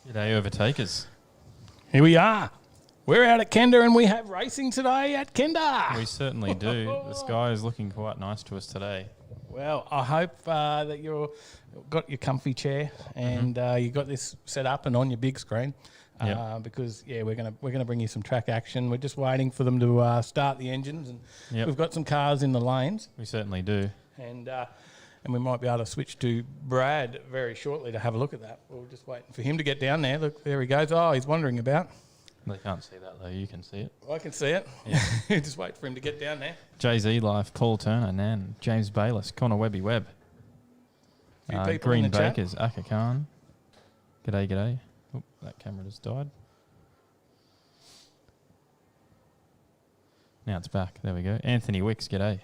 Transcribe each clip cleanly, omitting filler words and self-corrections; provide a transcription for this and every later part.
G'day, Overtakers. Here we are. We're out at Kenda and we have racing today at Kenda. We certainly do. The sky is looking quite nice to us today. Well, I hope that you've got your comfy chair and you got this set up and on your big screen. Because we're gonna bring you some track action. We're just waiting for them to start the engines, and we've got some cars in the lanes. We certainly do. And we might be able to switch to Brad very shortly to have a look at that. We're just waiting for him to get down there. Look, there he goes. Oh, he's wandering about. They can't see that though. You can see it. I can see it. Yeah. Just wait for him to get down there. Jay-Z Life, Paul Turner, Nan, James Bayliss, Connor Webby-Webb. Green Bakers, Aka Khan. G'day. Oh, that camera just died. Now it's back. There we go. Anthony Wicks, g'day.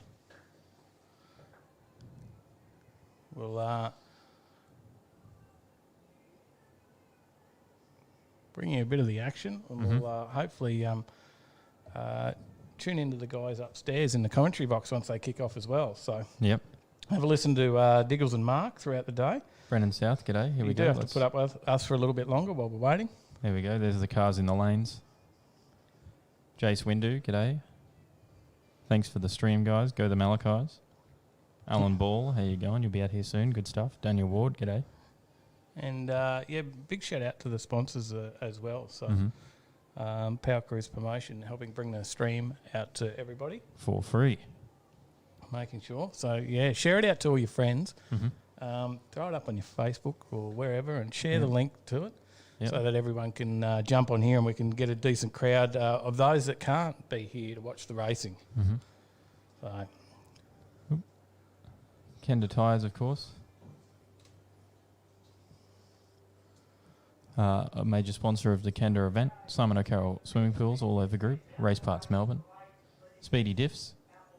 We'll bring you a bit of the action, and we'll hopefully tune into the guys upstairs in the commentary box once they kick off as well. So have a listen to Diggles and Mark throughout the day. Brendan South, g'day. Here we go. You do have to put up with us for a little bit longer while we're waiting. There we go. There's the cars in the lanes. Jace Windu, g'day. Thanks for the stream, guys. Go the Malachis. Alan Ball, how you going? You'll be out here soon. Good stuff. Daniel Ward, g'day. And, big shout out to the sponsors as well. So, Power Cruise Promotion, helping bring the stream out to everybody. For free. Making sure. So, share it out to all your friends. Throw it up on your Facebook or wherever and share the link to it so that everyone can jump on here and we can get a decent crowd of those that can't be here to watch the racing. So... Kenda Tyres, of course. A major sponsor of the Kenda event. Simon O'Carroll Swimming Pools, All Over Group. Race Parts Melbourne. Speedy Diffs.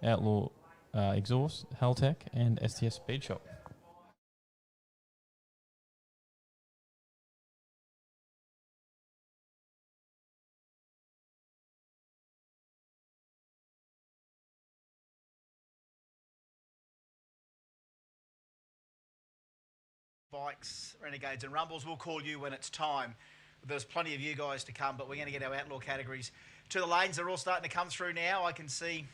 Outlaw Exhaust. Haltech. And STS Speed Shop. Bikes, Renegades and Rumbles. We'll call you when it's time. There's plenty of you guys to come, but we're going to get our Outlaw categories to the lanes. They're all starting to come through now. I can see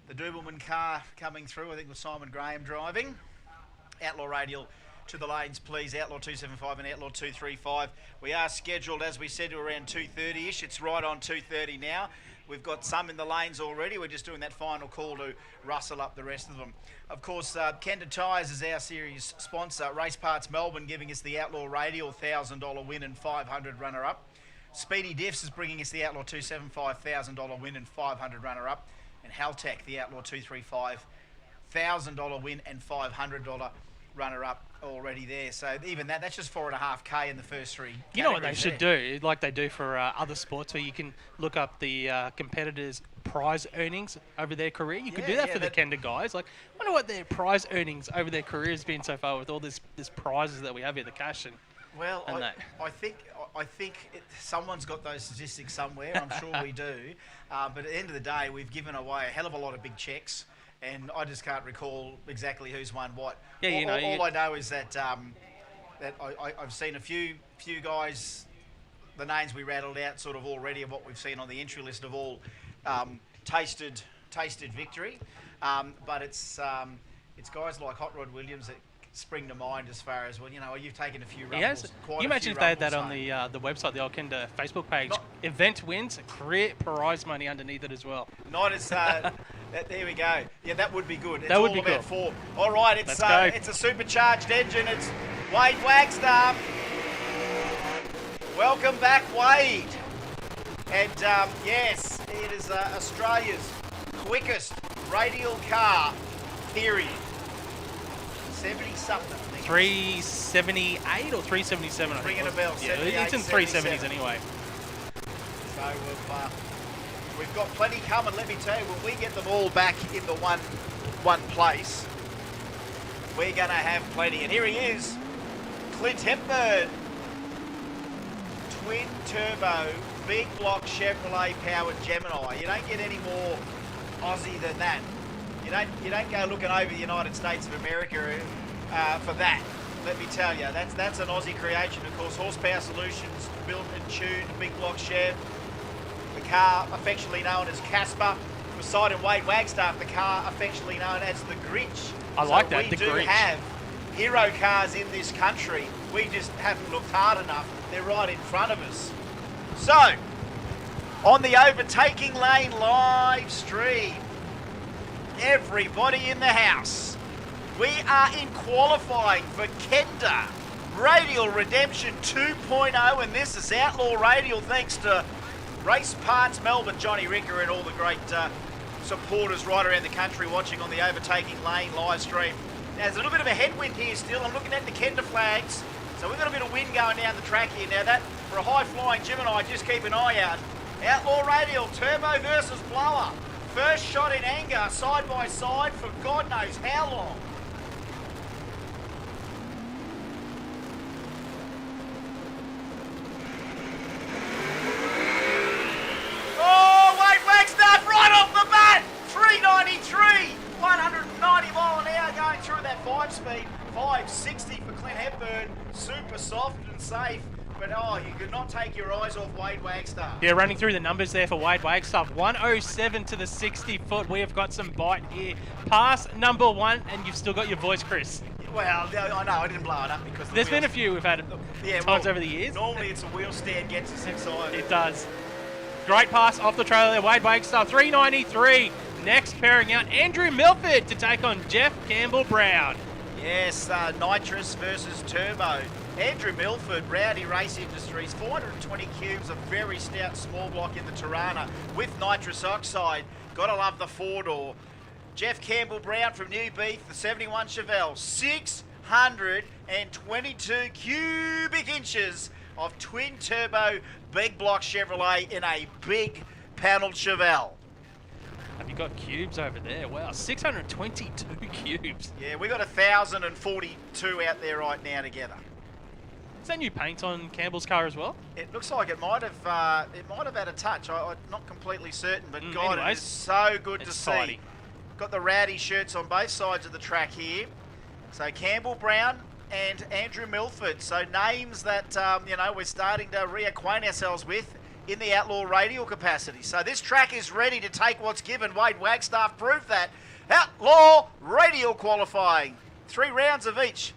the Doobleman car coming through, I think with Simon Graham driving. Outlaw Radial to the lanes, please. Outlaw 275 and Outlaw 235. We are scheduled, as we said, to around 2:30ish. It's right on 2:30 now. We've got some in the lanes already. We're just doing that final call to rustle up the rest of them. Of course, Kenda Tyres is our series sponsor. Race Parts Melbourne giving us the Outlaw Radial $1,000 win and 500 runner-up. Speedy Diffs is bringing us the Outlaw 275 $1,000 win and 500 runner-up. And Haltech, the Outlaw 235 $1,000 win and $500 runner-up already there. So even that's just 4.5K in the first three. You know what they should do, like they do for other sports, where you can look up the competitors' prize earnings over their career. You could do that for the Kenda guys. Like, I wonder what their prize earnings over their career has been so far with all this prizes that we have here, the cash and. Well, I think someone's got those statistics somewhere. I'm sure we do. But at the end of the day, we've given away a hell of a lot of big checks. And I just can't recall exactly who's won what. Yeah, all I know is that I've seen a few guys, the names we rattled out sort of already of what we've seen on the entry list have all tasted victory. But it's guys like Hot Rod Williams spring to mind as far as, well, you know, you've taken a few rumbles. He has. Quite Can you a imagine few if they had that rumbles on the website, the old Kenda Facebook page? Not- Event wins, career prize money underneath it as well. Not as there we go. Yeah, that would be good. It's That would all be about good. form. All right, Let's go. it's a supercharged engine. It's Wade Wagstaff. Welcome back, Wade. And yes, it is Australia's quickest radial car, period. 70 something. 378 or 377, I think. Ringing a bell. Yeah, 78, it's in 370s 77. anyway. So we've got plenty coming. Let me tell you, when we get them all back in the one place, we're going to have plenty. And here he is, Clint Hepburn. Twin turbo, big block Chevrolet powered Gemini. You don't get any more Aussie than that. You don't go looking over the United States of America for that. Let me tell you, that's an Aussie creation. Of course, Horsepower Solutions, built and tuned, big block Chev. The car affectionately known as Casper. Beside him, Wade Wagstaff, the car affectionately known as the Grinch. I like that, We the do Grinch. have hero cars in this country. We just haven't looked hard enough. They're right in front of us. So, on the Overtaking Lane live stream, everybody in the house, we are in qualifying for Kenda Radial Redemption 2.0, and this is Outlaw Radial thanks to Race Parts Melbourne, Johnny Ricker, and all the great supporters right around the country watching on the Overtaking Lane live stream. Now, there's a little bit of a headwind here still. I'm looking at the Kenda flags. So we've got a bit of wind going down the track here. Now that, for a high-flying Gemini, just keep an eye out. Outlaw Radial, turbo versus blower. First shot in anger, side by side for God knows how long. Oh, Wade Wagstaff right off the bat! 393, 190 mile an hour going through that 5-speed. 560 for Clint Hepburn, super soft and safe, but you could not take your eyes off Wade Wagstaff. Yeah, running through the numbers there for Wade Wagstaff. 107 to the 60 foot. We have got some bite here. Pass number 1, and you've still got your voice, Chris. Well, I know, I didn't blow it up because There's been a few we've had times over the years. Normally it's a wheel stand gets us excited. It does. Great pass off the trailer there. Wade Wagstaff, 393. Next pairing out, Andrew Milford to take on Jeff Campbell-Brown. Yes, nitrous versus turbo. Andrew Milford, Rowdy Race Industries, 420 cubes, a very stout small block in the Tirana with nitrous oxide. Gotta love the 4-door. Jeff Campbell-Brown from New Beef, the 71 Chevelle, 622 cubic inches of twin turbo big block Chevrolet in a big panelled Chevelle. Have you got cubes over there? Wow, 622 cubes. Yeah, we got 1,042 out there right now together. Is that new paint on Campbell's car as well? It looks like it might have had a touch. I'm not completely certain, but God, anyways, it is so good to it's see. tidy. Got the Rowdy shirts on both sides of the track here. So Campbell-Brown and Andrew Milford. So names that we're starting to reacquaint ourselves with in the Outlaw Radial capacity. So this track is ready to take what's given. Wade Wagstaff proved that. Outlaw Radial qualifying. 3 rounds of each.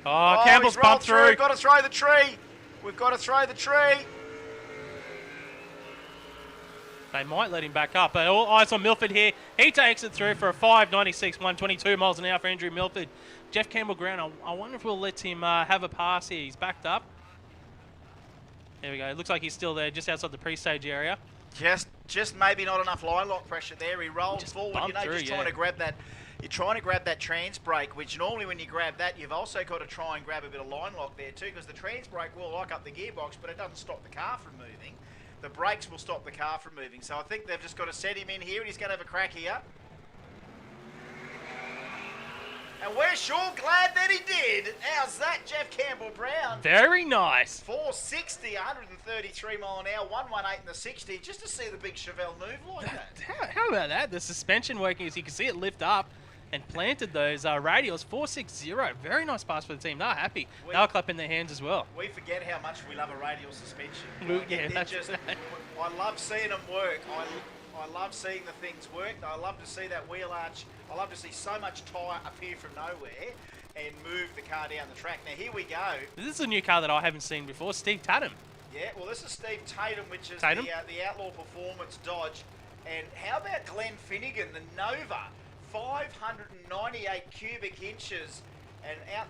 Oh, Campbell's he's rolled bumped through. Got to throw the tree. We've got to throw the tree. They might let him back up, but all eyes on Milford here. He takes it through for a 596, 122 miles an hour for Andrew Milford. Jeff Campbell-Brown, I wonder if we'll let him have a pass here. He's backed up. There we go. It looks like he's still there, just outside the pre-stage area. Just maybe not enough line lock pressure there. He rolled forward, trying to grab that. You're trying to grab that trans brake, which normally when you grab that, you've also got to try and grab a bit of line lock there too, because the trans brake will lock up the gearbox, but it doesn't stop the car from moving. The brakes will stop the car from moving. So I think they've just got to set him in here, and he's going to have a crack here. And we're sure glad that he did. How's that, Jeff Campbell-Brown? Very nice. 460, 133 mile an hour, 118 in the 60, just to see the big Chevelle move like that. How about that? The suspension working, as you can see it lift up and planted those radials. 460. Very nice pass for the team. They're happy. They'll clap in their hands as well. We forget how much we love a radial suspension. Yeah, I love seeing them work. I love seeing the things work. I love to see that wheel arch. I love to see so much tyre appear from nowhere and move the car down the track. Now, here we go. This is a new car that I haven't seen before, Steve Tatum. Yeah, well, this is Steve Tatum, which is Tatum? the Outlaw Performance Dodge. And how about Glenn Finnegan, the Nova, 598 cubic inches. And out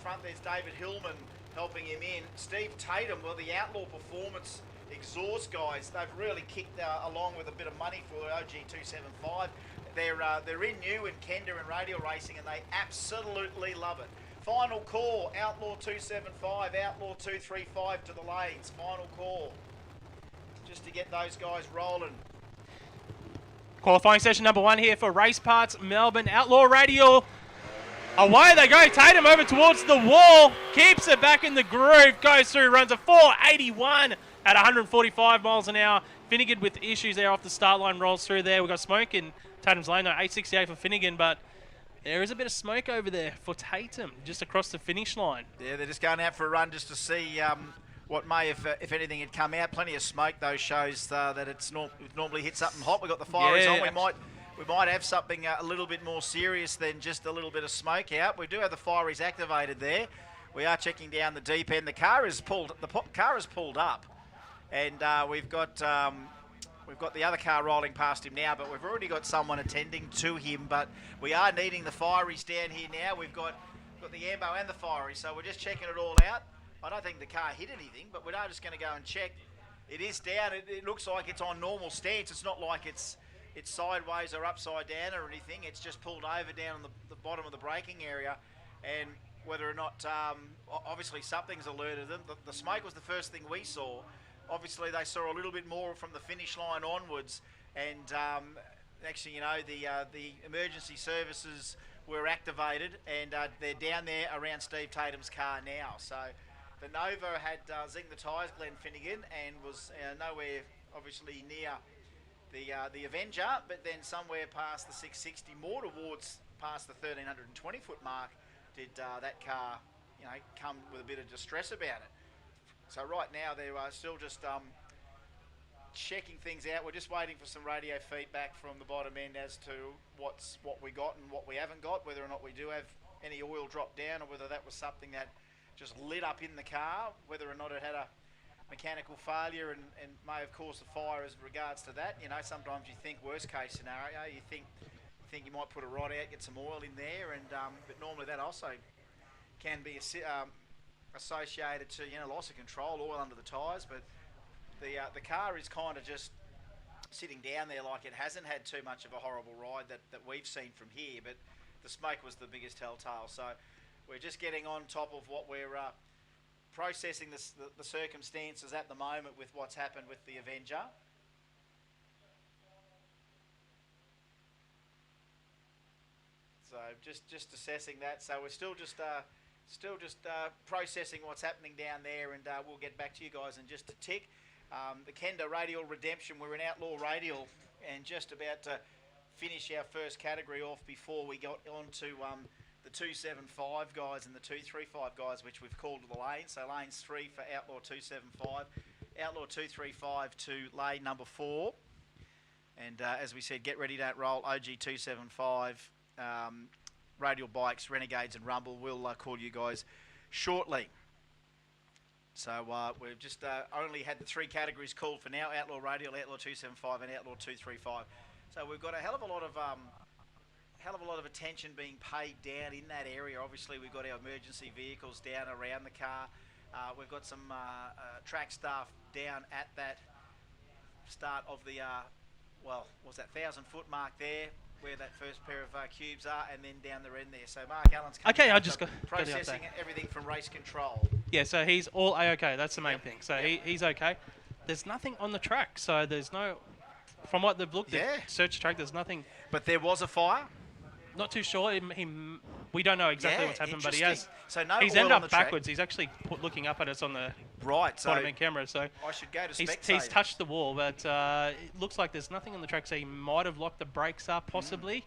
front, there's David Hillman helping him in. Steve Tatum, well, the Outlaw Performance exhaust guys, they've really kicked along with a bit of money for the OG275. They're in new in Kenda and Radial racing, and they absolutely love it. Final call, Outlaw 275, Outlaw 235 to the lanes. Final call, just to get those guys rolling. Qualifying session number 1 here for Race Parts Melbourne. Outlaw Radial. Away they go. Tatum over towards the wall. Keeps it back in the groove. Goes through. Runs a 481 at 145 miles an hour. Finnegan with issues there off the start line. Rolls through there. We've got smoke in Tatum's lane. No, 868 for Finnegan. But there is a bit of smoke over there for Tatum. Just across the finish line. Yeah, they're just going out for a run just to see what may, if anything, had come out. Plenty of smoke, though, shows that it normally hits something hot. We've got the fires on. We might have something a little bit more serious than just a little bit of smoke out. We do have the fireys activated there. We are checking down the deep end. The car is pulled up, and we've got the other car rolling past him now. But we've already got someone attending to him. But we are needing the fireys down here now. We've got the ambo and the fireys, so we're just checking it all out. I don't think the car hit anything, but we are just going to go and check. It is down. It looks like it's on normal stance. It's not like it's sideways or upside down or anything. It's just pulled over down on the bottom of the braking area. And whether or not, obviously something's alerted them. The smoke was the first thing we saw. Obviously they saw a little bit more from the finish line onwards. And actually, you know, the emergency services were activated, and they're down there around Steve Tatum's car now. So the Nova had zinged the tyres, Glenn Finnegan, and was nowhere obviously near the Avenger, but then somewhere past the 660, more towards past the 1320 foot mark, did that car, you know, come with a bit of distress about it. So right now they are still just checking things out. We're just waiting for some radio feedback from the bottom end as to what we got and what we haven't got, whether or not we do have any oil drop down, or whether that was something that just lit up in the car, whether or not it had a mechanical failure and may have caused a fire as regards to that. You know, sometimes you think worst case scenario, you think you might put a rod out, get some oil in there, and but normally that also can be associated to, you know, loss of control, oil under the tyres. But the car is kind of just sitting down there like it hasn't had too much of a horrible ride that we've seen from here. But the smoke was the biggest telltale. So we're just getting on top of what we're processing the circumstances at the moment with what's happened with the Avenger. So just assessing that. So we're still just processing what's happening down there, and we'll get back to you guys in just a tick. The Kenda Radial Redemption, we're in Outlaw Radial, and just about to finish our first category off before we got on to the 275 guys and the 235 guys, which we've called to the lane. So lanes 3 for Outlaw 275, Outlaw 235 to lane number 4. And as we said, get ready to roll. OG 275, Radial Bikes, Renegades and Rumble. We'll call you guys shortly. So we've just only had the 3 categories called for now: Outlaw Radial, Outlaw 275 and Outlaw 235. So we've got a hell of a lot of attention being paid down in that area. Obviously, we've got our emergency vehicles down around the car. We've got some track staff down at that start of the, what's that, 1,000-foot mark there, where that first pair of cubes are, and then down the end there. So Mark Allen's coming okay, out, I just got processing everything from race control. Yeah, so he's all A-okay. That's the main thing. So he's okay. There's nothing on the track, so there's no... From what they've looked at, search track, there's nothing. But there was a fire? Not too sure. We don't know exactly what's happened, but he has. So no, he's ended up backwards. Track. He's actually looking up at us on the bottom end camera. So I should go to spectate. He's touched the wall, but it looks like there's nothing on the track. So he might have locked the brakes up, possibly,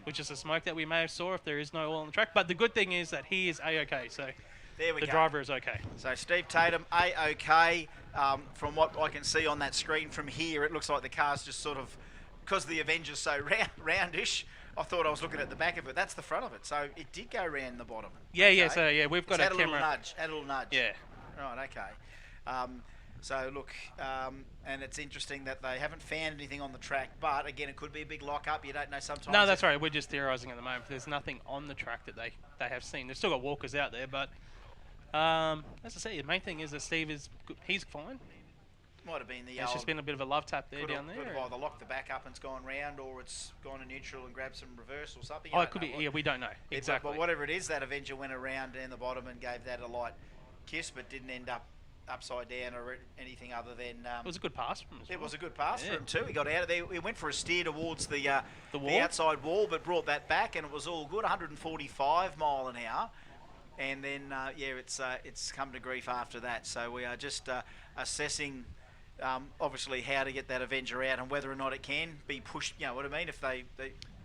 which is the smoke that we may have saw if there is no oil on the track. But the good thing is that he is A-okay. So There we the go. driver is okay. So Steve Tatum, A-OK. From what I can see on that screen from here, it looks like the car's just sort of, because the Avenger's so roundish, I thought I was looking at the back of it. That's the front of it. So it did go round the bottom. Yeah, okay. yeah. So yeah, we've got a add camera. Add a little nudge. Yeah. Right. Okay. So look, and it's interesting that they haven't found anything on the track, but again, it could be a big lock-up. You don't know sometimes. No, that's right. We're just theorising at the moment. There's nothing on the track that they have seen. They've still got walkers out there, but as I say, the main thing is that Steve is he's fine. Might have been the It's just been a bit of a love tap there down there. Could have either locked the back up and it's gone round, or it's gone to neutral and grabbed some reverse or something. Oh, it could be. Yeah, we don't know exactly. But whatever it is, that Avenger went around down the bottom and gave that a light kiss, but didn't end up upside down or anything other than. It was a good pass from him. It was a good pass for him too. He got out of there. He went for a steer towards the wall? outside wall, but brought that back, and it was all good. 145 mile an hour, and then it's come to grief after that. So we are just assessing. Obviously, how to get that Avenger out and whether or not it can be pushed. You know what I mean? If they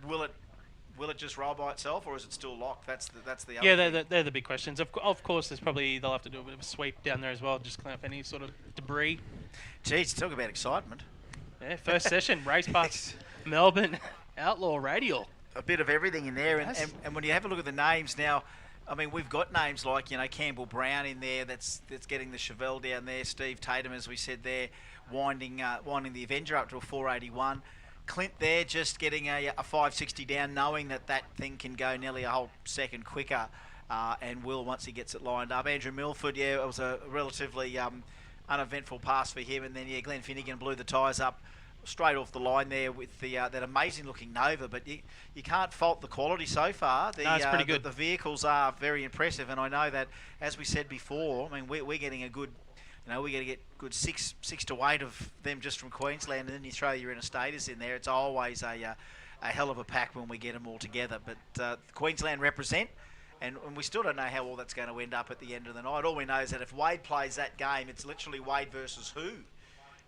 will it just roll by itself, or is it still locked? That's the other yeah. They're the big questions. Of course, they'll have to do a bit of a sweep down there as well, just clean up any sort of debris. Geez, talk about excitement. Yeah, first session race past Melbourne, Outlaw, Radial. A bit of everything in there, and when you have a look at the names now. I mean, we've got names like, Campbell Brown in there that's getting the Chevelle down there. Steve Tatum, as we said there, winding the Avenger up to a 481. Clint there just getting a 560 down, knowing that thing can go nearly a whole second quicker, and will once he gets it lined up. Andrew Milford, it was a relatively uneventful pass for him, and then Glenn Finnegan blew the tyres up straight off the line there with the that amazing looking Nova, but you can't fault the quality so far. No, it's pretty good. The vehicles are very impressive, and I know that, as we said before, I mean, we're getting a good, we're going to get good six to eight of them just from Queensland, and then you throw your interstaters in there. It's always a hell of a pack when we get them all together. But Queensland represent, and we still don't know how all that's going to end up at the end of the night. All we know is that if Wade plays that game, it's literally Wade versus who.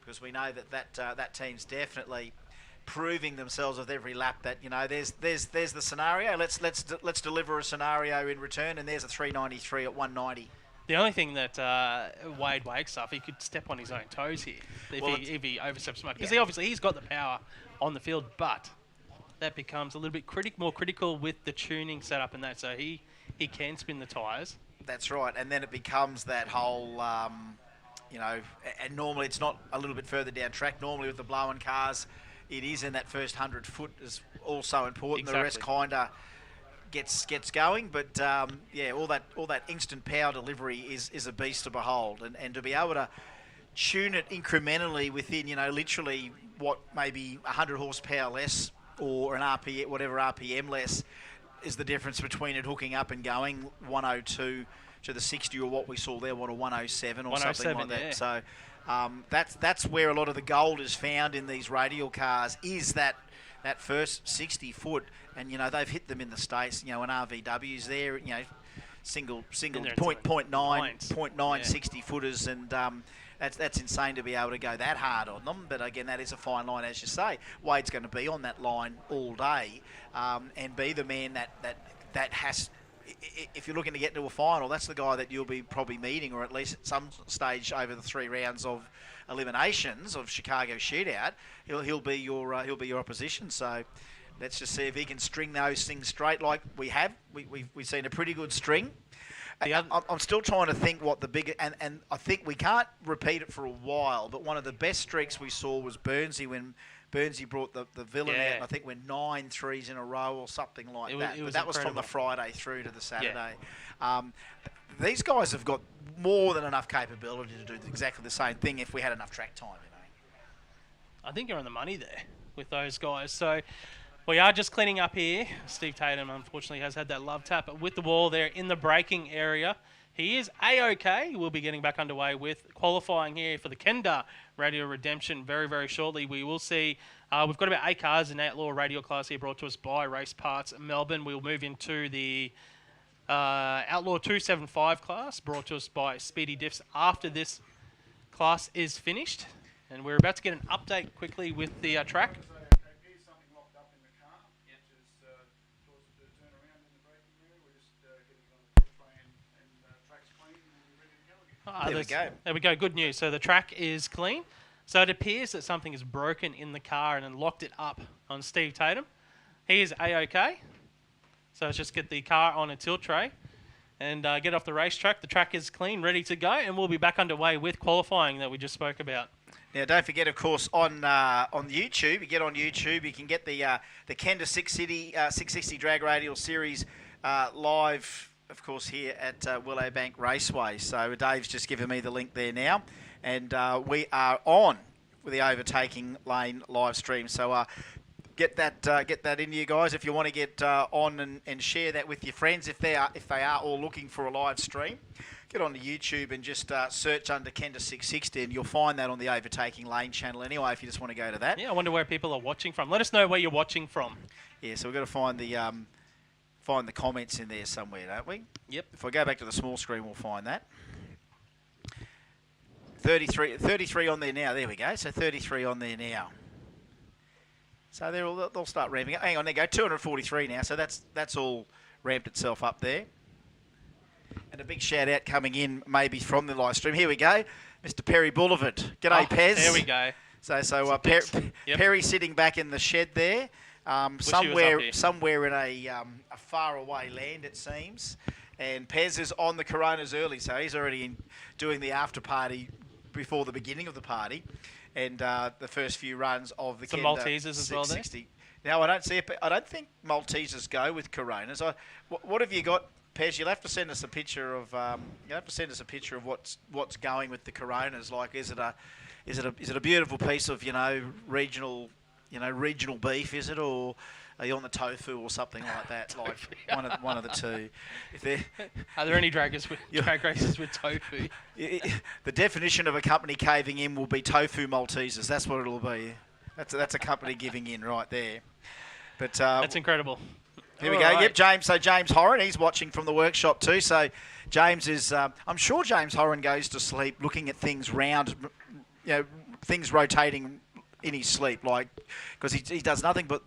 Because we know that team's definitely proving themselves with every lap that there's the scenario. Let's deliver a scenario in return, and there's a 393 at 190. The only thing that Wade wakes up, he could step on his own toes here if he oversteps much, because he's got the power on the field, but that becomes a little bit more critical with the tuning setup and that. So he can spin the tyres. That's right, and then it becomes that whole. And normally it's not a little bit further down track. Normally with the blowing cars, it is in that first 100 foot is also important. Exactly. The rest kind of gets going, but all that instant power delivery is a beast to behold, and to be able to tune it incrementally within literally what maybe 100 horsepower less or an RPM less is the difference between it hooking up and going 102 to the 60, or what we saw there, 107 or something like that. So that's where a lot of the gold is found in these Radial cars, is that first 60 foot, and they've hit them in the States, an RVW's there, single 0.9 60 footers, and that's insane to be able to go that hard on them. But again, that is a fine line, as you say. Wade's going to be on that line all day, and be the man that has. If you're looking to get to a final, that's the guy that you'll be probably meeting, or at least at some stage over the 3 rounds of eliminations of Chicago Shootout, he'll be your opposition. So let's just see if he can string those things straight like we have. We've seen a pretty good string. I'm still trying to think what the bigger, and I think we can't repeat it for a while, but one of the best streaks we saw was Burnsy, when Burnsy brought the villain out, and I think we're 9 threes in a row or something like that. But that was from the Friday through to the Saturday. Yeah. These guys have got more than enough capability to do exactly the same thing if we had enough track time. I think you're on the money there with those guys. So we are just cleaning up here. Steve Tatum, unfortunately, has had that love tap with the wall there in the braking area. He is A-OK. We'll be getting back underway with qualifying here for the Kenda Radial Redemption very, very shortly. We will see. We've got about 8 cars in Outlaw Radial class here, brought to us by Race Parts Melbourne. We'll move into the Outlaw 275 class, brought to us by Speedy Diffs after this class is finished. And we're about to get an update quickly with the track. There we go. There we go. Good news. So the track is clean. So it appears that something is broken in the car and then locked it up on Steve Tatum. He is A-OK. So let's just get the car on a tilt tray and get off the racetrack. The track is clean, ready to go, and we'll be back underway with qualifying that we just spoke about. Now, don't forget, of course, on YouTube, you get on YouTube, you can get the Kenda 660 Drag Radial Series live, of course, here at Willowbank Raceway. So Dave's just given me the link there now, and we are on with the Overtaking Lane live stream. So get that into you guys if you want to get on and share that with your friends if they are all looking for a live stream. Get onto YouTube and just search under Kenda 660 and you'll find that on the Overtaking Lane channel anyway if you just want to go to that. Yeah, I wonder where people are watching from. Let us know where you're watching from. Yeah, so we've got to find the comments in there somewhere, don't we? Yep. If I go back to the small screen, we'll find that. 33 on there now. There we go. So 33 on there now. So they'll start ramping up. Hang on, there you go. 243 now. So that's all ramped itself up there. And a big shout out coming in maybe from the live stream. Here we go, Mr. Perry Boulevard. G'day, Pez. There we go. So Perry sitting back in the shed there, somewhere in a far away land it seems. And Pez is on the Coronas early, so he's already doing the after party before the beginning of the party, and the first few runs of the Some Kenda Maltesers as well there. Now I don't think Maltesers go with Coronas. What have you got? Pez, you'll have to send us a picture of what's going with the Coronas. Like, is it a beautiful piece of regional beef? Is it, or are you on the tofu or something like that? Like one of the two. Are there any drag races with tofu? The definition of a company caving in will be tofu Maltesers. That's what it'll be. That's a company giving in right there. But that's incredible. Here we go. Right. Yep, James. So James Horan, he's watching from the workshop too. So James is, I'm sure James Horan goes to sleep looking at things round, things rotating in his sleep, like, because he does nothing but,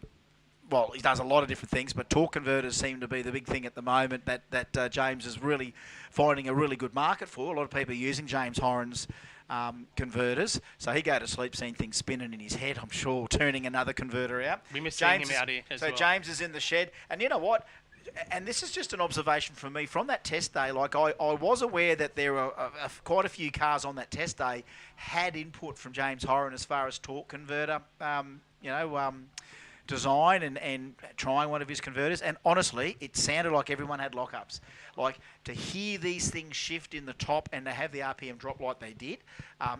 well, he does a lot of different things, but torque converters seem to be the big thing at the moment that James is really finding a really good market for. A lot of people are using James Horan's converters, so he go to sleep seeing things spinning in his head, I'm sure, turning another converter out. We miss seeing him out here as well. So James is in the shed, and you know what? And this is just an observation from me from that test day. Like, I was aware that there were quite a few cars on that test day had input from James Horan as far as torque converter, design and trying one of his converters, and honestly it sounded like everyone had lockups. Like, to hear these things shift in the top and to have the RPM drop like they did,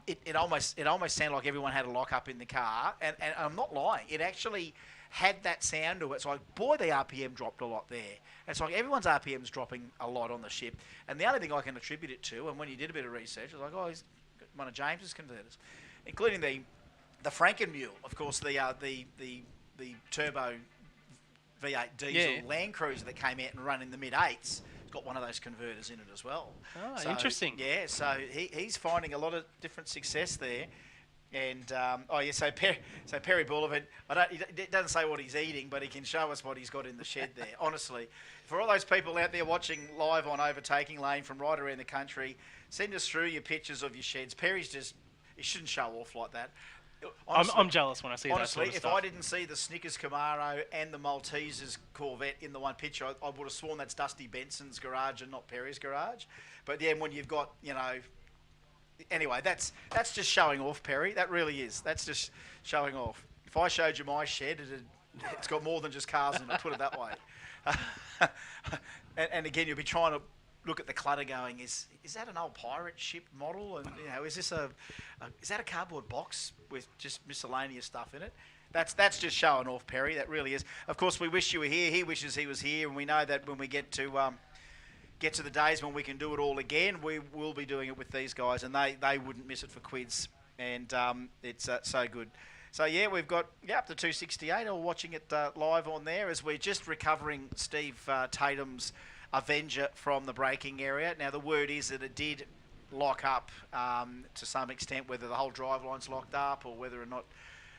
it almost sounded like everyone had a lockup in the car, and I'm not lying, it actually had that sound to it. It's like, boy, the RPM dropped a lot there. It's like everyone's RPM's dropping a lot on the ship, and the only thing I can attribute it to, and when you did a bit of research, I was like, oh, he's one of James's converters, including the Frankenmule, of course, the turbo V8 diesel Land Cruiser that came out and run in the mid-8s. It's got one of those converters in it as well. Oh, so, interesting. Yeah, so he's finding a lot of different success there. And, so Perry Boulevard, it doesn't say what he's eating, but he can show us what he's got in the shed there, honestly. For all those people out there watching live on Overtaking Lane from right around the country, send us through your pictures of your sheds. Perry's he shouldn't show off like that. Honestly, I'm jealous when I see that sort of stuff. stuff. If I didn't see the Snickers Camaro and the Maltesers Corvette in the one picture, I would have sworn that's Dusty Benson's garage and not Perry's garage. But yeah, when you've got, anyway, that's just showing off, Perry. That really is. That's just showing off. If I showed you my shed, it's got more than just cars in it, put it that way. and again, you'll be trying to look at the clutter going, is that an old pirate ship model? And is this is that a cardboard box with just miscellaneous stuff in it? That's just showing off, Perry. That really is. Of course, we wish you were here. He wishes he was here, and we know that when we get to the days when we can do it all again, we will be doing it with these guys, and they wouldn't miss it for quids. And it's so good. So yeah, we've got up to 268. Or watching it live on there as we're just recovering Steve Tatum's Avenger from the braking area. Now the word is that it did lock up to some extent, whether the whole drive line's locked up or whether or not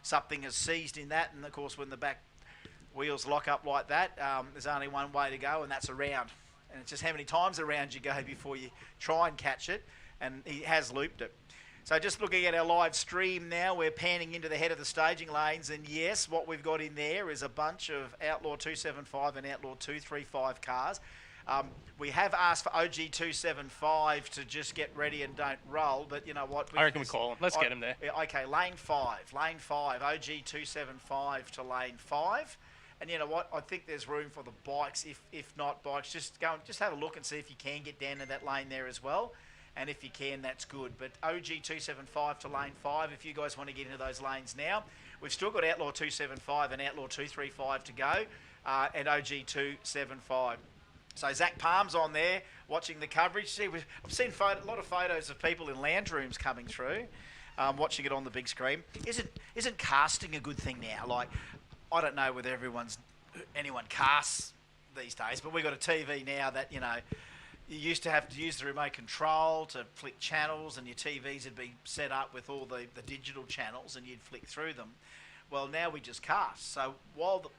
something has seized in that. And of course, when the back wheels lock up like that, there's only one way to go, and that's around. And it's just how many times around you go before you try and catch it. and he has looped it. So just looking at our live stream now, we're panning into the head of the staging lanes, and yes, what we've got in there is a bunch of Outlaw 275 and Outlaw 235 cars. We have asked for OG 275 to just get ready and don't roll, but you know what? I reckon we call them. Let's get them there. Okay, lane 5, OG 275 to lane 5. And you know what? I think there's room for the bikes. If not bikes, just have a look and see if you can get down to that lane there as well. And if you can, that's good. But OG 275 to lane 5, if you guys want to get into those lanes now. We've still got Outlaw 275 and Outlaw 235 to go, and OG 275. So Zach Palm's on there watching the coverage. See, I've seen a lot of photos of people in lounge rooms coming through, watching it on the big screen. Isn't casting a good thing now? Like, I don't know whether anyone casts these days, but we've got a TV now that, you know, you used to have to use the remote control to flick channels, and your TVs would be set up with all the digital channels, and you'd flick through them. Well, now we just cast. So while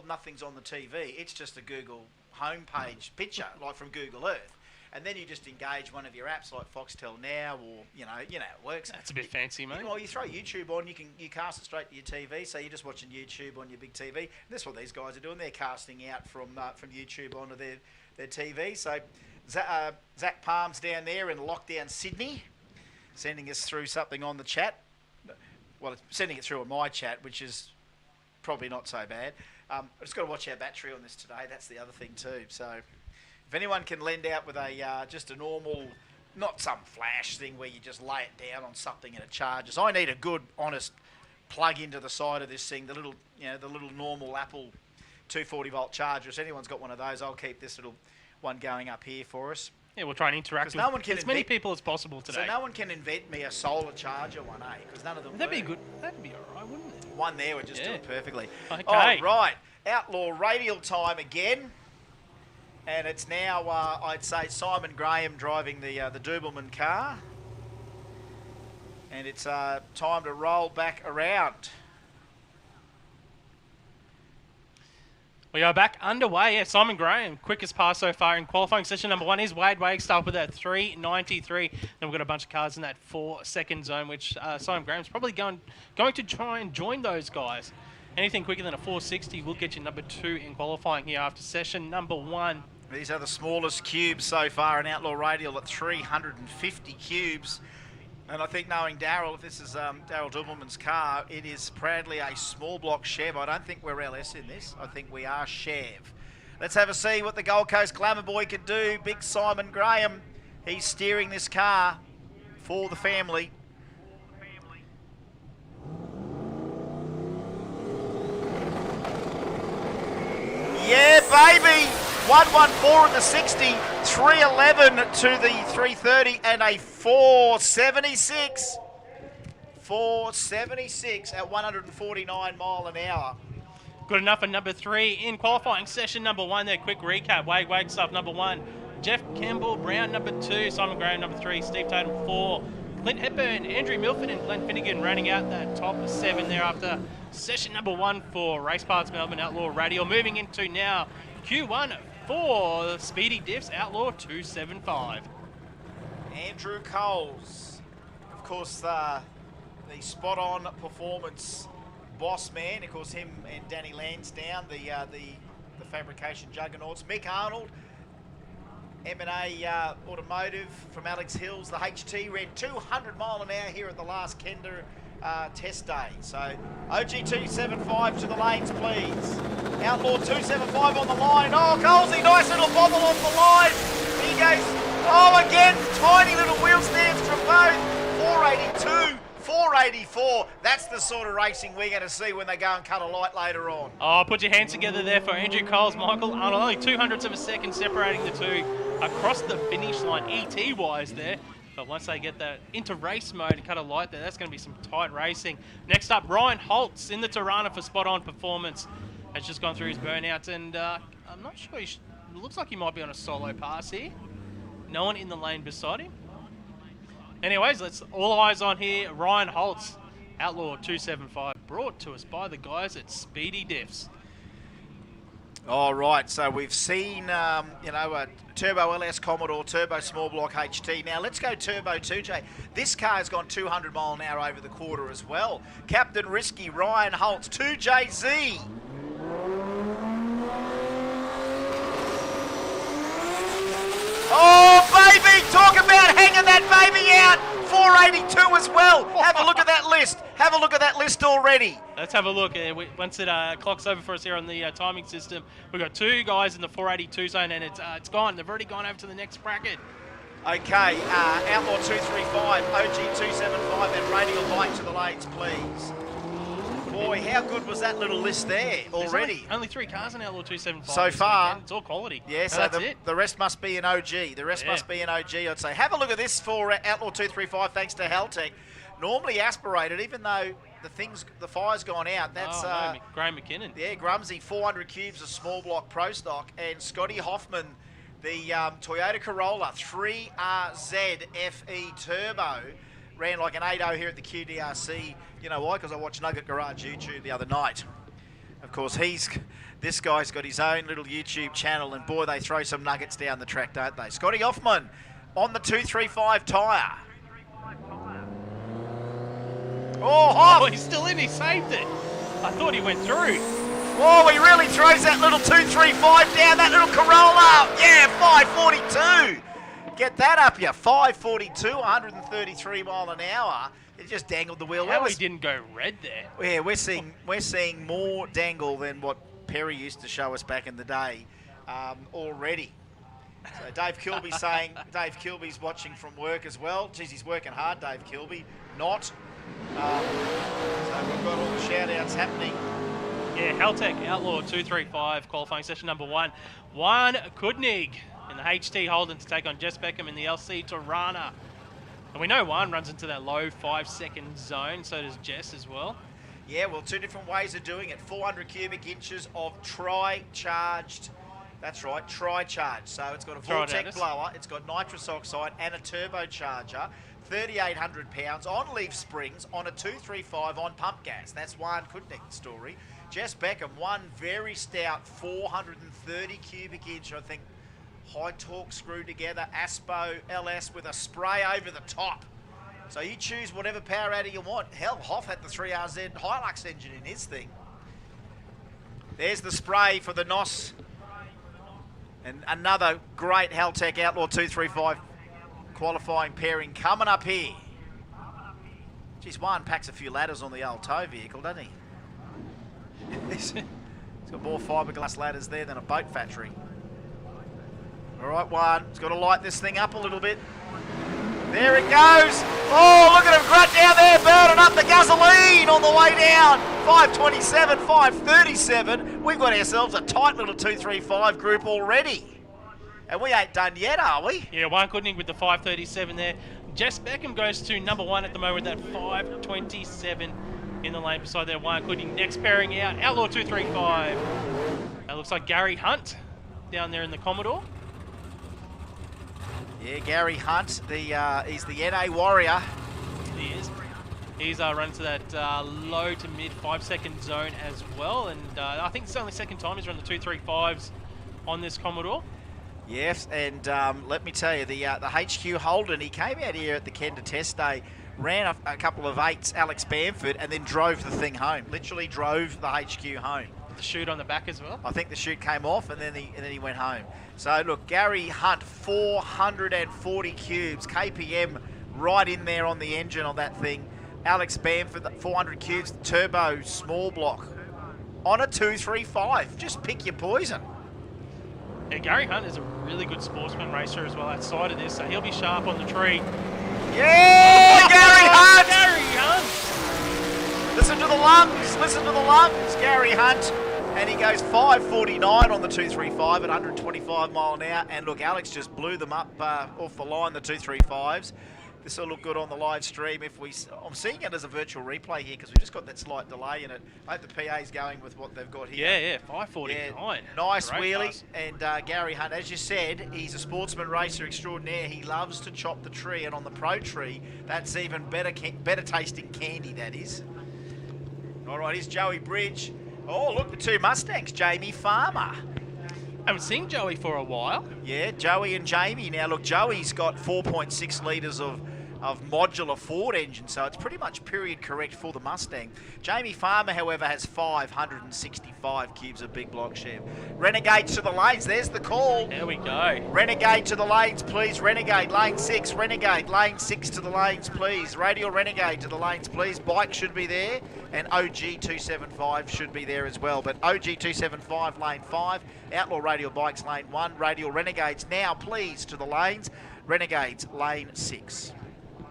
nothing's on the TV, it's just a Google homepage picture, like from Google Earth. And then you just engage one of your apps like Foxtel Now, or you know how it works. That's a bit fancy, mate. Well, you throw YouTube on, you cast it straight to your TV, so you're just watching YouTube on your big TV. And that's what these guys are doing. They're casting out from YouTube onto their TV. So Zach Palm's down there in lockdown Sydney, sending us through something on the chat. Well, it's sending it through on my chat, which is probably not so bad. I've just got to watch our battery on this today. That's the other thing too. So if anyone can lend out with a just a normal, not some flash thing where you just lay it down on something and it charges. I need a good, honest plug into the side of this thing. The little normal Apple 240 volt charger. If anyone's got one of those, I'll keep this little one going up here for us. Yeah, we'll try and interact with as many people as possible today. So no one can invent me a solar charger one, eh? Because none of them That'd be good. That'd be all right, wouldn't it? One there would just do it perfectly. Okay. All right. Outlaw Radial time again. And it's now, I'd say, Simon Graham driving the Doobleman car. And it's time to roll back around. We are back underway. Yeah, Simon Graham, quickest pass so far in qualifying session number 1 is Wade Wagstaff with that 3:93. Then we've got a bunch of cars in that 4-second zone, which Simon Graham's probably going to try and join those guys. Anything quicker than a 4:60 will get you number 2 in qualifying here after session number 1. These are the smallest cubes so far in Outlaw Radial at 350 cubes. And I think, knowing Daryl, if this is Daryl Doobleman's car, it is proudly a small block Chev. I don't think we're LS in this. I think we are Chev. Let's have a see what the Gold Coast Glamour Boy can do. Big Simon Graham. He's steering this car for the family. Yeah, baby! 114 in the 60, 311 to the 330, and a 476. 476 at 149 mile an hour. Good enough for number 3 in qualifying session number 1 there. Quick recap. Wade Wagstaff number 1, Jeff Campbell Brown number 2, Simon Graham number 3, Steve Tatum 4, Clint Hepburn, Andrew Milford and Glenn Finnegan running out that top 7 there after session number 1 for Race Parts Melbourne Outlaw Radial. Moving into now Q1 for Speedy Diffs Outlaw 275. Andrew Coles, of course, the spot-on performance boss man. Of course, him and Danny Lansdowne, the fabrication juggernauts. Mick Arnold, M&A Automotive from Alex Hills. The HT ran 200 mile an hour here at the last Kenda test day. So OG 275 to the lanes, please. Outlaw 275 on the line. Oh, Colesy, nice little bobble off the line. He goes, oh, again, tiny little wheel stands from both. 482, 484. That's the sort of racing we're going to see when they go and cut a light later on. Oh, put your hands together there for Andrew Coles, Michael Arnold. Only 200ths of a second separating the two across the finish line, ET-wise there. But once they get that into race mode and cut a light there, that's going to be some tight racing. Next up, Ryan Holtz in the Tirana for spot-on performance. Has just gone through his burnouts, and I'm not sure. It looks like he might be on a solo pass here. No one in the lane beside him. Anyways, let's all eyes on here. Ryan Holtz, Outlaw 275, brought to us by the guys at Speedy Diffs. All right, so we've seen, you know, a Turbo LS Commodore, Turbo Small Block HT. Now let's go Turbo 2J. This car's gone 200 mile an hour over the quarter as well. Captain Risky, Ryan Holtz, 2JZ. Oh, baby, talk about hanging that baby out. 482 as well. Have a look at that list. Have a look at that list already. Let's have a look. Once it clocks over for us here on the timing system, we've got 2 guys in the 482 zone, and it's gone. They've already gone over to the next bracket. Okay, Outlaw 235, OG 275, and Radial Bike to the lanes, please. Boy, how good was that little list there already? Only 3 cars in Outlaw 275. So far. Weekend. It's all quality. Yeah, so that's it. The rest must be an OG. The rest must be an OG, I'd say. Have a look at this for Outlaw 235, thanks to Haltech. Normally aspirated, even though the fire's gone out. That's Graham McKinnon. Yeah, Grumsy, 400 cubes of small block pro stock, and Scotty Hoffman, the Toyota Corolla 3RZ FE Turbo, ran like an 8.0 here at the QDRC. You know why? Because I watched Nugget Garage YouTube the other night. Of course, this guy's got his own little YouTube channel, and boy, they throw some nuggets down the track, don't they? Scotty Hoffman on the 235 tyre. Oh, Hoff! Oh, he's still in. He saved it. I thought he went through. Oh, he really throws that little 235 down, that little Corolla. Yeah, 542. Get that up here. 542, 133 mile an hour. It just dangled the wheel. How he didn't go red there. Yeah, we're seeing more dangle than what Perry used to show us back in the day already. So Dave Kilby's saying, Dave Kilby's watching from work as well. Geez, he's working hard, Dave Kilby. Not. So we've got all the shout-outs happening. Yeah, Haltech Outlaw 235 qualifying session number 1. Juan Kudnig in the HT Holden to take on Jess Beckham in the LC Tirana. And we know Juan runs into that low 5-second zone, so does Jess as well. Yeah, well, 2 different ways of doing it. 400 cubic inches of tri-charged, that's right, tri-charged. So it's got a Vortec blower, it's got nitrous oxide and a turbocharger. 3,800 pounds on leaf springs on a 235 on pump gas. That's Juan Kudnik's story. Jess Beckham, one very stout 430 cubic inch, I think, high torque screwed together, Aspo LS with a spray over the top. So you choose whatever power adder you want. Hell, Hoff had the 3RZ Hilux engine in his thing. There's the spray for the NOS. And another great Haltech Outlaw 235 qualifying pairing coming up here. Geez, Juan packs a few ladders on the old tow vehicle, doesn't he? He's got more fiberglass ladders there than a boat factory. All right, Juan, he's got to light this thing up a little bit. There it goes. Oh, look at him grunt down there, burning up the gasoline on the way down. 527, 537. We've got ourselves a tight little 235 group already. And we ain't done yet, are we? Yeah, Juan Kudnig with the 537 there. Jess Beckham goes to number 1 at the moment with that 527 in the lane beside there. Juan Kudnig next pairing out. Outlaw 235. That looks like Gary Hunt down there in the Commodore. Yeah, Gary Hunt, he's the NA warrior. He is. He's run to that low to mid 5-second zone as well. And I think it's the only second time he's run the 235s on this Commodore. Yes, and let me tell you, the HQ Holden, he came out here at the Kenda test day, ran a couple of 8s, Alex Bamford, and then drove the thing home. Literally drove the HQ home. The chute on the back as well? I think the chute came off, and then he went home. So look, Gary Hunt, 440 cubes, KPM right in there on the engine on that thing. Alex Bamford, 400 cubes, turbo small block on a 235. Just pick your poison. Yeah, Gary Hunt is a really good sportsman racer as well outside of this, so he'll be sharp on the tree. Yeah, Gary Hunt! Gary Hunt! Listen to the lungs, listen to the lungs, Gary Hunt. And he goes 549 on the 235 at 125 mile an hour. And look, Alex just blew them up off the line, the 235s. This will look good on the live stream. I'm seeing it as a virtual replay here because we've just got that slight delay in it. I hope the PA's going with what they've got here. Yeah, 549. Yeah, nice Great wheelie. pass. And Gary Hunt, as you said, he's a sportsman racer extraordinaire. He loves to chop the tree, and on the pro tree, that's even better tasting candy, that is. All right, here's Joey Bridge. Oh, look, the 2 Mustangs, Jamie Farmer. Haven't seen Joey for a while. Yeah, Joey and Jamie. Now, look, Joey's got 4.6 litres of modular Ford engine, so it's pretty much period correct for the Mustang. Jamie Farmer, however, has 565 cubes of big block Chev. Renegade to the lanes. There's the call. There we go. Renegade to the lanes, please. Renegade, lane 6. Renegade, lane 6 to the lanes, please. Radial Renegade to the lanes, please. Bike should be there, and OG275 should be there as well. But OG275, lane 5. Outlaw Radial Bikes, lane 1. Radial Renegades now, please, to the lanes. Renegades, lane 6.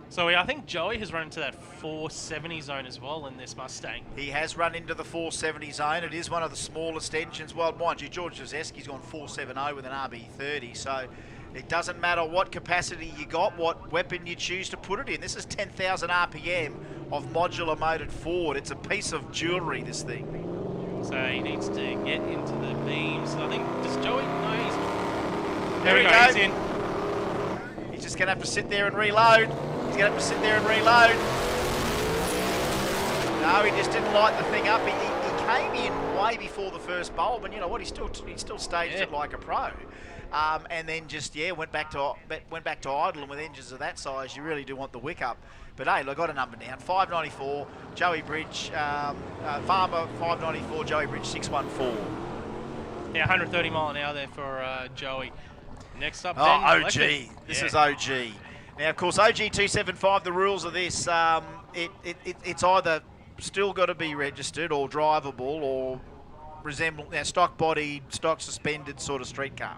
So I think Joey has run into that 470 zone as well in this Mustang. He has run into the 470 zone. It is one of the smallest engines. Well, mind you, George Jazeski's gone 470 with an RB30, so it doesn't matter what capacity you got, what weapon you choose to put it in. This is 10,000 RPM of modular motored Ford. It's a piece of jewellery, this thing. So he needs to get into the beams. I think, does Joey? No, he's... There we go. He's in. He's just going to have to sit there and reload. He's going to have to sit there and reload. No, he just didn't light the thing up. He came in way before the first bulb, and you know what? He still staged it like a pro, and then just went back to idle. And with engines of that size, you really do want the wick up. But hey, look, got a number down. 594. Joey Bridge, Farmer 594. Joey Bridge 614. Yeah, 130 mile an hour there for Joey. Next up, OG. This is OG. Now, of course, OG275, the rules of this, it's either still got to be registered or drivable or resemble stock body, stock suspended sort of street car.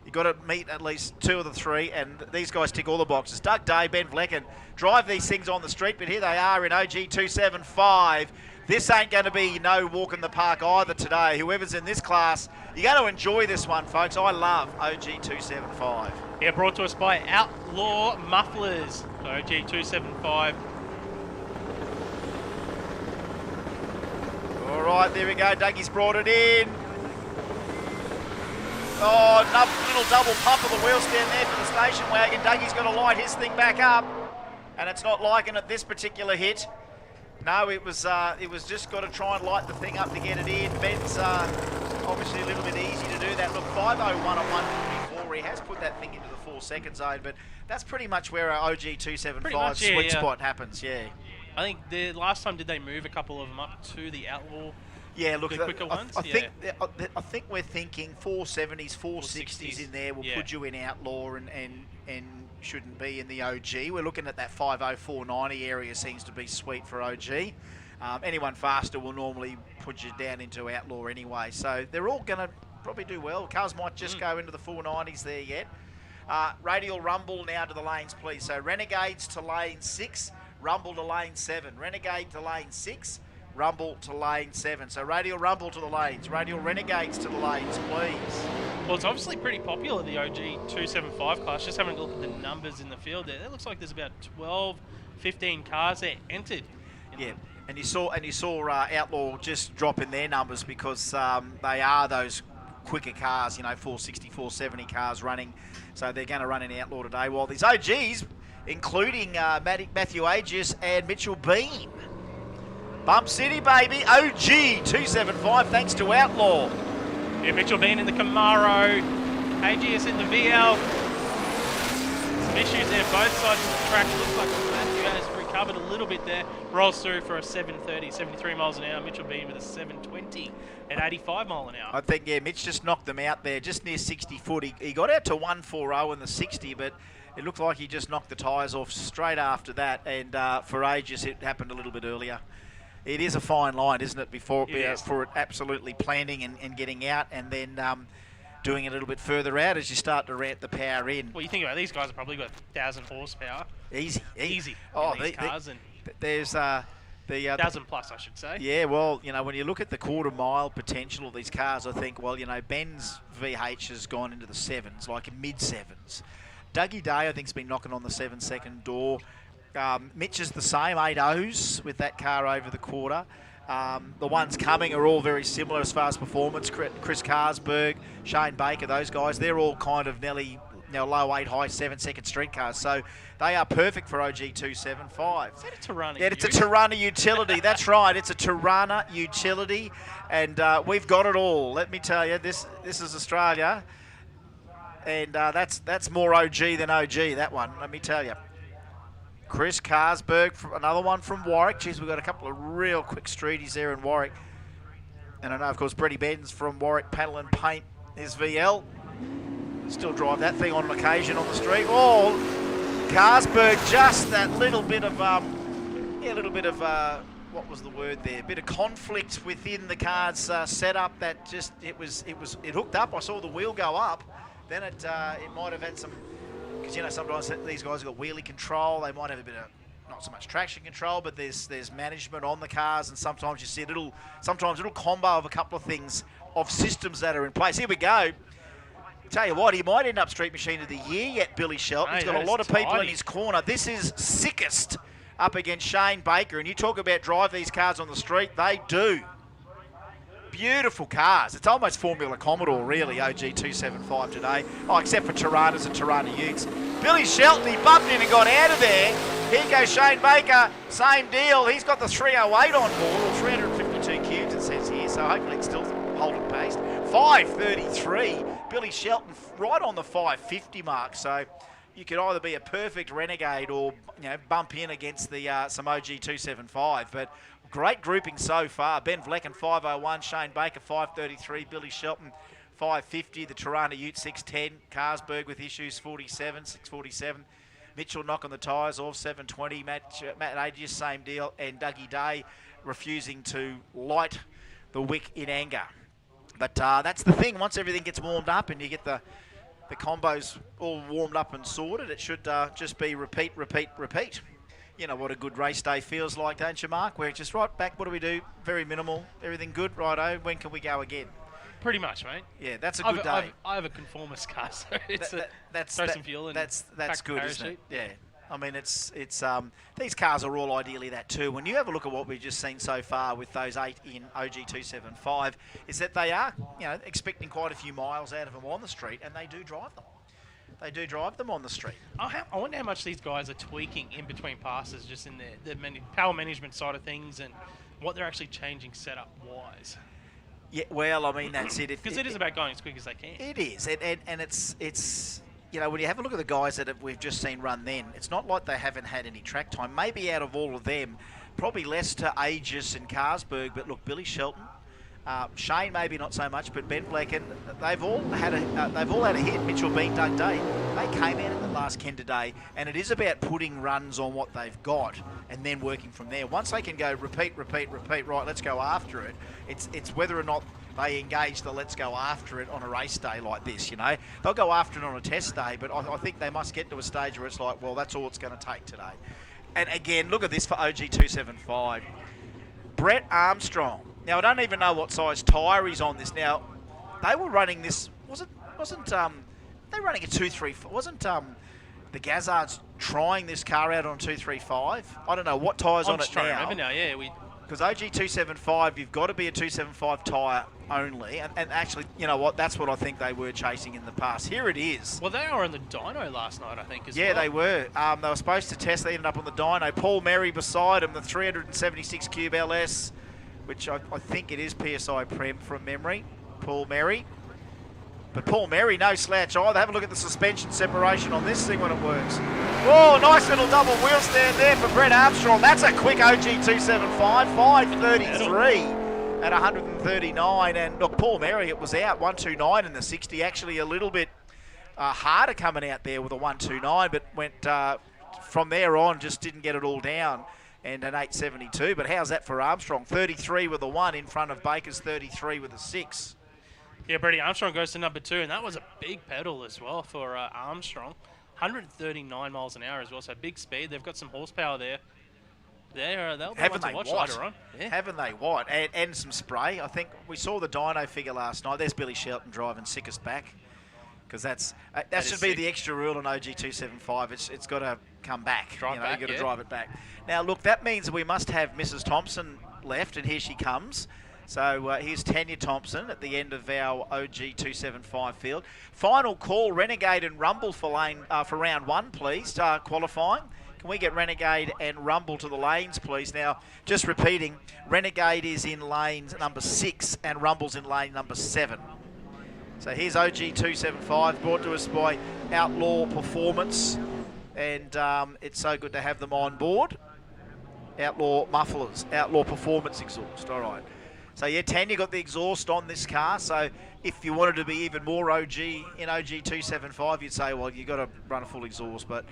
You've got to meet at least 2 of the 3, and these guys tick all the boxes. Doug Day, Ben Vlecken drive these things on the street, but here they are in OG275. This ain't going to be no walk in the park either today. Whoever's in this class, you're going to enjoy this one, folks. I love OG275. Yeah, brought to us by Outlaw Mufflers. So OG275. All right, there we go. Dougie's brought it in. Oh, little double pump of the wheel stand there for the station wagon. Dougie's got to light his thing back up, and it's not liking it this particular hit. No, it was just got to try and light the thing up to get it in. Ben's obviously a little bit easy to do that. Look, 501 on 154. He has put that thing into the 4-second zone, but that's pretty much where our OG275 sweet spot happens, yeah. I think the last time, did they move a couple of them up to the Outlaw? Yeah, look, the quicker ones? I think we're thinking 470s, 460s in there will put you in Outlaw and shouldn't be in the OG. We're looking at that 50490 area seems to be sweet for OG. Anyone faster will normally put you down into Outlaw anyway. So they're all going to probably do well. Cars might just go into the 490s there yet. Radial Rumble now to the lanes, please. So Renegades to lane 6, Rumble to lane 7. Renegade to lane 6. Rumble to lane 7. So Radial Rumble to the lanes. Radial Renegades to the lanes, please. Well, it's obviously pretty popular, the OG 275 class. Just having a look at the numbers in the field there. It looks like there's about 12, 15 cars there entered. Yeah, and you saw Outlaw just drop in their numbers because they are those quicker cars, 460, 470 cars running. So they're going to run in Outlaw today. While these OGs, including Matthew Aegis and Mitchell Bean. Bump City, baby. OG 275, thanks to Outlaw. Yeah, Mitchell Bean in the Camaro. AGS in the VL. Some issues there, both sides of the track. Looks like Matthew has recovered a little bit there. Rolls through for a 730, 73 miles an hour. Mitchell Bean with a 720 at 85 mile an hour. I think, Mitch just knocked them out there, just near 60 foot. He got out to 140 in the 60, but it looked like he just knocked the tyres off straight after that. And for Aegis, it happened a little bit earlier. It is a fine line, isn't it, for it absolutely planning and getting out and then doing it a little bit further out as you start to ramp the power in. Well, you think about it, these guys have probably got 1,000 horsepower. Easy. These cars. There's the 1,000 plus, I should say. Yeah, well, when you look at the quarter mile potential of these cars, I think, Ben's VH has gone into the 7s, like mid 7s. Dougie Day, I think, has been knocking on the 7-second door. Mitch is the same, 8.0s with that car over the quarter. The ones coming are all very similar as far as performance. Chris Carsberg, Shane Baker, those guys, they're all kind of nearly low 8, high 7 second street cars. So they are perfect for OG 275. Is that a Tirana? Yeah, it's a Tirana utility. That's right. It's a Tirana utility, and we've got it all. Let me tell you, this is Australia, and that's more OG than OG. That one. Let me tell you. Chris Carsberg, another one from Warwick. Geez, we've got a couple of real quick streeties there in Warwick. And I know, of course, Brady Benz from Warwick Panel and Paint is VL. Still drive that thing on occasion on the street. Oh, Carsberg, just that little bit of, what was the word there? Bit of conflict within the car's setup. That just it hooked up. I saw the wheel go up. Then it might have had some. Because, sometimes these guys have got wheelie control. They might have a bit of, not so much traction control, but there's management on the cars, and sometimes you see a little combo of a couple of things, of systems that are in place. Here we go. Tell you what, he might end up Street Machine of the Year yet, Billy Shelton. He's got a lot of people in his corner. This is sickest up against Shane Baker, and you talk about drive these cars on the street, they do. Beautiful cars. It's almost Formula Commodore, really, OG 275 today. Oh, except for Tiranas and Tirana Utes. Billy Shelton, he bumped in and got out of there. Here goes Shane Baker, same deal. He's got the 308 on board, or 352 cubes it says here, so hopefully it's still holding pace. 533. Billy Shelton right on the 550 mark, so you could either be a perfect Renegade or bump in against the some OG 275, but great grouping so far. Ben Vlecken 501, Shane Baker 533, Billy Shelton 550, the Tirana Ute 610, Carsberg with issues 647. Mitchell knocking the tyres off 720, Matt Agius same deal, and Dougie Day refusing to light the wick in anger. But that's the thing, once everything gets warmed up and you get the combos all warmed up and sorted, it should just be repeat. You know what a good race day feels like, don't you, Mark? We're just right back. What do we do? Very minimal. Everything good? Righto. When can we go again? Pretty much, mate. Yeah, that's a good day. I have a conformist car, so it's throw some fuel in. That's good, isn't it? Yeah. I mean, it's these cars are all ideally that too. When you have a look at what we've just seen so far with those 8 in OG 275, is that they are expecting quite a few miles out of them on the street, and they do drive them. They do drive them on the street. I wonder how much these guys are tweaking in between passes, just in the power management side of things, and what they're actually changing setup-wise. Yeah, well, I mean, that's it. Because it is about going as quick as they can. It is, and it's when you have a look at the guys that we've just seen run then, it's not like they haven't had any track time. Maybe out of all of them, probably less to Aegis and Carsberg, but look, Billy Shelton, Shane maybe not so much, but Ben Vlecken, they've all had a hit. Mitchell Bean, Doug Day, they came out at the last Kenda day, and it is about putting runs on what they've got and then working from there. Once they can go repeat, right, let's go after it. It's whether or not they engage the let's go after it on a race day like this. They'll go after it on a test day, but I think they must get to a stage where it's like, well, that's all it's going to take today. And again, look at this for OG 275. Brett Armstrong. Now, I don't even know what size tyre he's on this. Now, they were running this, they running a 235? Wasn't the Gazards trying this car out on 235? I don't know what tyres on it now. Because OG 275, you've got to be a 275 tyre only. And actually, you know what? That's what I think they were chasing in the past. Here it is. Well, they were on the dyno last night, I think, as well. Yeah, they were. They were supposed to test. They ended up on the dyno. Paul Merry beside him, the 376 cube LS, which I think it is PSI Prem from memory. Paul Merry. But Paul Merry, no slouch either. Have a look at the suspension separation on this thing when it works. Oh, nice little double wheel stand there for Brett Armstrong. That's a quick OG 275, 533 at 139. And look, Paul Merry, it was out 129 in the 60. Actually, a little bit harder coming out there with a 129, but went from there on, just didn't get it all down. And an 872. But how's that for Armstrong? 33 with a 1 in front of Baker's 33 with a 6. Yeah, Brady Armstrong goes to number 2, and that was a big pedal as well for Armstrong. 139 miles an hour as well, so big speed. They've got some horsepower there. They'll be ones to watch later on. Yeah. Haven't they what? And some spray. I think we saw the dyno figure last night. There's Billy Shelton driving sickest back. Because that should be the extra rule on OG 275. It's got to come back. You've got to drive it back. Now, look, that means we must have Mrs. Thompson left, and here she comes. So here's Tanya Thompson at the end of our OG 275 field. Final call, Renegade and Rumble for round 1, please, qualifying. Can we get Renegade and Rumble to the lanes, please? Now, just repeating, Renegade is in lane number 6 and Rumble's in lane number 7. So here's OG 275, brought to us by Outlaw Performance. And it's so good to have them on board. Outlaw mufflers, Outlaw Performance exhaust, all right. So yeah, Tanya got the exhaust on this car. So if you wanted to be even more OG in OG 275, you'd say, well, you've got to run a full exhaust, but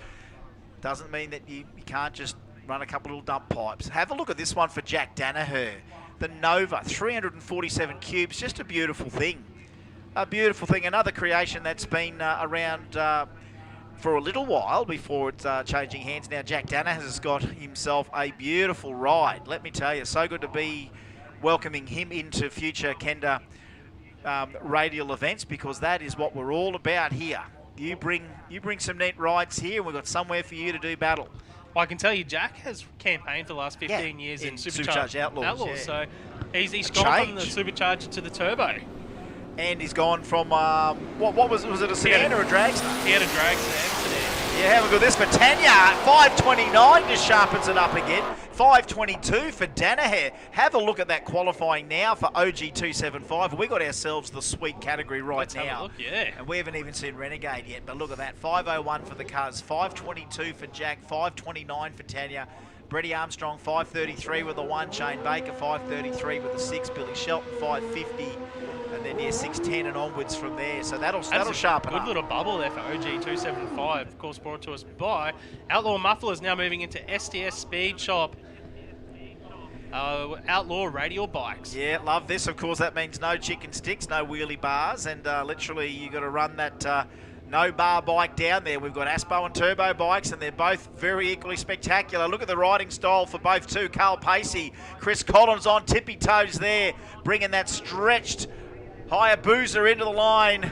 doesn't mean that you can't just run a couple of little dump pipes. Have a look at this one for Jack Danaher. The Nova, 347 cubes, just a beautiful thing. A beautiful thing. Another creation that's been around for a little while before it's changing hands. Now Jack Danaher has got himself a beautiful ride. Let me tell you, so good to be welcoming him into future Kenda Radial events, because that is what we're all about here. You bring some neat rides here, and we've got somewhere for you to do battle. Well, I can tell you, Jack has campaigned for the last 15 years in Supercharged Outlaws. Yeah. So he's gone from the Supercharger to the Turbo. And he's gone from, what was it, a sedan or a dragster? He had a dragster today. Yeah, have a look at this for Tanya. 5:29 just sharpens it up again. 5:22 for Danaher. Have a look at that qualifying now for OG 275. We got ourselves the sweet category Let's now. Have a look, yeah. And we haven't even seen Renegade yet, but look at that. 5:01 for the cars. 5:22 for Jack. 5:29 for Tanya. Brady Armstrong, 5:33 with the 1. Shane Baker, 5:33 with the 6. Billy Shelton, 5:50. And then, 6:10 and onwards from there. So that'll sharpen up. Good little bubble there for OG 275. Of course, brought to us by Outlaw Mufflers, now moving into STS Speed Shop. Outlaw Radial bikes. Yeah, love this. Of course, that means no chicken sticks, no wheelie bars. And literally, you got to run that no bar bike down there. We've got Aspo and Turbo bikes, and they're both very equally spectacular. Look at the riding style for both two. Carl Pacey, Chris Collins on tippy toes there, bringing that stretched Hayabusa into the line.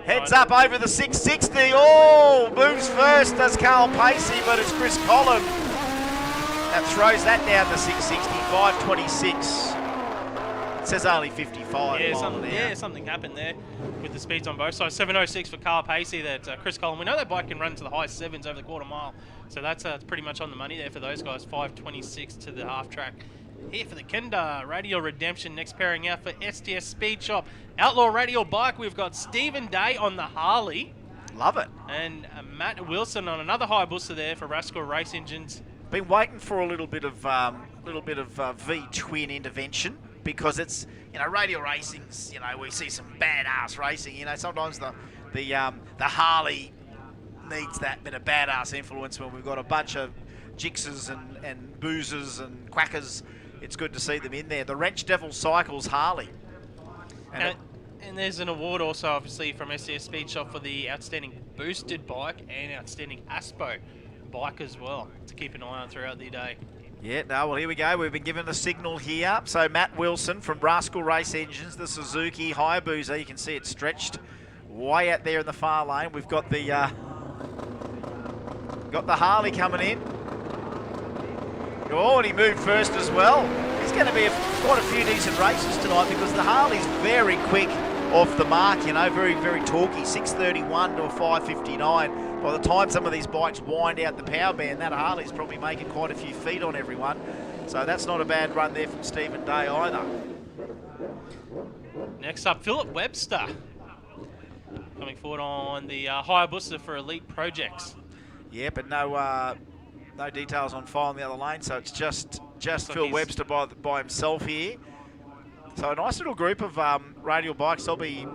Heads up over the 660. Oh, moves first does Carl Pacey, but it's Chris Collins that throws that down the 660. 5:26. It says only 55. Something happened there with the speeds on both sides. 7:06 for Carl Pacey. That Chris Collins. We know that bike can run to the high 7s over the quarter mile, so that's pretty much on the money there for those guys. 5:26 to the half track. Here for the Kenda Radial Redemption, next pairing out for STS Speed Shop. Outlaw Radial bike, we've got Stephen Day on the Harley. Love it. And Matt Wilson on another Hayabusa there for Rascal Race Engines. Been waiting for a little bit of V-twin intervention, because it's, radial racing's, we see some badass racing. Sometimes the Harley needs that bit of badass influence when we've got a bunch of Jixers and Boozers and Quackers. It's good to see them in there. The Wrench Devil Cycles Harley. And there's an award also, obviously, from SCS Speed Shop for the outstanding boosted bike and outstanding Aspo bike as well, to keep an eye on throughout the day. Yeah, no, well, here we go. We've been given a signal here. So Matt Wilson from Rascal Race Engines, the Suzuki Hayabusa. You can see it stretched way out there in the far lane. We've got the Harley coming in. Oh, and he moved first as well. He's going to be quite a few decent races tonight, because the Harley's very quick off the mark, very, very talky. 6:31 to a 5:59. By the time some of these bikes wind out the power band, that Harley's probably making quite a few feet on everyone. So that's not a bad run there from Stephen Day either. Next up, Philip Webster. Coming forward on the Hayabusa for Elite Projects. Yeah, but no details on file in the other lane, so it's just Phil Webster by himself here. So a nice little group of radial bikes. They'll be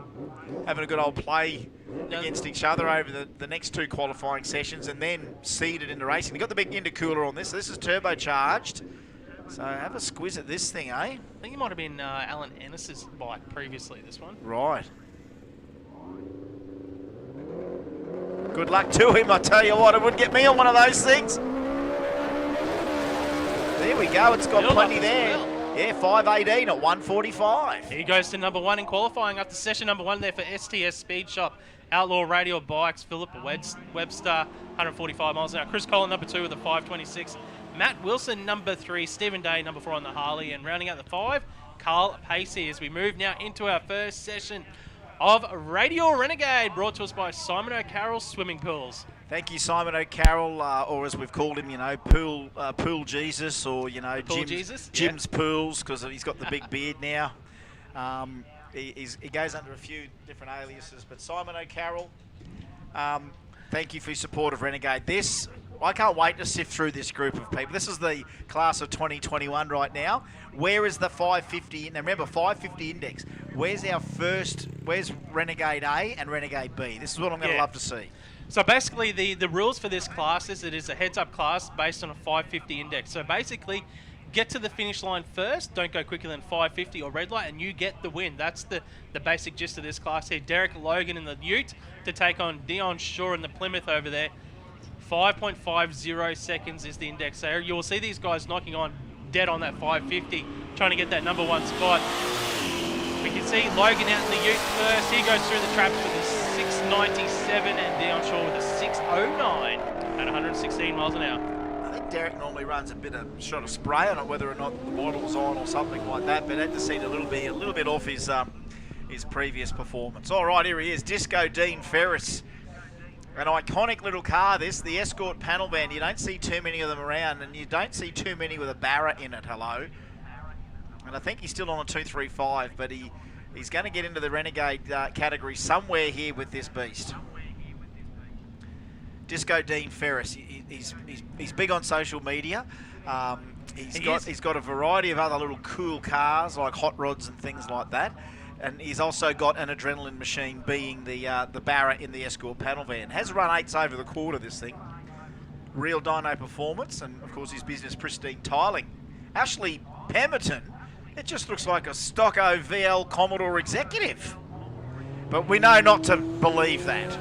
having a good old play against each other over the next 2 qualifying sessions, and then seeded into racing. They've got the big intercooler on this, so this is turbocharged. So have a squiz at this thing, eh? I think it might have been Alan Ennis's bike previously, this one. Right. Good luck to him, I tell you what. It would get me on one of those things. There we go. It's got plenty there. Yeah, 5:18 at 1:45. He goes to number 1 in qualifying after session number 1 there for STS Speed Shop. Outlaw Radial Bikes, Philip Webster, 145 miles an hour. Chris Collin, number 2 with a 5:26. Matt Wilson, number 3. Stephen Day, number 4 on the Harley. And rounding out the 5, Carl Pacey as we move now into our first session of Radial Renegade, brought to us by Simon O'Carroll Swimming Pools. Thank you, Simon O'Carroll, or as we've called him, Pool Jesus, or, Jim's Pools, because he's got the big beard now. He goes under a few different aliases, but Simon O'Carroll, thank you for your support of Renegade. I can't wait to sift through this group of people. This is the class of 2021 right now. Where is the 550? Now remember, 550 index. Where's Renegade A and Renegade B? This is what I'm going to love to see. So basically, the rules for this class is it is a heads-up class based on a 550 index. So basically, get to the finish line first, don't go quicker than 550 or red light, and you get the win. That's the basic gist of this class here. Derek Logan in the Ute to take on Dion Shaw in the Plymouth over there. 5.50 seconds is the index. So you will see these guys knocking on dead on that 550, trying to get that number one spot. We can see Logan out in the Ute first. He goes through the traps with a 697 and Dion Shaw with a 609 at 116 miles an hour. I think Derek normally runs a bit of shot of spray on it, whether or not the bottle's on or something like that, but that just seemed a little bit off his previous performance. All right, here he is, Disco Dean Ferris. An iconic little car, the Escort panel van. You don't see too many of them around, and you don't see too many with a Barra in it, hello. And I think he's still on a 235, but he's going to get into the Renegade category somewhere here with this beast. Disco Dean Ferris, he's big on social media. He's got a variety of other little cool cars like hot rods and things like that. And he's also got an adrenaline machine, being the Barra in the Escort panel van. Has run 8s over the quarter, this thing. Real dyno performance, and of course his business, Pristine Tiling. Ashley Pemberton, it just looks like a Stocko VL Commodore executive. But we know not to believe that.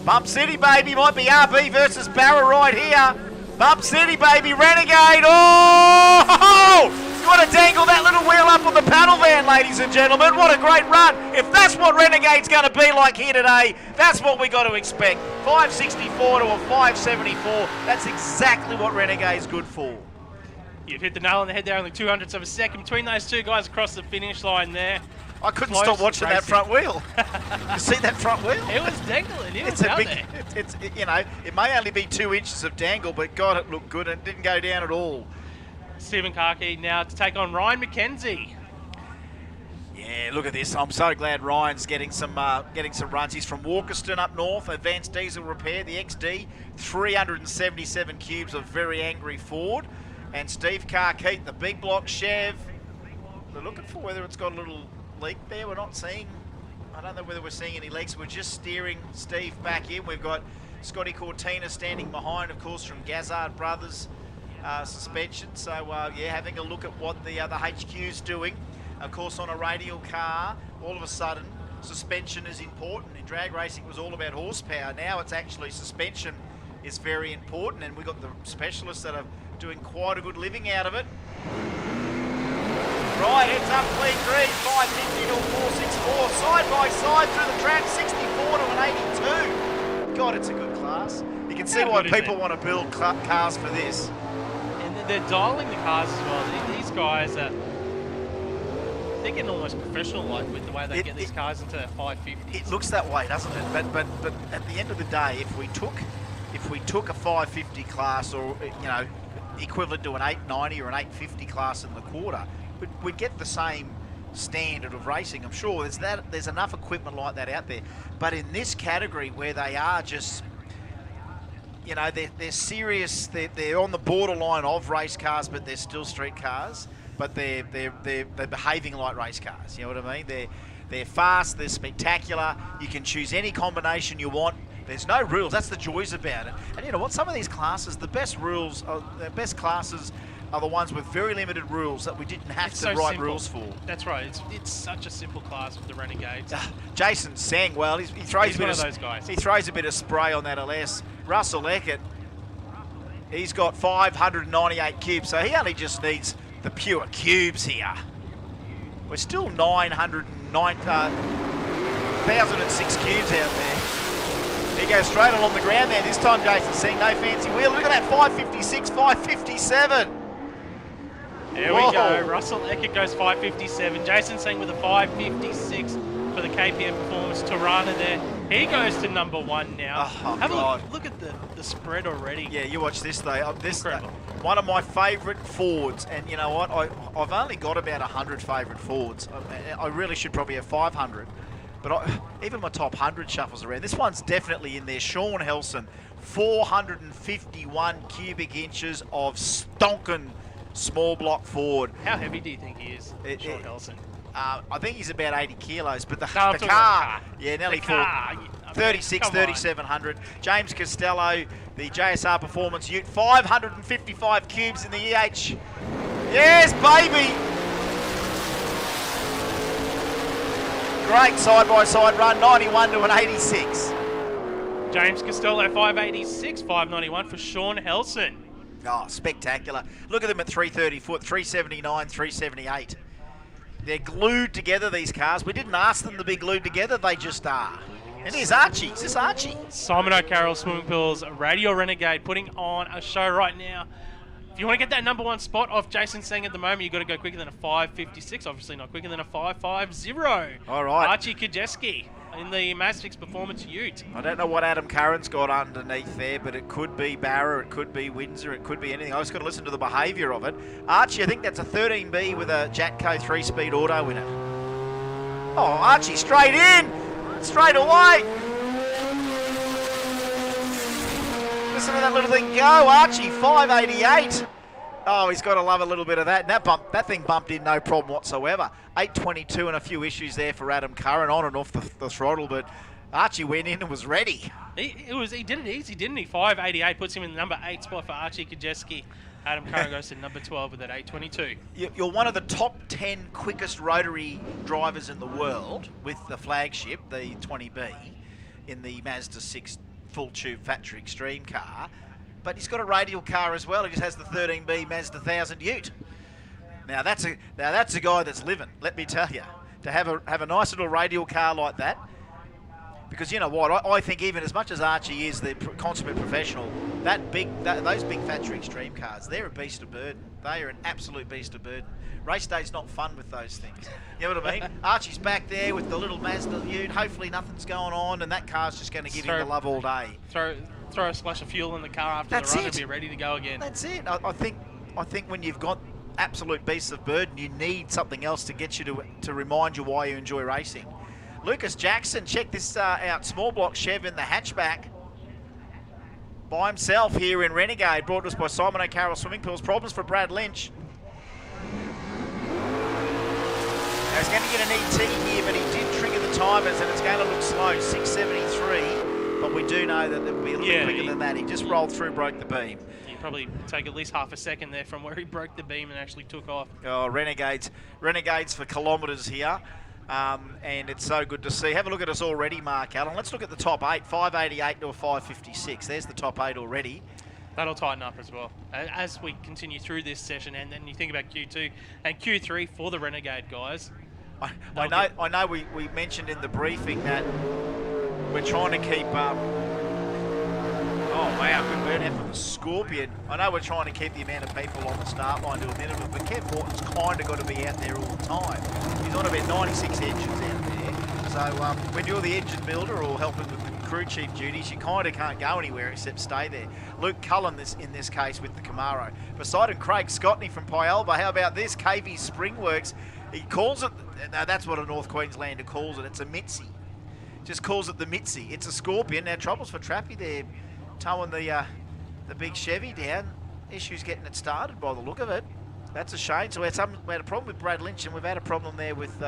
Bump City, baby, might be RB versus Barra right here. Bump City, baby, Renegade. Oh! You want to dangle that little wheel up on the panel van, ladies and gentlemen. What a great run. If that's what Renegade's going to be like here today, that's what we got to expect. 564 to a 574. That's exactly what Renegade's good for. You've hit the nail on the head there, only 200ths of a second between those two guys across the finish line there. I couldn't stop watching that front wheel. You see that front wheel? It was dangling. It was out there. It may only be 2 inches of dangle, but God, it looked good and it didn't go down at all. Stephen Karki now to take on Ryan McKenzie. Yeah, look at this. I'm so glad Ryan's getting some runs. He's from Walkerston up north, Advanced Diesel Repair, the XD, 377 cubes of very angry Ford. And Steve Karkeet, the big block Chev. We're looking for whether it's got a little leak there. We're not seeing, I don't know whether we're seeing any leaks. We're just steering Steve back in. We've got Scotty Cortina standing behind, of course, from Gazzard Brothers suspension. So, yeah, having a look at what the other HQ's doing. Of course, on a radial car, all of a sudden, suspension is important. In drag racing, it was all about horsepower. Now it's actually suspension is very important, and we've got the specialists that are doing quite a good living out of it. Right, heads up, clean green, 550 to 464, side by side through the track, 64 to an 82. God, it's a good class. You can see why people want to build cars for this. And they're dialing the cars as well. These guys are, they're getting almost professional-like with the way they get these cars into their 550s. It looks that way, doesn't it? But at the end of the day, if we took a 550 class, or equivalent to an 890 or an 850 class in the quarter, we'd get the same standard of racing. I'm sure there's enough equipment like that out there. But in this category where they are just, they're serious, they're on the borderline of race cars, but they're still street cars, but they're behaving like race cars. You know what I mean? They're fast, they're spectacular. You can choose any combination you want. There's no rules. That's the joys about it. And you know what? Some of these classes, the best classes are the ones with very limited rules that we didn't have to write rules for. That's right. It's such a simple class with the Renegades. Jason Sangwell, he throws one of those guys. He throws a bit of spray on that LS. Russell Eckert, he's got 598 cubes, so he only just needs the pure cubes here. We're still 906 cubes out there. He goes straight along the ground there. This time Jason's seeing no fancy wheel. Look at that 556, 557. There we go. Russell Eckert goes 5.57. Jason Singh with a 5.56 for the KPM Performance. Tirana there. He goes to number 1 now. Have a look at the spread already. Yeah, you watch this though. Incredible. One of my favourite Fords, and you know what? I've only got about 100 favourite Fords. I really should probably have 500. But even my top 100 shuffles around. This one's definitely in there. Sean Helson, 451 cubic inches of stonking small block Ford. How heavy do you think he is, Sean Helson? I think he's about 80 kilos, but the car, yeah, nearly 36, 3,700. James Costello, the JSR Performance Ute, 555 cubes in the EH. Yes, baby! Great side-by-side run, 91 to an 86. James Costello, 586, 591 for Sean Helson. Oh, spectacular. Look at them at 330 foot, 379, 378. They're glued together, these cars. We didn't ask them to be glued together, they just are. And here's Archie. Is this Archie? Simon O'Carroll Swimming Pools, Radial Renegade, putting on a show right now. If you want to get that number 1 spot off Jason Singh at the moment, you've got to go quicker than a 5.56. Obviously not quicker than a 5.50. All right. Archie Kajeski in the Mazfix Performance Ute. I don't know what Adam Curran's got underneath there, but it could be Barra, it could be Windsor, it could be anything. I just got to listen to the behaviour of it. Archie, I think that's a 13B with a Jatco 3-speed auto in it. Oh, Archie, straight in! Straight away! Listen to that little thing go, Archie, 588. Oh, he's got to love a little bit of that. And that thing bumped in no problem whatsoever. 822 and a few issues there for Adam Curran on and off the throttle, but Archie went in and was ready. He did it easy, didn't he? 588 puts him in the number 8 spot for Archie Kajeski. Adam Curran goes to number 12 with that 822. You're one of the top 10 quickest rotary drivers in the world with the flagship, the 20B, in the Mazda 6 full tube factory extreme car. But he's got a radial car as well. He just has the 13B Mazda 1000 Ute. Now that's a guy that's living. Let me tell you, to have a nice little radial car like that. Because you know what, I think even as much as Archie is the consummate professional, those big factory extreme cars, they're a beast of burden. They are an absolute beast of burden. Race day's not fun with those things. You know what I mean? Archie's back there with the little Mazda Ute. Hopefully nothing's going on, and that car's just going to give him the love all day. Throw a splash of fuel in the car after the run and be ready to go again. That's it. I think when you've got absolute beasts of burden, you need something else to get you to remind you why you enjoy racing. Lucas Jackson, check this out. Small block Chev in the hatchback. By himself here in Renegade, brought to us by Simon O'Carroll Swimming Pools. Problems for Brad Lynch. Now he's going to get an ET here, but he did trigger the timers and it's going to look slow, 673. But we do know that it will be a little bit quicker than that. He just rolled through, broke the beam. He'd probably take at least half a second there from where he broke the beam and actually took off. Oh, Renegades for kilometres here. And it's so good to see. Have a look at us already, Mark Allen. Let's look at the top 8, 588 to a 556. There's the top 8 already. That'll tighten up as well as we continue through this session, and then you think about Q2 and Q3 for the Renegade guys. I know we mentioned in the briefing that we're trying to keep oh wow, good burn out from the Scorpion. I know we're trying to keep the amount of people on the start line to a minimum, but Kev Morton's kind of got to be out there all the time. He's on about 96 engines out there. So when you're the engine builder or helping with the crew chief duties, you kind of can't go anywhere except stay there. Luke Cullen in this case with the Camaro. Poseidon Craig Scotney from Pyalba. How about this? KV Springworks. He calls it, now that's what a North Queenslander calls it. It's a Mitzi. Just calls it the Mitzi. It's a Scorpion. Now troubles for Trappy there, towing the big Chevy down. Issues getting it started by the look of it. That's a shame. So we had a problem with Brad Lynch, and we've had a problem there with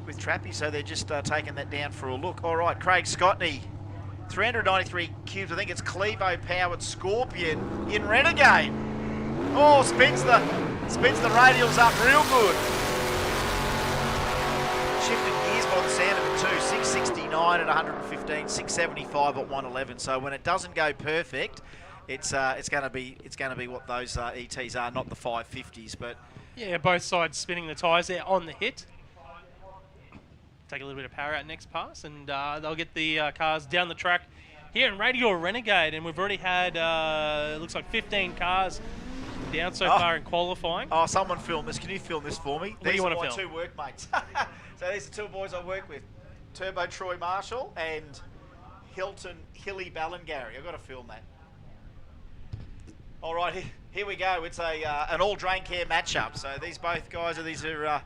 Trappy, so they're just taking that down for a look. All right, Craig Scotney, 393 cubes. I think it's Clevo-powered Scorpion in Renegade. Oh, spins the radials up real good. Shifted gears by the sound of it too. 669 at 115, 675 at 111. So when it doesn't go perfect, it's going to be what those ETs are, not the 550s. But yeah, both sides spinning the tyres there on the hit. Take a little bit of power out next pass, and they'll get the cars down the track here in Radial Renegade. And we've already had looks like 15 cars down so far in qualifying. Oh, someone film this. Can you film this for me? What do you want to film? These are my two workmates. So these are two boys I work with. Turbo Troy Marshall and Hilton Hilly Ballingarry. I've got to film that. All right, here we go. It's an all drain care matchup. So these both guys are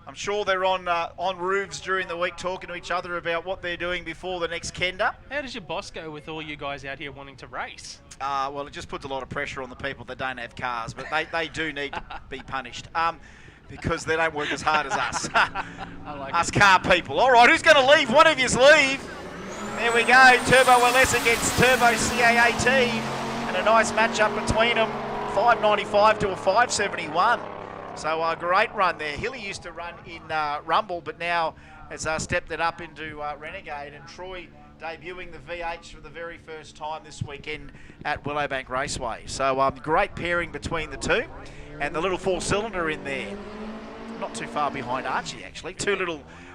I'm sure they're on roofs during the week talking to each other about what they're doing before the next Kenda. How does your boss go with all you guys out here wanting to race? Well, it just puts a lot of pressure on the people that don't have cars, but they do need to be punished because they don't work as hard as us. Us car people. All right, who's going to leave? One of you's leave. There we go. Turbo LS against Turbo CAAT, and a nice matchup between them. 595 to a 571. So a great run there. Hilly used to run in Rumble, but now has stepped it up into Renegade, and Troy debuting the VH for the very first time this weekend at Willowbank Raceway. So great pairing between the two, and the little four-cylinder in there. Not too far behind Archie, actually.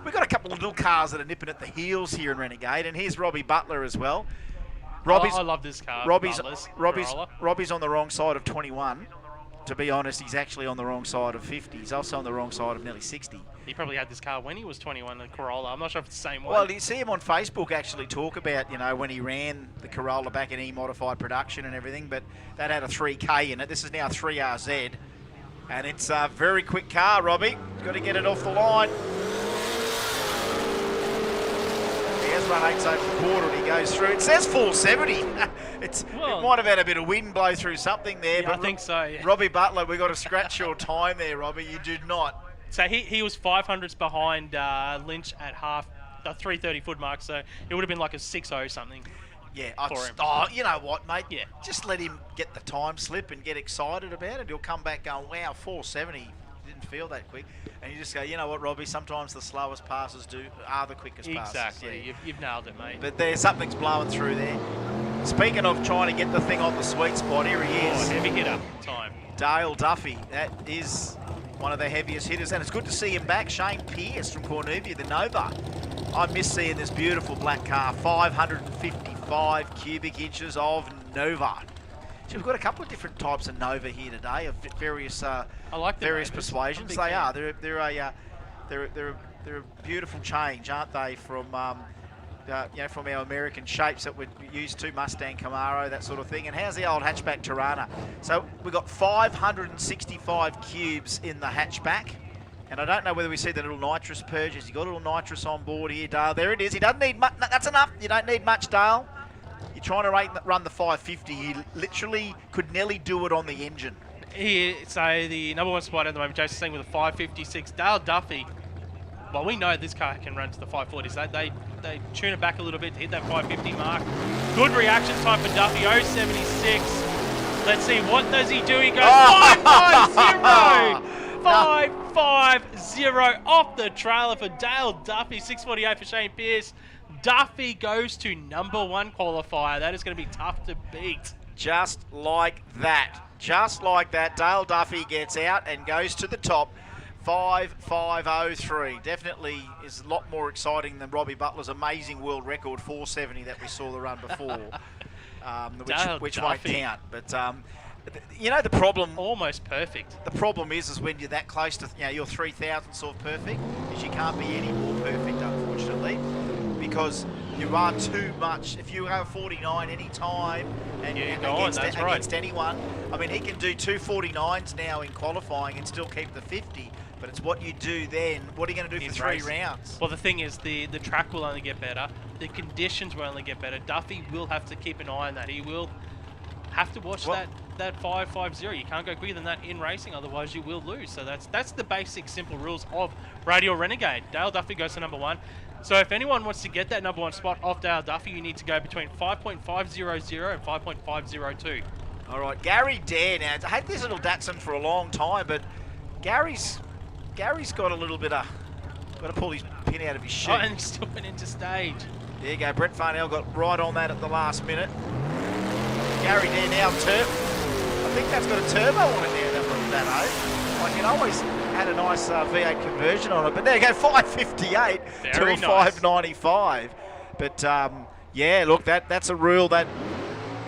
We've got a couple of little cars that are nipping at the heels here in Renegade, and here's Robbie Butler as well. I love this car. Robbie's on the wrong side of 21. To be honest, he's actually on the wrong side of 50. He's also on the wrong side of nearly 60. He probably had this car when he was 21, the Corolla. I'm not sure if it's the same one. Well, you see him on Facebook actually talk about, when he ran the Corolla back in E-modified production and everything, but that had a 3K in it. This is now 3RZ, and it's a very quick car, Robbie. Got to get it off the line. He has run 8's over the quarter and he goes through. It says 470. It might have had a bit of wind blow through something there. Yeah, but I think so, yeah. Robbie Butler, we got to scratch your time there, Robbie. You did not. So he was 500s behind Lynch at the 330 foot mark, so it would have been like a 6.0 something. Yeah, for him. Oh, you know what, mate? Yeah. Just let him get the time slip and get excited about it. He'll come back going, wow, 470. Didn't feel that quick. And you just go, you know what, Robbie, sometimes the slowest passes are the quickest passes. Exactly. Yeah. You've nailed it, mate. But something's blowing through there. Speaking of trying to get the thing on the sweet spot, here he is. Heavy hitter time. Dale Duffy. That is one of the heaviest hitters. And it's good to see him back. Shane Pearce from Cornubia, the Nova. I miss seeing this beautiful black car. 555 cubic inches of Nova. So we've got a couple of different types of Nova here today, of various persuasions. They are. They're a beautiful change, aren't they? From from our American shapes that we're used to, Mustang, Camaro, that sort of thing. And how's the old hatchback Tirana? So we've got 565 cubes in the hatchback. And I don't know whether we see the little nitrous purge. Has he got a little nitrous on board here, Dale? There it is. He doesn't need much. That's enough. You don't need much, Dale. You're trying to run the 550. He literally could nearly do it on the engine. So the number one spot at the moment, Jason's saying with a 556. Dale Duffy, well, we know this car can run to the 540s. They tune it back a little bit to hit that 550 mark. Good reaction time for Duffy, 076. Let's see, what does he do? He goes 550! 550 off the trailer for Dale Duffy, 648 for Shane Pearce. Duffy goes to number one qualifier. That is going to be tough to beat. Just like that. Just like that. Dale Duffy gets out and goes to the top. 5503. Definitely is a lot more exciting than Robbie Butler's amazing world record 470 that we saw the run before, which won't count. But the problem. Almost perfect. The problem is when you're that close to your 3,000ths of perfect, is you can't be any more perfect, unfortunately. Because you run too much. If you have 49 any time and against anyone, I mean, he can do 249s now in qualifying and still keep the 50. But it's what you do then. What are you going to do for 3 rounds? Well, the thing is, the track will only get better. The conditions will only get better. Duffy will have to keep an eye on that. He will have to watch that 550. You can't go quicker than that in racing, otherwise you will lose. So that's the basic, simple rules of Radial Renegade. Dale Duffy goes to number one. So if anyone wants to get that number one spot off Dale Duffy, you need to go between 5.500 and 5.502. All right, Gary Dare now. I had this little Datsun for a long time, but Gary's got a little bit of... Got to pull his pin out of his shoe. Oh, and he's still went into stage. There you go. Brett Farnell got right on that at the last minute. Gary Dare now I think that's got a turbo on it now, that Like it always had a nice V8 conversion on it, but there you go, 558 to a 595. But yeah, look, that's a rule that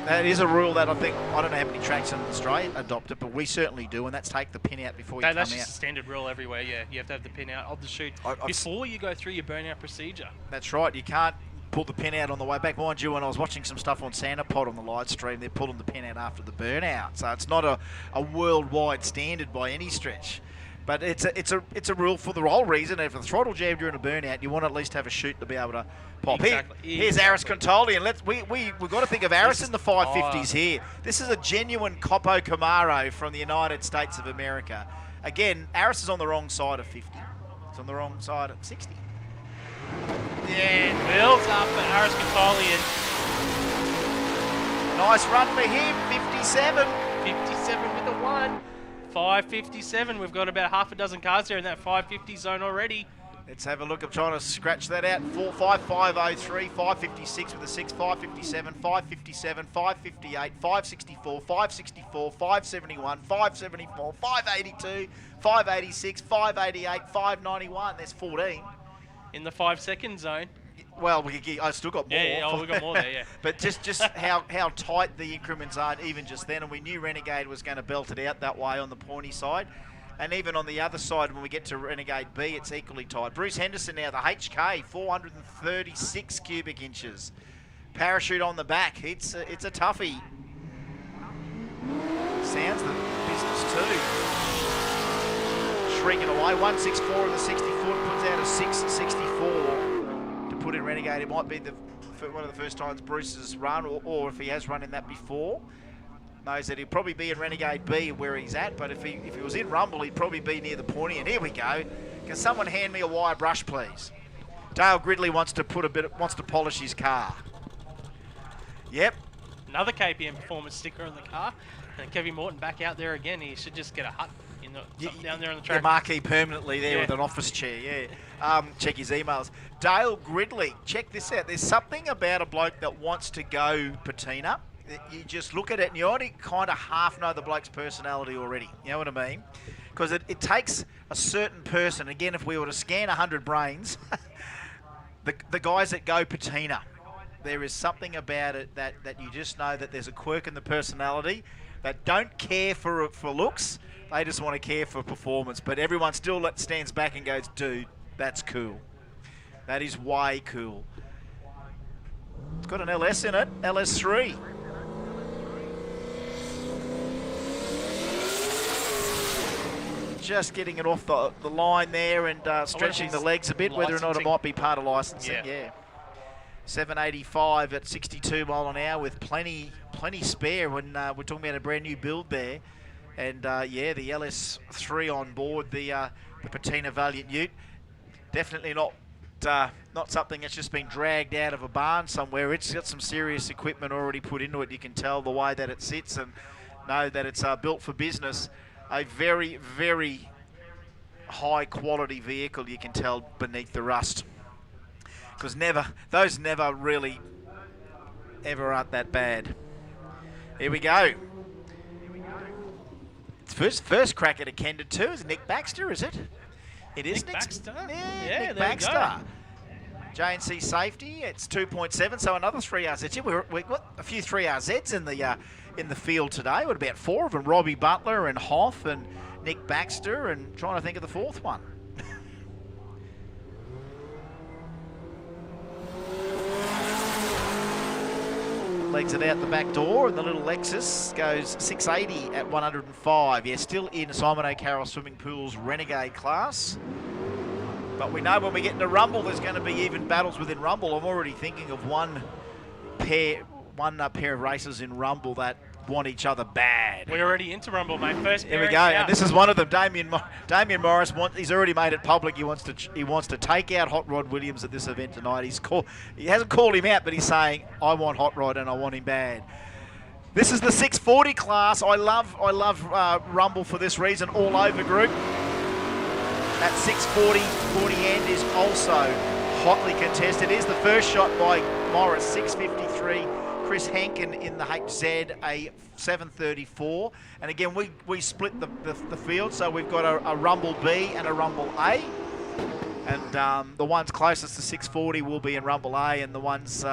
That is a rule that I don't know how many tracks in Australia adopt it, but we certainly do, and that's take the pin out before you come out. That's just a standard rule everywhere, yeah. You have to have the pin out of the chute before you go through your burnout procedure. That's right. You can't pull the pin out on the way back. Mind you, when I was watching some stuff on Sandapod on the live stream, they're pulling the pin out after the burnout. So it's not a worldwide standard by any stretch. But it's a rule for the whole reason. If the throttle jam during a burnout, you want to at least have a chute to be able to pop. Exactly. Here's Aris Contoli, and we've got to think of Aris in the 550s here. This is a genuine Copo Camaro from the United States of America. Again, Aris is on the wrong side of 50. It's on the wrong side at 60. Yeah, builds up for Aris Contoli. Nice run for him, 57. 57 with a 1. 557. We've got about half a dozen cars there in that 550 zone already. Let's have a look. I'm trying to scratch that out. 45503, 556 with a 6, 557, 557, 558, 564, 564, 571, 574, 582, 586, 588, 591. There's 14. In the 5 second zone. Well, I still got more. Yeah, we got more there, yeah. But just how tight the increments are even just then, and we knew Renegade was going to belt it out that way on the pointy side. And even on the other side, when we get to Renegade B, it's equally tight. Bruce Henderson now, the HK, 436 cubic inches. Parachute on the back. It's a toughie. Sounds the business too. Shrieking away. 164 in the 60 foot, puts out a 664. Put in Renegade, it might be one of the first times Bruce has run, or if he has run in that before, knows that he'll probably be in Renegade B where he's at. But if he was in Rumble, he'd probably be near the pointy. And here we go. Can someone hand me a wire brush, please? Dale Gridley wants to polish his car. Yep. Another KPM performance sticker on the car, and Kevin Morton back out there again. He should just get a hut down there on the track. Yeah, marquee permanently there with an office chair, yeah. Check his emails. Dale Gridley, check this out. There's something about a bloke that wants to go patina. You just look at it and you already kind of half know the bloke's personality already. You know what I mean? Because it takes a certain person. Again, if we were to scan 100 brains, the guys that go patina, there is something about it that you just know that there's a quirk in the personality, that don't care for looks. They just want to care for performance. But everyone still stands back and goes, dude, that's cool. That is way cool. It's got an LS in it, LS3. Just getting it off the line there and stretching the legs a bit, whether or not it might be part of licensing. Yeah. 785 at 62 mile an hour with plenty spare when we're talking about a brand new build there. And yeah, the LS3 on board, the Patina Valiant Ute. Definitely not something that's just been dragged out of a barn somewhere. It's got some serious equipment already put into it. You can tell the way that it sits and know that it's built for business. A very, very high quality vehicle, you can tell beneath the rust. Because those never really ever aren't that bad. Here we go. First crack at a Kenda too is Nick Baxter, is it? It is Nick Baxter. Yeah, Nick Baxter. J&C safety. It's 2.7, so another 3RZ. Yeah, we've got a few 3RZs in the field today. What about 4 of them? Robbie Butler and Hoff and Nick Baxter, and trying to think of the 4th one. Legs it out the back door, and the little Lexus goes 680 at 105. Yeah, still in Simon O'Carroll Swimming Pool's Renegade class. But we know when we get into Rumble, there's going to be even battles within Rumble. I'm already thinking of one pair of racers in Rumble that want each other bad. We're already into Rumble, mate. First here we go, and this is one of them. Damien Morris he's already made it public. He wants to take out Hot Rod Williams at this event tonight. He hasn't called him out, but he's saying, I want Hot Rod and I want him bad. This is the 640 class. I love Rumble for this reason. All over group. That 640 40 end is also hotly contested. Here's the first shot by Morris, 653. Chris Hankin in the HZ, a 734. And again, we split the field, so we've got a Rumble B and a Rumble A. And the ones closest to 640 will be in Rumble A, and the ones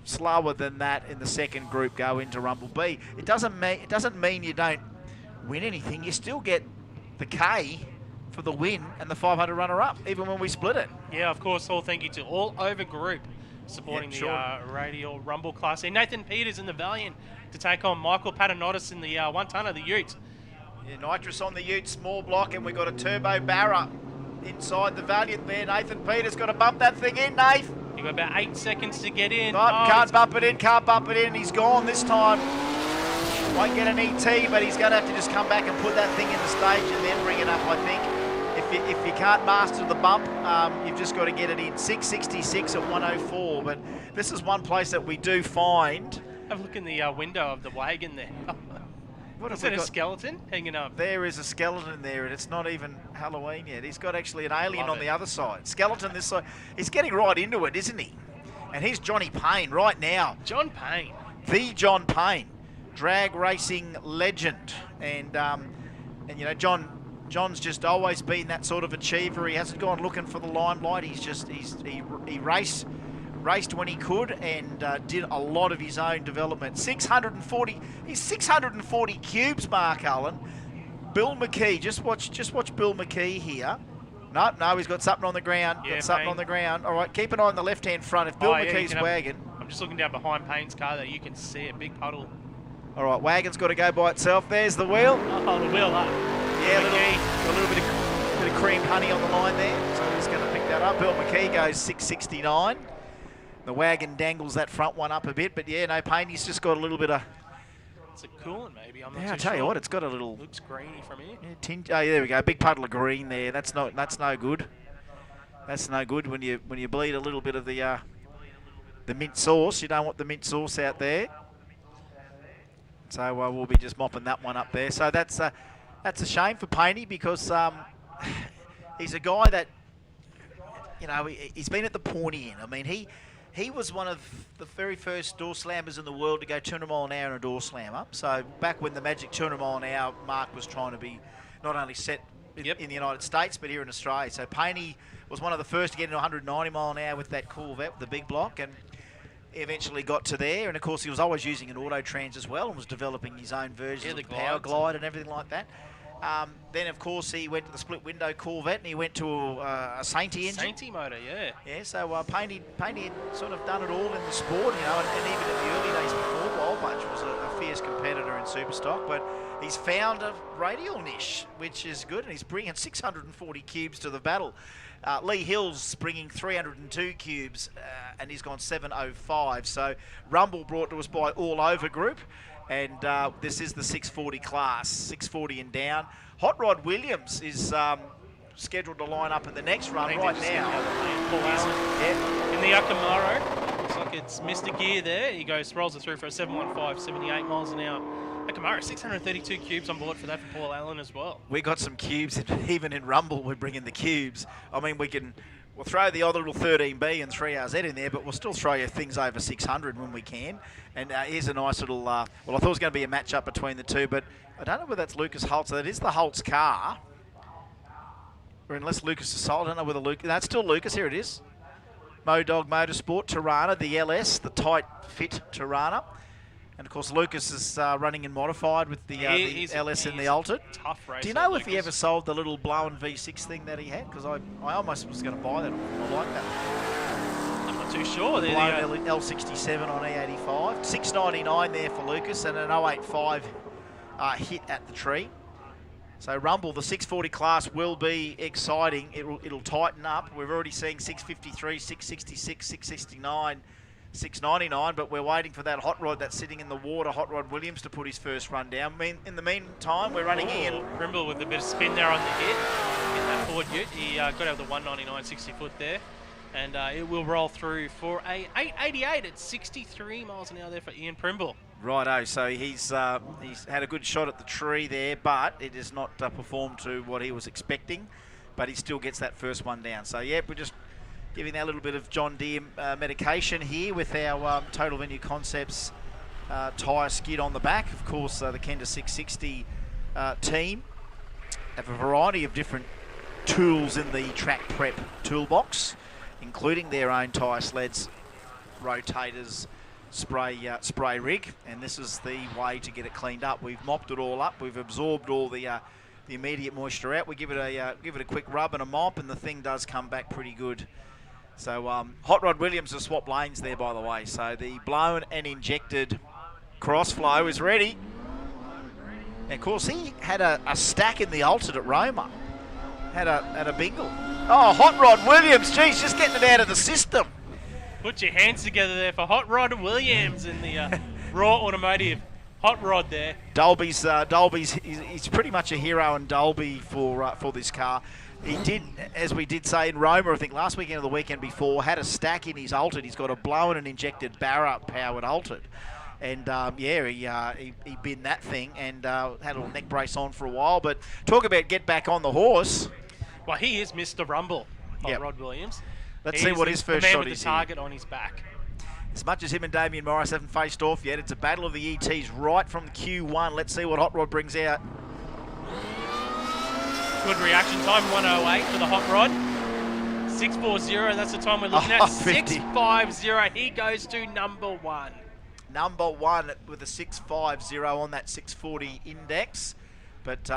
slower than that in the second group go into Rumble B. It doesn't mean you don't win anything. You still get the K for the win and the 500 runner-up, even when we split it. Yeah, of course. All thank you to All Over Group supporting the Radial Rumble class. And Nathan Peters in the Valiant to take on Michael Paternotis in the one-tonner, the Ute. Yeah, nitrous on the Ute, small block, and we've got a turbo barra inside the Valiant there. Nathan Peters got to bump that thing in, Nath. You've got about 8 seconds to get in. Can't bump it in, He's gone this time. Won't get an ET, but he's going to have to just come back and put that thing in the stage and then bring it up, I think. If you can't master the bump, you've just got to get it in. 666 at 104, but this is one place that we do find. Have a look in the window of the wagon there. What is that, a skeleton hanging up? There is a skeleton there, and it's not even Halloween yet. He's got actually an alien on the other side. Skeleton this side. He's getting right into it, isn't he? And here's Johnny Payne right now. John Payne. The John Payne, drag racing legend. And you know, John's just always been that sort of achiever. He hasn't gone looking for the limelight. He raced when he could and did a lot of his own development. 640 cubes, Mark Allen. Bill McKee, just watch Bill McKee here. No, he's got something on the ground. Yeah, on the ground. All right, keep an eye on the left-hand front. If Bill McKee's wagon. I'm just looking down behind Payne's car there. You can see a big puddle. All right, wagon's got to go by itself. There's the wheel. Oh, the wheel up. Yeah, a little bit of cream honey on the line there. So he's going to pick that up. Bill McKee goes 669. The wagon dangles that front one up a bit, but yeah, no, Payne, he's just got a little bit of... It's a coolant, maybe. I'm not yeah, too I tell sure. you what, it's got a little... Looks greeny from here. Yeah, oh, there we go. Big puddle of green there. That's no good. That's no good when you bleed a little bit of the mint sauce. You don't want the mint sauce out there. So we'll be just mopping that one up there. So that's a shame for Payne because he's a guy that, you know, he's been at the pointy end. I mean, he was one of the very first door slammers in the world to go 200 mile an hour in a door slammer. So back when the magic 200 mile an hour mark was trying to be not only set in the United States, but here in Australia. So Payne was one of the first to get into 190 mile an hour with that Corvette, with the big block, and eventually got to there. And of course, he was always using an auto trans as well and was developing his own versions of the Power Glide and everything like that. Then, of course, he went to the split window Corvette and he went to a Sainty engine. Sainty motor, yeah. Yeah, so Payne had sort of done it all in the sport, you know, and even in the early days before, Wild Bunch was a fierce competitor in Superstock, but he's found a radial niche, which is good, and he's bringing 640 cubes to the battle. Lee Hill's bringing 302 cubes, and he's gone 705. So Rumble brought to us by All Over Group, and this is the 640 class, 640 and down. Hot Rod Williams is scheduled to line up in the next run right now. In the Akamaro, looks like it's Mr. Gear there. He rolls it through for a 715, 78 miles an hour. Akamaro, 632 cubes on board for that for Paul Allen as well. We got some cubes, even in Rumble, we bring in the cubes. I mean, we'll throw the other little 13B and 3RZ in there, but we'll still throw you things over 600 when we can. And here's a nice little, well, I thought it was going to be a match-up between the two, but I don't know whether that's Lucas Holtz. So that is the Holtz car. Or unless Lucas is sold, I don't know whether Lucas, that's still Lucas, here it is. Modog Motorsport, Tirana, the LS, the tight fit Tirana. And of course, Lucas is running in modified with the LS and the Altered. Tough racer. Do you know if he ever sold the little blown V6 thing that he had? Because I almost was going to buy that. I like that. I'm not too sure. Blown L67 on E85. 699 there for Lucas and an 085 hit at the tree. So Rumble, the 640 class will be exciting. It'll tighten up. We're already seeing 653, 666, 669. 699, but we're waiting for that hot rod that's sitting in the water, Hot Rod Williams, to put his first run down. In the meantime, we're running Ian. Primble with a bit of spin there on the hit in that Ford Ute. He got over the 199 60 foot there, and it will roll through for a 888 at 63 miles an hour there for Ian Primble. Righto, so he's had a good shot at the tree there, but it has not performed to what he was expecting, but he still gets that first one down. So yeah, we're just giving that little bit of John Deere medication here with our Total Venue Concepts tyre skid on the back. Of course, the Kenda 660 team have a variety of different tools in the track prep toolbox, including their own tyre sleds rotators spray rig, and this is the way to get it cleaned up. We've mopped it all up. We've absorbed all the immediate moisture out. We give it a quick rub and a mop, and the thing does come back pretty good. So Hot Rod Williams has swapped lanes there, by the way. So the blown and injected crossflow is ready. And of course, he had a stack in the altered at Roma. Had a bingle. Oh, Hot Rod Williams, geez, just getting it out of the system. Put your hands together there for Hot Rod Williams in the Raw Automotive Hot Rod there. Dolby's he's pretty much a hero in Dolby for this car. He did, as we did say in Roma, I think last weekend or the weekend before, had a stack in his altered. He's got a blown and injected Barra-powered altered. And, yeah, he binned that thing and had a little neck brace on for a while. But talk about get back on the horse. Well, he is Mr. Rumble, Hot Rod Williams. Let's see what his first shot is. The target on his back. As much as him and Damien Morris haven't faced off yet, it's a battle of the ETs right from Q1. Let's see what Hot Rod brings out. Good reaction time, 1:08 for the Hot Rod. 6:40, that's the time we're looking at. 6:50, he goes to number one. Number one with a 6:50 on that 6:40 index. But,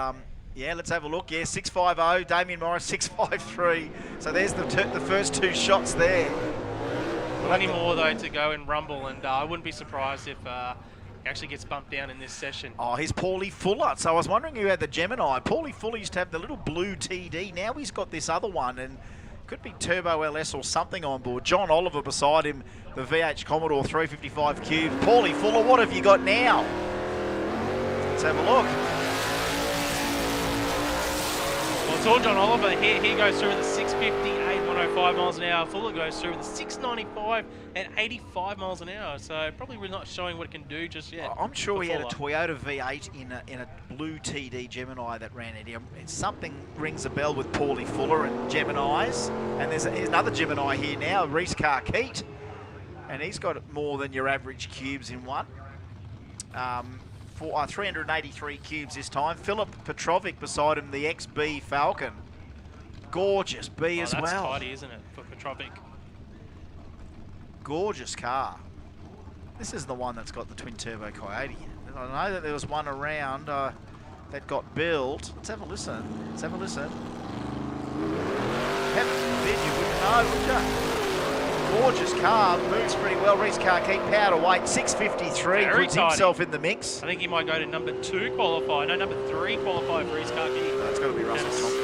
yeah, let's have a look. Yeah, 6:50, Damien Morris 6:53. So there's the first two shots there. Plenty more, though, to go in Rumble, and I wouldn't be surprised if he actually gets bumped down in this session. Oh, here's Paulie Fuller. So I was wondering who had the Gemini. Paulie Fuller used to have the little blue TD. Now he's got this other one, and could be Turbo LS or something on board. John Oliver beside him, the VH Commodore 355 Cube. Paulie Fuller, what have you got now? Let's have a look. Well, it's all John Oliver. He goes through the 658, 105 miles an hour. Fuller goes through the 695 at 85 miles an hour. So probably we're not showing what it can do just yet. I'm sure he had a Toyota V8 in a blue TD Gemini that ran it. Something rings a bell with Paulie Fuller and Geminis. And here's another Gemini here now, Reese Carkeet. And he's got more than your average cubes in one. 383 cubes this time. Philip Petrovic beside him, the XB Falcon. Gorgeous B as well. That's tidy, isn't it, for Petrovic? Gorgeous car. This is the one that's got the twin turbo Coyote. I know that there was one around that got built. Let's have a listen. Let's have a listen. Heaven forbid you wouldn't know, would you? Gorgeous car, moves pretty well. Reese Carkeet, power to weight, 653, puts himself in the mix. I think he might go to number 2 qualify. No, number 3 qualify for Reese Carkeet. That's got to be Russell Thompson.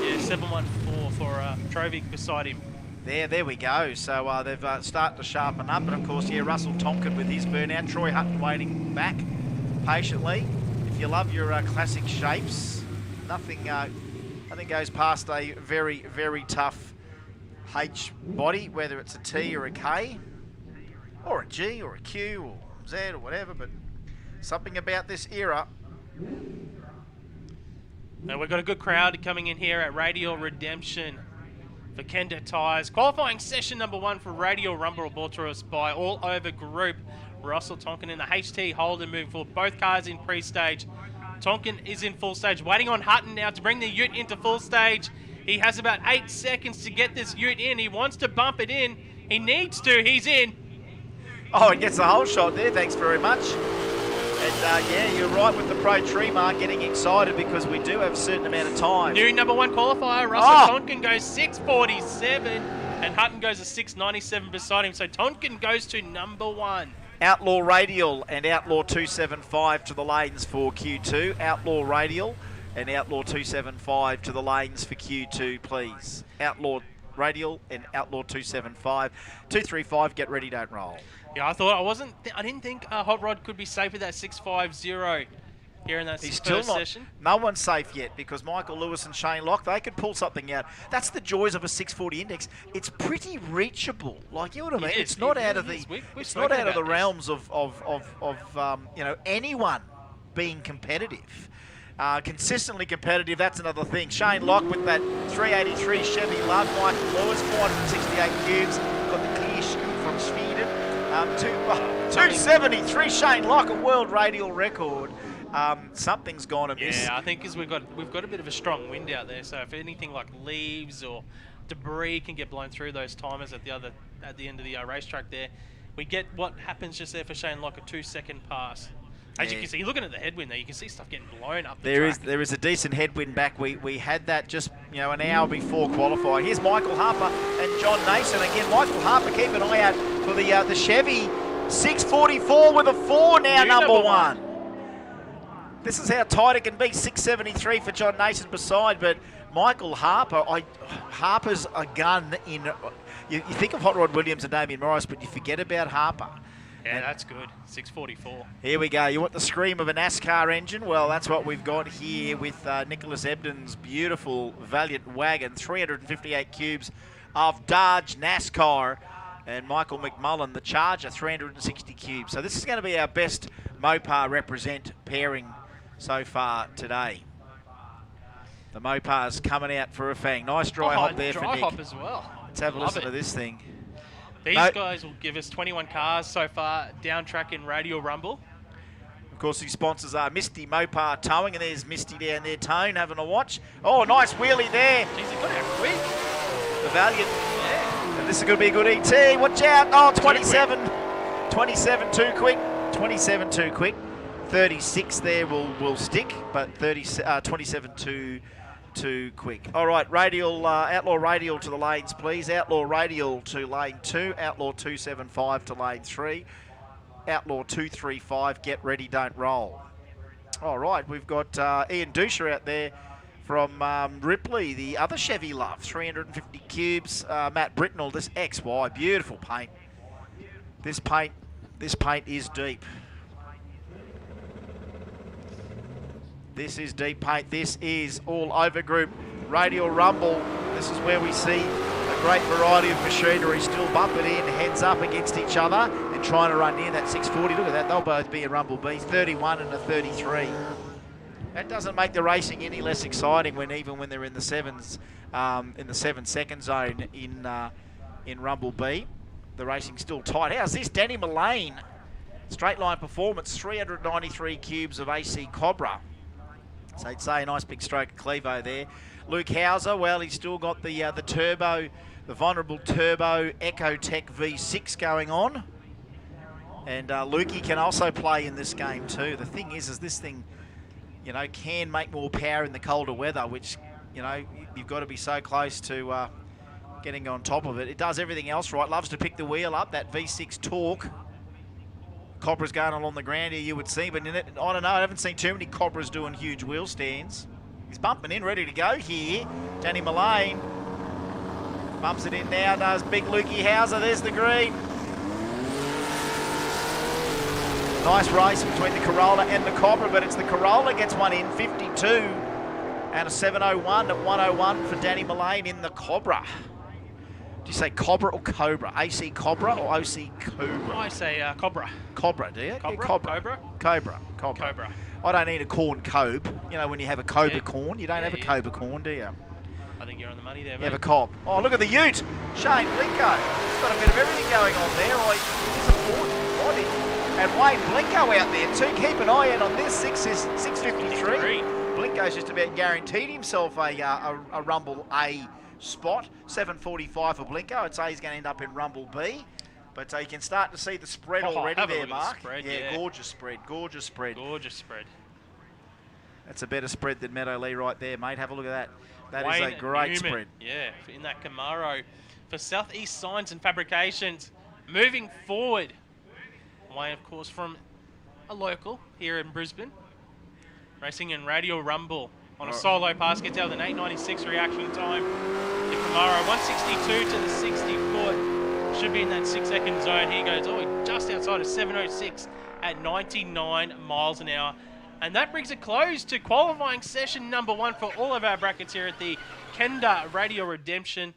Yeah, 714 for Petrovic beside him. There we go. So they've started to sharpen up. And of course, yeah, Russell Tompkin with his burnout. Troy Hutton waiting back patiently. If you love your classic shapes, nothing goes past a very, very tough H body, whether it's a T or a K, or a G or a Q or Z or whatever, but something about this era. Now we've got a good crowd coming in here at Radial Redemption for Kenda Tyres. Qualifying session number 1 for Radial Rumble brought to us by All Over Group. Russell Tonkin in the HT Holden moving forward. Both cars in pre-stage. Tonkin is in full stage. Waiting on Hutton now to bring the ute into full stage. He has about 8 seconds to get this ute in. He wants to bump it in. He needs to. He's in. Oh, he gets the whole shot there. Thanks very much. And, yeah, you're right with the Pro Tree Mark getting excited because we do have a certain amount of time. New number 1 qualifier. Russell Tonkin goes 6:47 and Hutton goes to 6:97 beside him. So Tonkin goes to number 1. Outlaw Radial and Outlaw 275 to the lanes for Q2. Outlaw Radial and Outlaw 275 to the lanes for Q2, please. Outlaw Radial and Outlaw 275. 235, get ready, don't roll. Yeah, I didn't think Hot Rod could be safe with that 650 here in that first session. No one's safe yet because Michael Lewis and Shane Locke, they could pull something out. That's the joys of a 640 index. It's pretty reachable. Like, you know what I mean? It's not out of the realms of you know, anyone being competitive. Consistently competitive, that's another thing. Shane Locke with that 383 Chevy Love. Michael Lewis, 468 cubes. Got the clear scoop from Sweden. 273 Shane Locke, a world radial record. Something's gone amiss. Yeah, I think because we've got a bit of a strong wind out there. So if anything like leaves or debris can get blown through those timers at the end of the racetrack there, we get what happens just there for Shane Locke, a 2-second pass. As you can see, looking at the headwind there, you can see stuff getting blown up the track. There is a decent headwind back. We had that just an hour before qualifying. Here's Michael Harper and John Nason. Again, Michael Harper, keep an eye out for the Chevy 644 with a 4 now, number one. This is how tight it can be. 673 for John Nason beside, but Michael Harper, Harper's a gun in. You think of Hot Rod Williams and Damien Morris, but you forget about Harper. Yeah, that's good. 644. Here we go. You want the scream of a NASCAR engine? Well, that's what we've got here with Nicholas Ebden's beautiful Valiant wagon. 358 cubes of Dodge NASCAR. And Michael McMullen, the Charger, 360 cubes. So this is going to be our best Mopar represent pairing so far today. The Mopar's coming out for a fang. Nice dry hop there for Nick. Dry hop as well. Let's have a listen to this thing. These guys will give us 21 cars so far down track in Radial Rumble. Of course, these sponsors are Misty Mopar Towing, and there's Misty down there, Tone, having a watch. Oh, nice wheelie there. Jeez, he got out quick. The Valiant. Yeah. And this is going to be a good ET. Watch out. Oh, 27. 27 too quick. 27 too quick. 36 there will stick, but 27 too quick. All right, Radial, Outlaw Radial to the lanes, please. Outlaw Radial to lane 2. Outlaw 275 to lane 3. Outlaw 235, get ready, don't roll. All right, we've got Ian Dusher out there from Ripley, the other Chevy love. 350 cubes. Matt Britnell, this XY, beautiful paint. This paint is deep. This is deep paint. This is all over group Radial Rumble. This is where we see a great variety of machinery still bumping in, heads up against each other and trying to run near that 640. Look at that. They'll both be in Rumble B. 31 and a 33. That doesn't make the racing any less exciting even when they're in the sevens, in the 7-second zone in Rumble B. The racing's still tight. How's this? Danny Mullane. Straight line performance. 393 cubes of AC Cobra. So I'd say a nice big stroke of Clevo there. Luke Hauser, well, he's still got the turbo, the vulnerable turbo EcoTech V6 going on. And Lukey can also play in this game too. The thing is this thing, can make more power in the colder weather, which, you've got to be so close to getting on top of it. It does everything else right. Loves to pick the wheel up, that V6 torque. Cobra's going along the ground here, you would see, but I don't know, I haven't seen too many Cobras doing huge wheel stands. He's bumping in, ready to go here. Danny Mullane bumps it in now, does big Lukey Hauser, there's the green. Nice race between the Corolla and the Cobra, but it's the Corolla gets one in, 52, and a 701 at 101 for Danny Mullane in the Cobra. Do you say Cobra or Cobra? AC Cobra or OC Cobra? I say Cobra. Cobra, do you? Cobra? Yeah, Cobra. Cobra. Cobra. I don't need a corn cob. When you have a Cobra Yeah. corn, you don't have a Cobra corn, do you? I think you're on the money there, You mate. have a cob. Oh, look at the ute. Shane Blinko. He's got a bit of everything going on there. He's a body. And Wayne Blinko out there too. Keep an eye out on this. 653. Blinko's just about guaranteed himself a Rumble A spot. 745 for Blinko. I'd say he's going to end up in Rumble B. But you can start to see the spread already there, Mark. Spread, yeah, gorgeous spread. Gorgeous spread. Gorgeous spread. That's a better spread than Meadow Lee right there, mate. Have a look at that. That Wayne is a great Newman, spread. Yeah, in that Camaro. For Southeast Signs and Fabrications, moving forward. Wayne, of course, from a local here in Brisbane. Racing in Radial Rumble on a solo pass. Gets out with an 8.96 reaction time. The Camaro, 162 to the 60 foot. Should be in that 6-second zone. Here goes, just outside of 706 at 99 miles an hour. And that brings a close to qualifying session number 1 for all of our brackets here at the Kenda Radio Redemption.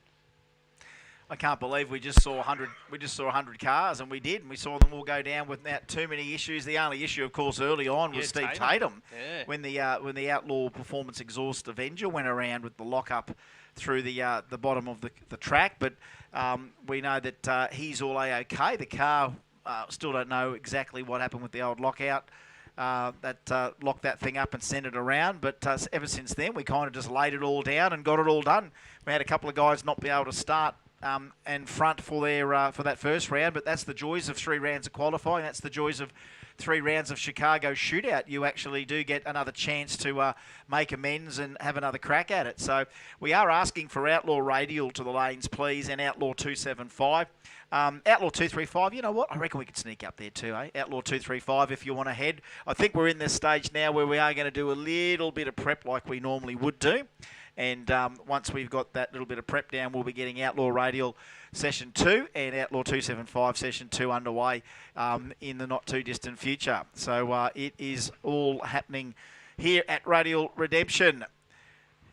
I can't believe we just saw 100. We just saw 100 cars, and we did. And we saw them all go down without too many issues. The only issue, of course, early on was Steve Tatum. Yeah. When the Outlaw Performance Exhaust Avenger went around with the lockup through the bottom of the track. But we know that he's all A-OK. The car still don't know exactly what happened with the old lockout. That locked that thing up and sent it around. But ever since then, we kind of just laid it all down and got it all done. We had a couple of guys not be able to start and front for their for that first round. But that's the joys of 3 rounds of qualifying. That's the joys of 3 rounds of Chicago Shootout. You actually do get another chance to make amends and have another crack at it. So we are asking for Outlaw Radial to the lanes, please, and Outlaw 275. Outlaw 235, you know what? I reckon we could sneak up there too, eh? Outlaw 235 if you want to head. I think we're in this stage now where we are going to do a little bit of prep like we normally would do. And once we've got that little bit of prep down, we'll be getting Outlaw Radial Session 2 and Outlaw 275 Session 2 underway in the not-too-distant future. So it is all happening here at Radial Redemption.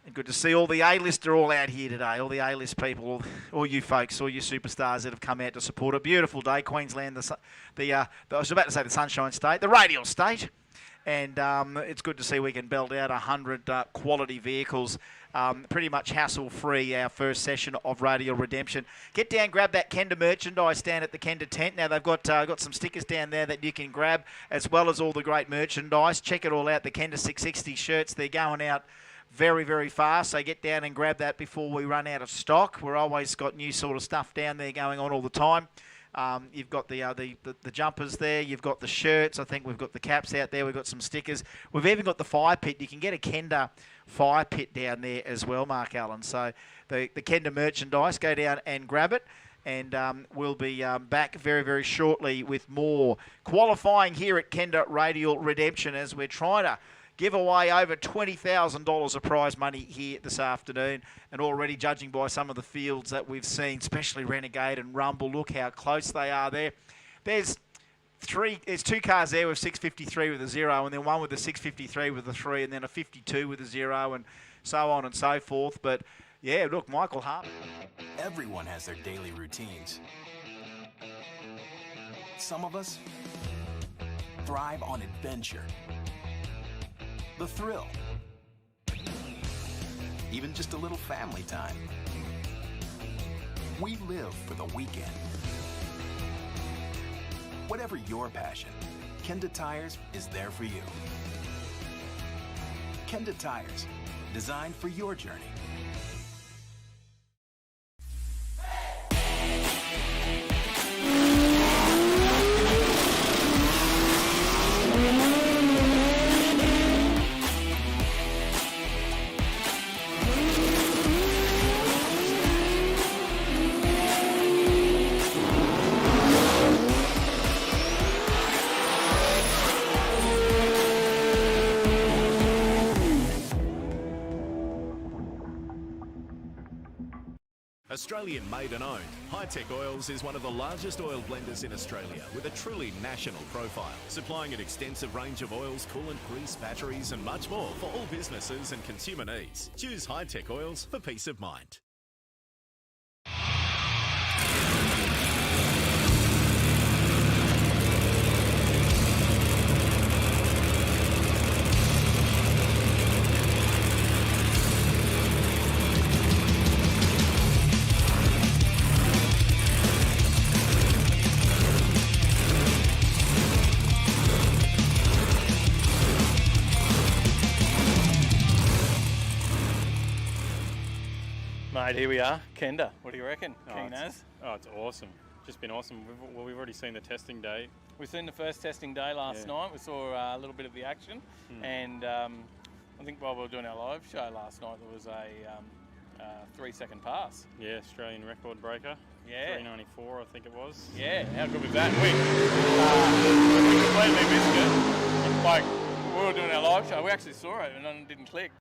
And good to see all the A-list are all out here today, all the A-list people, all you folks, all you superstars that have come out to support a beautiful day. Queensland, I was about to say the Sunshine State, the Radial State. And it's good to see we can belt out 100 quality vehicles pretty much hassle-free, our first session of Radial Redemption. Get down, grab that Kenda merchandise down at the Kenda tent. Now, they've got some stickers down there that you can grab, as well as all the great merchandise. Check it all out, the Kenda 660 shirts. They're going out very, very fast, so get down and grab that before we run out of stock. We're always got new sort of stuff down there going on all the time. You've got the jumpers there. You've got the shirts. I think we've got the caps out there. We've got some stickers. We've even got the fire pit. You can get a Kenda fire pit down there as well, Mark Allen. So the Kenda merchandise, go down and grab it. And we'll be back very, very shortly with more qualifying here at Kenda Radial Redemption as we're trying to give away over $20,000 of prize money here this afternoon. And already judging by some of the fields that we've seen, especially Renegade and Rumble, look how close they are there. There's 2 cars there with 653 with a 0, and then one with a 653 with a 3, and then a 52 with a 0, and so on and so forth. But yeah, look, Michael Hart. Everyone has their daily routines. Some of us thrive on adventure. The thrill. Even just a little family time. We live for the weekend. Whatever your passion, Kenda Tires is there for you. Kenda Tires, designed for your journey. Australian made and owned, Hi-Tech Oils is one of the largest oil blenders in Australia with a truly national profile, supplying an extensive range of oils, coolant, grease, batteries and much more for all businesses and consumer needs. Choose Hi-Tech Oils for peace of mind. Mate, here we are. Kenda, what do you reckon? Keen as? Oh, it's awesome. Just been awesome. We've already seen the testing day. We've seen the first testing day last night. We saw a little bit of the action. And I think while we were doing our live show last night, there was a 3-second pass. Yeah, Australian record breaker. Yeah. 394, I think it was. Yeah, how good was that? We completely missed it. Like, we were doing our live show, we actually saw it and it didn't click.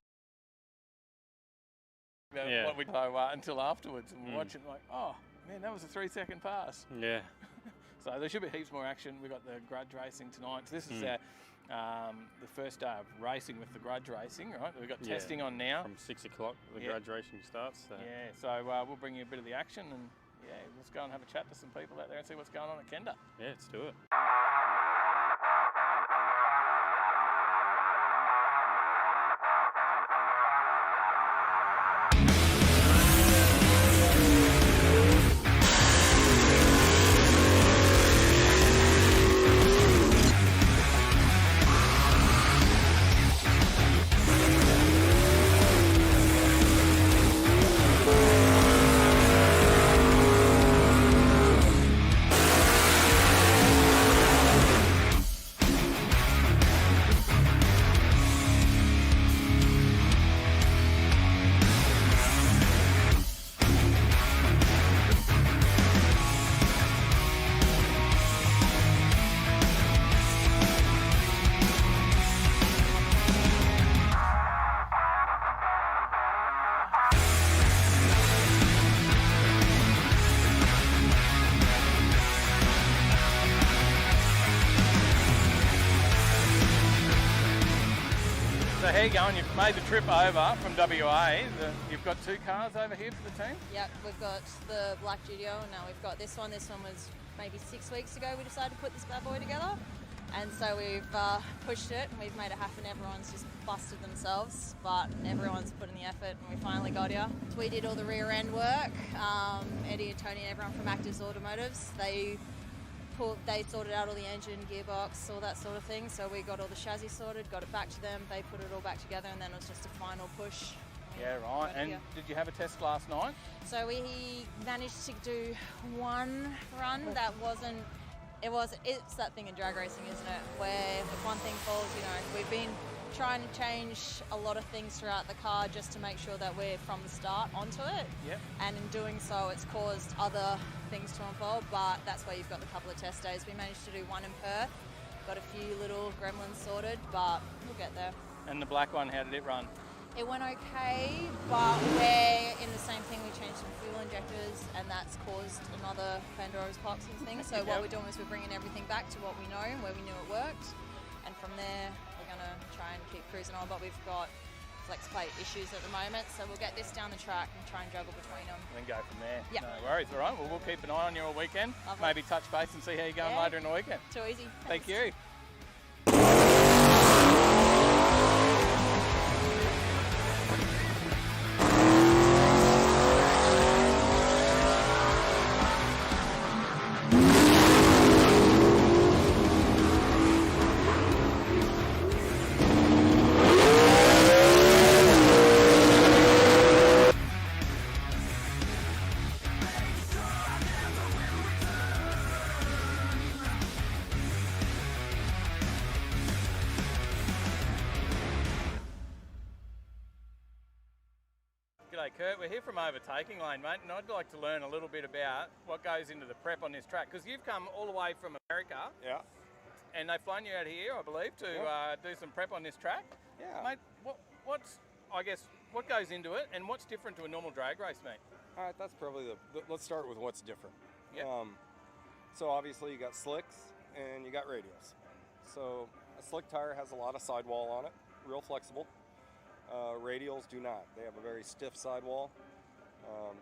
Yeah. What we know until afterwards, and we're watching like, oh man, that was a 3-second pass. Yeah. So there should be heaps more action. We've got the grudge racing tonight. So this is the first day of racing with the grudge racing, right? We've got testing on now. From 6 o'clock, the grudge racing starts. So. Yeah, so we'll bring you a bit of the action, and let's go and have a chat to some people out there and see what's going on at Kenda. Yeah, let's do it. you going? You've made the trip over from WA. You've got 2 cars over here for the team? Yep, we've got the Black GTO, and now we've got this one. This one was maybe 6 weeks ago we decided to put this bad boy together. And so we've pushed it and we've made it happen. Everyone's just busted themselves, but everyone's put in the effort and we finally got here. We did all the rear end work. Eddie and Tony and everyone from Actives Automotives, they sorted out all the engine, gearbox, all that sort of thing. So we got all the chassis sorted, got it back to them, they put it all back together, and then it was just a final push. Yeah, right. And did you have a test last night? So we managed to do one run that wasn't. It's that thing in drag racing, isn't it? Where if one thing falls, we've been trying to change a lot of things throughout the car just to make sure that we're from the start onto it. Yep. And in doing so, it's caused other things to unfold, but that's why you've got the couple of test days. We managed to do one in Perth, got a few little gremlins sorted, but we'll get there. And the black one, how did it run? It went okay, but we're in the same thing. We changed some fuel injectors, and that's caused another Pandora's box and things. So what we're doing is we're bringing everything back to what we know and where we knew it worked. And from there, we're going to try and keep cruising on. But we've got flex plate issues at the moment, so we'll get this down the track and try and juggle between them. And then go from there. Yeah. No worries. All right. Well, we'll keep an eye on you all weekend. Lovely. Maybe touch base and see how you're going later in the weekend. Too easy. Thank Thanks. you. G'day Kurt, we're here from Overtaking Lane, mate, and I'd like to learn a little bit about what goes into the prep on this track, because you've come all the way from America. Yeah. And they've flown you out here, I believe, to do some prep on this track. Yeah. Mate, what goes into it, and what's different to a normal drag race, mate? All right, that's probably let's start with what's different. Yep. So obviously you got slicks and you got radials. So a slick tire has a lot of sidewall on it, real flexible. Radials do not. They have a very stiff sidewall.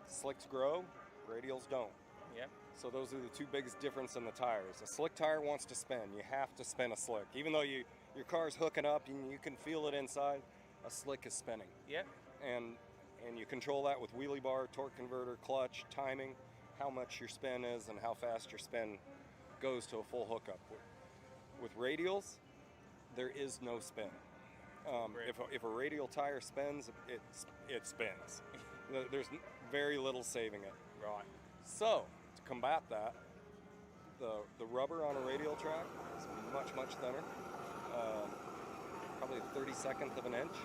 Slicks grow, radials don't. Yep. So those are the two biggest differences in the tires. A slick tire wants to spin. You have to spin a slick. Even though your car's hooking up and you can feel it inside, a slick is spinning. Yep. And you control that with wheelie bar, torque converter, clutch, timing, how much your spin is and how fast your spin goes to a full hookup. With radials, there is no spin. If a radial tire spins, it spins. There's very little saving it. Right. So to combat that, the rubber on a radial track is much, much thinner, probably a 32nd of an inch,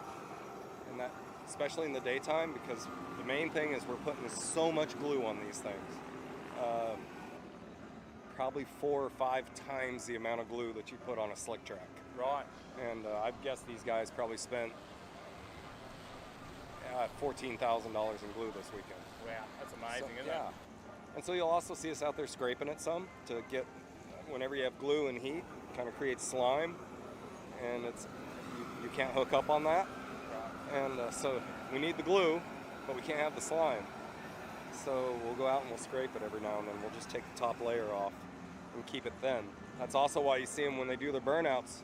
and that, especially in the daytime, because the main thing is we're putting so much glue on these things. Probably 4 or 5 times the amount of glue that you put on a slick track. Right. And I guess these guys probably spent $14,000 in glue this weekend. Wow, that's amazing, isn't it? And so you'll also see us out there scraping it some to get, whenever you have glue and heat, it kind of creates slime, and you can't hook up on that. Right. And so we need the glue, but we can't have the slime. So we'll go out and we'll scrape it every now and then. We'll just take the top layer off and keep it thin. That's also why you see them when they do their burnouts.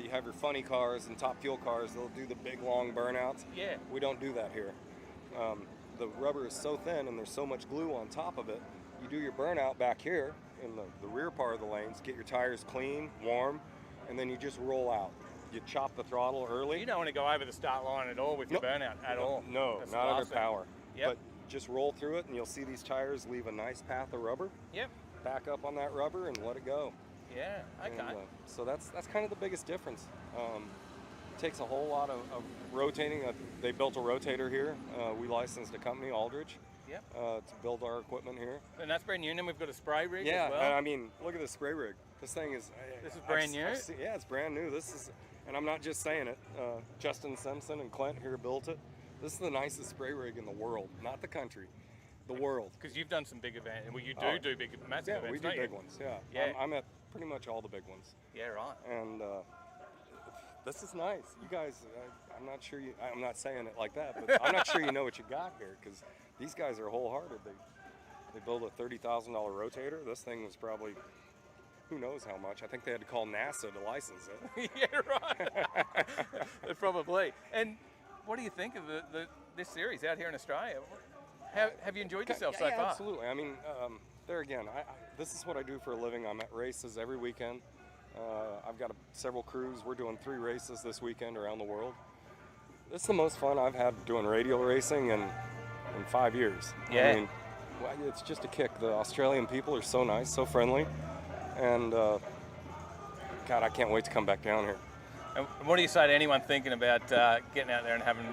You have your funny cars and top fuel cars, they'll do the big long burnouts. Yeah. We don't do that here. The rubber is so thin and there's so much glue on top of it. You do your burnout back here in the rear part of the lanes, get your tires clean, warm, and then you just roll out. You chop the throttle early. You don't want to go over the start line at all with your burnout at all. No, that's not under power. Yep. But just roll through it and you'll see these tires leave a nice path of rubber. Yep. Back up on that rubber and let it go. Yeah, okay. And, so that's kind of the biggest difference. It takes a whole lot of rotating. They built a rotator here. We licensed a company, Aldridge, yep. To build our equipment here. And that's brand new, and then we've got a spray rig as well. Yeah, I mean, look at this spray rig. This thing is... This is brand new? Yeah, it's brand new. This is, and I'm not just saying it. Justin Simpson and Clint here built it. This is the nicest spray rig in the world, not the country. The world. Because you've done some big events. Well, you do big, massive events, we do big ones, yeah. I'm at pretty much all the big ones. Yeah, right. And This is nice. You guys, I'm not sure I'm not saying it like that, but I'm not sure you know what you got here, because these guys are wholehearted. They built a $30,000 rotator. This thing was probably, who knows how much. I think they had to call NASA to license it. Yeah, right. Probably. And what do you think of this series out here in Australia? Have you enjoyed yourself so far? Absolutely. I mean, there again, this is what I do for a living. I'm at races every weekend. I've got several crews. We're doing 3 races this weekend around the world. It's the most fun I've had doing radial racing in 5 years. Yeah. I mean, it's just a kick. The Australian people are so nice, so friendly, and God, I can't wait to come back down here. And what do you say to anyone thinking about getting out there and having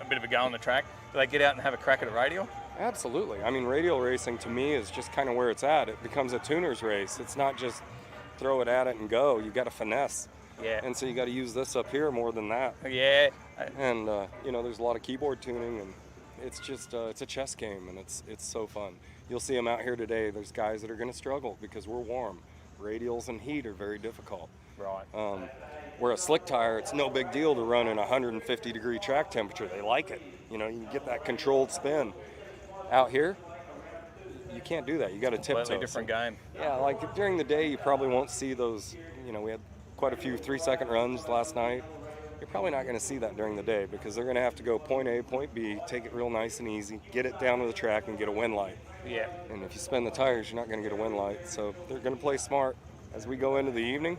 a bit of a go on the track? Do they get out and have a crack at a radial? Absolutely. I mean, radial racing to me is just kind of where it's at. It becomes a tuner's race. It's not just throw it at it and go. You got to finesse. Yeah. And so you got to use this up here more than that. Yeah. And you know, there's a lot of keyboard tuning, and it's just it's a chess game, and it's so fun. You'll see them out here today. There's guys that are going to struggle because we're warm. Radials and heat are very difficult. Right. Where a slick tire, it's no big deal to run in 150-degree track temperature. They like it. You know, you get that controlled spin. Out here, you can't do that. You got to tiptoe. Completely different game. Yeah, like during the day, you probably won't see those. You know, we had quite a few 3-second runs last night. You're probably not going to see that during the day because they're going to have to go point A, point B, take it real nice and easy, get it down to the track, and get a wind light. Yeah. And if you spin the tires, you're not going to get a wind light. So they're going to play smart. As we go into the evening,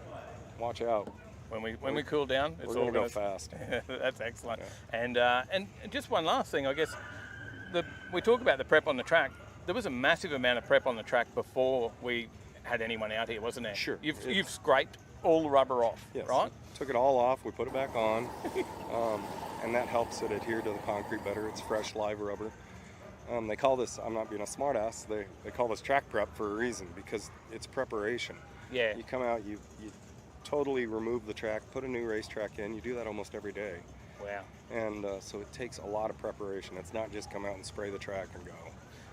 watch out. When we cool down, it's we're all going to go fast. That's excellent. Yeah. And just one last thing, I guess. We talk about the prep on the track. There was a massive amount of prep on the track before we had anyone out here, wasn't there? Sure. You've scraped all the rubber off, yes. right? Took it all off. We put it back on, and that helps it adhere to the concrete better. It's fresh, live rubber. They call this, I'm not being a smartass, they call this track prep for a reason, because it's preparation. Yeah. You come out, you totally remove the track, put a new racetrack in. You do that almost every day. Wow. And so it takes a lot of preparation. It's not just come out and spray the track and go.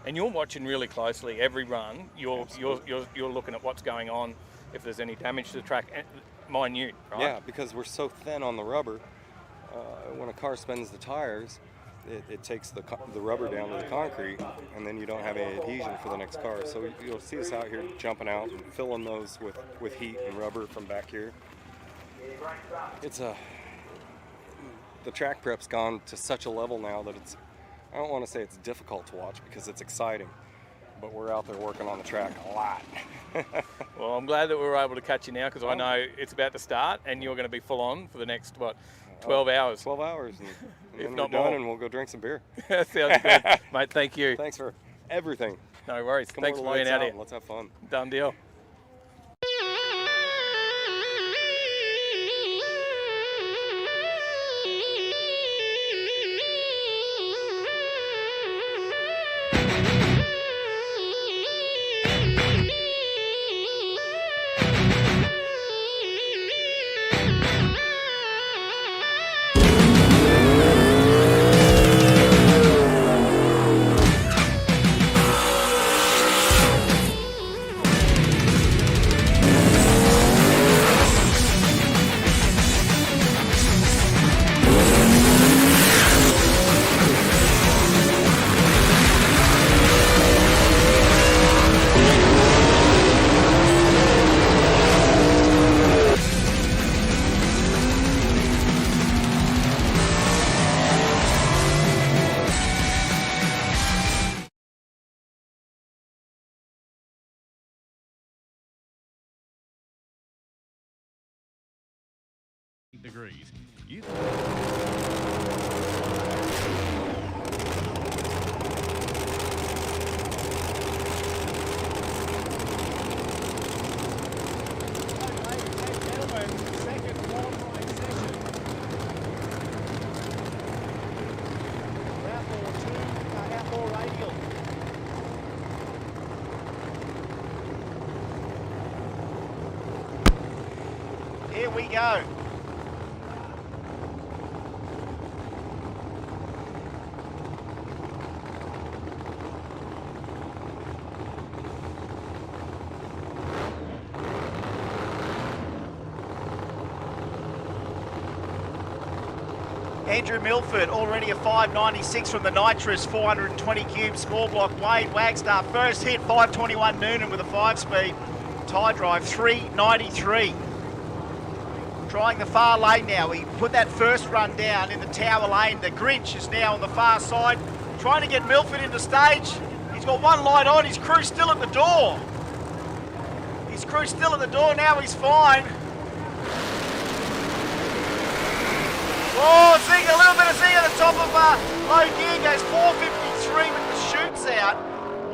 And you're watching really closely every run. You're looking at what's going on, if there's any damage to the track, minute, right? Yeah, because we're so thin on the rubber. When a car spins the tires, it takes the rubber down to the concrete, and then you don't have any adhesion for the next car. So you'll see us out here jumping out and filling those with heat and rubber from back here. The track prep's gone to such a level now that I don't want to say it's difficult to watch because it's exciting, but we're out there working on the track a lot. Well, I'm glad that we were able to catch you now because I know it's about to start and you're going to be full on for the next, 12 hours? 12 hours, and if then not we're done more. and we'll go drink some beer. Sounds good. Mate, thank you. Thanks for everything. No worries. Come Thanks over for to being out here. Let's have fun. Done deal. degrees. Here we go. Andrew Milford already a 596 from the nitrous, 420 cubes, small block. Wade Wagstaff first hit, 521 Noonan with a 5-speed. Tie drive, 393. Trying the far lane now. He put that first run down in the tower lane. The Grinch is now on the far side, trying to get Milford into stage. He's got one light on, his crew's still at the door. His crew's still at the door, now he's fine. Oh, Zing, a little bit of Zing at the top of low gear, goes 453 with the shoots out.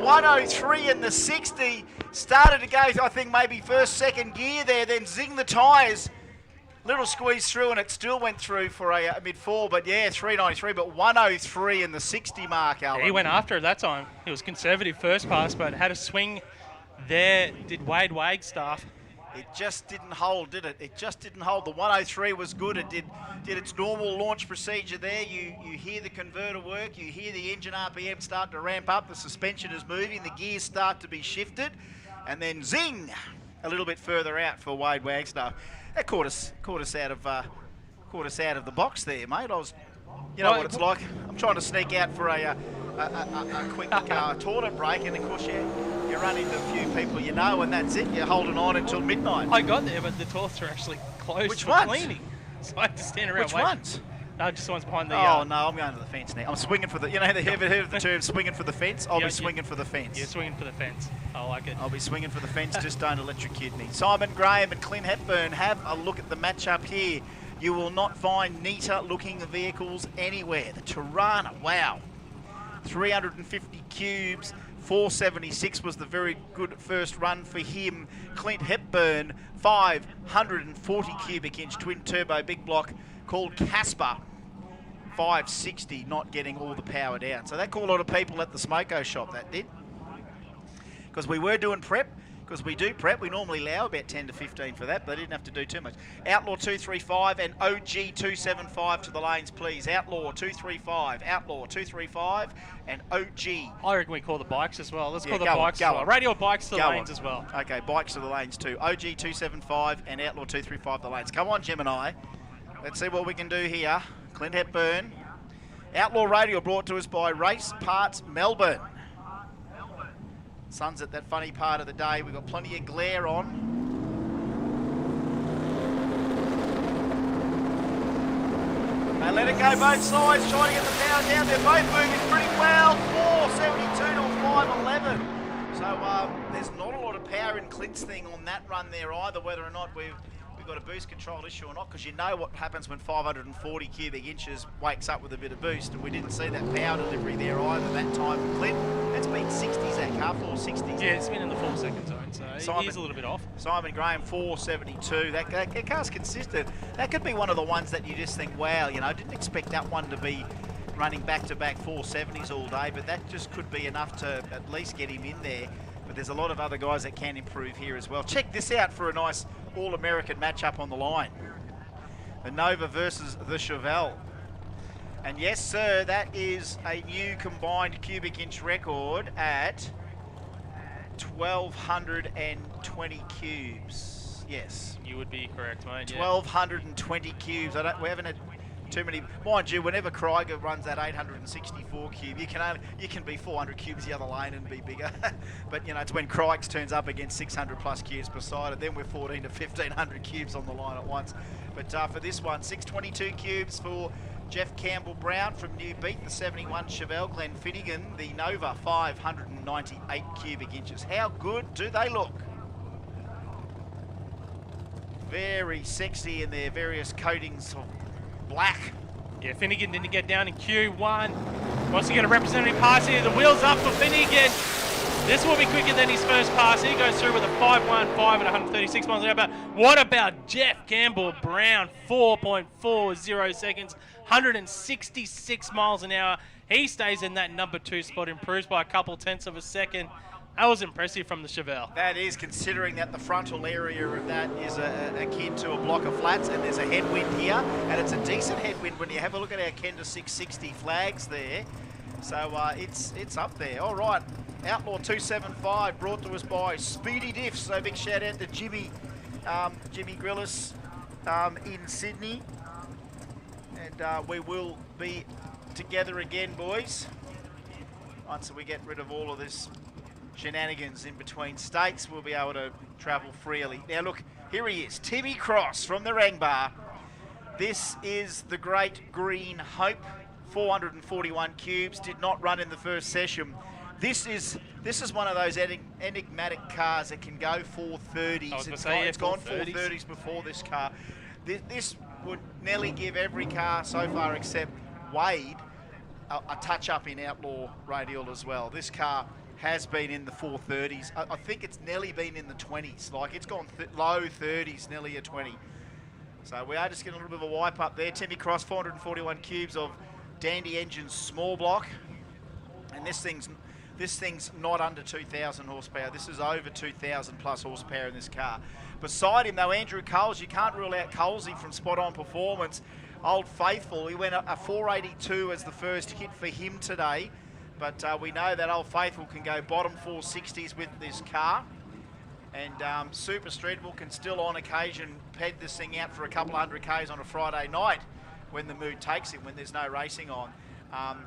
103 in the 60. Started to go, I think, maybe first, second gear there, then Zing the tyres. Little squeeze through and it still went through for a mid-4, but yeah, 393, but 103 in the 60 mark, Alan. Yeah, he went after it that time. He was conservative first pass, but had a swing there, did Wade Wagstaff. It just didn't hold, did it? It just didn't hold. The 103 was good. It did its normal launch procedure there. You hear the converter work. You hear the engine RPM start to ramp up. The suspension is moving. The gears start to be shifted. And then zing, a little bit further out for Wade Wagstaff. That caught us out of the box there, mate. You know what it's like. I'm trying to sneak out for a quick toilet break, and of course you run into a few people you know, and that's it. You're holding on until midnight. I got there, but the toilets are actually closed Which for ones? cleaning. So I had to stand around Which waiting. ones? No, just the ones behind the... Oh, no, I'm going to the fence now. I'm swinging for the... You know, have you ever heard of the term swinging for the fence? I'll be swinging for the fence. You're swinging for the fence. I like it. I'll be swinging for the fence, just don't electrocute me. Simon Graham and Clint Hepburn, have a look at the matchup here. You will not find neater looking vehicles anywhere. The Tirana, wow. 350 cubes, 476 was the very good first run for him. Clint Hepburn, 540 cubic inch twin turbo big block called Casper. 560, not getting all the power down. So that caught a lot of people at the Smoko shop, that did. Because we were doing prep, because we do prep. We normally allow about 10 to 15 for that, but they didn't have to do too much. Outlaw 235 and OG 275 to the lanes, please. Outlaw 235, Outlaw 235 and OG. I reckon we call the bikes as well. Let's call the go bikes on, as well. Radial bikes to the lanes as well. Okay, bikes to the lanes too. OG 275 and Outlaw 235 the lanes. Come on, Gemini. Let's see what we can do here. Clint Hepburn. Outlaw Radial brought to us by Race Parts Melbourne. Sun's at that funny part of the day. We've got plenty of glare on. They let it go both sides, trying to get the power down. They're both moving pretty well. 472 to 511. So there's not a lot of power in Clint's thing on that run there either, whether or not we've got a boost control issue or not, because you know what happens when 540 cubic inches wakes up with a bit of boost, and we didn't see that power delivery there either that time for Clint. It's been 60s, that car, 460s. Yeah, it's been in the 4 second zone, so he's a little bit off. Simon Graham, 472. That car's consistent. That could be one of the ones that you just think, wow, you know, didn't expect that one to be running back-to-back 470s all day, but that just could be enough to at least get him in there. But there's a lot of other guys that can improve here as well. Check this out for a nice All-American matchup on the line. The Nova versus the Chevelle. And yes, sir, that is a new combined cubic inch record at 1,220 cubes. Yes. You would be correct, mate. 1,220 cubes. We haven't had too many. Mind you, whenever Krieger runs that 864 cube, you can be 400 cubes the other lane and be bigger. But you know, it's when Kriegs turns up against 600 plus cubes beside it, then we're 14 to 1,500 cubes on the line at once. But for this one, 622 cubes for Jeff Campbell Brown from New Beat, the 71 Chevelle. Glenn Finnegan, the Nova, 598 cubic inches. How good do they look? Very sexy in their various coatings of black. Yeah, Finnegan didn't get down in Q1. Wants to get a representative pass here. The wheel's up for Finnegan. This will be quicker than his first pass. He goes through with a 5.15 at 136 miles an hour. But what about Jeff Campbell Brown? 4.40 seconds, 166 miles an hour. He stays in that number 2 spot, improves by a couple tenths of a second. That was impressive from the Chevelle. That is, considering that the frontal area of that is akin to a block of flats, and there's a headwind here, and it's a decent headwind when you have a look at our Kenda 660 flags there. So it's up there. All right, Outlaw 275 brought to us by Speedy Diffs. So big shout out to Jimmy Grillis in Sydney. And we will be together again, boys. Once we get rid of all of this shenanigans in between states, we'll be able to travel freely. Now look, here he is, Timmy Cross from the Rangbar. This is the Great Green Hope, 441 cubes, did not run in the first session. This is one of those enigmatic cars that can go 430s. It's gone 430s before this car. This would nearly give every car so far except Wade a touch-up in Outlaw Radial as well. This car has been in the 430s. I think it's nearly been in the 20s. Like, it's gone low 30s, nearly a 20. So we are just getting a little bit of a wipe up there. Timmy Cross, 441 cubes of Dandy Engines small block. And this thing's not under 2,000 horsepower. This is over 2,000 plus horsepower in this car. Beside him, though, Andrew Coles. You can't rule out Colesy from Spot On Performance. Old Faithful, he went a 482 as the first hit for him today. But we know that Old Faithful can go bottom 460s with this car. And Super Streetable can still, on occasion, peg this thing out for a couple of 100Ks on a Friday night when the mood takes him, when there's no racing on.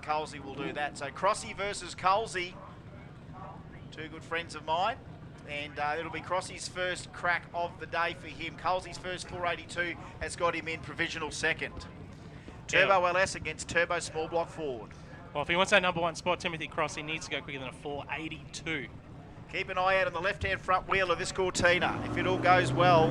Colesy will do that. So Crossy versus Colesy, two good friends of mine. And it'll be Crossy's first crack of the day for him. Colesy's first 482 has got him in provisional second. Turbo LS against Turbo Small Block Ford. Well, if he wants that number one spot, Timothy Cross, he needs to go quicker than a 482. Keep an eye out on the left-hand front wheel of this Cortina. If it all goes well.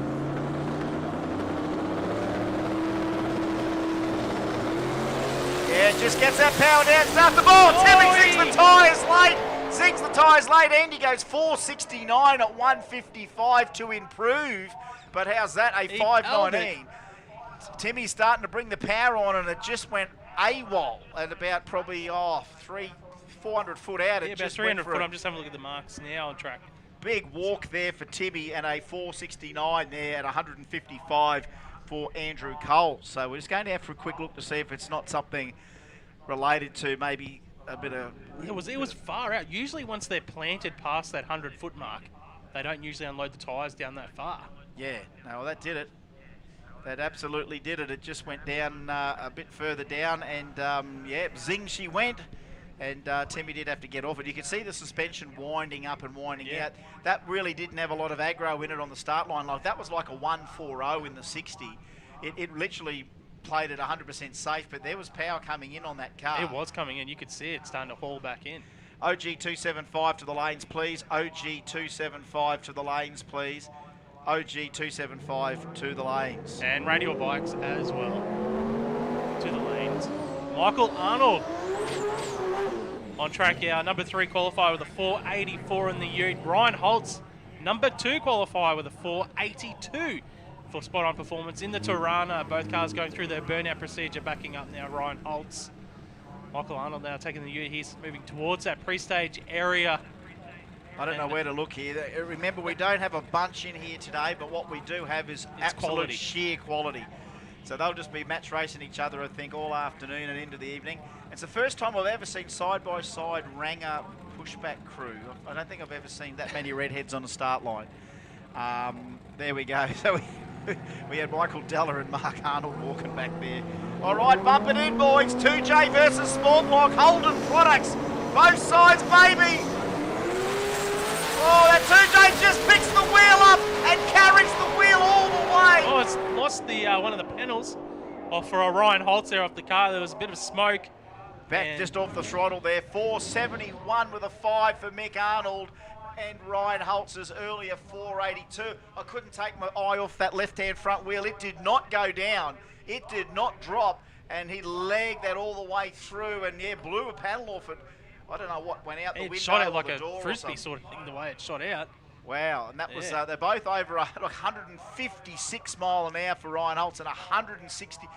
Yeah, just gets that power down, start the ball. Timmy zings the tyres late. Zings the tyres late. Andy goes 469 at 155 to improve. But how's that? A 519. Timmy's starting to bring the power on, and it just went AWOL at about probably 400 foot out. Yeah, about 300 foot. I'm just having a look at the marks now on track. Big walk there for Timmy, and a 469 there at 155 for Andrew Cole. So we're just going to have for a quick look to see if it's not something related to maybe a bit of... It was far out. Usually once they're planted past that 100 foot mark, they don't usually unload the tyres down that far. Yeah, no, well, that did it. That absolutely did it. It just went down a bit further down, and yeah, zing she went. And Timmy did have to get off it. You could see the suspension winding up and winding out. That really didn't have a lot of aggro in it on the start line. Like, that was like a 140 in the 60. It literally played it 100% safe, but there was power coming in on that car. It was coming in. You could see it starting to haul back in. OG 275 to the lanes, please. OG 275 to the lanes, please. OG 275 to the lanes. And Radial Bikes as well to the lanes. Michael Arnold on track, our number 3 qualifier with a 484 in the Ute. Ryan Holtz, number 2 qualifier with a 482 for Spot On Performance in the Tirana. Both cars going through their burnout procedure, backing up now Ryan Holtz. Michael Arnold now taking the Ute. He's moving towards that pre-stage area. I don't know where to look here. Remember, we don't have a bunch in here today, but what we do have is absolute sheer quality. So they'll just be match racing each other, I think, all afternoon and into the evening. It's the first time I've ever seen side-by-side Ranger pushback crew. I don't think I've ever seen that many redheads on the start line. There we go. So we had Michael Della and Mark Arnold walking back there. All right, bump it in, boys. 2J versus Small Block. Holden Products. Both sides, baby. Oh, that 2J just picks the wheel up and carries the wheel all the way. Oh, it's lost the one of the panels off for Ryan Holtz there off the car. There was a bit of smoke. Back just off the throttle there. 471 with a 5 for Mick Arnold and Ryan Holtz's earlier 482. I couldn't take my eye off that left-hand front wheel. It did not go down. It did not drop, and he legged that all the way through and, yeah, blew a panel off it. I don't know what went out the window. It shot out like a frisbee sort of thing, the way it shot out. Wow, and that was, they're both over 156 mile an hour for Ryan Holtz and 160.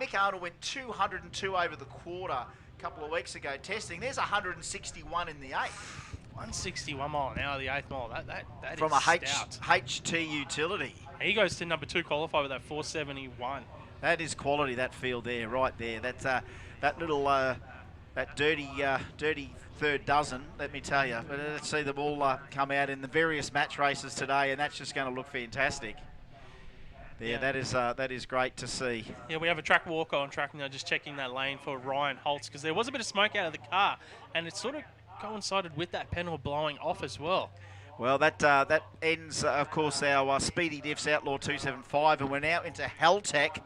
Mick Arnold went 202 over the quarter a couple of weeks ago testing. There's 161 in the 8th. 161 mile an hour, the 8th mile. That from is a stout. HT utility. He goes to number 2 qualifier with that 471. That is quality, that field there, right there. That's that little that dirty third dozen, let me tell you. But let's see them all come out in the various match races today, and that's just going to look fantastic. Yeah, that is great to see. Yeah, we have a track walker on track now, just checking that lane for Ryan Holtz, because there was a bit of smoke out of the car, and it sort of coincided with that panel blowing off as well. Well, that ends, of course, our Speedy Diffs Outlaw 275, and we're now into Helltech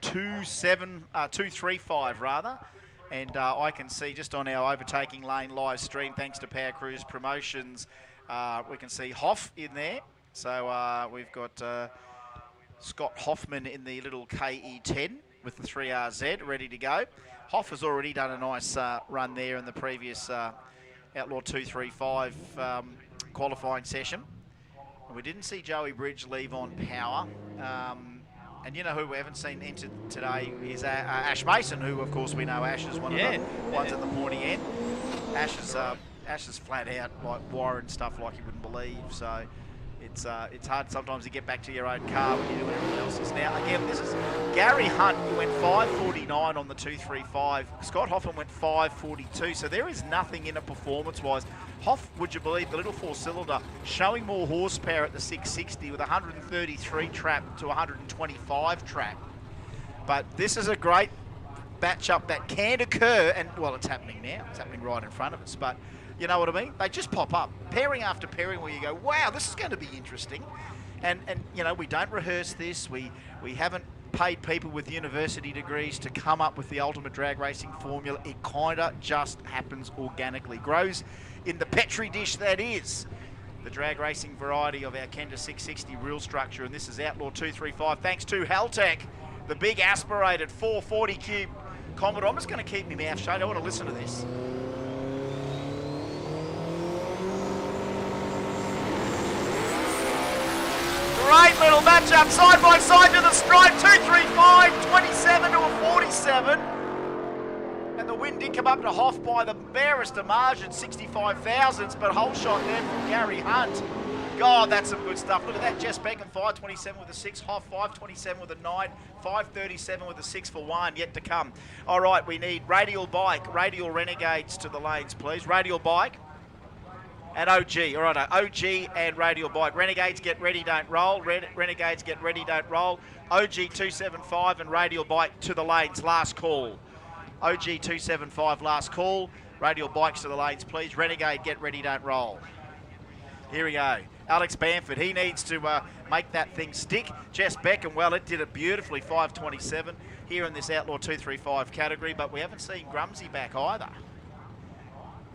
235 rather. And I can see just on our Overtaking Lane live stream, thanks to Power Cruise Promotions, we can see Hoff in there. So we've got Scott Hoffman in the little KE10 with the 3RZ ready to go. Hoff has already done a nice run there in the previous Outlaw 235 qualifying session. And we didn't see Joey Bridge leave on power. And you know who we haven't seen entered today is Ash Mason, who of course we know Ash is one of the ones at the pointy end. Ash is flat out like wiring stuff like you wouldn't believe. So it's hard sometimes to get back to your own car when you're doing everyone else's. Now again, this is Gary Hunt, who went 5:49 on the 235. Scott Hoffman went 5:42. So there is nothing in it performance-wise. Hoff, would you believe, the little four-cylinder, showing more horsepower at the 660 with 133 trap to 125 trap. But this is a great match-up that can occur, and, well, it's happening now. It's happening right in front of us, but you know what I mean? They just pop up, pairing after pairing, where you go, wow, this is going to be interesting. And you know, we don't rehearse this. We haven't paid people with university degrees to come up with the ultimate drag racing formula. It kind of just happens organically. Grows in the Petri dish that is the drag racing variety of our Kenda 660 reel structure, and this is Outlaw 235 thanks to Helltech, the big aspirated 440 cube Commodore. I'm just going to keep my mouth shut. I want to listen to this. Great little matchup, side by side to the stripe, 235, 27 to a 47. And the win did come up to Hoff by the barest of margin, 65 thousandths, but whole shot there from Gary Hunt. God, that's some good stuff. Look at that, Jess Beckham, 527 with a 6, Hoff 527 with a 9, 537 with a 6 for 1, yet to come. All right, we need Radial Bike, Radial Renegades to the lanes, please. Radial Bike and OG. All right, OG and Radial Bike. Renegades, get ready, don't roll. Renegades, get ready, don't roll. OG 275 and Radial Bike to the lanes, last call. OG 275, last call. Radial Bikes to the lanes, please. Renegade, get ready, don't roll. Here we go. Alex Bamford, he needs to make that thing stick. Jess Beckham, well, it did it beautifully, 527 here in this Outlaw 235 category, but we haven't seen Grumsy back either.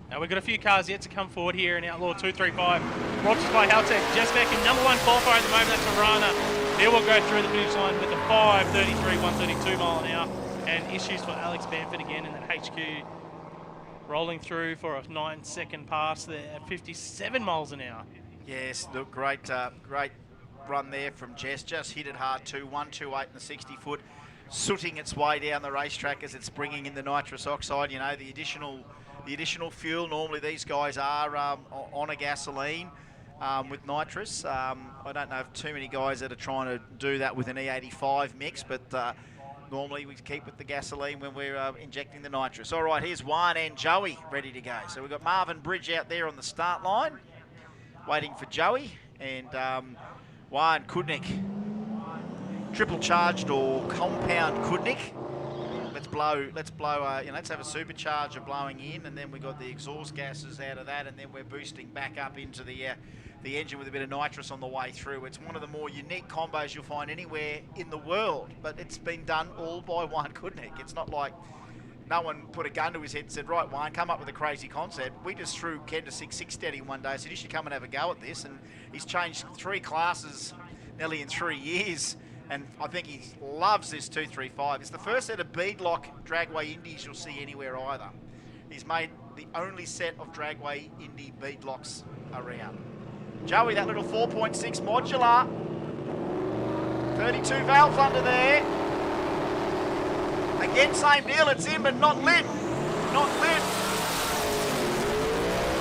Now we've got a few cars yet to come forward here in Outlaw 235. Rogers by Helltech. Jess Beckham, number one qualifier at the moment, that's Arana. He will go through the finish line with a 5:33, 132 mile an hour. And issues for Alex Bamford again in that HQ. Rolling through for a 9-second pass there at 57 miles an hour. Yes, look, great run there from Jess. Just hit it hard too, 128 in the 60-foot. Sooting its way down the racetrack as it's bringing in the nitrous oxide. You know, the additional fuel. Normally these guys are on a gasoline with nitrous. I don't know of too many guys that are trying to do that with an E85 mix, but normally we keep with the gasoline when we're injecting the nitrous. All right, here's Juan and Joey ready to go. So we've got Marvin Bridge out there on the start line, waiting for Joey, and Juan Kudnik, triple charged or compound Kudnik. Let's have a supercharger blowing in, and then we got the exhaust gases out of that, and then we're boosting back up into the engine with a bit of nitrous on the way through. It's one of the more unique combos you'll find anywhere in the world, but it's been done all by Juan Kudnik. It's not like no one put a gun to his head and said, right, Juan, come up with a crazy concept. We just threw Kenda 660 at him one day, said, you should come and have a go at this, and he's changed 3 classes nearly in 3 years. And I think he loves this 235. It's the first set of beadlock dragway indies you'll see anywhere either. He's made the only set of dragway indie beadlocks around. Joey, that little 4.6 modular. 32 valves under there. Again, same deal. It's in, but not lit. Not lit.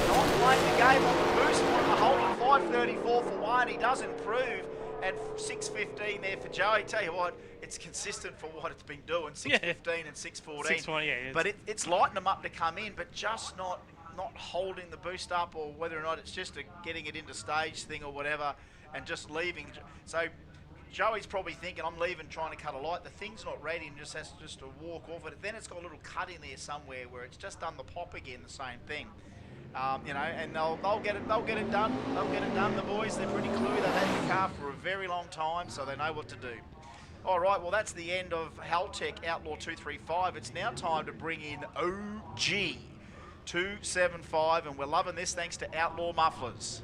Not playing the game on the boost. On the Holden 534 for one. He does improve. And 6:15 there for Joey. Tell you what, it's consistent for what it's been doing. 6:15 and 6:14. 6:20, yeah. But it's lighting them up to come in, but just not holding the boost up, or whether or not it's just getting it into stage thing or whatever, and just leaving. So Joey's probably thinking, I'm leaving trying to cut a light. The thing's not ready and just has to walk off it. Then it's got a little cut in there somewhere where it's just done the pop again, the same thing. You know, and they'll get it done. They'll get it done. The boys, they're pretty cluey. They've had the car for a very long time, so they know what to do. All right, well, that's the end of Haltech Outlaw 235. It's now time to bring in OG 275, and we're loving this thanks to Outlaw Mufflers.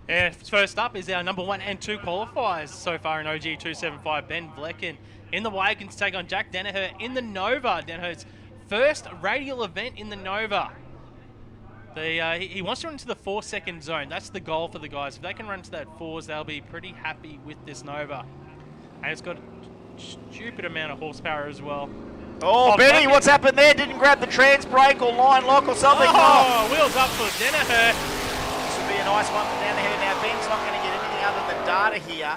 Yeah, first up is our number 1 and 2 qualifiers so far in OG 275. Ben Vlecken in the wagon to take on Jack Danaher in the Nova. Danaher's first radial event in the Nova. He wants to run into the 4-second zone. That's the goal for the guys. If they can run to that 4s, they'll be pretty happy with this Nova. And it's got a stupid amount of horsepower as well. Oh, Benny, what's happened there? Didn't grab the trans brake or line lock or something. Oh, wheels up for Danaher. This would be a nice one for Danaher. Now, Ben's not going to get anything other than data here.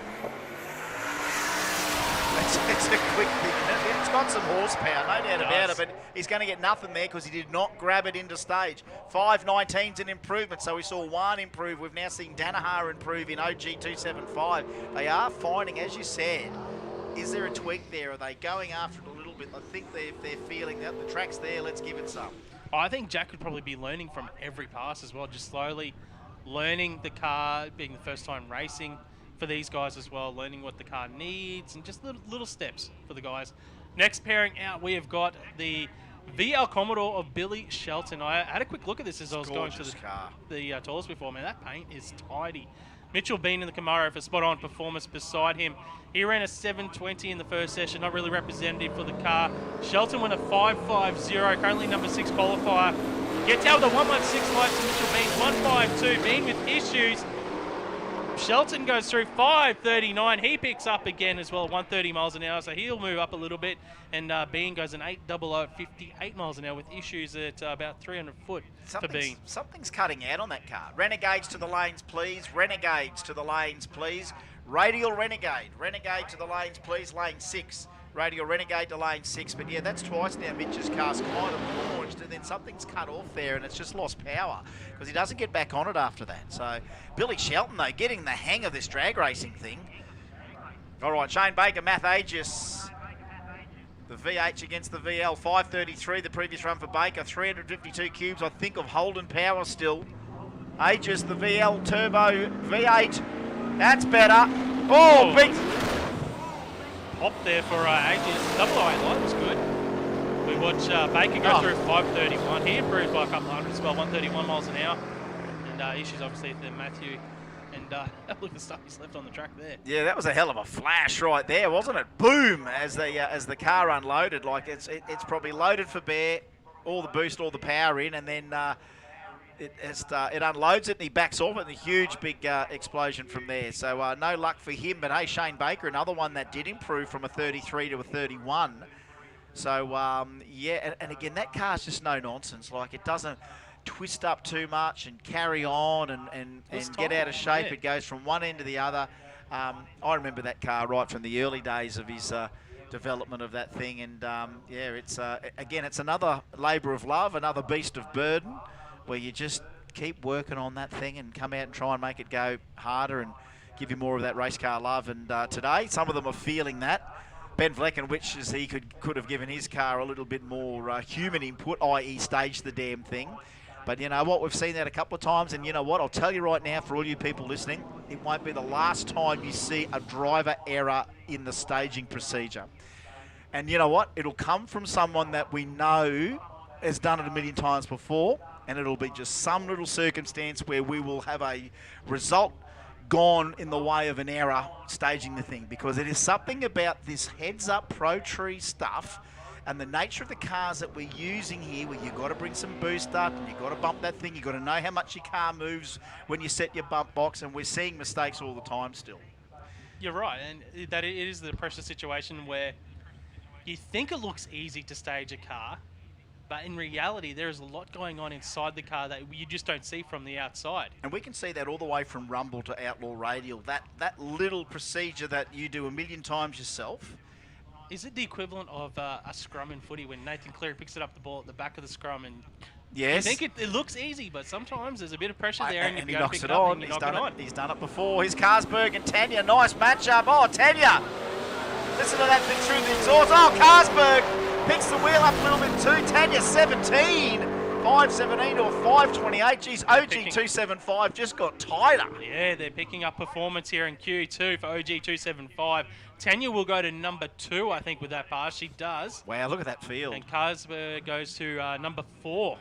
It's a quick thing. It's got some horsepower, no doubt about it, but he's going to get nothing there because he did not grab it into stage. 5.19's an improvement, so we saw 1 improve. We've now seen Danaher improve in OG 275. They are finding, as you said, is there a tweak there? Are they going after it a little bit? I think they're feeling that the track's there, let's give it some. I think Jack could probably be learning from every pass as well, just slowly learning the car, being the first time racing for these guys as well, learning what the car needs and just little steps for the guys. Next pairing out, we have got the VL Commodore of Billy Shelton. I had a quick look at this as I was going to the toilets before. Man, that paint is tidy. Mitchell Bean in the Camaro for spot-on performance beside him. He ran a 720 in the first session, not really representative for the car. Shelton went a 5.50, currently number 6 qualifier. Gets out with a 1.16 lights to Mitchell Bean, 1.52. Bean with issues. Shelton goes through 5.39. He picks up again as well, 130 miles an hour, so he'll move up a little bit. And Bean goes an 8.00 at 58 miles an hour with issues at about 300 foot for Bean. Something's cutting out on that car. Renegades to the lanes, please. Renegades to the lanes, please. Radial Renegade. Renegade to the lanes, please. Lane 6. Radial Renegade to lane 6. But yeah, that's twice now Mitch's car's kind of launched and then something's cut off there and it's just lost power because he doesn't get back on it after that. So Billy Shelton, though, getting the hang of this drag racing thing. All right, Shane Baker, Math Aegis. The VH against the VL. 5.33 the previous run for Baker. 352 cubes, I think, of Holden power still. Aegis, the VL Turbo V8. That's better. Oh, big pop there for Aegis. Double eye light was good. We watch Baker go through 5.31. He improved by a couple hundred as well, 131 miles an hour. And issues obviously with Matthew. And look at the stuff he's left on the track there. Yeah, that was a hell of a flash right there, wasn't it? Boom! As the car unloaded, like it's probably loaded for bear, all the boost, all the power in, and then it unloads it and he backs off it, and a huge big explosion from there. So no luck for him, but hey, Shane Baker, another one that did improve from a 33 to a 31. So yeah, and again, that car's just no nonsense. Like, it doesn't twist up too much and carry on and get out of shape. Yeah. It goes from one end to the other. I remember that car right from the early days of his development of that thing, and yeah, it's again, it's another labour of love, another beast of burden, where you just keep working on that thing and come out and try and make it go harder and give you more of that race car love. And today, some of them are feeling that. Ben Vlecken wishes he could have given his car a little bit more human input, i.e. stage the damn thing. But you know what, we've seen that a couple of times, and you know what, I'll tell you right now, for all you people listening, it won't be the last time you see a driver error in the staging procedure. And you know what, it'll come from someone that we know has done it a million times before, and it'll be just some little circumstance where we will have a result gone in the way of an error staging the thing, because it is something about this heads-up Pro Tree stuff and the nature of the cars that we're using here, where you've got to bring some boost up and you've got to bump that thing, you've got to know how much your car moves when you set your bump box, and we're seeing mistakes all the time still. You're right, and that it is the pressure situation where you think it looks easy to stage a car, but in reality, there is a lot going on inside the car that you just don't see from the outside. And we can see that all the way from Rumble to Outlaw Radial, that little procedure that you do a million times yourself. Is it the equivalent of a scrum in footy when Nathan Cleary picks it up the ball at the back of the scrum and Yes. You think it looks easy, but sometimes there's a bit of pressure there, and he you knocks pick it it up on. and you knock it on. He's done it before. Here's Karsberg and Tanya. Nice matchup. Oh, Tanya. Listen to that thing through the exhaust. Oh, Karsberg picks the wheel up a little bit too. Tanya 17. 5.17 or 5.28. Geez, OG 275 just got tighter. Yeah, they're picking up performance here in Q2 for OG 275. Tanya will go to number 2, I think, with that pass. She does. Wow, look at that field. And Karsberg goes to number 4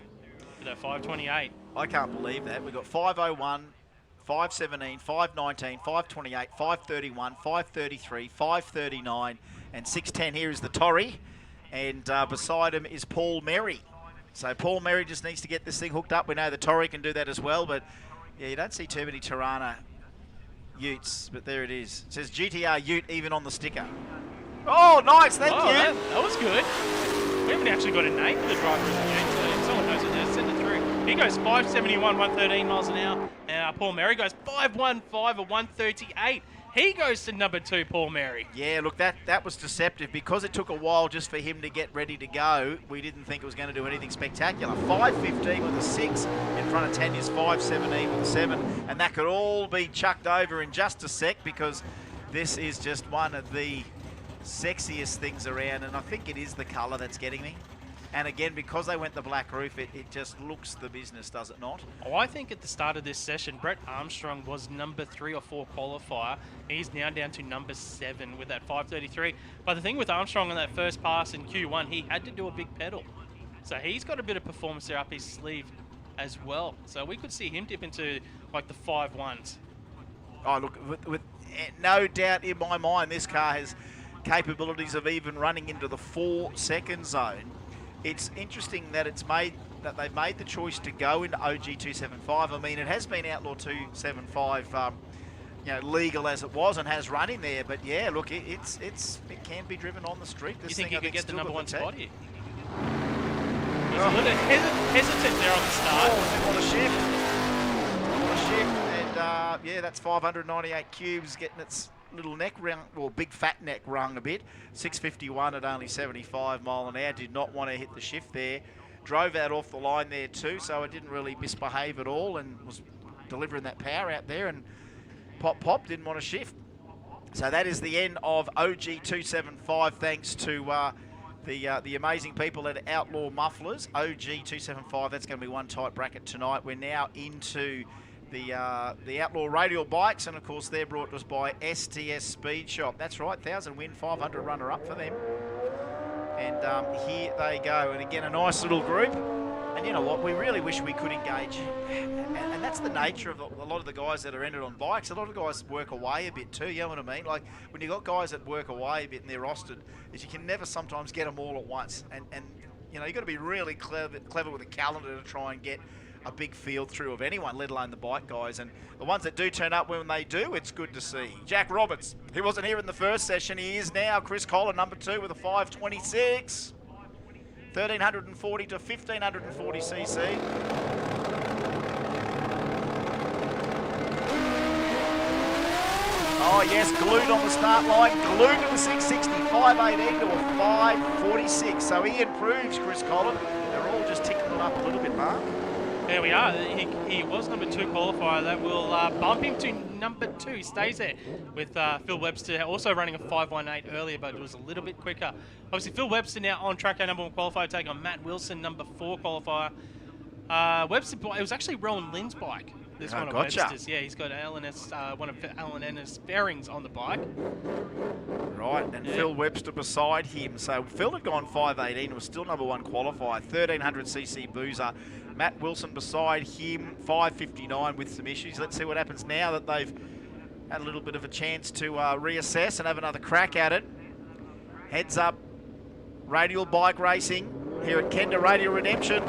with that 5.28. I can't believe that. We've got 5.01, 5.17, 5.19, 5.28, 5.31, 5.33, 5.39, and 6.10. Here is the Torrey. And beside him is Paul Merry. So Paul Merry just needs to get this thing hooked up. We know the Torrey can do that as well, but yeah, you don't see too many Tirana Utes, but there it is. It says GTR Ute even on the sticker. Oh, nice, thank you. That was good. We haven't actually got a name for the driver of the Ute, so if someone knows it, just send it through. He goes 5.71, 113 miles an hour, and Paul Merry goes 5.15 or 138. He goes to number 2, Paul Merry. Yeah, look, that was deceptive because it took a while just for him to get ready to go. We didn't think it was going to do anything spectacular. 5.15 with a 6 in front of Tanya's 5.17 with a 7, and that could all be chucked over in just a sec because this is just one of the sexiest things around, and I think it is the colour that's getting me. And again, because they went the black roof, it just looks the business, does it not? Oh, I think at the start of this session, Brett Armstrong was number 3 or 4 qualifier. He's now down to number 7 with that 5.33. But the thing with Armstrong on that first pass in Q1, he had to do a big pedal. So he's got a bit of performance there up his sleeve as well. So we could see him dip into like the 5.1s. Oh, look, with no doubt in my mind, this car has capabilities of even running into the 4-second zone. It's interesting that they've made the choice to go into OG 275. I mean, it has been Outlaw 275, legal as it was, and has run in there. But yeah, look, it can be driven on the street. You think you could get the number 1 spot here? He's a little bit hesitant there on the start. What a shift! What a shift! And yeah, that's 598 cubes getting its little neck rung, or big fat neck rung a bit. 651 at only 75 mile an hour. Did not want to hit the shift there. Drove out off the line there too, so it didn't really misbehave at all and was delivering that power out there, and pop didn't want to shift. So that is the end of OG 275 thanks to the amazing people at Outlaw Mufflers. OG 275, that's going to be one tight bracket tonight. We're now into the Outlaw Radial bikes, and of course they're brought to us by STS Speed Shop. That's right, 1,000 win, 500 runner up for them. And here they go. And again, a nice little group. And you know what, we really wish we could engage. And that's the nature of a lot of the guys that are entered on bikes. A lot of guys work away a bit too, you know what I mean? Like when you've got guys that work away a bit and they're rostered, is you can never sometimes get them all at once. And you know, you've got to be really clever with a calendar to try and get a big field through of anyone, let alone the bike guys. And the ones that do turn up, when they do, it's good to see. Jack Roberts, he wasn't here in the first session, he is now. Chris Collar, number 2 with a 526. 1340 to 1540 cc. Oh yes, glued on the start line, glued to the 660, 518 to a 546. So he improves, Chris Collar. They're all just ticking it up a little bit, Mark. There we are. He was number 2 qualifier. That will bump him to number 2. He stays there with Phil Webster also running a 5.18 earlier, but it was a little bit quicker. Obviously, Phil Webster now on track, our number 1 qualifier, take on Matt Wilson, number 4 qualifier. Webster, it was actually Rowan Lynn's bike. This one of Webster's. Yeah, he's got one of Alan Ennis bearings on the bike. Right, and yeah. Phil Webster beside him. So Phil had gone 5.18, was still number 1 qualifier, 1300cc boozer. Matt Wilson beside him, 5.59 with some issues. Let's see what happens now that they've had a little bit of a chance to reassess and have another crack at it. Heads up, Radial bike racing here at Kenda Radial Redemption.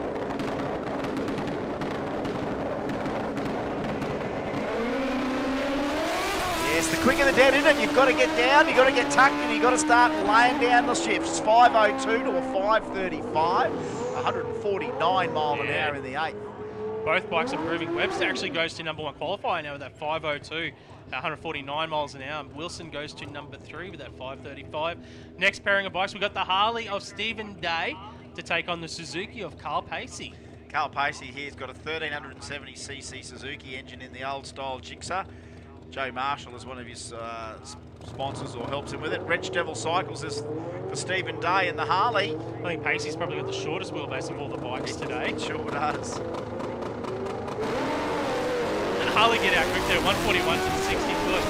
Yes, the quicker the dead, isn't it? You've got to get down, you've got to get tucked, and you've got to start laying down the shifts. 5.02 to a 5.35. 149 mile an hour in the 8th. Both bikes improving. Webster actually goes to number 1 qualifier now with that 5.02, 149 miles an hour. Wilson goes to number 3 with that 5.35. Next pairing of bikes, we've got the Harley of Stephen Day to take on the Suzuki of Carl Pacey. Carl Pacey here's got a 1370cc Suzuki engine in the old style Gixxer. Joe Marshall is one of his sponsors or helps him with it. Wrench Devil Cycles is for Stephen Day in the Harley. I think Pacey's probably got the shortest wheelbase of all the bikes today. It sure does. And Harley get out quick there, 141 to the 60 foot.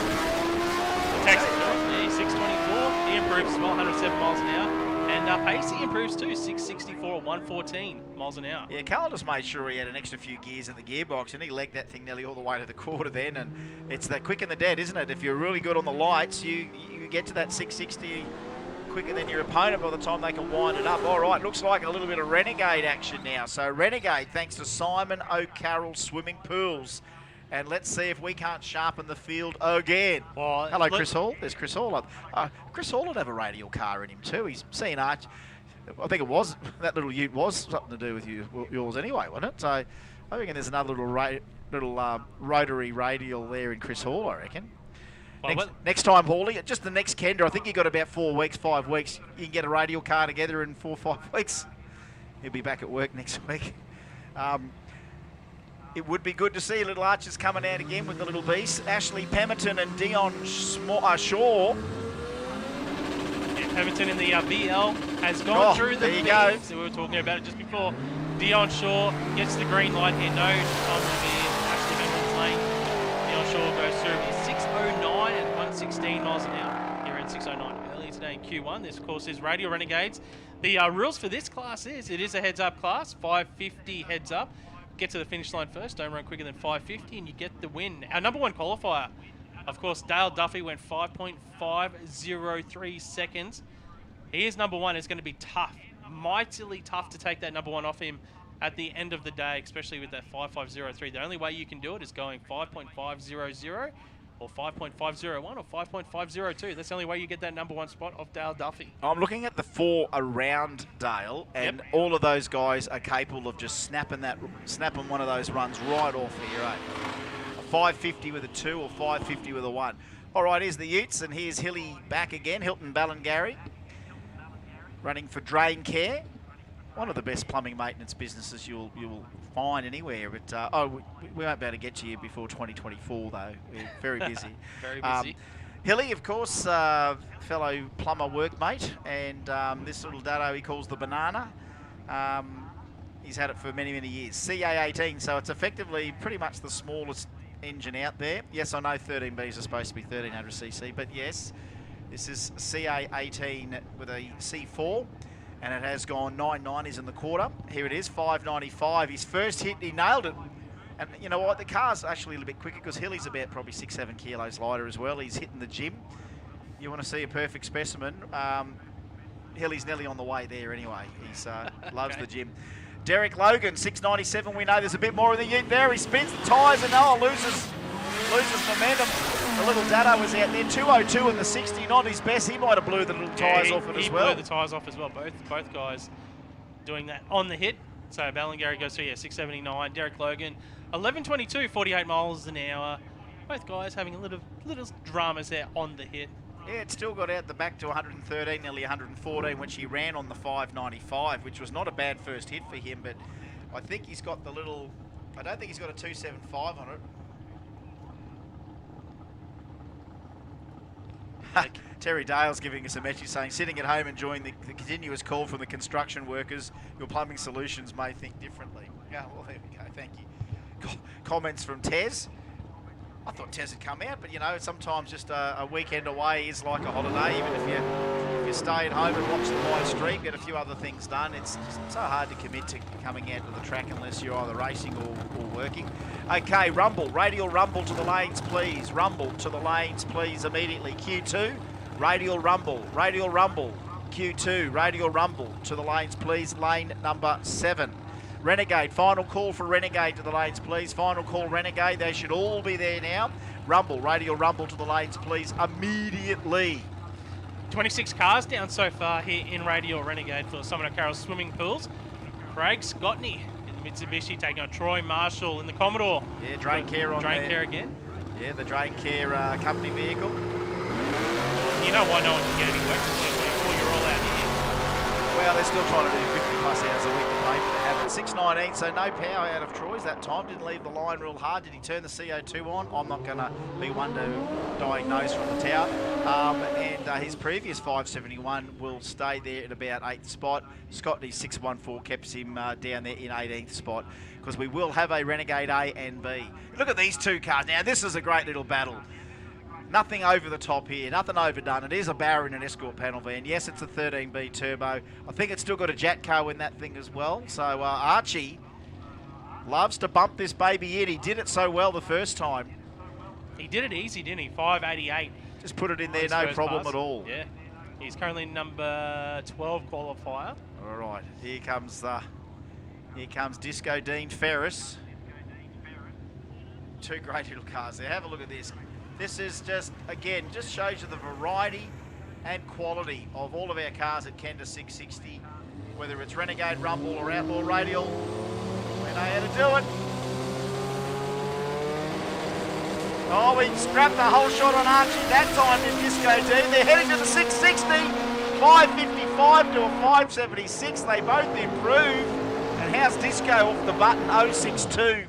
Texas, 624. He improves as well, 107 miles an hour. And Pacey improves too, 664, 114 miles an hour. Yeah, Carl just made sure he had an extra few gears in the gearbox, and he legged that thing nearly all the way to the quarter then. And it's that quick in the dead, isn't it? If you're really good on the lights, you get to that 660 quicker than your opponent by the time they can wind it up. All right, looks like a little bit of Renegade action now. So Renegade, thanks to Simon O'Carroll Swimming Pools. And let's see if we can't sharpen the field again. Well, hello, Chris Hall. There's Chris Hall. Chris Hall would have a radial car in him too. He's seen Arch. I think it was, that little ute was something to do with yours anyway, wasn't it? So I reckon there's another little rotary radial there in Chris Hall, I reckon. Well, next time, Hawley, just the next Kenda, I think you got about 4 weeks, 5 weeks. You can get a radial car together in 4 or 5 weeks. He'll be back at work next week. It would be good to see little Archers coming out again with the little beasts. Ashley Pemberton and Dion Shaw. Yeah, Pemberton in the BL has gone through the things. So we were talking about it just before. Dion Shaw gets the green light here. No time to be in Ashley Pemberton's lane. Dion Shaw goes through the 609 and 116 miles an hour. Here in 609 early today in Q1. This, of course, is Radial Renegades. The rules for this class is it is a heads-up class, 550 heads up. Get to the finish line first, don't run quicker than 550 and you get the win. Our number one qualifier, of course, Dale Duffy went 5.503 seconds. He is number one. It's going to be tough, mightily tough to take that number one off him at the end of the day, especially with that 5.503. The only way you can do it is going 5.500 or 5.501 or 5.502. That's the only way you get that number one spot off Dale Duffy. I'm looking at the 4 around Dale, and all of those guys are capable of just snapping one of those runs right off here, eh? A 550 with a 2 or 550 with a 1. All right, here's the Utes, and here's Hilly back again, Hilton Ballingarry, running for Drain Care. One of the best plumbing maintenance businesses you'll find anywhere. But we won't be able to get to you before 2024, though. We're very busy. Very busy. Hilly, of course, fellow plumber workmate, and this little dado he calls the Banana. He's had it for many, many years. CA18, so it's effectively pretty much the smallest engine out there. Yes, I know 13Bs are supposed to be 1300cc, but yes, this is CA18 with a C4. And it has gone 990s in the quarter. Here it is, 595. His first hit, he nailed it. And you know what? The car's actually a little bit quicker because Hilly's about probably 6-7 kilos lighter as well. He's hitting the gym. You want to see a perfect specimen. Hilly's nearly on the way there anyway. He's loves the gym. Derek Logan, 697. We know there's a bit more in the ute there. He spins the tyres and loses momentum. The little Dado was out there, 202 in the 60, not his best. He might have blew the little tyres off it as well. He blew the tyres off as well. Both guys doing that on the hit. So Ballingarry goes through, 679. Derek Logan, 1122, 48 miles an hour. Both guys having a little dramas there on the hit. Yeah, it still got out the back to 113, nearly 114, which he ran on the 595, which was not a bad first hit for him, but I think he's got the little, I don't think he's got a 275 on it. Terry Dale's giving us a message saying, sitting at home enjoying the continuous call from the construction workers, your plumbing solutions may think differently. Yeah, well, there we go. Thank you. Comments from Tez. I thought Tez had come out, but you know, sometimes just a weekend away is like a holiday. Even if you stay at home and watch the live stream, get a few other things done, it's just so hard to commit to coming out to the track unless you're either racing or working. Okay, rumble, radial rumble to the lanes, please. Rumble to the lanes, please, immediately. Q2, radial rumble, Q2, radial rumble to the lanes, please. Lane number 7. Renegade, final call for Renegade to the lanes, please. Final call, Renegade. They should all be there now. Rumble, radial rumble to the lanes, please, immediately. 26 cars down so far here in Radial Renegade for Simon O'Carroll Swimming Pools. Craig Scotney in the Mitsubishi taking on Troy Marshall in the Commodore. Yeah, Drain Care on Drain Care again. Yeah, the Drain Care company vehicle. You know why no one can get any work before you're all out here. Well, they're still trying to do 50 plus hours a week to pay for the habit. 6.19, so no power out of Troy's that time. Didn't leave the line real hard. Did he turn the CO2 on? I'm not going to be one to diagnose from the tower. And his previous 571 will stay there at about 8th spot. Scotty's 614 keeps him down there in 18th spot, because we will have a Renegade A and B. Look at these two cars. Now, this is a great little battle. Nothing over the top here, nothing overdone. It is a Barra and an Escort panel van. Yes, it's a 13B turbo. I think it's still got a Jatco in that thing as well. So Archie loves to bump this baby in. He did it so well the first time. He did it easy, didn't he? 588. Just put it in there, no problem at all. Yeah. He's currently number 12 qualifier. All right, here comes Disco Dean Ferris. Two great little cars there. Have a look at this. This is just, again, just shows you the variety and quality of all of our cars at Kenda 660. Whether it's Renegade, Rumble or Outlaw Radial, we know how to do it. Oh, we scrapped the whole shot on Archie that time in Disco D. They're heading to the 660. 555 to a 576. They both improve. And how's Disco off the button? 062.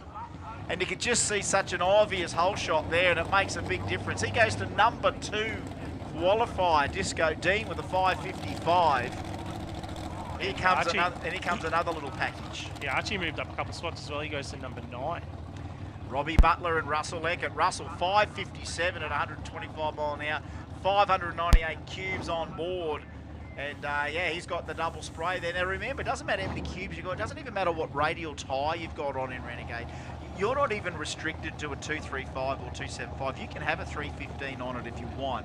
And you can just see such an obvious hole shot there, and it makes a big difference. He goes to number 2 qualifier, Disco Dean, with a 555. Here comes another little package. Yeah, Archie moved up a couple of spots as well. He goes to number 9. Robbie Butler and Russell Eckert. Russell 557 at 125 mile an hour, 598 cubes on board. And yeah, he's got the double spray there. Now remember, it doesn't matter how many cubes you've got. It doesn't even matter what radial tyre you've got on in Renegade. You're not even restricted to a 235 or 275. You can have a 315 on it if you want.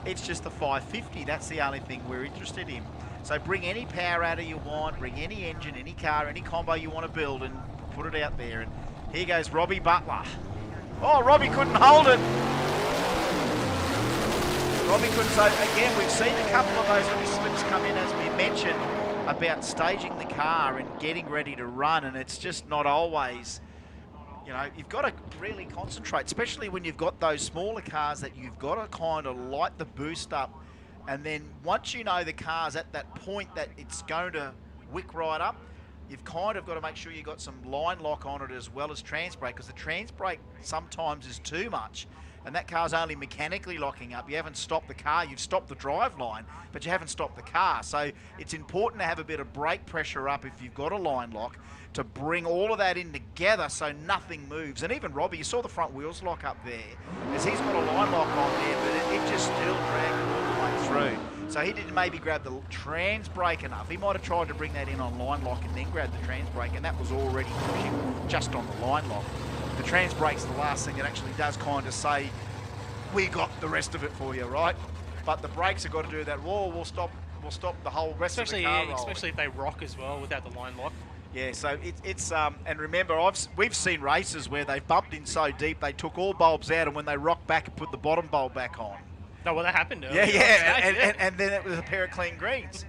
It's just the 550. That's the only thing we're interested in. So bring any power out of you want, bring any engine, any car, any combo you want to build, and put it out there. And here goes Robbie Butler. Oh, Robbie couldn't hold it. Robbie couldn't. So again, we've seen a couple of those little slips come in, as we mentioned, about staging the car and getting ready to run, and it's just not always. You know, you've got to really concentrate, especially when you've got those smaller cars, that you've got to kind of light the boost up. And then once you know the car's at that point that it's going to wick right up, you've kind of got to make sure you've got some line lock on it as well as trans brake, because the trans brake sometimes is too much. And that car's only mechanically locking up. You haven't stopped the car, you've stopped the drive line, but you haven't stopped the car. So it's important to have a bit of brake pressure up if you've got a line lock, to bring all of that in together so nothing moves. And even Robbie, you saw the front wheels lock up there, as he's got a line lock on there, but it just still dragged all the way through. So he didn't maybe grab the trans brake enough. He might have tried to bring that in on line lock and then grab the trans brake, and that was already pushing just on the line lock. The trans brake's the last thing that actually does kind of say, we got the rest of it for you, right? But the brakes have got to do that. Whoa, we'll stop the whole rest of the car rolling. Especially if they rock as well without the line lock. Yeah, so it's and remember, we've seen races where they've bumped in so deep they took all bulbs out, and when they rock back and put the bottom bulb back on. No, well, that happened earlier. Yeah, and then it was a pair of clean greens.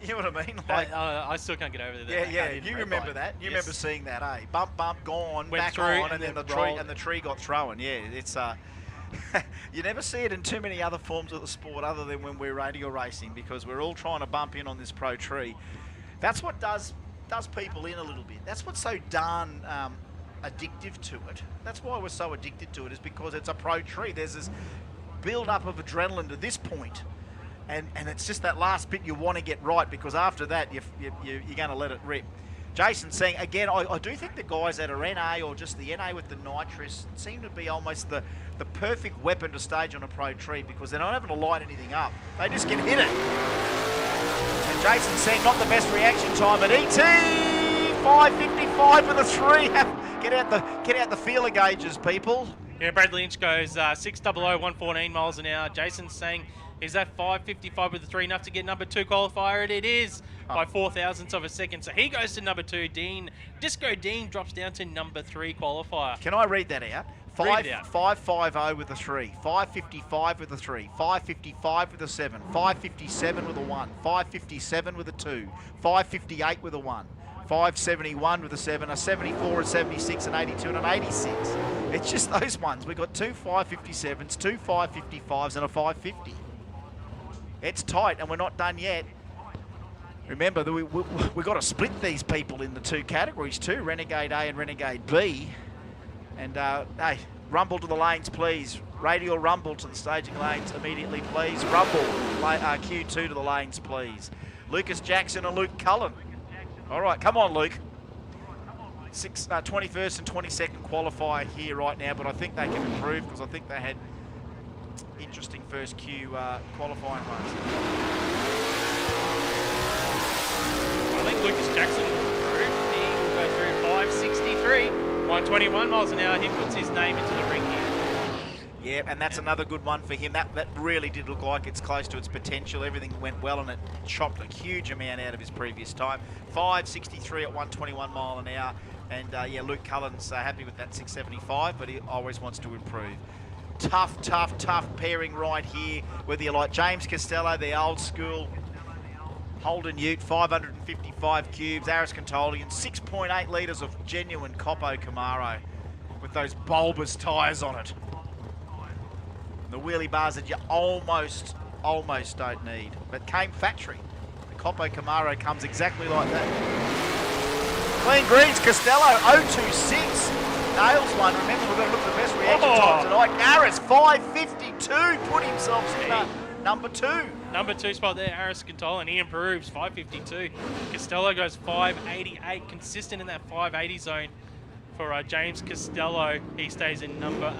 You know what I mean? Like, I still can't get over that. Yeah. You remember that? You remember seeing that, eh? Bump, gone, went back through, on, and then the tree got thrown. Yeah, it's you never see it in too many other forms of the sport other than when we're radial racing, because we're all trying to bump in on this pro tree. That's what does people in a little bit. That's what's so darn addictive to it. That's why we're so addicted to it, is because it's a pro tree. There's this build up of adrenaline to this point, and it's just that last bit you want to get right, because after that you're going to let it rip. Jason saying, again, I do think the guys that are NA or just the NA with the nitrous seem to be almost the perfect weapon to stage on a pro tree, because they're not having to light anything up. They just get hit it. And Jason saying, not the best reaction time at ET. 555 with a 3. Get out the feeler gauges, people. Yeah, Brad Lynch goes 600, 114 miles an hour. Jason's saying, is that 555 with a 3 enough to get number 2 qualifier? And it is by 4,000ths of a second. So he goes to number 2. Disco Dean drops down to number 3 qualifier. Can I read that out? 550 with a 3, 555 with a 3, 555 with a 7, 557 with a 1, 557 with a 2, 558 with a 1, 571 with a 7, a 74, a 76, an 82 and an 86. It's just those ones. We've got 2 557s, 2 555s and a 550. It's tight and we're not done yet. Remember, that we've got to split these people into two categories too, Renegade A and Renegade B. And, hey, rumble to the lanes, please. Radial rumble to the staging lanes immediately, please. Rumble, Q2 to the lanes, please. Lucas Jackson and Luke Cullen. All right, come on, Luke. 21st and 22nd qualifier here right now, but I think they can improve because I think they had interesting first Q qualifying runs. I think Lucas Jackson will improve. He will go through 5.63, 121 miles an hour. He puts his name into the ring here. Yeah, and that's another good one for him. That really did look like it's close to its potential. Everything went well, and it chopped a huge amount out of his previous time. 5.63 at 121 mile an hour. And, yeah, Luke Cullen's happy with that 6.75, but he always wants to improve. Tough pairing right here, whether you like James Costello, the old school, Holden Ute, 555 cubes, Aris Contolian, 6.8 litres of genuine Coppo Camaro with those bulbous tyres on it. The wheelie bars that you almost don't need, but came factory. The Coppo Camaro comes exactly like that. Clean greens, Costello, 026. Nails one. Remember, we've got to look at the best reaction time tonight. Aris, 552, put himself in number 2. Number 2 spot there, Aris Contolian. He improves, 552. Costello goes 588, consistent in that 580 zone. For James Costello, he stays in number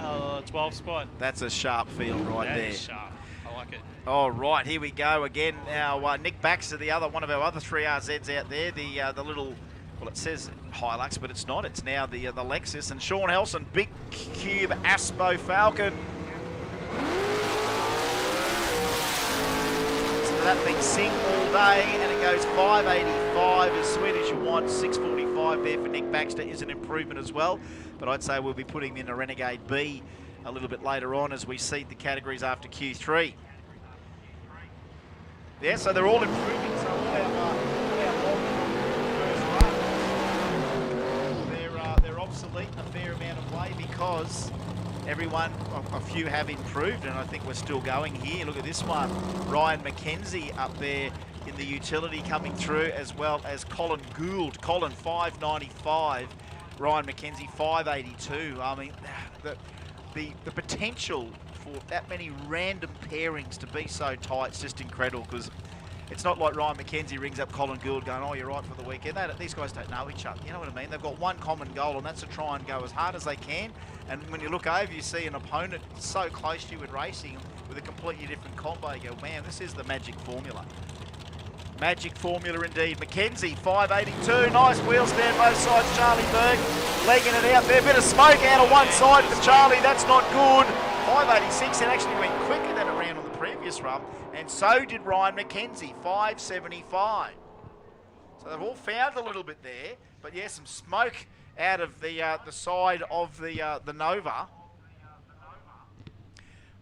12 spot. That's a sharp field right there. That is sharp. I like it. All right, here we go again. Now, Nick Baxter, one of our other 3RZs out there, the little, well, it says Hilux, but it's not. It's now the Lexus. And Sean Helson, big cube Aspo Falcon. So that been sing all day, and it goes 585, as sweet as you want. 645 there for Nick Baxter is an improvement as well. But I'd say we'll be putting him in a Renegade B a little bit later on as we seed the categories after Q3. Yeah, so they're all improving. So all our they're obsolete a fair amount of way because everyone, a few have improved, and I think we're still going here. Look at this one. Ryan McKenzie up there in the utility coming through, as well as Colin Gould. Colin, 595. Ryan McKenzie, 582. I mean, the potential for that many random pairings to be so tight is just incredible, because it's not like Ryan McKenzie rings up Colin Gould going, oh, you're right for the weekend. These guys don't know each other. You know what I mean? They've got one common goal, and that's to try and go as hard as they can. And when you look over, you see an opponent so close to you in racing with a completely different combo. You go, man, this is the magic formula. Magic formula indeed. McKenzie, 582. Nice wheel stand both sides. Charlie Berg legging it out there. Bit of smoke out of one side for Charlie. That's not good. 586. It actually went quicker than it ran on the previous run. And so did Ryan McKenzie, 575. So they've all found a little bit there. But yeah, some smoke out of the side of the Nova.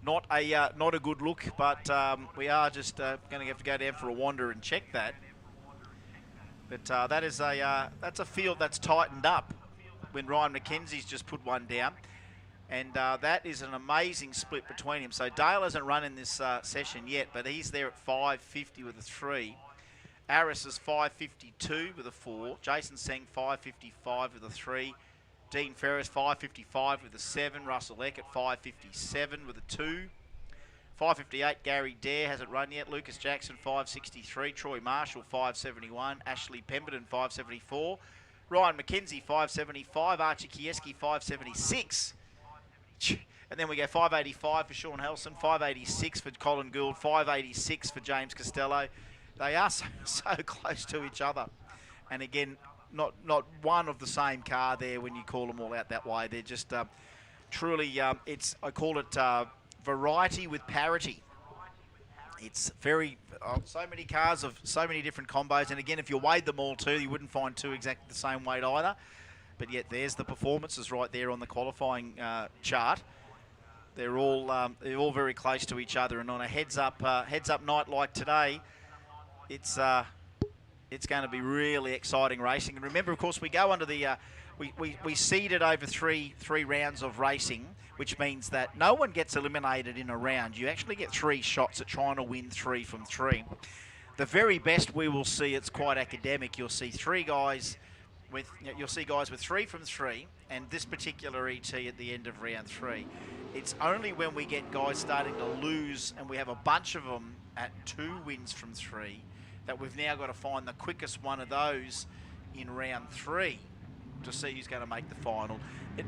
Not a good look, but we are just going to have to go down for a wander and check that. But that's a field that's tightened up when Ryan McKenzie's just put one down, and that is an amazing split between him. So Dale hasn't run in this session yet, but he's there at 550 with a 3. Aris is 552 with a 4. Jason Seng 555 with a 3. Dean Ferris, 555 with a 7. Russell Eck at 557 with a 2. 558, Gary Dare hasn't run yet. Lucas Jackson, 563. Troy Marshall, 571. Ashley Pemberton, 574. Ryan McKenzie, 575. Archie Kieski, 576. And then we go 585 for Sean Helson, 586 for Colin Gould, 586 for James Costello. They are so close to each other. And again, not one of the same car there when you call them all out that way. They're just truly, I call it variety with parity. It's very, so many cars of so many different combos. And again, if you weighed them all too, you wouldn't find two exactly the same weight either. But yet there's the performances right there on the qualifying chart. They're all very close to each other. And on a heads up night like today, it's going to be really exciting racing. And remember, of course, we go under the we seeded over three rounds of racing, which means that no one gets eliminated in a round. You actually get 3 shots at trying to win 3 from 3. the very best we will see, it's quite academic. You'll see guys with 3 from 3, and this particular ET at the end of round 3. It's only when we get guys starting to lose, and we have a bunch of them at 2 wins from 3, that we've now got to find the quickest one of those in round 3 to see who's going to make the final.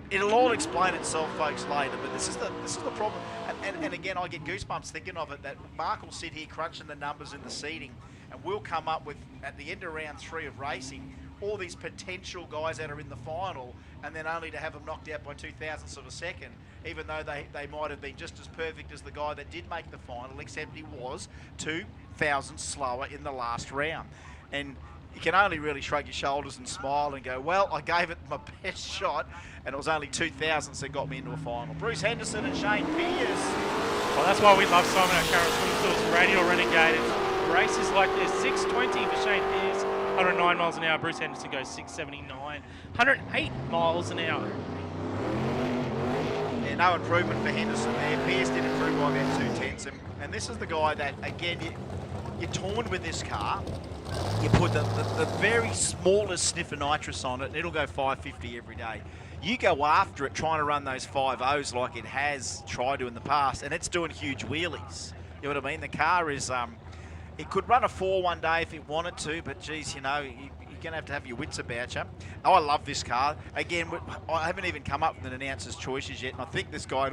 It'll all explain itself, folks, later, but this is the problem. And again, I get goosebumps thinking of it, that Mark will sit here crunching the numbers in the seating, and we'll come up with, at the end of round 3 of racing, all these potential guys that are in the final, and then only to have them knocked out by 0.02 of a second, even though they might have been just as perfect as the guy that did make the final, except he was 0.02 slower in the last round. And you can only really shrug your shoulders and smile and go, well, I gave it my best shot, and it was only 0.02 that got me into a final. Bruce Henderson and Shane Pierce. Well, that's why we love Simon O'Carroll's Swim Tools Radial Renegade. It's races like this, 6:20 for Shane Pierce, 109 miles an hour. Bruce Henderson goes 6:79, 108 miles an hour. Yeah, no improvement for Henderson there. Pierce did improve by about 0.2, and this is the guy that, again, you're torn with this car. You put the very smallest sniff of nitrous on it, and it'll go 550 every day. You go after it trying to run those 5.0s like it has tried to in the past, and it's doing huge wheelies. You know what I mean? The car is, it could run a 4 one day if it wanted to, but geez, you know, you're going to have your wits about you. Oh, I love this car. Again, I haven't even come up with an announcer's choices yet, and I think this guy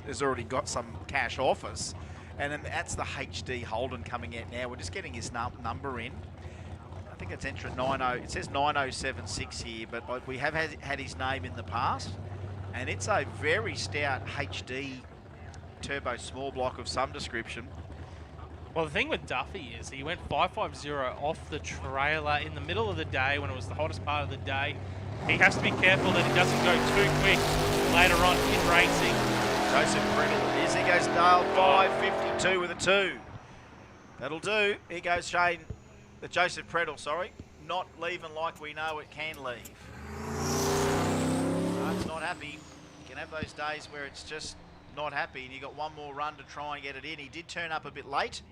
has already got some cash offers. And then that's the HD Holden coming out now. We're just getting his number in. I think it's entrant 90. It says 9076 here, but we have had his name in the past, and it's a very stout HD turbo small block of some description. Well, the thing with Duffy is he went 550 off the trailer in the middle of the day when it was the hottest part of the day. He has to be careful that he doesn't go too quick later on in racing. Joseph Brittle. Here he goes, Dale, 552 with a 2. That'll do. Here goes Shane, Joseph Predel, sorry. Not leaving like we know it can leave. No, it's not happy. You can have those days where it's just not happy, and you got one more run to try and get it in. He did turn up a bit late,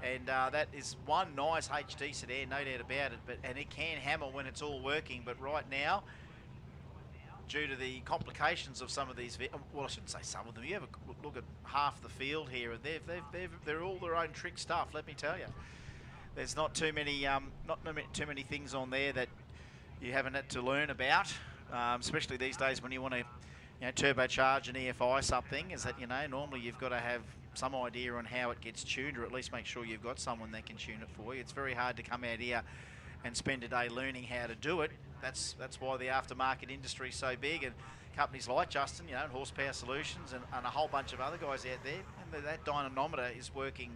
and that is one nice HD sedan, no doubt about it. And it can hammer when it's all working, but right now, due to the complications of some of these, well, I shouldn't say some of them. You have a look at half the field here, and they're all their own trick stuff. Let me tell you, there's not too many things on there that you haven't had to learn about, especially these days when you want to, turbocharge an EFI something. Is that normally you've got to have some idea on how it gets tuned, or at least make sure you've got someone that can tune it for you. It's very hard to come out here and spend a day learning how to do it. That's why the aftermarket industry is so big, and companies like Justin, and Horsepower Solutions, and a whole bunch of other guys out there. And that dynamometer is working,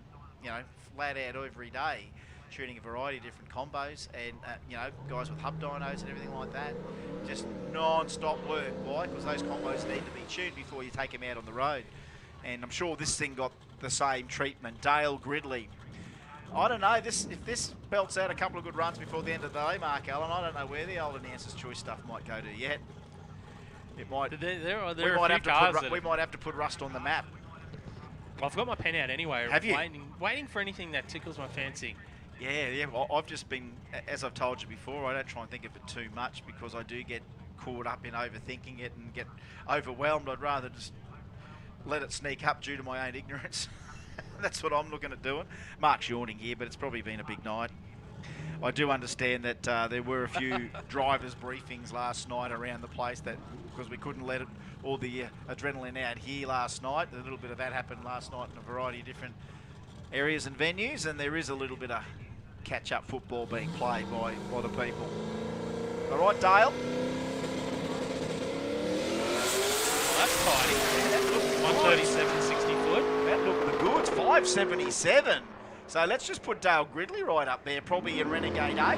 flat out every day, tuning a variety of different combos, and guys with hub dynos and everything like that. Just non-stop work. Why? Because those combos need to be tuned before you take them out on the road. And I'm sure this thing got the same treatment. Dale Gridley. I don't know, if this belts out a couple of good runs before the end of the day, Mark Allen, I don't know where the old announcer's choice stuff might go to yet. It might. We might have to put Rust on the map. Well, I've got my pen out anyway. Have you? Waiting for anything that tickles my fancy. Yeah. Well, I've just been, as I've told you before, I don't try and think of it too much because I do get caught up in overthinking it and get overwhelmed. I'd rather just let it sneak up due to my own ignorance. That's what I'm looking at doing. Mark's yawning here, but it's probably been a big night. I do understand that there were a few drivers' briefings last night around the place because we couldn't let all the adrenaline out here last night. A little bit of that happened last night in a variety of different areas and venues, and there is a little bit of catch-up football being played by the people. All right, Dale. Well, that's tidy. Yeah, that looks 137, 60 foot. That looked the goods, 577. So let's just put Dale Gridley right up there, probably in Renegade A.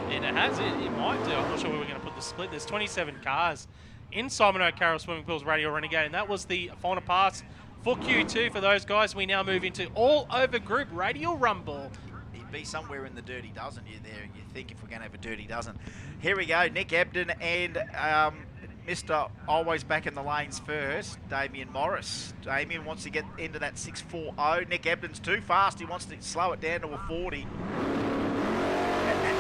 And it has it. It might do. I'm not sure where we're going to put the split. There's 27 cars in Simon O'Carroll Swimming Pools Radial Renegade, and that was the final pass for Q2 for those guys. We now move into all-over group Radial Rumble. He'd be somewhere in the dirty dozen, you think, if we're going to have a dirty dozen. Here we go, Nick Ebden and Mr. Always back in the lanes first, Damien Morris. Damien wants to get into that 6.40. Nick Ebden's too fast. He wants to slow it down to a 40.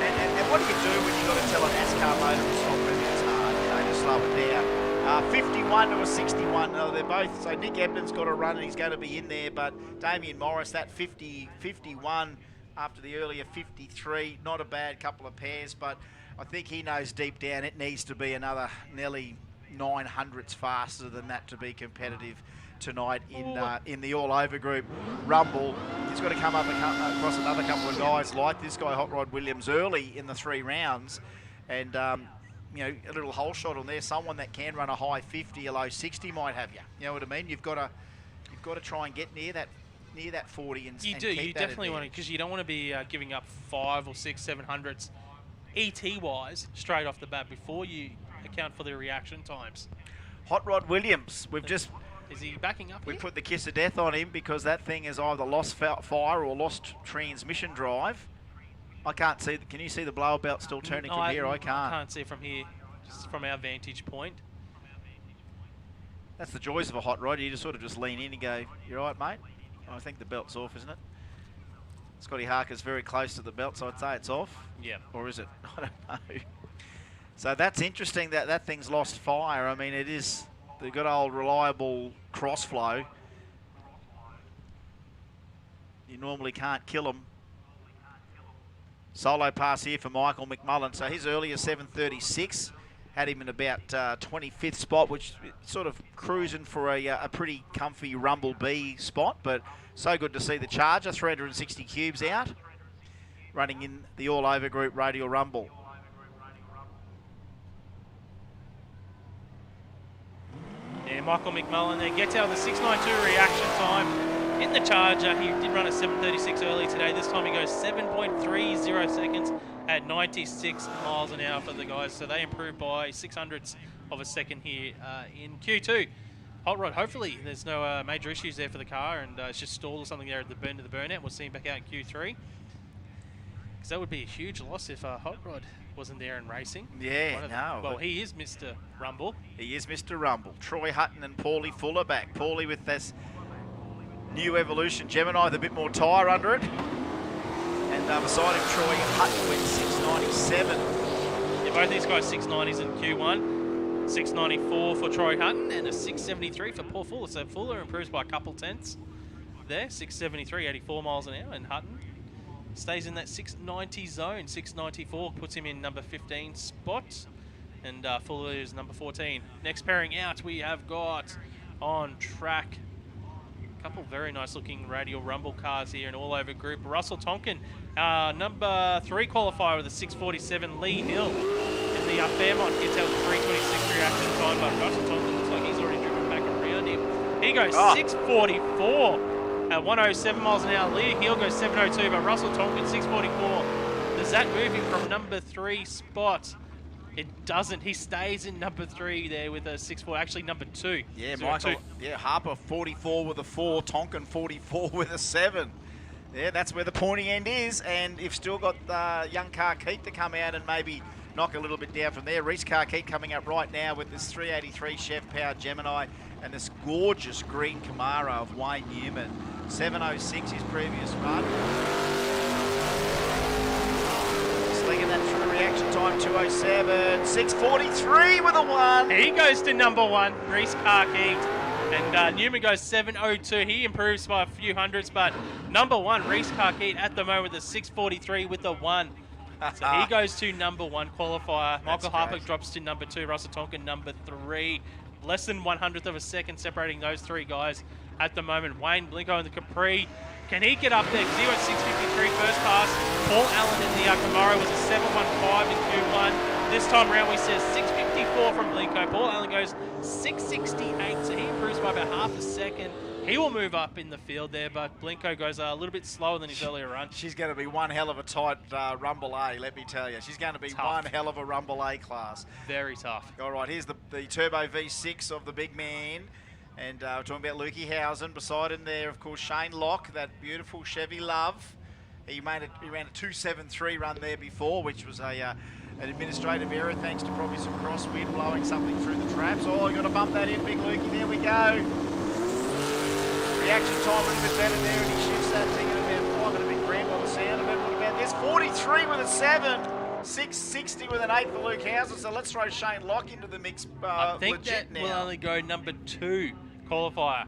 And what do you do when you've got to tell a NASCAR motor to stop moving? It's hard, you know, to slow it down. 51 to a 61. They're both. So Nick Ebden's got to run and he's going to be in there. But Damien Morris, that 51 after the earlier 53, not a bad couple of pairs. But I think he knows deep down it needs to be another nearly 900ths faster than that to be competitive tonight in the all-over group rumble. He's got to come up across another couple of guys like this guy, Hot Rod Williams, early in the 3 rounds. And, you know, a little hole shot on there. Someone that can run a high 50, a low 60 might have you. You know what I mean? You've got to try and get near that 40 and you and do. keep You that definitely want to, because you don't want to be giving up 5 or 6, 700ths ET-wise straight off the bat before you account for the reaction times. Hot Rod Williams, Is he backing up We here? put the kiss of death on him because that thing has either lost fire or lost transmission drive. I can't see. Can you see the blower belt still turning from here? I can't. I can't see from here, just from our vantage point. That's the joys of a hot rod. You just sort of just lean in and go, "You all right, mate?" I think the belt's off, isn't it? Scotty Harker's very close to the belt, so I'd say it's off. Yeah. Or is it? I don't know. So that's interesting that thing's lost fire. I mean, it is the good old reliable cross flow. You normally can't kill them. Solo pass here for Michael McMullen. So his earlier 7:36 had him in about 25th spot, which sort of cruising for a pretty comfy Rumble B spot. But so good to see the Charger, 360 cubes out, running in the all-over group Radial Rumble. Yeah, Michael McMullen there gets out of the 6.92 reaction time in the Charger. He did run a 7:36 early today. This time he goes 7.30 seconds at 96 miles an hour for the guys. So they improved by 600ths of a second here in Q2. Hot Rod, hopefully there's no major issues there for the car and it's just stalled or something there at the burn to the burnout. We'll see him back out in Q3. Because that would be a huge loss if Hot Rod wasn't there and racing. Yeah, no. Well, he is Mr. Rumble. He is Mr. Rumble. Troy Hutton and Paulie Fuller back. Paulie with this new Evolution Gemini with a bit more tyre under it. And beside him, Troy Hutton went 697. Yeah, both these guys 690s in Q1. 694 for Troy Hutton and a 673 for Paul Fuller. So Fuller improves by a couple tenths there. 673, 84 miles an hour. And Hutton stays in that 690 zone. 694 puts him in number 15 spot. And Fuller is number 14. Next pairing out, we have got on track a couple very nice looking Radial Rumble cars here in all over group. Russell Tonkin, number 3 qualifier with a 647. Lee Hill in the Fairmont gets out with 326 reaction time, but Russell Tonkin looks like he's already driven back around him. He goes 644 at 107 miles an hour. Lee Hill goes 702, but Russell Tonkin 644. Does that move him from number 3 spot? It doesn't. He stays in number 3 there with a 6.4. Actually, number 2. Yeah, Michael. 2. Yeah, Harper 44 with a 4. Tonkin 44 with a 7. Yeah, that's where the pointy end is. And you've still got young Carkeet to come out and maybe knock a little bit down from there. Reese Carkeet coming up right now with this 383 Chef Power Gemini and this gorgeous green Camaro of Wayne Newman. 706 his previous run. Slinging that through reaction time, 207. 643 with a 1. He goes to number 1, Reese Carkeet. And Newman goes 702. He improves by a few hundreds, but number 1, Reese Carkeet at the moment with a 643 with a 1. So he goes to number 1 qualifier. Michael Harper drops to number 2. Russell Tonkin number 3. Less than 100th of a second separating those 3 guys at the moment. Wayne Blinko in the Capri. Can he get up there? Because he went 653 first pass. Paul Allen in the Camaro was a 715 in Q1. This time around we see 654 from Blinko. Paul Allen goes 668, so he improves by about half a second. He will move up in the field there, but Blinko goes a little bit slower than his earlier run. She's going to be one hell of a tight Rumble A, let me tell you. She's going to be one hell of a Rumble A class. Very tough. All right, here's the Turbo V6 of the big man. And we're talking about Lukey Housen. Beside him there, of course, Shane Locke, that beautiful Chevy Love. He ran a 273 run there before, which was a An administrative error thanks to probably some crosswind blowing something through the traps. Oh, you got to bump that in, Big Lukey. There we go. Reaction time a little bit better there, and he shifts that thing at about 5 and a bit grand by the sound of it. What about this? 43 with a 7. 660 with an 8 for Luke Hauser. So let's throw Shane Locke into the mix. I think that now will only go number 2 qualifier.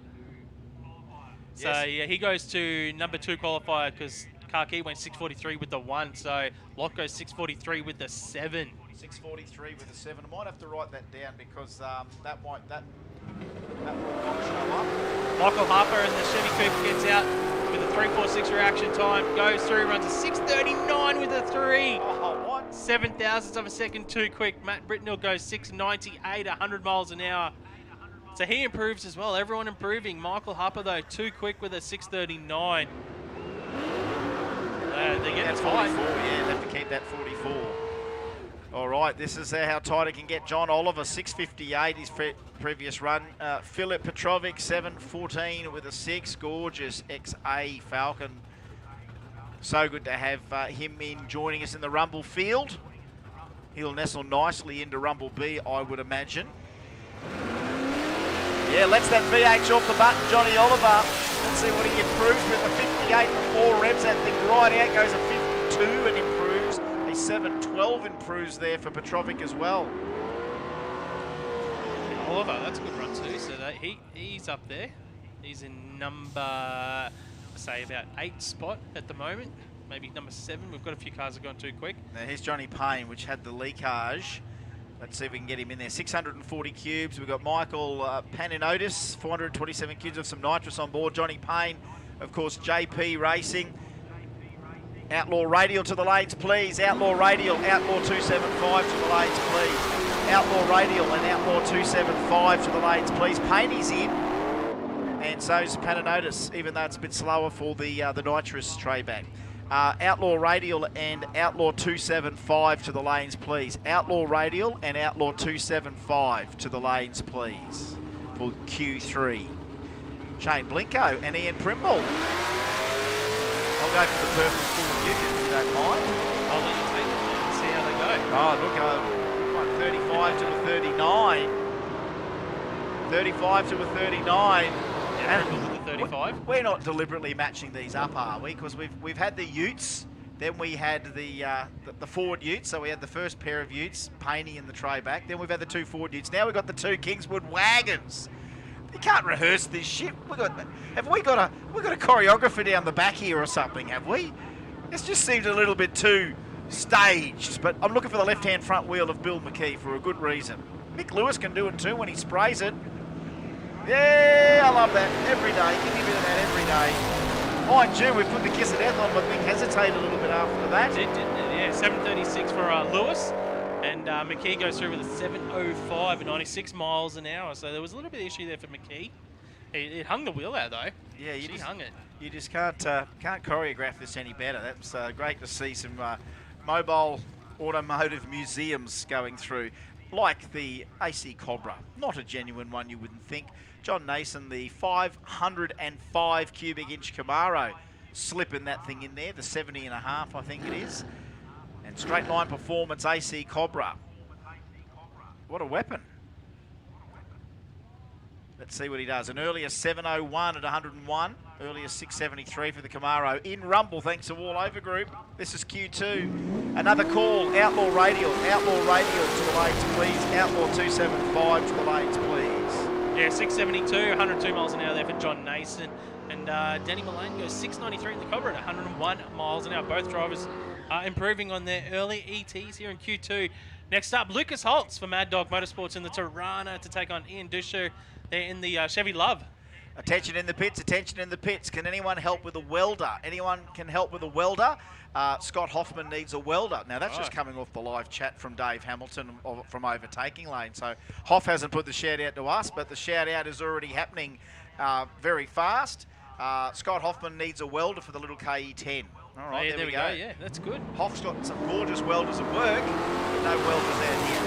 So yeah, he goes to number 2 qualifier because Karki went 643 with the 1. So Locke goes 643 with the 7. 643 with a 7. I might have to write that down because that will not show up. Michael Harper in the Chevy Coupe gets out with a 346 reaction time, goes through, runs a 639 with a 3. Oh, what? 7,000ths of a second too quick. Matt Britnell goes 698, 100 miles an hour. So he improves as well. Everyone improving. Michael Harper, though, too quick with a 639. They get That's tight. 44, yeah, they have to keep that 44. All right, this is how tight it can get. John Oliver, 658, his previous run. Filip Petrovic, 714 with a 6. Gorgeous XA Falcon. So good to have him in joining us in the Rumble field. He'll nestle nicely into Rumble B, I would imagine. Yeah, lets that VH off the button, Johnny Oliver. Let's see what he improves with a 58 and 4 revs. That thing right out, goes a 52 and improves. A 712 improves there for Petrovic as well. Oliver, that's a good run too. So that he's up there. He's in number, say, about 8 spot at the moment. Maybe number 7. We've got a few cars that have gone too quick. Now here's Johnny Payne, which had the leakage. Let's see if we can get him in there. 640 cubes. We've got Michael Paninotis, 427 cubes of some nitrous on board. Johnny Payne, of course, JP Racing. Outlaw Radial to the lanes, please. Outlaw Radial, Outlaw 275 to the lanes, please. Outlaw Radial and Outlaw 275 to the lanes, please. Payne is in, and so's Paninotis, even though it's a bit slower for the nitrous tray back. Outlaw Radial and Outlaw 275 to the lanes, please. Outlaw Radial and Outlaw 275 to the lanes, please, for Q3. Shane Blinko and Ian Primble. I'll go for the purple full unit if you don't mind. I'll let you take them and see how they go. Oh, look, 35 to a 39. 35 to a 39. Yeah, and 35. We're not deliberately matching these up, are we? Because we've had the Utes, then we had the Ford Utes, so we had the first pair of Utes, Paney and the tray back. Then we've had the 2 Ford Utes. Now we've got the 2 Kingswood wagons. You can't rehearse this shit. We got a choreographer down the back here or something, have we? This just seems a little bit too staged. But I'm looking for the left-hand front wheel of Bill McKee for a good reason. Mick Lewis can do it too when he sprays it. Yeah, I love that. Every day. Give me a bit of that every day. Mind you, we put the kiss of death on, but Mick hesitated a little bit after that. It did, didn't it? Yeah, 736 for Lewis. And McKee goes through with a 705 at 96 miles an hour. So there was a little bit of issue there for McKee. It hung the wheel out though. Yeah, she hung it. You just can't choreograph this any better. That's great to see some mobile automotive museums going through, like the AC Cobra. Not a genuine one, you wouldn't think. John Nason, the 505 cubic inch Camaro, slipping that thing in there, the 70 and a half, I think it is. And straight line performance AC Cobra. What a weapon. Let's see what he does. An earlier 701 at 101. Earlier 673 for the Camaro. In Rumble, thanks to All Over Group. This is Q2. Another call. Outlaw Radial. Outlaw Radial to the lanes, please. Outlaw 275 to the lanes, please. Yeah, 672, 102 miles an hour there for John Nason. And Danny Mullane goes 693 in the Cobra at 101 miles an hour. Both drivers improving on their early ETs here in Q2. Next up, Lucas Holtz for Mad Dog Motorsports in the Tirana to take on Ian Dusher there in the Chevy Love. Attention in the pits, attention in the pits. Can anyone help with a welder? Anyone can help with a welder? Scott Hoffman needs a welder. Now, that's just coming off the live chat from Dave Hamilton from Overtaking Lane. So, Hoff hasn't put the shout out to us, but the shout out is already happening very fast. Scott Hoffman needs a welder for the little KE10. All right, there we go. Yeah, that's good. Hoff's got some gorgeous welders at work, but no welders out here.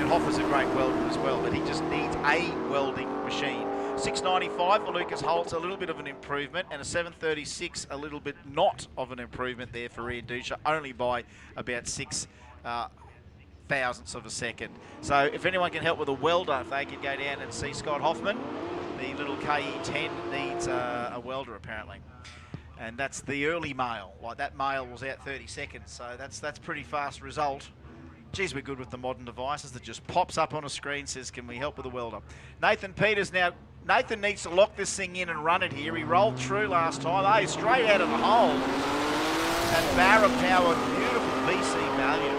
And Hoff is a great welder as well, but he just needs a welding machine. 695 for Lucas Holtz, a little bit of an improvement, and a 736, a little bit not of an improvement there for Ian Dusher, only by about 6 thousandths of a second. So if anyone can help with a welder, if they can go down and see Scott Hoffman, the little KE10 needs a welder apparently. And that's the early mail. Like that mail was out 30 seconds, so that's pretty fast result. Geez, we're good with the modern devices that just pops up on a screen, says, can we help with a welder? Nathan Peters now. Nathan needs to lock this thing in and run it here. He rolled through last time. Straight out of the hole. And Barra powered, beautiful BC value.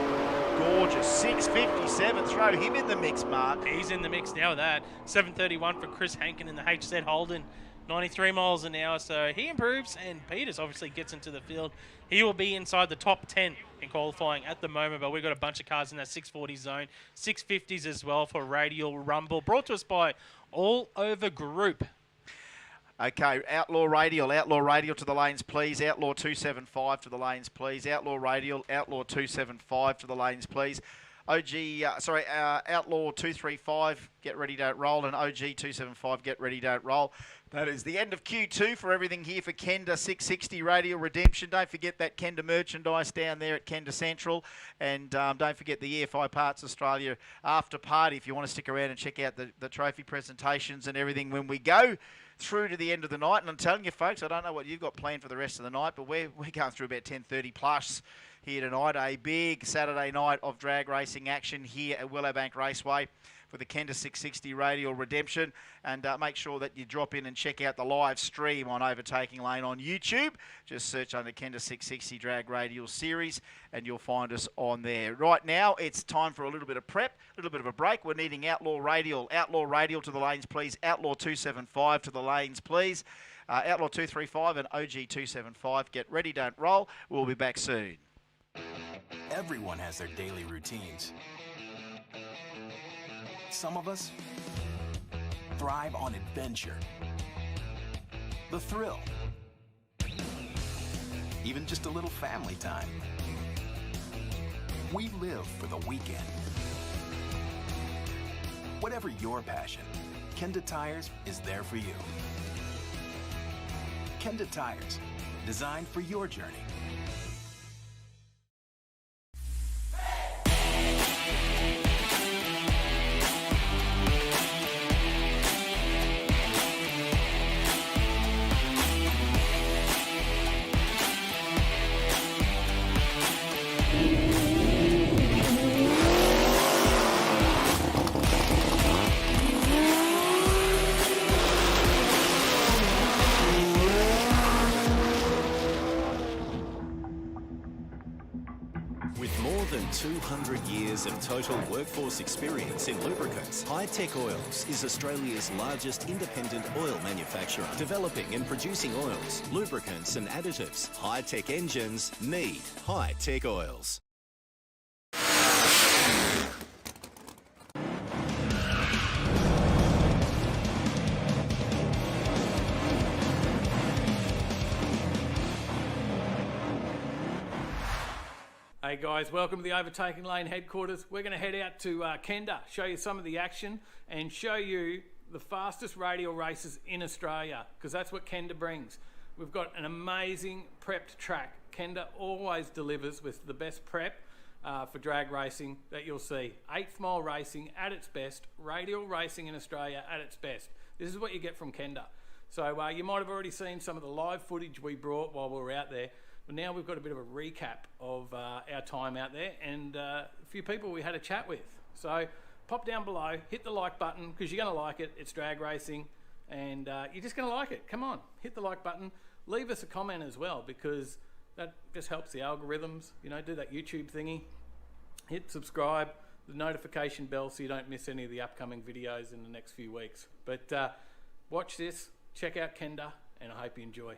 Gorgeous. 657. Throw him in the mix, Mark. He's in the mix now with that. 731 for Chris Hankin in the HZ Holden. 93 miles an hour, so he improves, and Peters obviously gets into the field. He will be inside the top 10 in qualifying at the moment, but we've got a bunch of cars in that 640 zone, 650s as well for Radial Rumble, brought to us by All Over Group. Okay, Outlaw Radial to the lanes, please. Outlaw 275 to the lanes, please. Outlaw Radial, Outlaw 275 to the lanes, please. Outlaw 235, get ready, don't roll, and OG 275, get ready, don't roll. That is the end of Q2 for everything here for Kenda 660 Radial Redemption. Don't forget that Kenda merchandise down there at Kenda Central. And don't forget the EFI Parts Australia after party if you want to stick around and check out the trophy presentations and everything when we go through to the end of the night. And I'm telling you, folks, I don't know what you've got planned for the rest of the night, but we're going through about 10:30 plus here tonight. A big Saturday night of drag racing action here at Willowbank Raceway for the Kenda 660 Radial Redemption. And make sure that you drop in and check out the live stream on Overtaking Lane on YouTube. Just search under Kenda 660 Drag Radial Series and you'll find us on there. Right now, it's time for a little bit of prep, a little bit of a break. We're needing Outlaw Radial to the lanes, please. Outlaw 275 to the lanes, please. Outlaw 235 and OG 275. Get ready, don't roll. We'll be back soon. Everyone has their daily routines. Some of us thrive on adventure, the thrill, even just a little family time. We live for the weekend. Whatever your passion, Kenda Tires is there for you. Kenda Tires, designed for your journey. With more than 200 years of total workforce experience in lubricants, Hi-Tech Oils is Australia's largest independent oil manufacturer, developing and producing oils, lubricants and additives. Hi-Tech engines need Hi-Tech Oils. Hey guys, welcome to the Overtaking Lane headquarters. We're going to head out to Kenda, show you some of the action and show you the fastest radial races in Australia, because that's what Kenda brings. We've got an amazing prepped track. Kenda always delivers with the best prep for drag racing that you'll see. 8th mile racing at its best, radial racing in Australia at its best. This is what you get from Kenda. So you might have already seen some of the live footage we brought while we were out there. But now we've got a bit of a recap of our time out there and a few people we had a chat with. So pop down below, hit the like button because you're going to like it. It's drag racing and you're just going to like it. Come on, hit the like button. Leave us a comment as well because that just helps the algorithms. You know, do that YouTube thingy. Hit subscribe, the notification bell so you don't miss any of the upcoming videos in the next few weeks. But watch this, check out Kenda, and I hope you enjoy.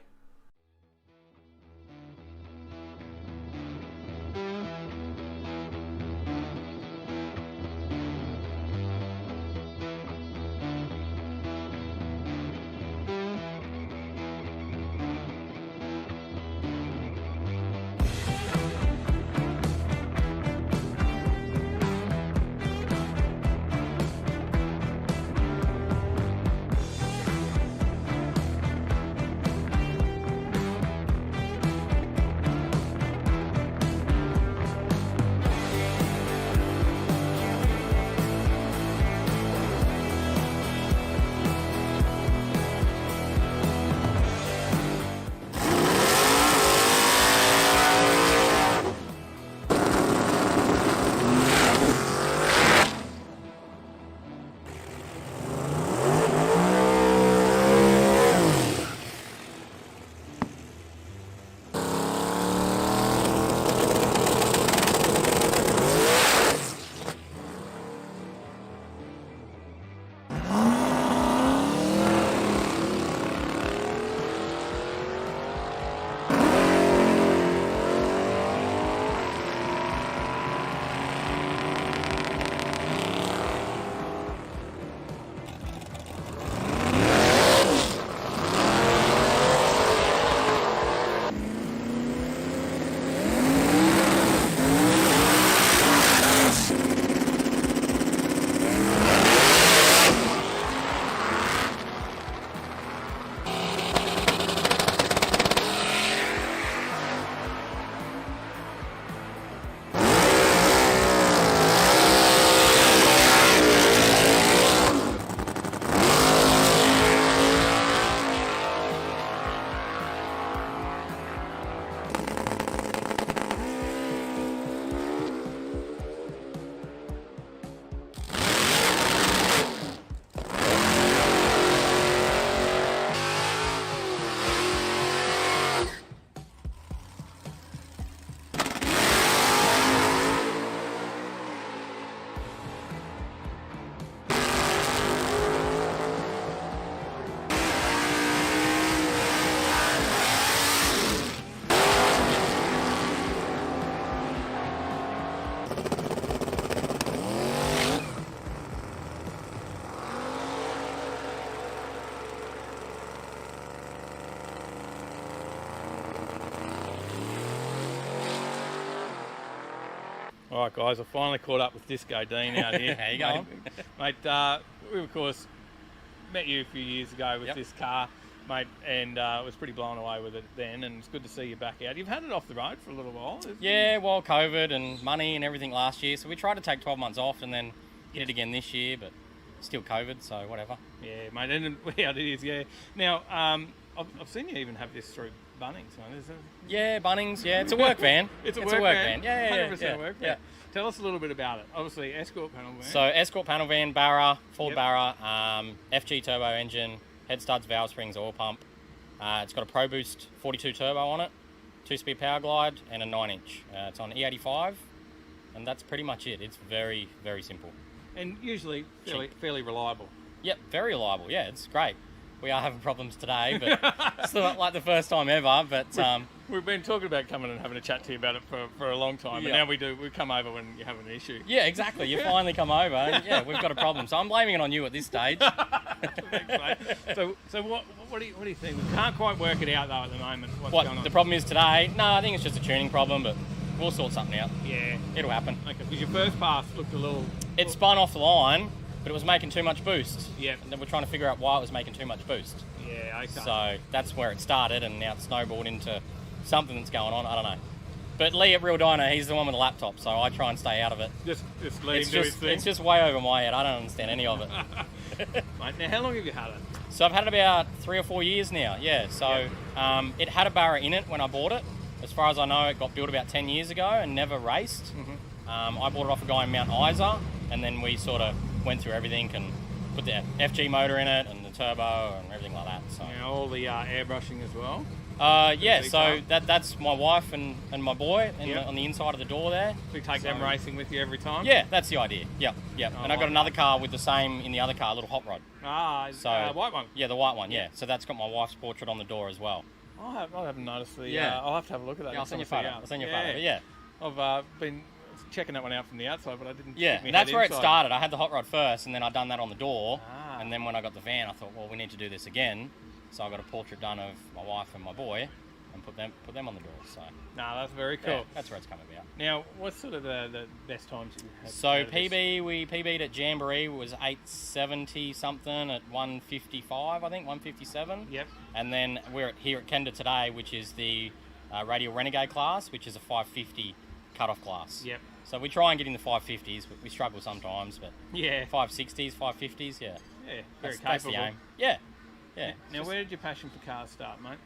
All right, guys, I finally caught up with Disco Dean out here. How you going? Mate, we, of course, met you a few years ago with this car, mate, and was pretty blown away with it then, and it's good to see you back out. You've had it off the road for a little while. Yeah, well, COVID and money and everything last year, so we tried to take 12 months off and then hit it again this year, but still COVID, so whatever. Yeah, mate, and yeah, it is, yeah. Now, I've seen you even have this through Bunnings, mate. Is it? Yeah, Bunnings, yeah, it's a work van. It's a work van. Yeah, 100% work van. Tell us a little bit about it. Obviously, Escort panel van. So, Escort panel van, Barra, Ford Barra, FG turbo engine, head studs, valve springs, oil pump. It's got a Pro Boost 42 turbo on it, 2-speed power glide, and a 9-inch. It's on E85, and that's pretty much it. It's very, very simple. And usually fairly reliable. Yep, very reliable. Yeah, it's great. We are having problems today, but it's not like the first time ever. But we've been talking about coming and having a chat to you about it for a long time, and now we come over when you have an issue. Yeah, exactly. You finally come over, and yeah, we've got a problem. So I'm blaming it on you at this stage. Thanks, mate. So what do you think? We can't quite work it out though at the moment. What's going on? The problem is today? No, I think it's just a tuning problem, but we'll sort something out. Yeah, it'll happen. Okay, because your first pass looked a little. It spun off the line, but it was making too much boost. Yeah. And then we're trying to figure out why it was making too much boost. Yeah, okay. So that's where it started, and now it's snowballed into something that's going on. I don't know. But Lee at Real Dyno, he's the one with the laptop, so I try and stay out of it. Just let him do his thing. It's just way over my head. I don't understand any of it. Mate, now how long have you had it? So I've had it about 3 or 4 years now. Yeah. So it had a Barra in it when I bought it. As far as I know, it got built about 10 years ago and never raced. I bought it off a guy in Mount Isa, and then we sort of went through everything and put the FG motor in it and the turbo and everything like that. So now all the airbrushing as well. Yeah, so that's my wife and my boy on the inside of the door there. So you take them racing with you every time? Yeah, that's the idea. Yep. And I've got another car with the same in the other car, a little hot rod. White one? Yeah, the white one, yeah. So that's got my wife's portrait on the door as well. I haven't noticed the... I'll have to have a look at that. Yeah, I'll send you a photo. Yeah. I've been checking that one out from the outside, but I didn't... Yeah, that's where it started. I had the hot rod first, and then I'd done that on the door. And then when I got the van, I thought, well, we need to do this again. So I got a portrait done of my wife and my boy and put them on the door. So that's very cool. Yeah, that's where it's come about. Now, what's sort of the best times you had? So we PB'd at Jamboree was 870 something at 155, I think 157. Yep. And then we're here at Kenda today, which is the Radial Renegade class, which is a 550 cut-off class. Yep. So we try and get in the 550s, but we struggle sometimes. But 560s, 550s, yeah. Yeah, very capable. That's the aim. Yeah. Now, where did your passion for cars start, mate?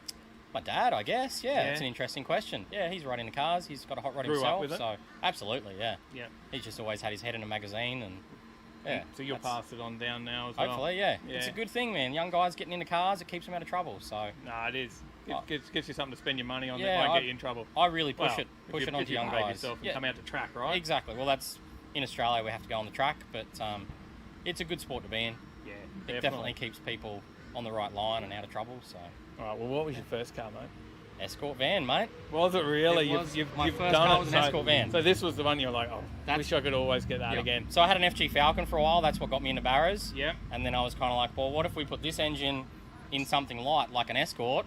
My dad, I guess. Yeah, it's an interesting question. Yeah, he's right into cars. He's got a hot rod Grew himself. Up with it? So absolutely, yeah. Yeah. He's just always had his head in a magazine, and So you'll pass it on down now as well. Hopefully, yeah. It's a good thing, man. Young guys getting into cars, it keeps them out of trouble. So. It is. It gets you something to spend your money on that won't get you in trouble. I really push it onto young guys. Yourself and come out to track, right? Exactly. Well, that's in Australia. We have to go on the track, but it's a good sport to be in. Yeah, it definitely keeps people on the right line and out of trouble. So. All right. Well, what was your first car, mate? Escort van, mate. Was it really? My first car was an Escort van. So this was the one you were like, wish I could always get that again. So I had an FG Falcon for a while. That's what got me into Barras. Yeah. And then I was kind of like, well, what if we put this engine in something light, like an Escort?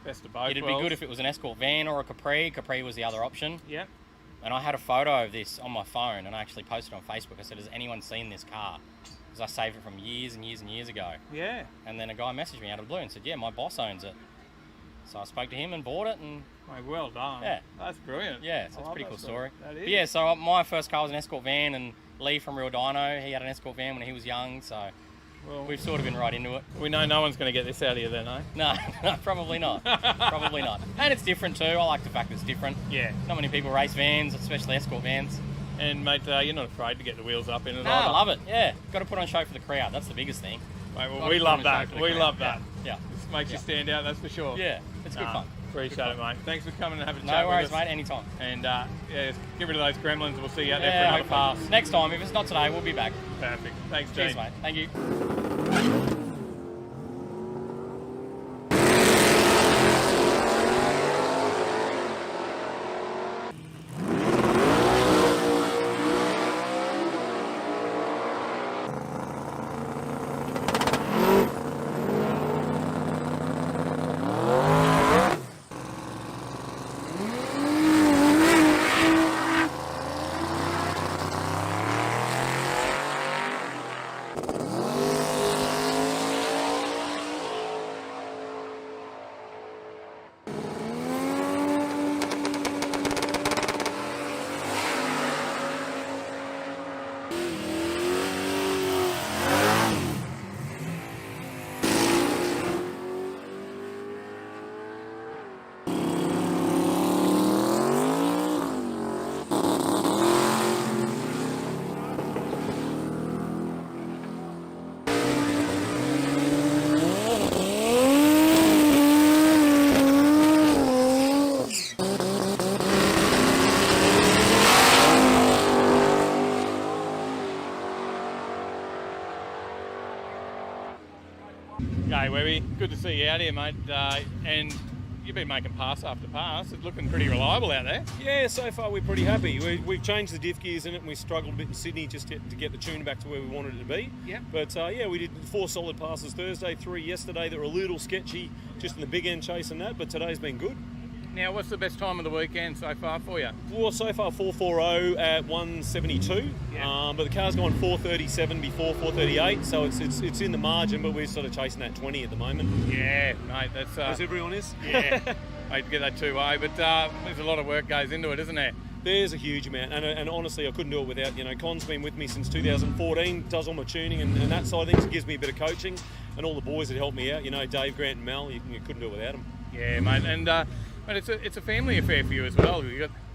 Best of both. It'd be good if it was an Escort van or a Capri. Capri was the other option. Yeah. And I had a photo of this on my phone, and I actually posted it on Facebook. I said, has anyone seen this car? Because I saved it from years and years and years ago. Yeah. And then a guy messaged me out of the blue and said, yeah, my boss owns it. So I spoke to him and bought it, and... Mate, well done. Yeah. That's brilliant. Yeah, so it's a pretty cool story. That is. But yeah, so my first car was an Escort van, and Lee from Real Dyno, he had an Escort van when he was young, so we've sort of been right into it. We know no one's going to get this out of you then, eh? No, probably not. Probably not. And it's different too. I like the fact that it's different. Yeah. Not many people race vans, especially Escort vans. And mate, you're not afraid to get the wheels up in it? No, I love it. Yeah, got to put on show for the crowd. That's the biggest thing. Mate, well, we love that. We love that. Yeah. This makes you stand out, that's for sure. Yeah, it's good fun. Appreciate it, mate. Thanks for coming and having a chat with us. No worries, mate. Anytime. And get rid of those gremlins. We'll see you out there for another pass. Next time, if it's not today, we'll be back. Perfect. Thanks, Dean. Cheers, mate. Thank you. Hey, Webby. Good to see you out here, mate. And you've been making pass after pass. It's looking pretty reliable out there. Yeah, so far we're pretty happy. We've changed the diff gears in it, and we struggled a bit in Sydney just to get the tune back to where we wanted it to be. Yeah. But yeah, we did 4 solid passes Thursday, 3 yesterday that were a little sketchy just in the big end chasing that, but today's been good. Now, what's the best time of the weekend so far for you? Well, so far 4:40 at 1:72, Yeah. but the car's gone 4:37 before 4:38, so it's in the margin, but we're sort of chasing that 20 at the moment. Yeah, mate, that's... As everyone is. Yeah, I'd get that two-way, but there's a lot of work goes into it, isn't there? There's a huge amount, and honestly, I couldn't do it without, Con's been with me since 2014, does all my tuning and that side of things, gives me a bit of coaching, and all the boys that help me out, Dave, Grant and Mel, you couldn't do it without them. Yeah, mate, and but it's a family affair for you as well.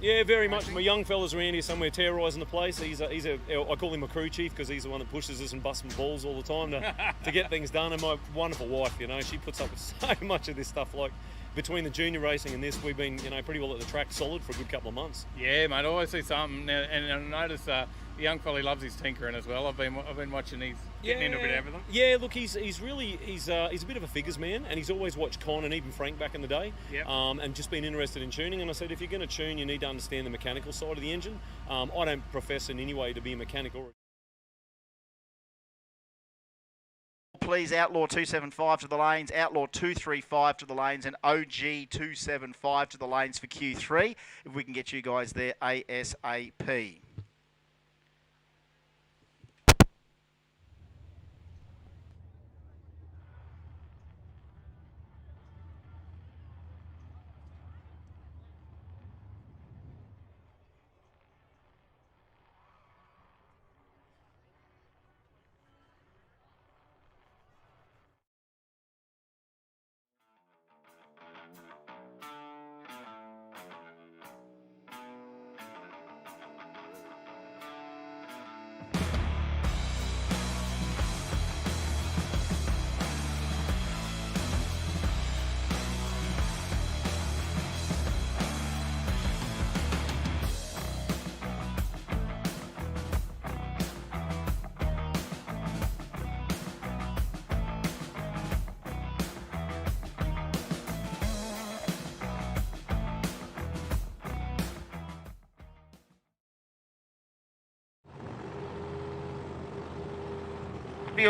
Yeah, very much. My young fella's around here somewhere terrorising the place. I call him a crew chief because he's the one that pushes us and busts some balls all the time to get things done. And my wonderful wife, she puts up with so much of this stuff. Like between the junior racing and this, we've been pretty well at the track solid for a good couple of months. Yeah, mate. I always see something, and I notice the young fella loves his tinkering as well. I've been watching these getting into a bit of everything. Yeah, look, he's a bit of a figures man, and he's always watched Con and even Frank back in the day, and just been interested in tuning. And I said, if you're going to tune, you need to understand the mechanical side of the engine. I don't profess in any way to be a mechanic or. Please, Outlaw 275 to the lanes, Outlaw 235 to the lanes, and OG 275 to the lanes for Q3. If we can get you guys there ASAP.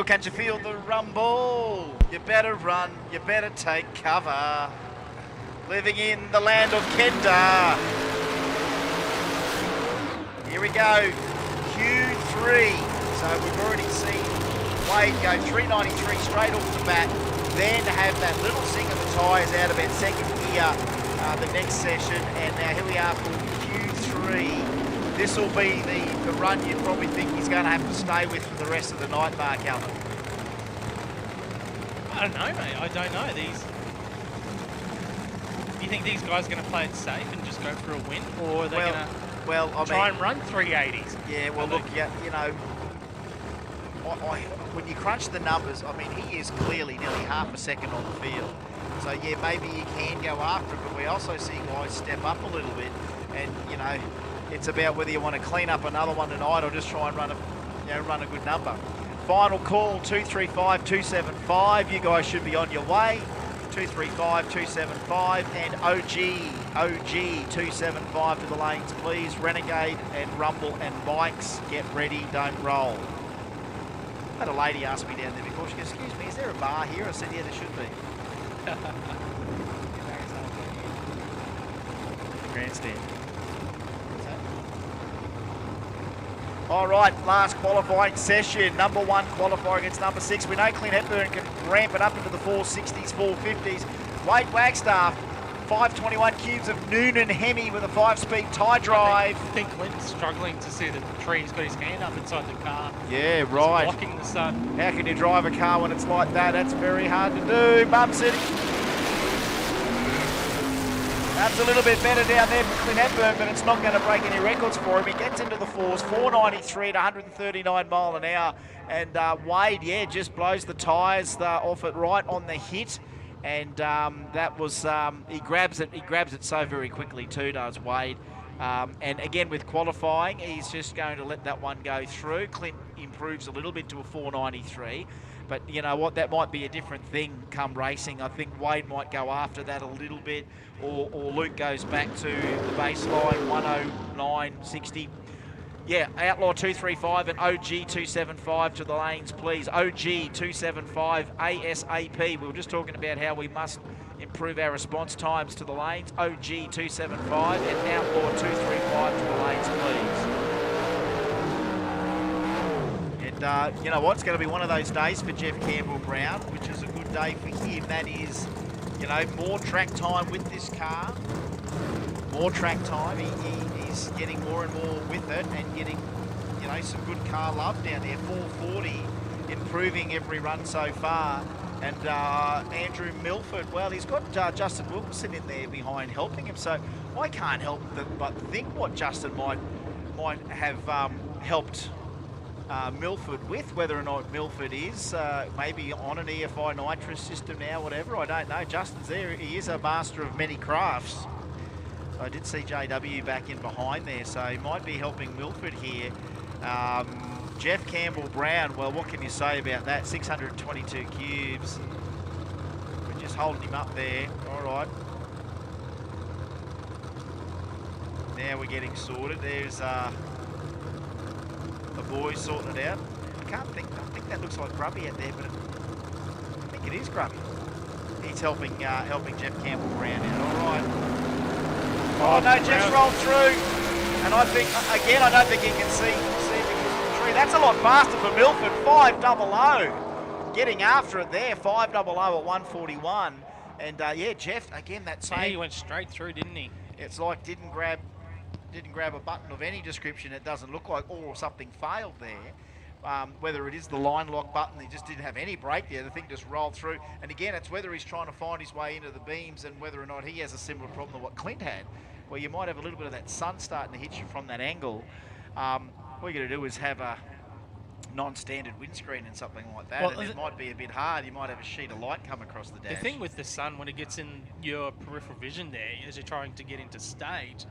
Can you feel the rumble? You better run, you better take cover. Living in the land of Kenda. Here we go, Q3. So we've already seen Wade go 393 straight off the bat, then have that little sing of the tyres out about second gear the next session, and now here we are for Q3. This will be the run you'd probably think he's going to have to stay with for the rest of the night, Mark Allen. I don't know, mate. I don't know. Do you think these guys are going to play it safe and just go for a win, or are they going to try and run 380s? Yeah, well, look, when you crunch the numbers, I mean, he is clearly nearly half a second on the field. So, yeah, maybe you can go after it, but we also see guys step up a little bit, and, it's about whether you want to clean up another one tonight or just try and run a good number. Final call, 235, 275. You guys should be on your way. 235, 275, and OG 275 to the lanes, please. Renegade and Rumble and Bikes, get ready, don't roll. I had a lady ask me down there before. She goes, excuse me, is there a bar here? I said, yeah, there should be. Grandstand. All right, last qualifying session. Number 1 qualifier against number 6. We know Clint Hepburn can ramp it up into the 460s, 450s. Wade Wagstaff, 521 cubes of Noonan Hemi with a 5-speed tie drive. I think Clint's struggling to see the tree. He's got his hand up inside the car. Yeah, right. He's blocking the sun. How can you drive a car when it's like that? That's very hard to do. Bum City. That's a little bit better down there for Clint Hepburn, but it's not going to break any records for him. He gets into the 4s, 493 at 139 mile an hour. And Wade, just blows the tyres off it right on the hit. And that was, he grabs it so very quickly too, does Wade. And again, with qualifying, he's just going to let that one go through. Clint improves a little bit to a 493. But you know what, that might be a different thing come racing. I think Wade might go after that a little bit, or Luke goes back to the baseline, 109.60. Yeah, Outlaw 235 and OG 275 to the lanes, please. OG 275 ASAP. We were just talking about how we must improve our response times to the lanes. OG 275 and Outlaw 235 to the lanes, please. And you know what? It's going to be one of those days for Jeff Campbell-Brown, which is a good day for him. That is, you know, more track time with this car. More track time. He's getting more and more with it and getting, you know, some good car love down there. 440, improving every run so far. And Andrew Milford, well, he's got Justin Wilkinson in there behind helping him. So I can't help but think what Justin might have helped Milford with, whether or not Milford is maybe on an EFI nitrous system now, whatever. I don't know. Justin's there. He is a master of many crafts. I did see JW back in behind there, so he might be helping Milford here. Jeff Campbell-Brown, well, what can you say about that? 622 cubes. We're just holding him up there. All right. Now we're getting sorted. There's the boys sorting it out. I think that looks like Grubby out there, but I think it is Grubby. He's helping Jeff Campbell-Brown out. All right. Oh no, Jeff's rolled through, and I think again I don't think he can see the tree. That's a lot faster for Milford. 500, getting after it there. 500 at 141, and yeah, Jeff again that same. Yeah, he went straight through, didn't he? It's like didn't grab a button of any description. It doesn't look like, or something failed there. Whether it is the line lock button, he just didn't have any brake there. The thing just rolled through. And again, it's whether he's trying to find his way into the beams and whether or not he has a similar problem to what Clint had, where you might have a little bit of that sun starting to hit you from that angle. What you're going to do is have a non-standard windscreen and something like that, well, and it might be a bit hard. You might have a sheet of light come across the dash. The thing with the sun, when it gets in your peripheral vision there, as you're trying to get into stage,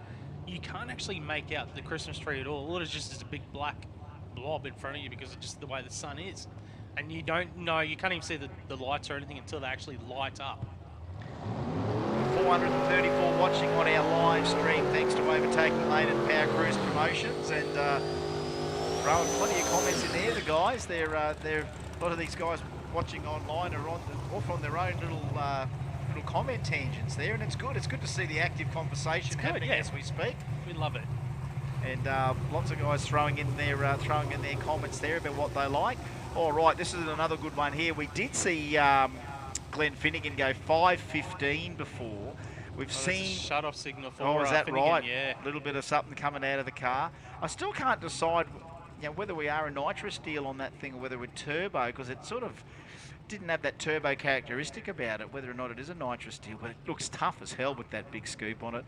you can't actually make out the Christmas tree at all. All it is just is a big black blob in front of you because of just the way the sun is. And you don't know, you can't even see the lights or anything until they actually light up. 434 watching on our live stream, thanks to Overtaking Lane and Power Cruise Promotions, and throwing plenty of comments in there. The guys, they're a lot of these guys watching online are off on their own little comment tangents there, and it's good. It's good to see the active conversation happening as we speak. We love it. And lots of guys throwing in their comments there about what they like. All right, this is another good one here. We did see Glenn Finnegan go 5:15 before. We've seen a shut-off signal for. Oh, is that Finnegan, right? Yeah. A little bit of something coming out of the car. I still can't decide, you know, whether we are a nitrous deal on that thing or whether we're turbo, because it sort of didn't have that turbo characteristic about it. Whether or not it is a nitrous deal, but it looks tough as hell with that big scoop on it.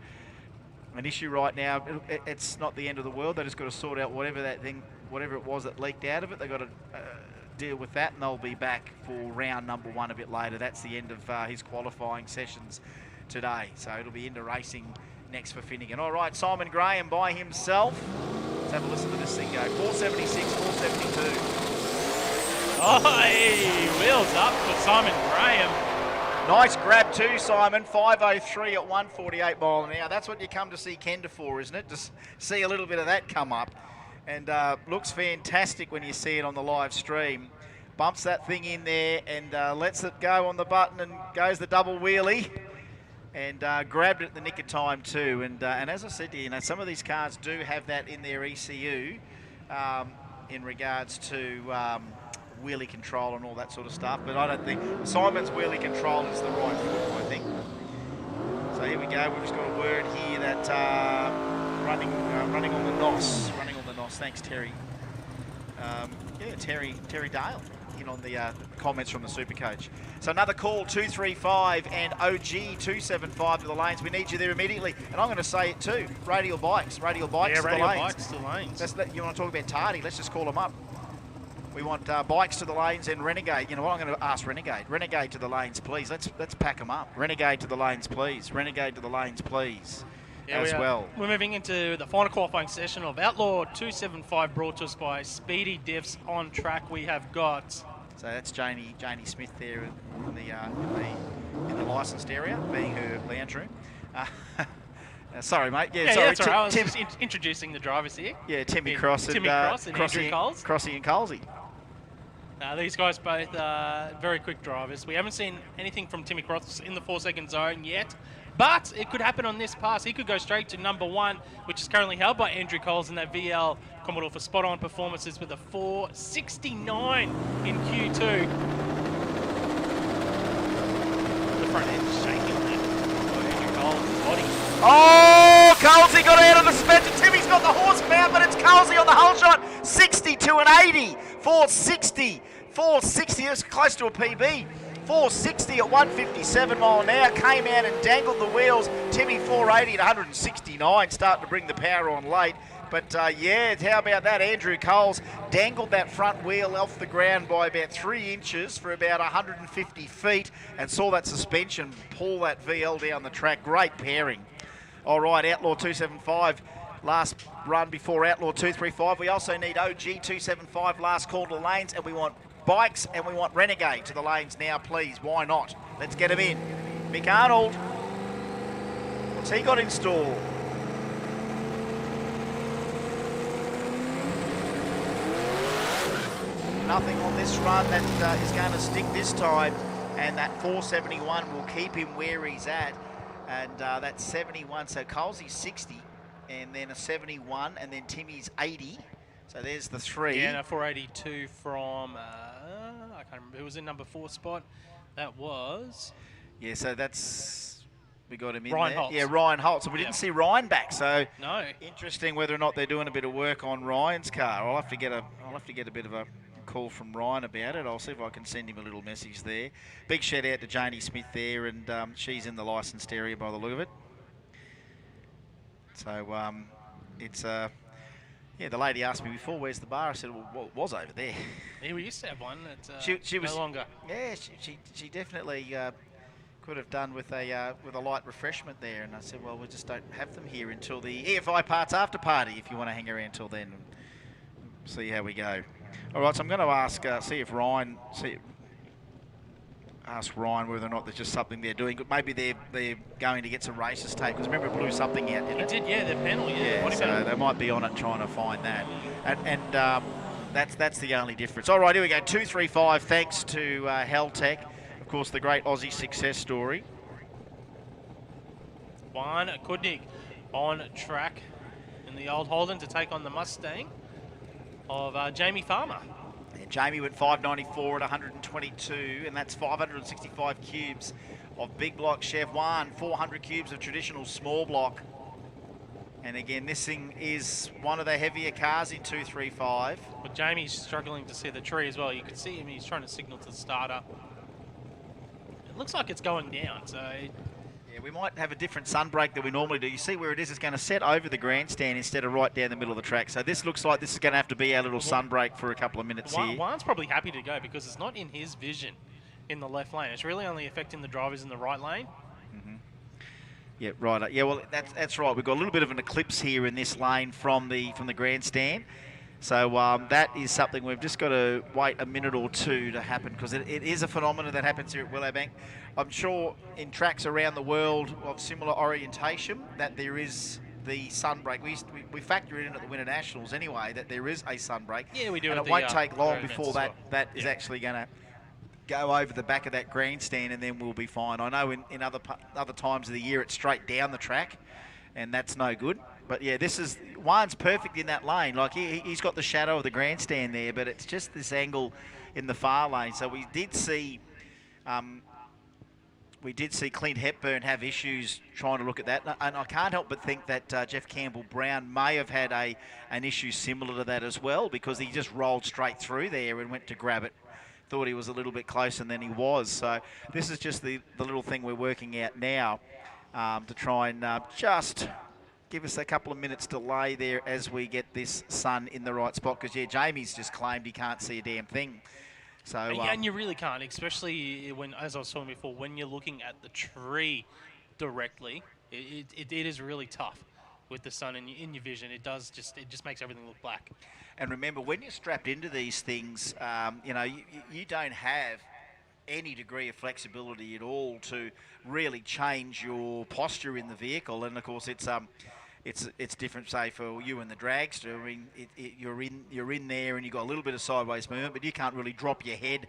An issue right now, it's not the end of the world. They just got to sort out whatever it was that leaked out of it. They've got to deal with that, and they'll be back for round number 1 a bit later. That's the end of his qualifying sessions today. So it'll be into racing next for Finnegan. All right, Simon Graham by himself. Let's have a listen to this thing go. 476, 472. Oh, hey, wheels up for Simon Graham. Nice grab too, Simon. 5:03 at 148 mile an hour. That's what you come to see Kenda for, isn't it? Just see a little bit of that come up. And looks fantastic when you see it on the live stream. Bumps that thing in there and lets it go on the button and goes the double wheelie. And grabbed it at the nick of time too. And as I said to you, some of these cars do have that in their ECU in regards to wheelie control and all that sort of stuff, but I don't think Simon's wheelie control is the right foot, I think. So here we go. We've just got a word here that running on the NOS. Running on the NOS. Thanks, Terry. Yeah, Terry Dale in on the comments from the Supercoach. So another call, 235 and OG 275 to the lanes. We need you there immediately. And I'm going to say it too. Radial bikes to the lanes. Bikes to the lanes. You want to talk about Tardy? Let's just call them up. We want bikes to the lanes and Renegade. You know what? I'm going to ask Renegade. Renegade to the lanes, please. Let's pack them up. Renegade to the lanes, please. Renegade to the lanes, please. as well. We're moving into the final qualifying session of Outlaw 275, brought to us by Speedy Diffs. On track we have got... So that's Janie Smith there in the licensed area, being her lounge room. Sorry, mate. Yeah, sorry. That's all right. I was just introducing the drivers here. Yeah, Timmy Cross and Andrew Coles. Crossy and Colesy. These guys both very quick drivers. We haven't seen anything from Timmy Cross in the 4-second zone yet, but it could happen on this pass. He could go straight to number 1, which is currently held by Andrew Coles in that VL Commodore for spot-on performances with a 4.69 in Q2. The front end is shaking on that. Andrew Coles' body. Oh, Colesy got out of the suspension. Timmy's got the horsepower, but it's Colesy on the whole shot. 62 and 80. 460. 460. It's close to a PB. 460 at 157 mile an hour. Came out and dangled the wheels. Timmy 480 at 169. Starting to bring the power on late. But yeah, how about that? Andrew Coles dangled that front wheel off the ground by about 3 inches for about 150 feet and saw that suspension pull that VL down the track. Great pairing. All right, Outlaw 275, last run before Outlaw 235. We also need OG 275, last call to the lanes, and we want bikes and we want Renegade to the lanes now, please. Why not? Let's get them in. Mick Arnold, what's he got in store? Nothing on this run that is going to stick this time, and that 471 will keep him where he's at. And that's 71, so Colesy's 60, and then a 71, and then Timmy's 80. So there's the 3. Yeah, no, 482 from, I can't remember, who was in number 4 spot? That was... Yeah, so that's, we got him in Ryan there. Holtz. Yeah, Ryan Holtz. So we didn't see Ryan back, so no. Interesting whether or not they're doing a bit of work on Ryan's car. I'll have to get a bit of a call from Ryan about it. I'll see if I can send him a little message there. Big shout out to Janie Smith there, and she's in the licensed area by the look of it. So it's yeah, the lady asked me before, where's the bar? I said, well, it was over there. Yeah, we used to have one. It's she was no longer. Yeah, she definitely could have done with a light refreshment there. And I said, well, we just don't have them here until the EFI Parts after party if you want to hang around till then and see how we go. All right, so I'm going to ask, ask Ryan whether or not there's just something they're doing. Maybe they're going to get some races taken, because remember it blew something out, didn't it? It did, yeah, the panel, yeah. So they might be on it trying to find that. And that's the only difference. All right, here we go, 235, thanks to Heltec, of course, the great Aussie success story. Juan Kudnik on track in the old Holden to take on the Mustang of Jamie Farmer. And Jamie went 594 at 122, and that's 565 cubes of big block Chev 1, 400 cubes of traditional small block. And again, this thing is one of the heavier cars in 235. But Jamie's struggling to see the tree as well. You could see him, he's trying to signal to the starter. It looks like it's going down, so... Yeah, we might have a different sun break than we normally do. You see where it is? It's going to set over the grandstand instead of right down the middle of the track. So this looks like this is going to have to be our little sun break for a couple of minutes here. Juan's probably happy to go because it's not in his vision in the left lane. It's really only affecting the drivers in the right lane. Mm-hmm. Yeah, right. Yeah, well, that's right. We've got a little bit of an eclipse here in this lane from the grandstand. So that is something we've just got to wait a minute or two to happen, because it is a phenomenon that happens here at Willowbank. I'm sure in tracks around the world of similar orientation that there is the sun break. We factor it in at the Winter Nationals anyway, that there is a sun break. Yeah, we do. And it won't take long before that is actually going to go over the back of that grandstand, and then we'll be fine. I know in other times of the year it's straight down the track, and that's no good. But yeah, Juan's perfect in that lane. Like he's got the shadow of the grandstand there, but it's just this angle in the far lane. So we did see Clint Hepburn have issues trying to look at that, and I can't help but think that Jeff Campbell-Brown may have had an issue similar to that as well, because he just rolled straight through there and went to grab it. Thought he was a little bit closer than he was. So this is just the little thing we're working out now to try and just give us a couple of minutes delay there as we get this sun in the right spot, because yeah, Jamie's just claimed he can't see a damn thing. So and you really can't, especially when, as I was talking before, when you're looking at the tree directly, it is really tough with the sun in your vision. It just makes everything look black. And remember, when you're strapped into these things, you don't have any degree of flexibility at all to really change your posture in the vehicle. And of course, it's different, say, for you and the dragster. I mean, you're in there and you've got a little bit of sideways movement, but you can't really drop your head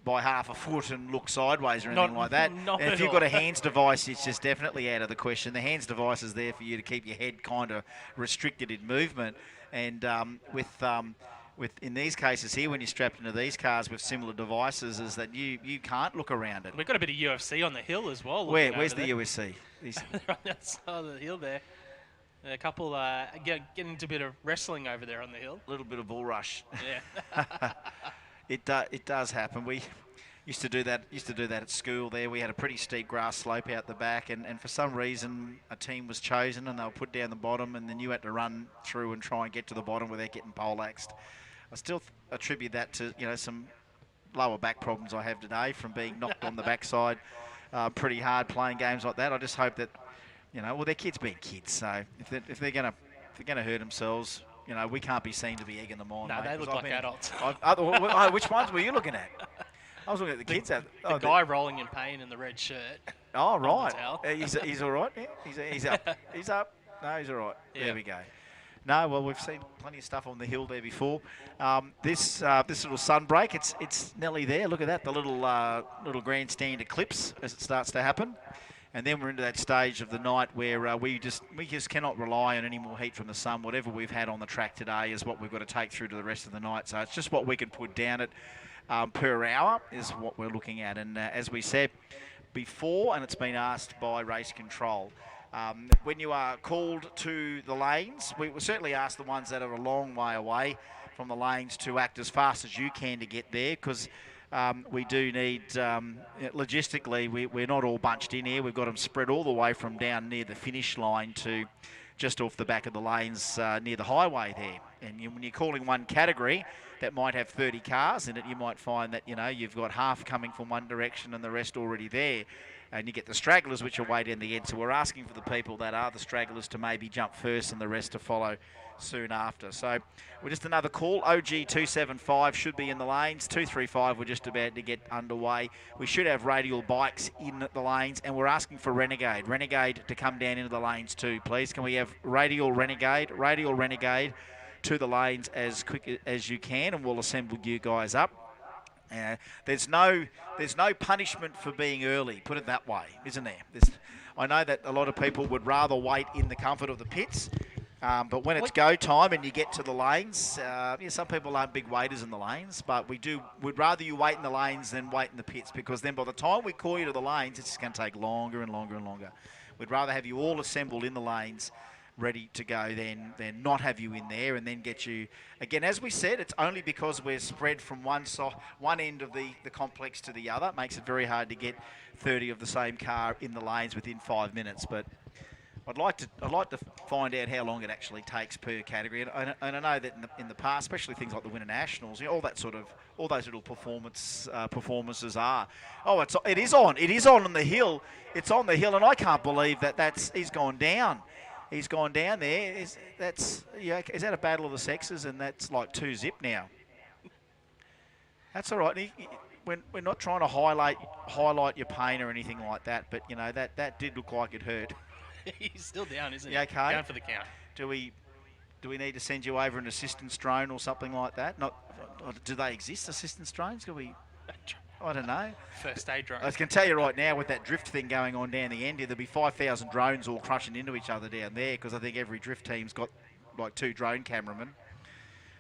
by half a foot and look sideways or anything like that. Not and if at you've all. got a hands device, it's just definitely out of the question. The hands device is there for you to keep your head kind of restricted in movement. And with in these cases here, when you're strapped into these cars with similar devices, is that you can't look around it. We've got a bit of UFC on the hill as well. Where's the UFC? They're on the outside of the hill there. A couple getting into a bit of wrestling over there on the hill. A little bit of bull rush. Yeah. It does happen. We used to do that at school there. We had a pretty steep grass slope out the back, and for some reason a team was chosen and they were put down the bottom, and then you had to run through and try and get to the bottom without getting poleaxed. I still attribute that to some lower back problems I have today from being knocked on the backside pretty hard playing games like that. I just hope that they're kids being kids, so if they're gonna hurt themselves, we can't be seen to be egging them on. No, mate, they look like adults. Which ones were you looking at? I was looking at the kids. The guy rolling in pain in the red shirt. Oh, right. He's All right. Yeah, he's up. He's up. No, he's all right. Yeah. There we go. No, well, we've seen plenty of stuff on the hill there before. This little sunbreak, it's nearly there. Look at that, the little grandstand eclipse as it starts to happen. And then we're into that stage of the night where we just cannot rely on any more heat from the sun. Whatever we've had on the track today is what we've got to take through to the rest of the night. So it's just what we can put down at per hour is what we're looking at. And as we said before, and it's been asked by Race Control, when you are called to the lanes, we will certainly ask the ones that are a long way away from the lanes to act as fast as you can to get there, because we do need, logistically, we're not all bunched in here. We've got them spread all the way from down near the finish line to just off the back of the lanes near the highway there. And when you're calling one category that might have 30 cars in it, you might find that, you've got half coming from one direction and the rest already there. And you get the stragglers, which are way down the end. So we're asking for the people that are the stragglers to maybe jump first and the rest to follow soon after. So we're just another call. OG 275 should be in the lanes. 235, we're just about to get underway. We should have Radial bikes in the lanes, and we're asking for Renegade to come down into the lanes too, please. Can we have Radial Renegade to the lanes as quick as you can, and we'll assemble you guys up. There's no punishment for being early, put it that way, isn't there? I know that a lot of people would rather wait in the comfort of the pits, but when it's go time and you get to the lanes, some people aren't big waiters in the lanes, but we'd rather you wait in the lanes than wait in the pits, because then by the time we call you to the lanes, it's just going to take longer and longer and longer. We'd rather have you all assembled in the lanes, ready to go, than not have you in there and then get you again. As we said, it's only because we're spread from one end of the complex to the other. It makes it very hard to get 30 of the same car in the lanes within 5 minutes. But I'd like to find out how long it actually takes per category. And I know that in the past, especially things like the Winter Nationals, all those little performances are. Oh, it is on the hill. It's on the hill, and I can't believe he's gone down. He's gone down there. Is that a battle of the sexes? And that's like 2-0 now. That's all right. We're not trying to highlight your pain or anything like that, but that did look like it hurt. He's still down, isn't he? You okay? Down for the count. Do we need to send you over an assistance drone or something like that? Do they exist, assistance drones? I don't know. First aid drone. I can tell you right now, with that drift thing going on down the end here, there'll be 5,000 drones all crashing into each other down there, because I think every drift team's got like 2 drone cameramen.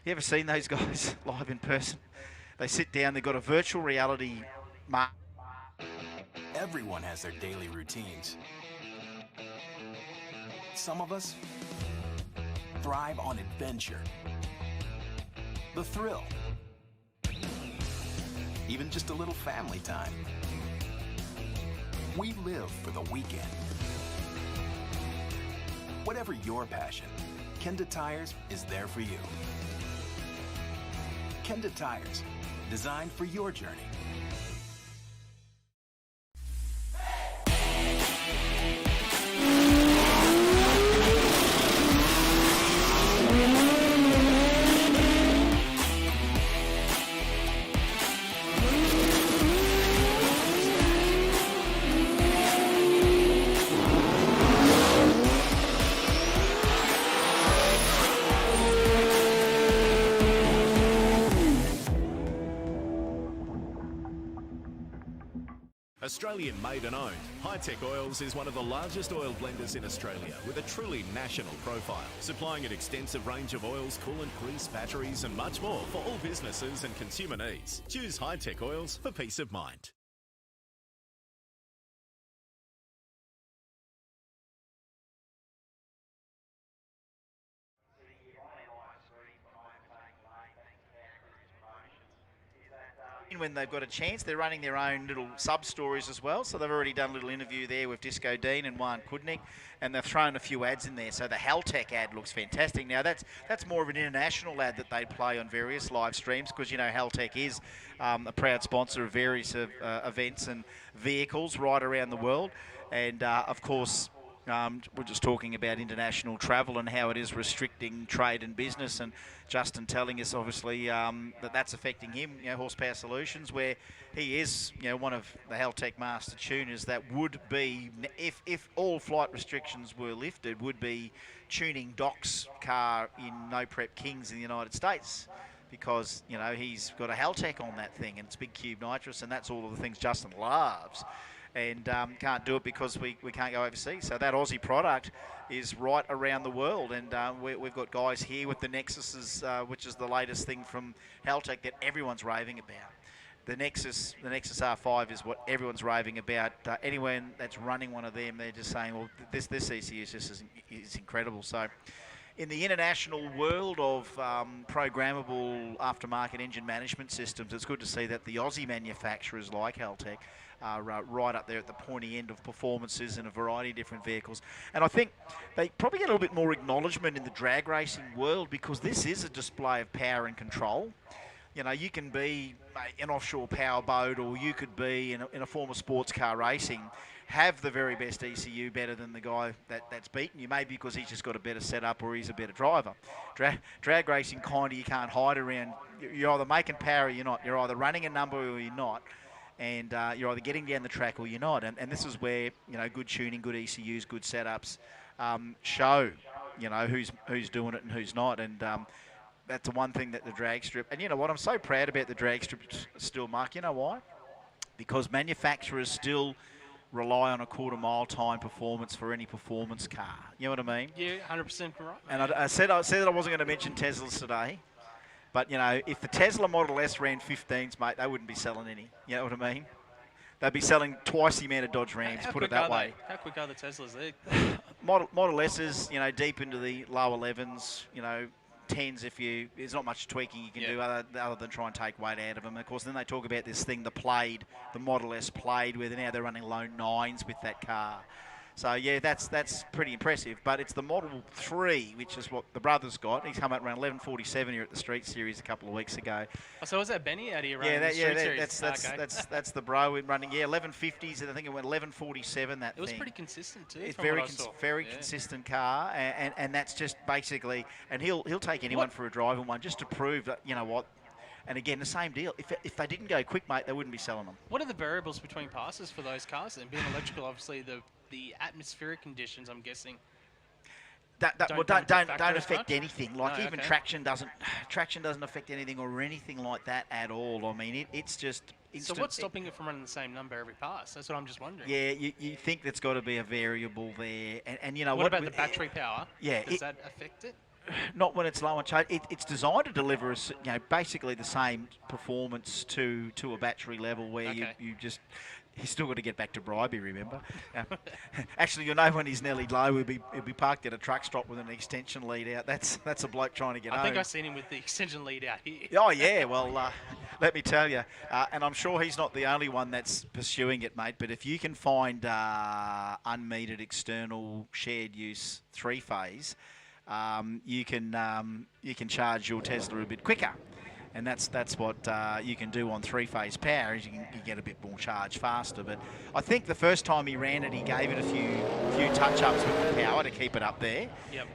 You ever seen those guys live in person? They sit down, they've got a virtual reality mark. Everyone has their daily routines. Some of us thrive on adventure, the thrill, even just a little family time. We live for the weekend. Whatever your passion, Kenda Tires is there for you. Kenda Tires, designed for your journey. Australian made and owned, High-Tech Oils is one of the largest oil blenders in Australia with a truly national profile, supplying an extensive range of oils, coolant, grease, batteries and much more for all businesses and consumer needs. Choose High-Tech Oils for peace of mind. When they've got a chance, they're running their own little sub-stories as well. So they've already done a little interview there with Disco Dean and Juan Kudnik, and they've thrown a few ads in there. So the Haltech ad looks fantastic. Now that's more of an international ad that they play on various live streams, because you know Haltech is a proud sponsor of various events and vehicles right around the world, and of course. We're just talking about international travel and how it is restricting trade and business, and Justin telling us obviously that's affecting him, you know, Horsepower Solutions, where he is, you know, one of the Haltech master tuners that would be, if all flight restrictions were lifted, would be tuning Doc's car in No Prep Kings in the United States, because, you know, he's got a Haltech on that thing and it's big cube nitrous, and that's all of the things Justin loves. And can't do it because we can't go overseas. So that Aussie product is right around the world, and we've got guys here with the Nexuses, which is the latest thing from Haltech that everyone's raving about. The Nexus R5 is what everyone's raving about. Anyone that's running one of them, they're just saying, well, this ECU is incredible. So in the international world of programmable aftermarket engine management systems, it's good to see that the Aussie manufacturers like Haltech are right up there at the pointy end of performances in a variety of different vehicles. And I think they probably get a little bit more acknowledgement in the drag racing world, because this is a display of power and control. You know, you can be an offshore power boat, or you could be in a form of sports car racing, have the very best ECU better than the guy that's beaten you, maybe because he's just got a better setup or he's a better driver. Drag racing, kind of, you can't hide around. You're either making power or you're not. You're either running a number or you're not. And you're either getting down the track or you're not. And this is where, you know, good tuning, good ECUs, good setups show, you know, who's doing it and who's not. And that's the one thing that the drag strip, and you know what, I'm so proud about the drag strip still, Mark. You know why? Because manufacturers still rely on a quarter mile time performance for any performance car. You know what I mean? Yeah, 100% right. And I said that I wasn't going to mention Teslas today. But, you know, if the Tesla Model S ran 15s, mate, they wouldn't be selling any. You know what I mean? They'd be selling twice the amount of Dodge Rams, put it that way. How quick are the Teslas? Model S's, you know, deep into the low 11s, you know, 10s there's not much tweaking you can do other than try and take weight out of them. And of course, then they talk about this thing, the Model S Plaid, where now they're running low 9s with that car. So, yeah, that's pretty impressive. But it's the Model 3, which is what the brother's got. He's come out around 11:47 here at the Street Series a couple of weeks ago. Oh, so was that Benny out here running the Street Series? That's the bro running, 11:50s, and I think it went 11:47, that thing. It was pretty consistent, too, It's from very consistent car, and that's just basically, and he'll take anyone for a drive in one just to prove that, you know what. And again, the same deal. If they didn't go quick, mate, they wouldn't be selling them. What are the variables between passes for those cars? And being electrical, obviously, the atmospheric conditions, I'm guessing, don't affect anything. Like even traction doesn't affect anything or anything like that at all. I mean, it's just instant. So what's stopping it from running the same number every pass? That's what I'm just wondering. Yeah, you think there's got to be a variable there, and you know what about the battery power? Yeah, does that affect it? Not when it's low on charge. It's designed to deliver basically the same performance to a battery level where he's still got to get back to Bribey, remember? Actually, you'll know when he's nearly low, he'll be parked at a truck stop with an extension lead out. That's a bloke trying to get home. I think I've seen him with the extension lead out here. Oh, yeah. Well, let me tell you. And I'm sure he's not the only one that's pursuing it, mate. But if you can find unmetered external shared use three-phase, you can charge your Tesla a bit quicker. And that's what you can do on three-phase power, is you get a bit more charge faster. But I think the first time he ran it, he gave it a few touch-ups with the power to keep it up there. Yep.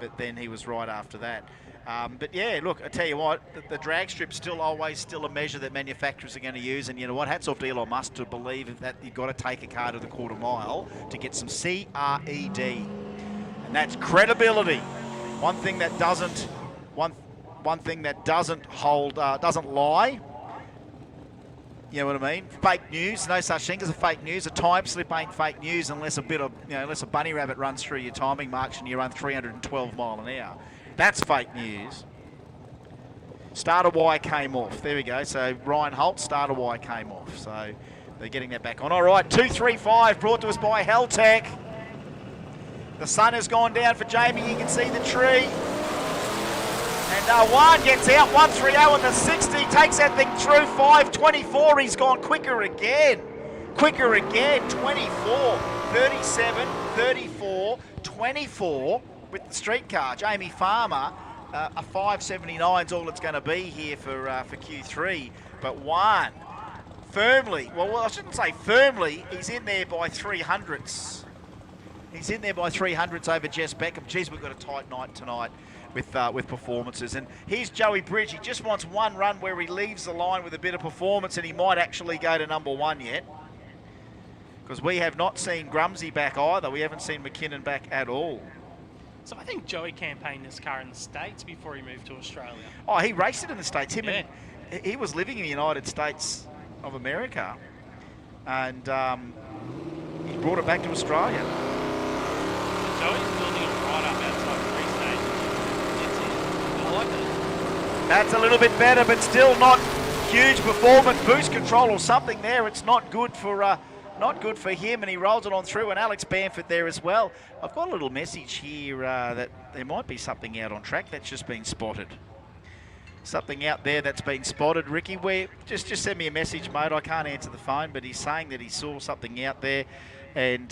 But then he was right after that. But yeah, look, I tell you what, the drag strip's still a measure that manufacturers are going to use. And you know what? Hats off to Elon Musk to believe that you've got to take a car to the quarter mile to get some CRED, and that's credibility. One thing that doesn't lie You know what I mean? Fake news, no such thing as a fake news. A time slip ain't fake news unless a bit of, unless a bunny rabbit runs through your timing marks and you run 312 mile an hour. That's fake news. Starter wire came off. There we go. So Ryan Holt, starter wire came off. So they're getting that back on. All right, 235 brought to us by Heltec. The sun has gone down for Jamie. You can see the tree. And Juan gets out, 130 on the 60, takes that thing through, 524, he's gone quicker again, 24, 37, 34, 24 with the streetcar. Jamie Farmer, a 579 is all it's going to be here for Q3, but Juan, firmly, well, I shouldn't say firmly, he's in there by 300s. He's in there by 300s over Jess Beckham. Geez, we've got a tight night tonight with performances. And here's Joey Bridge. He just wants one run where he leaves the line with a bit of performance, and he might actually go to number 1 yet. Because we have not seen Grumsy back either. We haven't seen McKinnon back at all. So I think Joey campaigned this car in the States before he moved to Australia. Oh, he raced it in the States. And he was living in the United States of America. And he brought it back to Australia. So Joey's building it right up outside the race station. I like that. That's a little bit better, but still not huge performance. Boost control or something there. It's not good for him, and he rolls it on through. And Alex Bamford there as well. I've got a little message here that there might be something out on track that's just been spotted. Something out there that's been spotted, Ricky. Just send me a message, mate. I can't answer the phone, but he's saying that he saw something out there, and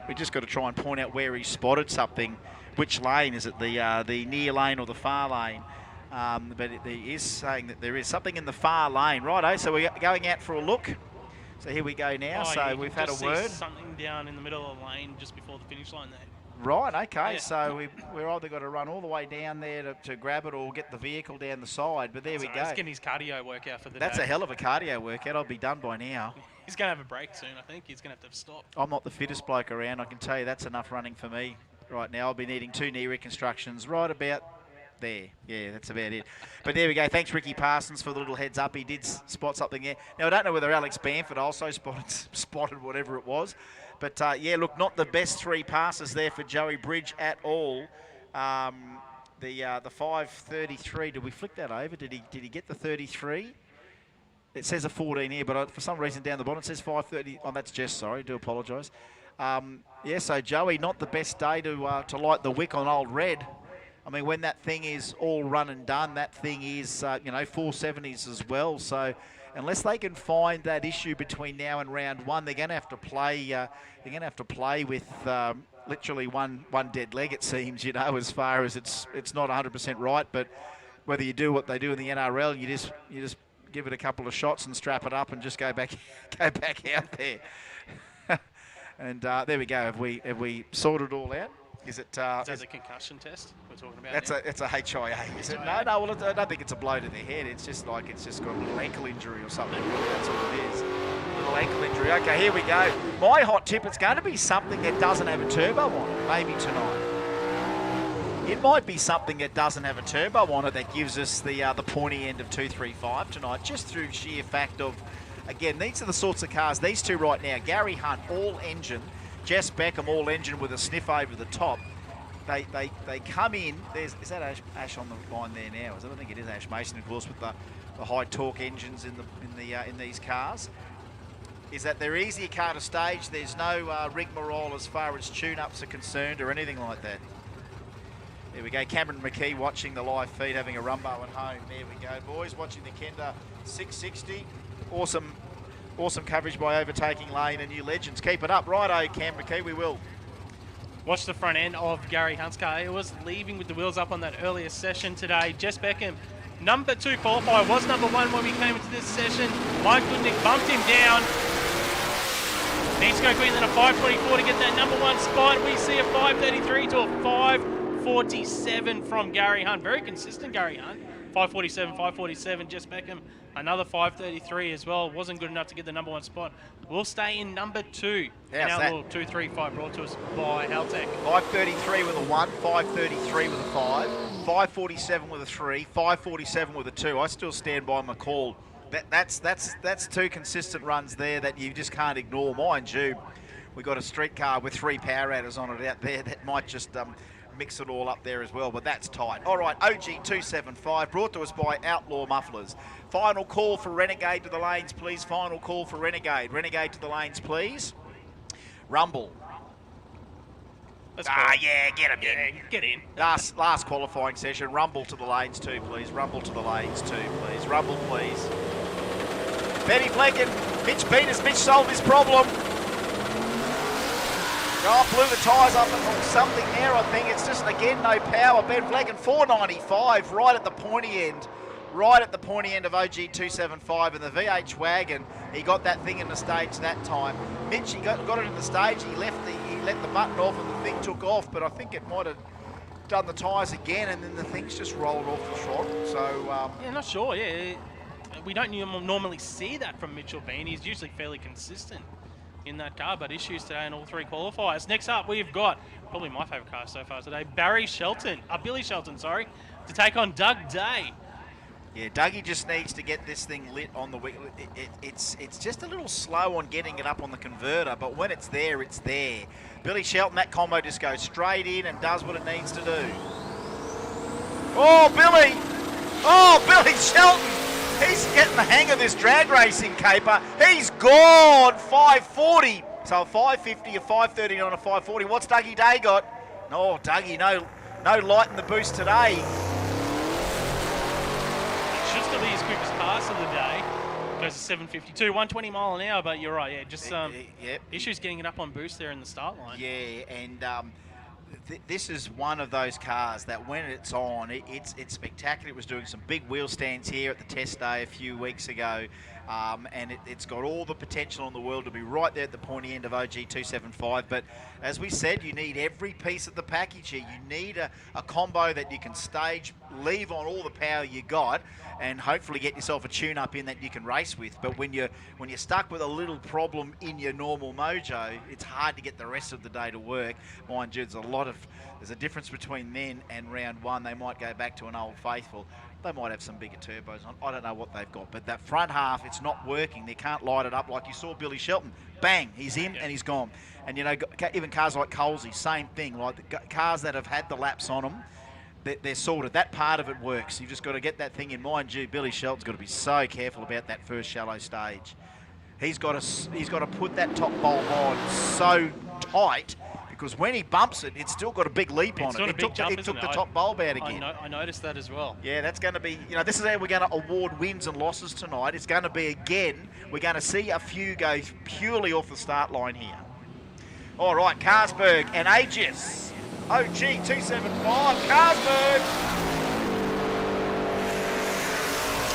we just got to try and point out where he spotted something. Which lane is it? The near lane or the far lane? But he is saying that there is something in the far lane, righto. So we're going out for a look. So here we go now. So we've had a word. Something down in the middle of the lane just before the finish line there. Right, okay, so we're either got to run all the way down there to grab it or get the vehicle down the side, but there we go. He's getting his cardio workout for the day. That's a hell of a cardio workout. I'll be done by now. He's going to have a break soon, I think. He's going to have to stop. I'm not the fittest bloke around. I can tell you that's enough running for me right now. I'll be needing 2 knee reconstructions right about there. Yeah, that's about it. But there we go. Thanks, Ricky Parsons, for the little heads up. He did spot something there. Now, I don't know whether Alex Bamford also spotted whatever it was. But, yeah, look, not the best 3 passes there for Joey Bridge at all. The 5:33, did we flick that over? Did he get the 33? It says a 14 here, but for some reason down the bottom it says 5:30. Oh, that's Jess, sorry, do apologise. Yeah, so Joey, not the best day to light the wick on old Red. I mean, when that thing is all run and done, that thing is, 470s as well. So unless they can find that issue between now and round 1, they're going to have to play. They're going to have to play with literally one dead leg, it seems. As far as it's not 100% right. But whether you do what they do in the NRL, you just give it a couple of shots and strap it up and just go back out there. And there we go. Have we sorted it all out? Is that a concussion test we're talking about? It's a HIA. Is it? No. Well, I don't think it's a blow to the head. It's just got a little ankle injury or something. That's all it is. A little ankle injury. Okay, here we go. My hot tip: it's going to be something that doesn't have a turbo on it. Maybe tonight. It might be something that doesn't have a turbo on it that gives us the pointy end of 235 tonight, just through sheer fact of, again, these are the sorts of cars. These two right now: Gary Hunt, all engine. Jess Beckham, all engine with a sniff over the top. They come in. Is that Ash on the line there now? I think it is Ash Mason, of course, with the high torque engines in these cars. Is that they're easier car to stage. There's no rigmarole as far as tune-ups are concerned or anything like that. There we go. Cameron McKee watching the live feed, having a rumbo at home. There we go, boys. Watching the Kenda 660. Awesome coverage by Overtaking Lane and New Legends. Keep it up. Righto, Cam McKee, we will. Watch the front end of Gary Hunt's car. It was leaving with the wheels up on that earlier session today. Jess Beckham, number 2 qualifier, was number 1 when we came into this session. Mike Goodnick bumped him down. Needs to go quicker than a 5:24 to get that number 1 spot. We see a 5:33 to a 5:47 from Gary Hunt. Very consistent, Gary Hunt. 5:47, Jess Beckham, another 5:33 as well. Wasn't good enough to get the number 1 spot. We'll stay in number 2. And our little 235 brought to us by Heltec. 5:33 with a 1, 5:33 with a 5, 5:47 with a 3, 5:47 with a 2. I still stand by my call That's two consistent runs there that you just can't ignore. Mind you, we got a street car with 3 power adders on it out there that might just mix it all up there as well, but that's tight. All right, OG 275, brought to us by Outlaw Mufflers. Final call for Renegade to the lanes, please. Final call for Renegade. Renegade to the lanes, please. Rumble. Yeah, get him in. Get in. Last qualifying session. Rumble to the lanes too, please. Rumble to the lanes too, please. Rumble, please. Benny Flecken, Mitch Peters. Mitch solved his problem. Oh, blew the tyres up on something there, I think. It's just, again, no power. Ben Flecken, 495, right at the pointy end. Right at the pointy end of OG 275 and the VH wagon. He got that thing in the stage that time. Mitch, he got it in the stage. He let the button off and the thing took off, but I think it might have done the tyres again and then the thing's just rolled off the throttle. So yeah, not sure. Yeah, we don't normally see that from Mitchell Bean. He's usually fairly consistent in that car, but issues today in all 3 qualifiers. Next up, we've got probably my favourite car so far today, Billy Shelton, to take on Doug Day. Yeah, Dougie just needs to get this thing lit on the... It's just a little slow on getting it up on the converter, but when it's there, it's there. Billy Shelton, that combo just goes straight in and does what it needs to do. Oh, Billy! Oh, Billy Shelton! He's getting the hang of this drag racing caper. He's gone 540. So a 550, a 530 on a 540. What's Dougie Day got? No, Dougie, no light in the boost today. Should still be his quickest pass of the day. Goes to 752, 120 mile an hour, but you're right, yeah, just issues getting it up on boost there in the start line. Yeah, and this is one of those cars that when it's on, it's spectacular. It was doing some big wheel stands here at the test day a few weeks ago, and it's got all the potential in the world to be right there at the pointy end of OG 275. But as we said, you need every piece of the package here. You need a combo that you can stage, leave on all the power you got, and hopefully get yourself a tune-up in that you can race with. But when you're stuck with a little problem in your normal mojo, it's hard to get the rest of the day to work. Mind you, there's a difference between then and round 1. They might go back to an old faithful. They might have some bigger turbos on. I don't know what they've got, but that front half, it's not working. They can't light it up like you saw Billy Shelton. Bang, he's in and he's gone. And even cars like Colesy, same thing. Like the cars that have had the laps on them, they're sorted. That part of it works. You've just got to get that thing in mind. Billy Shelton's got to be so careful about that first shallow stage. He's got to put that top bulb on so tight, because when he bumps it, it's still got a big leap on it. It took the top bulb out again. I noticed that as well. Yeah, that's going to be, this is how we're going to award wins and losses tonight. It's going to be, again, we're going to see a few go purely off the start line here. All right, Carlsberg and Aegis. OG 275, Carlsberg.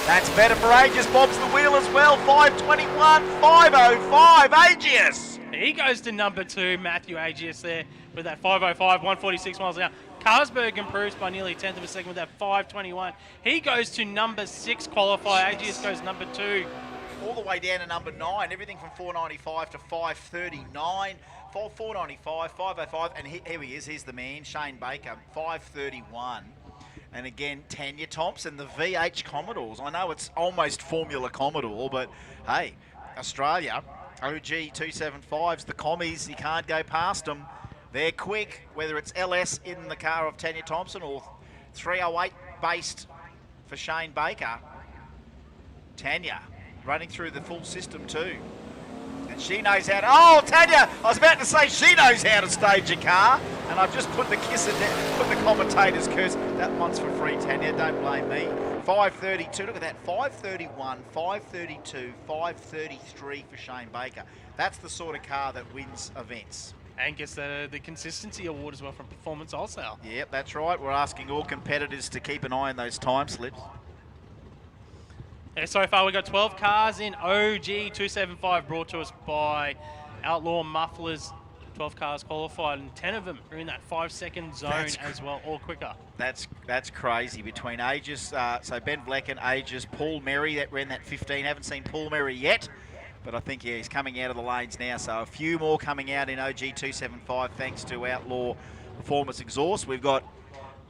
That's better for Aegis. Bob's the wheel as well. 521, 505, Aegis. He goes to number 2, Matthew Aegis there with that 505, 146 miles an hour. Carlsberg improves by nearly a tenth of a second with that 521. He goes to number 6 qualifier. Aegis goes number 2. All the way down to number 9. Everything from 495 to 539. 495, 505, and here he is. Here's the man, Shane Baker, 531. And again, Tanya Thompson, the VH Commodores. I know it's almost Formula Commodore, but hey, Australia, OG 275s, the commies, you can't go past them. They're quick, whether it's LS in the car of Tanya Thompson or 308 based for Shane Baker. Tanya running through the full system too. And she knows how to... Oh, Tanya! I was about to say she knows how to stage a car, and I've just put the commentator's curse. That one's for free, Tanya. Don't blame me. 532. Look at that. 531, 532, 533 for Shane Baker. That's the sort of car that wins events. And gets the consistency award as well from Performance Wholesale. Yep, that's right. We're asking all competitors to keep an eye on those time slips. Yeah, so far we've got 12 cars in OG 275, brought to us by Outlaw Mufflers. 12 cars qualified, and 10 of them are in that 5-second zone as well, or quicker. That's crazy. Between Aegis, so Ben Vlecken, Aegis, Paul Merry, that ran that 15. Haven't seen Paul Merry yet, but I think, he's coming out of the lanes now. So a few more coming out in OG 275 thanks to Outlaw Performance Exhaust. We've got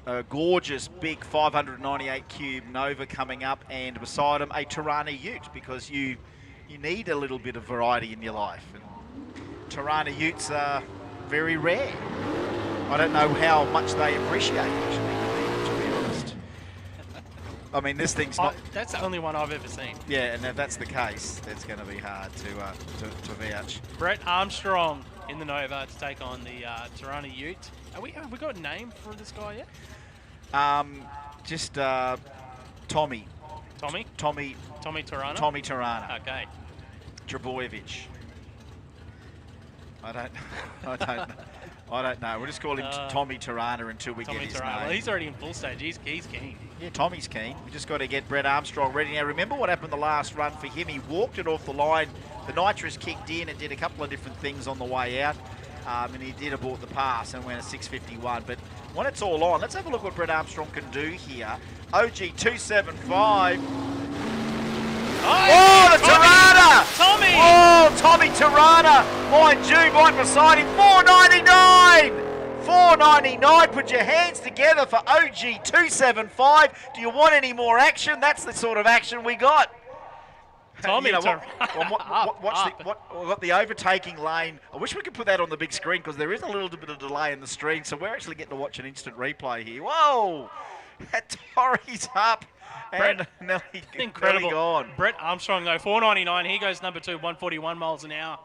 a gorgeous big 598 cube Nova coming up, and beside them a Tirana Ute, because you need a little bit of variety in your life. And Tirana Utes are very rare. I don't know how much they appreciate, actually, to be honest. I mean, this thing's not... That's the only one I've ever seen. Yeah, and if that's the case, it's going to be hard to vouch. Brett Armstrong in the Nova to take on the Tirana Ute. Have we got a name for this guy yet? Just Tommy. Tommy? Tommy Tirana? Tommy Tirana. Okay. Trebojevic. I don't know. We'll just call him Tommy Tirana until we get his name. Well, he's already in full stage. He's keen. Yeah, Tommy's keen. We just got to get Brett Armstrong ready. Now, remember what happened the last run for him? He walked it off the line. The nitrous kicked in and did a couple of different things on the way out. And he did abort the pass and went a 6:51. But when it's all on, let's have a look what Brett Armstrong can do here. OG 275. Oh, the Tirana! Tommy! Oh, Tommy Tirana! Mind you, right beside him, 499! 499, put your hands together for OG 275. Do you want any more action? That's the sort of action we got. Tommy Tirana. We've got the overtaking lane. I wish we could put that on the big screen, because there is a little bit of delay in the stream, so we're actually getting to watch an instant replay here. Whoa! That Torrey's up. And Incredible. Gone. Brett Armstrong, though, 499. He goes number 2, 141 miles an hour.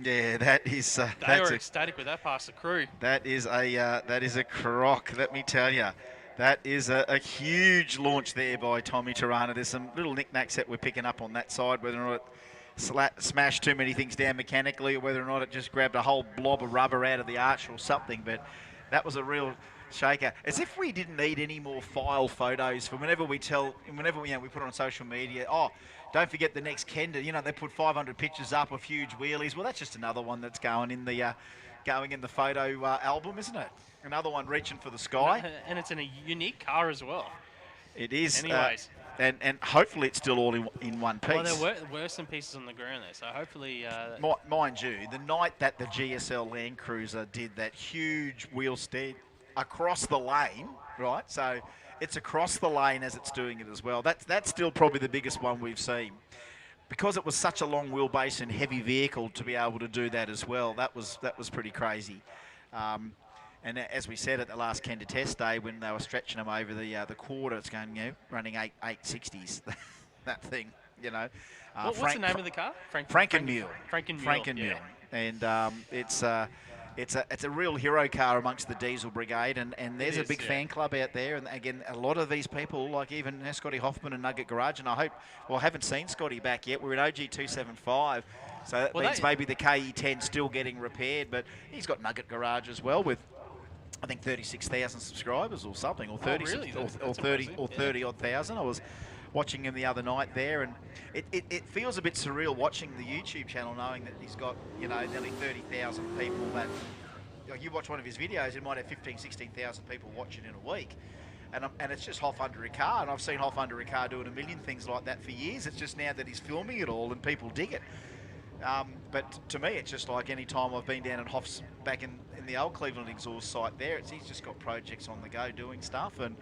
Yeah, that is. They were ecstatic with that past the crew. That is a crock. Let me tell you, that is a huge launch there by Tommy Tirana. There's some little knickknacks that we're picking up on that side, whether or not it smashed too many things down mechanically, or whether or not it just grabbed a whole blob of rubber out of the arch or something. But that was a real shaker. As if we didn't need any more file photos for whenever we put it on social media. Oh, don't forget the next Kenda. They put 500 pictures up of huge wheelies. Well, that's just another one that's going in the photo album, isn't it? Another one reaching for the sky. And it's in a unique car as well. It is. Anyways. And hopefully it's still all in one piece. Well, there were some pieces on the ground there, so hopefully... Mind you, the night that the GSL Land Cruiser did that huge wheel stead across the lane, right? So it's across the lane as it's doing it as well. That's still probably the biggest one we've seen. Because it was such a long wheelbase and heavy vehicle to be able to do that as well, that was pretty crazy. And as we said at the last Kenda test day, when they were stretching them over the quarter, it's going, running 860s, that thing, What's the name of the car? Frankenmule. Frankenmule. Yeah. And it's a real hero car amongst the diesel brigade, and there's a big fan club out there. And again, a lot of these people, like even Scotty Hoffman and Nugget Garage, and I haven't seen Scotty back yet. We're in OG 275, so that means maybe the KE10 still getting repaired, but he's got Nugget Garage as well with, I think, 36,000 subscribers or something, or 30, really? or 30 odd thousand. I was watching him the other night there, and it feels a bit surreal watching the YouTube channel, knowing that he's got nearly 30,000 people. That you watch one of his videos, it might have 16,000 people watching in a week, and it's just Hoff under a car. And I've seen Hoff under a car doing a million things like that for years. It's just now that he's filming it all and people dig it. But to me, it's just like any time I've been down at Hoff's back in the old Cleveland exhaust site there, he's just got projects on the go doing stuff. And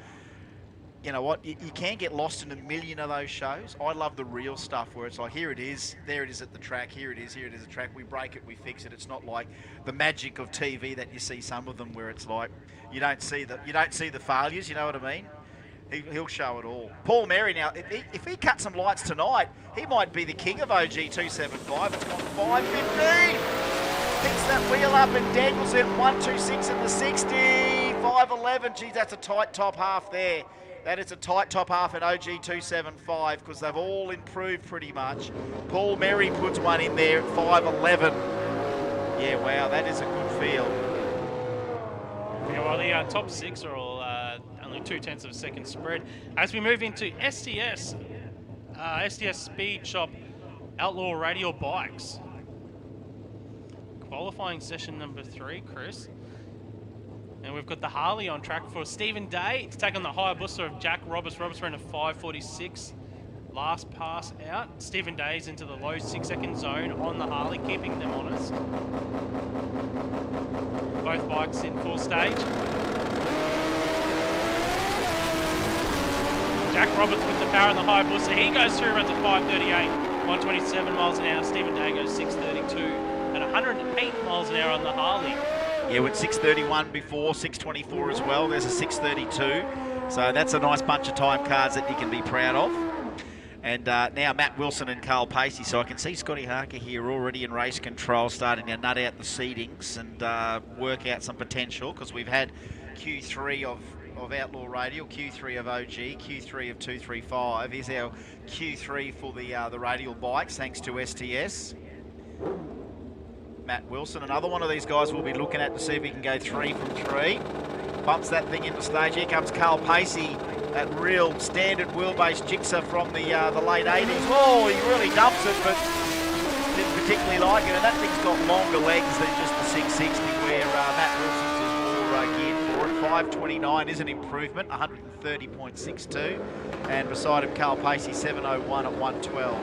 you know what, you can get lost in a million of those shows. I love the real stuff where it's like, here it is, there it is at the track, here it is at the track, we break it, we fix it. It's not like the magic of TV that you see some of them where it's like you don't see the failures, you know what I mean? He'll show it all. Paul Merry now, if he cuts some lights tonight, he might be the king of OG 275. It's gone 515. Picks that wheel up and dangles it 126 in the 60. 511. Geez, that's a tight top half there. That is a tight top half at OG 275 because they've all improved pretty much. Paul Merry puts one in there at 511. Yeah, wow, that is a good field. Yeah, well, the top six are all only 0.2 of a second spread. As we move into STS Speed Shop Outlaw Radial Bikes. Qualifying session number 3, Chris. And we've got the Harley on track for Stephen Day to take on the Hayabusa of Jack Roberts. Roberts ran a 5:46 last pass out. Stephen Day's into the low 6-second zone on the Harley, keeping them honest. Both bikes in full stage. Jack Roberts with the power in the high bush. So he goes through, runs at 5:38, 127 miles an hour. Stephen Day goes 6:32 and 108 miles an hour on the Harley. Yeah, with 6:31 before, 6:24 as well. There's a 6:32. So that's a nice bunch of time cards that you can be proud of. And now Matt Wilson and Carl Pacey. So I can see Scotty Harker here already in race control, starting to nut out the seedings and work out some potential, because we've had Q3 of Outlaw Radial, Q3 of OG, Q3 of 235. Here's our Q3 for the Radial bikes, thanks to STS. Matt Wilson, another one of these guys we'll be looking at to see if he can go 3 from 3. Bumps that thing into stage. Here comes Carl Pacey, that real standard wheelbase jixer from the late 80s. Oh, he really dumps it, but didn't particularly like it. And that thing's got longer legs than just the 660, where Matt Wilson's is more geared for it. 529 is an improvement, 130.62. And beside him, Carl Pacey, 701 at 112.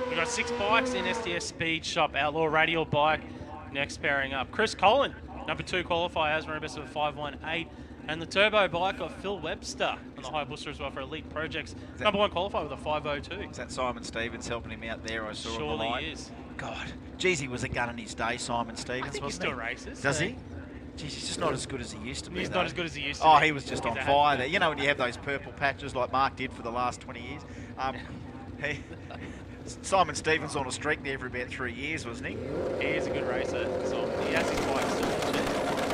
We've got 6 bikes in STS Speed Shop. Outlaw Radial bike next pairing up. Chris Collin, number 2 qualifier, has run a best of a 518. And the turbo bike of Phil Webster on the high booster as well for Elite Projects. Number 1 qualifier with a 502. Is that Simon Stevens helping him out there? I saw on the line. Surely is. God, geez, he was a gun in his day, Simon Stevens, I think he wasn't still races. Does he? Geez, he's just not as good as he used to be. He's though. not as good as he used to Oh, be. he was just He's on a fire there. You know when you have those purple patches like Mark did for the last 20 years? Simon Stevens on a streak there for about 3 years, wasn't he? He is a good racer. So he has his bike still.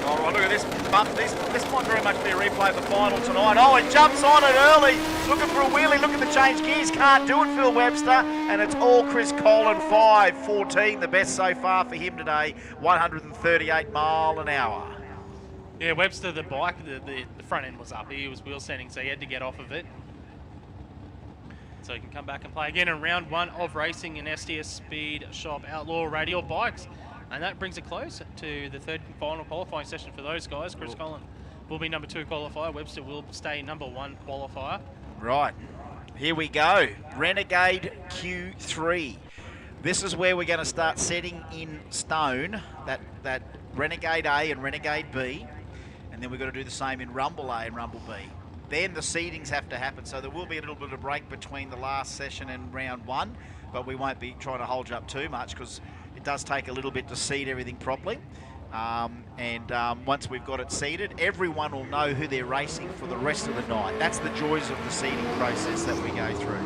All right, look at this. This might very much be a replay of the final tonight. Oh, it jumps on it early. Looking for a wheelie. Look at the change gears. Can't do it, Phil Webster. And it's all Chris Collin, 5:14. The best so far for him today. 138 mile an hour. Yeah, Webster, the bike, the front end was up. He was wheel sending, so he had to get off of it. So he can come back and play again in round 1 of racing in STS Speed Shop Outlaw Radial bikes. And that brings it close to the 3rd and final qualifying session for those guys. Chris Collin will be number 2 qualifier. Webster will stay number 1 qualifier. Right, here we go. Renegade Q3. This is where we're going to start setting in stone that Renegade A and Renegade B. And then we've got to do the same in Rumble A and Rumble B. Then the seedings have to happen, so there will be a little bit of break between the last session and round 1, but we won't be trying to hold you up too much, because it does take a little bit to seed everything properly. Once we've got it seeded, everyone will know who they're racing for the rest of the night. That's the joys of the seeding process that we go through.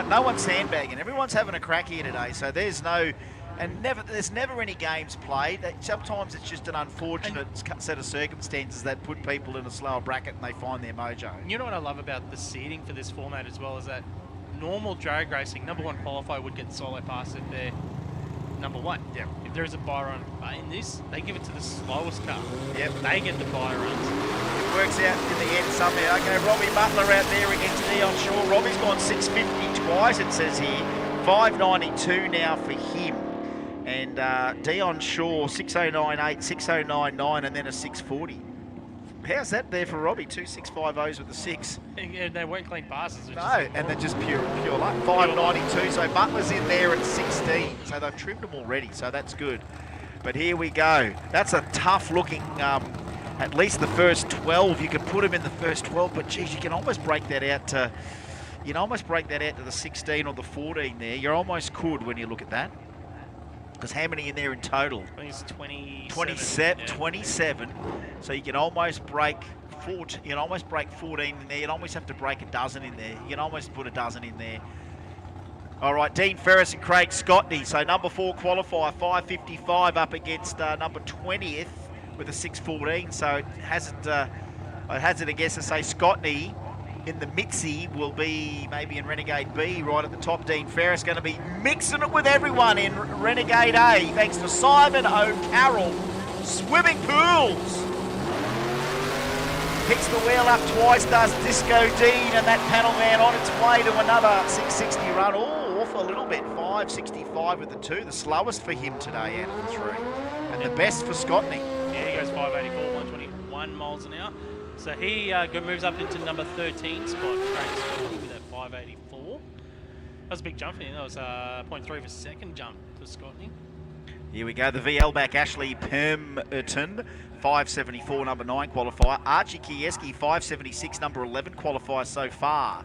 No one's sandbagging. Everyone's having a crack here today, so there's never any games played. Sometimes it's just an unfortunate set of circumstances that put people in a slower bracket and they find their mojo. You know what I love about the seeding for this format as well is that normal drag racing, number 1 qualifier would get the solo pass if they're number 1. Yeah. If there is a bye run, but in this, they give it to the slowest car. Yep. They get the bye runs. It works out in the end somehow. Okay, Robbie Butler out there against Dion Shaw. Robbie's gone 650 twice, it says here. 592 now for him. And Dion Shaw, 609.8, 609.9, and then a 640. How's that there for Robbie? 2 650s with a 6. Yeah, they weren't clean passes. No, and they're just pure luck. 592, so Butler's in there at 16. So they've trimmed them already, so that's good. But here we go. That's a tough looking, at least the first 12. You can put them in the first 12, but geez, you can almost break that out to, the 16 or the 14 there. You almost could when you look at that. Because how many in there in total? I think it's 27. 27. So you can almost break 14. You can almost break 14 in there. You'd almost have to break a dozen in there. You can almost put a dozen in there. All right, Dean Ferris and Craig Scotney. So number 4 qualifier, 555 up against number 20th with a 614. So it hazard a guess to say Scotney in the Mitzi will be maybe in Renegade B right at the top. Dean Ferris going to be mixing it with everyone in Renegade A thanks to Simon O'Carroll. Swimming pools. Picks the wheel up twice, does Disco Dean, and that panel man on its way to another 660 run. Oh, off a little bit. 565 with the 2, the slowest for him today out of the 3. And the best for Scotney. Yeah, he goes 584, 121 miles an hour. So he moves up into number 13 spot. With that 584. That was a big jump for him. That was 0.3 of a second jump for Scotney. Here we go, the VL back, Ashley Pemberton, 574, number 9 qualifier. Archie Kieski, 576, number 11 qualifier so far.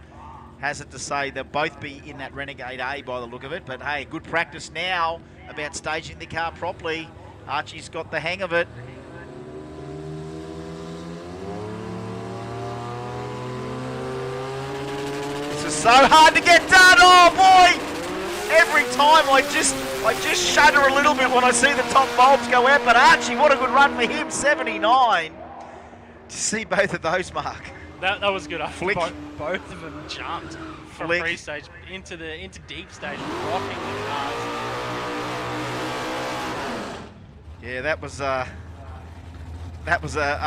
Has it to say they'll both be in that Renegade A by the look of it. But hey, good practice now about staging the car properly. Archie's got the hang of it. This is so hard to get done. Oh boy! Every time I just shudder a little bit when I see the top bulbs go out. But Archie, what a good run for him, 79. To see both of those, Mark. That was good. Flick. Both of them jumped from Flick. pre-stage into deep stage, rocking the cars. Yeah, that was a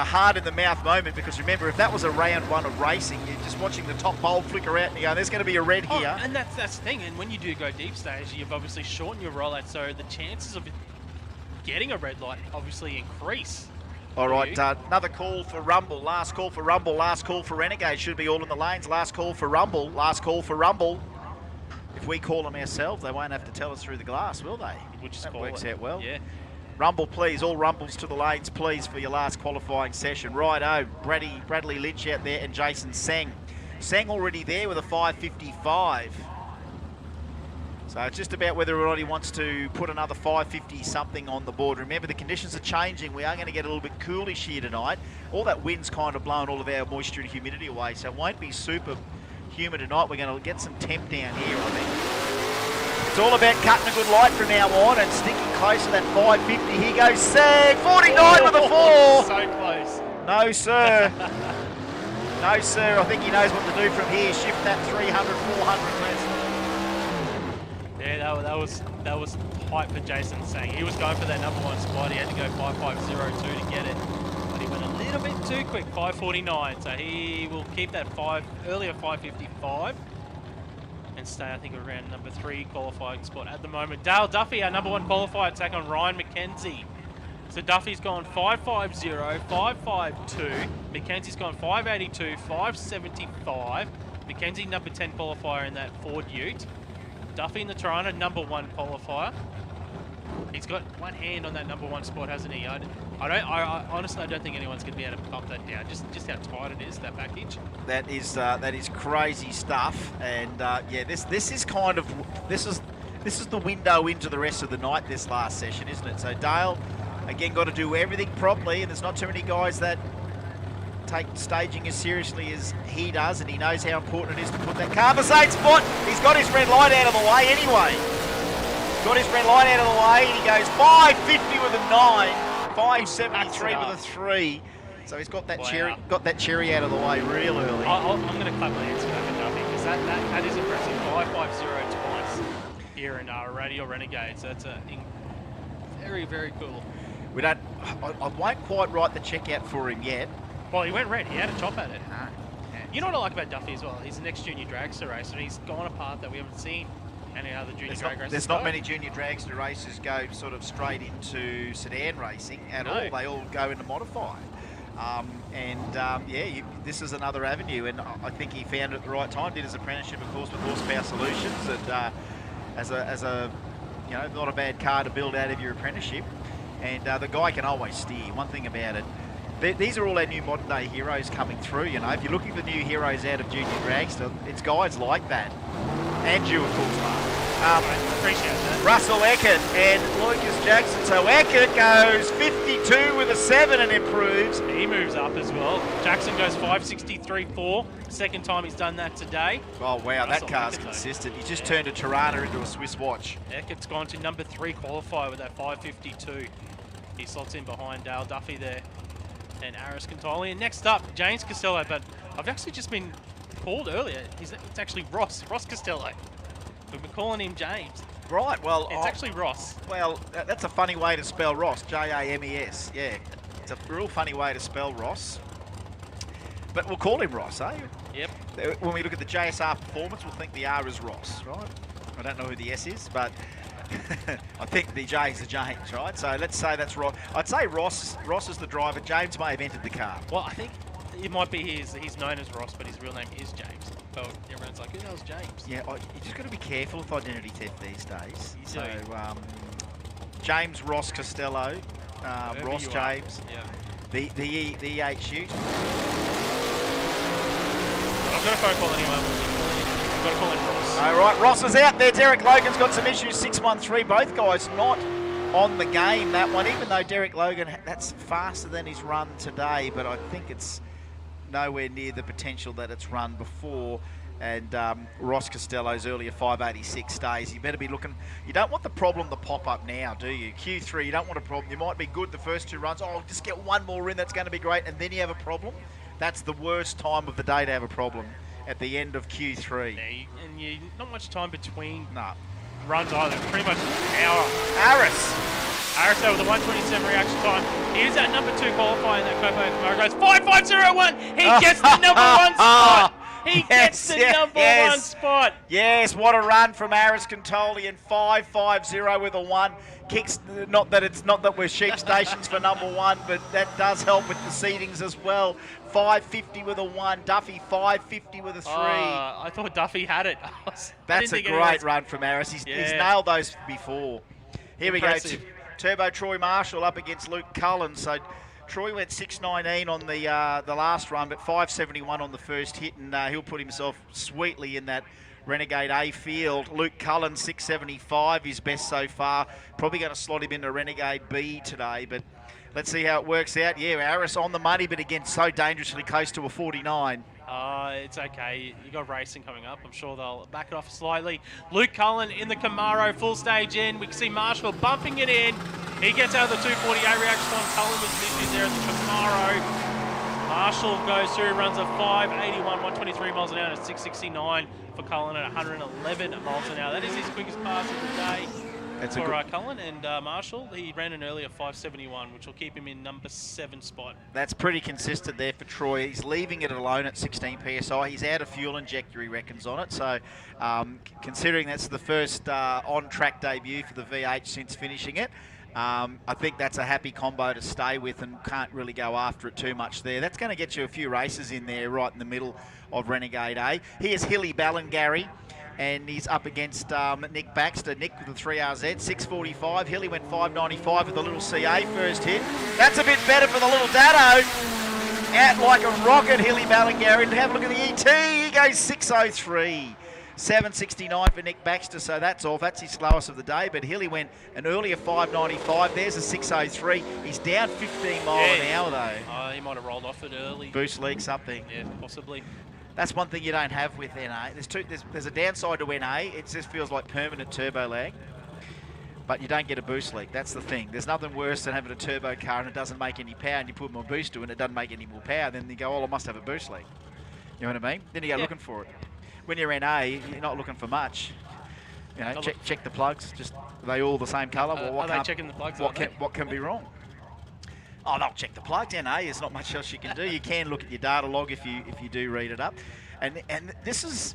hard in the mouth moment, because remember, if that was a round one of racing, you're just watching the top bulb flicker out and you go, there's going to be a red here. And that's the thing. And when you do go deep stage, you've obviously shortened your rollout, so the chances of getting a red light obviously increase. All right, another call for Rumble. Last call for Rumble. Last call for Renegade. Should be all in the lanes. Last call for Rumble. Last call for Rumble. If we call them ourselves, they won't have to tell us through the glass, will they? We'll just that call works it. out well. Yeah. Rumble, please. All Rumbles to the lanes, please, for your last qualifying session. Righto, Bradley Lynch out there and Jason Seng. Seng already there with a 555. So it's just about whether or not he wants to put another 550 something on the board. Remember, the conditions are changing. We are going to get a little bit coolish here tonight. All that wind's kind of blowing all of our moisture and humidity away, so it won't be super humid tonight. We're going to get some temp down here, I think. It's all about cutting a good light from now on and sticking close to that 550. Here goes Seng, 49 with a 4. So close. No, sir. No, sir. I think he knows what to do from here. Shift that 300, 400 less. Yeah, that was tight for Jason Seng. He was going for that number 1 spot. He had to go 5502 to get it, but he went a little bit too quick, 549. So he will keep that earlier 555 and stay, I think, around number 3 qualifying spot at the moment. Dale Duffy, our number 1 qualifier, take on Ryan McKenzie. So Duffy's gone 550, 552. McKenzie's gone 582, 575. McKenzie, number 10 qualifier in that Ford Ute. Duffy in the Toronto, number 1 qualifier. He's got one hand on that number 1 spot, hasn't he? I honestly don't think anyone's going to be able to pump that down. Just how tight it is, that package. That is crazy stuff. And yeah, this is the window into the rest of the night. This last session, isn't it? So Dale, again, got to do everything properly, and there's not too many guys that take staging as seriously as he does, and he knows how important it is to put that car beside spot. He's got his red light out of the way anyway. Got his red light out of the way, and he goes 550 with a 9, 573 with a 3. So he's got that cherry out of the way real early. I'm going to clap my hands for that for Duffy, because that is impressive. 550 twice here in Radial Renegades. That's very, very cool. I won't quite write the check out for him yet. Well, he went red. He had a chop at it. You know what I like about Duffy as well? He's an ex-junior dragster racer, and he's gone a path that we haven't seen any other junior drag racers. There's not many junior dragster racers go sort of straight into sedan racing at all. They all go into modified. This is another avenue, and I think he found it at the right time. Did his apprenticeship, of course, with Horsepower Solutions, and as a not a bad car to build out of your apprenticeship. And the guy can always steer. One thing about it, these are all our new modern day heroes coming through. If you're looking for new heroes out of junior dragster, it's guys like that. And you, of course, Mark. Appreciate that. Russell Eckert and Lucas Jackson. So Eckert goes 52 with a 7 and improves. He moves up as well. Jackson goes 563.4. Second time he's done that today. Oh, wow, that car's consistent. He just turned a Tirana into a Swiss watch. Eckert's gone to number 3 qualifier with that 552. He slots in behind Dale Duffy there and Aris Cantoli. And next up, James Costello, but I've actually just been called earlier. It's actually Ross Costello. We've been calling him James. Right, well... It's actually Ross. Well, that's a funny way to spell Ross, James. Yeah, it's a real funny way to spell Ross. But we'll call him Ross, eh? Yep. When we look at the JSR performance, we'll think the R is Ross, right? I don't know who the S is, but I think the J is the James, right? So let's say that's Ross. I'd say Ross is the driver. James may have entered the car. Well, I think it might be he's known as Ross, but his real name is James. So everyone's like, who knows James? Yeah, you just got to be careful with identity theft these days. James Ross Costello, Ross James, the EHU. I'm going to phone call anyone. I've got to call in Ross. All right, Ross is out there. Derek Logan's got some issues. 613. Both guys not on the game, that one. Even though Derek Logan, that's faster than his run today, but I think it's nowhere near the potential that it's run before. And Ross Costello's earlier 586 stays. You better be looking. You don't want the problem to pop up now, do you? Q3, you don't want a problem. You might be good the first 2 runs. Oh, just get one more in. That's going to be great. And then you have a problem. That's the worst time of the day to have a problem at the end of Q3. Yeah, and not much time between runs either. Pretty much an hour. Harris over the 127 reaction time. Here's that number 2 qualifying that Copo Camaro goes 5.501. He gets the number 1 spot. He gets the number 1 spot. Yes, what a run from Aris Cantolian. 5.50 with a 1. Kicks, not that we're sheep stations for number 1, but that does help with the seedings as well. 5.50 with a 1. Duffy 5.50 with a 3. I thought Duffy had it. That's a great run from Aris. He's nailed those before. Here Impressive. we go. Turbo Troy Marshall up against Luke Cullen. So Troy went 6.19 on the last run, but 5.71 on the first hit, and he'll put himself sweetly in that Renegade A field. Luke Cullen 6.75, his best so far. Probably going to slot him into Renegade B today, but let's see how it works out. Yeah, Aris on the money, but again, so dangerously close to a 49. It's okay. You got racing coming up. I'm sure they'll back it off slightly. Luke Cullen in the Camaro, full stage in. We can see Marshall bumping it in. He gets out of the 248 reaction time. Cullen was issues there in the Camaro. Marshall goes through, runs a 581, 123 miles an hour, and a 669 for Cullen at 111 miles an hour. That is his quickest pass of the day. For Cullen and Marshall, he ran an earlier 5.71, which will keep him in number 7 spot. That's pretty consistent there for Troy. He's leaving it alone at 16 PSI. He's out of fuel injector, he reckons, on it. So considering that's the first on-track debut for the V8 since finishing it, I think that's a happy combo to stay with and can't really go after it too much there. That's going to get you a few races in there right in the middle of Renegade A. Here's Hilly Ballingarry, and he's up against Nick Baxter. Nick with the 3RZ, 6.45. Hilly went 5.95 with the little CA first hit. That's a bit better for the little Dado. Out like a rocket, Hilly Ballingarry. And have a look at the ET. He goes 6.03. 7.69 for Nick Baxter, so that's off. That's his slowest of the day, but Hilly went an earlier 5.95. There's a 6.03. He's down 15 mile an hour, though. He might have rolled off it early. Boost leak, something. Yeah, possibly. That's one thing you don't have with NA. There's a downside to NA. It just feels like permanent turbo lag, but you don't get a boost leak. That's the thing. There's nothing worse than having a turbo car and it doesn't make any power, and you put more boost to it and it doesn't make any more power. Then you go, oh, I must have a boost leak. You know what I mean? Then you go looking for it. When you're NA, you're not looking for much. You know, check the plugs. Just are they all the same colour? Are they checking the plugs? What can be wrong? Oh, they'll check the plugs. NA, there's not much else you can do. You can look at your data log if you do read it up. And this is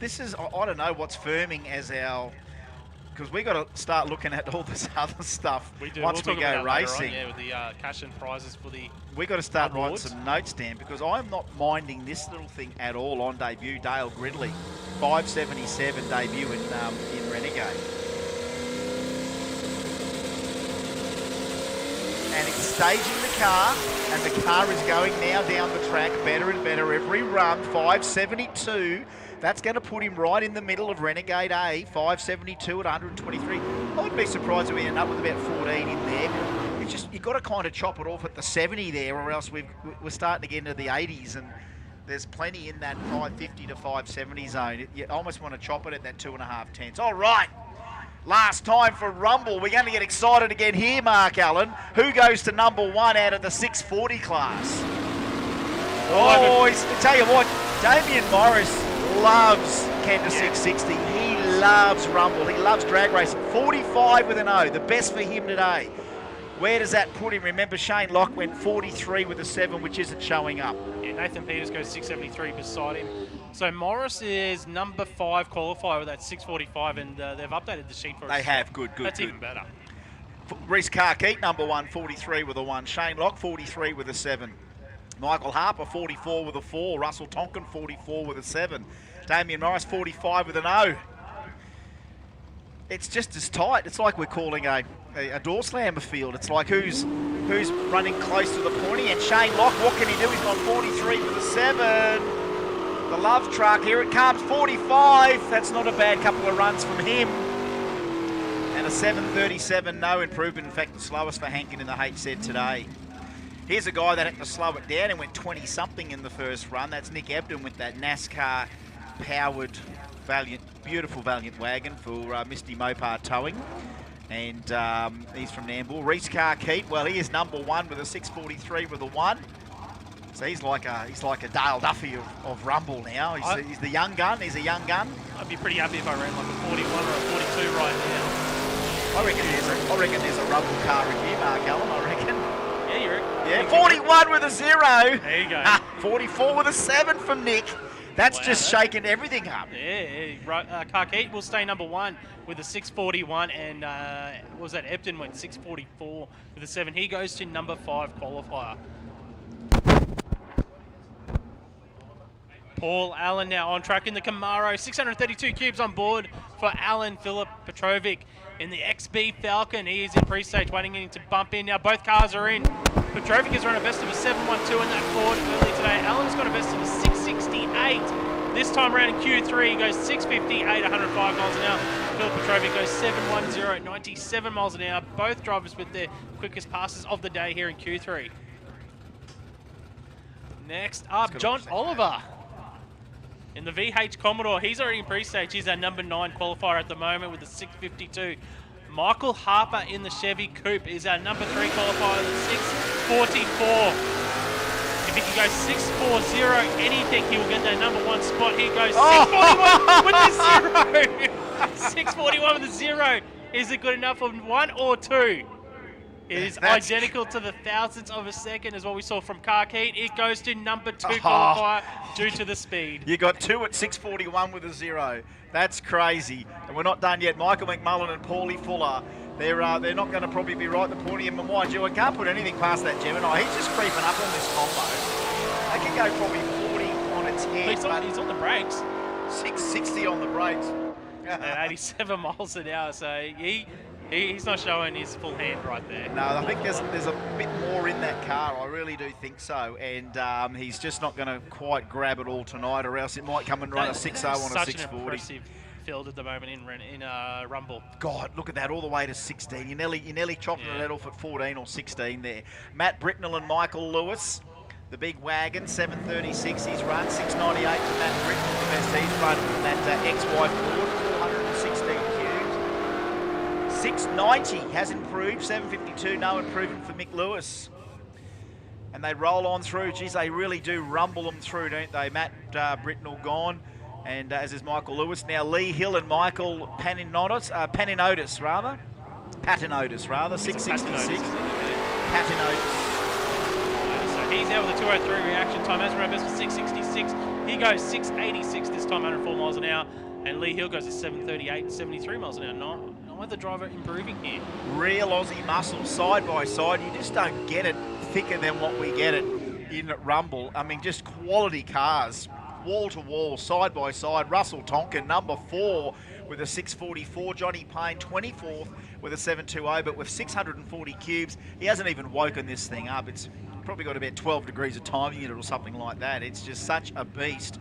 I don't know what's firming as our, because we got to start looking at all this other stuff once we go racing. Yeah, with the cash and prizes for the we got to start writing some notes down, because I'm not minding this little thing at all on debut. Dale Gridley, 5.77 debut in Renegade. And it's staging the car, and the car is going now down the track better and better every run. 5.72. That's going to put him right in the middle of Renegade A, 5.72 at 123. I wouldn't be surprised if we end up with about 14 in there. It's just, you've got to kind of chop it off at the 70 there, or else we're starting to get into the 80s, and there's plenty in that 550 to 570 zone. You almost want to chop it at that 2.5 tenths. All right. Last time for Rumble. We're going to get excited again here, Mark Allen. Who goes to number 1 out of the 640 class? Oh, I tell you what, Damien Morris loves Kenda 660. He loves Rumble. He loves drag racing. 45 with an O, the best for him today. Where does that put him? Remember, Shane Locke went 43 with a 7, which isn't showing up. Yeah, Nathan Peters goes 673 beside him. So Morris is number 5 qualifier with that 645, and they've updated the sheet for us. They have, good. That's even better. Reese Carkeet, number 1, 43 with a 1. Shane Locke, 43 with a 7. Michael Harper, 44 with a 4. Russell Tonkin, 44 with a 7. Damien Morris, 45 with an O. it's just as tight. It's like we're calling a door slammer field. It's like who's running close to the pointy end. Shane Locke, what can he do? He's gone 43 for the 7. The love truck, here it comes, 45. That's not a bad couple of runs from him. And a 7.37, no improvement. In fact, the slowest for Hankin in the HZ today. Here's a guy that had to slow it down and went 20-something in the first run. That's Nick Ebden with that NASCAR-powered beautiful Valiant wagon for Misty Mopar Towing. And he's from Nambour. Reese Carkeet, well, he is number 1 with a 6.43 with a 1. So he's like a Dale Duffy of Rumble now. He's the young gun. He's a young gun. I'd be pretty happy if I ran like a 41 or a 42 right now. I reckon there's a Rumble car review, Mark Allen. I reckon. Yeah, you reckon? Yeah, 41 with a 0. There you go. 44 with a 7 from Nick. That's just shaking everything up. Yeah, right. Carkeet will stay number 1 with a 6.41, and what was that? Ebden went 6.44 with a 7. He goes to number 5 qualifier. Paul Allen now on track in the Camaro. 632 cubes on board for Alan Philip Petrovic in the XB Falcon. He is in pre-stage waiting to bump in. Now both cars are in. Petrovic has run a best of a 7.12 in that Ford early today. Alan's got a best of a 6.68. This time around in Q3, he goes 6.58, 105 miles an hour. Philip Petrovic goes 7.10, 97 miles an hour. Both drivers with their quickest passes of the day here in Q3. Next up, John Oliver in the VH Commodore. He's already in pre-stage. He's our number 9 qualifier at the moment with a 6.52. Michael Harper in the Chevy Coupe is our number 3 qualifier with a 6.44. If he can go 6.40 anything, he will get that number 1 spot. He goes 6.41 with a 0. 6.41 with a 0. Is it good enough for 1 or 2? It is identical to the thousandths of a second as what we saw from Carkeet. It goes to number 2 qualifier due to the speed. You got 2 at 6.41 with a 0. That's crazy. And we're not done yet. Michael McMullen and Paulie Fuller, they're not going to probably be right. The pointy end, mind you, I can't put anything past that Gemini. He's just creeping up on this combo. They can go probably 40 on its head. He's on the brakes. 660 on the brakes. At 87 miles an hour, so he's not showing his full hand right there. No, I think there's a bit more in that car. I really do think so. And he's just not going to quite grab it all tonight, or else it might come and run a 6.0 on a 6.40. Such an impressive field at the moment in Rumble. God, look at that, all the way to 16. You nearly chopped it off at 14 or 16 there. Matt Britnell and Michael Lewis, the big wagon, 7.36 he's run. 6.98 for Matt Britnell, the best he's run from that XY Ford, 416 cubes. 6.90 has improved, 7.52, no improvement for Mick Lewis. And they roll on through. Geez, they really do rumble them through, don't they? Matt Britnell gone, and as is Michael Lewis. Now Lee Hill and Michael Patinotis, 6.66. Patinotis. So he's out with a 2.03 reaction time. As Robert for 6.66, he goes 6.86 this time, 104 miles an hour. And Lee Hill goes to 7.38, 73 miles an hour. Neither driver improving here. Real Aussie muscle, side by side. You just don't get it thicker than what we get it in Rumble. I mean, just quality cars, wall to wall, side by side. Russell Tonkin, number 4 with a 6.44. Johnny Payne, 24th with a 7.20, but with 640 cubes, he hasn't even woken this thing up. It's probably got about 12 degrees of timing in it or something like that. It's just such a beast.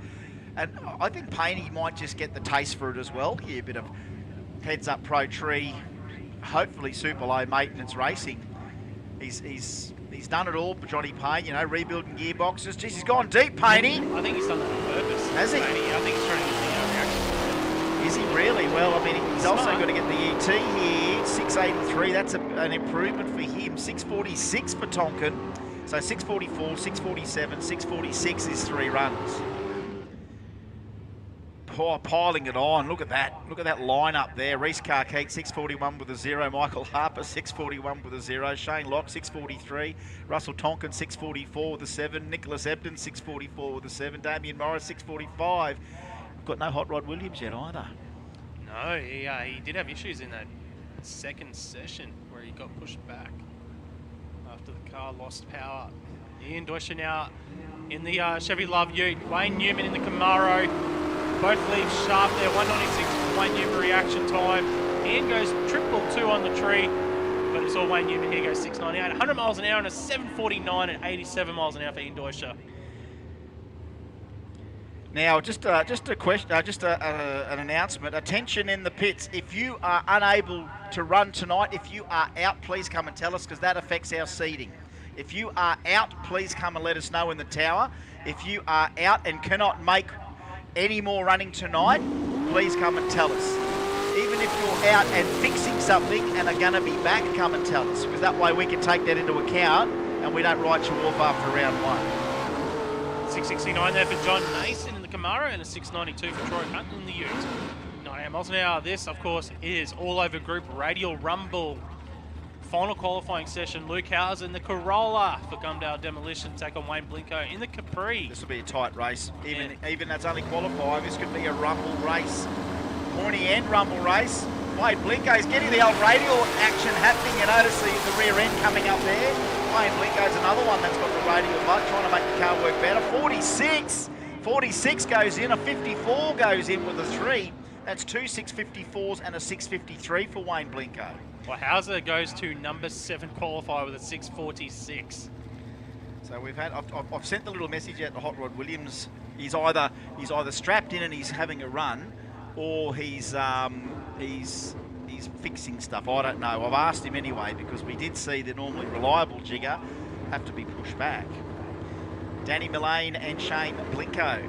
And I think Payne might just get the taste for it as well. Here, a bit of heads up pro tree, hopefully super low maintenance racing. He's done it all for Johnny Payne, you know, rebuilding gearboxes. Jeez, he's gone deep, Payne. I think he's done that on purpose. Has he? I think he's trying to get the reaction. Is he really? Well, I mean, he's also got to get the ET here. 6.83, that's an improvement for him. 6.46 for Tonkin. So 6.44, 6.47, 6.46 is 3 runs. Piling it on. Look at that. Look at that lineup there. Reese Carkeet, 6.41 with a 0. Michael Harper, 6.41 with a 0. Shane Locke, 6.43. Russell Tonkin, 6.44 with a 7. Nicholas Ebden, 6.44 with a 7. Damien Morris, 6.45. We've got no Hot Rod Williams yet either. No, he did have issues in that second session where he got pushed back after the car lost power. Ian Dwyer now in the Chevy Love Ute. Wayne Newman in the Camaro. Both leaves sharp there, 196 Wayne Newman reaction time. Ian goes triple 2 on the tree, but it's all Wayne Newman. Here goes 698, 100 miles an hour and a 749 at 87 miles an hour for Ian Deutscher. Now, just a question, an announcement. Attention in the pits. If you are unable to run tonight, if you are out, please come and tell us, because that affects our seating. If you are out, please come and let us know in the tower. If you are out and cannot make any more running tonight, please come and tell us. Even if you're out and fixing something and are going to be back, come and tell us, because that way we can take that into account and we don't write you off after round 1. 669 there for John Mason in the Camaro and a 692 for Troy Hunt in the Ute. 98 miles an hour. This, of course, is all over group Radial Rumble. Final qualifying session. Luke Howes in the Corolla for Gumdale Demolition take on Wayne Blinko in the Capri. This will be a tight race. Even that's only qualifying. This could be a rumble race. Pointy end rumble race. Wayne Blinko's getting the old radial action happening. You notice the rear end coming up there. Wayne Blinko's another one that's got the radial butt, trying to make the car work better. 46 goes in, a 54 goes in with a 3. That's 2 654s and a 653 for Wayne Blinko. Well, Hauser goes to number 7 qualifier with a 646. So we've had. I've sent the little message out to Hot Rod Williams. He's either strapped in and he's having a run, or he's fixing stuff. I don't know. I've asked him anyway, because we did see the normally reliable jigger have to be pushed back. Danny Mullane and Shane Blinko.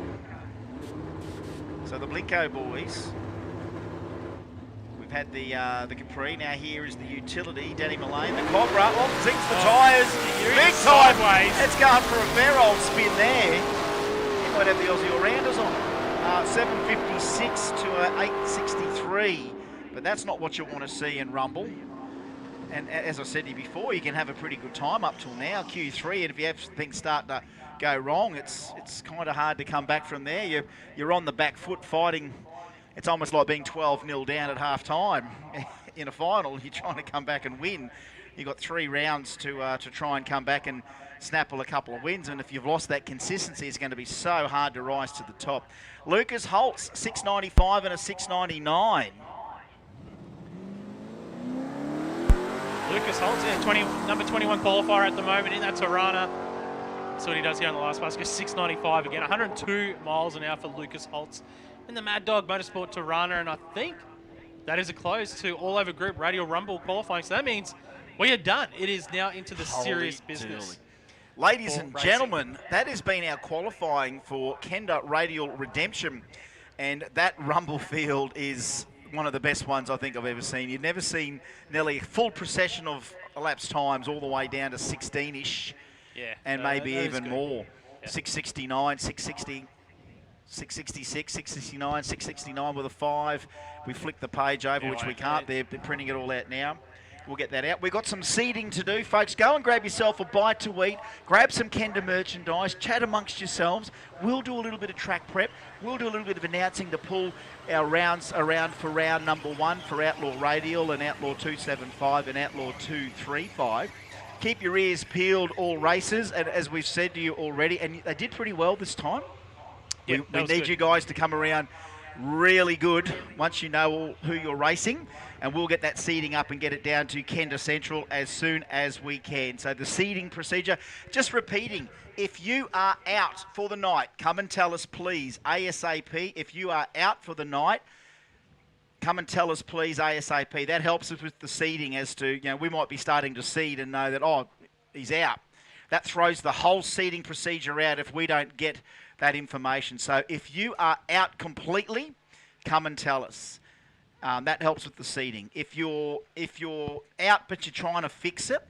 So the Blinko boys. We've had the Capri. Now here is the utility. Danny Mullane, the Cobra. Oh, zinks the tyres. Big time. Sideways. It's going for a fair old spin there. He might have the Aussie All-Rounders on. 756 to 863. But that's not what you want to see in Rumble. And as I said to you before, you can have a pretty good time up till now, Q3, and if you have things start to go wrong, it's kind of hard to come back from there. You're on the back foot fighting. It's almost like being 12-0 down at half-time in a final. You're trying to come back and win. You've got 3 rounds to try and come back and snapple a couple of wins, and if you've lost that consistency, it's going to be so hard to rise to the top. Lucas Holtz, 695 and a 699. Lucas Holtz, number 21 qualifier at the moment in that Tirana. That's what he does here on the last pass. Goes 695 again. 102 miles an hour for Lucas Holtz in the Mad Dog Motorsport Tirana, and I think that is a close to all over group Radial Rumble qualifying. So that means we are done. It is now into the serious business. Ladies and gentlemen, that has been our qualifying for Kenda Radial Redemption, and that Rumble field is one of the best ones I think I've ever seen. You've never seen nearly a full procession of elapsed times all the way down to 16-ish, and maybe even more. Yeah. 669, 660, 666, 669, 669 with a 5. We flick the page over, which we can't. They're printing it all out now. We'll get that out. We've got some seeding to do, folks. Go and grab yourself a bite to eat. Grab some Kenda merchandise. Chat amongst yourselves. We'll do a little bit of track prep. We'll do a little bit of announcing to pull our rounds around for round number 1 for Outlaw Radial and Outlaw 275 and Outlaw 235. Keep your ears peeled, all races. And as we've said to you already, and they did pretty well this time. Yep, we need you guys to come around really good once you know who you're racing, and we'll get that seeding up and get it down to Kenda Central as soon as we can. So the seeding procedure, just repeating, if you are out for the night, come and tell us please ASAP. If you are out for the night, come and tell us please ASAP. That helps us with the seeding as to, we might be starting to seed and know that, oh, he's out. That throws the whole seeding procedure out if we don't get that information. So if you are out completely, come and tell us. That helps with the seeding. If you're out but you're trying to fix it,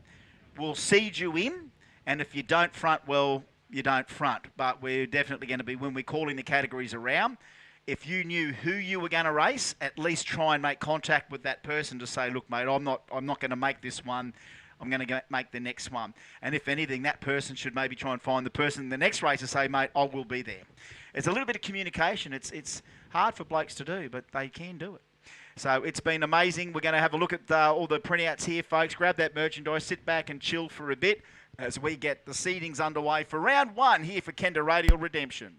we'll seed you in. And if you don't front, well, you don't front. But we're definitely going to be, when we're calling the categories around, if you knew who you were going to race, at least try and make contact with that person to say, look, mate, I'm not going to make this one. I'm going to make the next one. And if anything, that person should maybe try and find the person in the next race and say, mate, I will be there. It's a little bit of communication. It's hard for blokes to do, but they can do it. So it's been amazing. We're going to have a look at all the printouts here, folks. Grab that merchandise, sit back and chill for a bit as we get the seedings underway for round 1 here for Kenda Radial Redemption.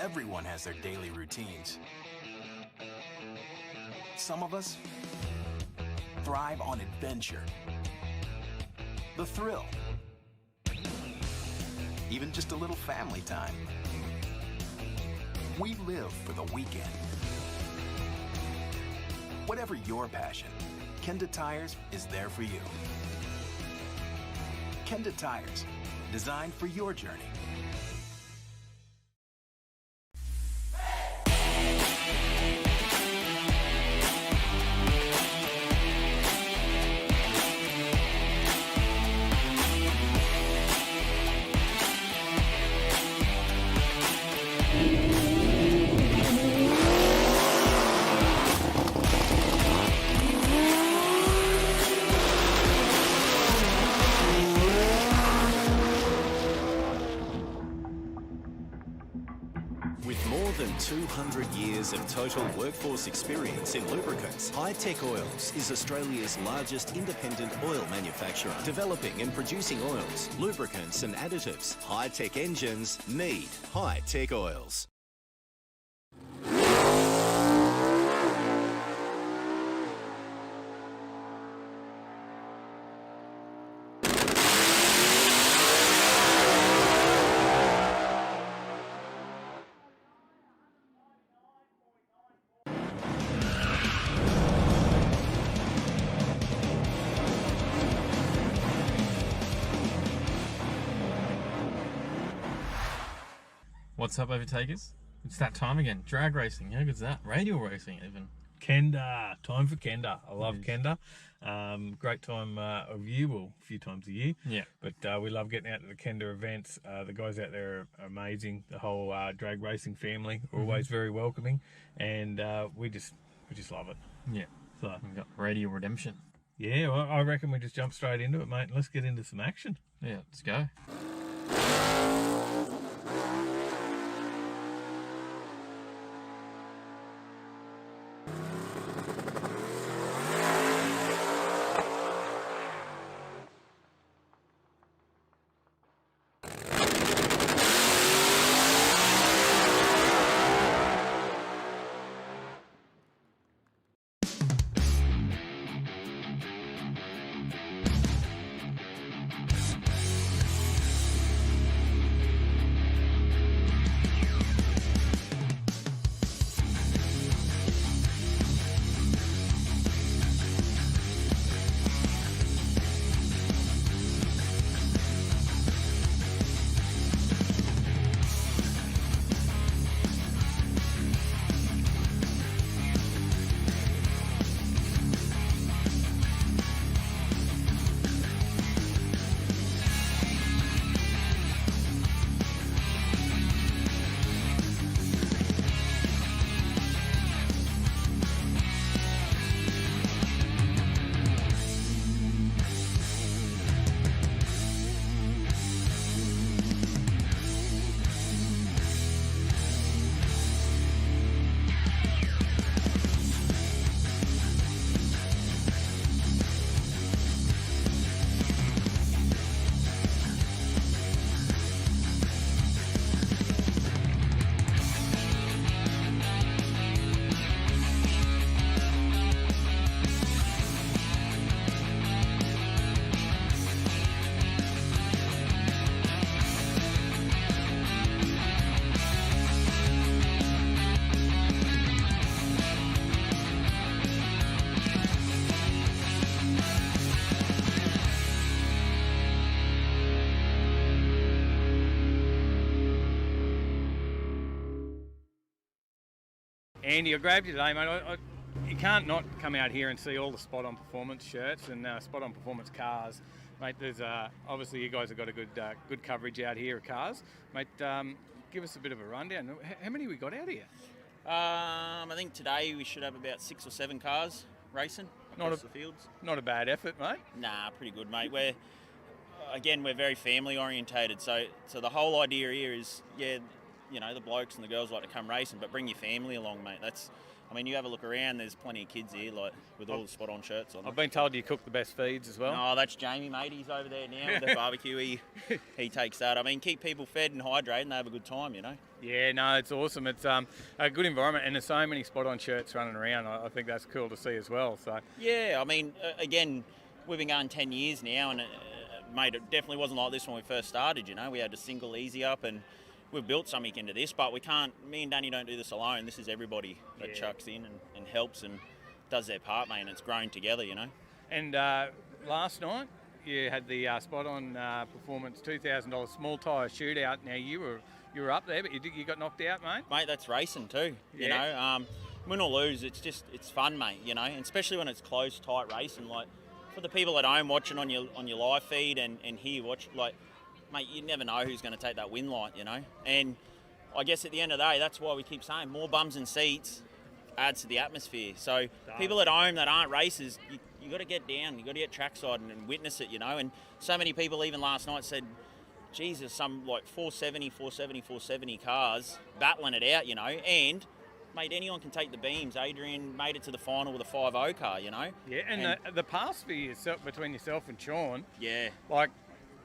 Everyone has their daily routines. Some of us thrive on adventure, the thrill, even just a little family time. We live for the weekend. Whatever your passion, Kenda Tires is there for you. Kenda Tires, designed for your journey. With more than 200 years of total workforce experience in lubricants, Hi-Tech Oils is Australia's largest independent oil manufacturer, developing and producing oils, lubricants and additives. Hi-Tech engines need Hi-Tech Oils. What's up, Overtakers? It's that time again. Drag racing. How good's that? Radial racing, even. Kenda. Time for Kenda. I love Kenda. Great time of year. Well, a few times a year. Yeah. But we love getting out to the Kenda events. The guys out there are amazing. The whole drag racing family are always very welcoming. And we just love it. Yeah. So we've got Radial Redemption. Yeah, well, I reckon we just jump straight into it, mate. And let's get into some action. Yeah, let's go. Andy, I grabbed you today, mate. You can't not come out here and see all the spot-on performance shirts and spot-on performance cars. Mate, there's obviously you guys have got a good coverage out here of cars. Mate, give us a bit of a rundown. How many we got out here? I think today we should have about 6 or 7 cars racing across the fields. Not a bad effort, mate. Nah, pretty good, mate. We're very family orientated, so the whole idea here is, you know, the blokes and the girls like to come racing, but bring your family along, mate. I mean, you have a look around, there's plenty of kids here, like, with all the spot-on shirts on. I've been told you cook the best feeds as well. No, that's Jamie, mate. He's over there now with the barbecue. He takes that. I mean, keep people fed and hydrated and they have a good time, you know. Yeah, no, it's awesome. It's a good environment, and there's so many spot-on shirts running around. I think that's cool to see as well. So yeah, I mean, again, we've been going 10 years now, and mate, it definitely wasn't like this when we first started, you know. We had a single easy up, and we've built something into this, but we can't, me and Danny don't do this alone. This is everybody that chucks in and helps and does their part, mate, and it's grown together, you know. And last night, you had the spot-on performance $2,000 small tyre shootout. Now, you were up there, but you got knocked out, mate. Mate, that's racing too, you know. Win or lose, it's fun, mate, you know, and especially when it's close, tight racing. Like, for the people at home watching on your live feed and here watch, like, mate, you never know who's going to take that win light, you know. And I guess at the end of the day, that's why we keep saying more bums and seats adds to the atmosphere. So people at home that aren't racers, you got to get down, you got to get trackside and witness it, you know. And so many people even last night said, Jesus, some like 470 cars battling it out, you know. And mate, anyone can take the beams. Adrian made it to the final with a 5.0 car, you know. Yeah, and the pass for yourself, between yourself and Sean. Yeah. Like,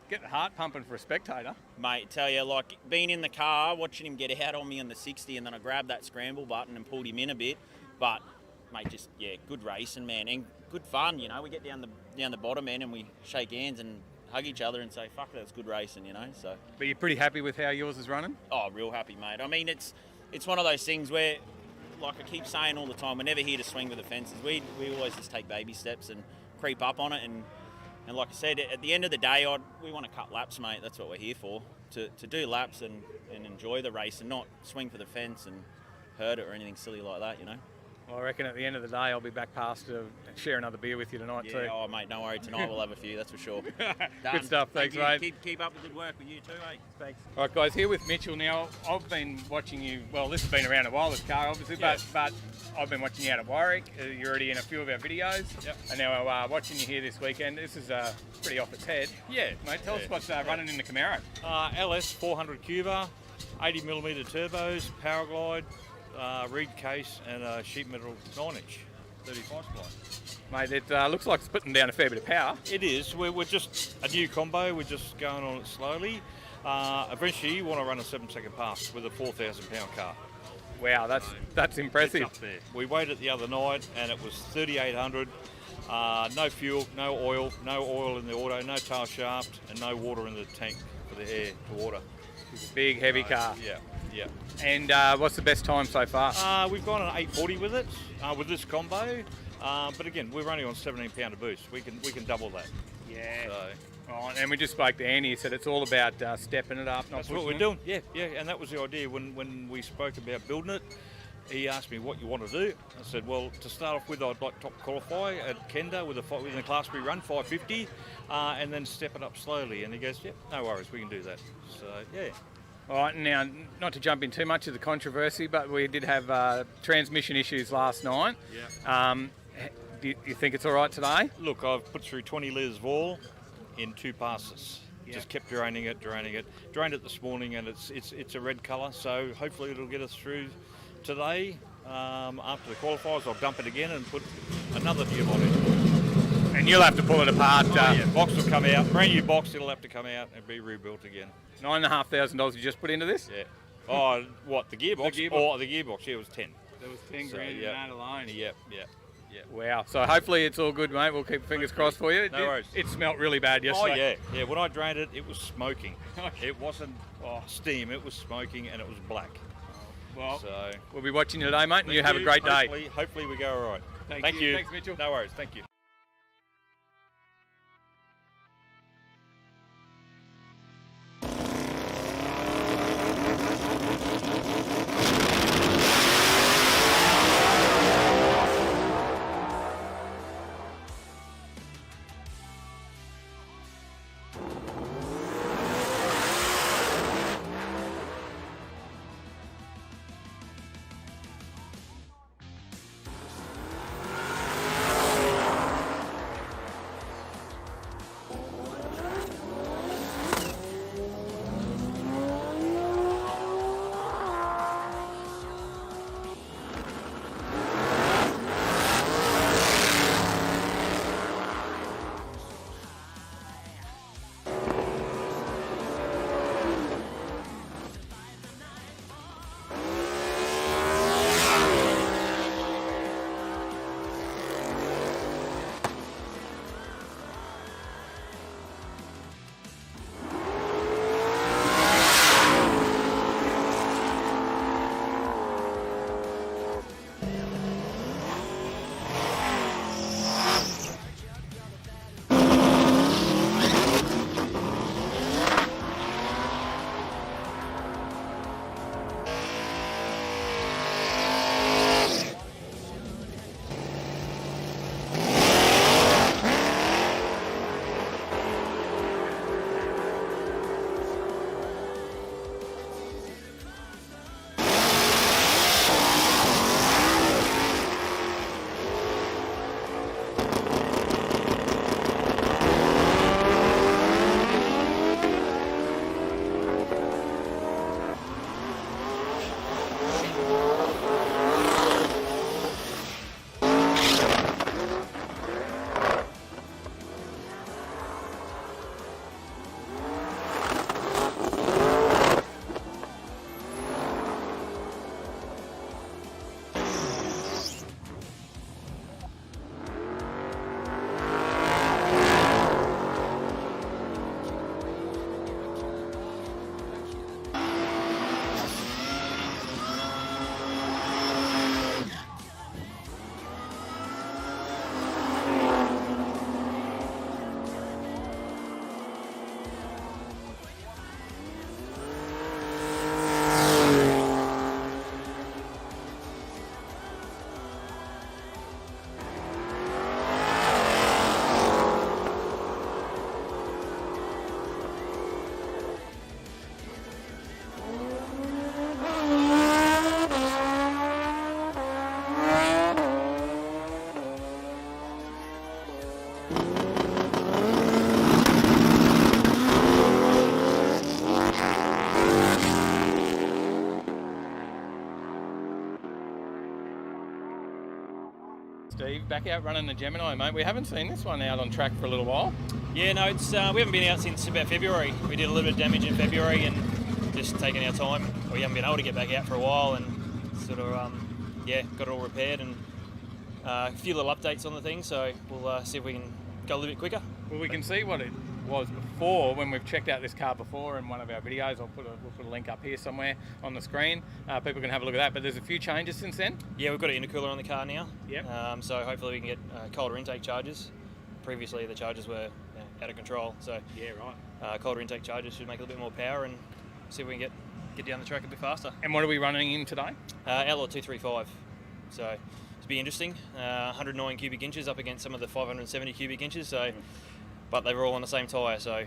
get the heart pumping for a spectator. Mate, tell you, like, being in the car, watching him get out on me on the 60, and then I grabbed that scramble button and pulled him in a bit. But, mate, just, yeah, good racing, man, and good fun, you know. We get down the bottom end and we shake hands and hug each other and say, fuck, that's good racing, you know. So. But you're pretty happy with how yours is running? Oh, real happy, mate. I mean, it's one of those things where, like I keep saying all the time, we're never here to swing with the fences. We always just take baby steps and creep up on it. And like I said, at the end of the day, we want to cut laps, mate. That's what we're here for, to do laps and enjoy the race and not swing for the fence and hurt it or anything silly like that, you know. Well, I reckon at the end of the day, I'll be back past to share another beer with you tonight too. Oh, mate, don't worry. Tonight we'll have a few, that's for sure. Good stuff. Thanks, mate. Keep up the good work with you too, mate. Thanks. All right, guys, here with Mitchell now. I've been watching you. Well, this has been around a while, this car, obviously, but I've been watching you out of Warwick. You're already in a few of our videos. Yep. And now watching you here this weekend. This is pretty off its head. Yeah. Mate, tell us what's running in the Camaro. LS 400 Cuba, 80mm turbos, Powerglide, reed case, and a sheet metal 9-inch 35 splice. Mate, it looks like it's putting down a fair bit of power. It is. We're just a new combo. We're just going on it slowly. Eventually, you want to run a 7-second pass with a 4,000-pound car. Wow, that's impressive. It's up there. We weighed it the other night, and it was 3,800. No fuel, no oil in the auto, no tail shaft, and no water in the tank for the air to water. It's a big, heavy car. Yeah. And what's the best time so far? We've gone an 840 with it, with this combo. But again, we're running on 17-pounder boost. We can double that. Yeah. Oh, and we just spoke to Andy. He said it's all about stepping it up, not That's what we're doing. Yeah. And that was the idea when we spoke about building it. He asked me what you want to do. I said, well, to start off with, I'd like top qualify at Kenda with a Class B run, 550, and then step it up slowly. And he goes, yep, no worries, we can do that. So, yeah. All right, now, not to jump in too much of the controversy, but we did have transmission issues last night. Yeah. Do you think it's all right today? Look, I've put through 20 litres of oil in 2 passes. Yeah. Just kept draining it. Drained it this morning, and it's a red colour, so hopefully it'll get us through today. After the qualifiers, I'll dump it again and put another new mod in. And you'll have to pull it apart. Box will come out, brand new box, it'll have to come out and be rebuilt again. $9,500 you just put into this? Yeah. Oh, what, the gearbox? The gearbox. Oh, the gearbox, yeah, it was 10. There was 10 grand in that alone. Yep. Wow. So hopefully it's all good, mate. We'll keep fingers crossed for you. No worries. It smelt really bad yesterday. Oh, yeah. When I drained it, it was smoking. It wasn't steam, it was smoking, and it was black. Well, so we'll be watching you today, mate, and you have a great day. Hopefully we go all right. Thank you. Thanks, Mitchell. No worries. Thank you. Steve, back out running the Gemini, mate. We haven't seen this one out on track for a little while. Yeah, no, it's we haven't been out since about February. We did a little bit of damage in February and just taking our time. We haven't been able to get back out for a while and sort of, got it all repaired and a few little updates on the thing. So we'll see if we can go a little bit quicker. Well, we can see what it was before when we've checked out this car before in one of our videos. We'll put a link up here somewhere on the screen. People can have a look at that. But there's a few changes since then. Yeah, we've got an intercooler on the car now. Yep. So hopefully we can get colder intake charges. Previously the charges were out of control. So yeah, right. Colder intake charges should make a little bit more power and see if we can get down the track a bit faster. And what are we running in today? Outlaw 235. So it'll be interesting. 109 cubic inches up against some of the 570 cubic inches. So, but they were all on the same tyre. So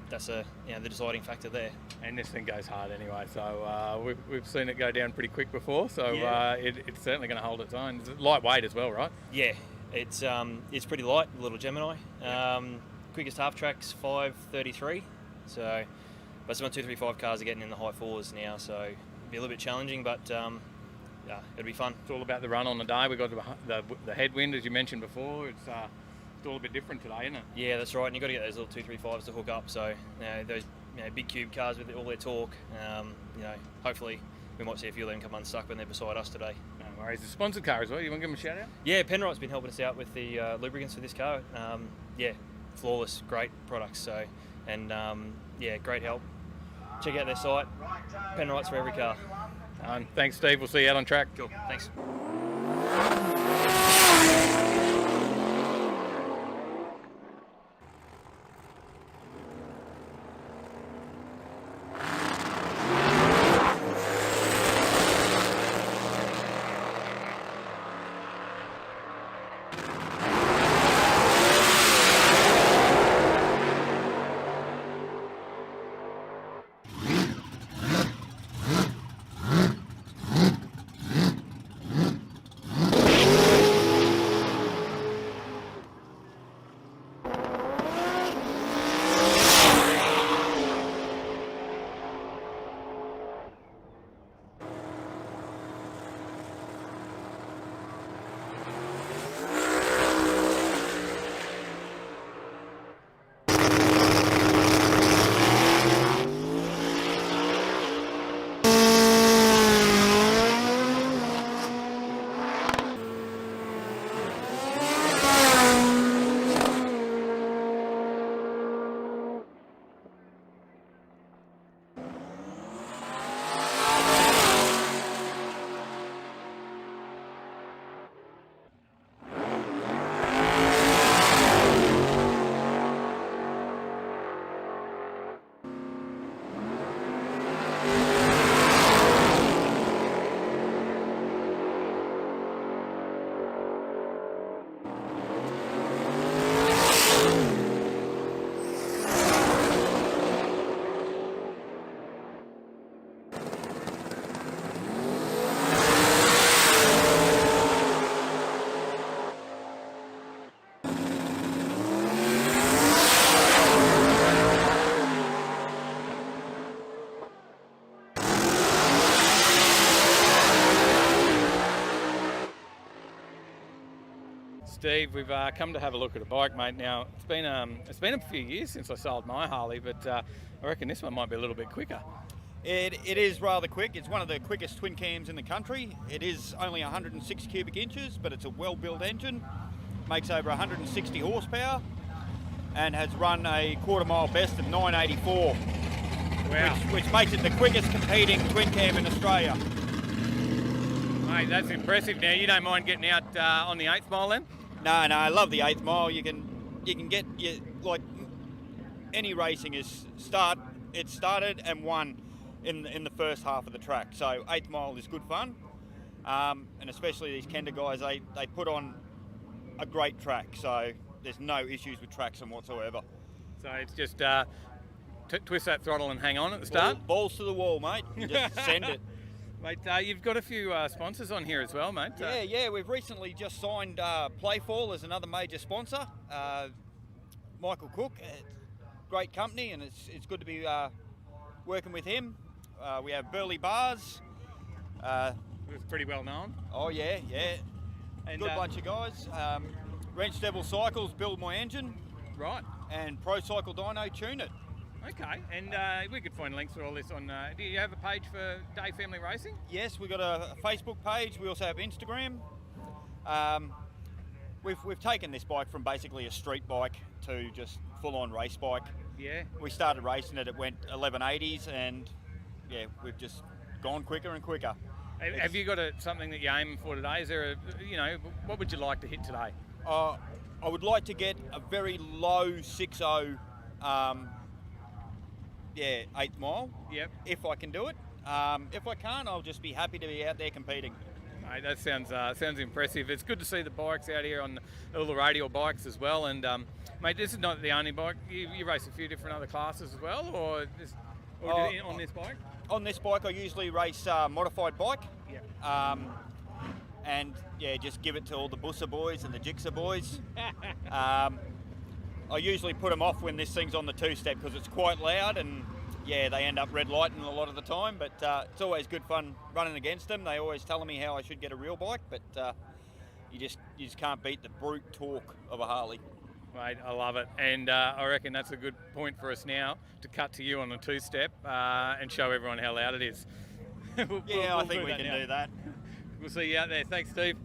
that's the deciding factor there. And this thing goes hard anyway. So we've seen it go down pretty quick before. So it's certainly going to hold its own. It's lightweight as well, right? Yeah, it's pretty light. Little Gemini. Quickest half track's 5:33. So. But some of the 235 cars are getting in the high fours now, so it'll be a little bit challenging, but it'll be fun. It's all about the run on the day. We've got the headwind, as you mentioned before. It's all a bit different today, isn't it? Yeah, that's right. And you've got to get those little 235s to hook up. So those big cube cars with all their torque, hopefully we might see a few of them come unstuck when they're beside us today. No worries. The sponsored car as well. You want to give them a shout out? Yeah, Penrite's been helping us out with the lubricants for this car. Flawless, great products. So, and great help. Check out their site. Penrite's for every car. Thanks, Steve. We'll see you out on track. Cool. Thanks. Steve, we've come to have a look at a bike, mate. Now, it's been a few years since I sold my Harley, but I reckon this one might be a little bit quicker. It is rather quick. It's one of the quickest twin cams in the country. It is only 106 cubic inches, but it's a well-built engine. Makes over 160 horsepower and has run a quarter-mile best of 984, wow. which makes it the quickest competing twin cam in Australia. Mate, that's impressive. Now, you don't mind getting out on the 8th mile then? No, I love the 8th mile. You can get like any racing is it started and won in the first half of the track. So 8th mile is good fun, and especially these Kenda guys, they put on a great track. So there's no issues with traction whatsoever. So it's just twist that throttle and hang on at the start. Balls to the wall, mate. Just send it. Mate, you've got a few sponsors on here as well, mate. Yeah, we've recently just signed Playfall as another major sponsor. Michael Cook, great company, and it's good to be working with him. We have Burley Bars. It's pretty well known. Oh, yeah. And, Good bunch of guys. Wrench Devil Cycles build my engine. Right. And Pro Cycle Dyno tune it. Okay, and we could find links for all this on. Do you have a page for Day Family Racing? Yes, we've got a Facebook page. We also have Instagram. We've taken this bike from basically a street bike to just full-on race bike. Yeah. We started racing it went 1180s, and yeah, we've just gone quicker and quicker. Have you got something that you're aiming for today? Is there what would you like to hit today? I would like to get a very low 6.0, 8th mile. Yep. If I can do it. If I can't, I'll just be happy to be out there competing. Mate, that sounds impressive. It's good to see the bikes out here on all the Radial bikes as well. And mate, this is not the only bike. You race a few different other classes as well, or on this bike? On this bike, I usually race modified bike. Yeah. And yeah, just give it to all the Bussa boys and the Jixer boys. I usually put them off when this thing's on the two-step because it's quite loud, and yeah, they end up red lighting a lot of the time. But it's always good fun running against them. They always telling me how I should get a real bike, but you just can't beat the brute torque of a Harley. Mate, I love it, and I reckon that's a good point for us now to cut to you on the two-step and show everyone how loud it is. I think we can do that. We'll see you out there. Thanks, Steve.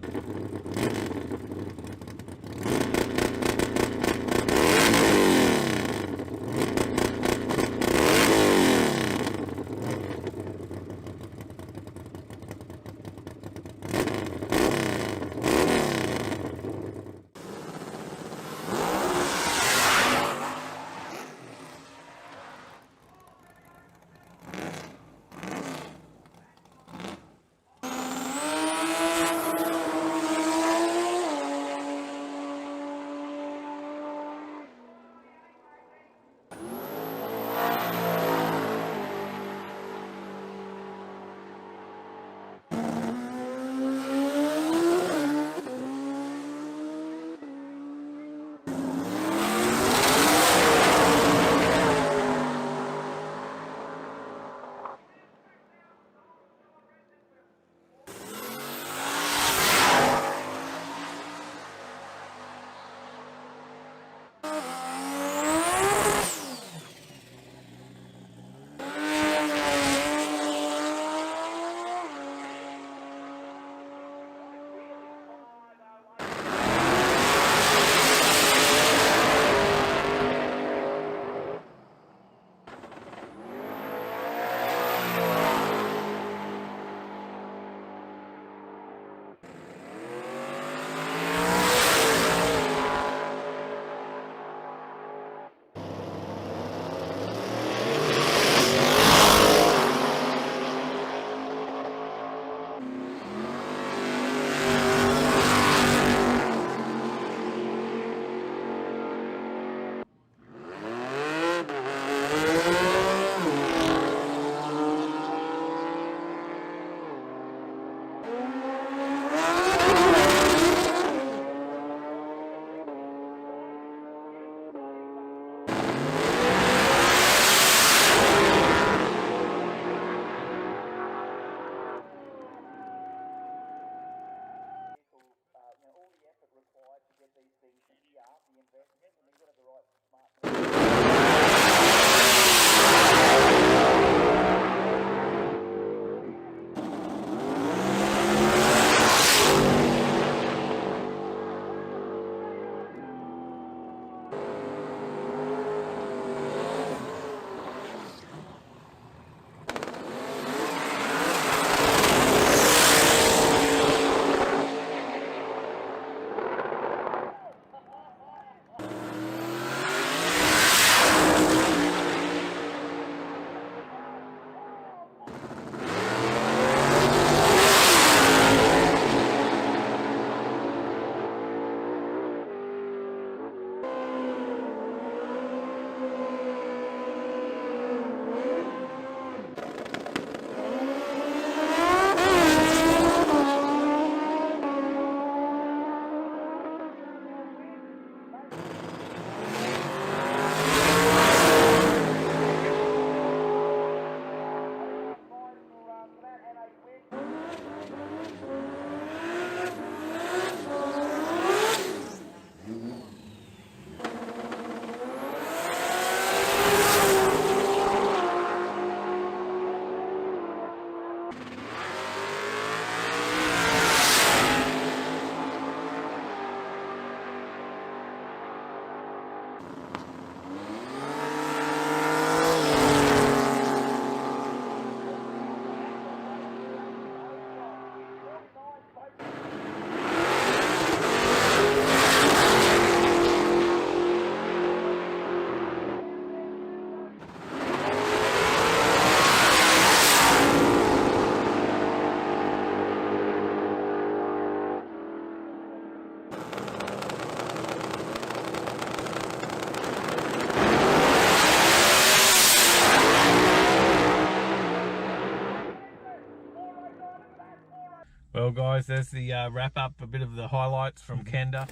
Well, guys, there's the wrap up, a bit of the highlights from Kenda.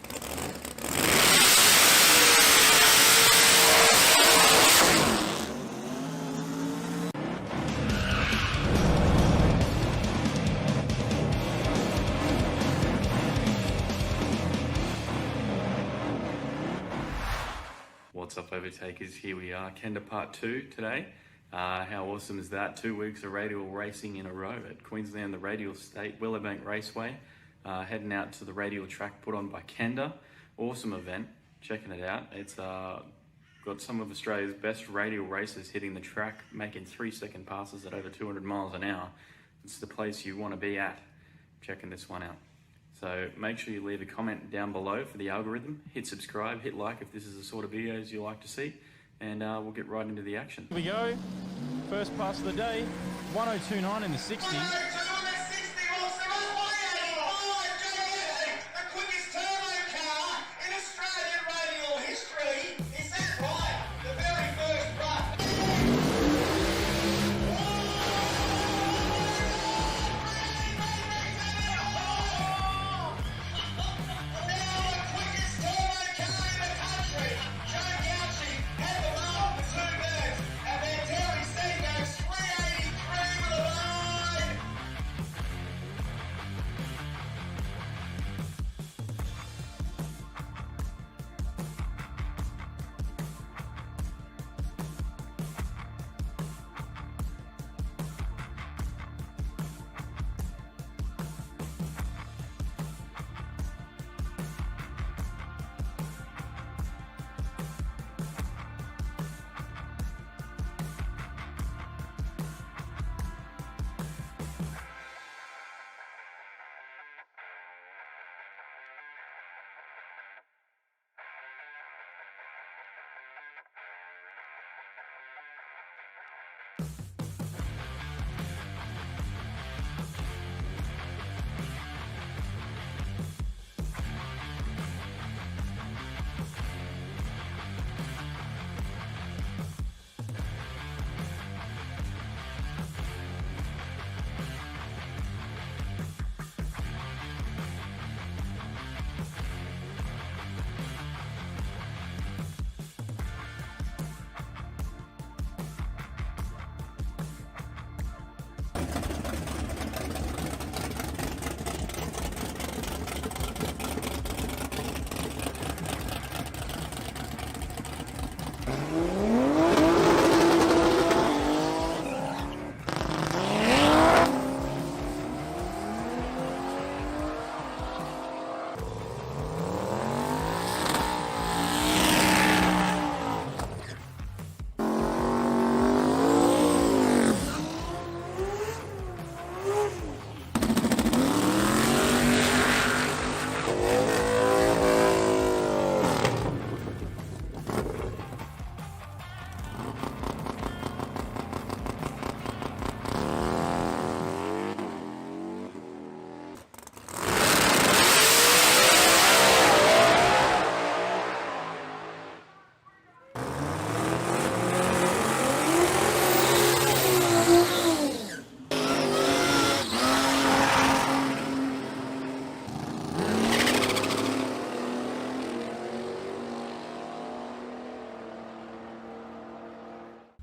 What's up, Overtakers? Here we are, Kenda Part 2 today. How awesome is that? 2 weeks of radial racing in a row at Queensland, the Radial State Willowbank Raceway. Heading out to the radial track put on by Kenda. Awesome event, checking it out. It's got some of Australia's best radial racers hitting the track, making 3-second passes at over 200 miles an hour. It's the place you want to be at, checking this one out. So make sure you leave a comment down below for the algorithm. Hit subscribe, hit like if this is the sort of videos you like to see, and we'll get right into the action. Here we go. First pass of the day, 1:02.9 in the 60.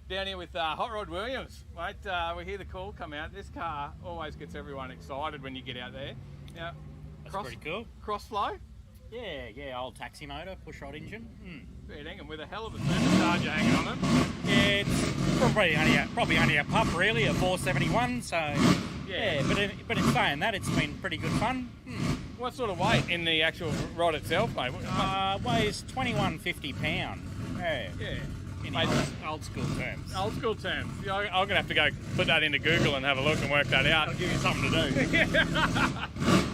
Down here with Hot Rod Williams, mate. We hear the call come out. This car always gets everyone excited when you get out there. Now, That's pretty cool. Cross flow? Yeah, old taxi motor, push rod engine. Fair dinkum, with a hell of a supercharger hanging on it. Yeah, it's probably only a pup really, a 471. So yeah, but in saying that, it's been pretty good fun. What sort of weight in the actual rod itself, mate? Weighs 2150 pound. Yeah. In old school terms. Old school terms. Yeah, I'm going to have to go put that into Google and have a look and work that out. I'll give you something to do.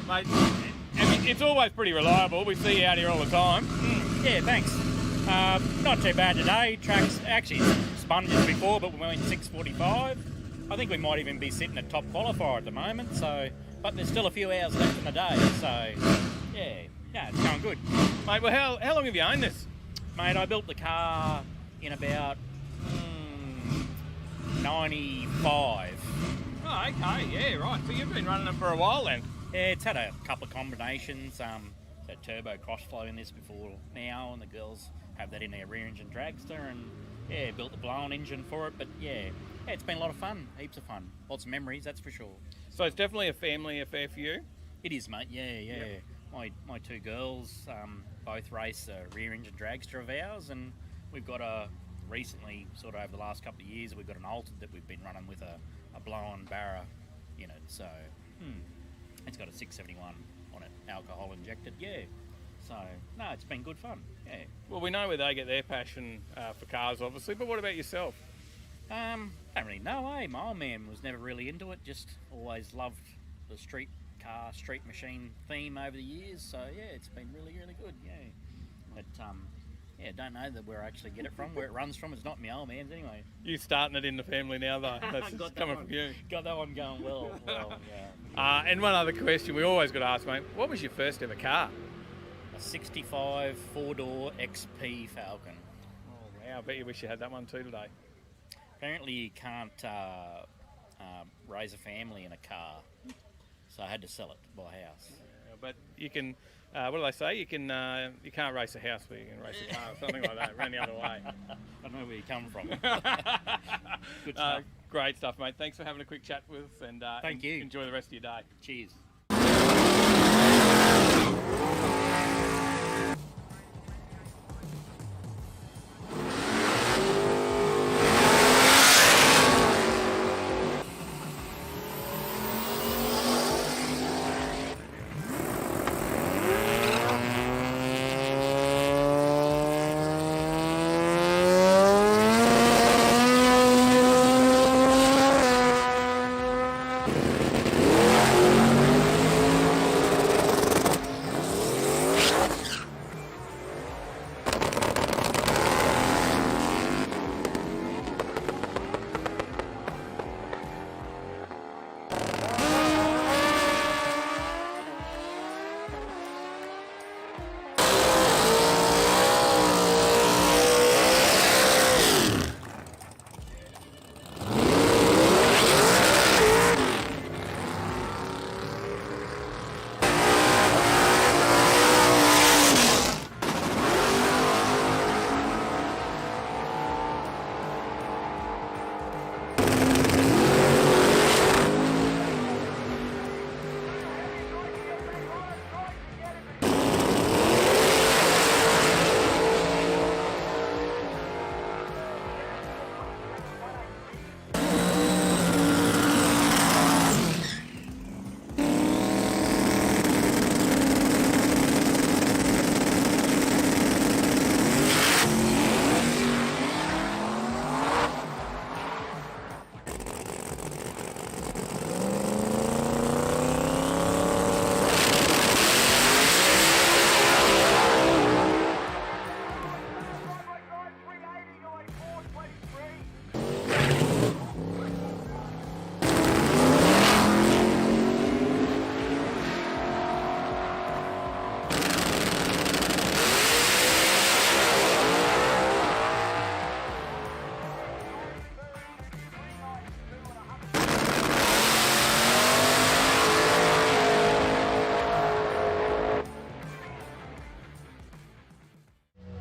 Mate, it's always pretty reliable. We see you out here all the time. Yeah, thanks. Not too bad today. Track's actually sponges before, but we went 6:45. I think we might even be sitting at top qualifier at the moment. So, but there's still a few hours left in the day. So, yeah, it's going good. Mate, well, how long have you owned this? Mate, I built the car in about 95. Oh, okay, yeah, right. So you've been running them for a while then? Yeah, it's had a couple of combinations. That turbo crossflow in this before now, and the girls have that in their rear engine dragster, and yeah, built the blown engine for it. But yeah, it's been a lot of fun, heaps of fun, lots of memories, that's for sure. So it's definitely a family affair for you. It is, mate. Yeah. Yep. My two girls both race a rear engine dragster of ours, and we've got recently, sort of over the last couple of years, we've got an altered that we've been running with a blown Barra unit. So it's got a 671 on it, alcohol injected. Yeah. So no, it's been good fun. Yeah. Well, we know where they get their passion for cars, obviously. But what about yourself? Don't really know. My old man was never really into it. Just always loved the street car, street machine theme over the years. So yeah, it's been really, really good. Yeah. But don't know where I actually get it from, where it runs from. It's not my old man's anyway. You starting it in the family now, though. That's coming from you. Got that one going well. Yeah. And one other question we always got to ask, mate. What was your first ever car? A 65 four-door XP Falcon. Oh, wow. I bet you wish you had that one too today. Apparently you can't raise a family in a car, so I had to sell it to buy a house. Yeah, but you can, what do they say? You can't race a house, but you can race a car, something like that. Ran the other way. I don't know where you come from. Good stuff. Great stuff, mate. Thanks for having a quick chat with us, and thank you. Enjoy the rest of your day. Cheers.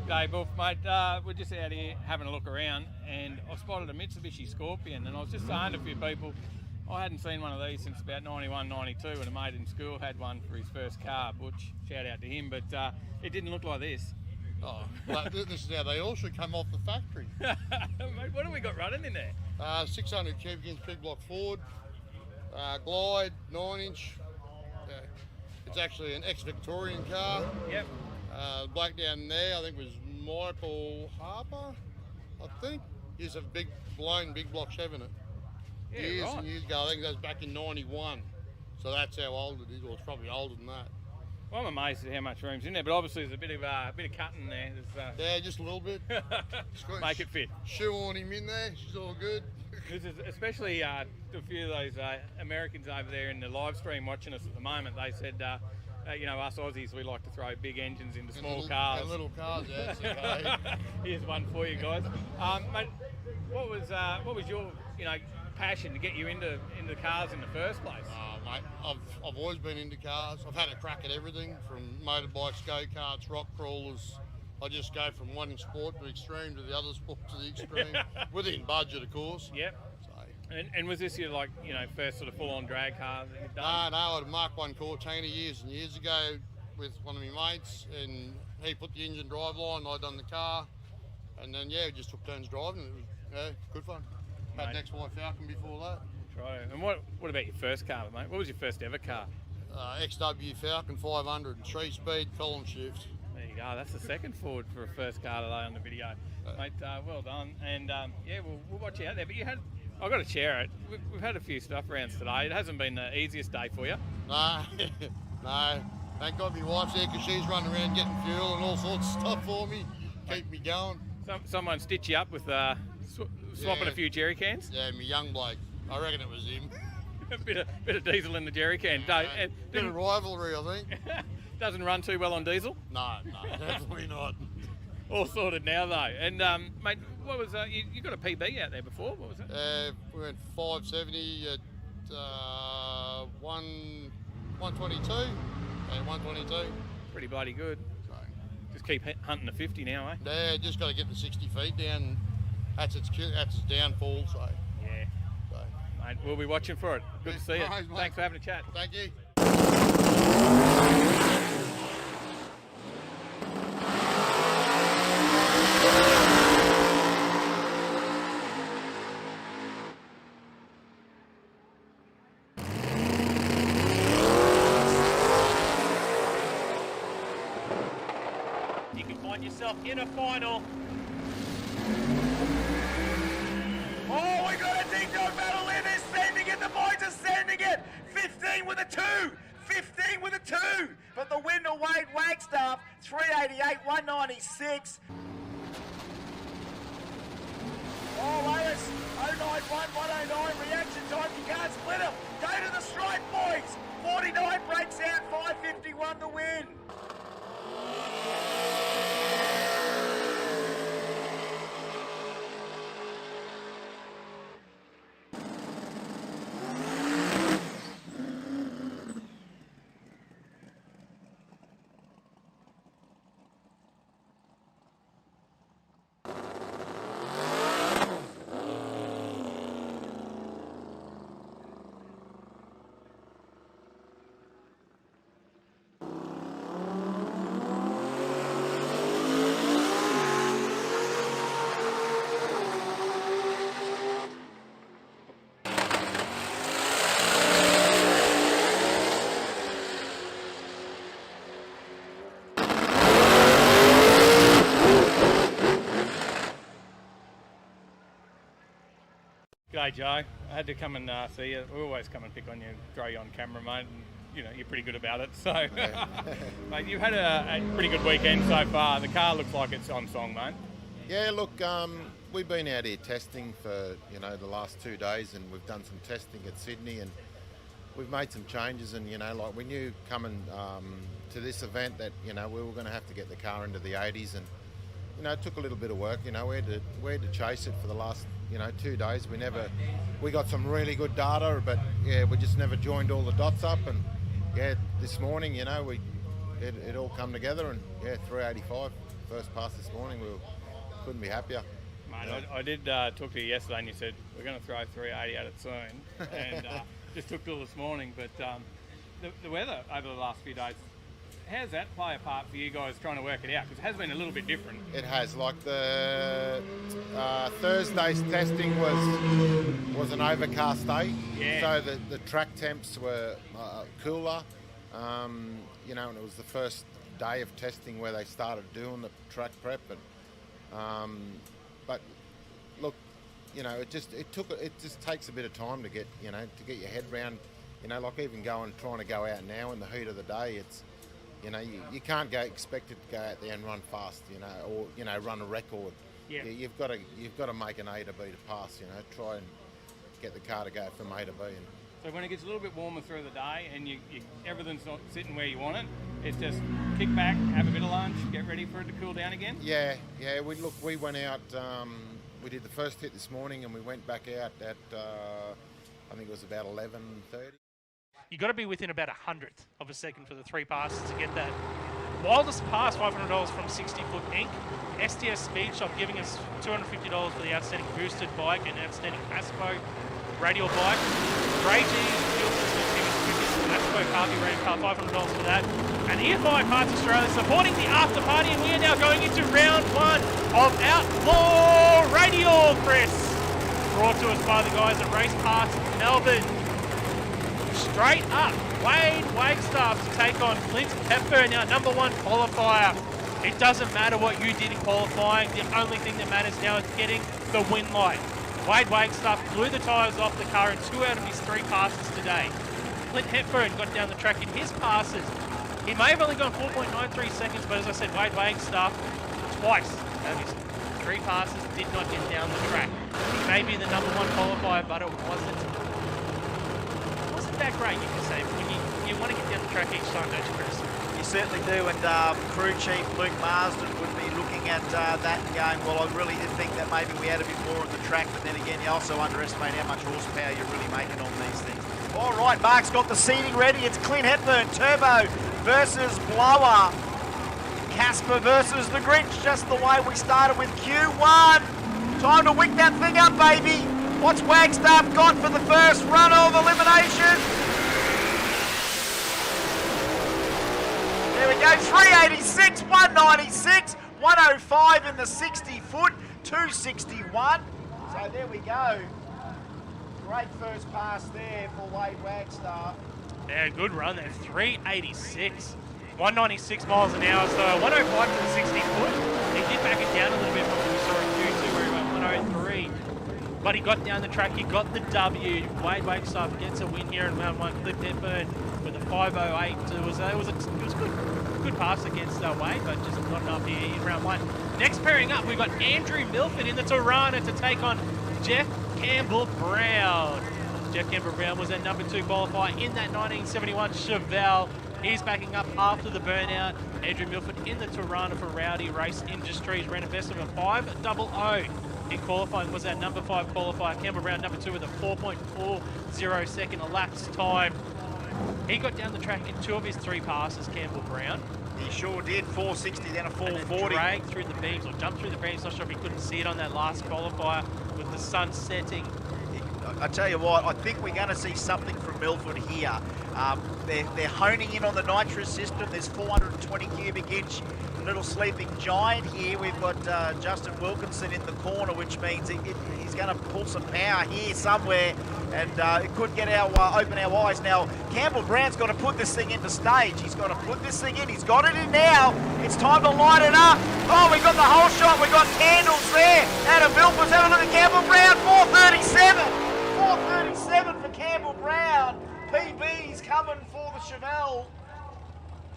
Hey, Buff, mate, we're just out here having a look around, and I spotted a Mitsubishi Scorpion, and I was just saying to a few people, I hadn't seen one of these since about 91, 92, and a mate in school had one for his first car, Butch, shout out to him, but it didn't look like this. Oh, but this is how they all should come off the factory. Mate, what have we got running in there? 600 cubic inch big block Ford, Glide, 9-inch. It's actually an ex-Victorian car. Yep. Black down there, I think was Michael Harper, I think. He's a big block Chevy in it. Yeah, years right. and years ago. I think that was back in 91. So that's how old it is, or it's probably older than that. Well, I'm amazed at how much room's in there, but obviously there's a bit of cutting there. Yeah, just a little bit. Make it fit. Shoehorn him in there, she's all good. Because especially to a few of those Americans over there in the live stream watching us at the moment, they said, you know, us Aussies, we like to throw big engines into small cars. And little cars, yeah. That's okay. Here's one for you guys. Mate, what was your, you know, passion to get you into cars in the first place? Mate, I've always been into cars. I've had a crack at everything from motorbikes, go-karts, rock crawlers. I just go from one sport to extreme to the other sport to the extreme, within budget, of course. Yep. So. And was this your first sort of full-on drag car that you've done? No, I had a Mark 1 Cortina years and years ago with one of my mates, and he put the engine drive line, I done the car, and then we just took turns driving. It was good fun. Had an XY Falcon before that. Right. And what about your first car, mate? What was your first ever car? XW Falcon 500, 3-speed column shift. There you go. That's the second forward for a first car today on the video, mate. Well done. And we'll watch you out there. But I've got to share it. We've had a few stuff rounds today. It hasn't been the easiest day for you. No, no. Thank God my wife's there because she's running around getting fuel and all sorts of stuff for me. Keep me going. Someone stitch you up with swapping a few jerry cans? Yeah, my young bloke. I reckon it was him. A bit of diesel in the jerry can. Bit of rivalry, I think. Doesn't run too well on diesel? No, definitely not. All sorted now, though. And, mate, what was you got a PB out there before? What was it? We went 570 at 122. Yeah, 122. Pretty bloody good. So, just keep hunting the 50 now, eh? Yeah, just got to get the 60 feet down. That's its downfall, so. Yeah. So. Mate, we'll be watching for it. Good to see you. Thanks for having a chat. Thank you. You can find yourself in a final. Oh, we got a ding-dong battle in there, sending it. The boys are sending it. 15 with a 2. 15 with a 2. But the winner, Wade Wagstaff, 388, 196. Oh, Otis, 091, 109. Reaction time, you can't split them. Go to the stripe, boys. 49 breaks out, 551 the win. G'day, Joe. I had to come and see you. We always come and pick on you, throw you on camera, mate. And, you're pretty good about it. So, mate, you've had a pretty good weekend so far. The car looks like it's on song, mate. Yeah, look, we've been out here testing for, the last 2 days, and we've done some testing at Sydney, and we've made some changes. And, we knew coming to this event that, we were going to have to get the car into the 80s, and, it took a little bit of work. We had to chase it for the last 2 days. We got some really good data, but we just never joined all the dots up. And this morning, it all come together, and 385 first pass this morning. We couldn't be happier. Mate, I did talk to you yesterday, and you said we're going to throw 380 at it soon, and just took till this morning. But the weather over the last few days, how's that play a part for you guys trying to work it out? Because it has been a little bit different. It has. Like the Thursday's testing was an overcast day, so the track temps were cooler. And it was the first day of testing where they started doing the track prep. But look, it just takes a bit of time to get your head round. Like even trying to go out now in the heat of the day, it's. You can't expect it to go out there and run fast, or run a record. Yeah. You've got to make an A to B to pass. Try and get the car to go from A to B. So when it gets a little bit warmer through the day and everything's not sitting where you want it, it's just kick back, have a bit of lunch, get ready for it to cool down again. Yeah. We went out we did the first hit this morning, and we went back out at I think it was about 11:30. You've got to be within about 100th of a second for the 3 passes to get that. Wildest pass, $500 from 60 Foot Inc. STS Speed Shop giving us $250 for the outstanding boosted bike and outstanding Aspo radial bike. Ray G Fuel Systems giving us Aspo Carby radial car, $500 for that. And EFI Parts Australia supporting the after party, and we are now going into round 1 of Outlaw Radial, Chris. Brought to us by the guys at Race Parts Melbourne. Straight up, Wade Wagstaff to take on Clint Hepburn, now #1 qualifier. It doesn't matter what you did in qualifying. The only thing that matters now is getting the win light. Wade Wagstaff blew the tyres off the car in 2 out of his 3 passes today. Clint Hepburn got down the track in his passes. He may have only gone 4.93 seconds, but as I said, Wade Wagstaff twice out of his 3 passes did not get down the track. He may be the #1 qualifier, but it wasn't that great, you can say. When you want to get down the track each time, don't you, Chris? You certainly do, and crew chief Luke Marsden would be looking at that and going, well, I really did think that maybe we had a bit more on the track, but then again, you also underestimate how much horsepower you're really making on these things. All right, Mark's got the seating ready. It's Clint Hepburn, Turbo versus Blower. Casper versus the Grinch, just the way we started with Q1. Time to wick that thing up, baby. What's Wagstaff got for the first run of elimination? There we go, 386, 196, 105 in the 60 foot, 261. So there we go. Great first pass there for Wade Wagstaff. Yeah, good run there, 386. 196 miles an hour, so 105 for the 60 foot. He did back it down a little bit from what we saw in Q2 where he went 103. But he got down the track, he got the W. Wade Wagstaff gets a win here in round 1. Clint Hepburn with a 508. It was good pass against Wade, but just not enough here in round 1. Next pairing up, we've got Andrew Milford in the Tirana to take on Jeff Campbell Brown. Jeff Campbell Brown was that #2 qualifier in that 1971 Chevelle. He's backing up after the burnout. Andrew Milford in the Tirana for Rowdy Race Industries ran a best of a 5:00. In qualifying was our #5 qualifier. Campbell Brown #2 with a 4.40 second elapsed time. He got down the track in 2 of his 3 passes, Campbell Brown. He sure did, 460 then a 440. And then dragged through the beams or jumped through the beams. Not sure if he couldn't see it on that last qualifier with the sun setting. I tell you what, I think we're going to see something from Milford here. They're honing in on the nitrous system. There's 420 cubic inch little sleeping giant here. We've got Justin Wilkinson in the corner, which means he's going to pull some power here somewhere, and it could get open our eyes. Now, Campbell Brown's got to put this thing into stage. He's got to put this thing in. He's got it in now. It's time to light it up. Oh, we got the whole shot. We got candles there. Out of Milford's. Have a look at Campbell Brown. 437. 437 for Campbell Brown. PB's coming for the Chevelle.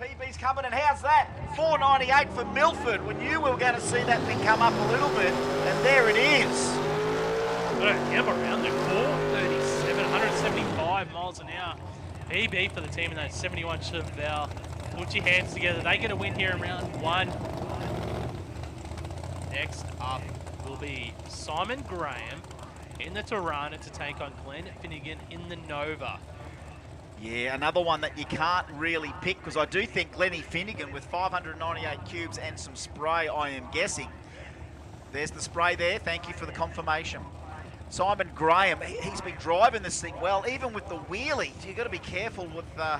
PB's coming, and how's that? 498 for Milford. We knew we were going to see that thing come up a little bit, and there it is. Campbell Brown there, 437, 175 miles an hour. PB for the team in that 71 Chevelle. Put your hands together. They get a win here in round 1. Next up will be Simon Graham in the Tirana to take on Glenn Finnegan in the Nova. Yeah, another one that you can't really pick, because I do think Glennie Finnegan with 598 cubes and some spray, I am guessing. There's the spray there. Thank you for the confirmation. Simon Graham, he's been driving this thing well, even with the wheelie. You've got to be careful with the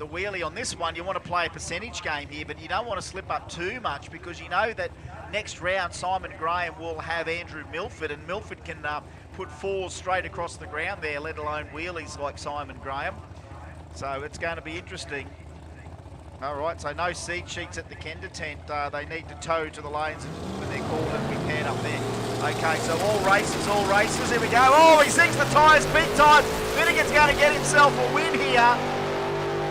wheelie on this one. You want to play a percentage game here, but you don't want to slip up too much, because you know that next round Simon Graham will have Andrew Milford, and Milford can put 4s straight across the ground there, let alone wheelies like Simon Graham. So it's going to be interesting. All right, so no seat sheets at the Kenda tent. They need to tow to the lanes when they're called and be paired up there. Okay, so all races. Here we go. Oh, he sinks the tyres big time. Finnegan's going to get himself a win here.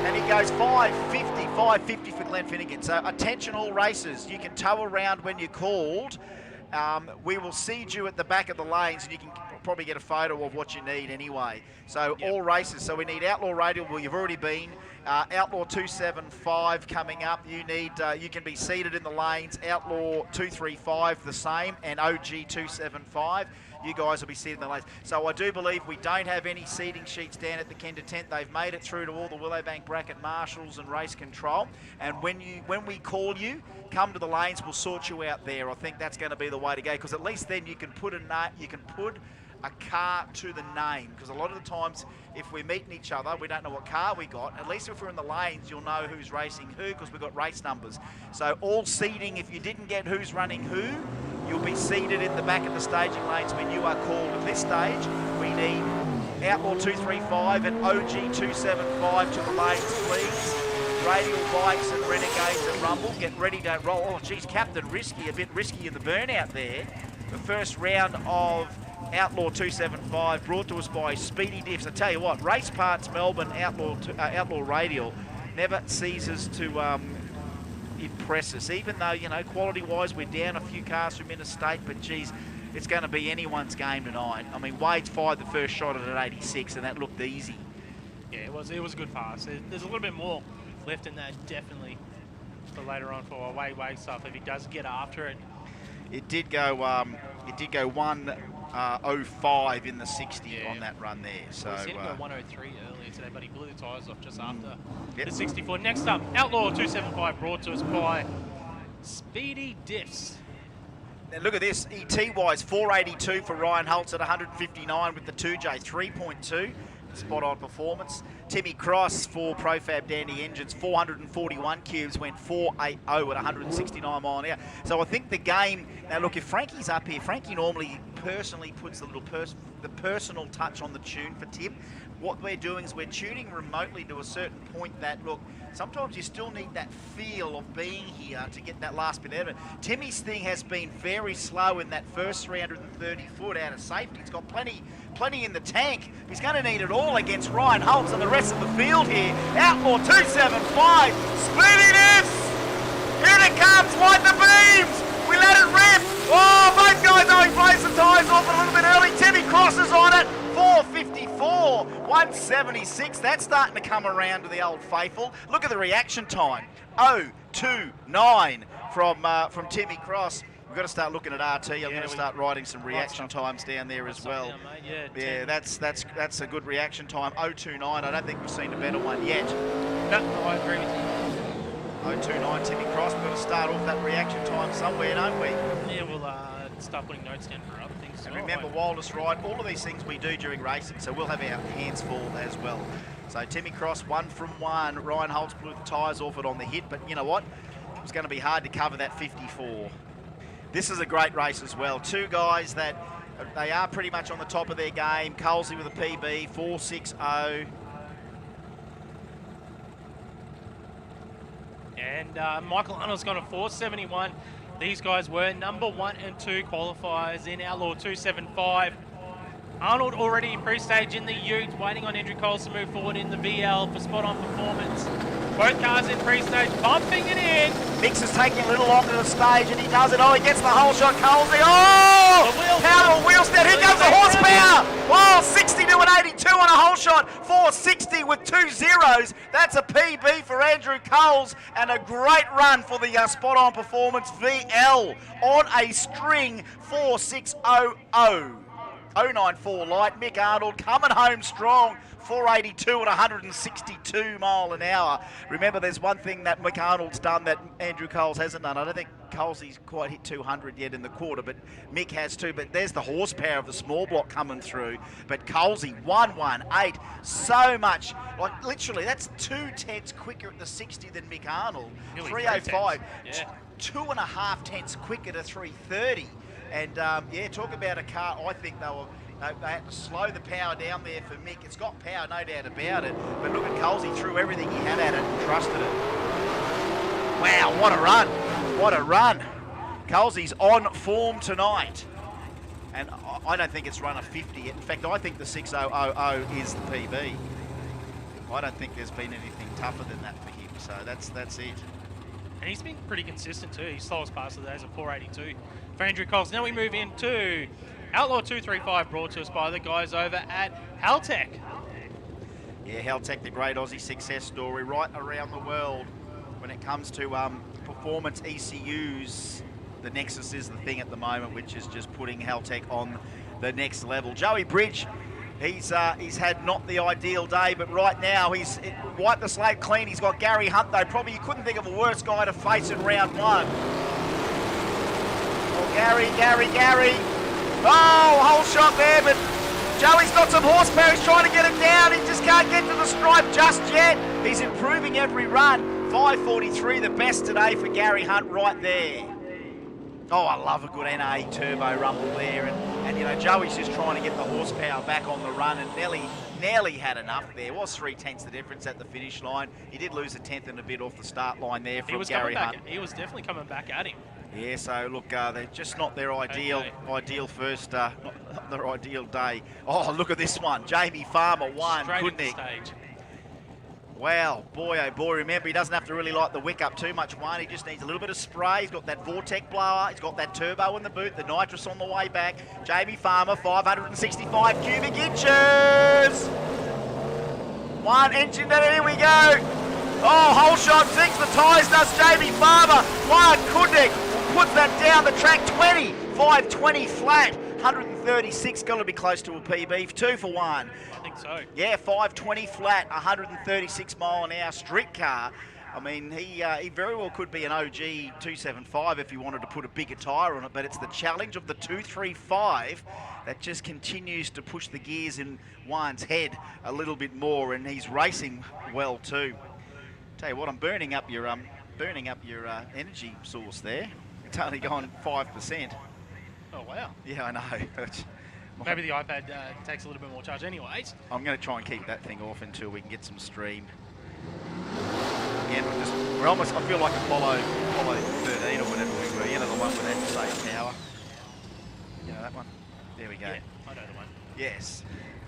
And he goes 550 for Glenn Finnegan. So attention all races. You can tow around when you're called. We will seed you at the back of the lanes, and you can probably get a photo of what you need anyway. So all races. So we need Outlaw Radial, well, you've already been. Outlaw 275 coming up. You can be seated in the lanes. Outlaw 235 the same, and OG 275. You guys will be seated in the lanes. So I do believe we don't have any seating sheets down at the Kenda tent. They've made it through to all the Willowbank bracket marshals and race control. And when we call you, come to the lanes. We'll sort you out there. I think that's going to be the way to go, because at least then you can put a car to the name, because a lot of the times if we're meeting each other, we don't know what car we got. At least if we're in the lanes, you'll know who's racing who, because we've got race numbers. So all seating, if you didn't get who's running who, you'll be seated in the back of the staging lanes when you are called. At this stage, we need Outlaw 235 and OG 275 to the lanes, please. Radial bikes and Renegades and Rumble, get ready to roll. Oh, geez, Captain Risky, a bit risky in the burnout there. The first round of Outlaw 275 brought to us by Speedy Diffs. I tell you what, Race Parts Melbourne, Outlaw Radial never ceases to impress us. Even though, quality-wise, we're down a few cars from interstate, but geez, it's going to be anyone's game tonight. I mean, Wade's fired the first shot at 86, and that looked easy. Yeah, it was a good pass. There's a little bit more left in that, definitely, for later on for Wade stuff if he does get after it. It did go 1:05 in the 60 on that run there. So he did go 1:03 earlier today, but he blew the tyres off just after the 64. Next up, Outlaw 275 brought to us by Speedy Diffs. Now look at this, ET-wise, 482 for Ryan Holtz at 159 with the 2J, 3.2. Spot on performance. Timmy Cross for Profab Dandy Engines, 441 cubes, went 480 at 169 mile an hour. So I think the game, now look, if Frankie's up here, Frankie normally personally puts the little the personal touch on the tune for Tim. What we're doing is we're tuning remotely to a certain point that, look, sometimes you still need that feel of being here to get that last bit out of it. Timmy's thing has been very slow in that first 330 foot out of safety. He's got plenty in the tank. He's going to need it all against Ryan Holtz and the rest of the field here. Outlaw 275, Speedy Diffs! Here it comes, light the beams! We let it rip! Oh, both guys owing place the tyres off a little bit early. Timmy crosses on it. 454, 176. That's starting to come around to the old faithful. Look at the reaction time. 029 from Timmy Cross. We've got to start looking at RT. I'm going to start writing some reaction times down there as well. Yeah, that's a good reaction time. 029. I don't think we've seen a better one yet. No, I agree with you. 029 Timmy Cross. We've got to start off that reaction time somewhere, don't we? Yeah, we'll start putting notes down for other things. And remember, wildest ride, all of these things we do during racing, so we'll have our hands full as well. So Timmy Cross, 1 from 1. Ryan Holtz blew the tyres off it on the hit, but you know what? It was going to be hard to cover that 54. This is a great race as well. Two guys that they are pretty much on the top of their game. Colsey with a PB, 460. And Michael Arnold's gone a 471. These guys were number 1 and 2 qualifiers in Outlaw 275. Arnold already in pre-stage in the Ute, waiting on Andrew Coles to move forward in the VL for spot-on performance. Both cars in pre-stage, bumping it in. Mix is taking a little longer to the stage, and he does it. Oh, he gets the whole shot, Colsey. Oh! Power wheel step. Here comes the horsepower. Oh, 60 to an 82 on a whole shot. 460 with 2 zeros. That's a PB for Andrew Coles, and a great run for the spot-on performance VL on a string 4600. 094 light. Mick Arnold coming home strong. 482 at 162 mile an hour. Remember, there's one thing that Mick Arnold's done that Andrew Coles hasn't done. I don't think Colsey's quite hit 200 yet in the quarter, but Mick has too. But there's the horsepower of the small block coming through. But Colsey, 118. So much. Like, literally, that's 2 tenths quicker at the 60 than Mick Arnold. Nearly 305. 3 tenths. Yeah. 2.5 tenths quicker to 330. And, talk about a car. I think they had to slow the power down there for Mick. It's got power, no doubt about it. But look at Colsey, threw everything he had at it and trusted it. Wow, what a run. What a run. Colsey's on form tonight. And I don't think it's run a 50. In fact, I think the 6000 is the PB. I don't think there's been anything tougher than that for him. So that's it. And he's been pretty consistent too. His slowest pass of the day is a 482 for Andrew Coles. Now we move into Outlaw 235, brought to us by the guys over at Haltech. Yeah, Haltech, the great Aussie success story right around the world. When it comes to performance ECUs, the Nexus is the thing at the moment, which is just putting Haltech on the next level. Joey Bridge, he's had not the ideal day, but right now he's wiped the slate clean. He's got Gary Hunt, though. Probably you couldn't think of a worse guy to face in round one. Oh, Gary. Oh, whole shot there, but Joey's got some horsepower. He's trying to get it down. He just can't get to the stripe just yet. He's improving every run. 5:43, the best today for Gary Hunt right there. Oh, I love a good NA turbo rumble there. And you know, Joey's just trying to get the horsepower back on the run and nearly had enough there. It was 3/10 the difference at the finish line. He did lose a tenth and a bit off the start line there from Gary Hunt. He was definitely coming back at him. Yeah, so look, they're just not their ideal first, not their ideal day. Oh, look at this one. Jamie Farmer won, couldn't he? Wow, boy, oh boy. Remember, he doesn't have to really light the wick up too much, one. He just needs a little bit of spray. He's got that Vortec blower. He's got that turbo in the boot, the nitrous on the way back. Jamie Farmer, 565 cubic inches. One engine, here we go. Oh, whole shot sinks the tyres, does Jamie Farmer. One, Kudnik puts that down the track, 520 flat. 136, got to be close to a PB, 2 for 1. I think so. Yeah, 520 flat, 136 mile an hour street car. I mean, he very well could be an OG 275 if he wanted to put a bigger tyre on it, but it's the challenge of the 235 that just continues to push the gears in Juan's head a little bit more, and he's racing well too. Tell you what, I'm burning up your energy source there. It's only gone 5%. Oh, wow. Yeah, I know. Maybe the iPad takes a little bit more charge anyways. I'm going to try and keep that thing off until we can get some stream. Again, we're almost, I feel like Apollo 13 or whatever we were. You know, the one with that safe tower. You know that one? There we go. Yeah, I know the one. Yes.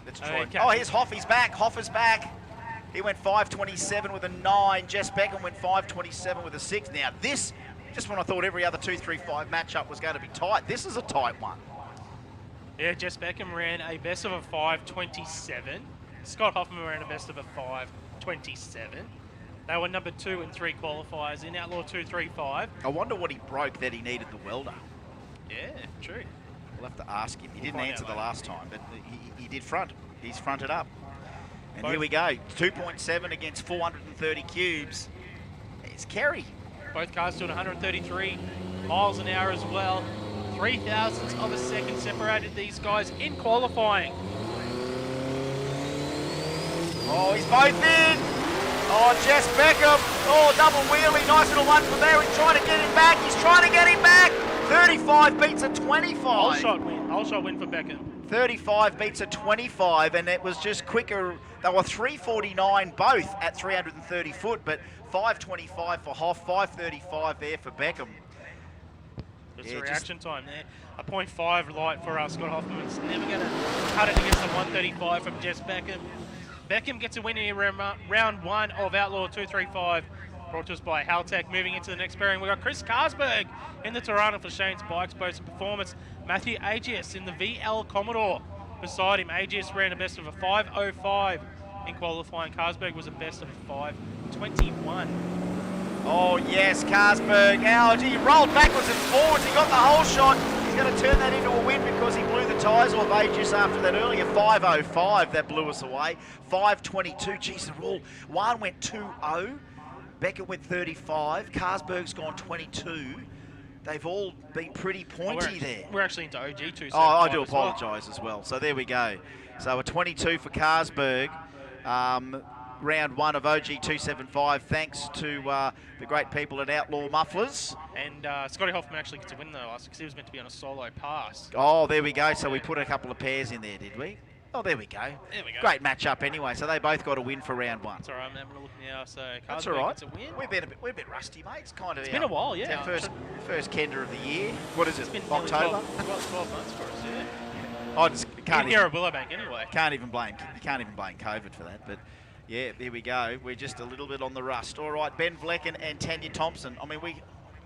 Let's try. Okay. Oh, here's Hoffy's back. Hoffer's back. He went 5:27 with a 9. Jess Beckham went 5:27 with a 6. Now this, just when I thought every other 235 matchup was going to be tight, this is a tight one. Yeah, Jess Beckham ran a best of a 5:27. Scott Hoffman ran a best of a 5:27. They were number 2 and 3 qualifiers in Outlaw 235. I wonder what he broke that he needed the welder. Yeah, true. We'll have to ask him. He didn't answer the last time, but he did front. He's fronted up. And here we go. 2.7 against 430 cubes. It's Kerry. Both cars doing 133 miles an hour as well. 0.003 of a second separated these guys in qualifying. Oh, he's both in. Oh, Jess Beckham. Oh, double wheelie. Nice little one from there. He's trying to get him back. He's trying to get him back. 35 beats a 25. Whole shot win for Beckham. 35 beats a 25, and it was just quicker. They were 349 both at 330 foot, but 525 for Hoff, 535 there for Beckham. Just a reaction time there. A 0.5 light for Scott Hoffman's never going to cut it against the 135 from Jess Beckham. Beckham gets a win in round 1 of Outlaw 235. Brought to us by Haltech. Moving into the next pairing, we've got Chris Karsberg in the Toronto for Shane's Bikes, Boats and Performance. Matthew Agius in the VL Commodore. Beside him, Agius ran a best of a 5:05 in qualifying. Karsberg was a best of a 5:21. Oh yes, Karsberg. He rolled backwards and forwards. He got the whole shot. He's going to turn that into a win because he blew the tyres off Agius after that earlier 5:05. That blew us away. 5:22. Geez, the rule. One went 2:0. Beckett went 35. Karsberg's gone 22. They've all been pretty pointy there. We're actually into OG 275. Oh, I do apologise as well. So there we go. So a 22 for Karsberg. Round 1 of OG 275, thanks to the great people at Outlaw Mufflers. And Scotty Hoffman actually gets a win though, because he was meant to be on a solo pass. Oh, there we go. So we put a couple of pairs in there, did we? Oh, there we go. There we go. Great match-up anyway. So they both got a win for round 1. That's all right. I'm having a look now. So that's all right. Gets a win. We're a bit rusty, mate. It's kind of been a while, yeah. It's our first Kenda of the year. What is it? It's been October. 12 months for us, yeah. I just can't here at Willowbank anyway. You can't even blame COVID for that, but. Yeah, there we go. We're just a little bit on the rust. All right, Ben Vlecken and Tanya Thompson. I mean, we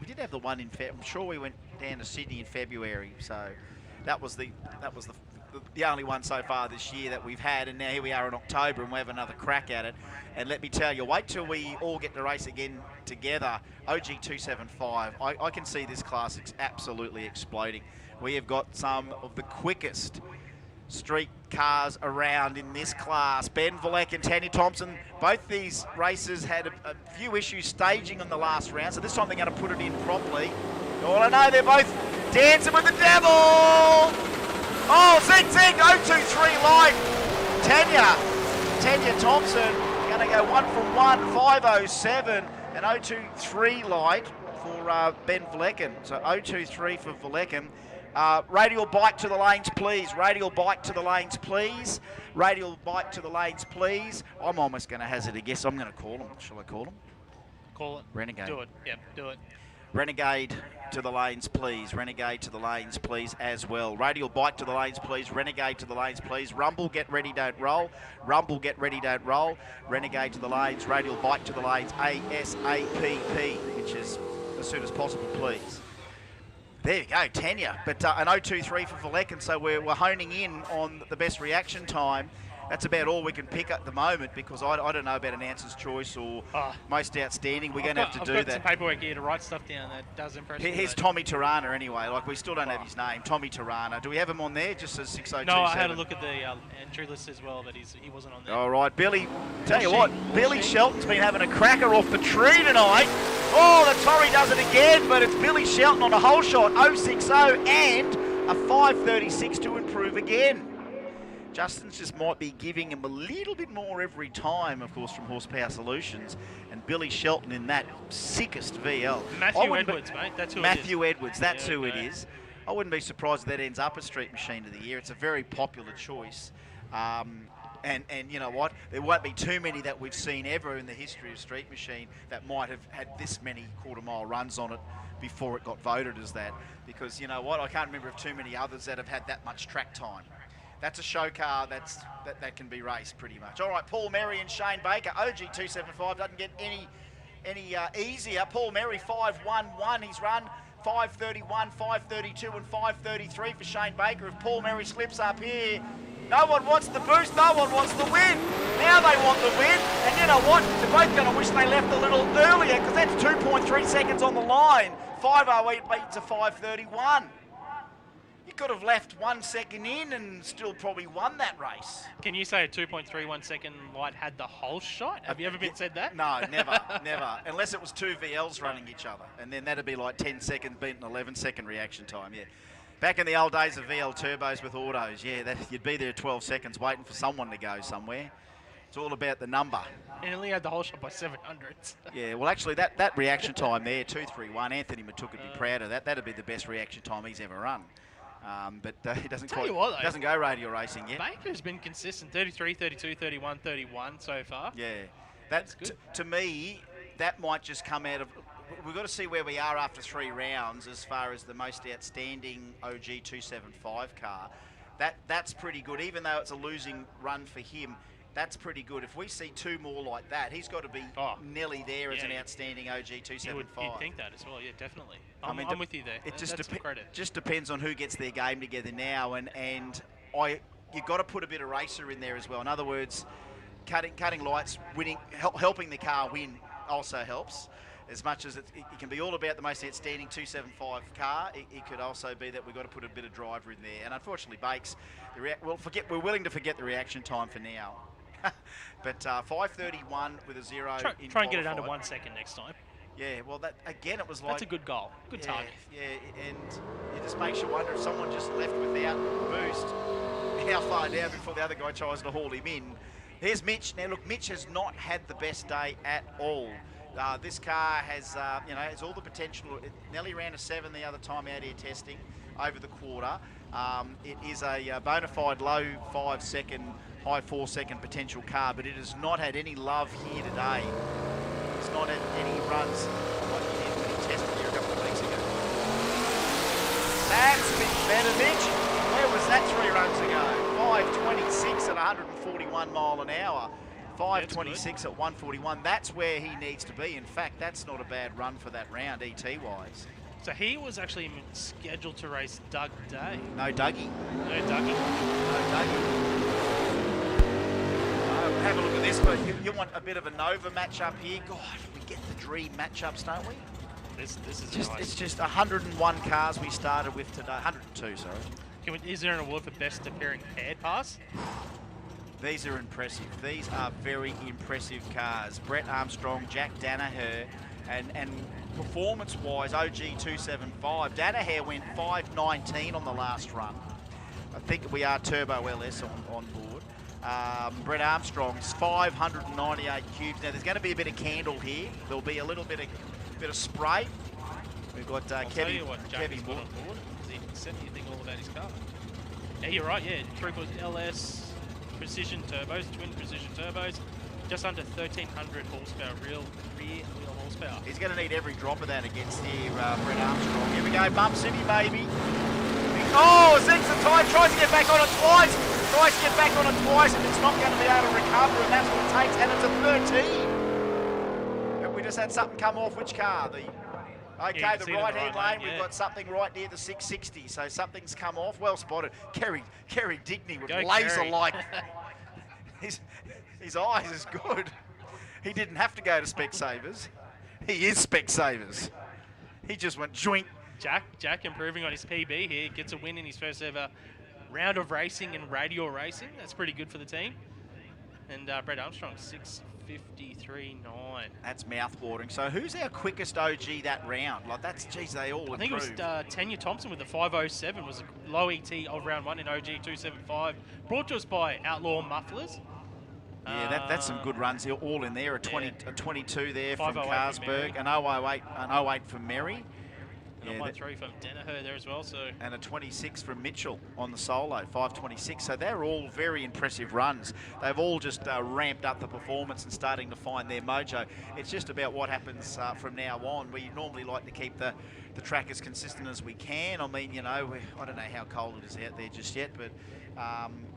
did have the one in February. I'm sure we went down to Sydney in February, so that was the the only one so far this year that we've had, and now here we are in October and we have another crack at it. And let me tell you, wait till we all get to race again together. OG 275, I can see this class absolutely exploding. We have got some of the quickest street cars around in this class. Ben Vleck and Tanya Thompson, both these races had a few issues staging on the last round, so this time they're going to put it in properly. All I know, they're both dancing with the devil. Oh, zig, 023 light. Tanya Thompson going to go 1 from 1, 507, and 023 light for Ben Vlecken. So 023 for Vlecken. Radial bike to the lanes, please. Radial bike to the lanes, please. Radial bike to the lanes, please. I'm almost going to hazard a guess. I'm going to call him. Shall I call him? Call it. Renegade. Do it. Yep, do it. Renegade to the lanes, please. Renegade to the lanes, please, as well. Radial bike to the lanes, please. Renegade to the lanes, please. Rumble, get ready, don't roll. Rumble, get ready, don't roll. Renegade to the lanes. Radial bike to the lanes. ASAPP, which is as soon as possible, please. There you go, Tanya. But an 023 for Vlecken, so we're honing in on the best reaction time. That's about all we can pick at the moment, because I don't know about an answer's choice or most outstanding. We're going to have to do that. I've got some paperwork here to write stuff down that does impress me. Here's Tommy Tirana anyway. Like, we still don't have his name. Tommy Tirana. Do we have him on there? Just as 6027? No, I had a look at the entry list as well, but he wasn't on there. All right, Billy. Tell you what, Billy Shelton's been having a cracker off the tree tonight. Oh, the Torrey does it again, but it's Billy Shelton on a whole shot, 060 and a 536 to improve again. Justin's just might be giving him a little bit more every time, of course, from Horsepower Solutions. And Billy Shelton in that sickest VL. Matthew Edwards, mate. That's who Matthew it is. Edwards, that's who it is. I wouldn't be surprised if that ends up a Street Machine of the Year. It's a very popular choice. And you know what? There won't be too many that we've seen ever in the history of Street Machine that might have had this many quarter-mile runs on it before it got voted as that. Because, you know what? I can't remember of too many others that have had that much track time. That's a show car that can be raced pretty much. All right, Paul Merry and Shane Baker. OG 275 doesn't get any easier. Paul Merry 511. He's run 531, 532, and 533 for Shane Baker. If Paul Merry slips up here, no one wants the boost. No one wants the win. Now they want the win, and you know what? They're both going to wish they left a little earlier, because that's 2.3 seconds on the line. 508 beats a 531. You could have left 1 second in and still probably won that race. Can you say a 2.31 second light had the whole shot? Have you ever been said that? No, never, never. Unless it was two VLs running each other. And then that'd be like 10 seconds beating 11 second reaction time, yeah. Back in the old days of VL turbos with autos, yeah, you'd be there 12 seconds waiting for someone to go somewhere. It's all about the number. And he only had the whole shot by 700. Yeah, well, actually, that reaction time there, 2:31, Anthony Matuk would be proud of that. That'd be the best reaction time he's ever run. But he doesn't doesn't go radial racing yet. Baker's been consistent, 33, 32, 31, 31 so far. Yeah, that's good. To me, that might just come out of. We've got to see where we are after 3 rounds as far as the most outstanding OG 275 car. That's pretty good, even though it's a losing run for him. That's pretty good. If we see 2 more like that, he's got to be nearly there as an outstanding OG 275. You'd think that as well, yeah, definitely. I'm with you there. It just depends on who gets their game together now, and you've got to put a bit of racer in there as well. In other words, cutting lights, winning, helping the car win also helps. As much as it can be all about the most outstanding 275 car, it could also be that we've got to put a bit of driver in there. And unfortunately, Bakes, we're willing to forget the reaction time for now. But 5:31 with a 0 in try and get it under 1 second next time. Yeah, well, that again, it was like... That's a good goal. Good target. Yeah, and it just makes you wonder if someone just left without boost, how far down before the other guy tries to haul him in. Here's Mitch. Now, look, Mitch has not had the best day at all. This car has, has all the potential. It nearly ran a 7 the other time out here testing over the quarter. It is a bona fide low 5 second, high 4 second potential car, but it has not had any love here today. It's not had any runs like he did when he tested here a couple of weeks ago. That's a bit better, Mitch. Where was that 3 runs ago? 5:26 at 141 mile an hour. 5:26 at 141. That's where he needs to be. In fact, that's not a bad run for that round, ET-wise. So he was actually scheduled to race Doug Day. No Dougie. No Dougie. No Dougie. Have a look at this, but you want a bit of a Nova matchup here. God, we get the dream matchups, don't we? This is just, nice. It's just 101 cars we started with today. 102, sorry. Is there an award for best appearing paired pass? These are impressive. These are very impressive cars. Brett Armstrong, Jack Danaher, and performance-wise, OG275. Danaher went 5.19 on the last run. I think we are Turbo LS on board. Brett Armstrong's 598 cubes. Now there's going to be a bit of candle here. There'll be a little bit of spray. We've got Tell you what Jackie's got on board. He said anything all about his car. Yeah, you're right. Yeah, 3/4 LS precision turbos, twin precision turbos, just under 1,300 horsepower, rear wheel horsepower. He's going to need every drop of that against here, Brett Armstrong. Here we go, Bump City, baby. Oh, Zeke's the tire, tries to get back on it twice. Tries to get back on it twice, and it's not going to be able to recover, and that's what it takes, and it's a 13. And we just had something come off. Which car? The right-hand lane, we've got something right near the 660, so something's come off. Well spotted. Kerry Dickney with laser-like. His eyes is good. He didn't have to go to Specsavers. He is Specsavers. He just went joink. Jack improving on his PB here, gets a win in his first ever round of racing in Radial racing. That's pretty good for the team. And Brett Armstrong, 6:53.9. That's mouth-watering. So who's our quickest OG that round? Like that's, geez, they all improved. I think it was Tanya Thompson with the 5:07 was a low ET of round 1 in OG 275. Brought to us by Outlaw Mufflers. Yeah, that's some good runs here, all in there. A 22 there from 508 Carlsberg, an 08 from Merry. And a 1.3 from Danaher there as well. And a 26 from Mitchell on the solo, 5.26. So they're all very impressive runs. They've all just ramped up the performance and starting to find their mojo. It's just about what happens from now on. We normally like to keep the track as consistent as we can. I mean, you know, I don't know how cold it is out there just yet, but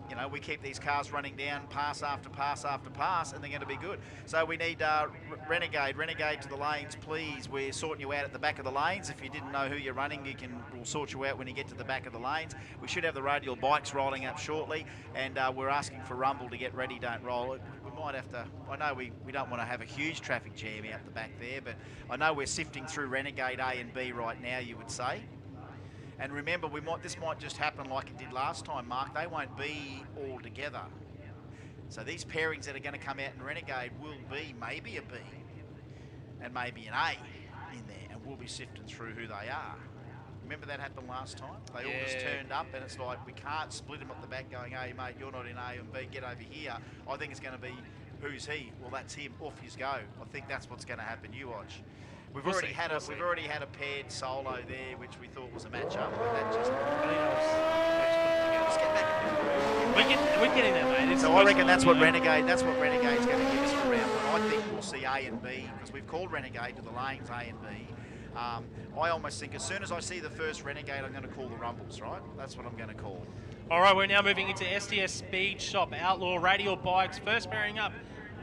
you know, we keep these cars running down pass after pass after pass, and they're going to be good. So we need Renegade to the lanes, please. We're sorting you out at the back of the lanes. If you didn't know who you're running, we'll sort you out when you get to the back of the lanes. We should have the Radial bikes rolling up shortly, and we're asking for Rumble to get ready, don't roll it. We might have to, I know we don't want to have a huge traffic jam out the back there, but I know we're sifting through Renegade A and B right now, you would say. And remember, this might just happen like it did last time, Mark. They won't be all together. So these pairings that are going to come out in Renegade will be maybe a B and maybe an A in there, and we'll be sifting through who they are. Remember that happened last time? They all just turned up, and it's like we can't split them at the back going, hey, mate, you're not in A and B, get over here. I think it's going to be, who's he? Well, that's him, off you go. I think that's what's going to happen. You watch. We've already had a paired solo there, which we thought was a matchup, but that just. We're getting there, mate. So I reckon that's what Renegade's going to give us for round 1. I think we'll see A and B, because we've called Renegade to the lanes A and B. I almost think as soon as I see the first Renegade, I'm going to call the Rumbles, right? That's what I'm going to call. All right, we're now moving into STS Speed Shop Outlaw Radial Bikes. First pairing up,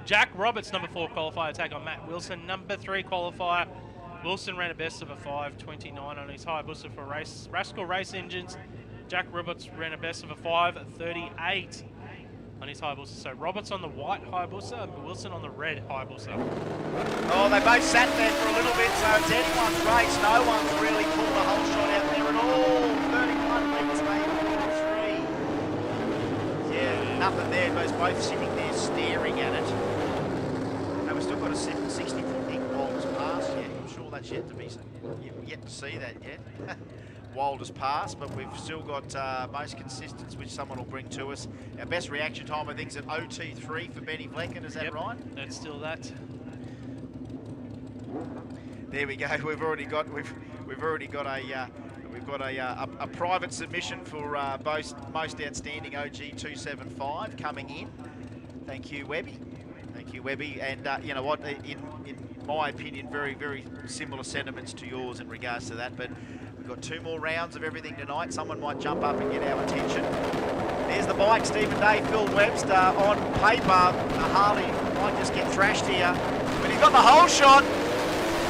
Jack Roberts, number 4 qualifier, take on Matt Wilson, number 3 qualifier. Wilson ran a best of a 5.29 on his Hayabusa for Rascal Race Engines. Jack Roberts ran a best of a 5.38 on his Hayabusa. So Roberts on the white Hayabusa and Wilson on the red Hayabusa. Oh, they both sat there for a little bit, so it's anyone's race. No one's really pulled a whole shot out there at all. 31 minutes, maybe 3. Yeah, nothing there. Both sitting there staring at it. And we've still got a 60-foot Nick Walder's pass yet. I'm sure that's yet to be, yet to see that yet. Walder's pass, but we've still got most consistence, which someone will bring to us. Our best reaction time, I think, is at OT3 for Benny Flecken. Is that right? That's still that. There we go. We've already got a private submission for most outstanding OG 275 coming in. Thank you, Webby. Thank you, Webby. And you know what? In my opinion, very, very similar sentiments to yours in regards to that. But we've got 2 more rounds of everything tonight. Someone might jump up and get our attention. There's the bike, Stephen Day, Phil Webster. On paper, Harley might just get thrashed here. But he's got the whole shot.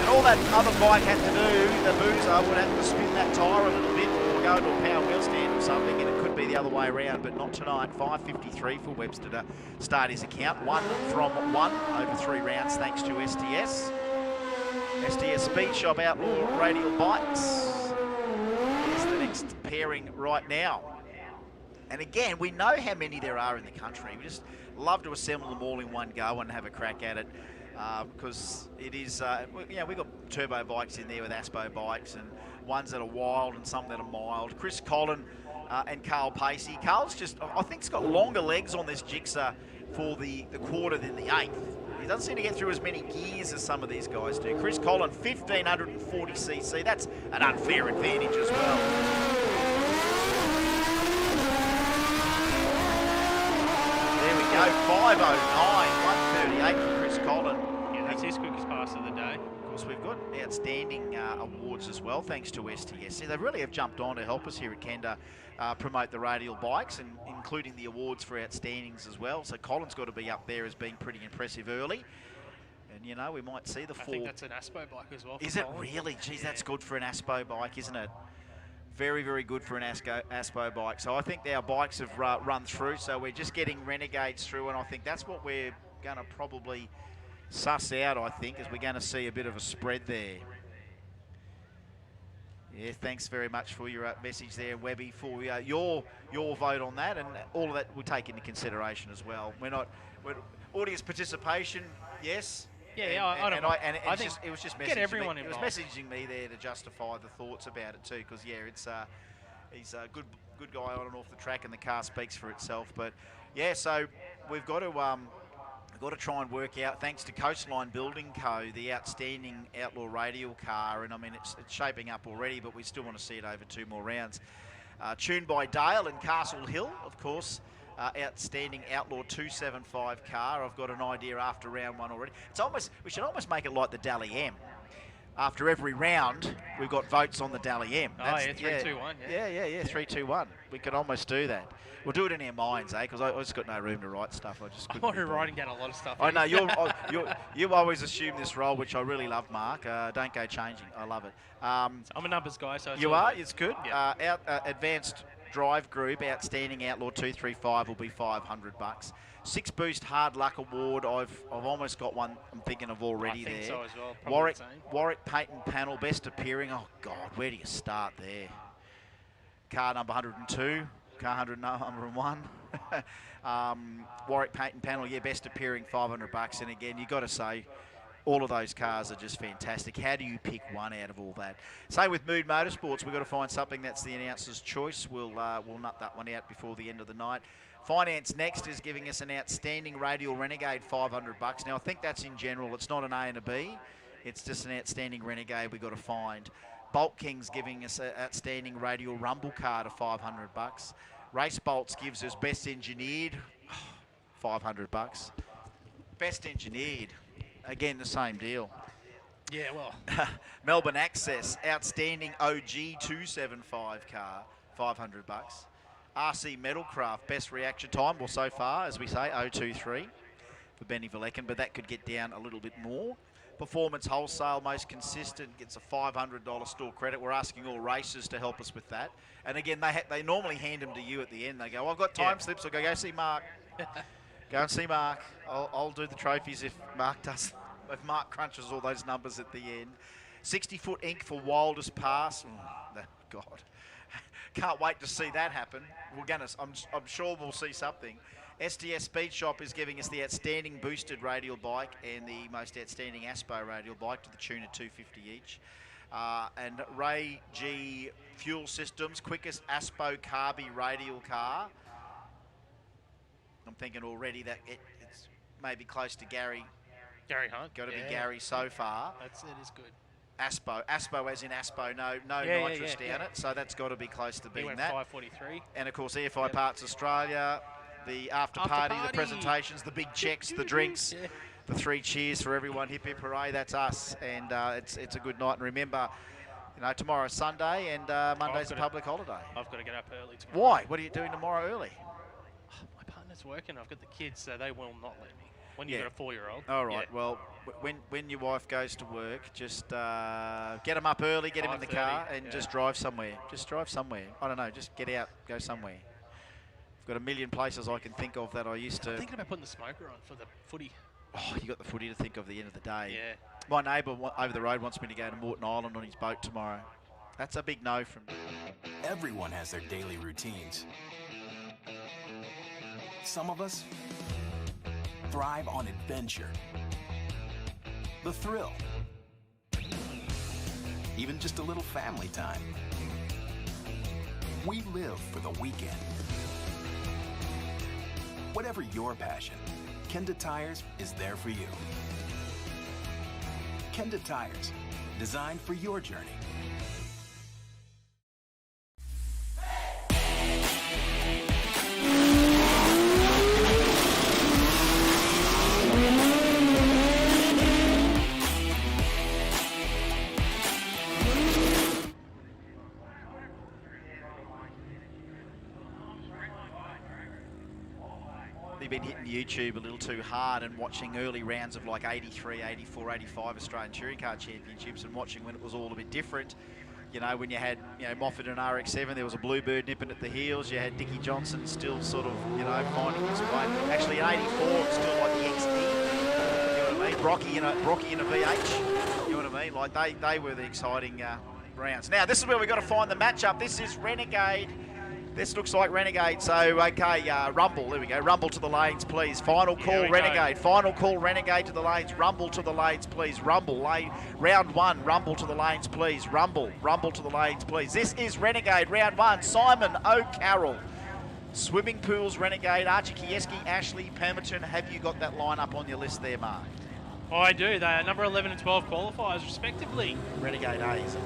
And all that other bike had to do, the boozer would have to spin that tyre a little bit or go into a power wheel stand or something, and it could be the other way around, but not tonight. 5:53 for Webster to start his account. 1 from 1 over 3 rounds thanks to STS. STS Speed Shop Outlaw Radial Bikes is the next pairing right now. And again, we know how many there are in the country. We just love to assemble them all in one go and have a crack at it. Because it is, we've got turbo bikes in there with Aspo bikes and ones that are wild and some that are mild. Chris Collin and Carl Pacey. Carl's just, I think he's got longer legs on this Jigsaw for the quarter than the eighth. He doesn't seem to get through as many gears as some of these guys do. Chris Collin, 1,540cc. That's an unfair advantage as well. There we go, 5:09, 1:38 for Chris Collin. Yeah, that's his quickest pass of the day. Of course, we've got outstanding awards as well, thanks to STS. They really have jumped on to help us here at Kenda promote the radial bikes, and including the awards for outstandings as well. So Colin's got to be up there as being pretty impressive early. And, you know, we might see the I four. think that's an Aspo bike as well. Is it really? Geez, that's good for an Aspo bike, isn't it? Very, very good for an Aspo bike. So I think our bikes have run through, so we're just getting Renegades through, and I think that's what we're going to probably suss out, I think, is we're going to see a bit of a spread there. Yeah, thanks very much for your message there, Webby, for your vote on that, and all of that we'll take into consideration as well. We're audience participation, yes. Yeah, I don't know. I think it was just get everyone involved. involved. It was messaging me there to justify the thoughts about it too, because yeah, it's he's a good guy on and off the track, and the car speaks for itself. But yeah, so we've got to try and work out, thanks to Coastline Building Co., the outstanding Outlaw Radial car, and I mean it's shaping up already, but we still want to see it over 2 more rounds. Tuned by Dale and Castle Hill, of course. Outstanding Outlaw 275 car. I've got an idea after round 1 already. We should almost make it like the Dally M. After every round, we've got votes on the Dally M. Oh, yeah, 3-2-1. Yeah, 3-2-1. We could almost do that. We'll do it in our minds, because I just got no room to write stuff. I'm already writing down a lot of stuff. I know you always assume this role, which I really love, Mark. Don't go changing. I love it. I'm a numbers guy, so you are. It's good. Yeah. Advanced Drive Group Outstanding Outlaw 235 will be $500. 6 Boost Hard Luck Award. I've almost got one. I'm thinking of already. I think so as well. Warwick Patent Panel Best Appearing. Oh God, where do you start there? Car number 102. Car number 101. Warwick Patent Panel. Yeah, Best Appearing, $500. And again, you got to say, all of those cars are just fantastic. How do you pick one out of all that? Same with Mood Motorsports. We've got to find something that's the announcer's choice. We'll nut that one out before the end of the night. Finance Next is giving us an outstanding Radial Renegade, $500. Now, I think that's in general. It's not an A and a B. It's just an outstanding Renegade we've got to find. Bolt King's giving us an outstanding Radial Rumble car to $500. Race Bolts gives us Best Engineered, $500. Best Engineered. Again, the same deal. Yeah, well. Melbourne Access, outstanding OG 275 car, $500. RC Metalcraft, best reaction time, well, so far, as we say, 023 for Benny Vlecken, but that could get down a little bit more. Performance Wholesale, most consistent, gets a $500 store credit. We're asking all racers to help us with that. And again, they normally hand them to you at the end. They go, I've got time slips, I'll go see Mark. Go and see Mark. I'll do the trophies if Mark crunches all those numbers at the end. 60-foot ink for Wildest Pass. Oh, God. Can't wait to see that happen. I'm sure we'll see something. STS Speed Shop is giving us the outstanding boosted radial bike and the most outstanding Aspo radial bike to the tune of $250 each. And Ray G Fuel Systems, quickest Aspo Carby radial car. I'm thinking already that it's maybe close to Gary. Gary Hunt. Got to be Gary so far. It is good. Aspo as in Aspo, no nitrous down it, so that's got to be close to being that. 543. And of course, EFI Parts Australia, the after party, the presentations, the big checks, the drinks, the 3 cheers for everyone, hip hip hooray, that's us, and it's a good night. And remember, tomorrow's Sunday and Monday's a public holiday. I've got to get up early tomorrow. Why? What are you doing tomorrow early? My partner's working. I've got the kids, so they will not let me. when you've got a 4-year-old. All right. Well, when your wife goes to work, just get them up early, get them in the car, and just drive somewhere. Just drive somewhere. I don't know. Just get out, go somewhere. I've got a million places I can think of that I used to. I'm thinking about putting the smoker on for the footy. Oh, you got the footy to think of at the end of the day. Yeah. My neighbour over the road wants me to go to Moreton Island on his boat tomorrow. That's a big no from me. Everyone has their daily routines. Some of us thrive on adventure, the thrill, even just a little family time. We live for the weekend. Whatever your passion, Kenda Tires is there for you. Kenda Tires, designed for your journey. Been hitting YouTube a little too hard and watching early rounds of like 83, 84, 85 Australian Touring Car Championships and watching when it was all a bit different. You know, when you had, Moffat and RX-7, there was a Bluebird nipping at the heels. You had Dickie Johnson still sort of, finding his way. Actually, in 84, it's still like the XE. You know what I mean? Brocky in a VH. You know what I mean? Like, they were the exciting rounds. Now, this is where we've got to find the matchup. This is Renegade. This looks like Renegade, so okay, Rumble, there we go. Rumble to the lanes, please. Final call, Renegade. Final call, Renegade to the lanes. Rumble to the lanes, please. Rumble, round one, Rumble to the lanes, please. Rumble to the lanes, please. This is Renegade, round one. Simon O'Carroll. Swimming Pools, Renegade, Archie Kieski, Ashley, Pemberton. Have you got that lineup on your list there, Mark? Oh, I do. They are number 11 and 12 qualifiers, respectively. Renegade A's.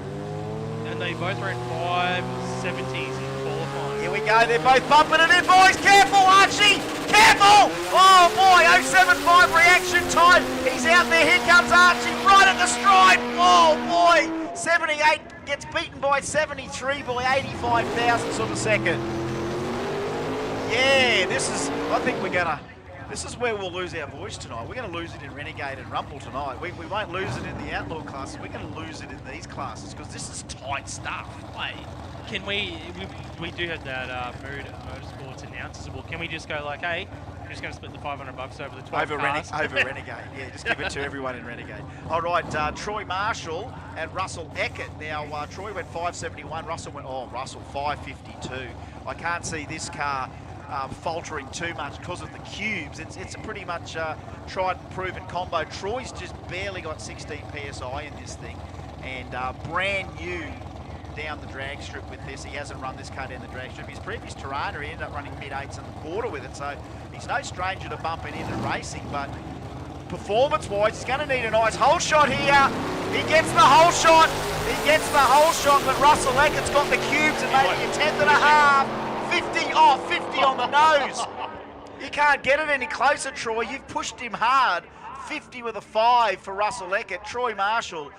And they both ran 570s in qualifying. Here we go, they're both bumping it in, boys. Careful, Archie! Careful! Oh, boy, 0.75 reaction time. He's out there. Here comes Archie, right at the stride. Oh, boy. 78 gets beaten by 73 by 85 thousandths of a second. Yeah, this is where we'll lose our voice tonight. We're going to lose it in Renegade and Rumble tonight. We won't lose it in the Outlaw classes. We're going to lose it in these classes because this is tight stuff. Can we do have that Mood Motorsports announcers book. Can we just go like, hey, we're just going to split the $500 over the 12 cars? Over Renegade. Yeah, just give it to everyone in Renegade. All right, Troy Marshall and Russell Eckert. Now, Troy went 571. Russell 552. I can't see this car faltering too much because of the cubes. It's a pretty much tried and proven combo. Troy's just barely got 16 PSI in this thing, and brand new down the drag strip with this. He hasn't run this car down the drag strip. His previous Tirana, he ended up running mid-8s in the quarter with it, so he's no stranger to bumping in and racing, but performance-wise, he's going to need a nice hole shot here. He gets the hole shot. But Russell Eckert's got the cubes and maybe a 10th and a half. 50 on the nose. You can't get it any closer, Troy. You've pushed him hard. 50 with a 5 for Russell Eckert. Troy Marshall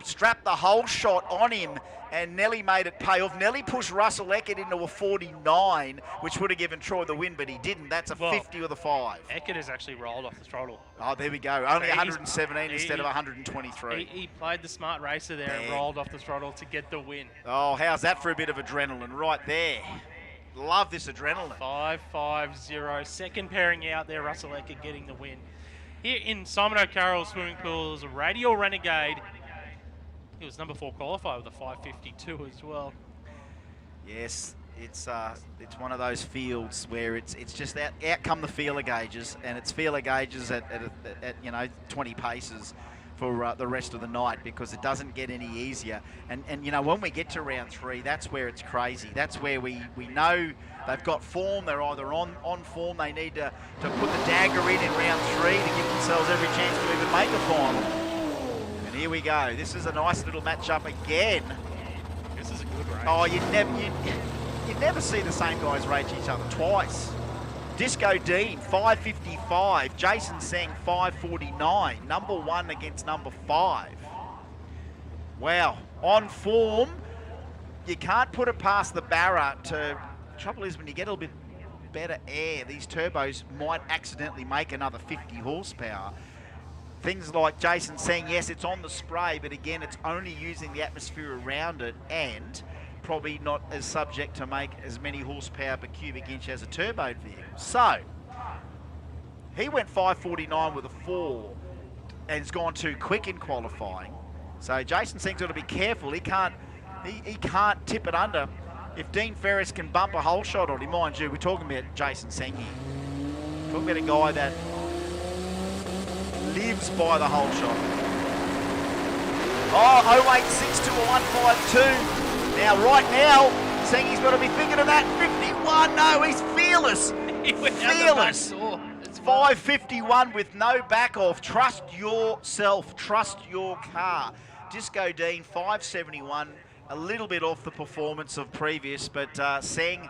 strapped the whole shot on him and Nelly made it pay off. Nelly pushed Russell Eckert into a 49, which would have given Troy the win, but he didn't. That's a 50 with a 5. Eckert has actually rolled off the throttle. Oh, there we go. Only 117 instead of 123. He played the smart racer there and rolled off the throttle to get the win. Oh, how's that for a bit of adrenaline right there? Love this adrenaline. 5-5-0. Second pairing out there, Russell Eckert getting the win. Here in Simon O'Carroll Swimming Pools, Radial Renegade. He was number 4 qualifier with a 552 as well. Yes, it's one of those fields where it's just out come the feeler gauges, and it's feeler gauges at 20 paces for the rest of the night, because it doesn't get any easier. And when we get to round 3, that's where it's crazy. That's where we know they've got form. They're either on form. They need to put the dagger in round 3 to give themselves every chance to even make a final. And here we go. This is a nice little matchup again. This is a good race. Oh, you never see the same guys race each other twice. Disco Dean, 555. Jason Seng, 549. Number 1 against number 5. Wow. On form, you can't put it past the Barra. Trouble is, when you get a little bit better air. These turbos might accidentally make another 50 horsepower. Things like Jason saying, yes, it's on the spray, but again, it's only using the atmosphere around it and probably not as subject to make as many horsepower per cubic inch as a turboed vehicle. So, he went 549 with a 4 and has gone too quick in qualifying. So Jason Singh's got to be careful. He can't tip it under. If Dean Ferris can bump a hole shot on him, mind you, we're talking about Jason Singh here. Talking about a guy that lives by the hole shot. Oh, 086 to a 152. Now, right now, Singhy's got to be thinking of that 51. No, he's fearless. Fearless. It's 551 with no back off. Trust yourself. Trust your car. Disco Dean, 571. A little bit off the performance of previous, but Singh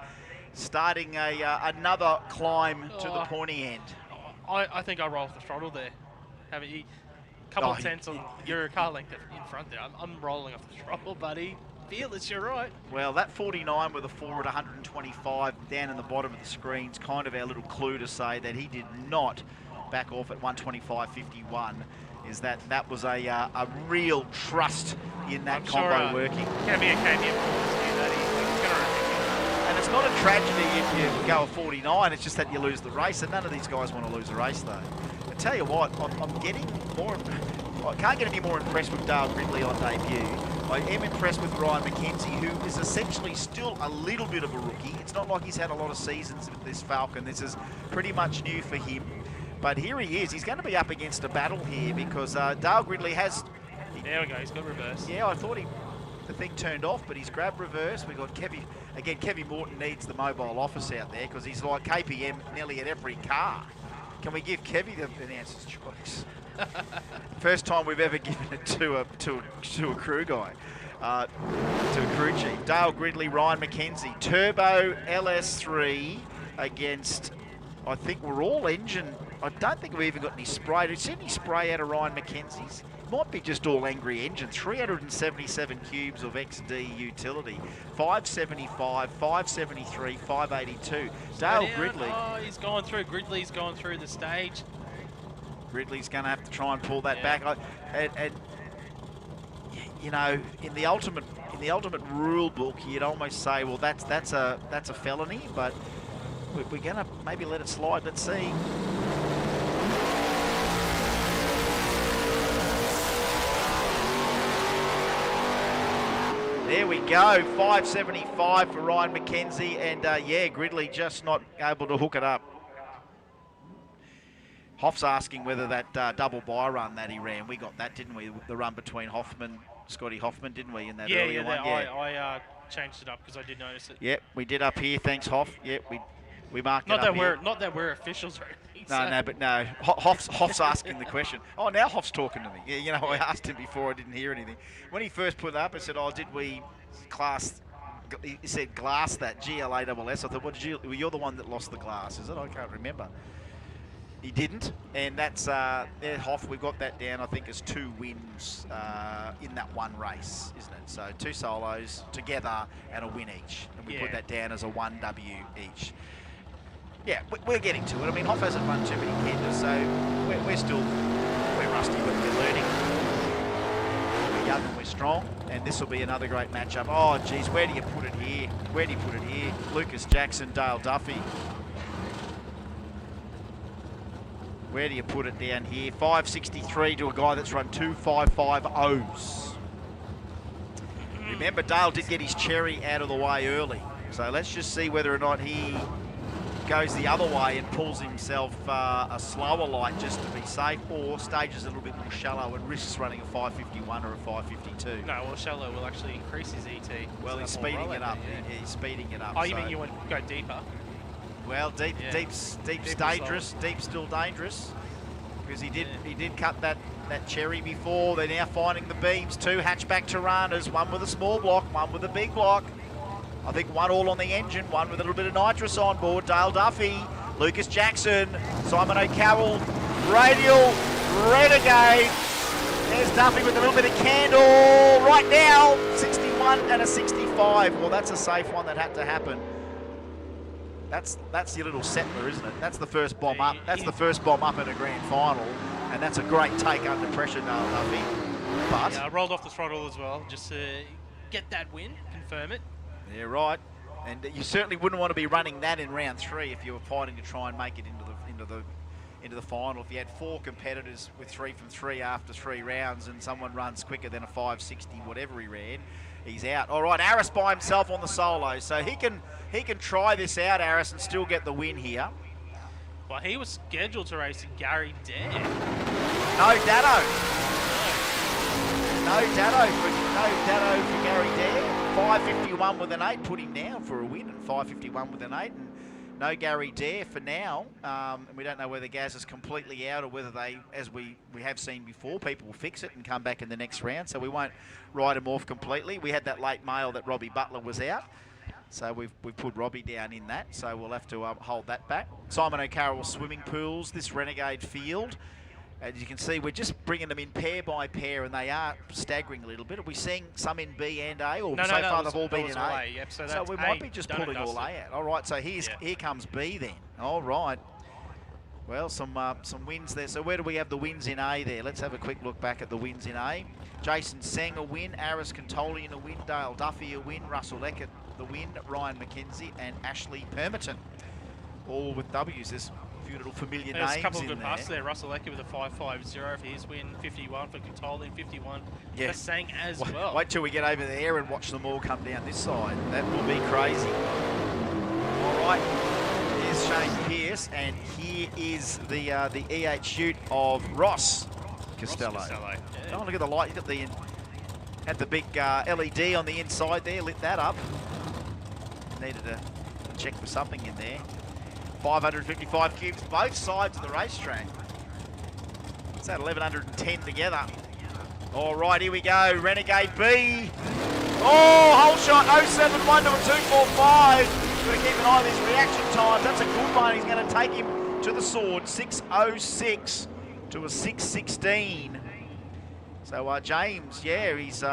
starting another climb to the pointy end. I think I roll off the throttle there. Have a couple of tenths on your car length in front there. I'm rolling off the throttle, buddy. Fearless, you're right. Well, that 49 with a 4 at 125 down in the bottom of the screen's kind of our little clue to say that he did not back off at 125.51. Is that was a real trust in that combo working. Kevin came in and it's not a tragedy if you go a 49, it's just that you lose the race, and none of these guys want to lose a race though. I tell you what, I'm getting more, I can't get any more impressed with Dale Gridley on debut. I am impressed with Ryan McKenzie, who is essentially still a little bit of a rookie. It's not like he's had a lot of seasons with this Falcon. This is pretty much new for him. But here he is. He's going to be up against a battle here because Dale Gridley has... There we go. He's got reverse. Yeah, I thought the thing turned off, but he's grabbed reverse. We've got Kevy. Again, Kevy Morton needs the mobile office out there because he's like KPM nearly at every car. Can we give Kevy the announcer's choice? First time we've ever given it to a crew guy, to a crew chief. Dale Gridley, Ryan McKenzie. Turbo LS3 against, I think we're all engine. I don't think we've even got any spray. Did you see any spray out of Ryan McKenzie's? Might be just all angry engine. 377 cubes of XD utility. 575, 573, 582. Dale Gridley. Oh, he's gone through. Gridley's gone through the stage. Gridley's going to have to try and pull that back. And you know, in the ultimate rule book, you'd almost say, well, that's a felony, but we're going to maybe let it slide. Let's see. There we go, 575 for Ryan McKenzie, and yeah, Gridley just not able to hook it up. Hoff's asking whether that double buy run that he ran, we got that, didn't we? The run between Scotty Hoffman, didn't we, in that earlier one? I changed it up because I did notice it. Yep, we did up here, thanks Hoff. Yep, we marked it up here. Not that we're officials or anything. No. Hoff's asking the question. Oh, now Hoff's talking to me. Yeah, you know, I asked him before, I didn't hear anything. When he first put it up, I said, oh, did we class... He said glass that, GLASS. I thought, well, you're the one that lost the glass, is it? I can't remember. He didn't, and that's Hoff. We've got that down, I think, as 2 wins in that one race, isn't it? So 2 solos together and a win each, and we put that down as a 1 W each. Yeah, we're getting to it. I mean, Hoff hasn't run too many Kendas, so we're rusty, but we're learning. We're young and we're strong, and this will be another great matchup. Oh, geez, where do you put it here? Where do you put it here? Lucas Jackson, Dale Duffy. Where do you put it down here? 563 to a guy that's run 2 550s. Remember, Dale did get his cherry out of the way early. So let's just see whether or not he goes the other way and pulls himself a slower light just to be safe, or stages a little bit more shallow and risks running a 551 or a 552. No, well, shallow will actually increase his ET. Well, he's speeding it up. He's speeding it up. Oh, you mean you want to go deeper? Well, deep's dangerous. Deep's still dangerous because he did cut that cherry before. They're now finding the beams. 2 hatchback Tiranas, one with a small block, one with a big block. I think 1 all on the engine, 1 with a little bit of nitrous on board. Dale Duffy, Lucas Jackson, Simon O'Carroll, Radial, Renegade. There's Duffy with a little bit of candle. Right now, 61 and a 65. Well, that's a safe one that had to happen. That's your little settler, isn't it? That's the first bomb up. That's the first bomb up in a grand final, and that's a great take under pressure, Noel Duffy. But I rolled off the throttle as well, just to get that win, confirm it. Yeah, right. And you certainly wouldn't want to be running that in round 3 if you were fighting to try and make it into the final. If you had 4 competitors with 3 from 3 after 3 rounds, and someone runs quicker than a 560, whatever he ran, he's out. All right, Aris by himself on the solo, so he can try this out, Aris, and still get the win here. Well, he was scheduled to race Gary Dare. No Dado. No Dado for Gary Dare. 551 with an 8, put him down for a win, and 551 with an 8. And no Gary Dare for now. And we don't know whether Gaz is completely out or whether they, as we have seen before, people will fix it and come back in the next round. So we won't write him off completely. We had that late mail that Robbie Butler was out. So we've put Robbie down in that. So we'll have to hold that back. Simon O'Carroll swimming pools, this Renegade field. As you can see, we're just bringing them in pair by pair, and they are staggering a little bit. Are we seeing some in B and A, or so far they've all been in A? Yep, so we might be just pulling all A out. All right, so here comes B then. All right. Well, some wins there. So where do we have the wins in A there? Let's have a quick look back at the wins in A. Jason Seng a win, Aris Cantolian a win, Dale Duffy a win, Russell Eckert the win, Ryan McKenzie and Ashley Permiton. All with W's. There's a few little familiar names in there. There's a couple of good passes there. Russell Eckert with a 5.50 for his win, 51 for Cantolian, 51 for Sang as well. Wait till we get over there and watch them all come down this side. That will be crazy. All right. Here's Shane Pearce, and here is the EH chute of Ross Costello. Yeah. Oh, look at the light. You got the big LED on the inside there. Lit that up. Needed to check for something in there. 555 cubes, both sides of the racetrack. It's at 1110 together. All right, here we go. Renegade B. Oh, whole shot. 071 to a 245. Got to keep an eye on his reaction times. That's a good one. He's going to take him to the sword. 606 to a 616. So James, yeah, he's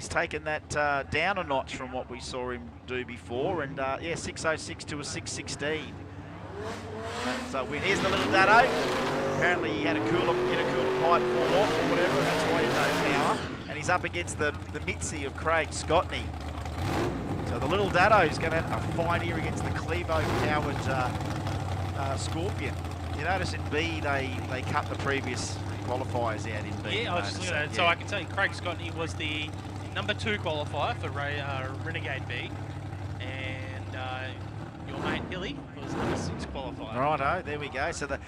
taken that down a notch from what we saw him do before, and 606 to a 616. So here's the little Dado. Apparently he had a cooler pipe fall off or whatever, that's why he's no power. And he's up against the Mitzi of Craig Scotney. So the little Dado is going to have a fight here against the Clevo-powered Scorpion. You notice in B they cut the previous qualifiers out in B. Yeah, I was just looking at it. So I can tell you Craig Scotney was the number 2 qualifier for Renegade B, and your mate Hilly was number 6 qualifier. Righto, there we go. So the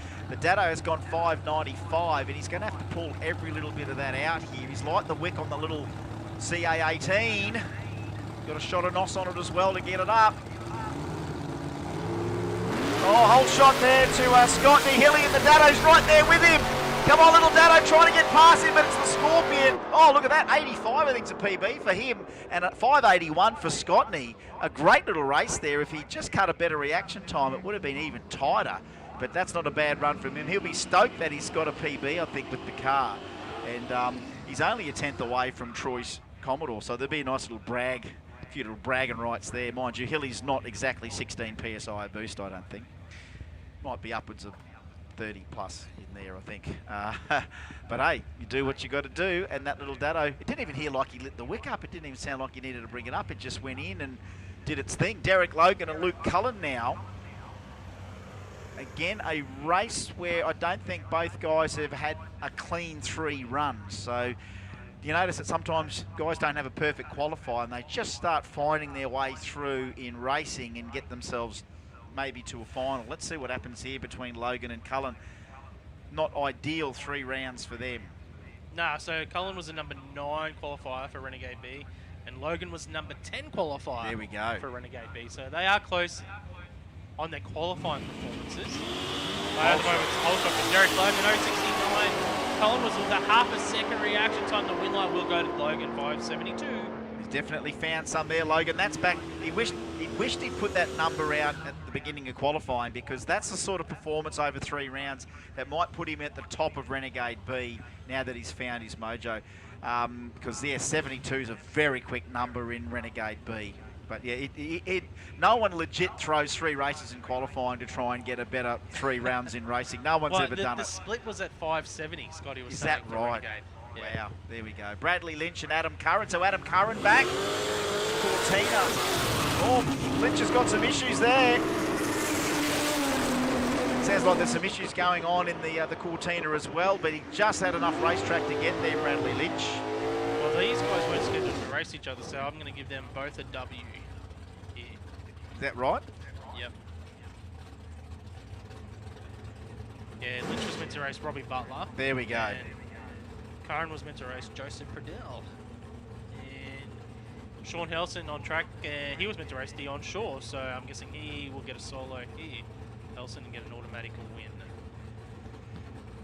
Dado has gone 595, and he's going to have to pull every little bit of that out here. He's light the wick on the little CA18. Got a shot of NOS on it as well to get it up. Oh, whole shot there to Scotney. Hilly, and the Dado's right there with him. Come on, little Dado, trying to get past him, but it's the Scorpion. Oh, look at that. 85, I think, is a PB for him, and at 581 for Scotney. A great little race there. If he just cut a better reaction time, it would have been even tighter. But that's not a bad run from him. He'll be stoked that he's got a PB, I think, with the car. And he's only a 10th away from Troy's Commodore, so there'll be a nice little brag, a few little bragging rights there. Mind you, Hilly's not exactly 16 PSI boost, I don't think. Might be upwards of 30 plus in there, I think. But hey, you do what you got to do, and that little Dado, it didn't even hear like he lit the wick up. It didn't even sound like he needed to bring it up. It just went in and did its thing. Derek Logan and Luke Cullen now. Again, a race where I don't think both guys have had a clean 3 runs. So you notice that sometimes guys don't have a perfect qualifier, and they just start finding their way through in racing and get themselves maybe to a final. Let's see what happens here between Logan and Cullen. Not ideal 3 rounds for them. Nah, so Cullen was a number 9 qualifier for Renegade B, and Logan was number 10 qualifier there we go. For Renegade B. So they are close on their qualifying performances. At the moment, it's Derek Logan, 069. Cullen was with a half a second reaction time. The win line will go to Logan, 572. He's definitely found some there, Logan. That's back. He wished he'd put that number out at the beginning of qualifying, because that's the sort of performance over 3 rounds that might put him at the top of Renegade B now that he's found his mojo. Because 72 is a very quick number in Renegade B. But yeah, no one legit throws 3 races in qualifying to try and get a better 3 rounds in racing. No one's ever done the it. The split was at 570, Scotty was Is saying. that right? Yeah. Wow, there we go. Bradley Lynch and Adam Curran. So Adam Curran back. Cortina. Oh, Lynch has got some issues there. Sounds like there's some issues going on in the Cortina as well, but he just had enough racetrack to get there, Bradley Lynch. Well, these guys weren't scheduled to race each other, so I'm going to give them both a W here. Is that right? Yep. Yeah, Lynch was meant to race Robbie Butler. There we go. And Curran was meant to race Joseph Pradell. And Sean Helson on track, he was meant to race Dion Shaw, so I'm guessing he will get a solo here. Helson and get an automatic win.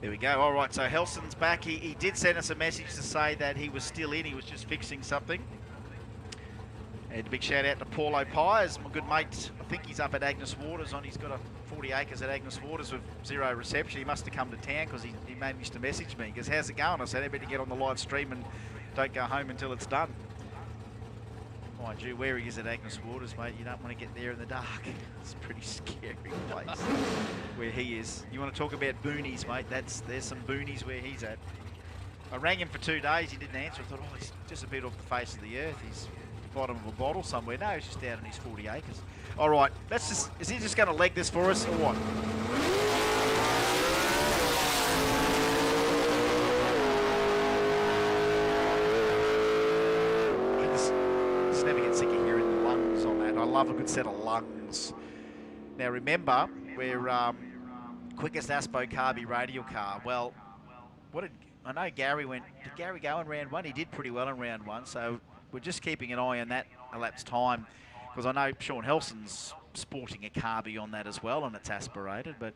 There we go. All right, so Helson's back. He did send us a message to say that he was still in. He was just fixing something. And a big shout out to Paulo Pires, my good mate. I think he's up at Agnes Waters. He's got a 40 acres at Agnes Waters with 0 reception. He must have come to town because he managed to message me. He goes, how's it going? I said, I better get on the live stream and don't go home until it's done. Mind you, where he is at Agnes Waters, mate, you don't want to get there in the dark. It's a pretty scary place where he is. You want to talk about boonies, mate? There's some boonies where he's at. I rang him for 2 days. He didn't answer. I thought, oh, he's disappeared off the face of the earth. He's bottom of a bottle somewhere. No, he's just down in his 40 acres. All right, is he just going to leg this for us or what? I just never get sick of hearing the lungs on that. I love a good set of lungs. Now remember, we're quickest Aspo Carby radial car. Well, I know Gary went. Did Gary go in round 1? He did pretty well in round 1. So we're just keeping an eye on that elapsed time, because I know Sean Helson's sporting a Carby on that as well, and it's aspirated. But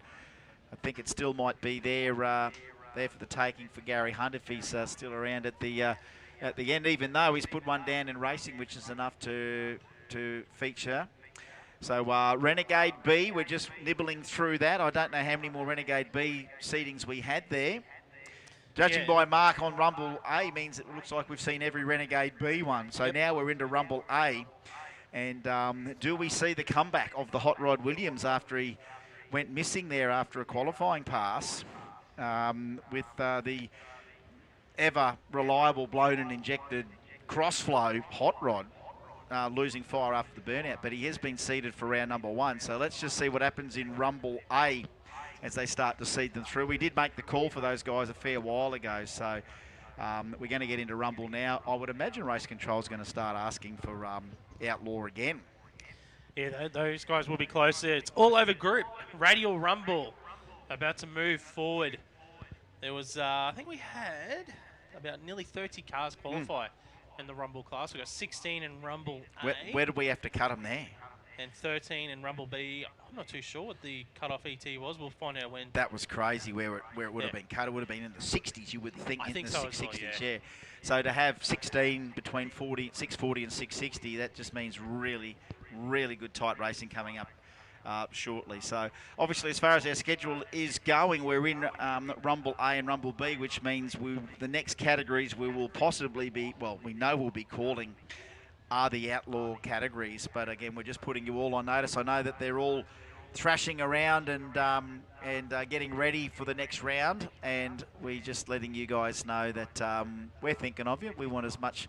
I think it still might be there for the taking for Gary Hunt if he's still around at the end. Even though he's put one down in racing, which is enough to feature. So Renegade B, we're just nibbling through that. I don't know how many more Renegade B seatings we had there. Judging by Mark on Rumble A means it looks like we've seen every Renegade B one. So now we're into Rumble A. And do we see the comeback of the Hot Rod Williams after he went missing there after a qualifying pass with the ever reliable blown and injected crossflow Hot Rod losing fire after the burnout. But he has been seeded for round number 1. So let's just see what happens in Rumble A as they start to seed them through. We did make the call for those guys a fair while ago, so we're going to get into Rumble now. I would imagine Race Control is going to start asking for Outlaw again. Yeah, those guys will be close there. It's all over group. Radial Rumble about to move forward. There was, I think we had about nearly 30 cars qualify in the Rumble class. We've got 16 in Rumble A. Where did we have to cut them there? And 13 in Rumble B. I'm not too sure what the cutoff ET was. We'll find out when. That was crazy where it would have been cut. It would have been in the 60s, you would think. I think the so 660s, yeah. So to have 16 between 640 and 660, that just means really, really good tight racing coming up shortly. So obviously, as far as our schedule is going, we're in Rumble A and Rumble B, which means the next categories we will possibly be, well, we know we'll be calling are the Outlaw categories, but again, we're just putting you all on notice. I know that they're all thrashing around and getting ready for the next round, and we're just letting you guys know that we're thinking of you. We want as much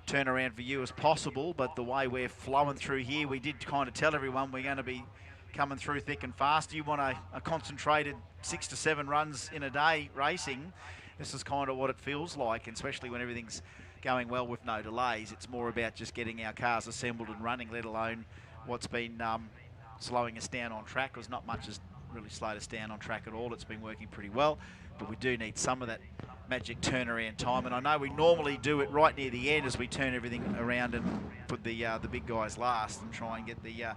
turnaround for you as possible, but the way we're flowing through here, we did kind of tell everyone we're going to be coming through thick and fast. You want a concentrated 6 to 7 runs in a day racing, this is kind of what it feels like, and especially when everything's going well with no delays. It's more about just getting our cars assembled and running, let alone what's been slowing us down on track, because not much has really slowed us down on track at all. It's been working pretty well, but we do need some of that magic turnaround time, and I know we normally do it right near the end as we turn everything around and put the big guys last and try and get the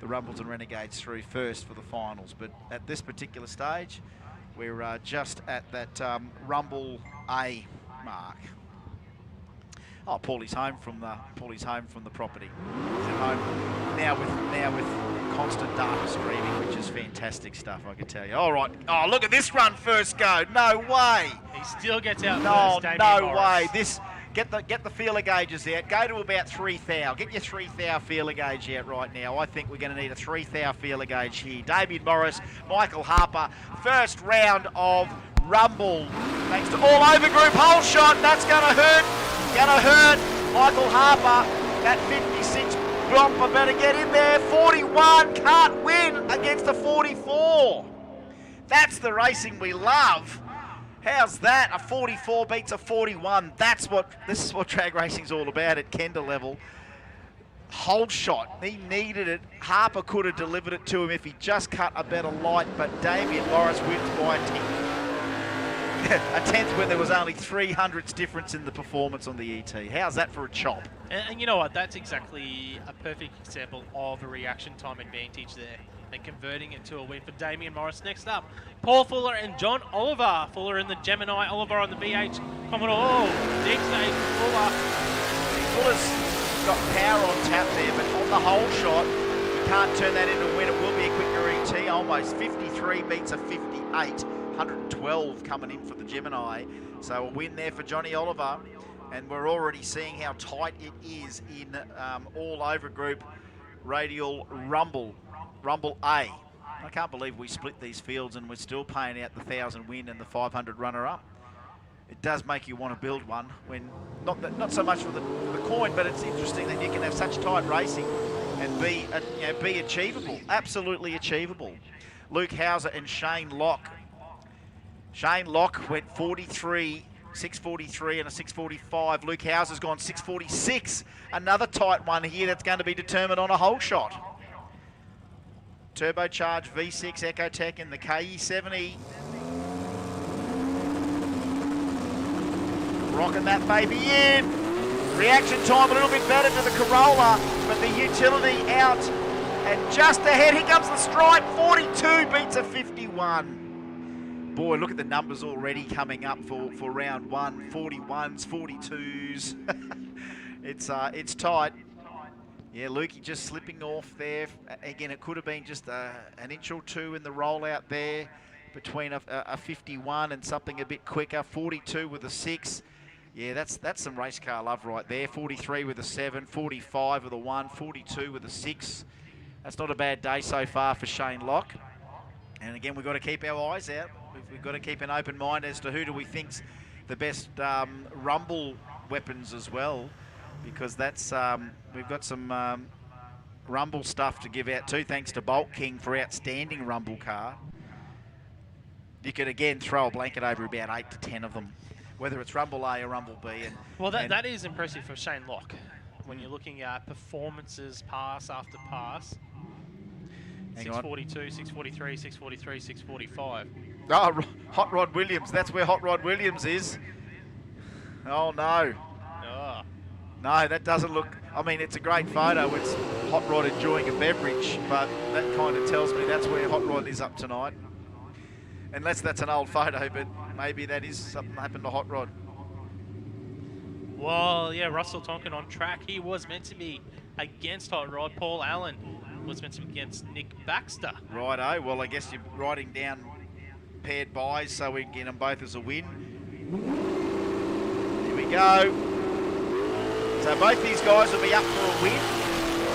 Rumbles and Renegades through first for the finals. But at this particular stage, we're just at that Rumble A mark. Oh, Paulie's home from the property. He's at home now with constant data streaming, which is fantastic stuff, I can tell you. All right. Oh, look at this run first go. No way. He still gets out No, first. no way. Get the feeler gauges out. Go to about 3 thou. Get your 3 thou feeler gauge out right now. I think we're going to need a 3 thou feeler gauge here. Damien Morris, Michael Harper. First round of Rumble. Thanks to All Over Group. Hole shot. That's going to hurt. Going to hurt. Michael Harper. That 56 Blomper better get in there. 41 can't win against a 44. That's the racing we love. How's that? A 44 beats a 41. This is what drag racing's all about at Kenda level. Hold shot. He needed it. Harper could have delivered it to him if he just cut a better light, but Damien Morris wins by a tenth. A tenth when there was only 300ths difference in the performance on the ET. How's that for a chop? And you know what? That's exactly a perfect example of a reaction time advantage there. And converting it to a win for Damien Morris. Next up, Paul Fuller and John Oliver. Fuller in the Gemini, Oliver on the VH Commodore. Oh, big stage for Fuller. Fuller's got power on tap there, but on the hole shot, you can't turn that into a win. It will be a quicker ET, almost. 53 beats a 58. 112 coming in for the Gemini. So a win there for Johnny Oliver. And we're already seeing how tight it is in All Over Group Radial Rumble A. I can't believe we split these fields and we're still paying out the 1,000 win and the 500 runner-up. It does make you want to build one when not so much for the coin, but it's interesting that you can have such tight racing and be achievable, absolutely achievable. Luke Hauser and Shane Locke. Shane Locke went 43, 6:43 and a 6:45. Luke Hauser's gone 6:46. Another tight one here that's going to be determined on a hole shot. Turbocharged V6 Ecotec in the KE70. Rocking that baby in. Reaction time a little bit better to the Corolla, but the utility out and just ahead. Here comes the stripe. 42 beats a 51. Boy, look at the numbers already coming up for round one. 41s, 42s. It's tight. Yeah, Lukey just slipping off there. Again, it could have been just an inch or two in the rollout there between a 51 and something a bit quicker. 42 with a 6. Yeah, that's some race car love right there. 43 with a 7, 45 with a 1, 42 with a 6. That's not a bad day so far for Shane Locke. And again, we've got to keep our eyes out. We've got to keep an open mind as to who do we think's the best rumble weapons as well, because that's we've got some rumble stuff to give out too, thanks to Bolt King for outstanding rumble car. You could again throw a blanket over about 8 to 10 of them, whether it's Rumble A or Rumble B. Well, that is impressive for Shane Locke when you're looking at performances pass after pass. 642, 643, 643, 645. Oh, Hot Rod Williams. That's where Hot Rod Williams is. Oh, no. Oh. No, that doesn't look... I mean, it's a great photo. It's Hot Rod enjoying a beverage, but that kind of tells me that's where Hot Rod is up tonight. Unless that's an old photo, but maybe that is something that happened to Hot Rod. Well, yeah, Russell Tonkin on track. He was meant to be against Hot Rod. Paul Allen was meant to be against Nick Baxter. Righto. Well, I guess you're writing down paired buys so we can get them both as a win. Here we go. So both these guys will be up for a win.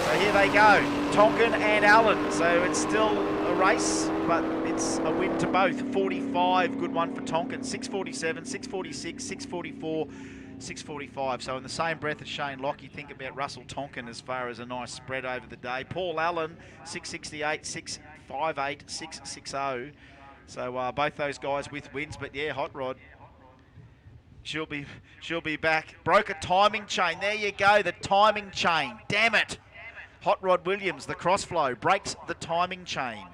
So here they go. Tonkin and Allen. So it's still a race, but it's a win to both. 45, good one for Tonkin. 647, 646, 644. 645. So in the same breath as Shane Locke, you think about Russell Tonkin as far as a nice spread over the day. Paul Allen, 668, 658, 660. So both those guys with wins. But yeah, Hot Rod, she'll be back. Broke a timing chain. There you go, the timing chain. Damn it. Hot Rod Williams, the crossflow, breaks the timing chain.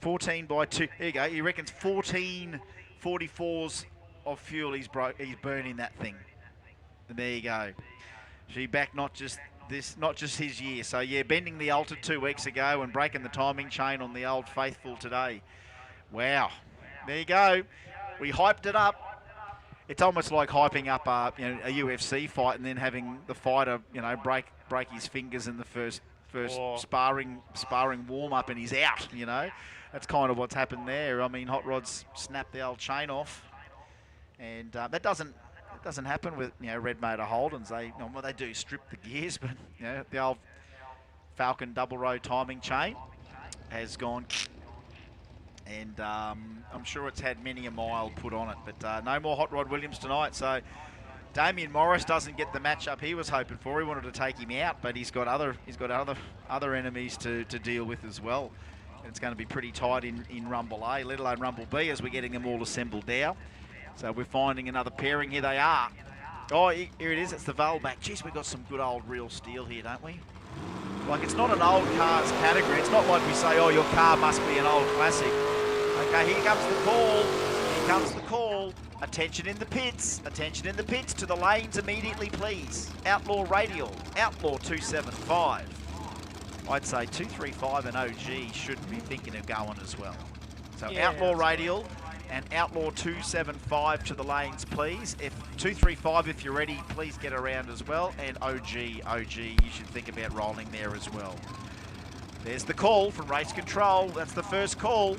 14 by 2. There you go. He reckons 14 44s of fuel he's burning that thing. And there you go. She back not just his year. So yeah, bending the Alta 2 weeks ago and breaking the timing chain on the Old Faithful today. Wow. There you go. We hyped it up. It's almost like hyping up a UFC fight and then having the fighter break his fingers in the first sparring warm up and he's out. That's kind of what's happened there. I mean, Hot Rod's snapped the old chain off. And that doesn't It doesn't happen with, red motor Holdens. They do strip the gears, but, the old Falcon double row timing chain has gone, and I'm sure it's had many a mile put on it, but no more Hot Rod Williams tonight. So Damien Morris doesn't get the matchup he was hoping for. He wanted to take him out, but he's got other enemies to deal with as well. And it's going to be pretty tight in Rumble A, let alone Rumble B, as we're getting them all assembled now. So we're finding another pairing. Here they are. Oh, here it is. It's the Willowbank. Jeez, we've got some good old real steel here, don't we? Like, it's not an old cars category. It's not like we say, oh, your car must be an old classic. Okay, here comes the call. Here comes the call. Attention in the pits. Attention in the pits to the lanes immediately, please. Outlaw Radial. Outlaw 275. I'd say 235 and OG should be thinking of going as well. So yeah, Outlaw Radial and Outlaw 275 to the lanes, please. If 235, if you're ready, please get around as well. And OG, you should think about rolling there as well. There's the call from Race Control. That's the first call.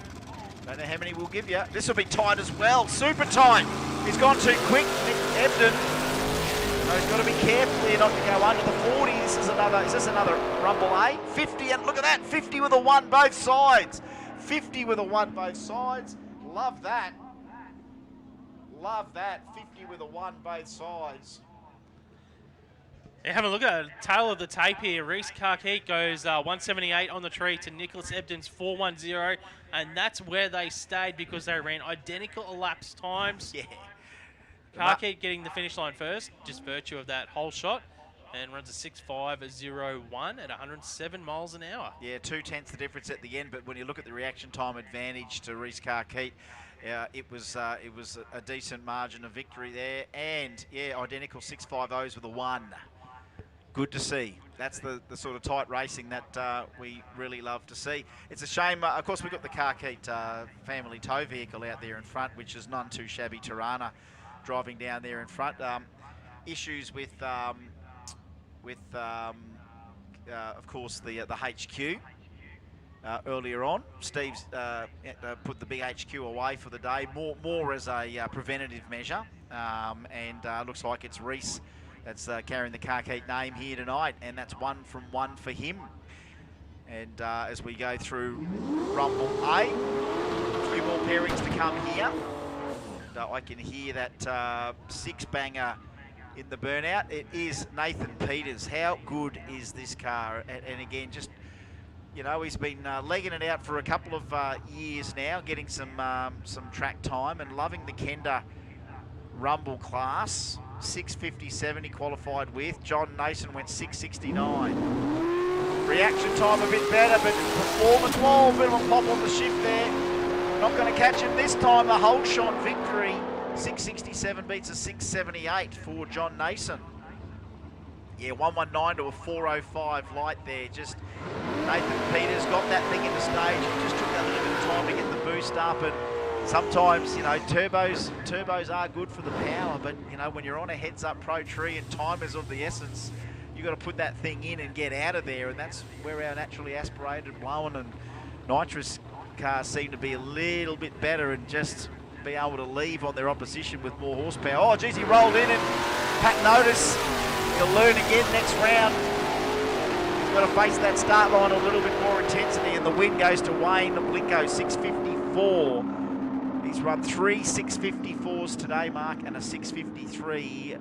Don't know how many we'll give you. This will be tight as well. Super tight. He's gone too quick, Nick Ebden. So he's got to be careful here not to go under the 40. Is this another Rumble A? 50, and look at that. 50 with a 1 both sides. 50 with a 1 both sides. Love that. Love that. 50 with a 1 both sides. Yeah, have a look at it. Tail of the tape here. Reese Carkeet goes 178 on the tree to Nicholas Ebden's 410, and that's where they stayed because they ran identical elapsed times. Yeah. Carkeet getting the finish line first, just virtue of that whole shot, and runs a 6.501 at 107 miles an hour. Yeah, 2/10 the difference at the end, but when you look at the reaction time advantage to Reese Carkeet, it was a decent margin of victory there, and yeah, identical 6.50s with a 1. Good to see. That's the sort of tight racing that we really love to see. It's a shame, of course, we've got the Carkeet family tow vehicle out there in front, which is none too shabby. Tirana driving down there in front. Issues with of course, the HQ earlier on. Steve's put the big HQ away for the day, more as a preventative measure, and looks like it's Reese that's carrying the Carkeet name here tonight, and that's 1 from 1 for him. And as we go through Rumble A, a few more pairings to come here. And I can hear that 6-banger in the burnout. It is Nathan Peters. How good is this car? And again, just, he's been legging it out for a couple of years now, getting some track time and loving the Kenda Rumble class. 6:57 he qualified with. John Nason went 6:69. Reaction time a bit better, but performance, a bit of a pop on the shift there. Not going to catch him this time. A whole shot victory. 6:67 beats a 6:78 for John Nason. Yeah, 119 to a 4:05 light there. Just Nathan Peters got that thing in the stage. He just took that little bit of time to get the boost up, and sometimes, turbos are good for the power, but, when you're on a heads-up pro tree and time is of the essence, you've got to put that thing in and get out of there, and that's where our naturally aspirated, blown and nitrous cars seem to be a little bit better and just be able to leave on their opposition with more horsepower. Oh, geez, he rolled in, and Pat Notice, he'll learn again next round. He's got to face that start line a little bit more intensity, and the win goes to Wayne Blinko, 6:54. He's run 3 6:54s today, Mark, and a 6:53.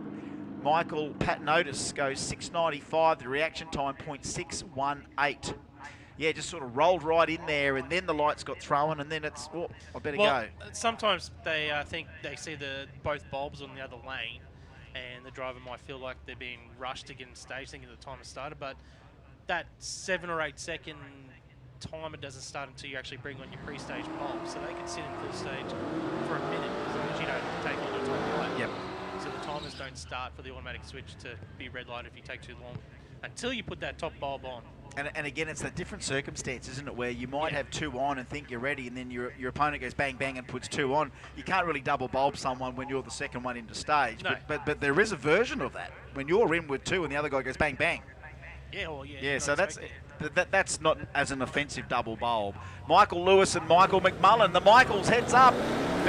Michael Pat Notice goes 6:95. The reaction time 0.618. Yeah, just sort of rolled right in there, and then the lights got thrown, and then it's, I better go. Sometimes they think they see both bulbs on the other lane, and the driver might feel like they're being rushed to get in stage, thinking the time has started, but that 7 or 8 second timer doesn't start until you actually bring on your pre-stage bulb, so they can sit in full stage for a minute as long as you don't take all the time light. Yep. So the timers don't start for the automatic switch to be red light if you take too long until you put that top bulb on. And again, it's a different circumstance, isn't it, where you might have 2 on and think you're ready, and then your opponent goes bang, bang and puts 2 on. You can't really double bulb someone when you're the second one into stage. No. But there is a version of that, when you're in with 2 and the other guy goes bang, bang. Yeah, well, yeah. Yeah, so that's not as an offensive double bulb. Michael Lewis and Michael McMullen. The Michaels heads up.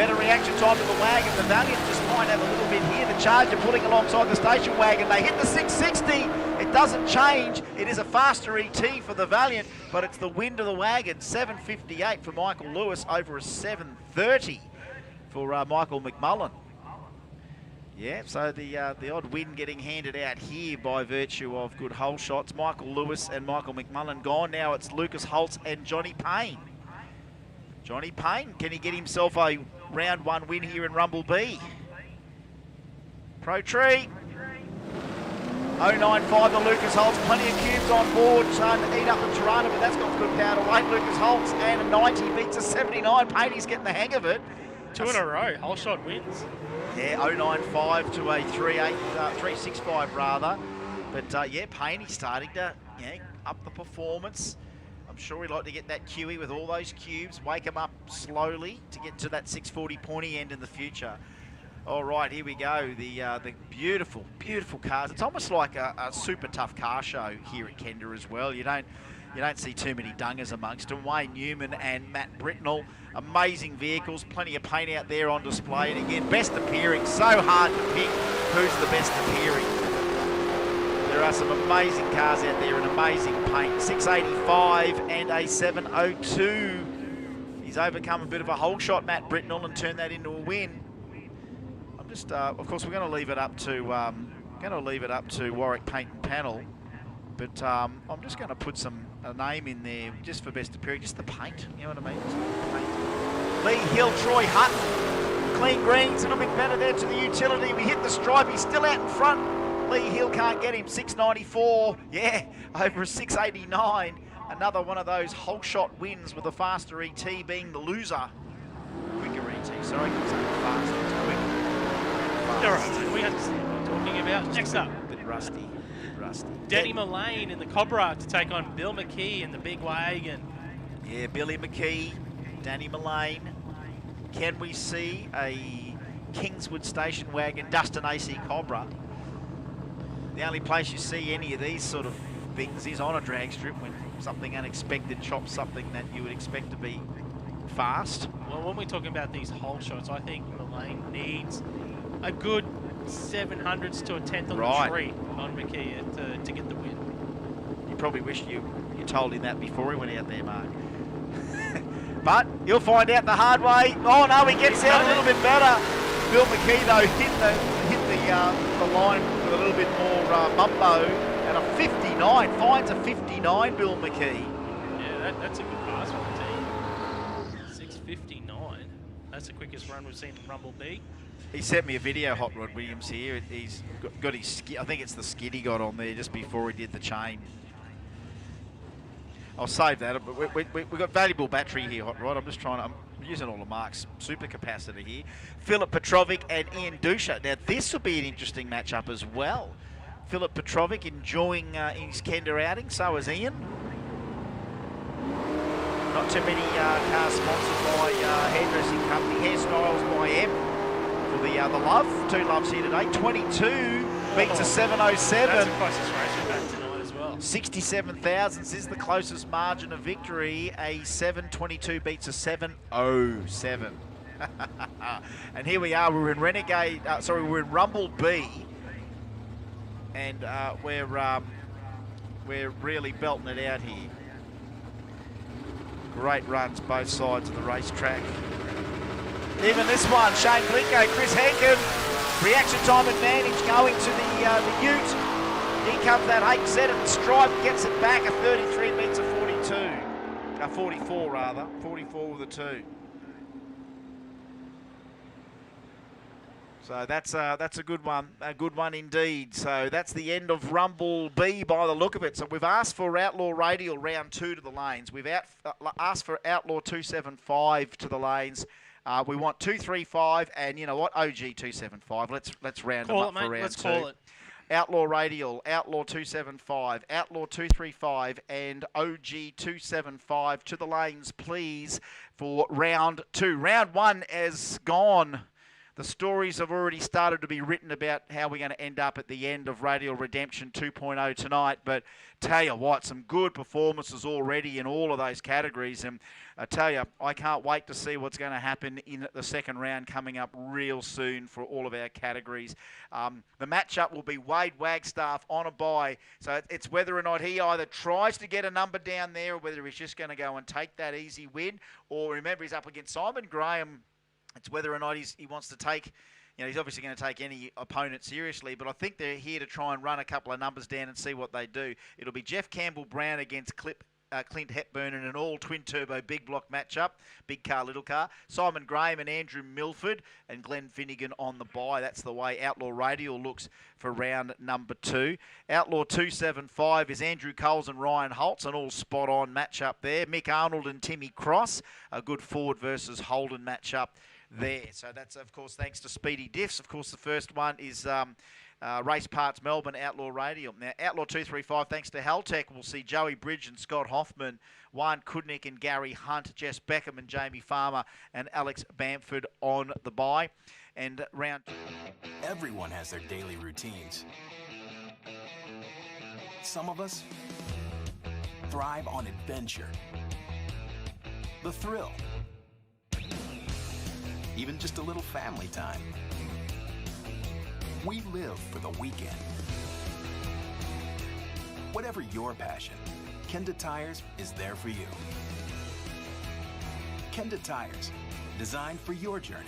Better reaction time to the wagon. The Valiant just might have a little bit here. The Charger pulling alongside the station wagon. They hit the 660. It doesn't change. It is a faster ET for the Valiant, but it's the wind of the wagon. 7.58 for Michael Lewis over a 7.30 for Michael McMullen. Yeah, so the odd win getting handed out here by virtue of good hole shots. Michael Lewis and Michael McMullen gone. Now it's Lucas Holtz and Johnny Payne. Johnny Payne, can he get himself a round 1 win here in Rumble B? Pro Tree. 095 to Lucas Holtz. Plenty of cubes on board. Trying to eat up the Toronto, but that's got good power to weight. Lucas Holtz and a 90 beats a 79. Payne's getting the hang of it. 2 in a row. Whole shot wins. Yeah, 095 to a 365 rather. But yeah, Payne's starting to up the performance. I'm sure he'd like to get that QE with all those cubes, wake him up slowly to get to that 640 pointy end in the future. All right, here we go. The beautiful, beautiful cars. It's almost like a super tough car show here at Kenda as well. You don't see too many dungers amongst them. Wayne Newman and Matt Britnell, amazing vehicles, plenty of paint out there on display. And again, best appearing, so hard to pick who's the best appearing. There are some amazing cars out there and amazing paint. 685 and a 702. He's overcome a bit of a hole shot, Matt Britnell, and turned that into a win. I'm just, of course, we're going to leave it up to Warwick Paint and Panel. But I'm just going to put a name in there just for best appearing, just the paint. You know what I mean? Just the paint. Lee Hill, Troy Hutton, clean greens, a little bit better there to the utility. We hit the stripe. He's still out in front. Lee Hill can't get him. 694. Yeah, over a 689. Another one of those whole shot wins with the faster ET being the loser. Quicker ET. Sorry, I'm saying faster. It's quick. All right, we understand what we're talking about. Next up. A bit rusty. Danny Mullane in the Cobra to take on Bill McKee in the big wagon. Yeah, Billy McKee, Danny Mullane. Can we see a Kingswood station wagon, Dustin AC Cobra? The only place you see any of these sort of things is on a drag strip when something unexpected chops something that you would expect to be fast. Well, when we're talking about these hole shots, I think Mullane needs a good 700s to a 10th on the tree on McKee to get the win. You probably wish you told him that before he went out there, Mark. But you'll find out the hard way. Oh no, he gets out a little bit better. Bill McKee though hit the line with a little bit more mumbo, and a 59 finds a 59. Bill McKee. Yeah, that's a good pass for the team. 6:59. That's the quickest run we've seen in Rumble B. He sent me a video, Hot Rod Williams here. He's got his I think it's the skid he got on there just before he did the chain. I'll save that, but we've got valuable battery here, Hot Rod. I'm using all of Mark's super capacity here. Philip Petrovic and Ian Dusha. Now, this will be an interesting matchup as well. Philip Petrovic enjoying his Kenda outing, so is Ian. Not too many cars sponsored by hairdressing company, Hairstyles by M. For the Love, 2 Loves here today. 22 beats a 707. That's the closest race we've had tonight as well. 67 thousandths is the closest margin of victory. A 722 beats a 707. And here we are. We're in Renegade. We're in Rumble B, and we're really belting it out here. Great runs both sides of the racetrack. Even this one, Shane Blinko, Chris Hankin, reaction time advantage going to the ute. Here comes that 8Z at the stripe, gets it back, a 33 beats a 42. 44 rather, 44 with a 2. So that's a good one indeed. So that's the end of Rumble B by the look of it. So we've asked for Outlaw Radial round 2 to the lanes. We've asked for Outlaw 275 to the lanes. We want 235 and you know what, OG 275. Let's round them up for round 2. Let's call it. Outlaw Radial, Outlaw 275, Outlaw 235 and OG 275 to the lanes, please, for round 2. Round 1 has gone. The stories have already started to be written about how we're going to end up at the end of Radial Redemption 2.0 tonight. But tell you what, some good performances already in all of those categories. And I tell you, I can't wait to see what's going to happen in the second round coming up real soon for all of our categories. The matchup will be Wade Wagstaff on a bye. So it's whether or not he either tries to get a number down there or whether he's just going to go and take that easy win. Or remember, he's up against Simon Graham. It's whether or not he wants to take, he's obviously going to take any opponent seriously, but I think they're here to try and run a couple of numbers down and see what they do. It'll be Jeff Campbell-Brown against Clint Hepburn in an all-twin turbo big block matchup, big car, little car. Simon Graham and Andrew Milford and Glenn Finnegan on the bye. That's the way Outlaw Radial looks for round number 2. Outlaw 275 is Andrew Coles and Ryan Holtz, an all spot-on matchup there. Mick Arnold and Timmy Cross, a good Ford versus Holden matchup there. So that's, of course, thanks to Speedy Diffs. Of course, the first one is Race Parts Melbourne, Outlaw Radial. Now, Outlaw 235, thanks to Haltech, we'll see Joey Bridge and Scott Hoffman, Juan Kudnick and Gary Hunt, Jess Beckham and Jamie Farmer, and Alex Bamford on the bye. And round... Everyone has their daily routines. Some of us thrive on adventure, the thrill, even just a little family time. We live for the weekend. Whatever your passion, Kenda Tires is there for you. Kenda Tires, designed for your journey.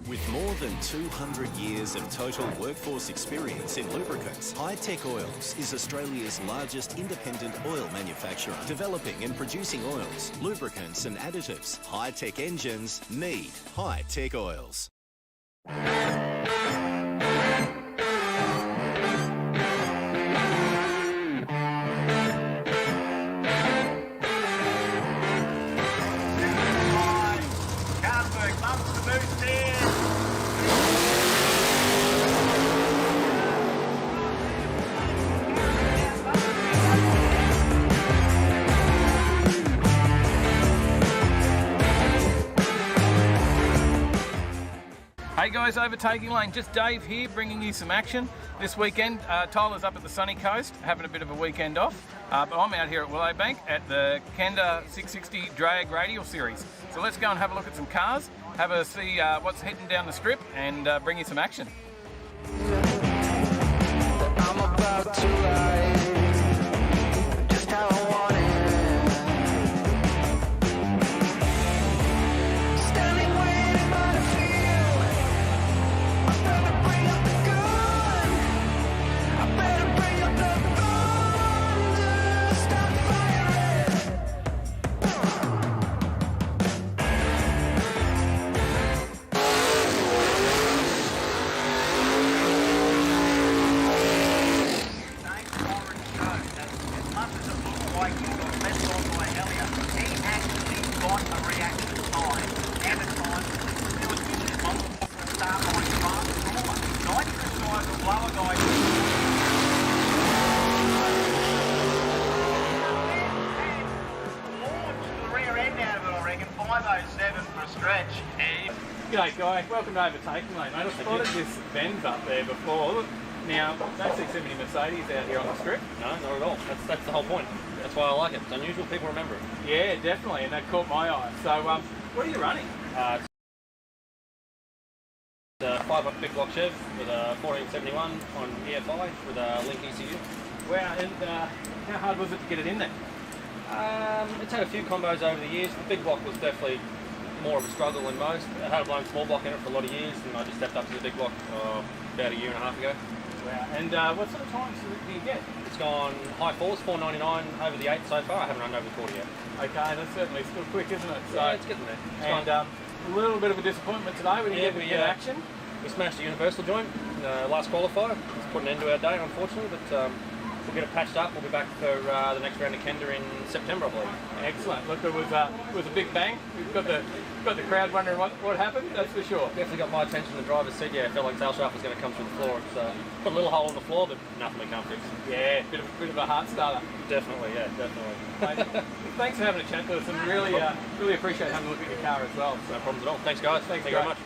With more than 200 years of total workforce experience in lubricants, Hi-Tech Oils is Australia's largest independent oil manufacturer, developing and producing oils, lubricants and additives. Hi-Tech engines need Hi-Tech Oils. Hey guys, Overtaking Lane, just Dave here bringing you some action. This weekend, Tyler's up at the sunny coast having a bit of a weekend off, but I'm out here at Willowbank at the Kenda 660 Drag Radial Series. So let's go and have a look at some cars, have a see what's heading down the strip and bring you some action. I'm about to ride just how I want it. G'day Guy, welcome to Overtaking Lane. I spotted this Benz up there before. Now, don't see too many Mercedes out here on the strip. No, not at all. That's the whole point. That's why I like it. It's unusual, people remember it. Yeah, definitely, and that caught my eye. So, what are you running? It's a 5 big block Chev with a 1471 on EFI with a Link ECU. Wow, and how hard was it to get it in there? It's had a few combos over the years. The big block was definitely more of a struggle than most. I had a blown small block in it for a lot of years, and I just stepped up to the big block about a year and a half ago. Wow, and what sort of times do you get? It's gone high fours, 499 over the 8 so far. I haven't run over the 40 yet. Okay, that's certainly still quick, isn't it? So, yeah, it's getting there. And A little bit of a disappointment today. We didn't get action. We smashed the universal joint in the last qualifier. It's put an end to our day, unfortunately, but we'll get it patched up. We'll be back for the next round of Kenda in September, I believe. Excellent. Look, it was a big bang. We've got the crowd wondering what happened. That's for sure. Definitely got my attention. The driver said, yeah, it felt like tail shaft was going to come through the floor. It's put a little hole in the floor, but nothing we can't fix. Yeah, bit of a heart starter. Definitely, yeah, definitely. Thanks for having a chat with us, and really appreciate having a look at your car as well. No problems at all. Thanks, guys. Thank you very much.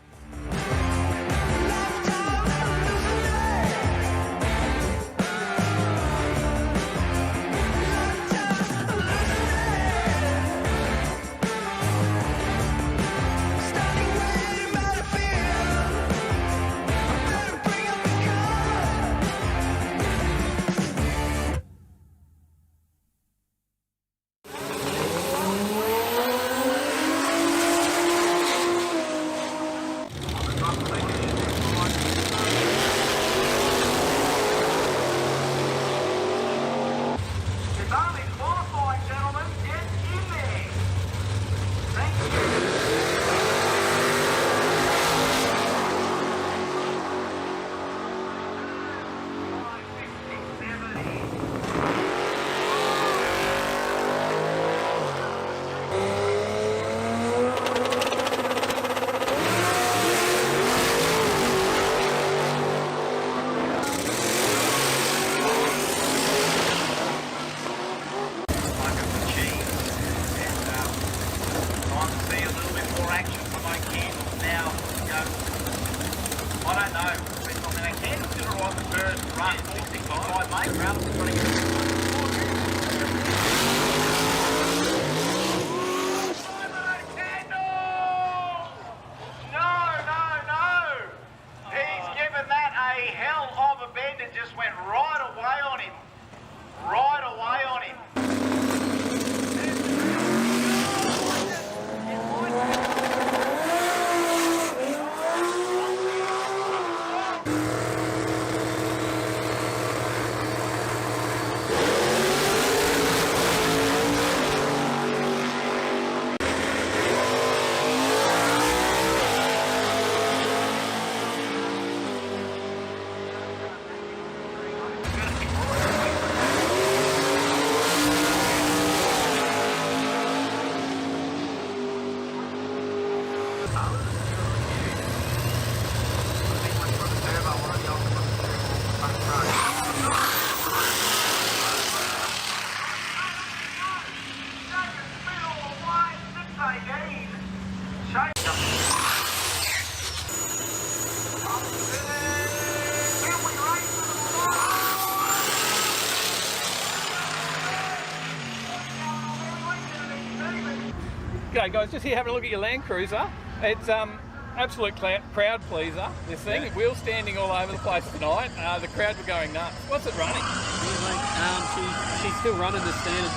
G'day guys, just here having a look at your Land Cruiser. It's absolute crowd pleaser, this thing. Yeah. Wheels standing all over the place tonight. The crowd were going nuts. What's it running? Yeah, mate, she's still running the standard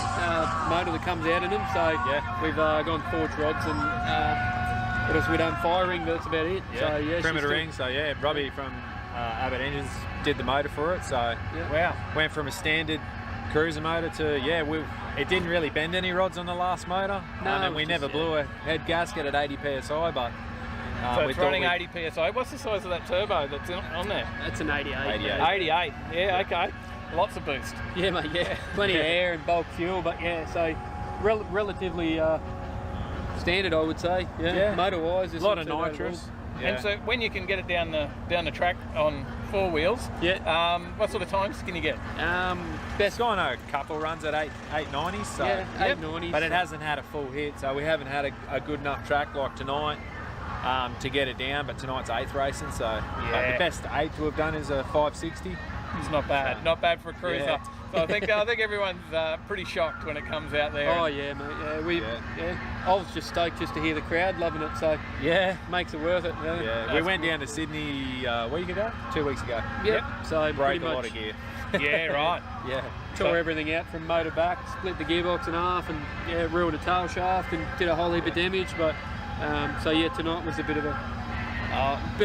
motor that comes out in them, so yeah, we've gone forged rods and what else we done? Firing, that's about it. Yeah, so, yeah, perimeter ring, so yeah, Robbie from Abbott Engines did the motor for it, so wow. Went from a standard cruiser motor to, it didn't really bend any rods on the last motor, and we never blew a head gasket at 80 psi, but so it's running 80 psi. What's the size of that turbo that's on there? That's an 88. 88, yeah, okay. Lots of boost. Yeah, mate, yeah. Plenty of air and bulk fuel, but yeah, so relatively standard, I would say. Yeah. Motor-wise, a lot of nitrous. Yeah. And so when you can get it down the track on four wheels, what sort of times can you get? It's gone a couple runs at 890s, so 890s, but it hasn't had a full hit, so we haven't had a good enough track like tonight to get it down. But tonight's 8th racing, so but the best 8 to have done is a 560. It's not bad, not bad for a cruiser. Yeah. So I think everyone's pretty shocked when it comes out there. Oh yeah, mate. I was just stoked just to hear the crowd loving it. So makes it worth it. Yeah, we went down to Sydney a week ago, 2 weeks ago. Yep. So broke pretty a much, lot of gear. Yeah, right. Tore everything out from motor back, split the gearbox in half, and ruined a tail shaft and did a whole heap of damage. But tonight was a bit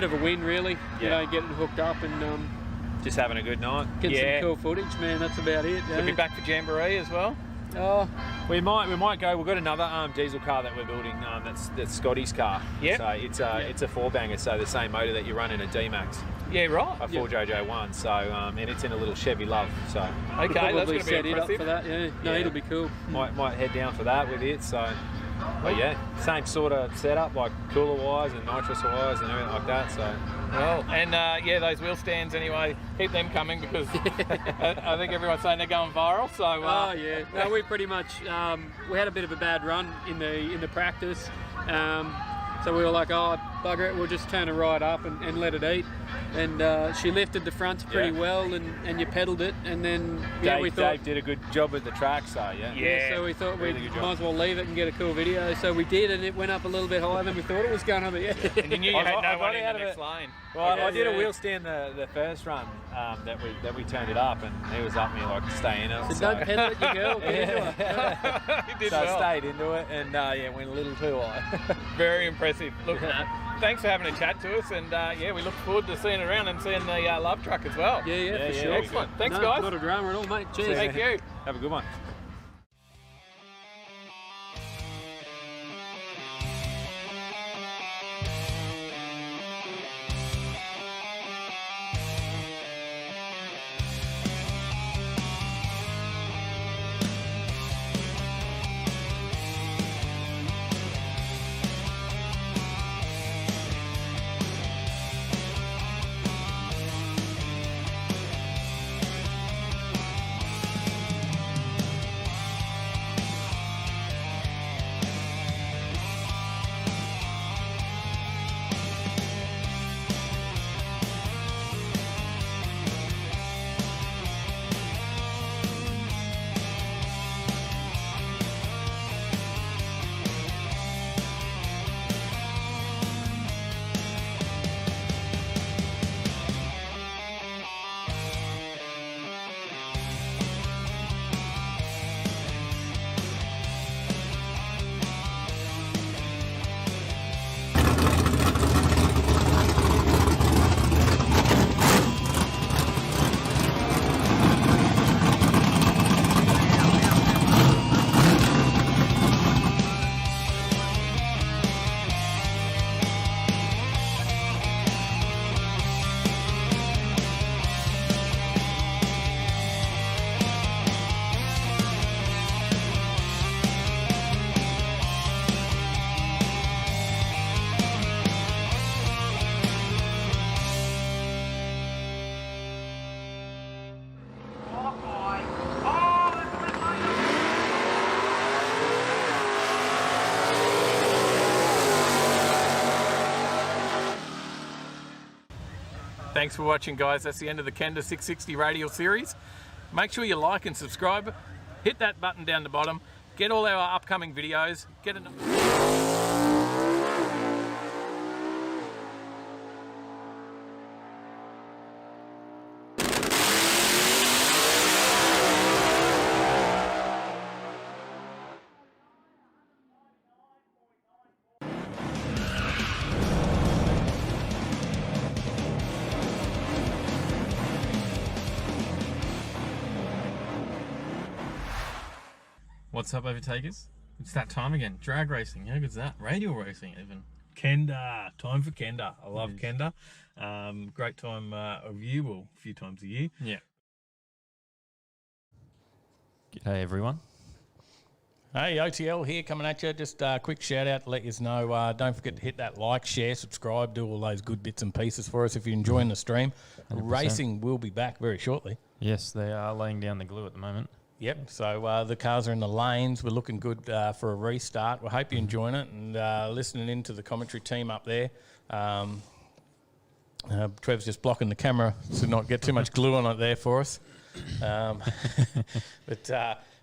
of a win, really. You know, getting hooked up and. Just having a good night. Get some cool footage, man. That's about it. We'll be back for Jamboree as well. We might go. We've got another diesel car that we're building. That's Scotty's car. Yeah. So it's a 4-banger. So the same motor that you run in a D-Max. Yeah, right. A 4JJ1. So and it's in a little Chevy Love. So okay, that's going to be set it up impressive. for that. Yeah, no, it'll be cool. Might head down for that with it. So, but yeah, same sort of setup, like cooler wires and nitrous wires and everything like that. So. Well, and those wheel stands anyway, keep them coming because I think everyone's saying they're going viral. So. Oh yeah, no, we pretty much we had a bit of a bad run in the practice, so we were like, oh bugger it, we'll just turn it right up and let it eat. And she lifted the fronts pretty well, and you pedalled it, and then we thought Dave did a good job at the track. So so we thought we might as well leave it and get a cool video. So we did, and it went up a little bit higher than we thought it was going to be. And you knew you had no one in the next lane. Well, I did a wheel stand the first run that we turned it up, and he was up me like stay in it. So don't pedal it, you girl. You did so well. I stayed into it, and went a little too high. Very impressive. Look, thanks for having a chat to us, and we look forward to seeing it around and seeing the love truck as well. Yeah, for sure. Excellent. Thanks, guys. Not a drama at all, mate. Cheers. Thank you. Have a good one. Thanks for watching, guys. That's the end of the Kenda 660 Radial series. Make sure you like and subscribe. Hit that button down the bottom. Get all our upcoming videos. Get an... What's up, Overtakers? It's that time again. Drag racing. How good's that? Radial racing, even. Kenda. Time for Kenda. I love Kenda. Great time of year. Well, a few times a year. Yeah. G'day, everyone. Hey, OTL here coming at you. Just a quick shout out to let you know. Don't forget to hit that like, share, subscribe, do all those good bits and pieces for us if you're enjoying the stream. 100%. Racing will be back very shortly. Yes, they are laying down the glue at the moment. Yep, so the cars are in the lanes. We're looking good for a restart. We hope you're enjoying it and listening in to the commentary team up there. Trev's just blocking the camera to not get too much glue on it there for us. But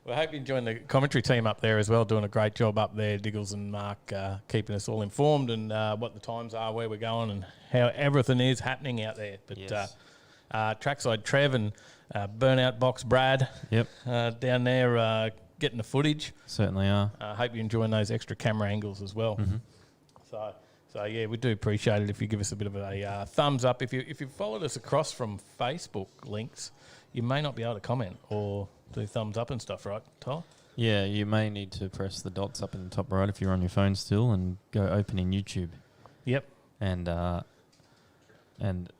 we hope you're enjoying the commentary team up there as well, doing a great job up there. Diggles and Mark keeping us all informed and what the times are, where we're going and how everything is happening out there. But yes. Trackside Trev and Burnout Box Brad down there getting the footage. Certainly are. Hope you're enjoying those extra camera angles as well. Mm-hmm. So yeah, we do appreciate it if you give us a bit of a thumbs up. If you followed us across from Facebook links, you may not be able to comment or do thumbs up and stuff, right, Tyler? Yeah, you may need to press the dots up in the top right if you're on your phone still, and go open in YouTube. Yep. And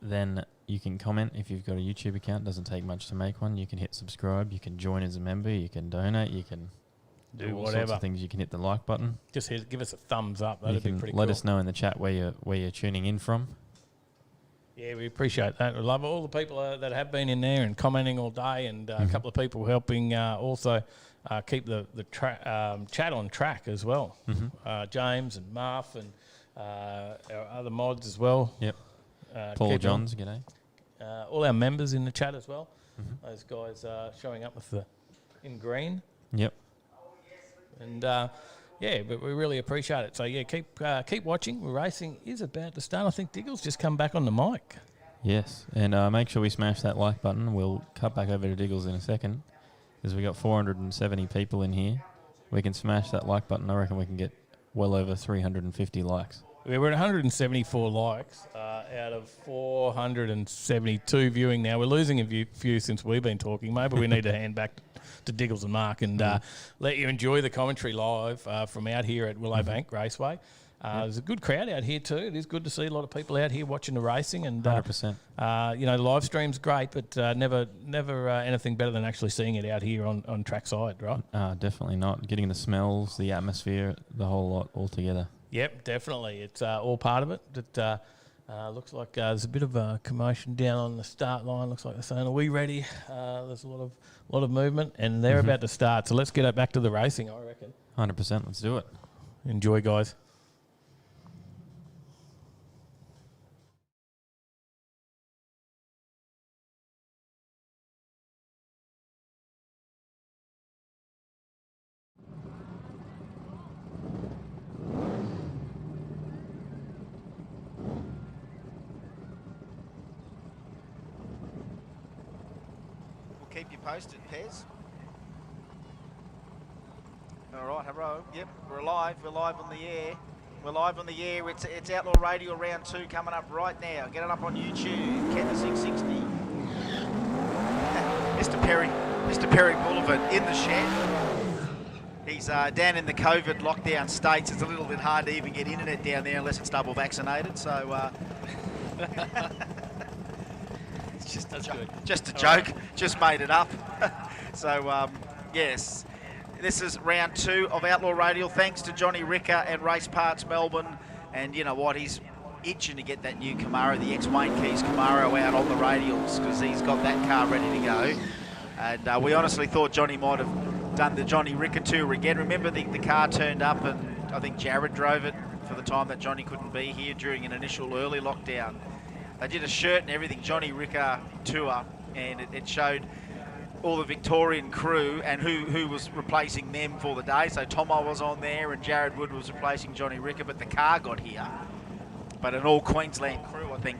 then you can comment if you've got a YouTube account. Doesn't take much to make one. You can hit subscribe. You can join as a member. You can donate. You can do all whatever. sorts of things. You can hit the like button. Just give us a thumbs up. That'd be pretty cool. Let us know in the chat where you're tuning in from. Yeah, we appreciate that. We love all the people that have been in there and commenting all day, and a couple of people helping also keep the chat on track as well. James and Marf and our other mods as well. Yep. Paul Johns, g'day. All our members in the chat as well. Those guys showing up with in green. Yep. And yeah, but we really appreciate it. So yeah, keep watching. Racing is about to start. I think Diggle's just come back on the mic. Yes, and make sure we smash that like button. We'll cut back over to Diggles in a second, because we got 470 people in here. We can smash that like button. I reckon we can get well over 350 likes. We're at 174 likes out of 472 viewing now. We're losing a few since we've been talking. Maybe we need to hand back to Diggles and Mark and let you enjoy the commentary live from out here at Willowbank Raceway. There's a good crowd out here too. It is good to see a lot of people out here watching the racing. And 100%. The live stream's great, but never anything better than actually seeing it out here on trackside, right? Definitely not. Getting the smells, the atmosphere, the whole lot all together. Yep, definitely. It's all part of it. It looks like there's a bit of a commotion down on the start line. Looks like they're saying, "Are we ready?" There's a lot of movement, and they're about to start. So let's get back to the racing, I reckon. 100%. Let's do it. Enjoy, guys. Keep you posted, Pez. All right, hello. Yep, we're live. We're live on the air. We're live on the air. It's Outlaw Radial round 2 coming up right now. Get it up on YouTube. Kenda 660. Mr. Perry Boulevard in the shed. He's down in the COVID lockdown states. It's a little bit hard to even get internet down there unless it's double vaccinated. So. Just a joke. Just made it up. So, yes, this is round 2 of Outlaw Radial. Thanks to Johnny Ricker and Race Parts Melbourne. And you know what? He's itching to get that new Camaro, the ex-Wayne Keys Camaro, out on the radials because he's got that car ready to go. And we honestly thought Johnny might have done the Johnny Ricker tour again. Remember, the car turned up and I think Jared drove it for the time that Johnny couldn't be here during an initial early lockdown. They did a shirt and everything, Johnny Ricker tour, and it showed all the Victorian crew and who was replacing them for the day. So Tomo was on there and Jared Wood was replacing Johnny Ricker, but the car got here. But an all Queensland crew, I think,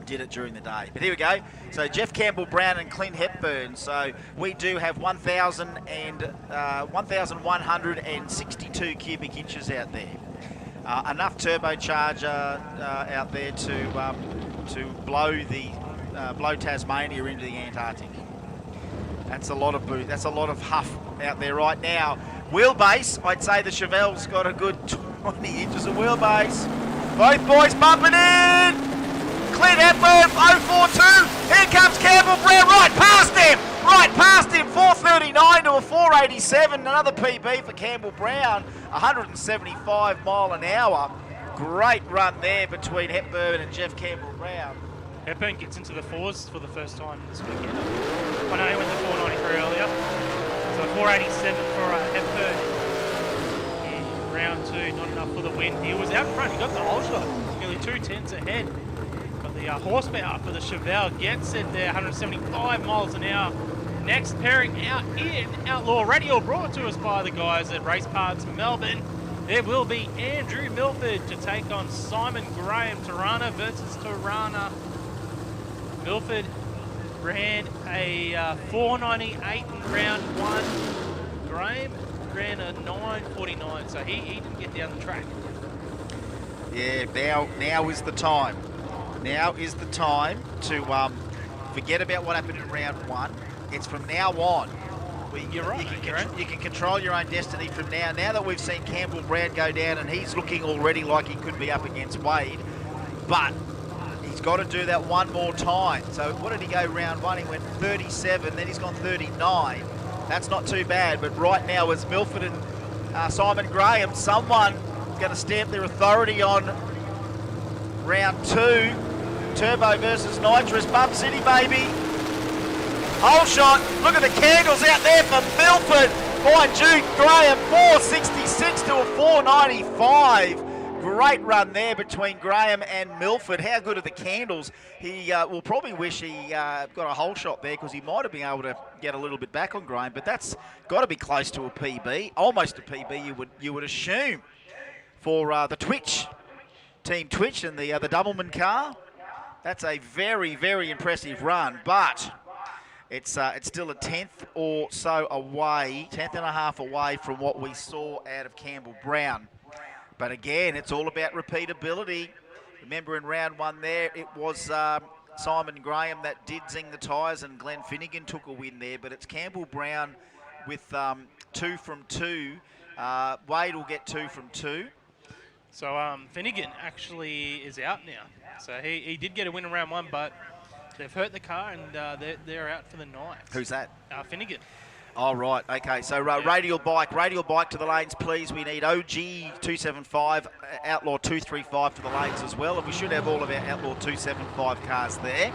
did it during the day. But here we go. So Jeff Campbell-Brown and Clint Hepburn. So we do have 1,162 cubic inches out there. Enough turbocharger out there to blow Tasmania into the Antarctic. That's a lot of boot. That's a lot of huff out there right now. Wheelbase, I'd say the Chevelle's got a good 20 inches of wheelbase. Both boys bumping in. Clint Hepburn, 042. Here comes Campbell Brown, right past him. 439 to a 487. Another PB for Campbell Brown. 175 mile an hour. Great run there between Hepburn and Jeff Campbell Brown. Hepburn gets into the 4s for the first time this weekend. I know he went to 493 earlier. So 487 for Hepburn. In round 2, not enough for the win. He was out front. He got the whole shot. Nearly 2 tenths ahead. But the horsepower for the Chevelle gets it there. 175 miles an hour. Next pairing out in Outlaw Radial, brought to us by the guys at Race Parts Melbourne. There will be Andrew Milford to take on Simon Graham. Tirana versus Tirana. Milford ran a 498 in round 1. Graham ran a 949, so he didn't get down the track. Yeah, now is the time. Now is the time to forget about what happened in round 1. It's from now on. You're right. You can control your own destiny from now. Now that we've seen Campbell Brown go down and he's looking already like he could be up against Wade, but he's got to do that one more time. So what did he go round one? He went 37, then he's gone 39. That's not too bad, but right now as Milford and Simon Graham, someone is going to stamp their authority on round 2. Turbo versus Nitrous, Bum City, baby. Whole shot, look at the candles out there for Milford by Duke Graham, 466 to a 495. Great run there between Graham and Milford. How good are the candles? He will probably wish he got a whole shot there because he might have been able to get a little bit back on Graham, but that's got to be close to a PB, almost a PB you would assume for the Twitch, Team Twitch and the Doubleman car. That's a very, very impressive run, but it's still a 10th or so away, 10th and a half away from what we saw out of Campbell Brown. But again, it's all about repeatability. Remember in round 1 there, it was Simon Graham that did zing the tyres and Glenn Finnegan took a win there, but it's Campbell Brown with 2 from 2. Wade will get 2 from 2. So Finnegan actually is out now. So he did get a win in round 1, but they've hurt the car and they're out for the night. Who's that? Finnegan. Oh, right. Okay, so Radial Bike to the lanes, please. We need OG 275, Outlaw 235 to the lanes as well. And we should have all of our Outlaw 275 cars there.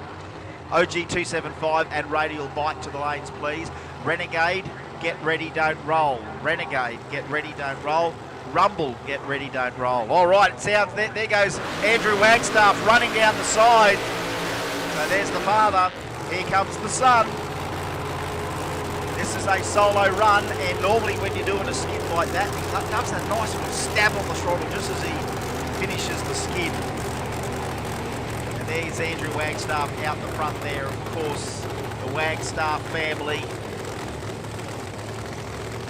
OG 275 and Radial Bike to the lanes, please. Renegade, get ready, don't roll. Renegade, get ready, don't roll. Rumble, get ready, don't roll. All right, it sounds, there goes Andrew Wagstaff running down the side. So there's the father. Here comes the son. This is a solo run, and normally when you're doing a skid like that, he does that nice little stab on the throttle just as he finishes the skid. And there's Andrew Wagstaff out the front there, of course, the Wagstaff family.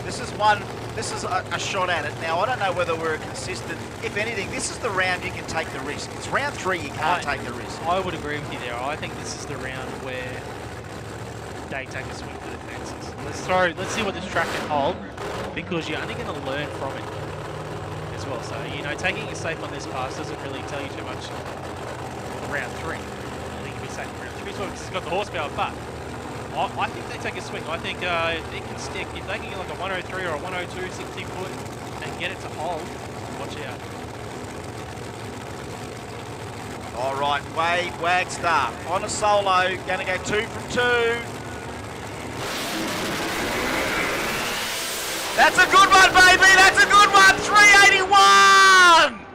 This is a shot at it. Now, I don't know whether we're consistent. If anything, this is the round you can take the risk. It's round 3 you can't take the risk. I would agree with you there. I think this is the round where they take a swing for the fences. Let's see what this track can hold, because you're only going to learn from it as well. So, taking it safe on this pass doesn't really tell you too much for round 3. I think you'll be safe for round 3. So it's got the horsepower, but I think they take a swing. I think it can stick. If they can get like a 103 or a 102 60 foot and get it to hold, watch out. All right, Wade Wagstaff on a solo, going to go 2 from 2. That's a good one, baby. That's a good one. 381.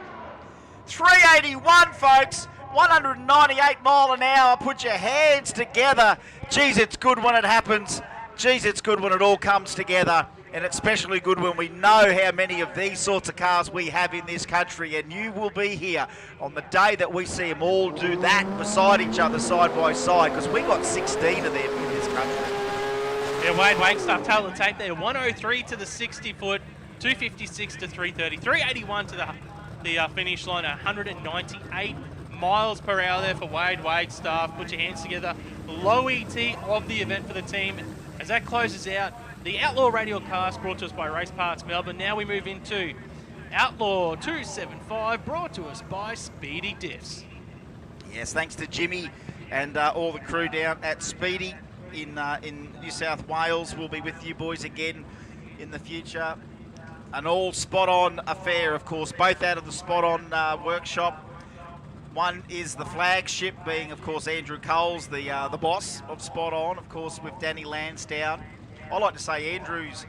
381, folks. 198 mile an hour. Put your hands together. Geez, it's good when it happens. Geez, it's good when it all comes together. And it's especially good when we know how many of these sorts of cars we have in this country. And you will be here on the day that we see them all do that beside each other, side by side, because we got 16 of them in this country. Yeah, Wade Wagstaff, tail of the tape there. 103 to the 60 foot, 256 to 330, 381 to the finish line, 198 miles per hour there for Wade Wagstaff. Put your hands together. Low ET of the event for the team. As that closes out, the Outlaw Radial cars brought to us by Race Parts Melbourne. Now we move into Outlaw 275, brought to us by Speedy Diffs. Yes, thanks to Jimmy and all the crew down at Speedy in New South Wales. We'll be with you boys again in the future. An all spot-on affair, of course, both out of the spot-on workshop. One is the flagship, being, of course, Andrew Coles, the boss of Spot On, of course, with Danny Lansdowne. I like to say Andrew's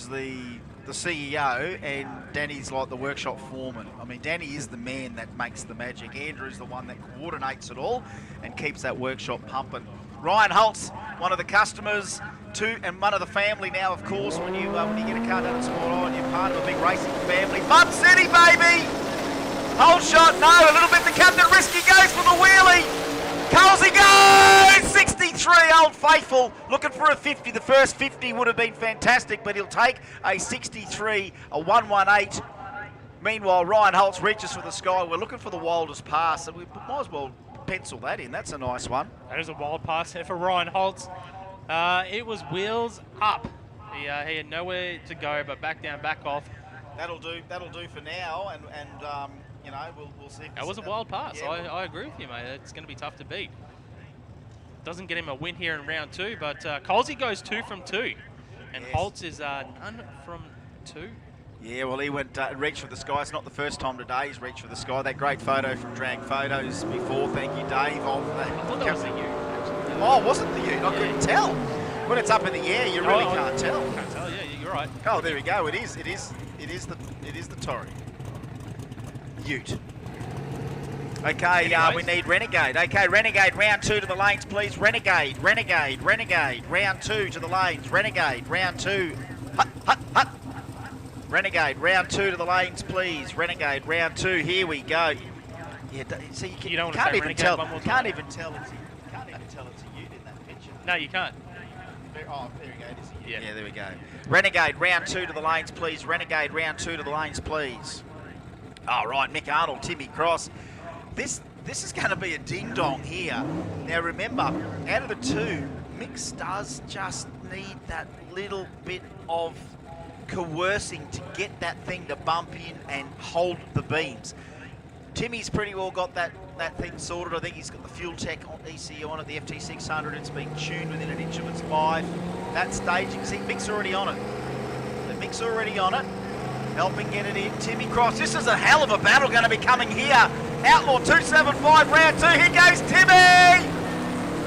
the CEO and Danny's like the workshop foreman. I mean, Danny is the man that makes the magic. Andrew's the one that coordinates it all and keeps that workshop pumping. Ryan Holtz, one of the customers, and one of the family now, of course. When you get a car done at Spot On, you're part of a big racing family. Bum City, baby! Hold shot, no, a little bit the captain, risky goes for the wheelie. Colesy goes, 63, Old Faithful, looking for a 50. The first 50 would have been fantastic, but he'll take a 63, a 118. Meanwhile, Ryan Holtz reaches for the sky. We're looking for the wildest pass, and we might as well pencil that in. That's a nice one. That is a wild pass here for Ryan Holtz. It was wheels up. He had nowhere to go but back down, back off. That'll do for now, and you know, we'll see. That was a wild pass. Yeah, I agree with you, mate. It's going to be tough to beat. Doesn't get him a win here in round 2, but Colsey goes 2 from 2, and Holtz is none from 2. Yeah, well, he went reach for the sky. It's not the first time today he's reached for the sky. That great photo from Drag Photos before. Thank you, Dave. Of that. I thought that was the ute. Oh, wasn't the ute? I couldn't tell. When it's up in the air, you really can't tell. Can't tell. Yeah, you're right. Oh, there we go. It is the Tory. Ute. Okay, we need Renegade. Okay, Renegade, round 2 to the lanes, please. Renegade, round 2 to the lanes. Renegade, round 2. Hut. Renegade, round 2 to the lanes, please. Renegade, round 2. Here we go. Yeah, so you don't want to can't say even Renegade tell. one more time. Can't even tell it's a ute in that picture. No, you can't. Oh, there we go. It is a ute. Yeah, there we go. Renegade, round 2 to the lanes, please. Renegade, round 2 to the lanes, please. All right, Mick Arnold, Timmy Cross. This is going to be a ding-dong here. Now remember, out of the 2, Mix does just need that little bit of coercing to get that thing to bump in and hold the beams. Timmy's pretty well got that thing sorted. I think he's got the fuel tech on ECU on it, the FT600. It's been tuned within an inch of its life. That stage, you can see Mick's already on it. The Mick's already on it, helping get it in. Timmy Cross, this is a hell of a battle going to be coming here. Outlaw 275, round 2. Here goes Timmy!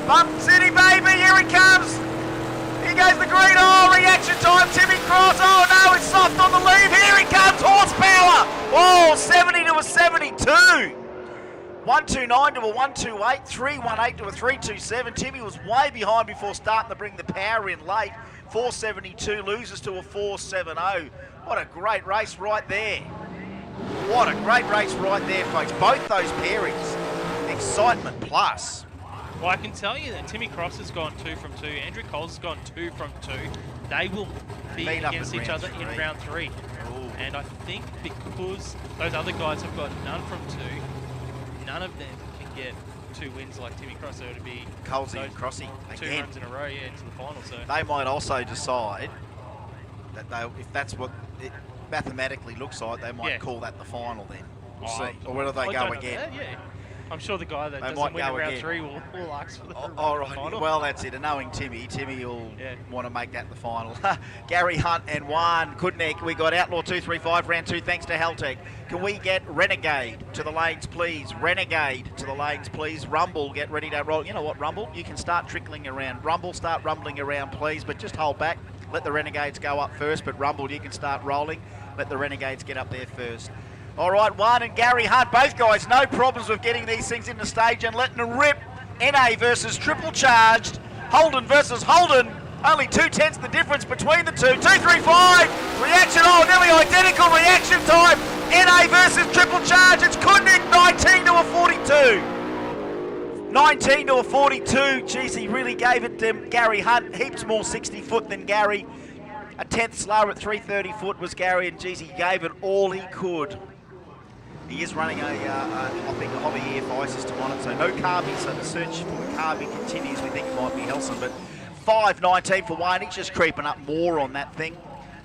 Bump City, baby, here he comes! Here goes the green. Oh, reaction time, Timmy Cross. Oh no, it's soft on the lead. Here he comes, horsepower. Oh, 70 to a 72. 129 to a 128, 318 to a 327. Timmy was way behind before starting to bring the power in late. 472 loses to a 470. What a great race right there. What a great race right there, folks. Both those pairings, excitement plus. Well, I can tell you that Timmy Cross has gone 2 from 2. Andrew Coles has gone 2 from 2. They will be against each other in round 3. Ooh. And I think because those other guys have got none from 2, none of them can get 2 wins like Timmy Cross. So it'll be Colsey and Crossy 2 again. runs in a row, into the final. So they might also decide that if that's what it mathematically looks like, they might call that the final then. We'll see. Or whether they go again. I'm sure the guy that doesn't win in round 3 will ask for the final. Well, that's it. And knowing Timmy will want to make that the final. Gary Hunt and Juan Kudnik. We got Outlaw 235, round 2, thanks to Haltech. Can we get Renegade to the lanes, please? Renegade to the lanes, please. Rumble, get ready to roll. You know what, Rumble? You can start trickling around. Rumble, start rumbling around, please, but just hold back. Let the Renegades go up first, but Rumble, you can start rolling. Let the Renegades get up there first. All right, Juan and Gary Hunt, both guys, no problems with getting these things into stage and letting them rip. NA versus Triple Charged. Holden versus Holden. Only 2/10 the difference between the two. 235. Reaction, nearly identical reaction time. NA versus Triple Charge. It's Kudnik, 19 to a 42. 19 to a 42. Geez, he really gave it to Gary Hunt. Heaps more 60 foot than Gary. A 10th slower at 330 foot was Gary, and geez, he gave it all he could. He is running I think a hobby EFI system on it, so no carby, so the search for the carby continues. We think it might be Helson, but 5.19 for Wayne. He's just creeping up more on that thing.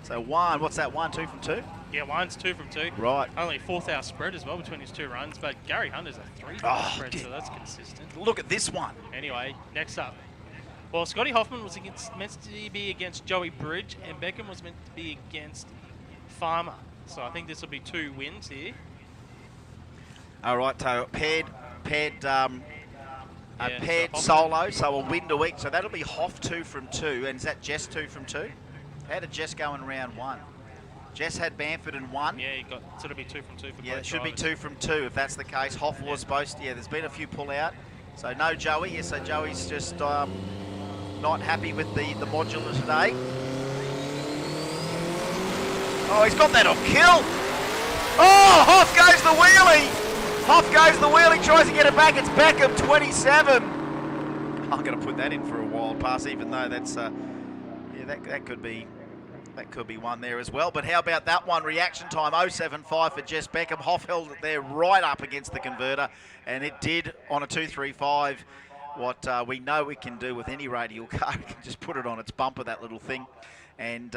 So Wayne, what's that, 2 from 2? Yeah, Wayne's 2 from 2. Right. Only a 4th hour spread as well between his 2 runs, but Gary Hunt is a 3th hour spread, so that's consistent. Look at this one. Anyway, next up. Well, Scotty Hoffman was meant to be against Joey Bridge, and Beckham was meant to be against Farmer. So I think this will be 2 wins here. All right, so paired solo, so a win to each. So that'll be Hoff 2 from 2, and is that Jess 2 from 2? How did Jess go in round 1? Jess had Bamford in 1. Yeah, so it'll be 2 from 2 for both it should be drivers. 2 from 2 if that's the case. Hoff was supposed to, there's been a few pull out. So no Joey, so Joey's just not happy with the modular today. Oh, he's got that off kill. Oh, Hoff goes the wheelie. Tries to get it back. It's Beckham, 27. I'm going to put that in for a wild pass, even though that's, that could be one there as well. But how about that one? Reaction time, 0.75 for Jess Beckham. Hoff held it there right up against the converter, and it did on a 235. what we know we can do with any radial car. We can just put it on its bumper, that little thing. And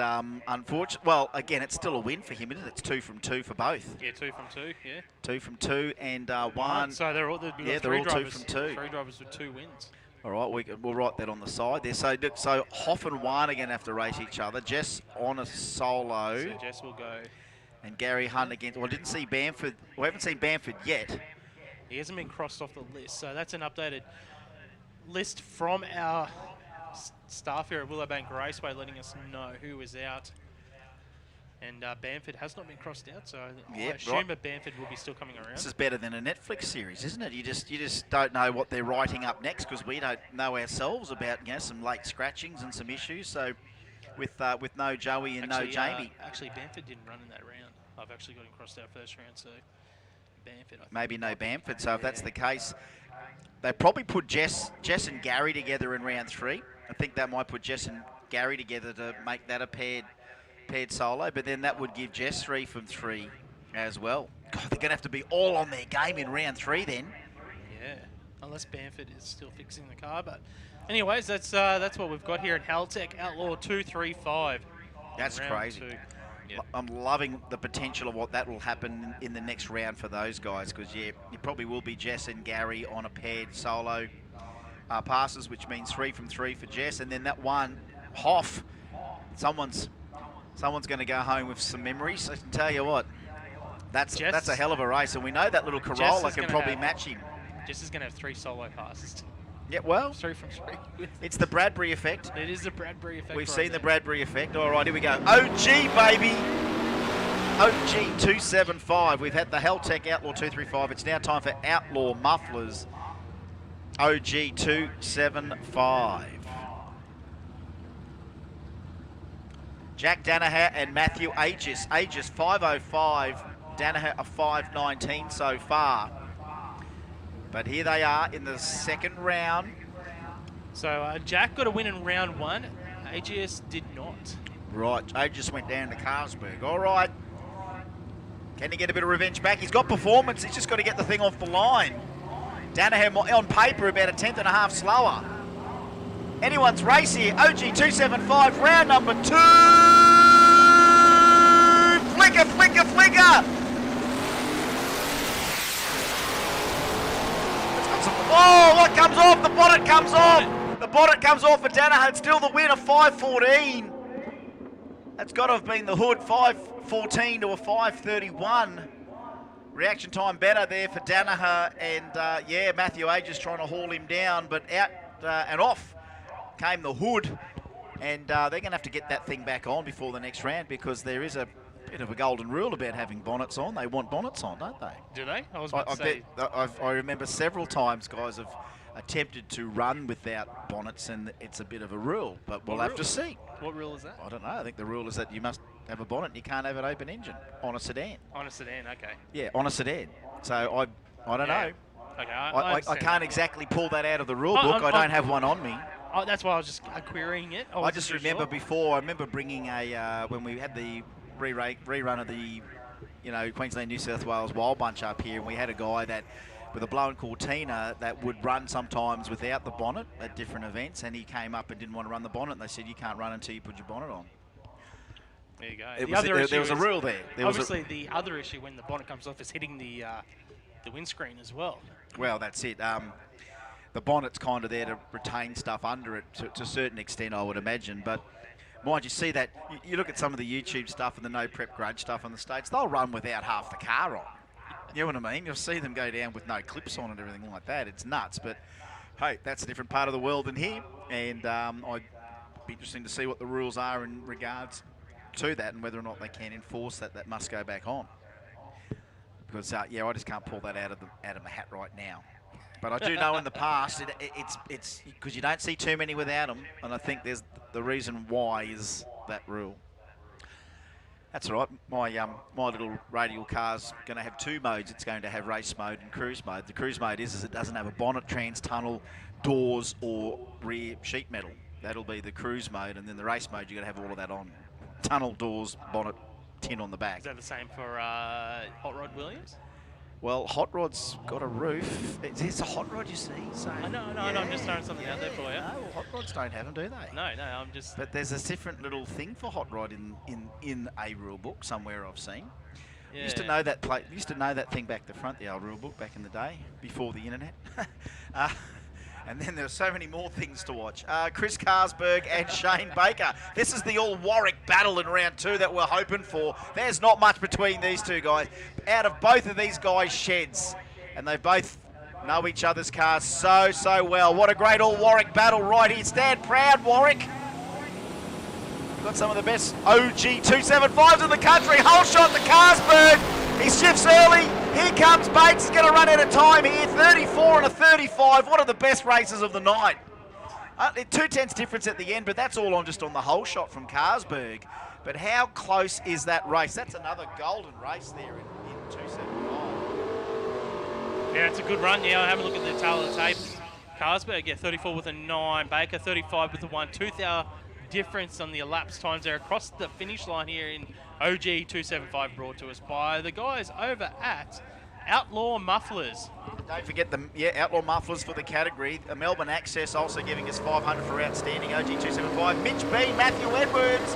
unfortunately, well, again, it's still a win for him, isn't it? It's 2 from 2 for both. Yeah, 2 from 2, yeah. 2 from 2 and 1. So they're all, they're all 2 from 2. 3 drivers with 2 wins. All right, we'll write that on the side there. So Hoff and Juan are going to have to race each other. Jess on a solo. So Jess will go. And Gary Hunt against, well, I didn't see Bamford. We haven't seen Bamford yet. He hasn't been crossed off the list. So that's an updated list from our staff here at Willowbank Raceway letting us know who is out. And Bamford has not been crossed out, so I assume that Bamford will be still coming around. This is better than a Netflix series, isn't it? You just don't know what they're writing up next because we don't know ourselves about some late scratchings and some issues. So with no Joey and no Jamie. Actually, Bamford didn't run in that round. I've actually got him crossed out first round, so Bamford. Maybe no Bamford. So if that's the case, they probably put Jess and Gary together in round 3. I think that might put Jess and Gary together to make that a paired solo, but then that would give Jess 3 from 3 as well. God, they're going to have to be all on their game in round 3 then. Yeah, unless Bamford is still fixing the car. But anyways, that's what we've got here at Haltech Outlaw 235. That's crazy. Yep. I'm loving the potential of what that will happen in the next round for those guys because, yeah, it probably will be Jess and Gary on a paired solo passes, which means 3 from 3 for Jess. And then that one, Hoff, someone's going to go home with some memories. I can tell you what, that's a hell of a race. And we know that little Corolla can probably match him. Jess is going to have 3 solo passes. Yeah, well, 3 from 3. It's the Bradbury effect. It is the Bradbury effect. We've seen the Bradbury effect. All right, here we go. OG, baby. OG 275. We've had the Haltech Outlaw 235. It's now time for Outlaw Mufflers. OG 275. Jack Danaher and Matthew Aegis. Aegis 505. Danaher a 519 so far. But here they are in the second round. So Jack got a win in round 1. Aegis did not. Right, Aegis went down to Carlsberg. All right. Can he get a bit of revenge back? He's got performance. He's just got to get the thing off the line. Danaher on paper about a 10th and a half slower. Anyone's race here. OG 275, round number 2. Flicker, flicker, flicker. Oh, what comes off? The bonnet comes off. The bonnet comes off for Danaher. It's still the win of 514. That's got to have been the hood. 514 to a 531. Reaction time better there for Danaher. And yeah, Matthew Aegis trying to haul him down, but out and off came the hood. And they're going to have to get that thing back on before the next round because there is a bit of a golden rule about having bonnets on. They want bonnets on, don't they? Do they? I was about to say. I remember several times guys have attempted to run without bonnets, and it's a bit of a rule, but we'll have to see. What rule is that? I don't know. I think the rule is that you must have a bonnet and you can't have an open engine on a sedan. On a sedan, okay. Yeah, on a sedan. So I don't know. Okay, I can't exactly pull that out of the rule book. I don't have one on me. That's why I was just querying it. I just remember before, I remember bringing a, when we had the rerun of the, Queensland, New South Wales Wild Bunch up here, and we had a guy that, with a blown Cortina, that would run sometimes without the bonnet at different events, and he came up and didn't want to run the bonnet, and they said, you can't run until you put your bonnet on. There you go. There was a rule there. Obviously, the other issue when the bonnet comes off is hitting the windscreen as well. Well, that's it. The bonnet's kind of there to retain stuff under it to a certain extent, I would imagine. But mind you, see that you look at some of the YouTube stuff and the no prep grudge stuff in the States, they'll run without half the car on. You know what I mean? You'll see them go down with no clips on and everything like that. It's nuts. But hey, that's a different part of the world than here. And I'd be interesting to see what the rules are in regards to that and whether or not they can enforce that. That must go back on. Because yeah, I just can't pull that out of my hat right now. But I do know in the past it's because you don't see too many without them, and I think there's the reason why is that rule. That's all right. My little radial car's going to have 2 modes. It's going to have race mode and cruise mode. The cruise mode is it doesn't have a bonnet, trans tunnel, doors, or rear sheet metal. That'll be the cruise mode, and then the race mode you're going to have all of that on. Tunnel, doors, bonnet, tin on the back. Is that the same for Hot Rod Williams? Well, Hot Rod's got a roof. It's a Hot Rod, you see. So No, I'm just throwing something out there for you. No, well, Hot Rods don't have them, do they? No, I'm just... But there's a different little thing for Hot Rod in a rule book somewhere I've seen. Yeah. Used to know that thing back the front, the old rule book back in the day, before the internet. And then there are so many more things to watch. Chris Carlsberg and Shane Baker. This is the all Warwick battle in round 2 that we're hoping for. There's not much between these two guys. Out of both of these guys' sheds, and they both know each other's cars so well. What a great all Warwick battle right here. Stand proud, Warwick. Got some of the best OG 275s in the country. Whole shot to Carlsberg. He shifts early. Here comes Bates. He's going to run out of time here. 34 and a 35. One of the best races of the night. 2/10 difference at the end, but that's all on just on the whole shot from Carlsberg. But how close is that race? That's another golden race there in 275. Yeah, it's a good run. Yeah, have a look at the tail of the tape. Carlsberg, 34 with a 9. Baker, 35 with a 1. 2th-hour difference on the elapsed times there across the finish line here in OG 275, brought to us by the guys over at Outlaw Mufflers. Don't forget Outlaw Mufflers for the category. Melbourne Access also giving us 500 for outstanding OG 275. Mitch B, Matthew Edwards.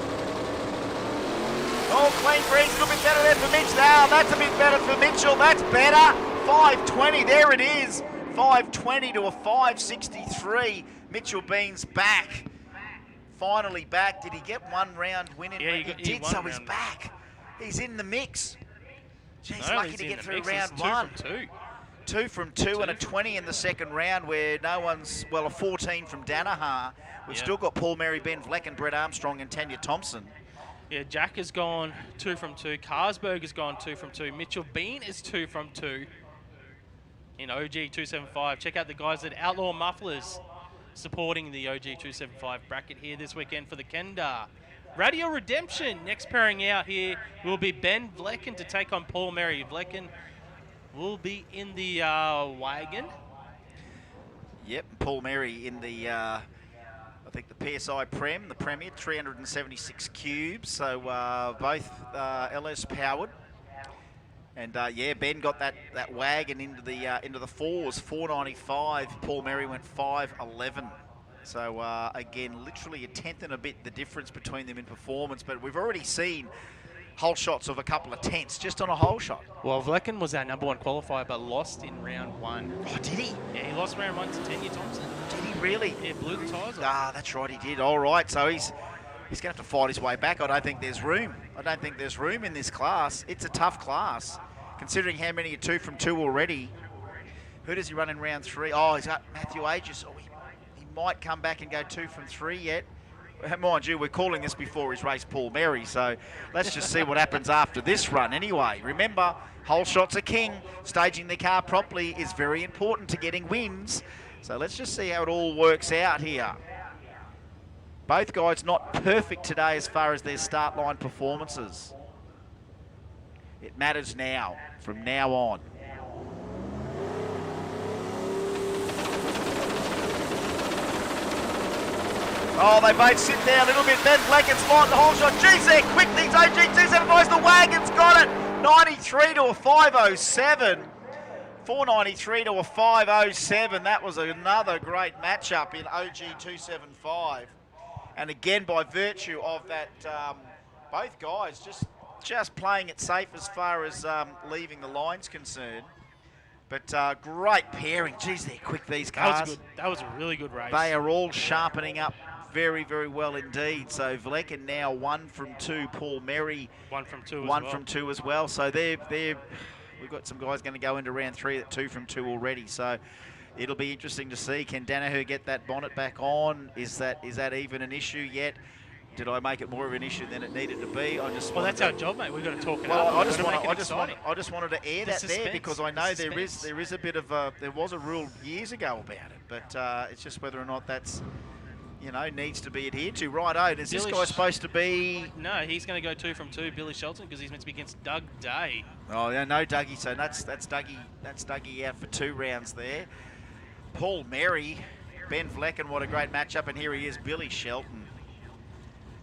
Oh, clean greens, a little bit better there for Mitch now. That's a bit better for Mitchell. That's better. 520, there it is. 520 to a 563. Mitchell Bean's back. Finally back. Did he get one round win in? Yeah, he did, so he's back. He's in the mix. He's lucky to get through round 1. 2 from 2 and a 20 in the second round where no one's, well, a 14 from Danaher. We've still got Paul Mary, Ben Vleck and Brett Armstrong and Tanya Thompson. Yeah, Jack has gone 2 from 2. Carlsberg has gone 2 from 2. Mitchell Bean is 2 from 2 in OG 275. Check out the guys at Outlaw Mufflers supporting the OG 275 bracket here this weekend for the Kenda. Radial Redemption, next pairing out here will be Ben Vlecken to take on Paul Mary. Vlecken will be in the wagon. Yep, Paul Mary in the, I think the PSI Prem, the Premier, 376 cubes, so both LS powered. And yeah, Ben got that wagon into the 4s, 495. Paul Mary went 511. So again, literally a tenth and a bit the difference between them in performance. But we've already seen whole shots of a couple of tenths just on a whole shot. Well, Vlecken was our #1 qualifier, but lost in round 1. Oh, did he? Yeah, he lost round 1 to Tanya Thompson. Did he really? Yeah, blew the tyres off. Ah, that's right, he did. All right, so he's going to have to fight his way back. I don't think there's room. I don't think there's room in this class. It's a tough class, considering how many are 2 from 2 already. Who does he run in round 3? Oh, he's got Matthew Aegis. Oh, he might come back and go 2 from 3 yet. Mind you, we're calling this before his race Paul Mary, so let's just see what happens after this run anyway. Remember, whole shots are king. Staging the car properly is very important to getting wins. So let's just see how it all works out here. Both guys not perfect today as far as their start line performances. It matters now, from now on. Oh, they both sit there a little bit. Ben Black and Slot, the whole shot. Geez, they're quick, these OG 275s. The wagon's got it. 93 to a 507. 493 to a 507. That was another great matchup in OG 275. And again, by virtue of that, both guys just playing it safe as far as leaving the line's concerned. But great pairing. Geez, they're quick, these cars. That was a really good race. They are all sharpening up very, very well indeed. So Vlecken now 1 from 2. Paul Mary 1 from 2 1 from 2 as well. So we've got some guys going to go into round 3 at 2 from 2 already. So it'll be interesting to see. Can Danaher get that bonnet back on? Is that even an issue yet? Did I make it more of an issue than it needed to be? Well, that's our job, mate. We've got to talk it well, up. I just wanted to air that there because I know there is a bit of there was a rule years ago about it, but it's just whether or not that's needs to be adhered to. Righto, is this guy supposed to be? No, he's going to go 2 from 2. Billy Shelton, because he's meant to be against Doug Day. Oh yeah, no Dougie. So that's Dougie out for 2 rounds there. Paul Mary, Ben Vlecken, what a great matchup, and here he is, Billy Shelton.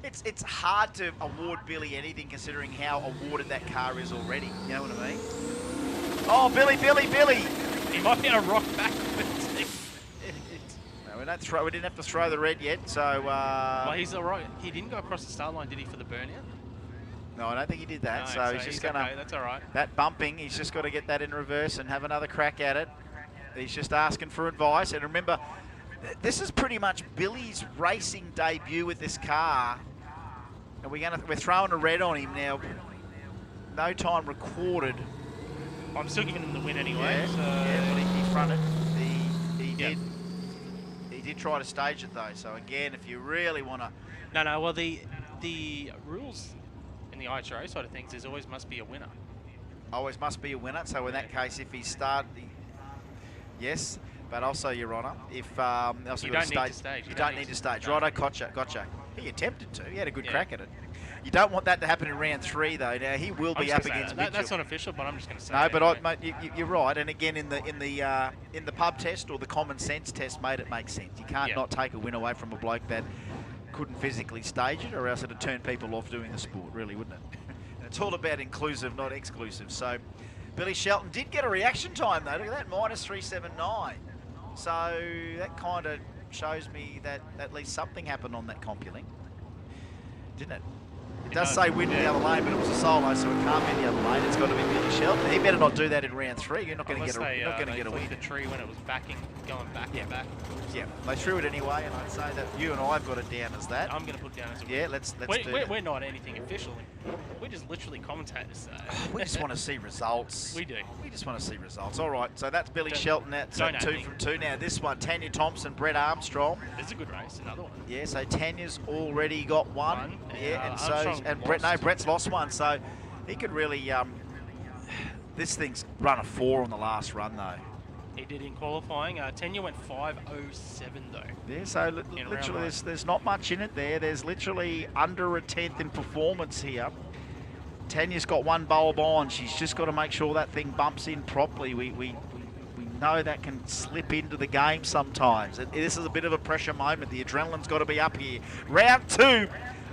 It's hard to award Billy anything considering how awarded that car is already. You know what I mean? Oh, Billy. He might be able to rock backwards. No, we didn't have to throw the red yet, so... well, he's all right. He didn't go across the start line, did he, for the burnout? No, I don't think he did that, No, so he's just going to... okay, that's all right. That bumping, he's just got to get that in reverse and have another crack at it. He's just asking for advice, and remember, this is pretty much Billy's racing debut with this car, and we're throwing a red on him now. No time recorded. I'm still giving him the win anyway. Yeah, so. yeah, but he fronted. He did. He did try to stage it though. So again, if you really want to... No. Well, the rules in the IHRA side of things is always must be a winner. Always must be a winner. So in that case, if he started... Yes, but also, Your Honour, if... also you don't need to stage. You don't need to stage. Righto, gotcha. He attempted to. He had a good crack at it. You don't want that to happen in round 3, though. Now he will be up against Mitchell. That's not official, but I'm just going to say. No, but anyway. mate, you're right. And again, in the pub test or the common sense test, mate, it makes sense. You can't not take a win away from a bloke that couldn't physically stage it, or else it'd turn people off doing the sport, really, wouldn't it? And it's all about inclusive, not exclusive. So Billy Shelton did get a reaction time though. Look at that, -379. So that kind of shows me that at least something happened on that CompuLink, didn't it? It does say win the other lane, but it was a solo, so it can't be the other lane. It's got to be Billy Shelton. He better not do that in round 3. You're not going to get a win. The tree when it was going back and back. Yeah, they threw it anyway, and I'd say that you and I have got it down as that. I'm going to put it down as a win. Yeah, let's do that. We're not anything official. We're just literally commentators. We just want to see results. We do. We just want to see results. All right, so that's Billy Shelton at 2 from 2. Now this one, Tanya Thompson, Brett Armstrong. This is a good race, another one. Yeah, so Tanya's already got one. Yeah, and Brett's lost one, so he could really. This thing's run a 4 on the last run though. He did in qualifying. Tanya went 5:07 though. Yeah, so literally there's not much in it there. There's literally under a 10th in performance here. Tanya's got one bulb on. She's just got to make sure that thing bumps in properly. We know that can slip into the game sometimes. This is a bit of a pressure moment. The adrenaline's got to be up here. Round 2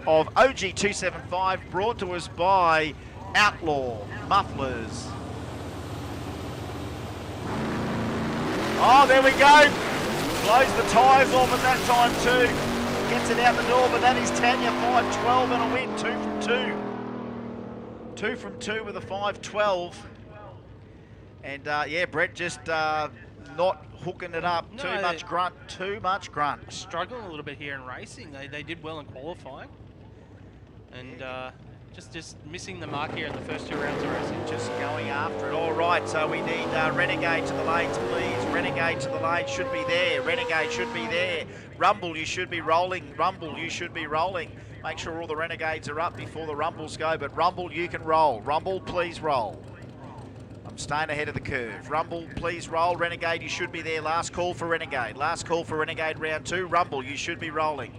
of OG 275 brought to us by Outlaw Mufflers. Oh, there we go. Blows the tyres off at that time too. Gets it out the door, but that is Tanya, 5:12 and a win, 2 from 2. 2 from 2 with a 5:12. And yeah, Brett just not hooking it up. No, Too much grunt. Struggling a little bit here in racing. They did well in qualifying. And just missing the mark here in the first 2 rounds of racing. Just going after it. All right, so we need Renegade to the lanes, please. Renegade to the lane should be there. Renegade should be there. Rumble, you should be rolling. Rumble, you should be rolling. Make sure all the Renegades are up before the Rumbles go, but Rumble, you can roll. Rumble, please roll. I'm staying ahead of the curve. Rumble, please roll. Renegade, you should be there. Last call for Renegade. Last call for Renegade round 2. Rumble, you should be rolling.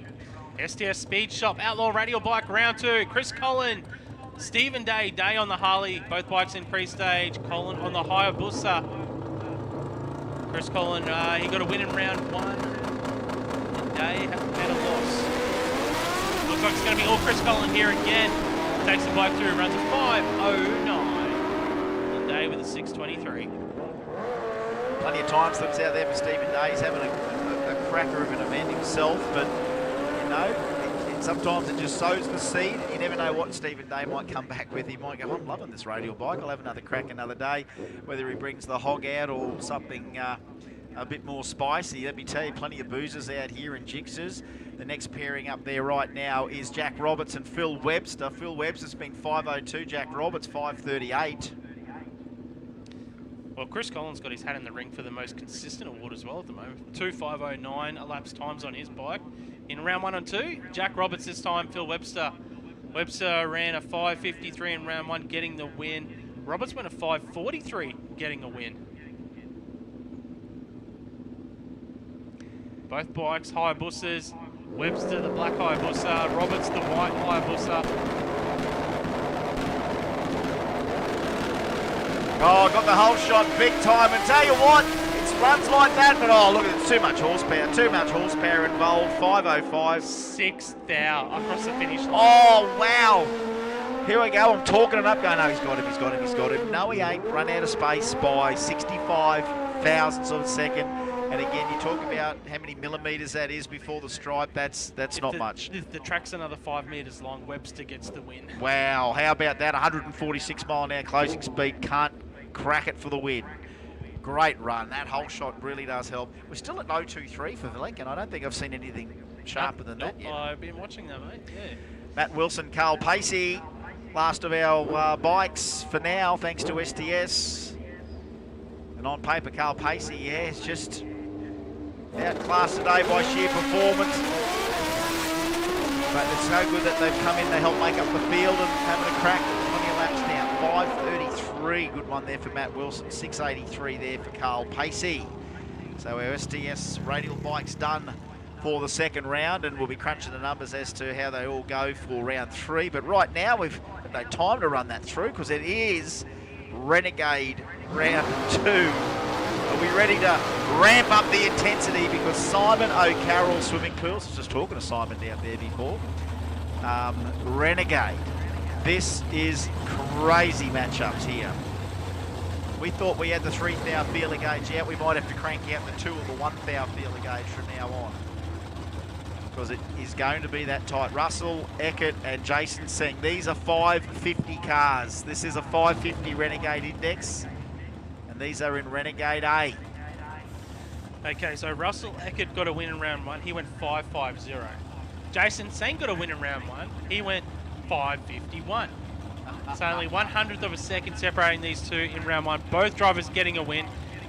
STS Speed Shop, Outlaw Radial Bike round 2. Chris Collin, Stephen Day on the Harley. Both bikes in pre-stage. Collin on the Hayabusa. Chris Collin, he got a win in round 1. And Day had a loss. Looks like it's going to be all Chris Collin here again. Takes the bike through, runs a 5:09. And Day with a 6:23. Plenty of time slips out there for Stephen Day. He's having a cracker of an event himself, but you know, sometimes it just sows the seed. You never know what Stephen Day might come back with. He might go, I'm loving this Radial bike. I'll have another crack another day. Whether he brings the hog out or something a bit more spicy. Let me tell you, plenty of boozers out here in Jixers. The next pairing up there right now is Jack Roberts and Phil Webster. Phil Webster's been 5:02. Jack Roberts 5:38. Well, Chris Collins got his hat in the ring for the most consistent award as well at the moment. 2:5:09 elapsed times on his bike. In round 1 and 2, Jack Roberts this time, Phil Webster. Webster ran a 5:53 in round 1, getting the win. Roberts went a 5:43, getting a win. Both bikes, Hayabusas. Webster, the black Hayabusa. Roberts, the white Hayabusa. Oh, got the whole shot big time. And tell you what, it's runs like that, but oh, look, it's too much horsepower involved. 5:05. 6th out across the finish line. Oh, wow. Here we go. I'm talking it up, going, no, he's got him, he's got him, he's got him. No, he ain't. Run out of space by 65 thousandths of a second. And again, you talk about how many millimetres that is before the stripe. That's not much. The track's another 5 metres long. Webster gets the win. Wow, how about that? 146 mile an hour closing speed. Can't crack it for the win. Great run. That whole shot really does help. We're still at 0.23 for Willowbank, and I don't think I've seen anything sharper than that yet. I've been watching that, mate. Yeah. Matt Wilson, Carl Pacey. Last of our bikes for now, thanks to STS. And on paper, Carl Pacey, yeah, it's just outclassed today by sheer performance. But it's so good that they've come in to help make up the field and having a crack. 20 laps now. 5.33, good one there for Matt Wilson. 6.83 there for Carl Pacey. So our STS Radial bike's done for the second round, and we'll be crunching the numbers as to how they all go for round 3. But right now, we've got no time to run that through because it is Renegade round 2. Are we ready to ramp up the intensity? Because Simon O'Carroll Swimming Pools, I was just talking to Simon down there before, Renegade. This is crazy matchups here. We thought we had the 3,000 feeler gauge out. We might have to crank out the 2 or the 1,000 feeler gauge from now on, because it is going to be that tight. Russell, Eckert and Jason Singh. These are 550 cars. This is a 550 Renegade Index, and these are in Renegade A. Okay, so Russell Eckert got a win in round 1. He went 5.50. Jason Singh got a win in round 1. He went 5.51. It's only 100th of a second separating these two in round 1. Both drivers getting a win.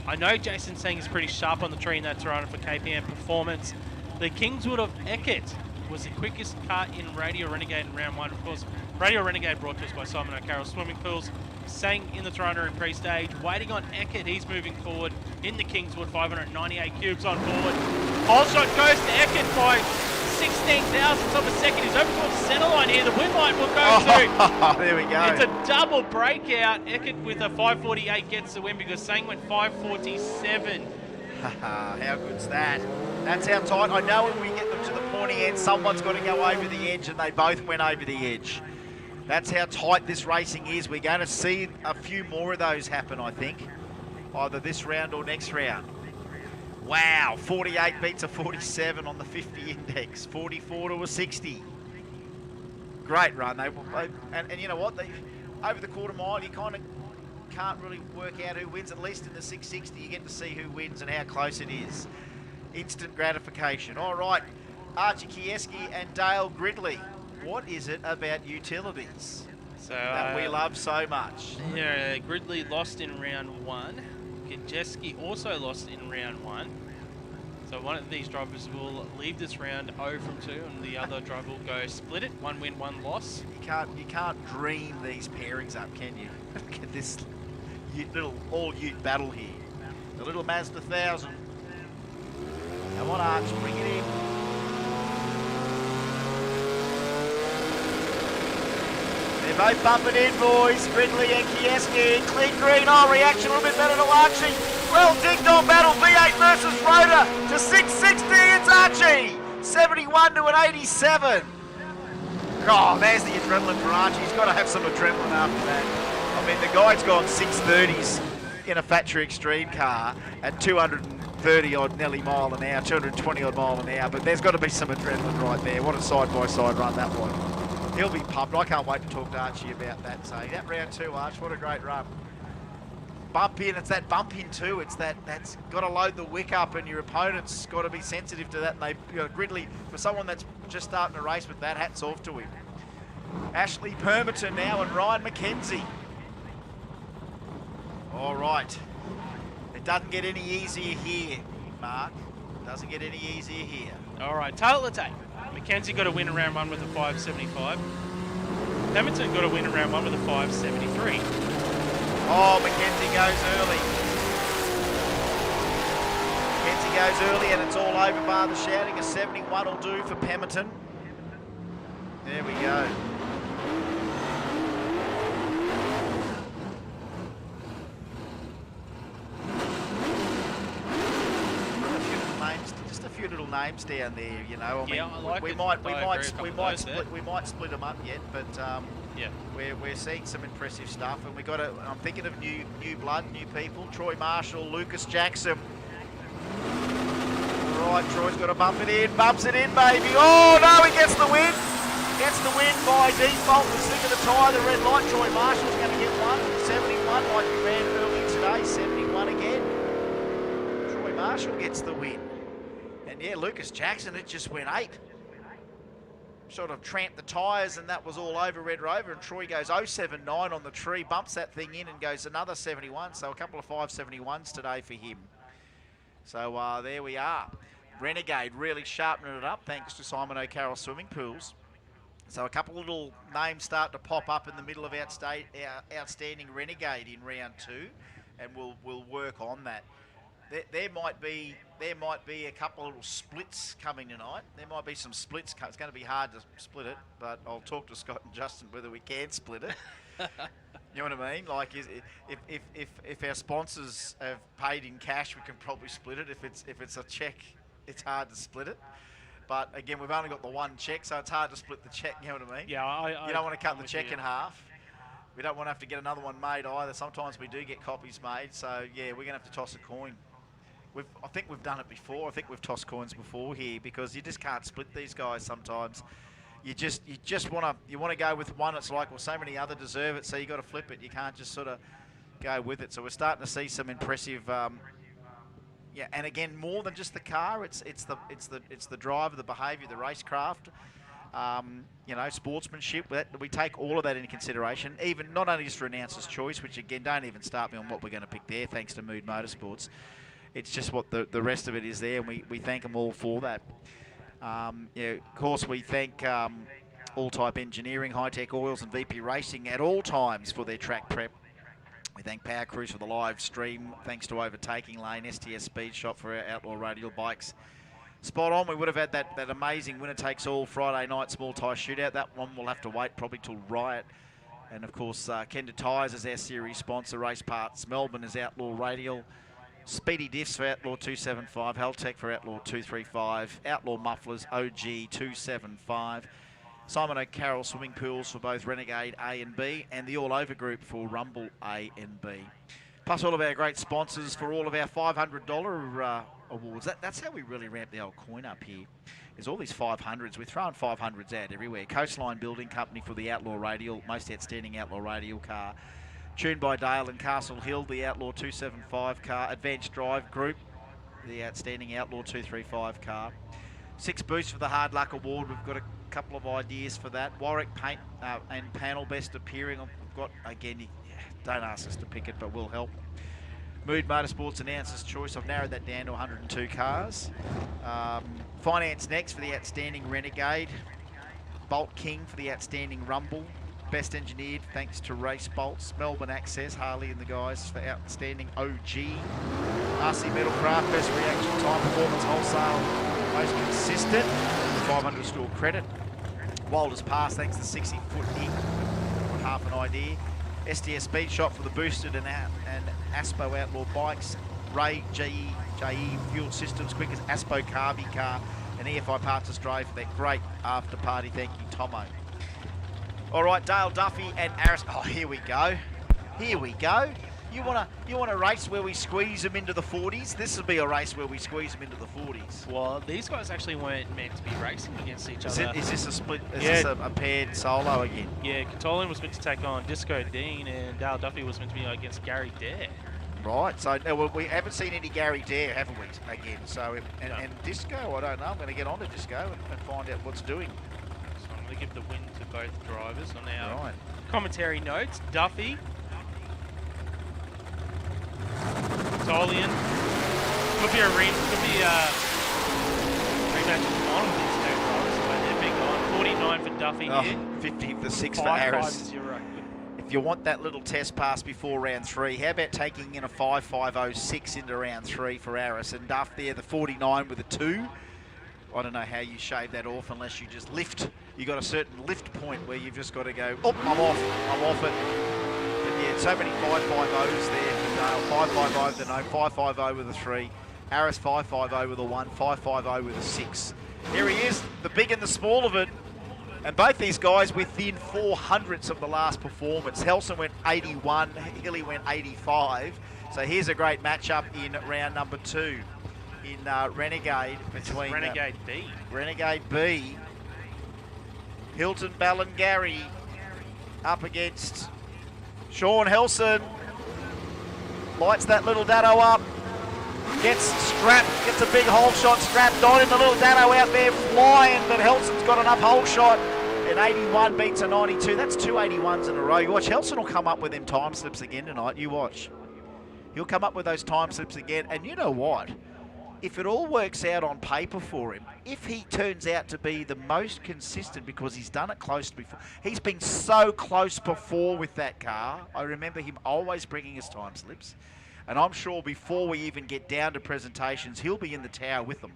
I know Jason Singh is pretty sharp on the tree in that Toronto for KPM Performance. The Kingswood of Eckert was the quickest car in Radio Renegade in round 1. Of course, Radio Renegade brought to us by Simon O'Carroll Swimming Pools. Sang in the Toronto in pre-stage, waiting on Eckert. He's moving forward in the Kingswood, 598 cubes on board. Whole shot goes to Eckert by 16 thousandths of a second. He's over towards the centre line here. The win line will go to. There we go. It's a double breakout. Eckert with a 5.48 gets the win because Sang went 5.47. How good's that? That's how tight. I know when we get them to the pointy end, someone's got to go over the edge, and they both went over the edge. That's how tight this racing is. We're going to see a few more of those happen, I think, either this round or next round. Wow, 48 beats a 47 on the 50 index, 44 to a 60. Great run. And you know what? Over the quarter mile, you kind of can't really work out who wins. At least in the 660, you get to see who wins and how close it is. Instant gratification. All right, Archie Kieski and Dale Gridley. What is it about utilities that we love so much? Yeah, Gridley lost in round 1. Kajeski also lost in round 1. So one of these drivers will leave this round 0 from 2, and the other driver will go split it. 1 win, 1 loss. You can't dream these pairings up, can you? Look at this little all-ute battle here. The little Mazda 1000. Come on, Arch, bring it in. They're both bumping in, boys. Gridley and Kieski. Clean green. Oh, reaction a little bit better to Archie. Well, ding-dong battle. V8 versus Rhoda to 660. It's Archie. 71 to an 87. Oh, there's the adrenaline for Archie. He's got to have some adrenaline after that. I mean, the guy's gone 630s in a factory extreme car at 230 odd nearly mile an hour, 220 odd mile an hour. But there's got to be some adrenaline right there. What a side-by-side run that one. He'll be pumped. I can't wait to talk to Archie about that. So that round 2, Arch, what a great run. Bump in, it's that bump in too. It's that's got to load the wick up, and your opponent's got to be sensitive to that. And they, Gridley, for someone that's just starting a race with that, hats off to him. Ashley Permerton now and Ryan McKenzie. All right. It doesn't get any easier here, Mark. It doesn't get any easier here. All right, tail attack. McKenzie got a win in round 1 with a 5.75. Hamilton got a win in round 1 with a 5.73. Oh, McKenzie goes early. McKenzie goes early, and it's all over bar the shouting. A 71 will do for Pemberton. There we go. Just a few little names down there. You know, I mean, I like we it. might split them up yet, but we're seeing some impressive stuff, and I'm thinking of new blood, new people. Troy Marshall, Lucas Jackson. All right, Troy's got to bumps it in, baby. Oh no, he gets the win. Gets the win by default. The sick of the tyre, the red light. Troy Marshall's going to get one. 71 like he ran earlier today. 71 again. Troy Marshall gets the win. And yeah, Lucas Jackson, it just went 8. Sort of tramped the tyres, and that was all over Red Rover. And Troy goes 079 on the tree, bumps that thing in and goes another 71. So a couple of 571s today for him. So there we are. Renegade really sharpening it up thanks to Simon O'Carroll Swimming Pools. So a couple of little names start to pop up in the middle of outstanding Renegade in round 2, and we'll work on that. There might be a couple of little splits coming tonight. There might be some splits. It's going to be hard to split it, but I'll talk to Scott and Justin whether we can split it. You know what I mean? Like, if our sponsors have paid in cash, we can probably split it. If it's a check, it's hard to split it. But again, we've only got the one check, so it's hard to split the check. You know what I mean? Yeah, you don't want to cut the check in half. We don't want to have to get another one made either. Sometimes we do get copies made, so yeah, we're going to have to toss a coin. I think we've done it before. I think we've tossed coins before here, because you just can't split these guys sometimes. You just want to go with one. It's like, well, so many other deserve it, so you got to flip it. You can't just sort of go with it. So we're starting to see some impressive. Yeah, and again, more than just the car, it's the driver, the behaviour, the racecraft, you know, sportsmanship. We take all of that into consideration, even not only just for announcer's choice, which again, don't even start me on what we're going to pick there, thanks to Mood Motorsports. It's just what the rest of it is there, and we thank them all for that. Yeah, of course, we thank All Type Engineering, High Tech Oils, and VP Racing at all times for their track prep. We thank Power Cruise for the live stream. Thanks to Overtaking Lane, STS Speed Shop for our Outlaw Radial bikes. Spot on. We would have had that amazing winner takes all Friday night small tyre shootout. That one we'll have to wait probably till Riot. And of course, Kenda Tyres is our series sponsor. Race Parts Melbourne is Outlaw Radial. Speedy Diffs for Outlaw 275. Haltech for Outlaw 235. Outlaw Mufflers OG 275. Simon O'Carroll Swimming Pools for both Renegade A and B, and the All Over Group for Rumble A and B. Plus all of our great sponsors for all of our $500 awards. That's how we really ramp the old coin up here. There's all these 500s. We're throwing 500s out everywhere. Coastline Building Company for the Outlaw Radial, most outstanding Outlaw Radial car. Tuned by Dale and Castle Hill, the Outlaw 275 car. Advanced Drive Group, the outstanding Outlaw 235 car. 6 Boosts for the Hard Luck Award. We've got a couple of ideas for that. Warwick Paint and Panel Best Appearing. We've got, again, don't ask us to pick it, but we'll help. Mood Motorsports Announcer's Choice. I've narrowed that down to 102 cars. Finance Next for the outstanding Renegade. Bolt King for the outstanding Rumble. Best Engineered, thanks to Race Bolts. Melbourne Access, Harley and the guys for outstanding OG. RC Metal Craft, best reaction time, performance, wholesale, most consistent. 500 store credit. Walder's Pass, thanks to 60-foot Nick. Got half an idea. STS Speed Shop for the boosted and Aspo Outlaw bikes. Ray JE Fuel Systems, quick as Aspo Carby car. And EFI Parts Australia for that great after party. Thank you, Tomo. All right, Dale Duffy and Aris. Oh, here we go. Here we go. You want a race where we squeeze them into the 40s? This will be a race where we squeeze them into the 40s. Well, these guys actually weren't meant to be racing against each other. Is this a split? Is this a paired solo again? Yeah, Catolian was meant to take on Disco Dean, and Dale Duffy was meant to be against Gary Dare. Right, so well, we haven't seen any Gary Dare, haven't we, again? So, and Disco, I don't know. I'm going to get on to Disco and find out what's doing. So I'm going to give the win to both drivers on our commentary notes. Duffy, Catolian, could be a rematch at the bottom of these two drivers, but they're big on. 49 for Duffy here. 50 for 6 for Aris. If you want that little test pass before round 3, how about taking in a 5.506 into round 3 for Aris? And Duff there, the 49 with a 2. I don't know how you shave that off unless you just lift. You got a certain lift point where you've just got to go, oh, I'm off it. But yeah, so many 5.50s there for Dale. 5.50 with a no, 5.50 with a 3. Harris 550 with a 1, 550 with a 6. There he is, the big and the small of it. And both these guys within 400ths of the last performance. Helson went 81, Hilly went 85. So here's a great matchup in round number 2 in Renegade between Renegade B. Renegade B. Hilton Ballingarry up against Sean Helson. Lights that little Dado up. Gets strapped, gets a big hole shot strapped on him. The little Dado out there flying, but Helson's got enough hole shot. An 81 beats a 92. That's 2 81s in a row. You watch, Helson will come up with them time slips again tonight. You watch. He'll come up with those time slips again. And you know what? If it all works out on paper for him, if he turns out to be the most consistent, because he's done it close before. He's been so close before with that car. I remember him always bringing his time slips. And I'm sure before we even get down to presentations, he'll be in the tower with them.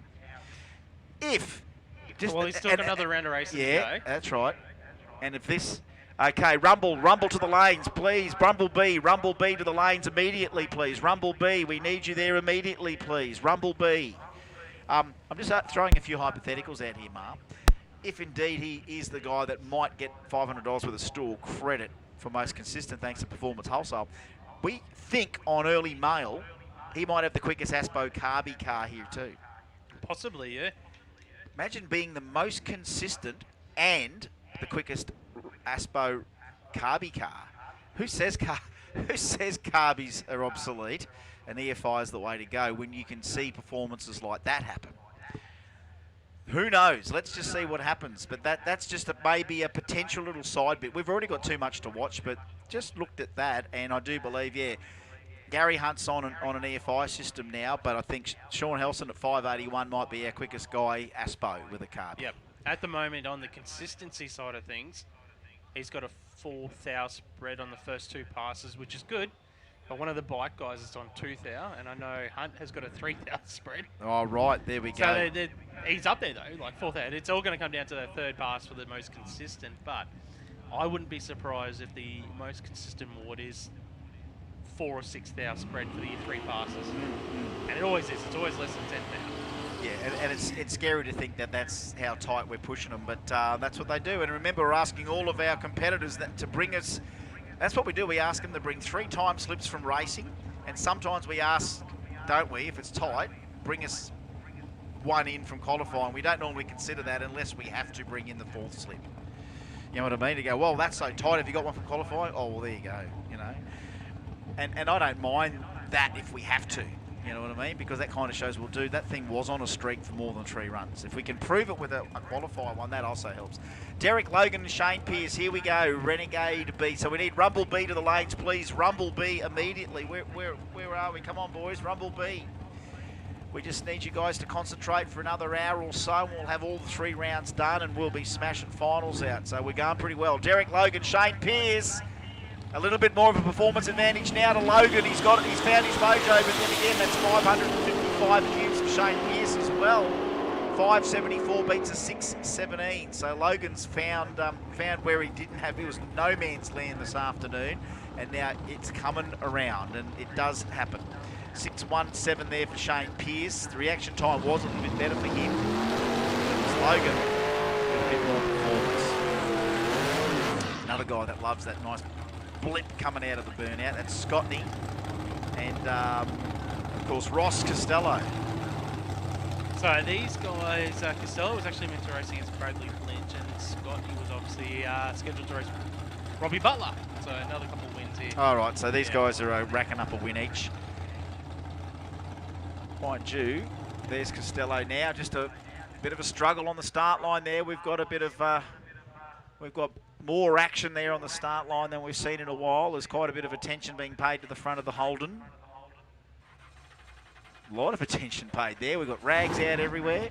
Well, he's still got another round of racing to go. Yeah, that's right. And if this... Okay, Rumble to the lanes, please. Rumble B to the lanes immediately, please. Rumble B, we need you there immediately, please. Rumble B. I'm just throwing a few hypotheticals out here, Mark. If indeed he is the guy that might get $500 worth of stall credit for most consistent thanks to Performance Wholesale, we think on early mail he might have the quickest Aspo Carby car here too. Possibly, yeah. Imagine being the most consistent and the quickest Aspo Carby car. Who says Carbys are obsolete and EFI is the way to go when you can see performances like that happen? Who knows? Let's just see what happens. But that's just maybe a potential little side bit. We've already got too much to watch, but just looked at that, and I do believe, yeah, Gary Hunt's on an EFI system now, but I think Sean Helson at 581 might be our quickest guy, Aspo, with a car. Yep. At the moment, on the consistency side of things, he's got a 4,000 spread on the first 2 passes, which is good. But one of the bike guys is on 2,000, and I know Hunt has got a 3,000 spread. Oh, right. There we go. So he's up there, though, like 4,000. It's all going to come down to the third pass for the most consistent, but I wouldn't be surprised if the most consistent ward is 4,000 or 6,000 spread for the 3 passes. And it always is. It's always less than 10,000. Yeah, and it's scary to think that that's how tight we're pushing them, but that's what they do. And remember, we're asking all of our competitors to bring us... That's what we do. We ask them to bring 3 time slips from racing, and sometimes we ask, don't we, if it's tight, bring us 1 in from qualifying. We don't normally consider that unless we have to bring in the 4th slip. You know what I mean? To go, well, that's so tight. Have you got one from qualifying? Oh, well, there you go, you know. And I don't mind that if we have to, you know what I mean? Because that kind of shows, well, dude, that thing was on a streak for more than 3 runs. If we can prove it with a qualifier one, that also helps. Derek Logan and Shane Pearce, here we go, Renegade B. So we need Rumble B to the lanes, please. Rumble B immediately. Where are we? Come on, boys, Rumble B. We just need you guys to concentrate for another hour or so, and we'll have all the 3 rounds done, and we'll be smashing finals out. So we're going pretty well. Derek Logan, Shane Pearce. A little bit more of a performance advantage now to Logan. He's found his mojo, but then again, that's 555 cubes for Shane Pearce as well. 574 beats a 617. So Logan's found where he didn't have. He was no man's land this afternoon, and now it's coming around, and it does happen. 617 there for Shane Pearce. The reaction time was a little bit better for him. It was Logan with a bit more performance. Another guy that loves that nice blip coming out of the burnout. That's Scotney. And, of course, Ross Costello. So these guys, Costello was actually meant to race against Bradley Lynch, and Scotney was obviously scheduled to race Robbie Butler. So another couple of wins here. All right, so these guys are racking up a win each. Mind you, there's Costello now. Just a bit of a struggle on the start line there. We've got a bit of... we've got more action there on the start line than we've seen in a while. There's quite a bit of attention being paid to the front of the Holden. A lot of attention paid there. We've got rags out everywhere.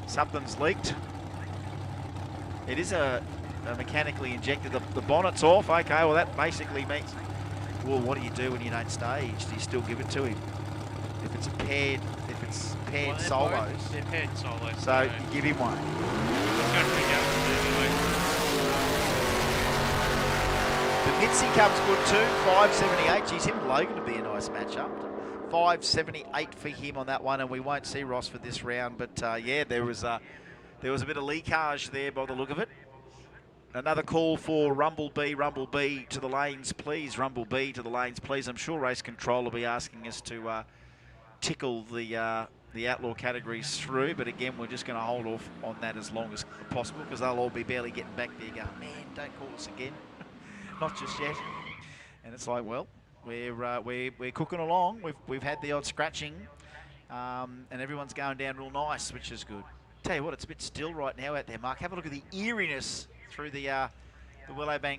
Something's leaked. It is a mechanically injected. The bonnet's off. Okay, well that basically means, well, what do you do when you don't stage? Do you still give it to him? If it's paired solos. They're paired solos. So you give him one. The Mitzi comes good too, 578. Geez, him and Logan would be a nice matchup. 5.78 for him on that one, and we won't see Ross for this round. But yeah, there was a bit of leakage there by the look of it. Another call for Rumble B to the lanes, please. Rumble B to the lanes, please. I'm sure Race Control will be asking us to tickle the Outlaw categories through, but again, we're just going to hold off on that as long as possible because they'll all be barely getting back there going, man, don't call us again. Not just yet. And it's like, well, we're cooking along. We've had the odd scratching, and everyone's going down real nice, which is good. Tell you what, it's a bit still right now out there, Mark. Have a look at the eeriness through the Willowbank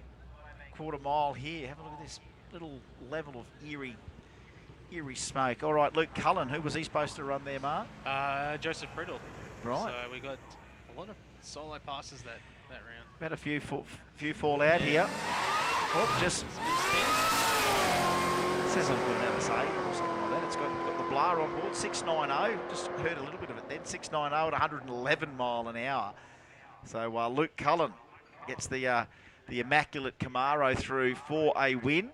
quarter mile here. Have a look at this little level of eerie smoke. All right, Luke Cullen, who was he supposed to run there, Mark? Joseph Brittle. Right. So we got a lot of solo passes that round. Had a few fall out here. Oh, just says I'm going to have a say or something like that. It's got the Blar on board, 690. Just heard a little bit of it then. 690 at 111 mile an hour. So Luke Cullen gets the immaculate Camaro through for a win.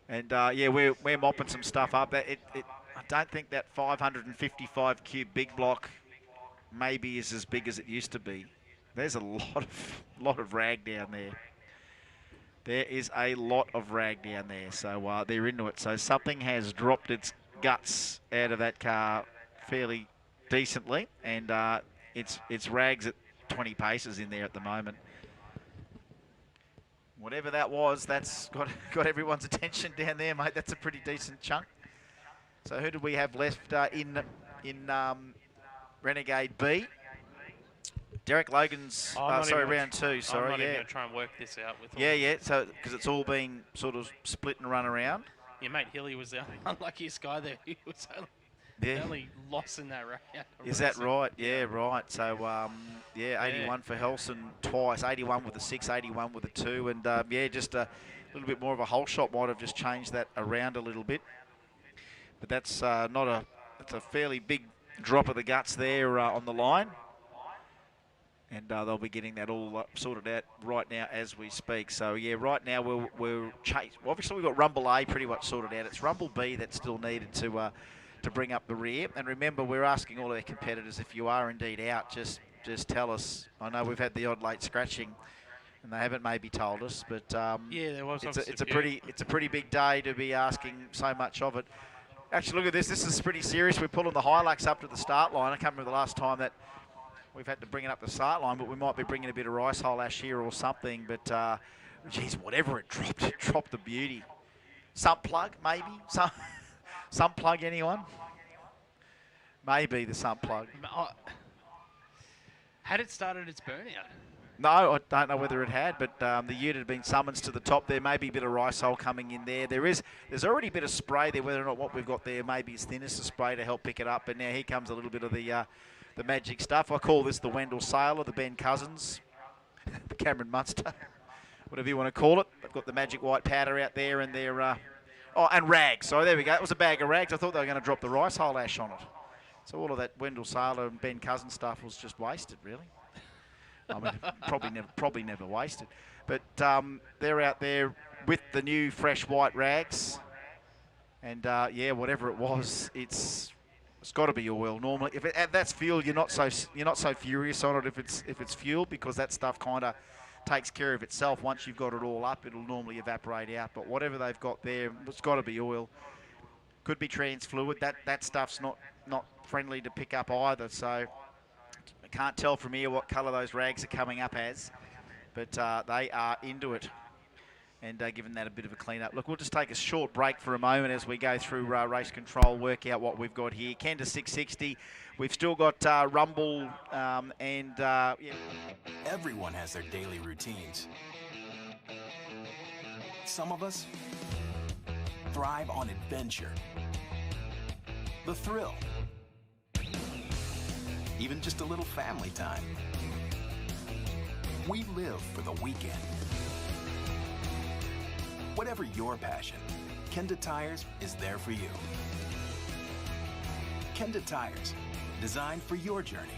And yeah, we're mopping some stuff up. I don't think that 555 cube big block maybe is as big as it used to be. There's a lot of rag down there. There is a lot of rag down there, so they're into it. So something has dropped its guts out of that car fairly decently, and it's rags at 20 paces in there at the moment. Whatever that was, that's got everyone's attention down there, mate. That's a pretty decent chunk. So who do we have left in Renegade B? Derek Logan's, round 2, sorry. I'm not even going to try and work this out with Yeah, so because it's all been sort of split and run around. Yeah, mate, Hilly was the unluckiest guy there. He was only lost in that round. Is that right? Yeah, right. So, yeah, 81 for Helson twice. 81 with a 6, 81 with a 2. And, yeah, just a little bit more of a whole shot might have just changed that around a little bit. But that's that's a fairly big drop of the guts there on the line. And they'll be getting that all sorted out right now as we speak. So, yeah, right now we're obviously we've got Rumble A pretty much sorted out. It's Rumble B that's still needed to bring up the rear. And remember, we're asking all our competitors, if you are indeed out, just tell us. I know we've had the odd late scratching, and they haven't maybe told us, but yeah, there was. It's a pretty big day to be asking so much of it. Actually, look at this. This is pretty serious. We're pulling the Hilux up to the start line. I can't remember the last time that we've had to bring it up the start line, but we might be bringing a bit of rice hull ash here or something. But geez, whatever it dropped the beauty. Sump plug, maybe. Sump plug, anyone? Maybe the sump plug. Had it started its burnout? No, I don't know whether it had, but the ute had been summoned to the top. There may be a bit of rice hull coming in there. There's already a bit of spray there. Whether or not what we've got there maybe is thinnest of spray to help pick it up. But now here comes a little bit of the magic stuff. I call this the Wendell Sailor, the Ben Cousins, the Cameron Munster, whatever you want to call it. They've got the magic white powder out there, and they're and rags. So there we go. It was a bag of rags. I thought they were going to drop the rice hull ash on it. So all of that Wendell Sailor and Ben Cousins stuff was just wasted, really. I mean, probably never wasted. But they're out there with the new fresh white rags, and yeah, whatever it was, it's got to be oil. Normally, if that's fuel, you're not so furious on it if it's fuel, because that stuff kind of takes care of itself. Once you've got it all up, it'll normally evaporate out. But whatever they've got there, it's got to be oil. Could be trans fluid. That stuff's not friendly to pick up either. So I can't tell from here what colour those rags are coming up as, but they are into it, and giving that a bit of a clean up. Look, we'll just take a short break for a moment as we go through race control, work out what we've got here. Kenda 660. We've still got Rumble and yeah. Everyone has their daily routines. Some of us thrive on adventure, the thrill, even just a little family time. We live for the weekend. Whatever your passion, Kenda Tires is there for you. Kenda Tires, designed for your journey.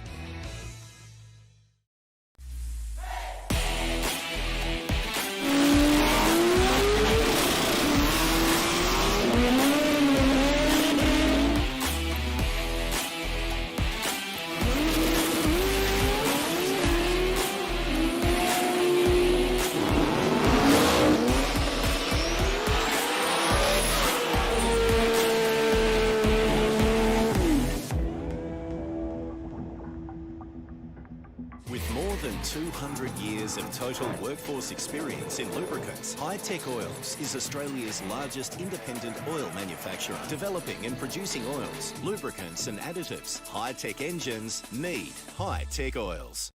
With more than 200 years of total workforce experience in lubricants, Hi-Tech Oils is Australia's largest independent oil manufacturer, developing and producing oils, lubricants and additives. Hi-Tech engines need Hi-Tech Oils.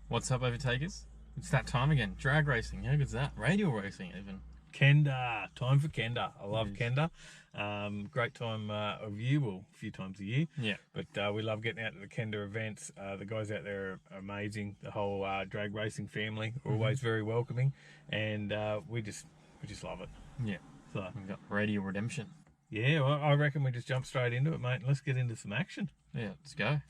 What's up, Overtakers? It's that time again. Drag racing. How good's that? Radial racing, even. Kenda. Time for Kenda. I love Kenda. Great time of year. Well, a few times a year. Yeah. But we love getting out to the Kenda events. The guys out there are amazing. The whole drag racing family are always very welcoming. And we just love it. Yeah. So we've got Radial Redemption. Yeah, well, I reckon we just jump straight into it, mate. Let's get into some action. Yeah, let's go.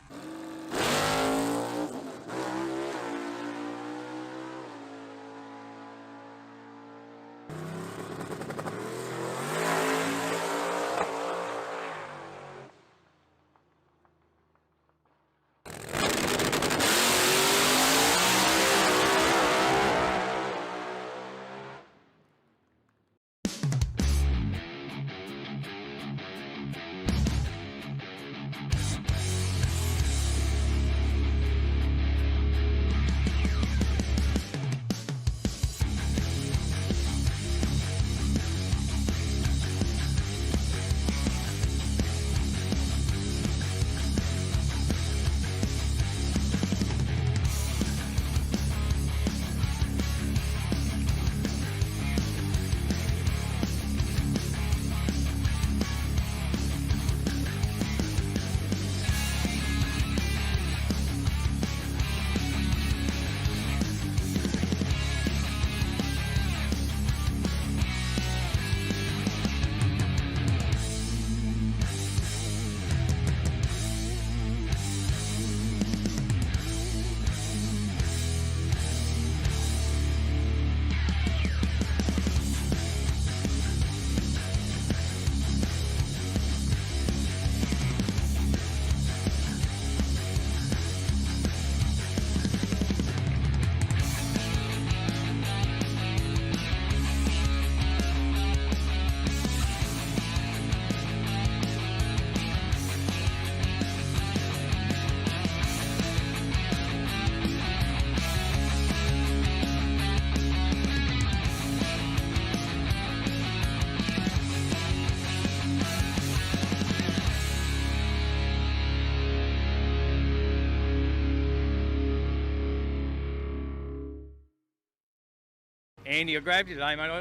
Andy, I grabbed you today, mate.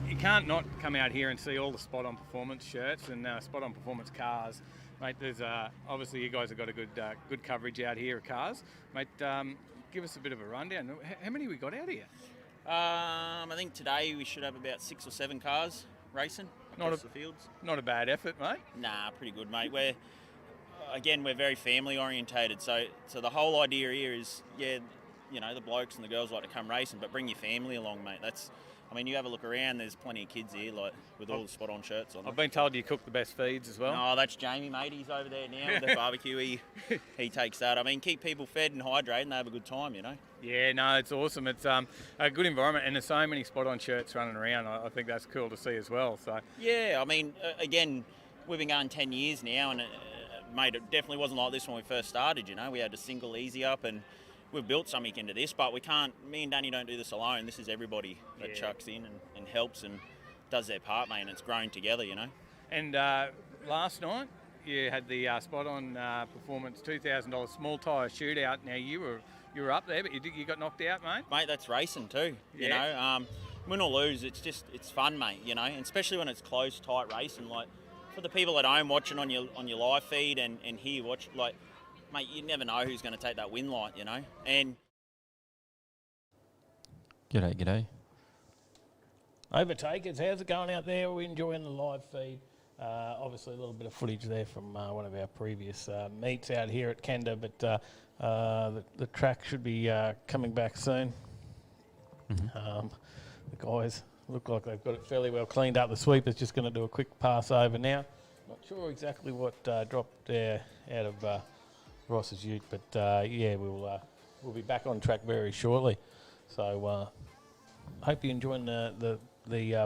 You can't not come out here and see all the Spot On Performance shirts and Spot On Performance cars. Mate, there's obviously you guys have got a good coverage out here of cars. Mate, give us a bit of a rundown. How many we got out here? I think today we should have about 6 or 7 cars racing across the fields. Not a bad effort, mate. Nah, pretty good, mate. We're very family orientated, so the whole idea here is, you know, the blokes and the girls like to come racing, but bring your family along, mate. You have a look around, there's plenty of kids here, like, with all the Spot On shirts on. I've been told you cook the best feeds as well. No, that's Jamie, mate. He's over there now with the barbecue. He takes that. Keep people fed and hydrated and they have a good time, you know. Yeah, no, it's awesome. It's a good environment, and there's so many Spot On shirts running around. I think that's cool to see as well. So yeah, again, we've been going 10 years now, and mate, it definitely wasn't like this when we first started, you know. We had a single easy up, and we've built something into this, but me and Danny don't do this alone. This is everybody that chucks in and helps and does their part, mate, and it's grown together, you know. And last night, you had the Spot On Performance $2,000 small tyre shootout. Now, you were up there, but you got knocked out, mate. Mate, that's racing too, you know. Win or lose, it's fun, mate, you know, and especially when it's close, tight racing. Like, for the people at home watching on your live feed and here watch, like, mate, you never know who's going to take that win light, you know. And G'day. Overtakers, how's it going out there? We're enjoying the live feed. Obviously, a little bit of footage there from one of our previous meets out here at Kenda, but the track should be coming back soon. The guys look like they've got it fairly well cleaned up. The sweeper's just going to do a quick pass over now. Not sure exactly what dropped there out of Ross's ute, but yeah, we'll be back on track very shortly. So hope you're enjoying the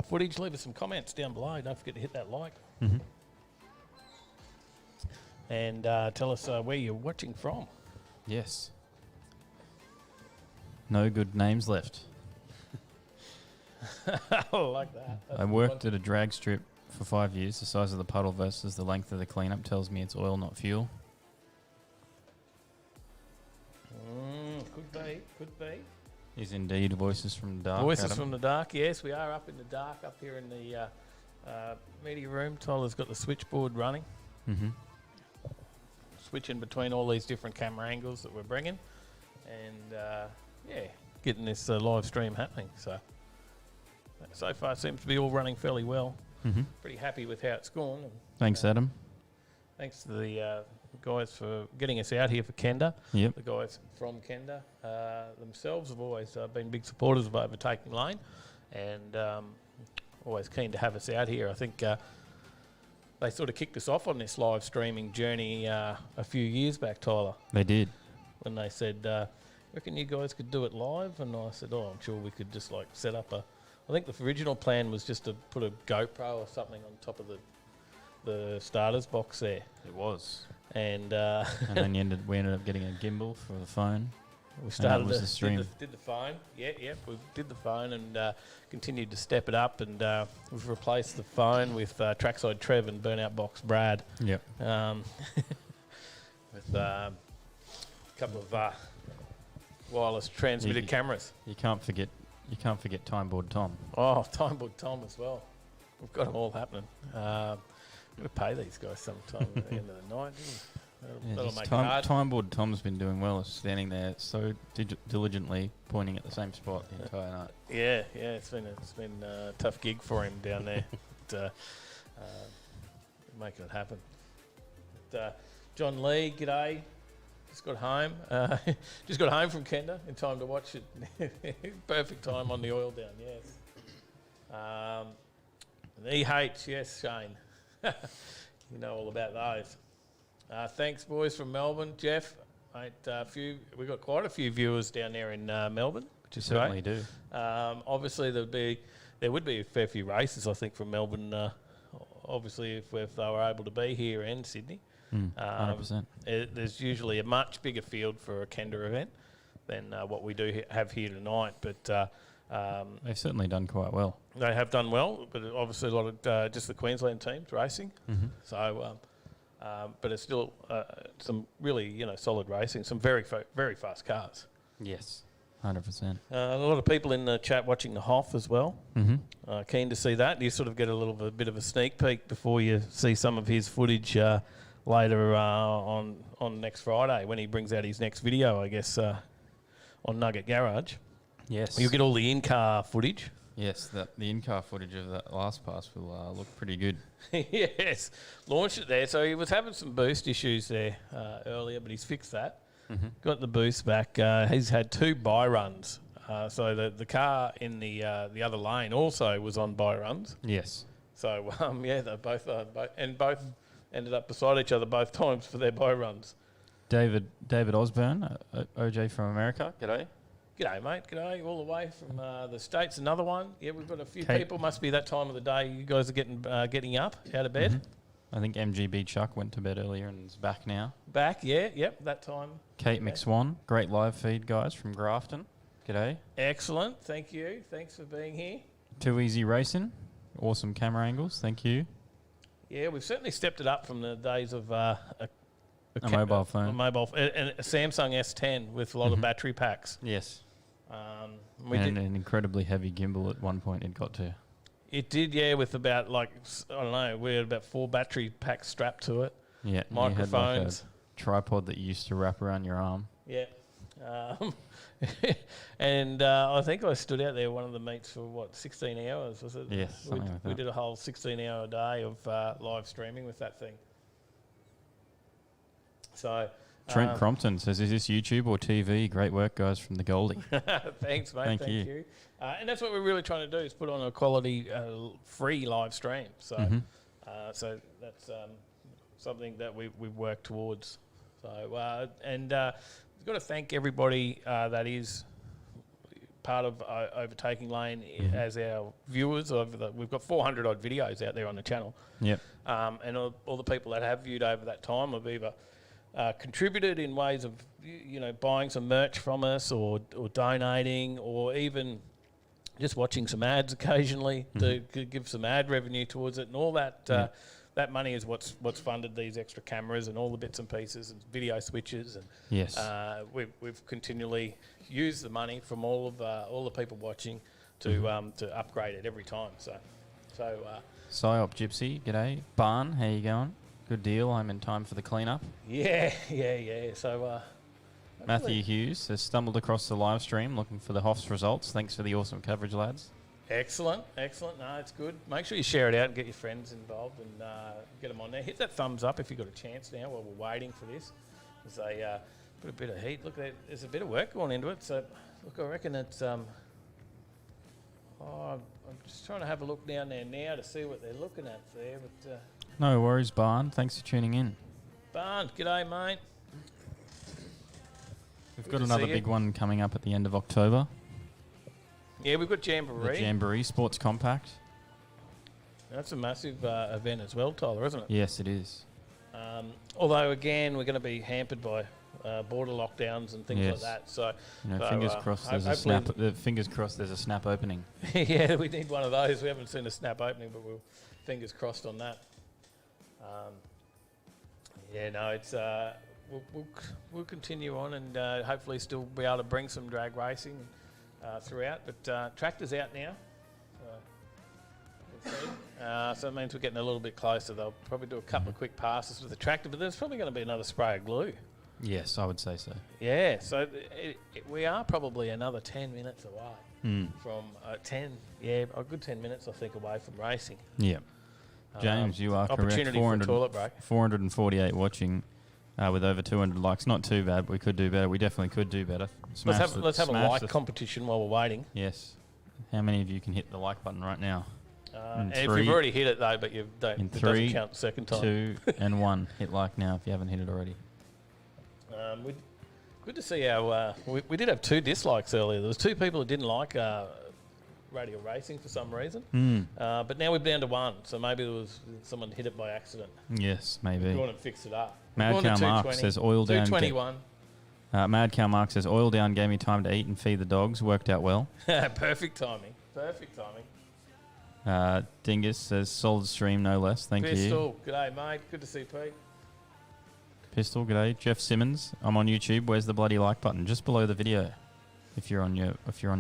footage. Leave us some comments down below. Don't forget to hit that like. And tell us where you're watching from. Yes. No good names left. I like that. I worked at a drag strip for 5 years. The size of the puddle versus the length of the cleanup tells me it's oil, not fuel. Could be. Is indeed Voices from the Dark. Voices Adam. from the Dark, yes. We are up in the dark up here in the media room. Tyler's got the switchboard running. Switching between all these different camera angles that we're bringing. And, yeah, getting this live stream happening. So far seems to be all running fairly well. Pretty happy with how it's gone. And, Thanks, Adam. Thanks to the guys for getting us out here for Kenda. Yep. The guys from Kenda themselves have always been big supporters of Overtaking Lane, and always keen to have us out here. I think they sort of kicked us off on this live streaming journey a few years back, Tyler. They did. When they said, reckon you guys could do it live? And I said, I'm sure we could just like set up I think the original plan was just to put a GoPro or something on top of the starters box there. It was. And then we ended up getting a gimbal for the phone. We started the stream. Did the phone. Yeah, we did the phone and continued to step it up, and we've replaced the phone with Trackside Trev and Burnout Box Brad. Yep. With a couple of wireless transmitted cameras. You can't forget Timeboard Tom. Oh, Timeboard Tom as well. We've got them all happening. We've got to pay these guys sometime at the end of the night. That'll make it hard. Timeboard Tom's been doing well, standing there so diligently pointing at the same spot the entire night. Yeah, it's been a tough gig for him down there, but, making it happen. But, John Lee, g'day. Just got home. Just got home from Kenda in time to watch it. Perfect time on the oil down. Yes. EH, yes, Shane. You know all about those. Thanks, boys, from Melbourne. Jeff, mate, we got quite a few viewers down there in Melbourne, which is certainly great. Do. Obviously, there would be a fair few races, I think, from Melbourne. Obviously, if they were able to be here and Sydney. 100%. There's usually a much bigger field for a Kenda event than what we do have here tonight, but they've certainly done quite well. They have done well, but obviously a lot of just the Queensland teams racing. So, but it's still some really solid racing, some very very fast cars. Yes, 100%. A lot of people in the chat watching the Hoff as well. Keen to see that. You sort of get a bit of a sneak peek before you see some of his footage later on next Friday when he brings out his next video, I guess, on Nugget Garage. Yes. You'll get all the in-car footage. Yes, the in-car footage of that last pass will look pretty good. Yes, launched it there. So he was having some boost issues there earlier, but he's fixed that. Got the boost back. He's had 2 buy runs. So the car in the other lane also was on buy runs. Yes. So, they both ended up beside each other both times for their buy runs. David Osborne, OJ from America. G'day. G'day, mate. G'day, all the way from the States. Another one. Yeah, we've got a few people. Must be that time of the day you guys are getting up out of bed. I think MGB Chuck went to bed earlier and is back now. Back, yeah, yep, that time. Kate McSwan, great live feed, guys, from Grafton. G'day. Excellent. Thank you. Thanks for being here. Too Easy Racing. Awesome camera angles. Thank you. Yeah, we've certainly stepped it up from the days of a mobile phone. And a Samsung S10 with a lot of battery packs. Yes. And an incredibly heavy gimbal at one point it got to. It did, yeah, with about we had about 4 battery packs strapped to it. Yeah. Microphones. You had like a tripod that you used to wrap around your arm. Yeah. And I think I stood out there one of the meets for 16 hours, was it? Yes, something like we that. did a whole 16-hour day of live streaming with that thing. So Trent Crompton says, "Is this YouTube or TV? Great work, guys, from the Goldie." Thanks, mate. Thank Thank you. you. And that's what we're really trying to do, is put on a quality free live stream. So, so that's something that we've worked towards. So, and we've got to thank everybody that is part of Overtaking Lane as our viewers. We've got 400 odd videos out there on the channel. Yep. And all the people that have viewed over that time have either contributed in ways of buying some merch from us, or donating, or even just watching some ads occasionally to give some ad revenue towards it, and all that. That money is what's funded these extra cameras and all the bits and pieces and video switches, and yes, we've continually used the money from all the people watching to upgrade it every time. So Psyop Gypsy, g'day. Barn, how you going? Good deal. I'm in time for the cleanup. Yeah. So Matthew Hughes has stumbled across the live stream looking for the Hoffs results. Thanks for the awesome coverage, lads. Excellent. No, it's good. Make sure you share it out and get your friends involved and get them on there. Hit that thumbs up if you've got a chance now while we're waiting for this. As they put a bit of heat. Look, there's a bit of work going into it. So, look, I reckon it's... I'm just trying to have a look down there now to see what they're looking at there. But no worries, Barn. Thanks for tuning in. Barn, g'day, mate. We've got another big one coming up at the end of October. Yeah, we've got Jamboree. The Jamboree Sports Compact. That's a massive event as well, Tyler, isn't it? Yes, it is. Although, again, we're going to be hampered by border lockdowns and things like that. So, fingers crossed. There's a snap. Fingers crossed. There's a snap opening. Yeah, we need one of those. We haven't seen a snap opening, but we're fingers crossed on that. It's we'll continue on and hopefully still be able to bring some drag racing throughout. But tractor's out now. So it means we're getting a little bit closer. They'll probably do a couple of quick passes with the tractor, but there's probably going to be another spray of glue. Yes, I would say so. Yeah, so we are probably another 10 minutes away from a good 10 minutes, I think, away from racing. Yeah. James, you are correct. Opportunity for a toilet break. 448 watching with over 200 likes. Not too bad. We could do better. We definitely could do better. Let's have a like competition while we're waiting. Yes. How many of you can hit the like button right now? If you've already hit it, though, but you don't, it doesn't count the second time. 2 and 1. Hit like now if you haven't hit it already. Good to see our... we did have 2 dislikes earlier. There was 2 people who didn't like Radial Racing for some reason. But now we're down to 1, so maybe there was someone hit it by accident. Yes, maybe. We've gone and fixed it up. Mad Cow Mark says oil down... 221. Mad Cow Mark says oil down gave me time to eat and feed the dogs. Worked out well. Perfect timing. Dingus says solid stream, no less. Thank you. Pistol, g'day, mate. Good to see Pete. Pistol, g'day. Jeff Simmons, I'm on YouTube. Where's the bloody like button? Just below the video. If you're on your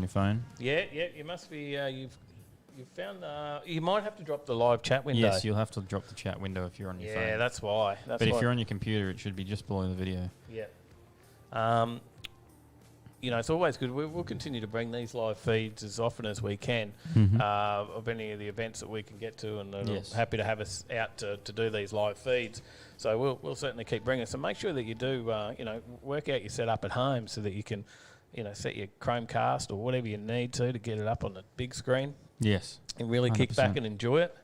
phone. Yeah. You must be. You've found. You might have to drop the live chat window. Yes, you'll have to drop the chat window if you're on your phone. Yeah, that's why. But if you're on your computer, it should be just below the video. Yeah. It's always good. We'll continue to bring these live feeds as often as we can of any of the events that we can get to, and they're happy to have us out to do these live feeds. So we'll certainly keep bringing it. So make sure that you do, work out your setup at home so that you can, set your Chromecast or whatever you need to get it up on the big screen. Yes. And really 100%. kick back and enjoy it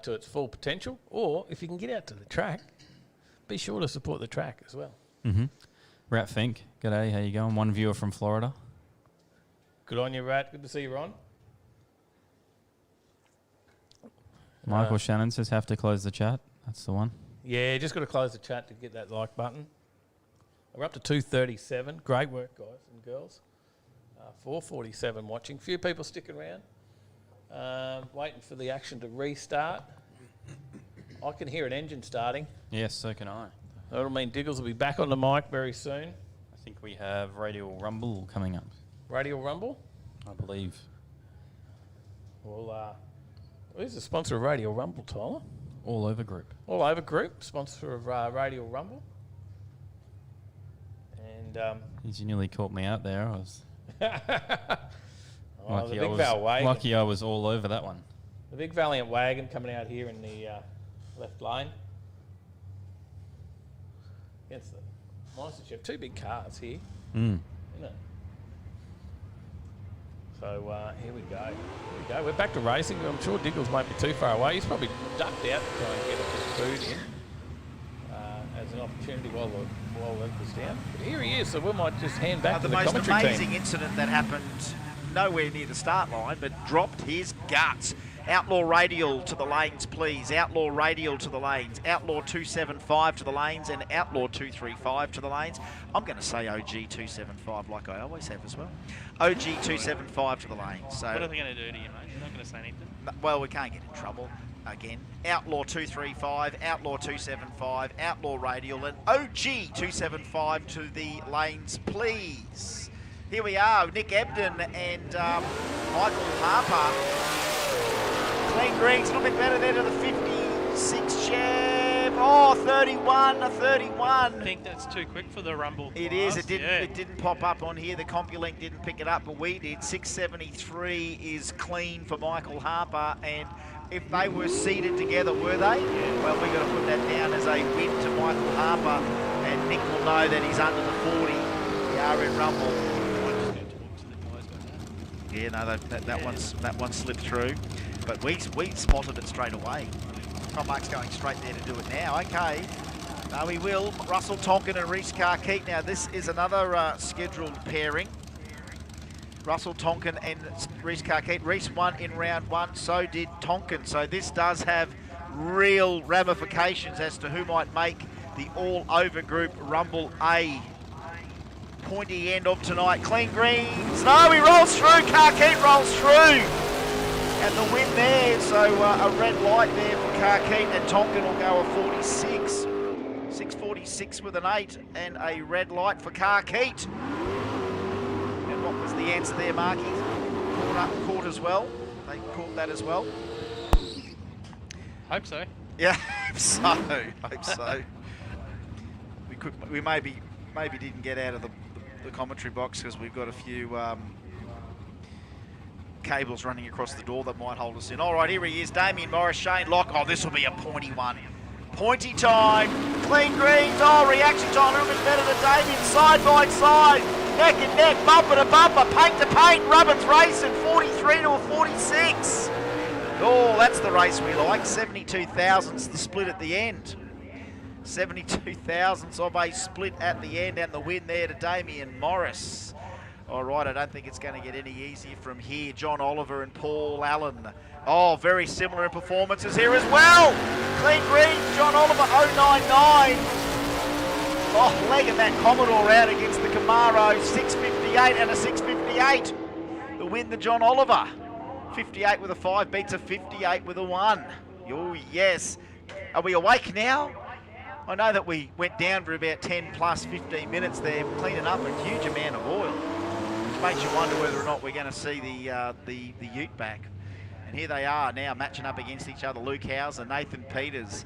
to its full potential. Or if you can get out to the track, be sure to support the track as well. Rat Fink, g'day, how you going? One viewer from Florida. Good on you, Rat. Good to see you, Ron. Michael Shannon says have to close the chat. That's the one. Yeah, just got to close the chat to get that like button. We're up to 237. Great work, guys and girls. 447 watching. Few people sticking around. Waiting for the action to restart. I can hear an engine starting. Yes, so can I. That'll mean Diggles will be back on the mic very soon. I think we have Radial Rumble coming up. Radial Rumble? I believe. Well, who's the sponsor of Radial Rumble, Tyler? All Over Group. All Over Group, sponsor of Radial Rumble. And You nearly caught me out there. I was the big Val wagon. lucky I was all over that one. The big Valiant wagon coming out here in the left lane. Against the Monster Chef. Two big cars here. Mm. Isn't it? So here we go. Here we go. We're back to racing. I'm sure Diggles won't be too far away. He's probably ducked out to try and get a bit of food in as an opportunity while that was down. But here he is, so we might just hand back to the commentary team. The most amazing incident that happened nowhere near the start line, but dropped his guts. Outlaw Radial to the lanes, please. Outlaw Radial to the lanes. Outlaw 275 to the lanes and Outlaw 235 to the lanes. I'm going to say OG 275 like I always have as well. OG 275 to the lanes. So what are they going to do to you, mate? You're not going to say anything? Well, we can't get in trouble again. Outlaw 235, Outlaw 275, Outlaw Radial and OG 275 to the lanes, please. Here we are, Nick Ebden and Michael Harper. Clean greens, a little bit better there to the 56 Chev. Oh, 31, a 31. I think that's too quick for the Rumble. It is. It didn't pop up on here. The CompuLink didn't pick it up, but we did. 673 is clean for Michael Harper. And if they were seated together, were they? Yeah. Well, we've got to put that down as a win to Michael Harper. And Nick will know that he's under the 40. The RN Rumble. Yeah, no, that one slipped through. But we spotted it straight away. Tom Mark's going straight there to do it now. Okay. No, he will. Russell Tonkin and Reese Carkeet. Now, this is another scheduled pairing. Russell Tonkin and Reese Carkeet. Reese won in round one, so did Tonkin. So this does have real ramifications as to who might make the all-over group Rumble A. Pointy end of tonight. Clean greens. No, he rolls through. Carkeet rolls through. And the win there, so a red light there for Carkeet, and Tonkin will go a 46. 6:46 with an 8, and a red light for Carkeet. And what was the answer there, Marky? Caught as well. They caught that as well. Hope so. Yeah, hope so. We maybe didn't get out of the commentary box because we've got a few cables running across the door that might hold us in. All right, here he is, Damien Morris, Shane Locke. Oh, this will be a pointy one. Pointy time, clean greens. Oh, reaction time, a little bit better to Damien. Side by side, neck and neck, bumper to bumper, paint to paint. Rubbins racing 43 to a 46. Oh, that's the race we like. 72 thousandths the split at the end. 72 thousandths of a split at the end, and the win there to Damien Morris. All right, I don't think it's going to get any easier from here. John Oliver and Paul Allen. Oh, very similar in performances here as well. Clean greens, John Oliver 099. Oh, legging that Commodore out against the Camaro. 658 and a 658. The win to John Oliver. 58 with a 5 beats a 58 with a 1. Oh, yes. Are we awake now? I know that we went down for about 10 plus 15 minutes there, cleaning up a huge amount of oil. Makes you wonder whether or not we're going to see the ute back. And here they are now matching up against each other. Luke Howes and Nathan Peters.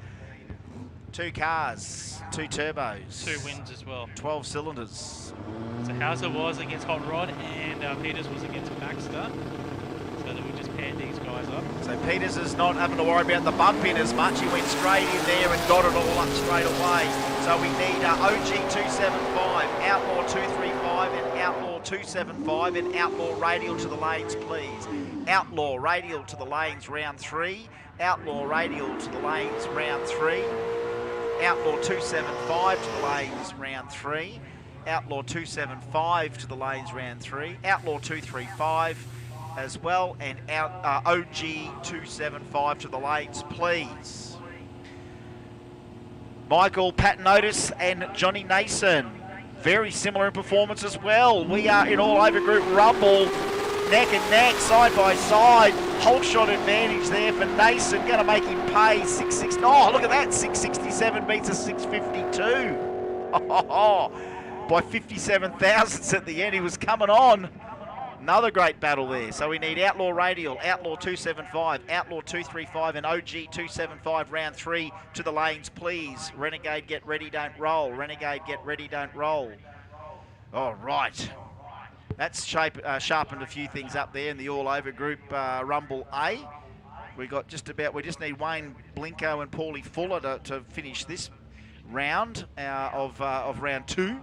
2 cars, 2 turbos. 2 wins as well. 12 cylinders. So Hauser was against Hot Rod and Peters was against Baxter. So that we just paired these guys up. So Peters is not having to worry about the bump in as much. He went straight in there and got it all up straight away. So we need OG 275, Outlaw 235 and Outlaw 275 and Outlaw Radial to the lanes, please. Outlaw Radial to the lanes, round 3. Outlaw Radial to the lanes, round 3. Outlaw 275 to the lanes, round 3. Outlaw 275 to the lanes, round 3. Outlaw 235 as well, and OG 275 to the lanes, please. Michael Patinotis and Johnny Nason, very similar in performance as well. We are in all over group Rumble, neck and neck, side by side. Whole shot advantage there for Nason, going to make him pay 660. Oh, look at that, 667 beats a 652. Oh, by 57 thousandths at the end, he was coming on. Another great battle there. So we need Outlaw Radial, Outlaw 275, Outlaw 235 and OG 275 round 3 to the lanes, please. Renegade, get ready, don't roll. Renegade, get ready, don't roll. All right. That's sharpened a few things up there in the all-over group Rumble A. We just need Wayne Blinko and Paulie Fuller to finish this round of round 2.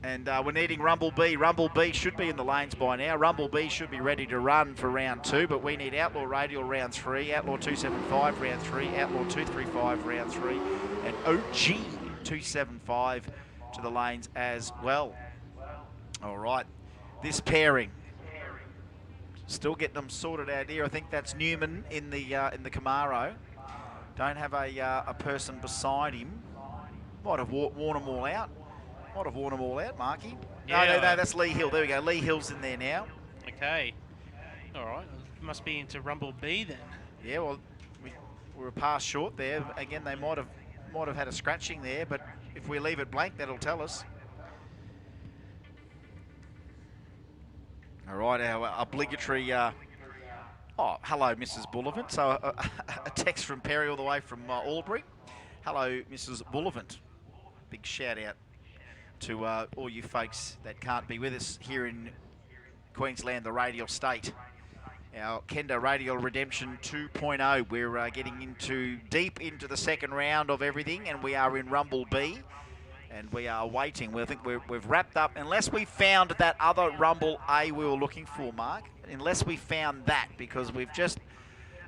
And we're needing Rumble B. Rumble B should be in the lanes by now. Rumble B should be ready to run for round 2, but we need Outlaw Radial round 3, Outlaw 275 round 3, Outlaw 235 round 3, and OG 275 to the lanes as well. All right, this pairing. Still getting them sorted out here. I think that's Newman in the Camaro. Don't have a person beside him. Might have worn them all out. Marky. Yeah. No, that's Lee Hill. There we go. Lee Hill's in there now. Okay. All right. Must be into Rumble B then. Yeah. Well, we were past short there. Again, they might have had a scratching there, but if we leave it blank, that'll tell us. All right, our obligatory. Oh, hello, Mrs. Bullivant. So a text from Perry all the way from Albury. Hello, Mrs. Bullivant. Big shout out to all you folks that can't be with us here in Queensland, the Radial State. Our Kenda Radial Redemption 2.0. We're getting deep into the second round of everything, and we are in Rumble B. And we are waiting. I think we've wrapped up. Unless we found that other Rumble A we were looking for, Mark. Unless we found that, because we've just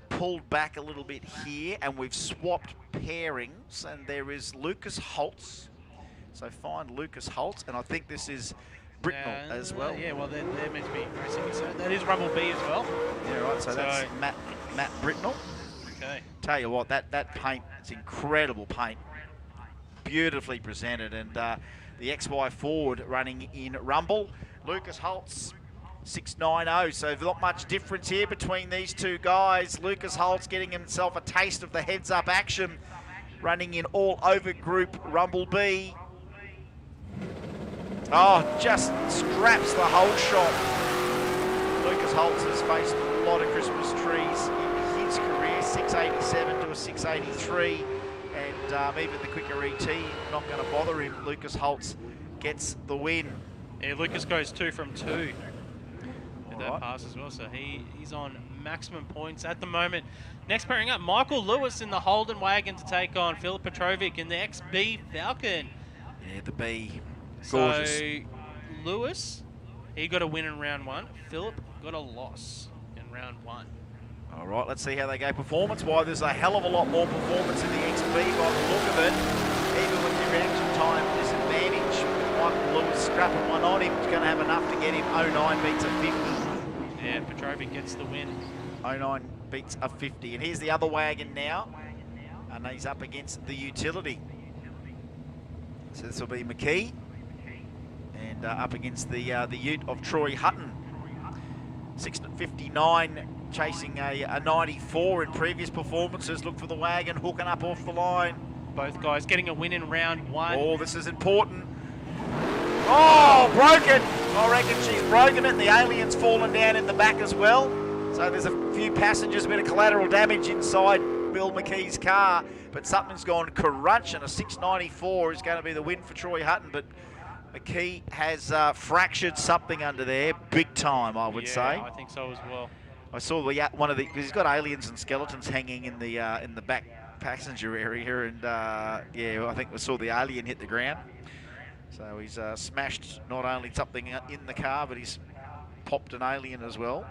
pulled back a little bit here and we've swapped pairings. And there is Lucas Holtz. So find Lucas Holtz. And I think this is Britnell as well. Yeah, well, they're meant to be racing. So that is Rumble B as well. Yeah, right. So that's Matt Britnell. Okay. Tell you what, that paint, it's incredible paint. Beautifully presented, and the XY Ford running in Rumble. Lucas Holtz 690, so not much difference here between these two guys. Lucas Holtz getting himself a taste of the heads-up action, running in all-over group Rumble B. Oh, just scraps the whole shot. Lucas Holtz has faced a lot of Christmas trees in his career, 687 to a 683. And even the quicker ET, not going to bother him. Lucas Holtz gets the win. Yeah, Lucas goes 2 from 2 with that pass as well. So he's on maximum points at the moment. Next pairing up, Michael Lewis in the Holden wagon to take on Philip Petrovic in the XB Falcon. Yeah, the B. Gorgeous. So Lewis, he got a win in round 1. Philip got a loss in round 1. All right, let's see how they go performance-wise. There's a hell of a lot more performance in the XB by the look of it. Even with the reaction time disadvantage, with Michael Lewis scrapping one on him, he's going to have enough to get him. 09 beats a 50. Yeah, Petrovic gets the win. 09 beats a 50. And here's the other wagon now. And he's up against the utility. So this will be McKee. And up against the ute of Troy Hutton. 6:59. Chasing a 94 in previous performances. Look for the wagon hooking up off the line. Both guys getting a win in round 1. Oh, this is important. Oh, broken. I reckon she's broken it. The alien's fallen down in the back as well. So there's a few passengers, a bit of collateral damage inside Bill McKee's car. But something's gone crunch, and a 694 is going to be the win for Troy Hutton. But McKee has fractured something under there, big time, I would say. I think so as well. I saw one of the, because he's got aliens and skeletons hanging in the back passenger area, and yeah, I think we saw the alien hit the ground. So he's smashed not only something in the car, but he's popped an alien as well.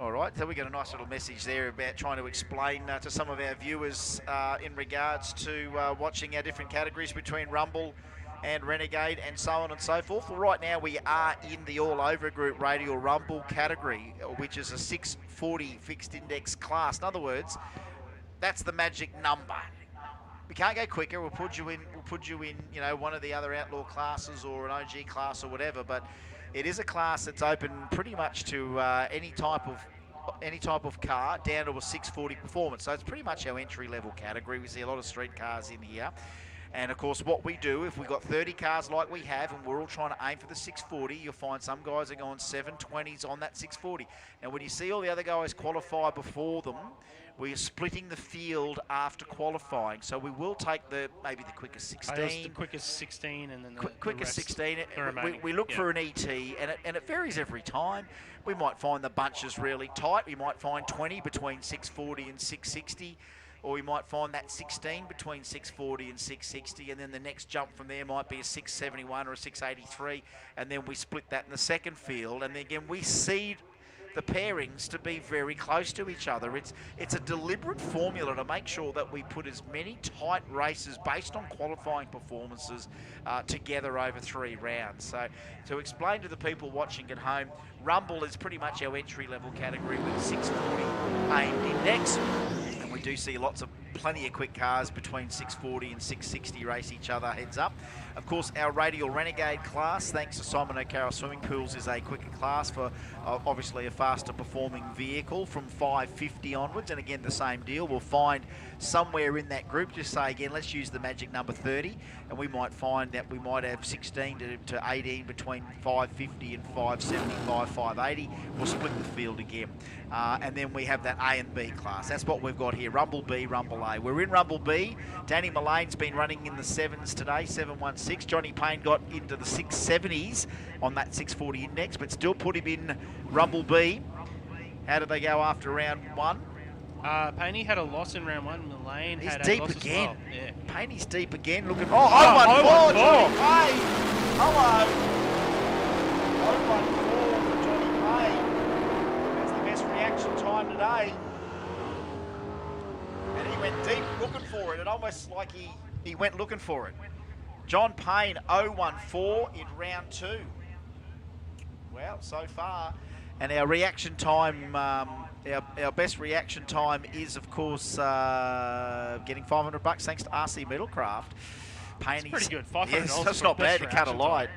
All right, so we got a nice little message there about trying to explain to some of our viewers in regards to watching our different categories between Rumble and Renegade and so on and so forth. Well, right now we are in the all-over group Radial Rumble category, which is a 640 fixed index class. In other words, that's the magic number. We can't go quicker. We'll put you in, you know, one of the other outlaw classes or an OG class or whatever. But it is a class that's open pretty much to any type of car down to a 640 performance. So it's pretty much our entry-level category. We see a lot of street cars in here. And of course, what we do, if we've got 30 cars like we have, and we're all trying to aim for the 640, you'll find some guys are going 720s on that 640. And when you see all the other guys qualify before them, we are splitting the field after qualifying. So we will take maybe the quickest 16. The quickest 16 and then the quickest 16. remaining. We look for an ET, and it varies every time. We might find the bunches really tight. We might find 20 between 640 and 660. Or we might find that 16 between 640 and 660, and then the next jump from there might be a 671 or a 683, and then we split that in the second field, and then again we seed the pairings to be very close to each other. It's a deliberate formula to make sure that we put as many tight races based on qualifying performances together over 3 rounds. So to explain to the people watching at home, Rumble is pretty much our entry-level category with a 640 aimed index. We do see plenty of quick cars between 640 and 660 race each other heads up. Of course, our Radial Renegade class, thanks to Simon O'Carroll Swimming Pools, is a quicker class for obviously a faster performing vehicle from 550 onwards. And again, the same deal. We'll find somewhere in that group, just say again, let's use the magic number 30, and we might find that we might have 16 to 18 between 550 and 575, 580. We'll split the field again. And then we have that A and B class. That's what we've got here, Rumble B, Rumble A. We're in Rumble B. Danny Mullane's been running in the 7s today, 716. Johnny Payne got into the 670s on that 640 index, but still put him in Rumble B. How did they go after round 1? Payne had a loss in round 1. Mullane He's had deep a loss again. as well. Yeah. Payne's deep again. Looking. Oh, 014, Johnny Payne. Hello. 014 for Johnny Payne. That's the best reaction time today. And he went deep looking for it. It almost like he went looking for it. John Payne, 014 in round 2. Well, so far. And our reaction time, our best reaction time is, of course, getting $500 thanks to RC Metalcraft. That's pretty good. $500. Yes, that's not bad to cut a light.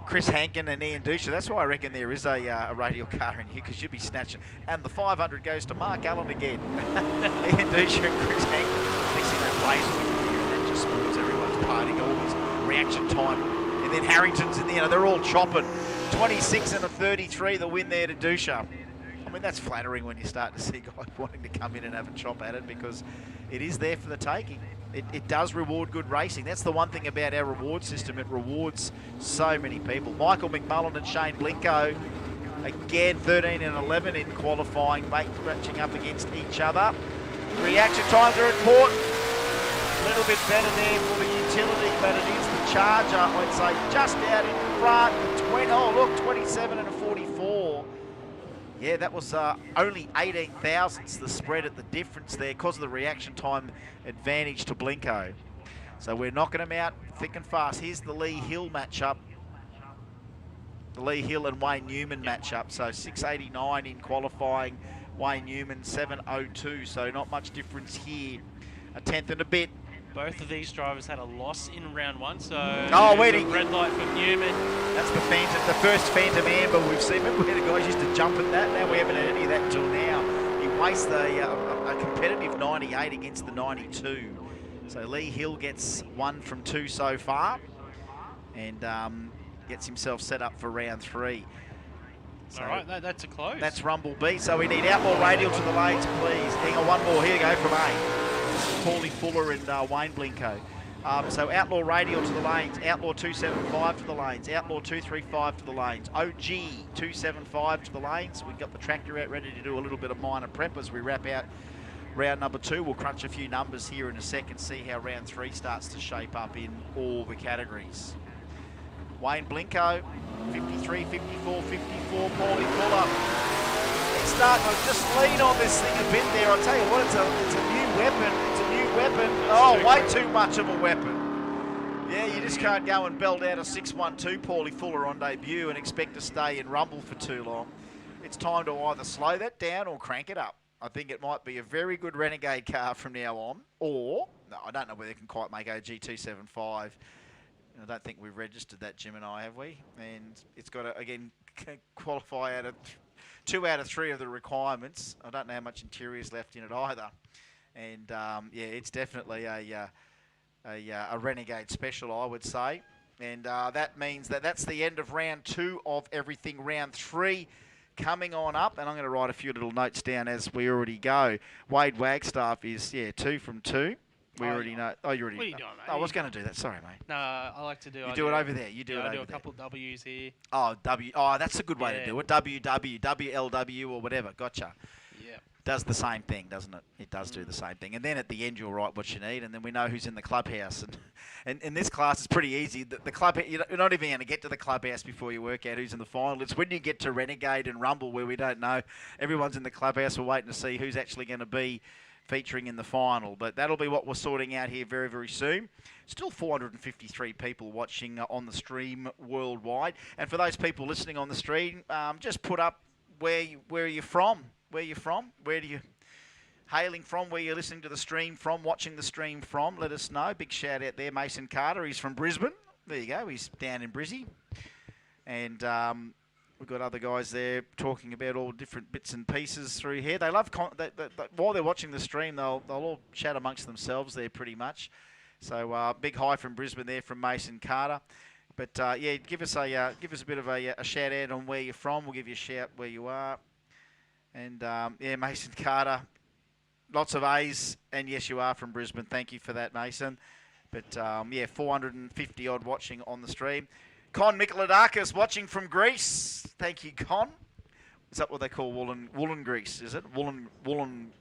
Chris Hankin and Ian Dusha. That's why I reckon there is a Radial car in here, because you'd be snatching. And the 500 goes to Mark Allen again. Ian Dusha and Chris Hankin. Mixing that blaze, that just spoils everyone's party. All his reaction time. And then Harrington's in there. They're all chopping. 26 and a 33, the win there to Dusha. I mean, that's flattering when you start to see guys wanting to come in and have a chop at it, because it is there for the taking. It does reward good racing. That's the one thing about our reward system. It rewards so many people. Michael McMullen and Shane Blinko, again, 13 and 11 in qualifying, matching up against each other. Reaction times are important. A little bit better there for the utility, but it is the Charger, I'd say, just out in front. 27 and a 44. Yeah, that was only 18 thousandths the spread at the difference there because of the reaction time advantage to Blinko. So we're knocking them out thick and fast. Here's the Lee Hill matchup. The Lee Hill and Wayne Newman matchup. So 689 in qualifying, Wayne Newman 702. So not much difference here. A tenth and a bit. Both of these drivers had a loss in round 1, so red light for Newman. That's the Phantom, the first Phantom Amber we've seen. Remember where the guys used to jump at that? Now we haven't had any of that until now. He wastes a competitive 98 against the 92. So Lee Hill gets 1 from 2 so far, and gets himself set up for round 3. So all right, that's a close. That's Rumble B. So we need Outlaw Radial to the lanes, please. Hang on, one more. Here we go from A. Paulie Fuller and Wayne Blinko. So Outlaw Radial to the lanes, Outlaw 275 to the lanes, Outlaw 235 to the lanes, OG 275 to the lanes. We've got the tractor out ready to do a little bit of minor prep as we wrap out round number 2. We'll crunch a few numbers here in a second, see how round 3 starts to shape up in all the categories. Wayne Blinko, 53, 54, 54, Paulie Fuller. It's starting to just lean on this thing a bit there. I'll tell you what, it's a new weapon. It's a new weapon. Oh, way too much of a weapon. Yeah, you just can't go and belt out a 612 Paulie Fuller on debut and expect to stay in Rumble for too long. It's time to either slow that down or crank it up. I think it might be a very good Renegade car from now on, or, no, I don't know whether they can quite make OG 275. I don't think we've registered that, Jim and I, have we? And it's got to, again, qualify out of 2 out of 3 of the requirements. I don't know how much interior is left in it either. And, yeah, it's definitely a a Renegade special, I would say. And that means that's the end of round 2 of everything. Round 3 coming on up, and I'm going to write a few little notes down as we already go. Wade Wagstaff is 2 from 2. We already know. Oh, you already. What are you doing, mate? I was going to do that. Sorry, mate. No, I like to do. You do it over there. You do it over there. I do a couple of W's here. Oh, W. Oh, that's a good way to do it. WW, WLW, or whatever. Gotcha. Yeah. Does the same thing, doesn't it? It does do the same thing. And then at the end, you'll write what you need, and then we know who's in the clubhouse. And in this class, it's pretty easy. The club, you're not even going to get to the clubhouse before you work out who's in the final. It's when you get to Renegade and Rumble where we don't know. Everyone's in the clubhouse. We're waiting to see who's actually going to be featuring in the final. But that'll be what we're sorting out here very, very soon. Still 453 people watching on the stream worldwide. And for those people listening on the stream, just put up where you're from. Where you're from, where do you hailing from, where you're listening to the stream from, watching the stream from, let us know. Big shout out there, Mason Carter. He's from Brisbane. There you go, he's down in Brizzy. And we've got other guys there talking about all different bits and pieces through here. They love, while they're watching the stream, they'll all chat amongst themselves there pretty much. So big hi from Brisbane there from Mason Carter. But give us a bit of a shout out on where you're from. We'll give you a shout where you are. And, Mason Carter, lots of A's, and yes, you are from Brisbane. Thank you for that, Mason. But, 450-odd watching on the stream. Con Mikolodakis watching from Greece. Thank you, Con. Is that what they call woolen Greece, is it? Woolen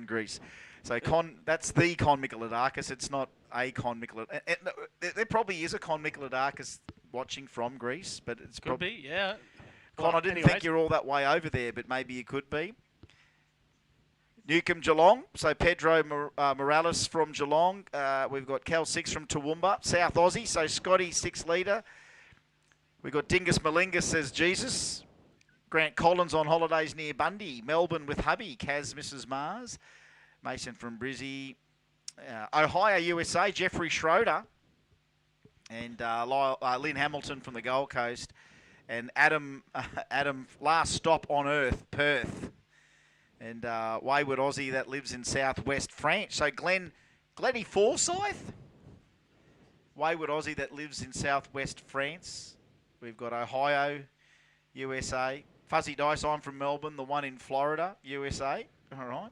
Greece. So, Con, that's the Con Mikolodakis. It's not a Con Mikolodakis. There probably is a Con Mikolodakis watching from Greece, but it's Could be, yeah. Con, I didn't think you're all that way over there, but maybe you could be. Newcombe, Geelong. So Pedro Morales from Geelong. We've got Cal 6 from Toowoomba. South Aussie, so Scotty 6 leader. We've got Dingus Malinga says Jesus. Grant Collins on holidays near Bundy. Melbourne with hubby. Kaz Mrs. Mars. Mason from Brizzy. Ohio, USA. Jeffrey Schroeder. And Lynn Hamilton from the Gold Coast. And Adam, last stop on Earth, Perth. And wayward Aussie that lives in southwest France. So Glennie Forsyth, wayward Aussie that lives in southwest France. We've got Ohio, USA. Fuzzy Dice, I'm from Melbourne, the one in Florida, USA. All right.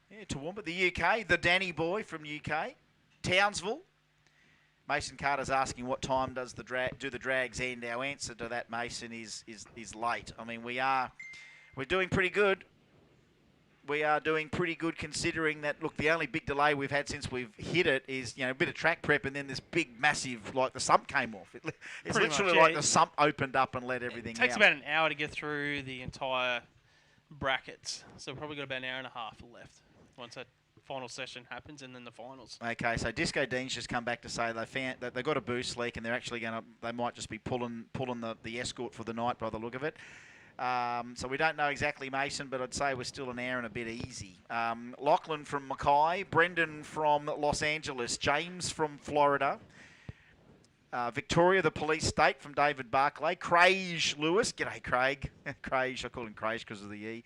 Yeah, Toowoomba, the UK. The Danny Boy from UK. Townsville. Mason Carter's asking what time do the drags end. Our answer to that, Mason, is late. I mean, we're doing pretty good. We are doing pretty good considering that, look, the only big delay we've had since we've hit it is, a bit of track prep and then this big, massive, like the sump came off. It's Pretty literally much, like the sump opened up and let everything out. It takes about an hour to get through the entire brackets. So we've probably got about an hour and a half left once that final session happens and then the finals. Okay, so Disco Dean's just come back to say they got a boost leak and they're actually they might just be pulling the escort for the night by the look of it. So we don't know exactly, Mason, but I'd say we're still an hour and a bit easy. Lachlan from Mackay, Brendan from Los Angeles, James from Florida, Victoria, the police state from David Barclay, Craig Lewis, g'day Craig, Craig, I call him Craig because of the E.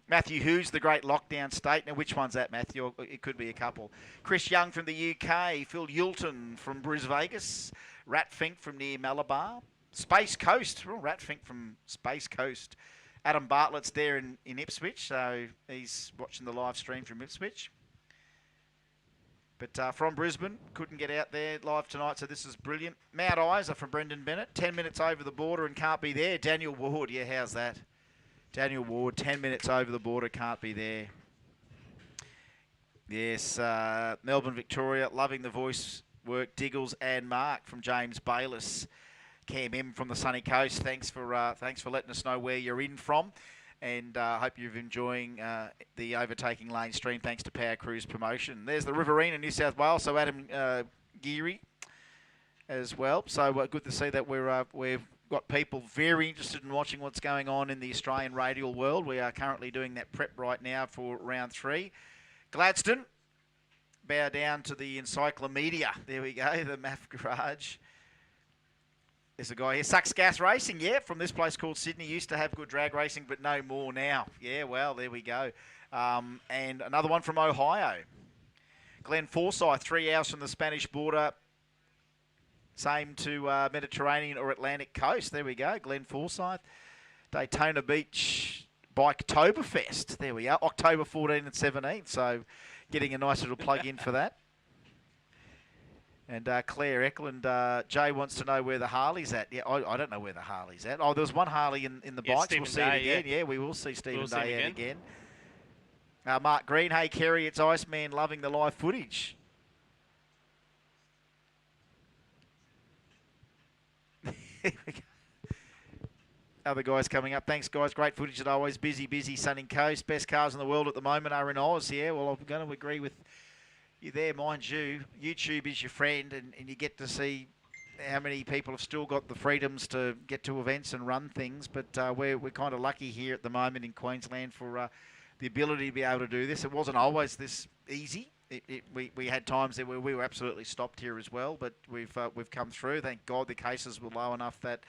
Matthew Hughes, the great lockdown state. Now, which one's that, Matthew? It could be a couple. Chris Young from the UK. Phil Yulton from Brisbane Vegas. Rat Fink from near Malabar. Space Coast. Oh, Rat Fink from Space Coast. Adam Bartlett's there in Ipswich, so he's watching the live stream from Ipswich. But from Brisbane, couldn't get out there live tonight, so this is brilliant. Mount Isa from Brendan Bennett. 10 minutes over the border and can't be there. Daniel Ward, yeah, how's that? Daniel Ward, 10 minutes over the border, can't be there. Yes, Melbourne, Victoria, loving the voice work. Diggles and Mark from James Bayliss. Cam M from the sunny coast. Thanks for letting us know where you're in from, and hope you're enjoying the Overtaking Lane stream. Thanks to Power Cruise Promotion. There's the Riverina, New South Wales. So Adam Geary as well. So good to see that we've got people very interested in watching what's going on in the Australian radial world. We are currently doing that prep right now for round 3. Gladstone, bow down to the encyclomedia. There we go, the MAF Garage. There's a guy here, Sucks Gas Racing, yeah, from this place called Sydney. Used to have good drag racing, but no more now. Yeah, well, there we go. And another one from Ohio. Glenn Forsyth, 3 hours from the Spanish border. Same to Mediterranean or Atlantic coast. There we go, Glenn Forsyth. Daytona Beach Biketoberfest. There we are, October 14 and 17. So getting a nice little plug in for that. And Claire Eklund, Jay wants to know where the Harley's at. Yeah, I don't know where the Harley's at. Oh, there was one Harley in the bikes. Stephen We'll see Day, it again. Yeah, we will see Stephen Day out again. Mark Green, hey Kerry, it's Iceman, loving the live footage. Other guys coming up. Thanks, guys. Great footage as always. Busy, Sunning Coast. Best cars in the world at the moment are in Oz. Yeah, well, I'm going to agree with you there, mind you. YouTube is your friend, and you get to see how many people have still got the freedoms to get to events and run things. But we're kind of lucky here at the moment in Queensland for the ability to be able to do this. It wasn't always this easy. We had times there where we were absolutely stopped here as well, but we've come through. Thank God the cases were low enough that,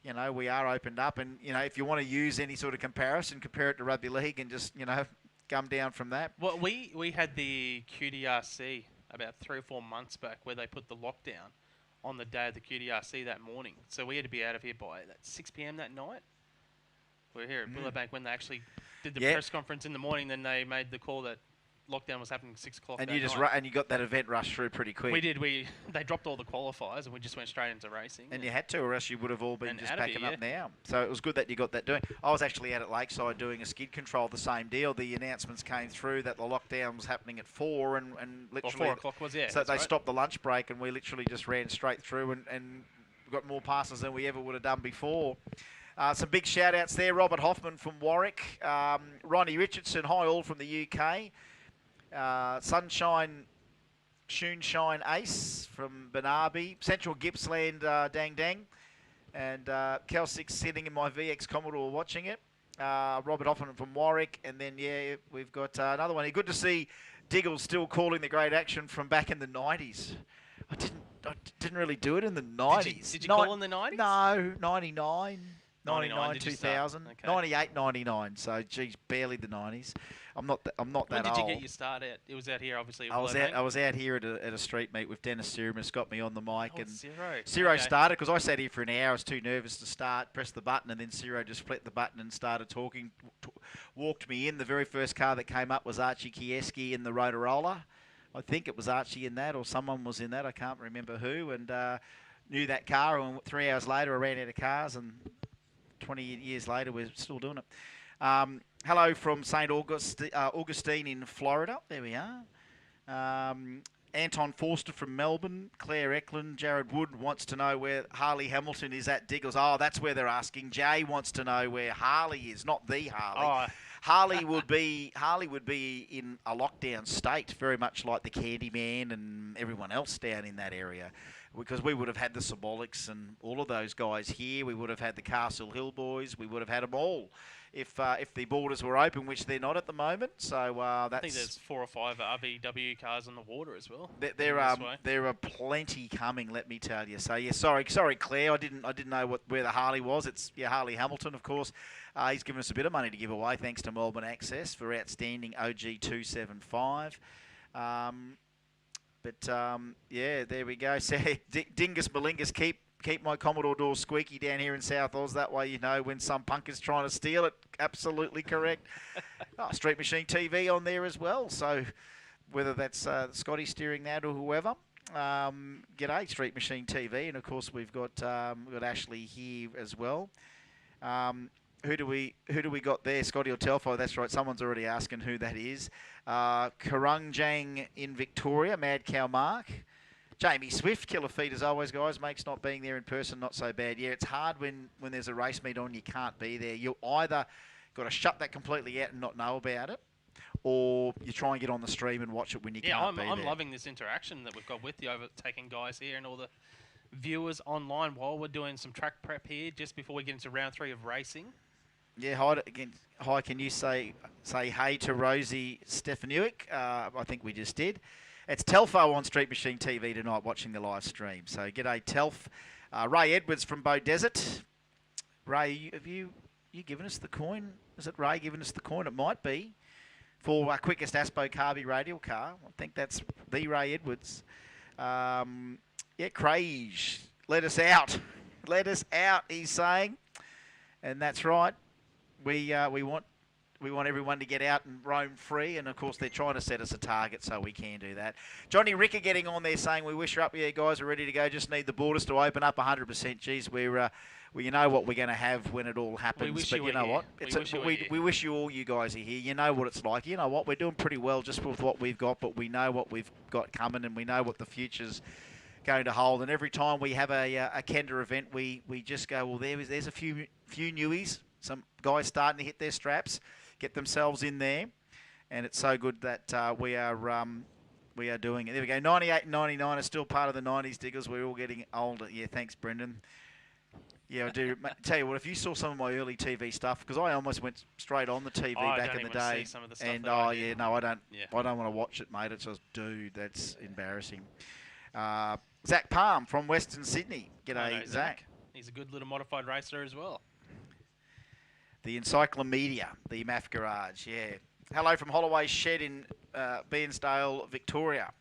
you know, we are opened up. And, you know, if you want to use any sort of comparison, compare it to rugby league and just, you know, come down from that. Well, we had the QDRC about 3 or 4 months back where they put the lockdown on the day of the QDRC that morning. So we had to be out of here by 6 p.m. that night. We were here at Willowbank when they actually did the press conference in the morning. Then they made the call that lockdown was happening 6 o'clock. And you just and you got that event rushed through pretty quick. We did. They dropped all the qualifiers and we just went straight into racing. And you had to, or else you would have all been just backing up now. So it was good that you got that doing. I was actually out at Lakeside doing a skid control, the same deal. The announcements came through that the lockdown was happening at 4 and literally 4 o'clock was So they stopped the lunch break and we literally just ran straight through and got more passes than we ever would have done before. Some big shout outs there. Robert Hoffman from Warwick, Ronnie Richardson, hi all from the UK. Sunshine Shoonshine Ace from Banabi, Central Gippsland Dang Dang, and Kel6 sitting in my VX Commodore watching it. Robert Hoffman from Warwick, and then we've got another one here. Good to see Diggle still calling the great action from back in the 90s. I didn't really do it in the 90s. Did you call in the 90s? No, 99. 99, did you 2000, start? Okay. 98, 99. So, geez, barely the 90s. I'm not that When old. did you get your start at? It was out here, obviously. I was out here at a street meet with Dennis Sirimus, got me on the mic, and Ciro started because I sat here for an hour. I was too nervous to start. Pressed the button, and then Ciro just flipped the button and started talking. Walked me in. The very first car that came up was Archie Kieski in the Rotorola. I think it was Archie in that, or someone was in that. I can't remember who. And knew that car. And 3 hours later, I ran out of cars, and 20 years later, we're still doing it. Hello from St. Augustine in Florida. There we are. Anton Forster from Melbourne. Claire Eklund. Jared Wood wants to know where Harley Hamilton is at Diggles. Oh, that's where they're asking. Jay wants to know where Harley is, not the Harley. Oh. Harley would be in a lockdown state, very much like the Candyman and everyone else down in that area. Because we would have had the Symbolics and all of those guys here. We would have had the Castle Hill boys. We would have had them all if the borders were open, which they're not at the moment. So that's. I think there's 4 or 5 RVW cars on the water as well. There are plenty coming. Let me tell you. So yeah, sorry, Claire. I didn't know where the Harley was. It's Harley Hamilton, of course. He's given us a bit of money to give away, thanks to Melbourne Access for outstanding OG 275. There we go. So, Dingus Malingus, keep my Commodore doors squeaky down here in South Oz. That way you know when some punk is trying to steal it. Absolutely correct. Street Machine TV on there as well. So whether that's Scotty steering that or whoever. G'day, Street Machine TV. And, of course, we've got Ashley here as well. Who do we got there? Scotty or Telfo? That's right. Someone's already asking who that is. Karungjang in Victoria. Mad Cow Mark. Jamie Swift, killer feed as always, guys. Makes not being there in person not so bad. Yeah, it's hard when there's a race meet on, you can't be there. You either got to shut that completely out and not know about it, or you try and get on the stream and watch it when you can't be there. I'm loving this interaction that we've got with the Overtaking guys here and all the viewers online while we're doing some track prep here just before we get into round 3 of racing. Yeah, hi. Can you say hey to Rosie Stefanuik? I think we just did. It's Telfo on Street Machine TV tonight watching the live stream. So g'day, Telf. Ray Edwards from Bow Desert. Ray, have you given us the coin? Is it Ray giving us the coin? It might be. for our quickest Aspo Carby radial car. I think that's the Ray Edwards. Craig, let us out. Let us out, he's saying. And that's right. We want everyone to get out and roam free, and of course they're trying to set us a target so we can do that. Johnny Ricker getting on there saying, we wish you're up here, guys, we're ready to go, just need the borders to open up 100%. Geez, you know what we're going to have when it all happens, but you know what? We wish you all, you guys are here. You know what it's like. You know what? We're doing pretty well just with what we've got, but we know what we've got coming, and we know what the future's going to hold. And every time we have a Kenda event, we just go, well, there's a few newies, some guys starting to hit their straps, get themselves in there, and it's so good that we are doing it. There we go. 98 and 99 are still part of the 90s, Diggers. We're all getting older. Yeah, thanks, Brendan. Yeah, I do. Tell you what, if you saw some of my early TV stuff, because I almost went straight on the TV back in the day, and I don't want to watch it, mate. It's just, dude, that's embarrassing. Zach Palm from Western Sydney. G'day, Zach. He's a good little modified racer as well. The Encyclomedia, the MAF Garage, yeah. Hello from Holloway Shed in Bairnsdale, Victoria.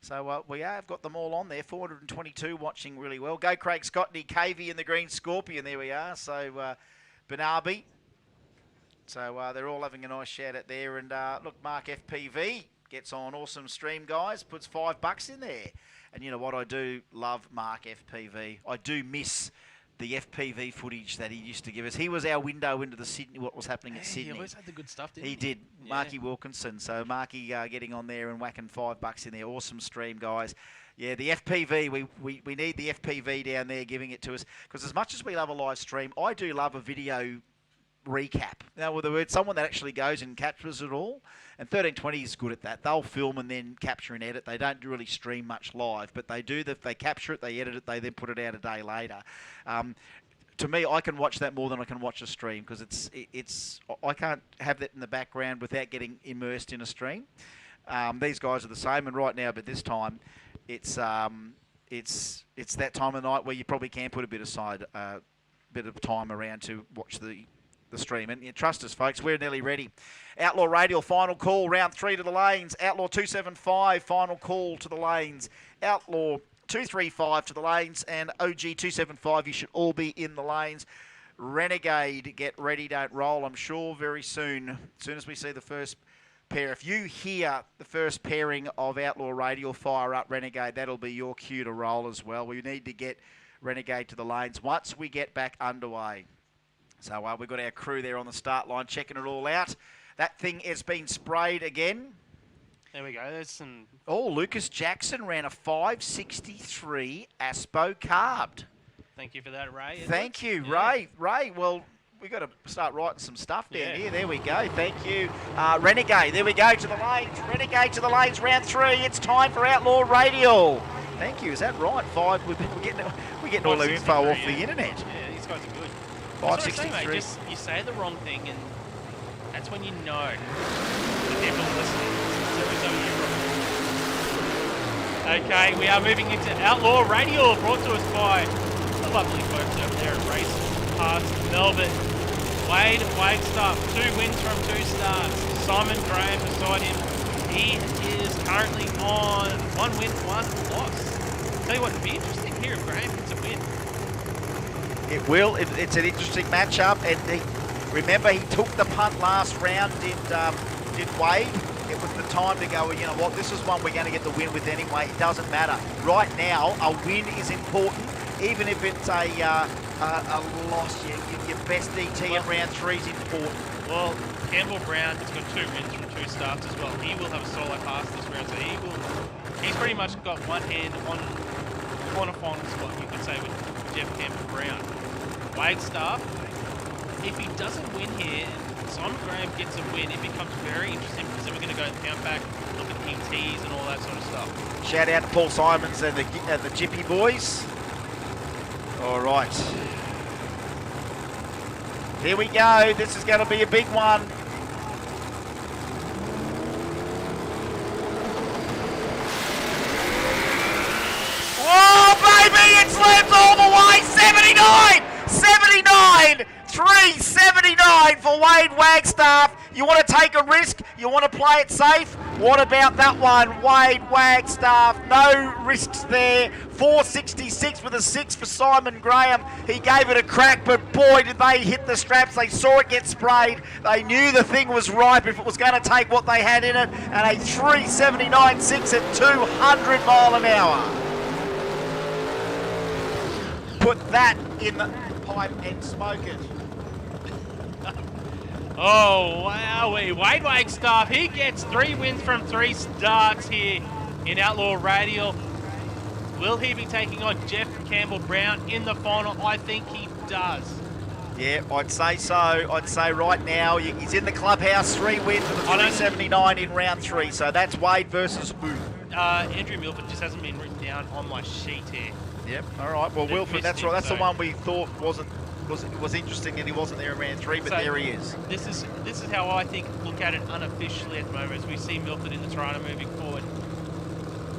So we have got them all on there. 422 watching really well. Go Craig Scottney, Cavey in the Green Scorpion. There we are. So Banabi. So they're all having a nice shout out there. And look, Mark FPV gets on. Awesome stream, guys. Puts $5 in there. And you know what? I do love Mark FPV. I do miss the FPV footage that he used to give us. He was our window into the Sydney, what was happening at Sydney. He always had the good stuff, didn't he? He did. Yeah. Marky Wilkinson. So Marky getting on there and whacking $5 in there. Awesome stream, guys. Yeah, the FPV, we need the FPV down there giving it to us. Because as much as we love a live stream, I do love a video recap. Now, with the word, someone that actually goes and captures it all. And 1320 is good at that. They'll film and then capture and edit. They don't really stream much live, but they do. They capture it, they edit it, they then put it out a day later. To me, I can watch that more than I can watch a stream, because I can't have that in the background without getting immersed in a stream. These guys are the same, and right now, but this time, it's that time of night where you probably can put a bit of time around to watch the stream. And trust us, folks, we're nearly ready. Outlaw Radial, final call, round 3 to the lanes. Outlaw 275, final call to the lanes. Outlaw 235 to the lanes, and OG 275, you should all be in the lanes. Renegade, get ready, don't roll, I'm sure very soon. As soon as we see the first pair, if you hear the first pairing of Outlaw Radial fire up Renegade, that'll be your cue to roll as well. We need to get Renegade to the lanes once we get back underway. So we've got our crew there on the start line checking it all out. That thing has been sprayed again. There we go. There's some... Oh, Lucas Jackson ran a 563 Aspo Carbed. Thank you for that, Ray. Thank you, Ray. Ray, well, we've got to start writing some stuff down here. There we go. Thank you. Renegade, there we go, to the lanes. Renegade to the lanes, round 3. It's time for Outlaw Radial. Thank you. Is that right? 5. We're getting all the info off the internet. Yeah, these guys are good. 563. You say the wrong thing, and that's when you know that they're not listening. Okay, we are moving into Outlaw Radial, brought to us by the lovely folks over there at Race Parts Melbourne. Wade Wagstaff, 2 wins from 2 starts. Simon Graham beside him. He is currently on 1 win, 1 loss. Tell you what, it'd be interesting here if Graham gets a win. It will. It's an interesting matchup, and remember he took the punt last round. Did Wade? It was the time to go, well, you know what, this is one we're going to get the win with anyway. It doesn't matter. Right now, a win is important, even if it's a loss. Your best DT at round 3 is important. Well, Campbell Brown has got 2 wins from 2 starts as well. He will have a solo pass this round, so he's pretty much got one hand on the quarterfinal spot, you could say, with Jeff Campbell Brown. Wagstaff, if he doesn't win here, Simon Graham gets a win, it becomes very interesting, because then we're going to go and count back, look at PTs and all that sort of stuff. Shout out to Paul Simons and the Jippy boys. All right. Here we go. This is going to be a big one. Whoa, baby! It slams all the way. 79! 79! $3.79 for Wade Wagstaff. You want to take a risk? You want to play it safe? What about that one? Wade Wagstaff, no risks there. $4.66 with a 6 for Simon Graham. He gave it a crack, but boy, did they hit the straps. They saw it get sprayed. They knew the thing was ripe if it was going to take what they had in it. And a 3.79.6 at 200 mile an hour. Put that in the pipe and smoke it. Oh, wow. Wade Wagstaff, he gets 3 wins from 3 starts here in Outlaw Radial. Will he be taking on Jeff Campbell-Brown in the final? I think he does. Yeah, I'd say so. I'd say right now he's in the clubhouse, 3 wins with a 3.79 in round 3. So that's Wade versus who? Andrew Milford just hasn't been written down on my sheet here. Yep, all right. Well, Wilford, that's right. That's the one we thought was interesting and he wasn't there in round 3, but so there he is. This is how I think look at it unofficially at the moment as we see Milford in the Toronto moving forward.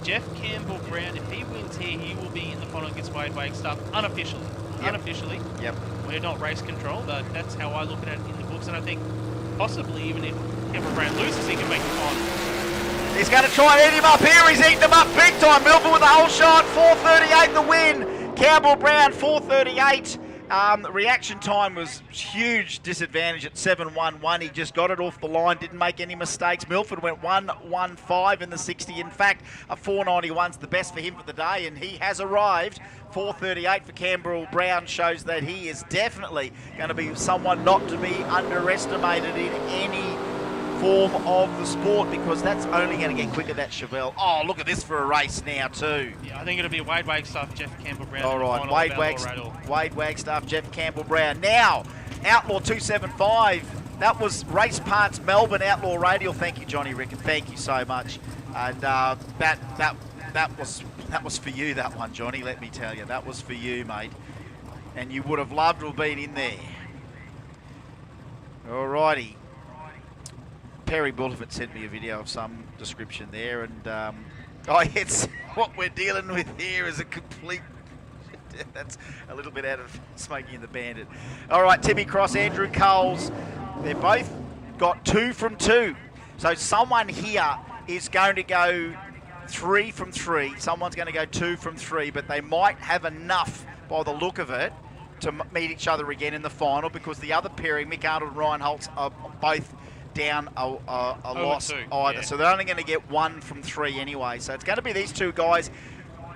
Jeff Campbell-Brown, if he wins here, he will be in the final against Wade Wagstaff unofficially. Yep. Unofficially. Yep. We're not race control, but that's how I look at it in the books, and I think possibly even if Campbell-Brown loses, he can make the final. He's going to try and eat him up here. He's eating him up big time. Milford with a whole shot. 4.38 the win. Campbell-Brown 4.38. Reaction time was huge disadvantage at 7.11. He just got it off the line, didn't make any mistakes. Milford went 1.15 in the 60. In fact, a 4.91's the best for him for the day, and he has arrived. 4.38 for Campbell-Brown shows that he is definitely going to be someone not to be underestimated in any form of the sport, because that's only going to get quicker, that Chevelle. Oh, look at this for a race now too. Yeah, I think it'll be Wade Wagstaff, Jeff Campbell-Brown. All right, Wade Wagstaff, Jeff Campbell-Brown. Now, Outlaw 275. That was Race Parts Melbourne Outlaw Radial. Thank you, Johnny Rickon. Thank you so much. And that was for you, that one, Johnny. Let me tell you, that was for you, mate. And you would have loved to have been in there. All righty. Perry Bullifford sent me a video of some description there, and it's what we're dealing with here is a complete. That's a little bit out of Smokey and the Bandit. All right, Timmy Cross, Andrew Coles, they're both got 2 from 2. So someone here is going to go 3 from 3. Someone's going to go 2 from 3, but they might have enough by the look of it to meet each other again in the final, because the other pairing, Mick Arnold and Ryan Holtz, are both down a loss either. Yeah. So they're only going to get 1 from 3 anyway. So it's going to be these 2 guys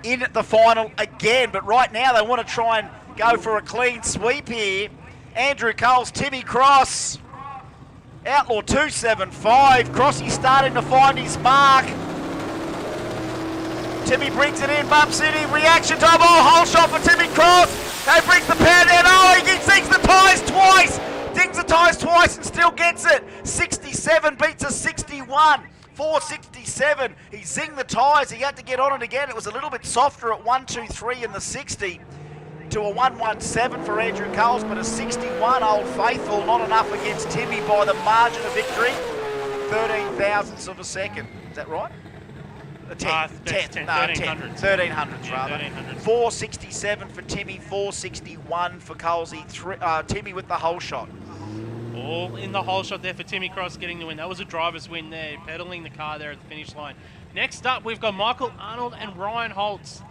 in the final again. But right now they want to try and go for a clean sweep here. Andrew Coles, Timmy Cross, Outlaw 275. Crossy starting to find his mark. Timmy brings it in, bumps it in, reaction time. Oh, whole shot for Timmy Cross. He brings the pound down. Oh, he sinks the tyres twice. Dings the tyres twice and still gets it. 67 beats a 61. 4.67. He zinged the tyres. He had to get on it again. It was a little bit softer at 1.23 in the 60 to a 1.17 for Andrew Coles, but a 61 Old Faithful. Not enough against Timmy by the margin of victory. 13 thousandths of a second. Is that right? A 10th. No, 1300s rather. 1300s. 4.67 for Timmy, 4.61 for Colesy. Timmy with the whole shot. All in the whole shot there for Timmy Cross getting the win. That was a driver's win there, pedaling the car there at the finish line. Next up, we've got Michael Arnold and Ryan Holtz.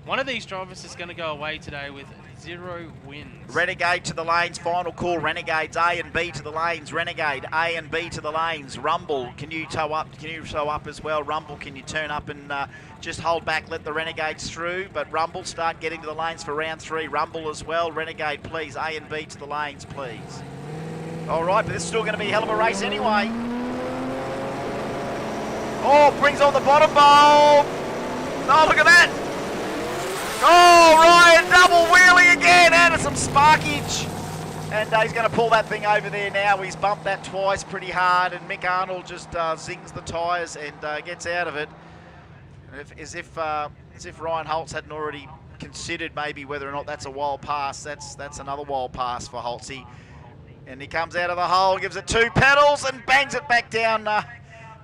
One of these drivers is going to go away today with 0 wins. Renegade to the lanes, final call. Renegades A and B to the lanes. Renegade A and B to the lanes. Rumble, can you tow up? Can you tow up as well? Rumble, can you turn up and just hold back, let the Renegades through? But Rumble, start getting to the lanes for round 3. Rumble as well. Renegade, please. A and B to the lanes, please. All right, but this is still going to be a hell of a race anyway. Oh, brings on the bottom bowl. Oh, look at that. Oh, Ryan, double wheelie again, and some sparkage. And he's going to pull that thing over there now. He's bumped that twice pretty hard, and Mick Arnold just zings the tyres and gets out of it. As if Ryan Holtz hadn't already considered maybe whether or not that's a wild pass. That's another wild pass for Holtzy. And he comes out of the hole, gives it 2 pedals, and bangs it back down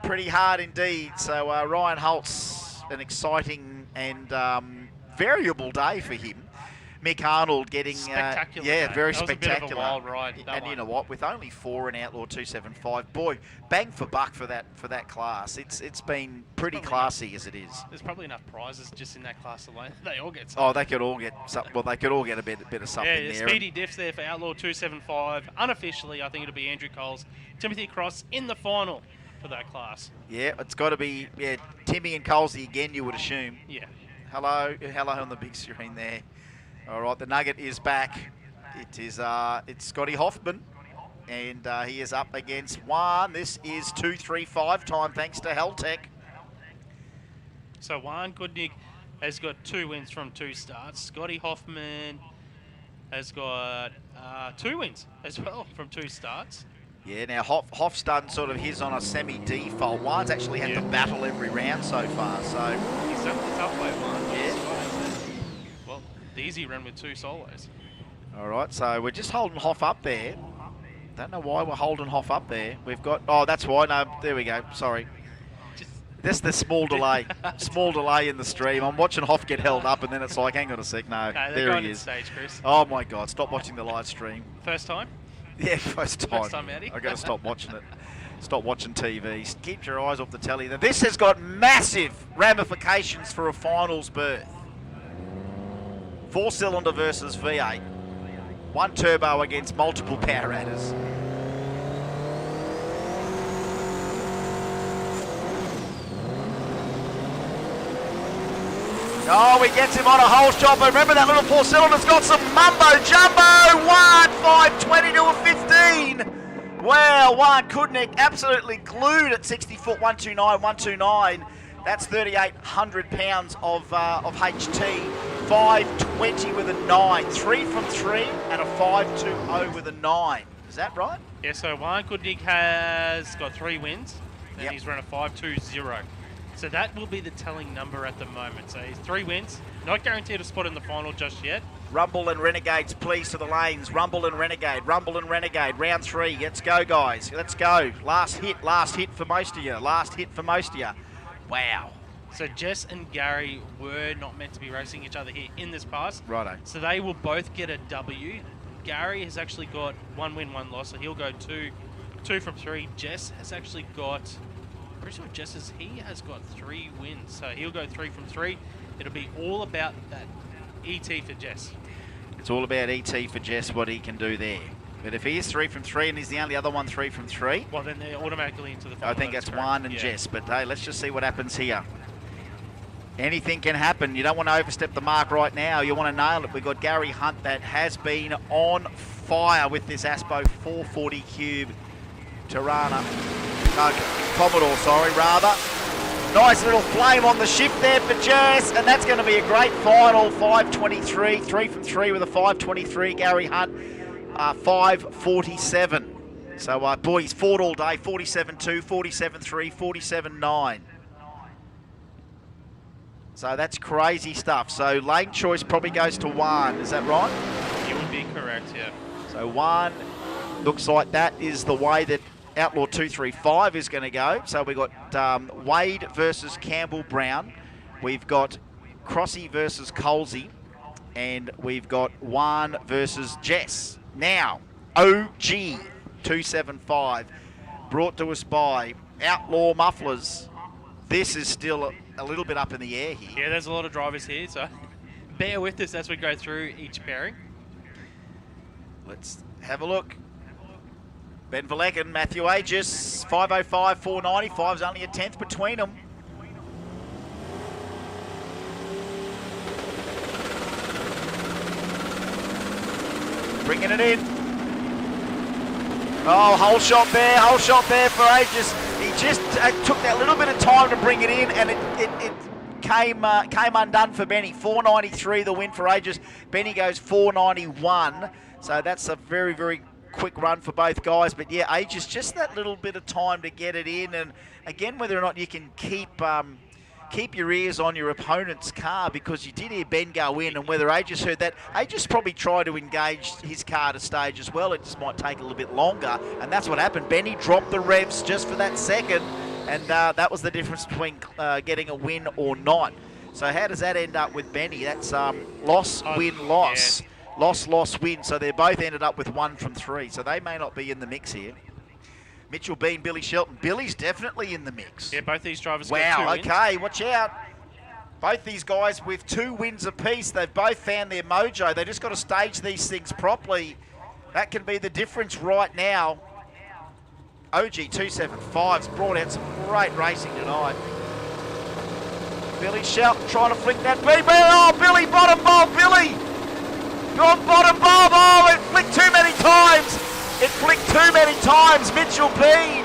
pretty hard indeed. So Ryan Holtz, an exciting and variable day for him. Mick Arnold getting Spectacular. yeah, day. very that was spectacular. A bit of a wild ride. That And one. you know what? With only 4 in Outlaw 275, boy, bang for buck for that class. It's been pretty classy as it is. There's probably enough prizes just in that class alone. They all get something. Oh, they could all get something. Well, they could all get a bit of something Yeah, there. speedy diffs there for Outlaw 275. Unofficially, I think it'll be Andrew Coles, Timothy Cross in the final for that class. Yeah, it's got to be Timmy and Colsey again, you would assume. Yeah. Hello on the big screen there. All right, the Nugget is back. It is it's Scotty Hoffman, and he is up against Juan. This is 2:35 time, thanks to Heltec. So Juan Goodnick has got 2 wins from 2 starts. Scotty Hoffman has got 2 wins as well from 2 starts. Yeah, now Hoff's done sort of his on a semi-default. Juan's actually had to battle every round so far, so... He's done the tough way, Juan. Yeah. Well, the easy run with 2 solos. All right, so we're just holding Hoff up there. Don't know why we're holding Hoff up there. We've got... Oh, that's why. No, there we go. Sorry. That's the small delay. Small delay in the stream. I'm watching Hoff get held up, and then it's like, hang on a sec. No, there he is. Stage, Chris. Oh, my God. Stop watching the live stream. First time? Yeah, first time. First time, Eddie. I've got to stop watching it. Stop watching TV. Keep your eyes off the telly. Now, this has got massive ramifications for a finals berth. 4-cylinder versus V8. 1 turbo against multiple power adders. Oh, he gets him on a hole shot, but remember that little 4-cylinder's got some mumbo jumbo. 520 to a 15. Well, Juan Kudnik absolutely glued at 60 foot, 129, 129. That's 3,800 pounds of HT. 520 with a 9. 3 from 3 and a 520 with a 9. Is that right? Yeah, so Juan Kudnik has got 3 wins, and he's run a 520. So that will be the telling number at the moment. So he's 3 wins, not guaranteed a spot in the final just yet. Rumble and Renegades, please, to the lanes. Rumble and Renegade, Rumble and Renegade. Round 3, let's go, guys. Let's go. Last hit for most of you. Last hit for most of you. Wow. So Jess and Gary were not meant to be racing each other here in this pass. Righto. So they will both get a W. Gary has actually got 1 win, 1 loss, so he'll go 2 from 3. Jess has actually got... Pretty sure Jess he has got 3 wins, so he'll go 3 from 3. It'll be all about that ET for Jess. It's all about ET for Jess, what he can do there. But if he is 3 from 3 and he's the only other one 3 from 3, well, then they're automatically into the final. I think that's Juan and Jess. But hey, let's just see what happens here. Anything can happen. You don't want to overstep the mark right now. You want to nail it. We've got Gary Hunt that has been on fire with this Aspo 440 Cube Tirana. Commodore, sorry, rather. Nice little flame on the shift there for Jess, and that's going to be a great final. 523, 3 from 3 with a 523. Gary Hunt, 547. So, boy, he's fought all day. 47-2, 47-3, 47-9. So that's crazy stuff. So lane choice probably goes to Juan. Is that right? You would be correct, yeah. So Juan looks like that is the way that Outlaw 235 is going to go. So we've got Wade versus Campbell Brown. We've got Crossy versus Colsey. And we've got Juan versus Jess. Now, OG 275 brought to us by Outlaw Mufflers. This is still a little bit up in the air here. Yeah, there's a lot of drivers here, so bear with us as we go through each pairing. Let's have a look. Ben Verlecken, Matthew Aegis, 505, 495's only a 10th between them. Bringing it in. Oh, hole shot there for Aegis. He just took that little bit of time to bring it in, and it came undone for Benny. 493 the win for Aegis. Benny goes 491. So that's a very, very quick run for both guys. But yeah, Aegis, just that little bit of time to get it in. And again, whether or not you can keep your ears on your opponent's car, because you did hear Ben go in, and whether Aegis heard that, Aegis probably tried to engage his car to stage as well. It just might take a little bit longer, and that's what happened. Benny dropped the revs just for that second, and that was the difference between getting a win or not. So how does that end up with Benny? That's loss, win, loss. Yeah. Loss, loss, win. So they both ended up with 1 from 3. So they may not be in the mix here. Mitchell Bean, Billy Shelton. Billy's definitely in the mix. Yeah, both these drivers Wow, got 2 wins. okay, watch out. Both these guys with 2 wins apiece. They've both found their mojo. They just got to stage these things properly. That can be the difference right now. OG 275's brought out some great racing tonight. Billy Shelton trying to flick that BB. Oh, Billy, bottom bowl, Billy. Gone bottom bowl. Oh, it flicked too many times. It flicked too many times. Mitchell Bean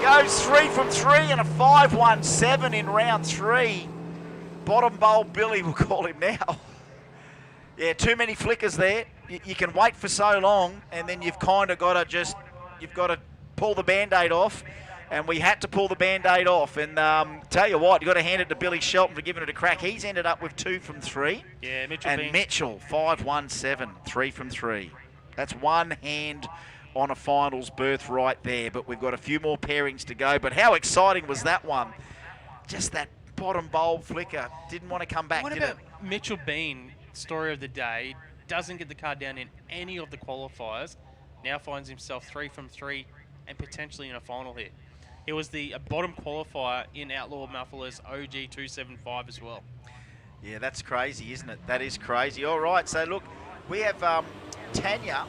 goes 3 from 3 and a 5.17 in round 3. Bottom bowl Billy, we'll call him now. Yeah, too many flickers there. You can wait for so long, and then you've kind of got to you've got to pull the Band-Aid off. And we had to pull the Band-Aid off. And tell you what, you've got to hand it to Billy Shelton for giving it a crack. He's ended up with 2 from 3. Yeah, Mitchell And Bean. Mitchell, 5.17, 3 from 3. That's one hand on a finals berth right there. But we've got a few more pairings to go. But how exciting was that one? Just that bottom bowl flicker. Didn't want to come back, What did about it? Mitchell Bean, story of the day, doesn't get the car down in any of the qualifiers, now finds himself 3 from 3 and potentially in a final here. He was the bottom qualifier in Outlaw Muffler's OG 275 as well. Yeah, that's crazy, isn't it? That is crazy. All right, so look, we have Tanya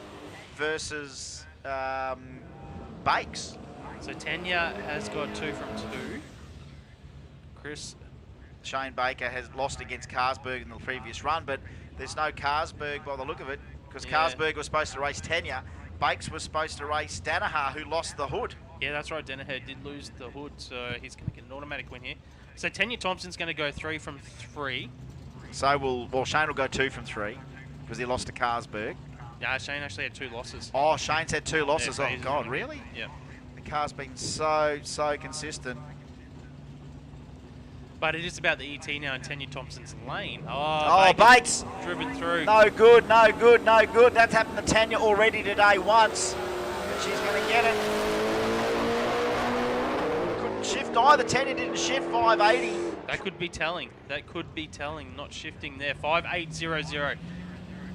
versus Bakes. So Tanya has got 2 from 2. Chris. Shane Baker has lost against Carlsberg in the previous run, but there's no Carlsberg by the look of it, because Carlsberg was supposed to race Tanya. Bakes was supposed to race Danaher, who lost the hood. Yeah, that's right. Danaher did lose the hood, so he's going to get an automatic win here. So Tanya Thompson's going to go 3 from 3. So Shane will go 2 from 3, because he lost to Carlsberg. Yeah, Shane actually had 2 losses. Oh, Shane's had 2 losses. Yeah, Oh, God, really? Yeah. The car's been so consistent. But it is about the ET now in Tanya Thompson's lane. Oh, Bakes. Driven through. No good, no good, no good. That's happened to Tanya already today once. But she's going to get it. Couldn't shift either. Tanya didn't shift 580. That could be telling. That could be telling. Not shifting there. 5800.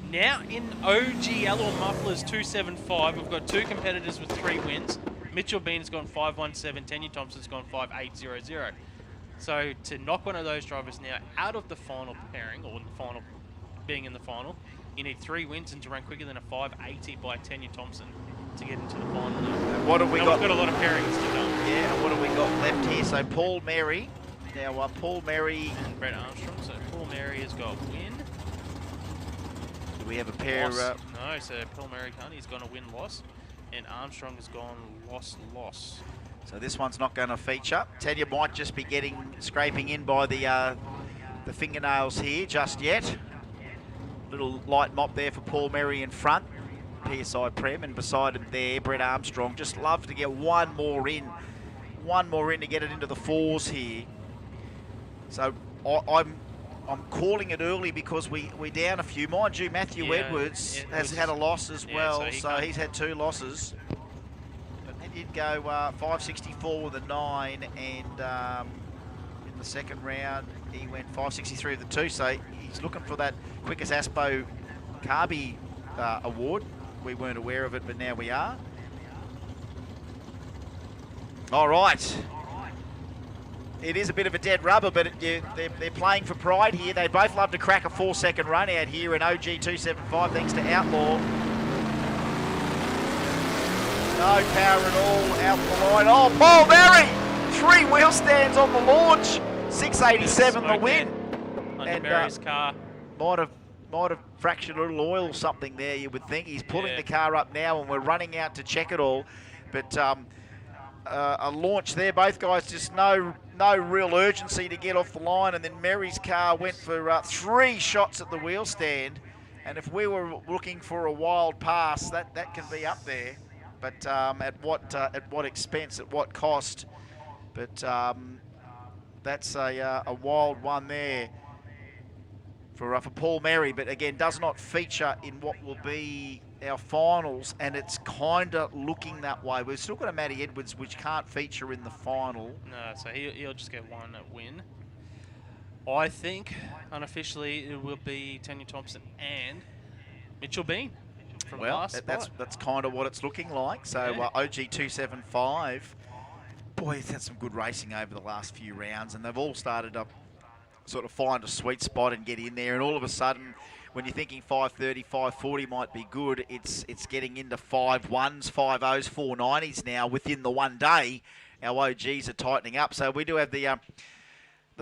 Now in OG Outlaw Mufflers 275, we've got 2 competitors with 3 wins. Mitchell Bean has gone 517. Tanya Thompson's gone 5800. So to knock one of those drivers now out of the final pairing, or the final, being in the final, you need 3 wins and to run quicker than a 580 by Tanya Thompson to get into the final. And what have we got? We've got a lot of pairings to go. Yeah, and what have we got left here? So Paul Mary. Now Paul Mary. And Brett Armstrong. So Paul Mary has got win. Do we have a pair? No, so Paul Mary can't. He's gone a win-loss. And Armstrong has gone loss. So this one's not going to feature. Tanya might just be scraping in by the fingernails here just yet. Little light mop there for Paul Mary in front. PSI Prem, and beside him there, Brett Armstrong. Just love to get one more in to get it into the 4s here. So I'm calling it early because we're down a few. Mind you, Matthew Edwards has had a loss as well, so he's had 2 losses. He did go 564 with a 9, and in the second round he went 563 with a 2. So he's looking for that quickest Aspo Carby award. We weren't aware of it, but now we are. All right. It is a bit of a dead rubber, but they're playing for pride here. They both love to crack a 4-second run out here in OG 275 thanks to Outlaw. No power at all out the line. Oh, Paul Mary! 3 wheel stands on the launch. 687 the win. Under Mary's car. Might have fractured a little oil or something there, you would think. He's pulling the car up now, and we're running out to check it all. But a launch there. Both guys just no real urgency to get off the line, and then Mary's car went for 3 shots at the wheel stand. And if we were looking for a wild pass, that can be up there. But at what expense, at what cost? But that's a wild one there for Paul Mary. But again, does not feature in what will be our finals, and it's kind of looking that way. We've still got a Matty Edwards, which can't feature in the final. No, so he'll just get 1 win. I think unofficially it will be Tanya Thompson and Mitchell Bean from Well, last that's kind of what it's looking like. So Yeah. OG 275, boy, he's had some good racing over the last few rounds, and they've all started to sort of find a sweet spot and get in there. And all of a sudden, when you're thinking 530, 540 might be good, it's getting into 5.1s, 5.0s, 4.90s now within the one day. Our OGs are tightening up. So we do have the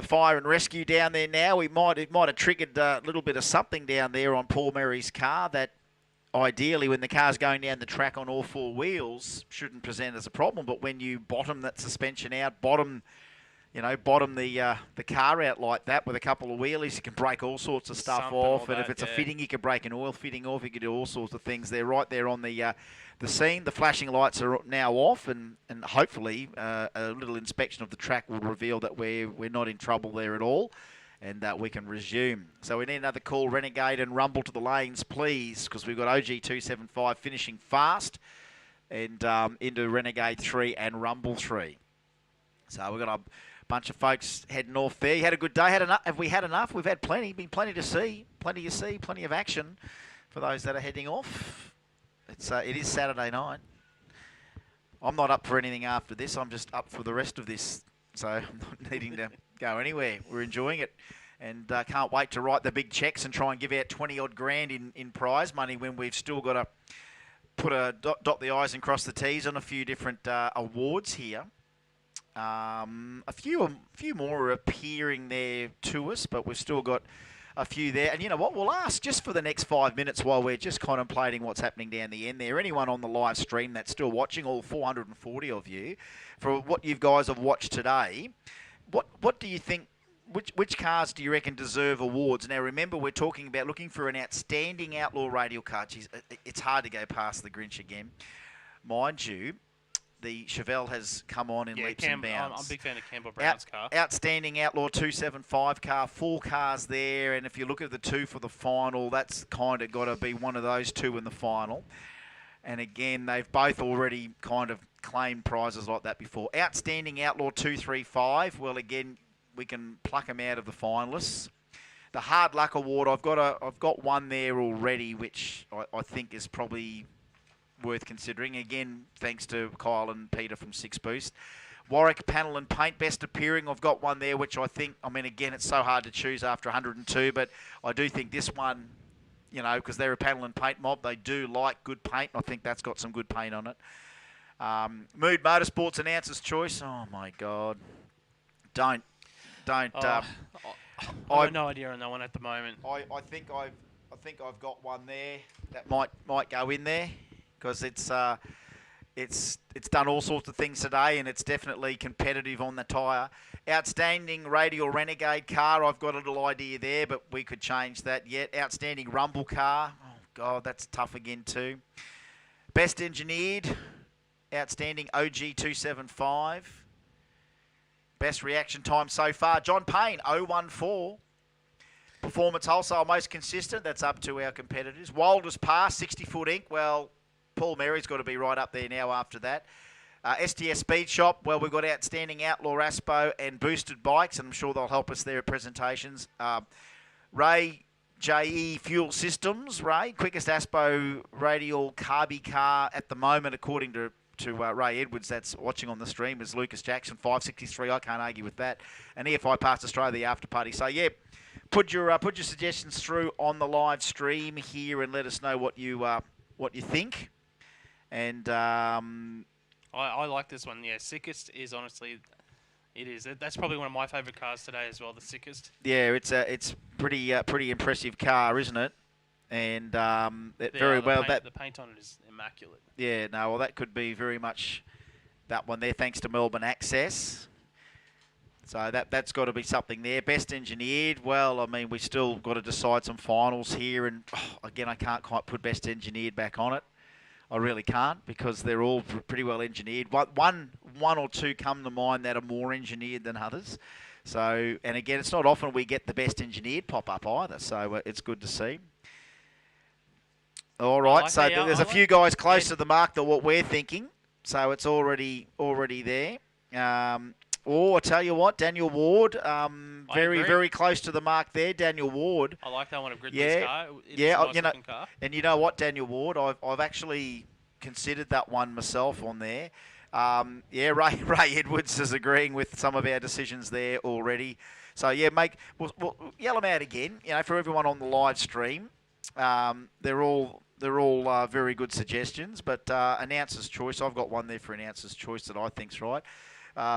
fire and rescue down there now. It might have triggered a little bit of something down there on Paul Merry's car that ideally when the car's going down the track on all four wheels shouldn't present as a problem. But when you bottom that suspension out, bottom the car out like that with a couple of wheelies, you can break all sorts of stuff off. And if it's a fitting, you can break an oil fitting off. You can do all sorts of things. They're right there on the scene. The flashing lights are now off, and hopefully a little inspection of the track will reveal that we're not in trouble there at all, and that we can resume. So we need another call, Renegade and Rumble to the lanes, please, because we've got OG 275 finishing fast, and into Renegade 3 and Rumble 3. So we've got a bunch of folks heading off there. You had a good day. Have we had enough? We've had plenty. Been plenty to see. Plenty of action for those that are heading off. It is Saturday night. I'm not up for anything after this. I'm just up for the rest of this. So I'm not needing to go anywhere. We're enjoying it. And can't wait to write the big checks and try and give out 20-odd grand in prize money when we've still got to dot the I's and cross the T's on a few different awards here. A few more are appearing there to us, but we've still got a few there. And you know what? We'll ask just for the next 5 minutes while we're just contemplating what's happening down the end there. Anyone on the live stream that's still watching, all 440 of you, for what you guys have watched today, what do you think? Which cars do you reckon deserve awards? Now, remember, we're talking about looking for an outstanding Outlaw Radial car. Jeez, it's hard to go past the Grinch again. Mind you, the Chevelle has come on in leaps and bounds. I'm a big fan of Campbell Brown's car. Outstanding Outlaw 275 car, 4 cars there. And if you look at the 2 for the final, that's kind of got to be one of those 2 in the final. And again, they've both already kind of claimed prizes like that before. Outstanding Outlaw 235. Well, again, we can pluck them out of the finalists. The Hard Luck Award, I've got one there already, which I think is probably worth considering. Again, thanks to Kyle and Peter from Six Boost. Warwick Panel and Paint, Best Appearing. I've got one there, which I think, again, it's so hard to choose after 102, but I do think this one, because they're a panel and paint mob, they do like good paint. I think that's got some good paint on it. Mood Motorsports Announcer's Choice. Oh, my God. Don't. I have no idea on that one at the moment. I think I've got one there that might go in there, because it's done all sorts of things today, and it's definitely competitive on the tyre. Outstanding Radial Renegade car, I've got a little idea there, but we could change that yet. Outstanding Rumble car, oh God, that's tough again too. Best Engineered, outstanding OG 275. Best reaction time so far, John Payne, 014. Performance Wholesale, most consistent, that's up to our competitors. Wildest Pass, 60-foot ink, well, Paul Mary's got to be right up there now after that. STS Speed Shop, well, we've got Outstanding Outlaw Aspo and Boosted Bikes, and I'm sure they'll help us there at presentations. Ray JE Fuel Systems, Ray, quickest Aspo radial carby car at the moment, according to Ray Edwards, that's watching on the stream, is Lucas Jackson, 563. I can't argue with that. And EFI Parts Australia, the after party. So, yeah, put your suggestions through on the live stream here and let us know what you think. And I like this one. Yeah, Sickest is honestly, it is. That's probably one of my favourite cars today as well. The Sickest. Yeah, it's pretty impressive car, isn't it? And the paint on it is immaculate. Yeah, no, well, that could be very much that one there, thanks to Melbourne Access. So that's got to be something there. Best Engineered, well, we still got to decide some finals here, and again, I can't quite put Best Engineered back on it. I really can't, because they're all pretty well engineered. One or two come to mind that are more engineered than others. So, and again, it's not often we get the Best Engineered pop up either, so it's good to see. All right, so there's a few guys close to the mark than what we're thinking, so it's already there. I tell you what, Daniel Ward, agree. very close to the mark there. Daniel Ward. I like that one of Gridley's car. It is a Yeah, nice you know, looking car. and you know what, Daniel Ward, I've actually considered that one myself on there. Ray Edwards is agreeing with some of our decisions there already. So yeah, we'll yell them out again. You know, for everyone on the live stream, they're all very good suggestions. But announcer's choice, I've got one there for announcer's choice that I think's right.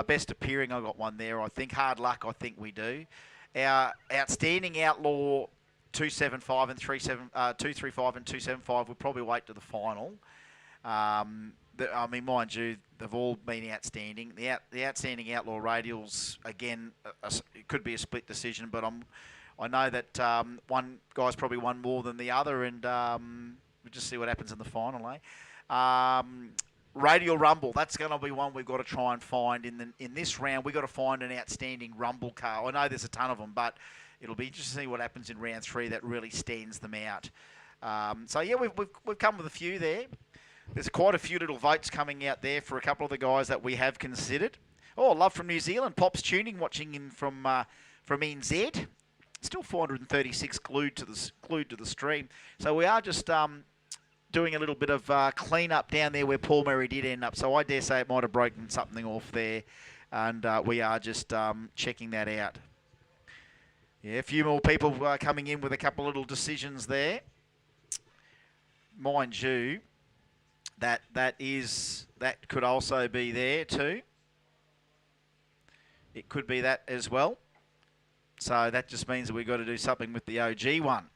Best appearing, I've got one there. I think hard luck, I think we do. Our outstanding Outlaw 275 and 235 and 275 will probably wait to the final. I mean, mind you, they've all been outstanding. The outstanding Outlaw Radials, again, it could be a split decision, but I know that one guy's probably won more than the other, and we'll just see what happens in the final, eh? Radial Rumble, that's going to be one we've got to try and find in this round. We've got to find an outstanding Rumble car. I know there's a ton of them, but it'll be interesting to see what happens in round 3 that really stands them out. So yeah, we've come with a few there. There's quite a few little votes coming out there for a couple of the guys that we have considered. Oh, love from New Zealand. Pops Tuning watching in from NZ. Still 436 glued to the stream. So we are just doing a little bit of clean up down there where Paul Murray did end up. So I dare say it might have broken something off there, and we are just checking that out. Yeah, a few more people coming in with a couple of little decisions there. Mind you, that could also be there too. It could be that as well. So that just means that we've got to do something with the OG one.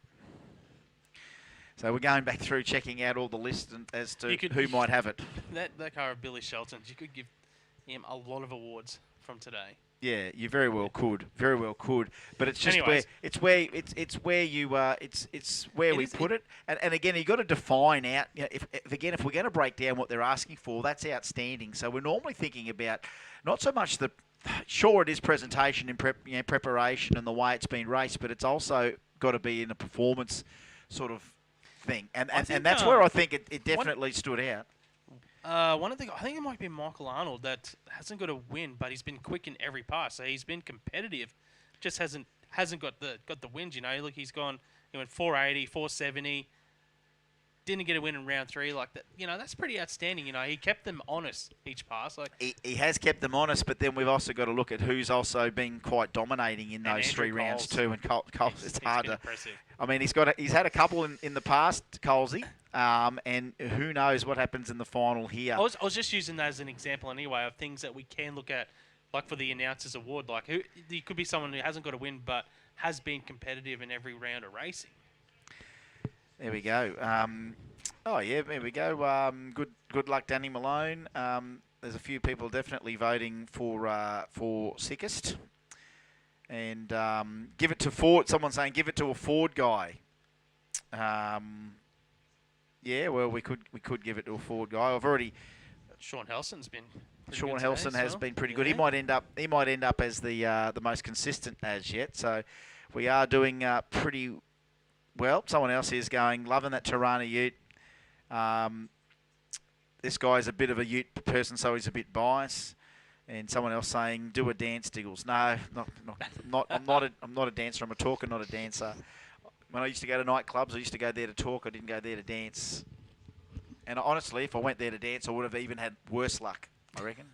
So we're going back through checking out all the lists as to who might have it. That car of Billy Shelton's, you could give him a lot of awards from today. Yeah, you very well could, but it's just Anyways. where we put it, and again you got to define out. You know, if we're going to break down what they're asking for, that's outstanding. So we're normally thinking about not so much sure it is presentation and preparation and the way it's been raced, but it's also got to be in a performance sort of thing, and that's where I think it definitely stood out. I think it might be Michael Arnold that hasn't got a win, but he's been quick in every pass. So he's been competitive, just hasn't got the wins. You know, look, he went 480, 470, didn't get a win in round 3 like that. You know, that's pretty outstanding. You know, he kept them honest each pass. Like he has kept them honest, but then we've also got to look at who's also been quite dominating in those Andrew 3 rounds Coles. too. And Coles, it's hard to. Impressive. I mean, he's had a couple in the past, Colesy, and who knows what happens in the final here. I was just using that as an example anyway of things that we can look at, like for the announcers award. Like there could be someone who hasn't got a win but has been competitive in every round of racing. There we go. There we go. Good luck, Danny Malone. There's a few people definitely voting for sickest. And give it to Ford. Someone's saying give it to a Ford guy. Yeah, well, we could give it to a Ford guy. I've already. Sean Helson's been. Sean Helson has been pretty good. He might end up as the most consistent as yet. So we are doing pretty well. Someone else is loving that Tirana Ute. This guy's a bit of a Ute person, so he's a bit biased. And someone else saying, "Do a dance, Diggles." No, I'm not a dancer. I'm a talker, not a dancer. When I used to go to nightclubs, I used to go there to talk. I didn't go there to dance. And honestly, if I went there to dance, I would have even had worse luck, I reckon,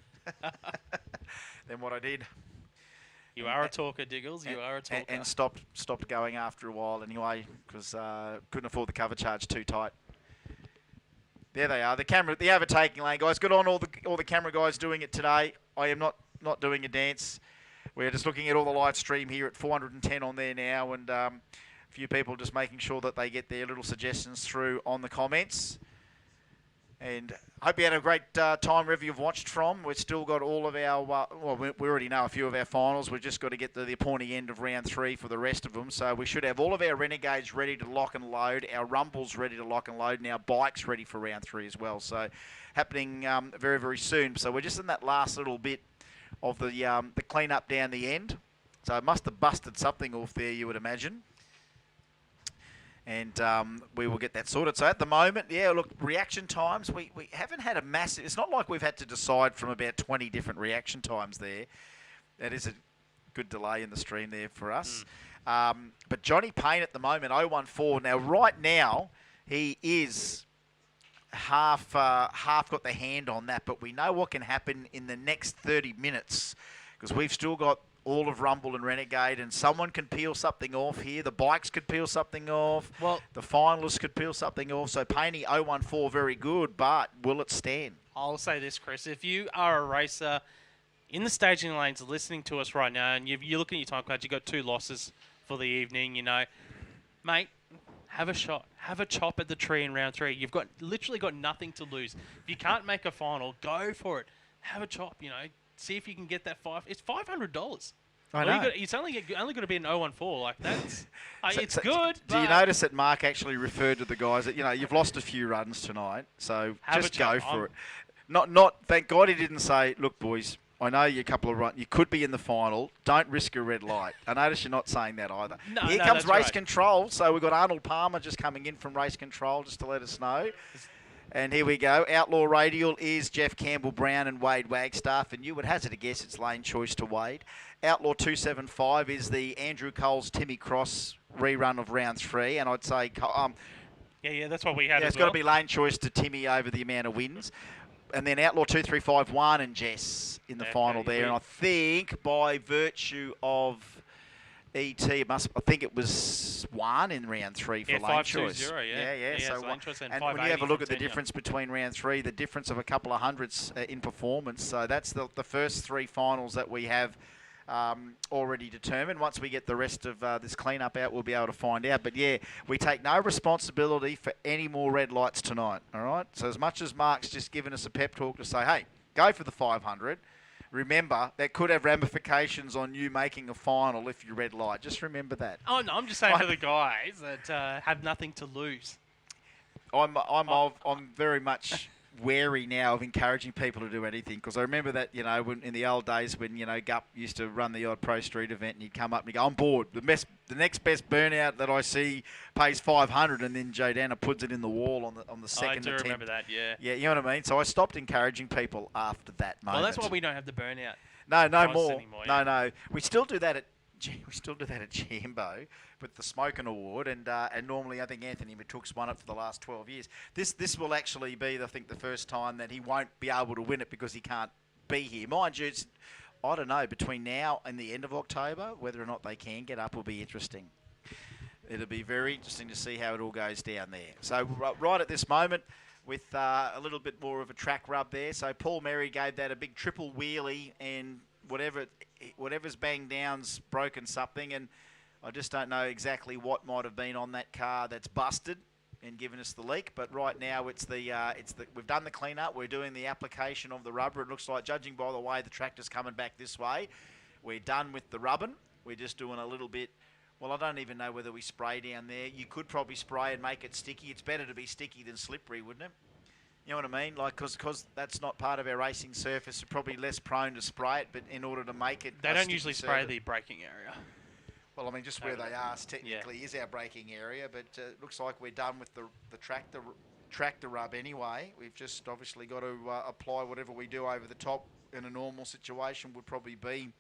than what I did. You are a talker, Diggles. You are a talker. And stopped going after a while anyway, because couldn't afford the cover charge too tight. There they are, the overtaking lane guys. Good on all the camera guys doing it today. I am not doing a dance. We're just looking at all the live stream here at 410 on there now, and a few people just making sure that they get their little suggestions through on the comments. And hope you had a great time wherever you've watched from. We've still got all of our, we already know a few of our finals. We've just got to get to the pointy end of round 3 for the rest of them. So we should have all of our Renegades ready to lock and load, our Rumbles ready to lock and load, and our bikes ready for round 3 as well. So happening very, very soon. So we're just in that last little bit of the clean up down the end. So it must have busted something off there, you would imagine. And we will get that sorted. So at the moment, yeah, look, reaction times, we haven't had a massive... It's not like we've had to decide from about 20 different reaction times there. That is a good delay in the stream there for us. But Johnny Payne at the moment, 014. Now, right now, he is half got the hand on that, but we know what can happen in the next 30 minutes because we've still got all of Rumble and Renegade, and someone can peel something off here. The bikes could peel something off. Well, the finalists could peel something off. So Payne 014, very good, but will it stand? I'll say this, Chris. If you are a racer in the staging lanes listening to us right now, and you're looking at your time card, you've got 2 losses for the evening, you know, mate, have a shot. Have a chop at the tree in round 3. You've literally got nothing to lose. If you can't make a final, go for it. Have a chop, you know. See if you can get that It's $500. I know. It's only going to be an 014. Like, that's... it's good, Do you notice that Mark actually referred to the guys that, you know, you've lost a few runs tonight, so just go for it. Thank God he didn't say, look, boys, I know you're a couple of runs. You could be in the final. Don't risk a red light. I notice you're not saying that either. Here comes race control. So we've got Arnold Palmer just coming in from race control just to let us know. And here we go. Outlaw Radial is Jeff Campbell-Brown and Wade Wagstaff. And you would hazard a guess it's lane choice to Wade. Outlaw 275 is the Andrew Coles Timmy Cross rerun of round 3. And I'd say... yeah, that's what we had as it's got to be lane choice to Timmy over the amount of wins. And then Outlaw 235, Juan and Jess in the final there. And I think by virtue of ET, I think it was Juan in round 3 for lane choice. 520, yeah. So lane choice and when you have a look at the difference between round 3, the difference of a couple of hundreds in performance. So that's the first 3 finals that we have already determined. Once we get the rest of this cleanup out, we'll be able to find out. But yeah, we take no responsibility for any more red lights tonight. All right. So as much as Mark's just given us a pep talk to say, hey, go for the 500. Remember, that could have ramifications on you making a final if you red light. Just remember that. Oh no, I'm just saying for the guys that have nothing to lose. I'm very much wary now of encouraging people to do anything because I remember that, you know, when in the old days when, you know, Gup used to run the odd pro street event and he'd come up and he'd go, I'm bored. The next best burnout that I see pays 500 and then Joe Dana puts it in the wall on the second attempt. I do remember that, yeah. Yeah, you know what I mean? So I stopped encouraging people after that moment. Well, that's why we don't have the burnout. No more. Anymore, yeah. No. We still do that at Jambo with the Smoking Award, and normally I think Anthony Matook's won it for the last 12 years. This will actually be, I think, the first time that he won't be able to win it because he can't be here. Mind you, I don't know, between now and the end of October, whether or not they can get up will be interesting. It'll be very interesting to see how it all goes down there. So right at this moment, with a little bit more of a track rub there, so Paul Merry gave that a big triple wheelie and whatever's banged down's broken something, and I just don't know exactly what might have been on that car that's busted and given us the leak. But right now we've done the cleanup. We're doing the application of the rubber. It looks like, judging by the way the tractor's coming back this way, we're done with the rubbing. We're just doing a little bit. Well, I don't even know whether we spray down there. You could probably spray and make it sticky. It's better to be sticky than slippery, wouldn't it? You know what I mean? Like, because that's not part of our racing surface, we're probably less prone to spray it, but in order to make it... They don't usually spray the braking area. Well, I mean, just where they are technically is our braking area, but it looks like we're done with the tractor rub anyway. We've just obviously got to apply whatever we do over the top in a normal situation would probably be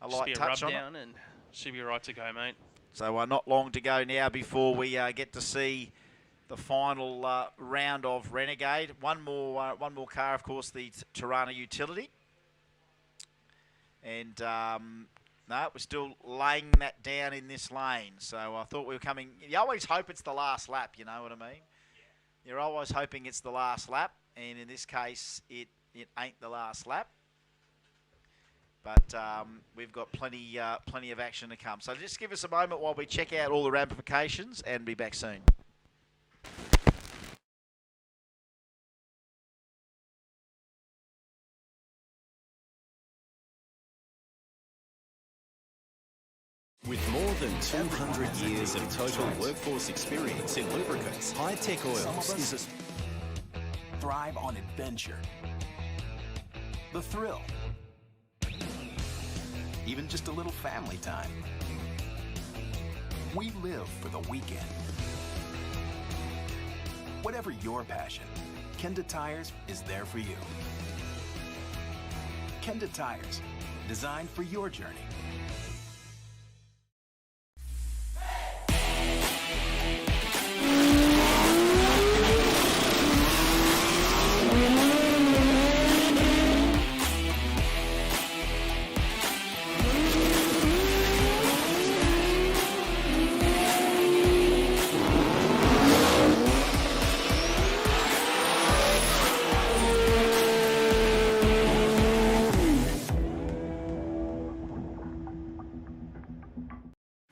a light touch on it. Rub down and should be right to go, mate. So not long to go now before we get to see the final round of Renegade. One more car, of course, the Tirana Utility. And no, we're still laying that down in this lane. So I thought we were coming. You always hope it's the last lap, you know what I mean? You're always hoping it's the last lap. And in this case, it ain't the last lap. But we've got plenty of action to come. So just give us a moment while we check out all the ramifications and be back soon. With more than 200 years of total workforce experience in lubricants, High-Tech Oils is thrive on adventure, the thrill, even just a little family time. We live for the weekend. Whatever your passion, Kenda Tires is there for you. Kenda Tires, designed for your journey.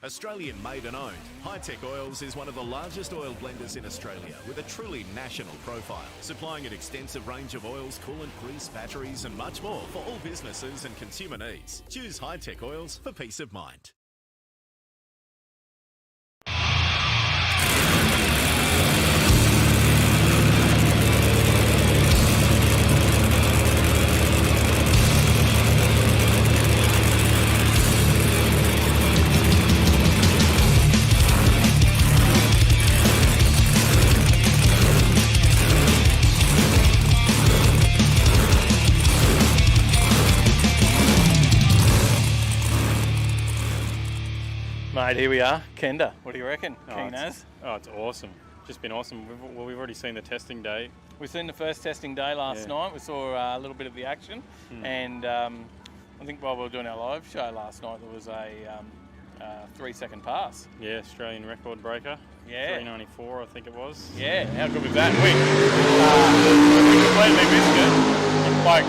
Australian made and owned, Hi-Tech Oils is one of the largest oil blenders in Australia with a truly national profile, supplying an extensive range of oils, coolant, grease, batteries and much more for all businesses and consumer needs. Choose Hi-Tech Oils for peace of mind. Mate, here we are, Kenda. What do you reckon? Keen as? Oh, it's awesome. Just been awesome. We've already seen the testing day. We've seen the first testing day last night. We saw a little bit of the action, and I think while we were doing our live show last night, there was a 3-second pass. Yeah, Australian record breaker. Yeah. 394, I think it was. Yeah, how good was that? We completely missed it. Like,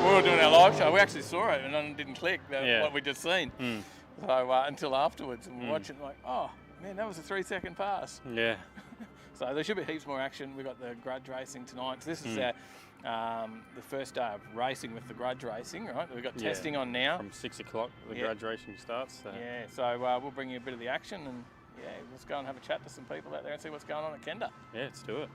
we were doing our live show, we actually saw it and it didn't click, what we just seen. So until afterwards, and we're watching like, oh man, that was a 3-second pass. Yeah. So there should be heaps more action. We've got the grudge racing tonight. So this is the first day of racing with the grudge racing, right? We've got testing on now. From 6 o'clock, the grudge racing starts. So. Yeah, so we'll bring you a bit of the action, and let's go and have a chat to some people out there and see what's going on at Kenda. Yeah, let's do it.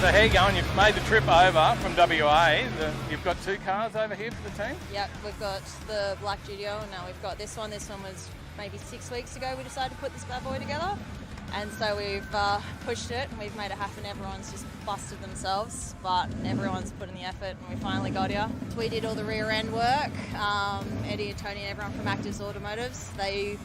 So how you going? You've made the trip over from WA. You've got 2 cars over here for the team? Yep, we've got the black GTO and now we've got this one. This one was maybe 6 weeks ago we decided to put this bad boy together. And so we've pushed it and we've made it happen. Everyone's just busted themselves, but everyone's put in the effort and we finally got here. We did all the rear end work. Eddie and Tony and everyone from Actives Automotives, they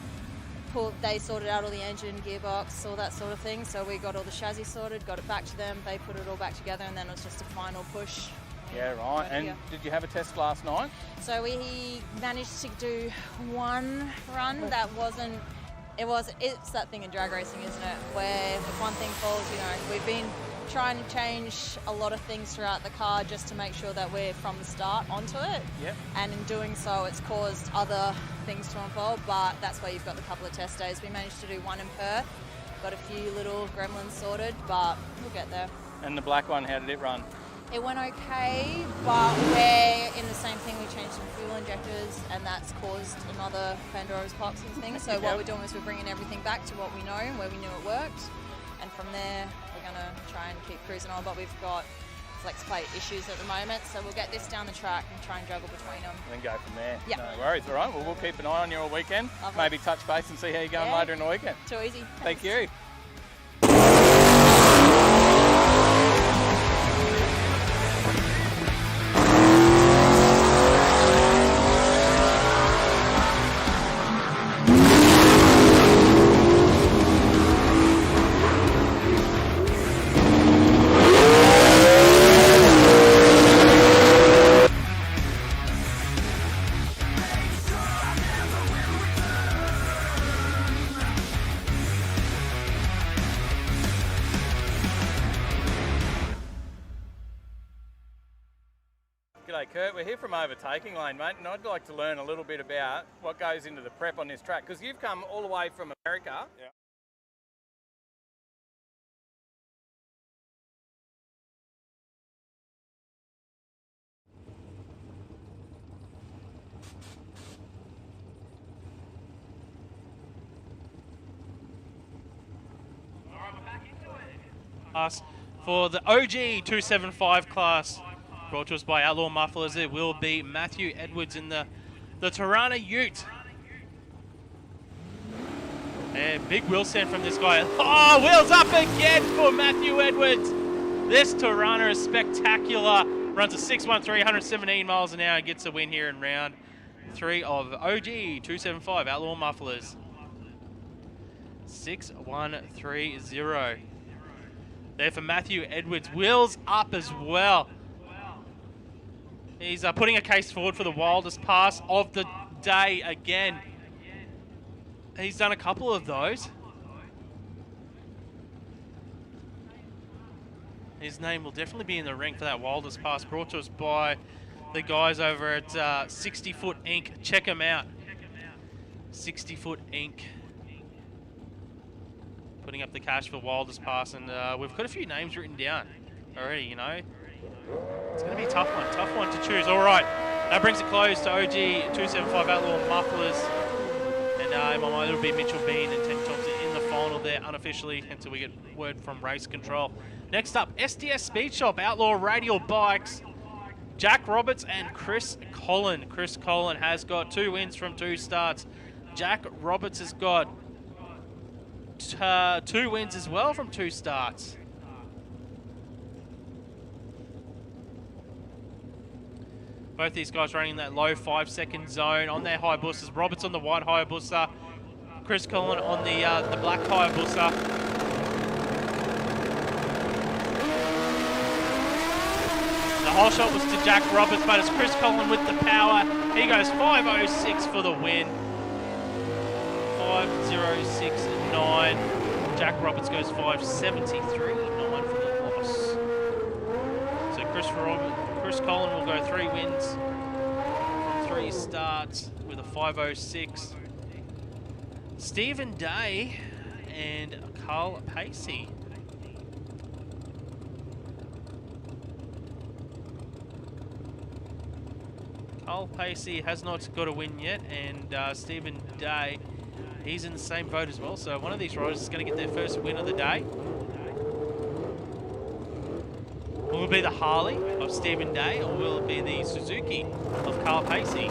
sorted out all the engine, gearbox, all that sort of thing. So we got all the chassis sorted, got it back to them. They put it all back together and then it was just a final push. Yeah, right. And did you have a test last night? So we managed to do one run that wasn't, it's that thing in drag racing, isn't it? Where if one thing falls, we've been trying to change a lot of things throughout the car just to make sure that we're from the start onto it. Yep. And in doing so, it's caused other things to unfold, but that's why you've got the couple of test days. We managed to do one in Perth, got a few little gremlins sorted, but we'll get there. And the black one, how did it run? It went okay, but we're in the same thing. We changed some fuel injectors and that's caused another Pandora's box and things. So what we're doing is we're bringing everything back to what we know, where we knew it worked. And from there, we're going to try and keep cruising on, but we've got flex plate issues at the moment. So we'll get this down the track and try and juggle between them. And then go from there. Yeah. No worries. All right, well, we'll keep an eye on you all weekend. Lovely. Maybe touch base and see how you're going later in the weekend. Too easy. Thank you. G'day, Kurt. We're here from Overtaking Lane, mate, and I'd like to learn a little bit about what goes into the prep on this track, because you've come all the way from America. Yeah. For the OG 275 class, brought to us by Outlaw Mufflers, it will be Matthew Edwards in the Tirana Ute. And big wheel stand from this guy. Oh, wheels up again for Matthew Edwards. This Tirana is spectacular. Runs a 613, 117 miles an hour, gets a win here in round 3 of OG 275 Outlaw Mufflers. 6130. There for Matthew Edwards. Wheels up as well. He's putting a case forward for the wildest pass of the day again. He's done a couple of those. His name will definitely be in the ring for that wildest pass, brought to us by the guys over at 60 Foot Inc. Check them out. 60 Foot Inc. Putting up the cash for wildest pass, and we've got a few names written down already, you know. It's going to be a tough one to choose. All right, that brings it close to OG 275 Outlaw Mufflers. And in my mind, it'll be Mitchell Bean and Ted Thompson in the final there, unofficially, until we get word from race control. Next up, SDS Speed Shop, Outlaw Radial Bikes, Jack Roberts and Chris Collin. Chris Collin has got 2 wins from 2 starts. Jack Roberts has got 2 wins as well from 2 starts. Both these guys running in that low 5-second zone on their Hayabusas. Roberts on the white Hayabusa, Chris Collin on the black Hayabusa. The whole shot was to Jack Roberts, but it's Chris Collin with the power. He goes 5.06 for the win. 5.069. Jack Roberts goes 5.73.9 for the loss. So Chris Collin will go 3 wins from 3 starts with a 5.06. Stephen Day and Carl Pacey. Carl Pacey has not got a win yet, and Stephen Day, he's in the same boat as well. So one of these riders is going to get their first win of the day. Will it be the Harley of Stephen Day, or will it be the Suzuki of Carl Pacey?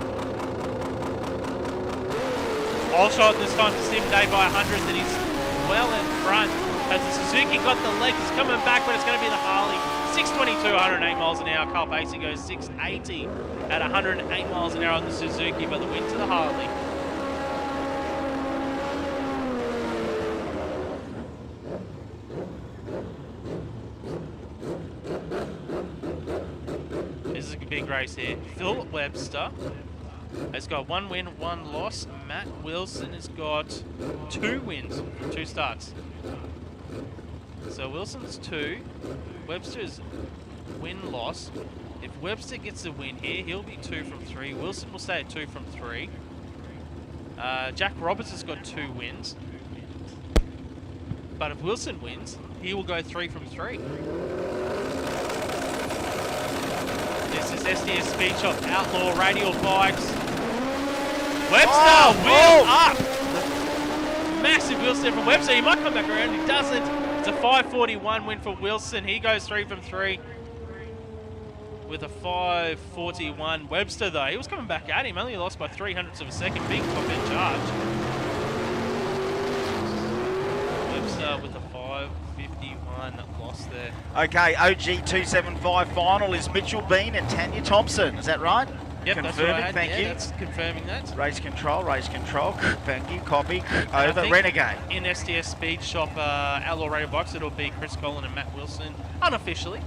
All shot this time to Stephen Day by 100, and he's well in front. As the Suzuki got the legs, it's coming back, but it's going to be the Harley. 622, 108 miles an hour. Carl Pacey goes 680 at 108 miles an hour on the Suzuki, but the win to the Harley. This is a big race here. Phil Webster has got 1 win, 1 loss. Matt Wilson has got 2 wins from 2 starts. So Wilson's 2, Webster's win-loss. If Webster gets the win here, he'll be 2 from 3. Wilson will stay at 2 from 3. Jack Roberts has got 2 wins. But if Wilson wins, he will go 3 from 3. This is SDS Speed Shop, Outlaw Radial Bikes. Webster, wheel up! Massive wheel step from Webster. He might come back around, he doesn't. It's a 5.41 win for Wilson. He goes 3 from 3 with a 5.41. Webster, though, he was coming back at him. Only lost by 0.03 of a second. Big top end charge. Webster with a 5.51 loss there. Okay, OG 275 final is Mitchell Bean and Tanya Thompson. Is that right? Yep, confirming, that's what I had. thank you. That's confirming that. Race control. Thank you, copy. Over, Renegade. In SDS Speed Shop, Outlaw Radio Box, it'll be Chris Collin and Matt Wilson, unofficially.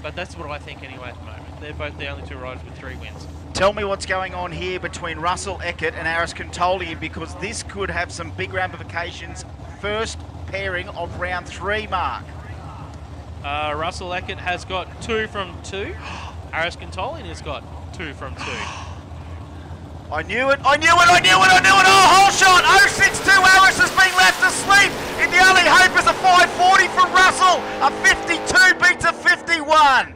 But that's what I think anyway at the moment. They're both the only 2 riders with 3 wins. Tell me what's going on here between Russell Eckert and Aris Contolian, because this could have some big ramifications. First pairing of round 3, Mark. Russell Eckert has got 2 from 2. Aris Contolian has got 2 from 2. I knew it. Oh, whole shot. 062 Aris has been left asleep. And the only hope is a 540 from Russell. A 52 beats a 51.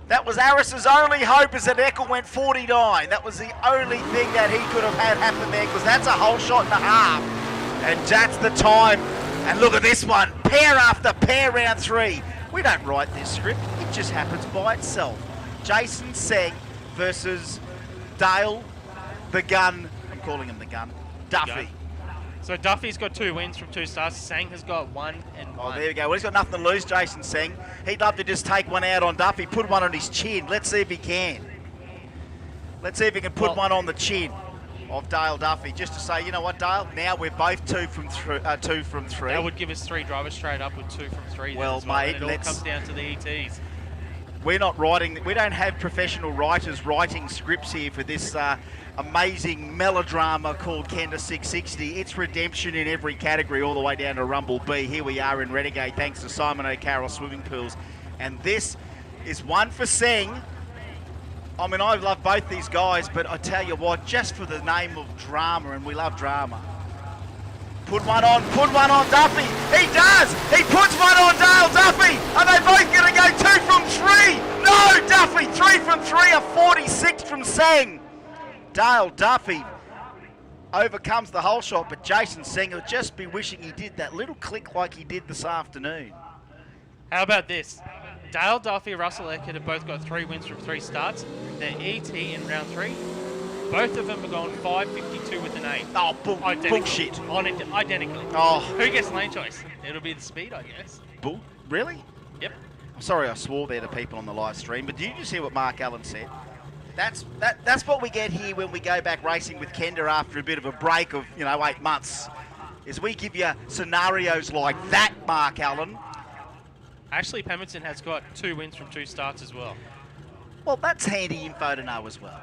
That was Aris's only hope, as that Eckel went 49. That was the only thing that he could have had happen there, because that's a whole shot and a half. And that's the time. And look at this one. Pair after pair, round 3. We don't write this script. It just happens by itself. Jason Seng versus Dale, the gun. I'm calling him the gun. Duffy. So Duffy's got 2 wins from 2 starts. Sang has got 1 and 1. Oh, there we go. Well, he's got nothing to lose, Jason Seng. He'd love to just take one out on Duffy, put one on his chin. Let's see if he can. Let's see if he can put one on the chin of Dale Duffy, just to say, you know what, Dale? Now we're both 2 from 3. That would give us 3 drivers straight up with 2 from 3. Well, mate, it all comes down to the ETs. We're not writing. We don't have professional writers writing scripts here for this amazing melodrama called Kenda 660. It's redemption in every category, all the way down to Rumble B. Here we are in Renegade, thanks to Simon O'Carroll Swimming Pools. And this is one for Seng. I mean, I love both these guys, but I tell you what, just for the name of drama, and we love drama. Put one on Duffy. He does. He puts one on Dale Duffy. Are they both going to go 2 from 3? No, Duffy, 3 from 3, a 46 from Seng. Dale Duffy overcomes the whole shot, but Jason Seng will just be wishing he did that little click like he did this afternoon. How about this? Dale Duffy, Russell Eckert have both got 3 wins from 3 starts. They're ET in round 3. Both of them are going 5.52 with an 8. Oh, bullshit. Identically. Oh. Who gets lane choice? It'll be the speed, I guess. Really? Yep. I'm sorry I swore there to people on the live stream, but did you just hear what Mark Allen said? That's what we get here when we go back racing with Kenda after a bit of a break of, 8 months, is we give you scenarios like that, Mark Allen. Ashley Pemberton has got 2 wins from 2 starts as well. Well, that's handy info to know as well.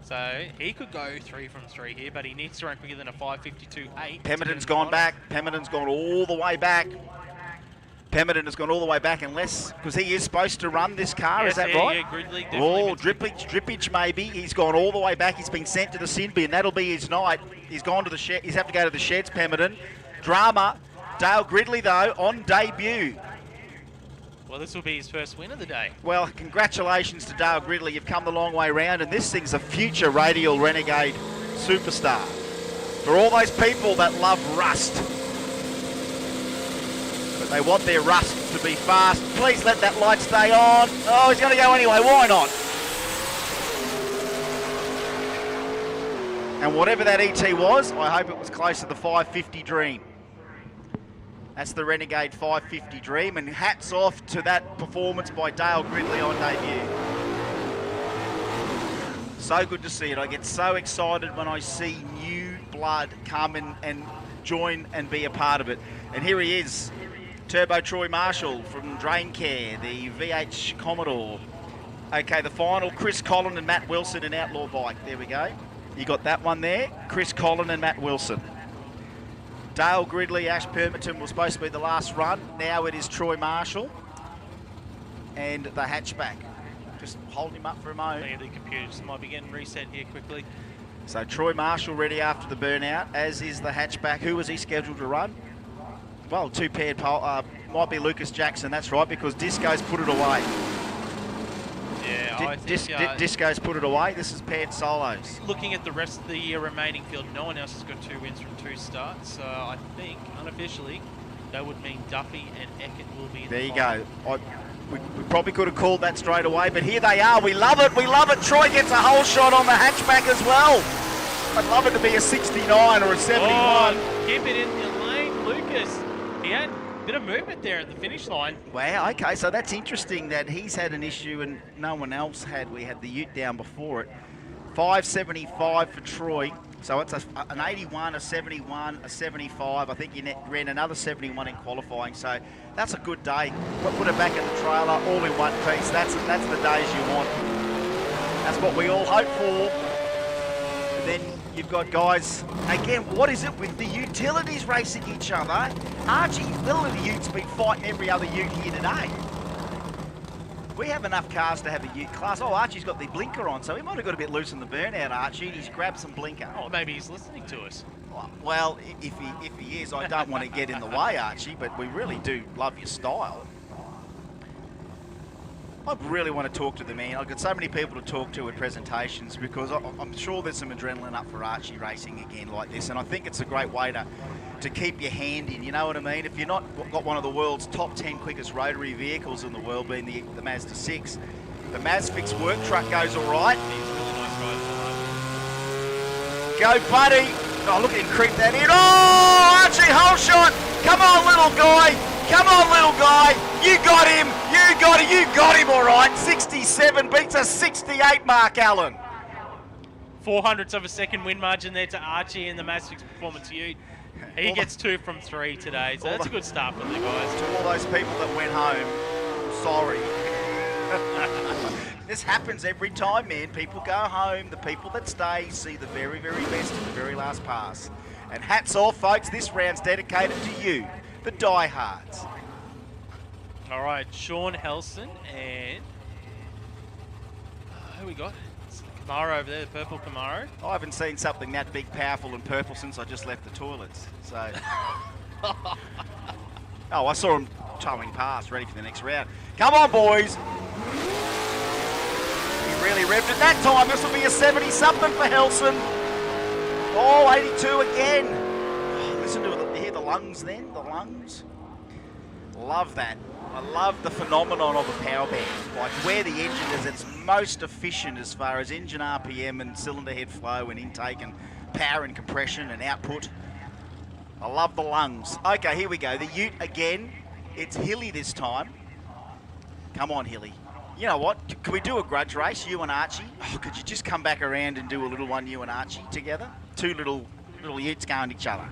So he could go 3 from 3 here, but he needs to run quicker than a 5.52.8. Pemberton's gone back. Pemberton's gone all the way back. Pemberton has gone all the way back, unless, because he is supposed to run this car, Yes, is that yeah, right? yeah, Gridley definitely Drippage maybe. He's gone all the way back. He's been sent to the sin bin. That'll be his night. He's gone to the shed. He's have to go to the sheds, Pemberton. Drama. Dale Gridley, though, on debut. Well, this will be his first win of the day. Well, congratulations to Dale Gridley. You've come the long way round, and this thing's a future Radial Renegade superstar. For all those people that love rust, but they want their rust to be fast, please let that light stay on. Oh, he's going to go anyway. Why not? And whatever that ET was, I hope it was close to the 550 dream. That's the Renegade 550 dream, and hats off to that performance by Dale Gridley on debut. So good to see it. I get so excited when I see new blood come and join and be a part of it. And here he is, Turbo Troy Marshall from Drain Care, the VH Commodore. Okay, the final, Chris Collin and Matt Wilson in Outlaw Bike. There we go. You got that one there, Chris Collin and Matt Wilson. Dale Gridley, Ash Pemberton was supposed to be the last run. Now it is Troy Marshall and the hatchback. Just hold him up for a moment. Yeah, the computer just might be getting reset here quickly. So Troy Marshall ready after the burnout, as is the hatchback. Who was he scheduled to run? Well, 2 paired might be Lucas Jackson, that's right, because Disco's put it away. Yeah, I think... Disco's put it away. This is paired solos. Looking at the rest of the year remaining field, no one else has got 2 wins from 2 starts. So I think, unofficially, that would mean Duffy and Eckert will be in There the you final. go. We probably could have called that straight away, but here they are. We love it. We love it. Troy gets a whole shot on the hatchback as well. I'd love it to be a 69 or a 71. Oh, keep it in the lane, Lucas. He had a bit of movement there at the finish line. Wow, okay, so that's interesting that he's had an issue and no one else had. We had the ute down before it. 575 for Troy. So it's an 81, a 71, a 75. I think he ran another 71 in qualifying. So that's a good day. We'll put it back in the trailer, all in one piece. That's the days you want. That's what we all hope for. And then you've got guys, again, what is it with the utilities racing each other? Archie Utility Ute's been fighting every other ute here today. We have enough cars to have a ute class. Oh, Archie's got the blinker on, so he might have got a bit loose in the burnout, Archie. He's grabbed some blinker. Oh, maybe he's listening to us. Well, if he is, I don't want to get in the way, Archie, but we really do love your style. I really want to talk to the man. I've got so many people to talk to at presentations because I'm sure there's some adrenaline up for Archie racing again like this, and I think it's a great way to keep your hand in, you know what I mean? If you're not got one of the world's top 10 quickest rotary vehicles in the world, being the Mazda 6, the Mazfix work truck goes all right. Go, buddy. Oh, look at him creep that in. Oh, Archie, whole shot. Come on, little guy. Come on, little guy. You got him. You got him. You got him, all right. 67 beats a 68, Mark Allen. 0.04 of a second win margin there to Archie in the Mazfix Performance Ute. He gets 2 from 3 today, so that's a good start for the guys. To all those people that went home, sorry. This happens every time, man. People go home. The people that stay see the very, very best in the very last pass. And hats off, folks. This round's dedicated to you, the diehards. All right, Sean Helson and who we got? It's the Camaro over there, the purple Camaro. I haven't seen something that big, powerful, and purple since I just left the toilets. So, oh, I saw him towing past, ready for the next round. Come on, boys. He really revved it that time. This will be a 70-something for Helson. Oh, 82 again. Oh, listen to it. You hear the lungs then? The lungs. Love that. I love the phenomenon of a power band. Like where the engine is its most efficient as far as engine RPM and cylinder head flow and intake and power and compression and output. I love the lungs. Okay, here we go. The ute again. It's Hilly this time. Come on, Hilly. You know what? Can we do a grudge race, you and Archie? Oh, could you just come back around and do a little one, you and Archie together? Two little utes going at each other.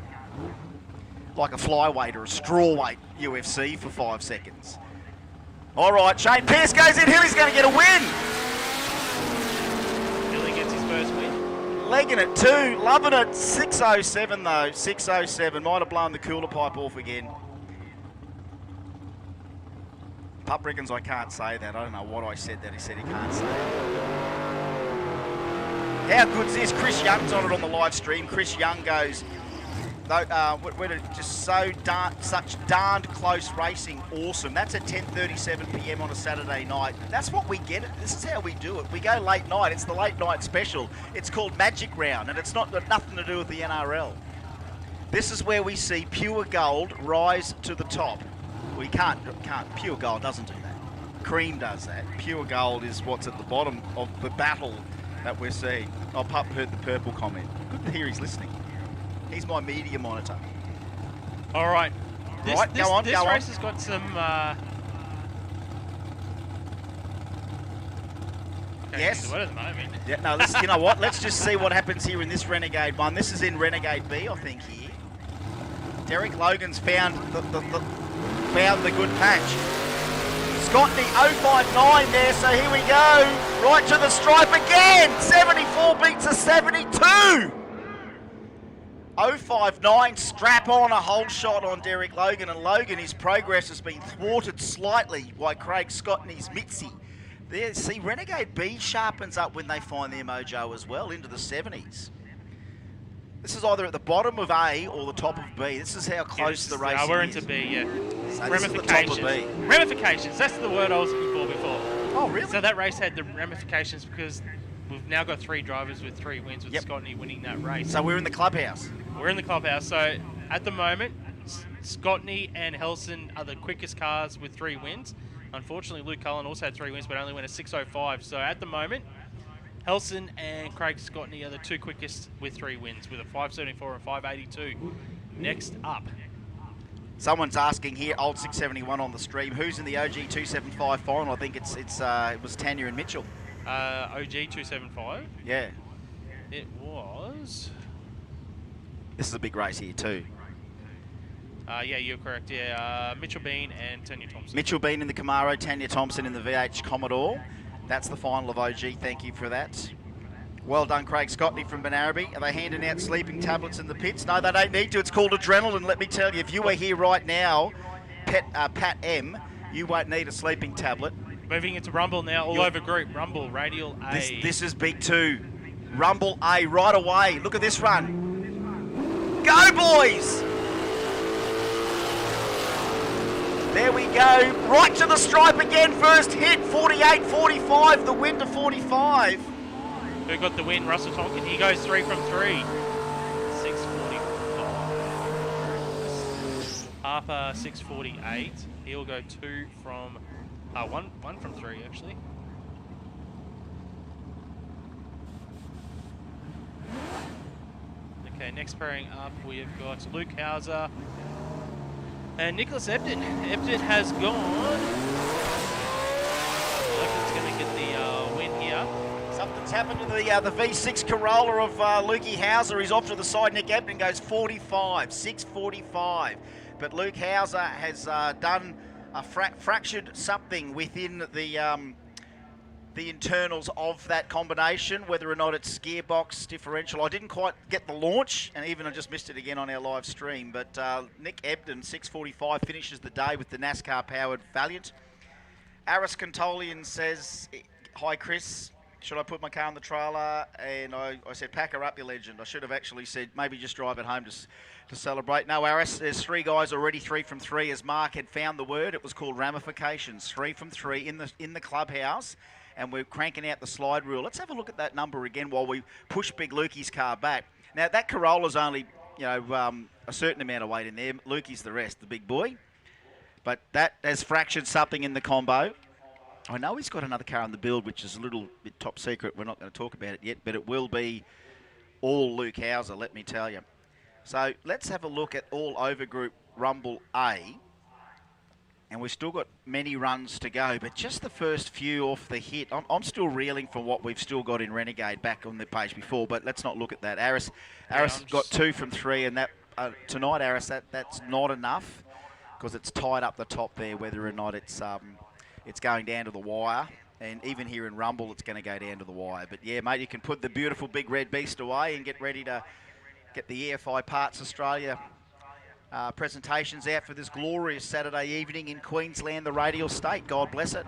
Like a flyweight or a strawweight UFC for 5 seconds. All right, Shane Pearce goes in. Hilly's going to get a win. Hilly gets his first win. Legging it too. Loving it. 6:07 though. 6:07. Might have blown the cooler pipe off again. Pup reckons I can't say that. I don't know what I said that he said he can't say it. How good's this? Chris Young's on it on the live stream. Chris Young goes, we're just such darned close racing. Awesome. That's at 10:37 p.m. on a Saturday night. That's what we get. This is how we do it. We go late night. It's the late night special. It's called Magic Round, and it's got nothing to do with the NRL. This is where we see pure gold rise to the top. We can't. Pure gold doesn't do that. Cream does that. Pure gold is what's at the bottom of the battle that we're seeing. Oh, Pup heard the purple comment. Good to hear he's listening. He's my media monitor. All right. This race has got some... yes. At the moment. Yeah, no, you know what? Let's just see what happens here in this Renegade one. This is in Renegade B, I think, here. Derek Logan's found the good patch. Scotney 059 there, so here we go. Right to the stripe again. 74 beats a 72. 059, strap on a whole shot on Derek Logan, and Logan, his progress has been thwarted slightly by Craig Scotney's Mitzi. There, see, Renegade B sharpens up when they find their mojo as well, into the 70s. This is either at the bottom of A or the top of B. This is how close the race is. We're into B, yeah. So ramifications. This is the top of B. Ramifications, that's the word I was looking for before. Oh, really? So that race had the ramifications because we've now got 3 drivers with 3 wins, with Scotney winning that race. So we're in the clubhouse. We're in the clubhouse. So at the moment, Scotney and Helson are the quickest cars with 3 wins. Unfortunately, Luke Cullen also had 3 wins, but only went a 6:05. So at the moment, Helson and Craig Scotney are the 2 quickest with 3 wins, with a 5:74 and 5:82. Next up. Someone's asking here, old 671 on the stream, who's in the OG 275 final? I think it was Tanya and Mitchell. OG 275? Yeah. It was... This is a big race here too. Yeah, you're correct. Yeah, Mitchell Bean and Tanya Thompson. Mitchell Bean in the Camaro, Tanya Thompson in the VH Commodore. That's the final of OG. Thank you for that. Well done, Craig Scotney from Benaraby. Are they handing out sleeping tablets in the pits? No, they don't need to. It's called adrenaline. Let me tell you, if you were here right now, Pat M, you won't need a sleeping tablet. Moving into Rumble now, all over group. Rumble, Radial A. This is big too. Rumble A right away. Look at this run. Go, boys! There we go. Right to the stripe again. First hit, 48-45. The win to 45. Who got the win? Russell Tonkin. He goes 3 from 3. 6:45. Harper 6:48. He'll go 2 from 1 from 3 actually. Okay, next pairing up we've got Luke Hauser and Nicholas Ebden. Ebden has gone. Ebden's going to get the win here. Something's happened to the V6 Corolla of Lukey Hauser. He's off to the side. Nick Ebden goes 45, 6:45. But Luke Hauser has done a fractured something within the internals of that combination, whether or not it's gearbox, differential. I didn't quite get the launch, and even I just missed it again on our live stream. But Nick Ebden, 6:45, finishes the day with the NASCAR-powered Valiant. Aris Contolian says, hi, Chris. Should I put my car in the trailer? And I said, pack her up, you legend. I should have actually said, maybe just drive it home to celebrate. No, Aris, there's 3 guys already 3 from 3, as Mark had found the word. It was called ramifications. 3 from 3 in the clubhouse. And we're cranking out the slide rule. Let's have a look at that number again while we push Big Lukey's car back. Now, that Corolla's only, a certain amount of weight in there. Lukey's the rest, the big boy. But that has fractured something in the combo. I know he's got another car in the build, which is a little bit top secret. We're not going to talk about it yet, but it will be all Luke Hauser, let me tell you. So let's have a look at all over group Rumble A. And we've still got many runs to go, but just the first few off the hit. I'm still reeling from what we've still got in Renegade back on the page before, but let's not look at that. Aris got 2 from 3, and that tonight, Aris, that's not enough because it's tied up the top there, whether or not it's going down to the wire. And even here in Rumble, it's going to go down to the wire. But yeah, mate, you can put the beautiful big red beast away and get ready to get the EFI Parts Australia presentations out for this glorious Saturday evening in Queensland, the Radial State. God bless it.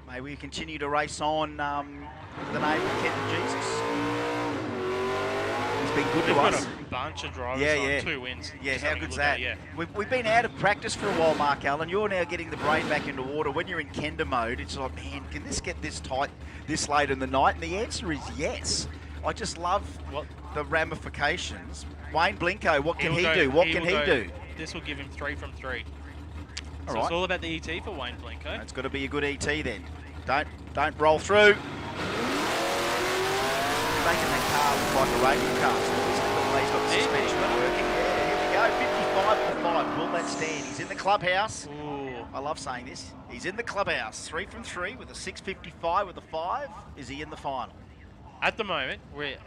May we continue to race on the name of Kenda Jesus. He's been good to us. Got a bunch of drivers on 2 wins. Yeah, Just how having a good's look at that? it, yeah. We've been out of practice for a while, Mark Allen. You're now getting the brain back into order. When you're in Kenda mode, it's like, man, can this get this tight this late in the night? And the answer is yes. I just love the ramifications. Wayne Blinko, what can he do? What can he do? This will give him 3 from 3. All So right. it's all about the ET for Wayne Blinko. It's got to be a good ET then. Don't roll through. Making that car look like a racing car. He's got the suspension working. Yeah, here we go. 55-5. Will that stand? He's in the clubhouse. Ooh. I love saying this. He's in the clubhouse. 3 from 3 with a 6:55 with a 5. Is he in the final? At the moment, we're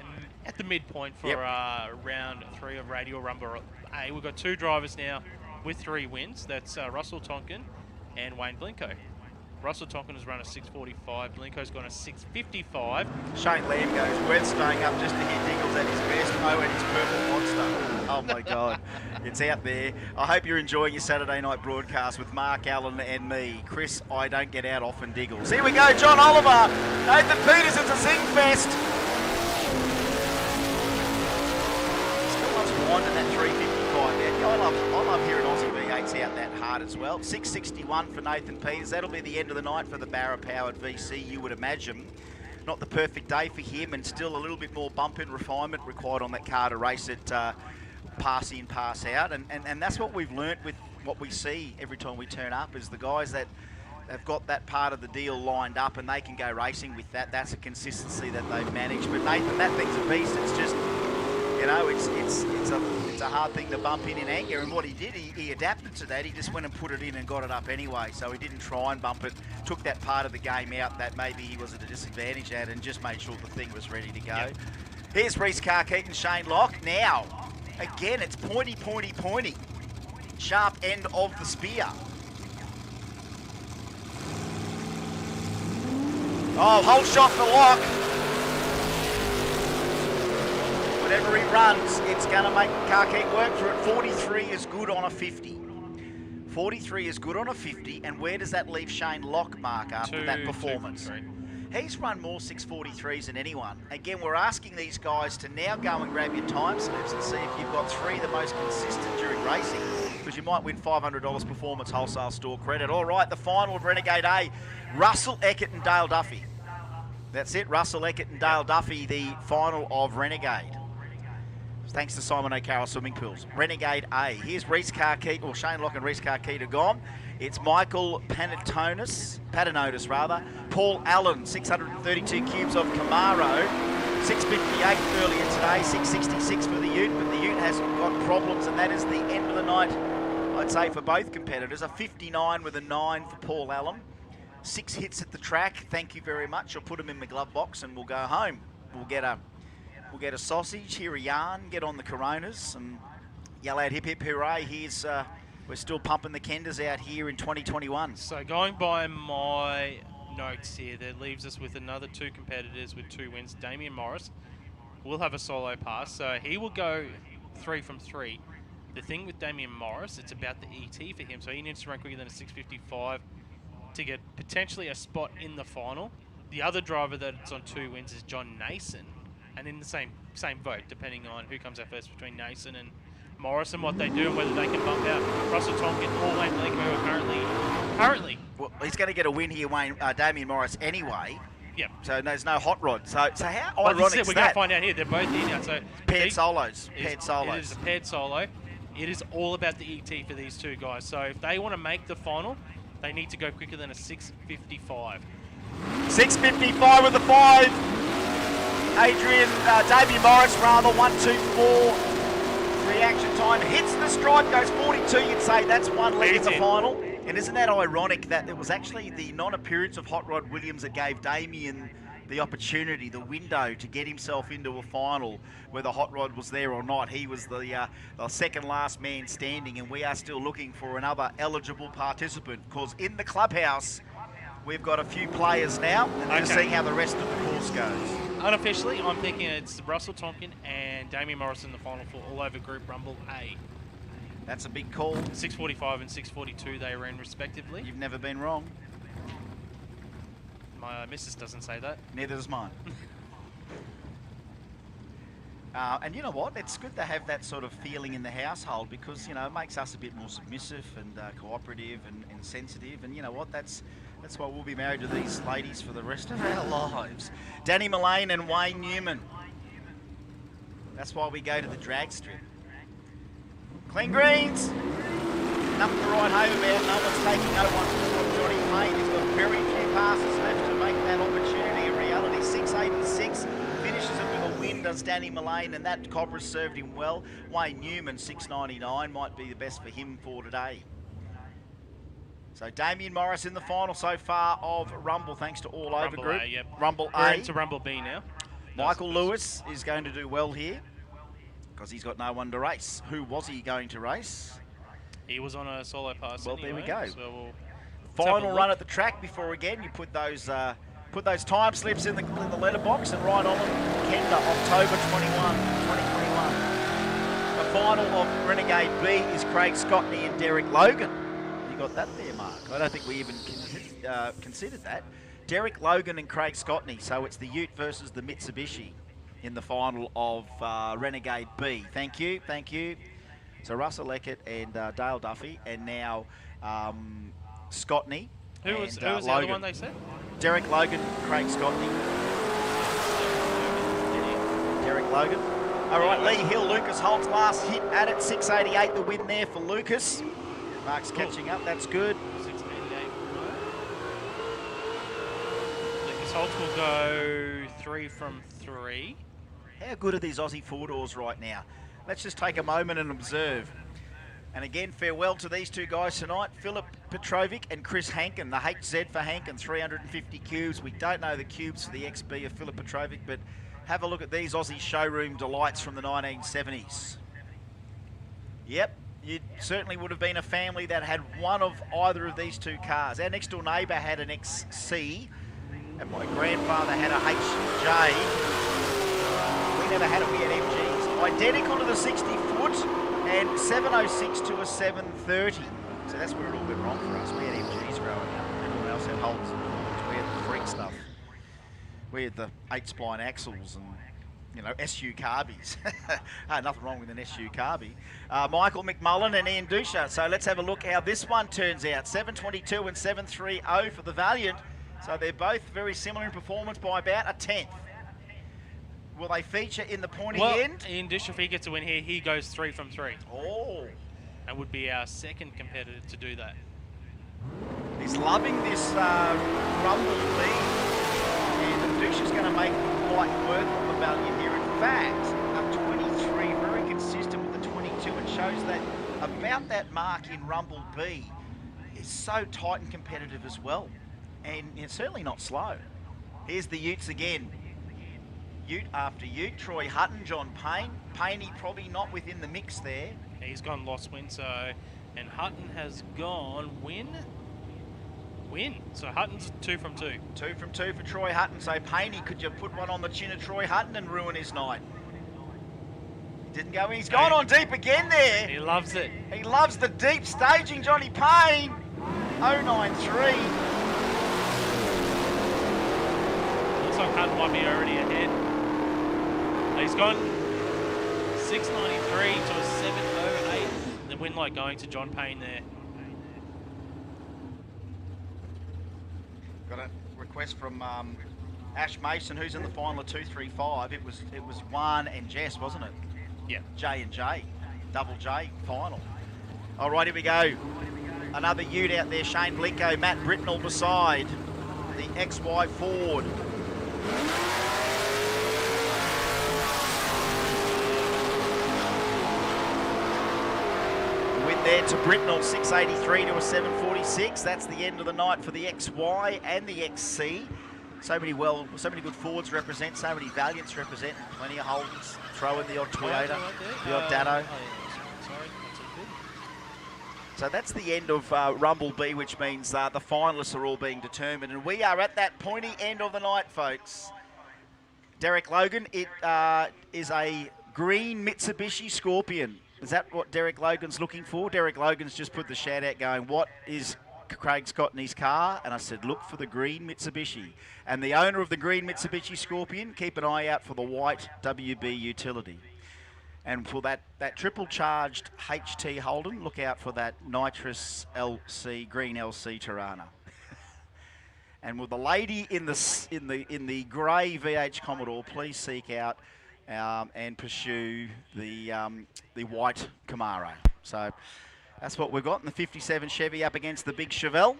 at the midpoint for round 3 of Radial Rumble A. We've got 2 drivers now with 3 wins. That's Russell Tonkin and Wayne Blinko. Russell Tonkin has run a 6:45. Blinko's gone a 6:55. Shane Lamb goes, worth staying up just to hear Diggles at his best. Oh, and his purple monster. Oh, my God. It's out there. I hope you're enjoying your Saturday night broadcast with Mark Allen and me. Chris, I don't get out often, Diggles. Here we go, John Oliver. Nathan Peters, it's a Zing Fest. Still loves winding that 355 out. I love hearing Aussie V8s out that hard as well. 6:61 for Nathan Peters. That'll be the end of the night for the Barra-powered VC, you would imagine. Not the perfect day for him, and still a little bit more bump and refinement required on that car to race it pass in, pass out. And that's what we've learnt with what we see every time we turn up, is the guys that have got that part of the deal lined up and they can go racing with that. That's a consistency that they've managed. But Nathan, that thing's a beast. It's just, it's a hard thing to bump in anger. And what he did, he adapted to that. He just went and put it in and got it up anyway. So he didn't try and bump it. Took that part of the game out that maybe he was at a disadvantage at, and just made sure the thing was ready to go. Yep. Here's Reece Carkeet and Shane Locke. Now, again, it's pointy. Sharp end of the spear. Oh, hold shot for Locke. Whatever he runs, it's going to make Carkeet work for it. 43 is good on a 50. 43 is good on a 50, and where does that leave Shane Locke, Mark, after that performance? He's run more 643s than anyone. Again, we're asking these guys to now go and grab your time slips and see if you've got 3 the most consistent during racing, because you might win $500 performance wholesale store credit. All right, the final of Renegade A, Russell Eckert and Dale Duffy. That's it, Russell Eckert and Dale Duffy, the final of Renegade. Thanks to Simon O'Carroll Swimming Pools. Renegade A. Here's Reese Carkeet, or Shane Locke and Reese Carkeet are gone. It's Michael Patinotis, Paul Allen, 632 cubes of Camaro, 658 earlier today, 666 for the Ute, but the Ute has got problems, and that is the end of the night, I'd say, for both competitors. A 59 with a 9 for Paul Allen. 6 hits at the track. Thank you very much. I'll put them in my glove box and we'll go home. We'll get a sausage, hear a yarn, get on the Coronas, and yell out hip hip hooray. Here's we're still pumping the Kendas out here in 2021. So going by my notes here, that leaves us with another 2 competitors with 2 wins. Damien Morris will have a solo pass, so he will go 3 from 3. The thing with Damien Morris, it's about the ET for him, so he needs to run quicker than a 6:55 to get potentially a spot in the final. The other driver that's on 2 wins is John Nason, and in the same vote, depending on who comes out first between Nason and Morris and what they do and whether they can bump out Russell Tonkin or Wayne Blake, who are currently. Well, he's going to get a win here, Damien Morris, anyway. Yep. So there's no hot rod. So how Well, ironic we're is going to that? find out here. They're both here now. So Paired solos. It is a paired solo. It is all about the ET for these 2 guys. So if they want to make the final, they need to go quicker than a 6:55. 6:55 with the 5. Damien Morris, 1-2-4. Reaction time hits the stripe, goes 42. You'd say that's 1 leg in the final. And isn't that ironic that it was actually the non-appearance of Hot Rod Williams that gave Damien the opportunity, the window to get himself into a final, whether Hot Rod was there or not. He was the second last man standing, and we are still looking for another eligible participant, because in the clubhouse we've got a few players now, and we're seeing how the rest of the course goes. Unofficially, I'm thinking it's Russell Tonkin and Damien Morris in the final for All Over Group Rumble A. That's a big call. 6:45 and 6:42 they ran respectively. You've never been wrong. My missus doesn't say that. Neither does mine. And you know what? It's good to have that sort of feeling in the household, because, you know, it makes us a bit more submissive and cooperative and sensitive. And you know what? That's why we'll be married to these ladies for the rest of our lives. Danny Mullane and Wayne Newman. That's why we go to the drag strip. Clean greens. Nothing to write home about. No one's taking no one from Johnny Payne. He's got very few passes left to make that opportunity a reality. 686. Finishes it with a win, does Danny Mullane, and that copper served him well. Wayne Newman, 699, might be the best for him for today. So Damien Morris in the final so far of Rumble, thanks to All Over Group. A, yep. Rumble We're A. into Rumble B now. Michael Lewis is going to do well here, because he's got no one to race. Who was he going to race? He was on a solo pass. Well, anyway, there we go. So we'll Final run at the track before, again, you put those time slips in the letterbox and write on them. Kenda, October 21, 2021. The final of Renegade B is Craig Scottney and Derek Logan. You got that there, Mark? I don't think we even considered that. Derek Logan and Craig Scottney. So it's the Ute versus the Mitsubishi in the final of Renegade B. Thank you, thank you. So Russell Eckert and Dale Duffy, and now Scottney. Who was the other one they said? Derek Logan, Craig Scottney. Derek Logan. All right, Lee Hill, Lucas Holt's last hit at it. 688, the win there for Lucas. Mark's catching up, that's good. 688. Lucas Holt will go 3 from 3. How good are these Aussie four-doors right now? Let's just take a moment and observe. And again, farewell to these 2 guys tonight, Philip Petrovic and Chris Hankin. The HZ for Hankin, 350 cubes. We don't know the cubes for the XB of Philip Petrovic, but have a look at these Aussie showroom delights from the 1970s. Yep, you certainly would have been a family that had one of either of these 2 cars. Our next door neighbour had an XC, and my grandfather had a HJ. We never had it, we had MGs. Identical to the 60 foot, and 706 to a 730. So that's where it all went wrong for us. We had MGs growing up. Everyone else had Holds and Fords. We had the freak stuff. We had the 8-spline axles and, you know, SU carbies. Nothing wrong with an SU carbie. Michael McMullen and Ian Dusha. So let's have a look how this one turns out. 722 and 730 for the Valiant. So they're both very similar in performance by about a tenth. Will they feature in the pointy end? Ian Dusha, if he gets a win here, he goes 3 from 3. Oh. And would be our second competitor to do that. He's loving this Rumble lead. And Dusha's going to make light work on the Valiant here. In fact, a 23, very consistent with the 22, and shows that about that mark in Rumble B is so tight and competitive as well. And it's certainly not slow. Here's the Utes again. Ute after Ute. Troy Hutton, John Payne. Payne probably not within the mix there. He's gone lost win, so... And Hutton has gone win. So Hutton's 2 from 2. 2 from 2 for Troy Hutton. So Payne, could you put one on the chin of Troy Hutton and ruin his night? Didn't go in. He's gone on deep again there. He loves it. He loves the deep staging, Johnny Payne. 093. Looks like Hutton might be already ahead. He's gone 693 to a 708. The win light going to John Payne there. Got a request from Ash Mason, who's in the final of 235. It was Juan and Jess, wasn't it? Yeah. J and J, double J final. All right, here we go. Another Ute out there. Shane Blinko, Matt Britnell beside the XY Ford. Win there to Britnell, 683 to a 746. That's the end of the night for the XY and the XC. So many good Fords represent, so many Valiants represent, plenty of Holdens. Throw in the odd Toyota, the odd Datto. So that's the end of Rumble B, which means the finalists are all being determined. And we are at that pointy end of the night, folks. Derek Logan, it is a green Mitsubishi Scorpion. Is that what Derek Logan's looking for? Derek Logan's just put the shout out going, what is Craig's got in his car? And I said, look for the green Mitsubishi. And the owner of the green Mitsubishi Scorpion, keep an eye out for the white WB utility. And for that triple charged HT Holden, look out for that nitrous LC, green LC Tirana. And with the lady in the grey VH Commodore, please seek out and pursue the white Camaro. So that's what we've got in the 57 Chevy up against the big Chevelle.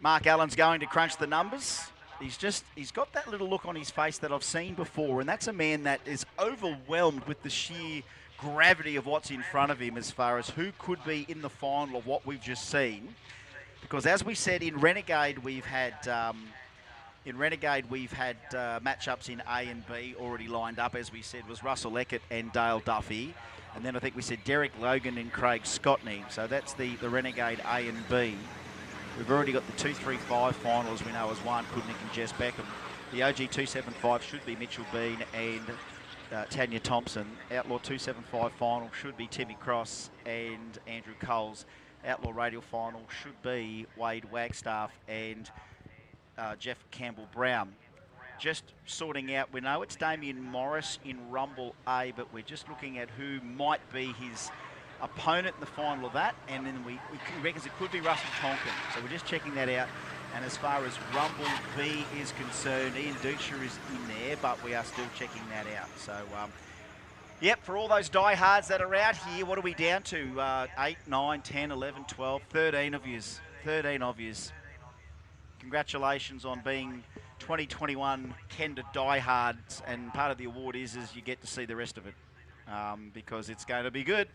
Mark Allen's going to crunch the numbers. He's got that little look on his face that I've seen before, and that's a man that is overwhelmed with the sheer gravity of what's in front of him as far as who could be in the final of what we've just seen. Because as we said, in Renegade we've had matchups in A and B already lined up. As we said, was Russell Eckert and Dale Duffy. And then I think we said Derek Logan and Craig Scotney. So that's the Renegade A and B. We've already got the 235 final, as we know, as Juan Kudnick and Jess Beckham. The OG 275 should be Mitchell Bean and Tanya Thompson. Outlaw 275 final should be Timmy Cross and Andrew Coles. Outlaw Radial final should be Wade Wagstaff and Jeff Campbell-Brown. Just sorting out, we know it's Damien Morris in Rumble A, but we're just looking at who might be his opponent in the final of that, and then we reckons it could be Russell Tonkin. So we're just checking that out. And as far as Rumble B is concerned, Ian Dusha is in there, but we are still checking that out. So, yep, for all those diehards that are out here, what are we down to? 8, 9, 10, 11, 12, 13 of yous. 13 of yous. Congratulations on being 2021 Kenda diehards, and part of the award is you get to see the rest of it, because it's going to be good.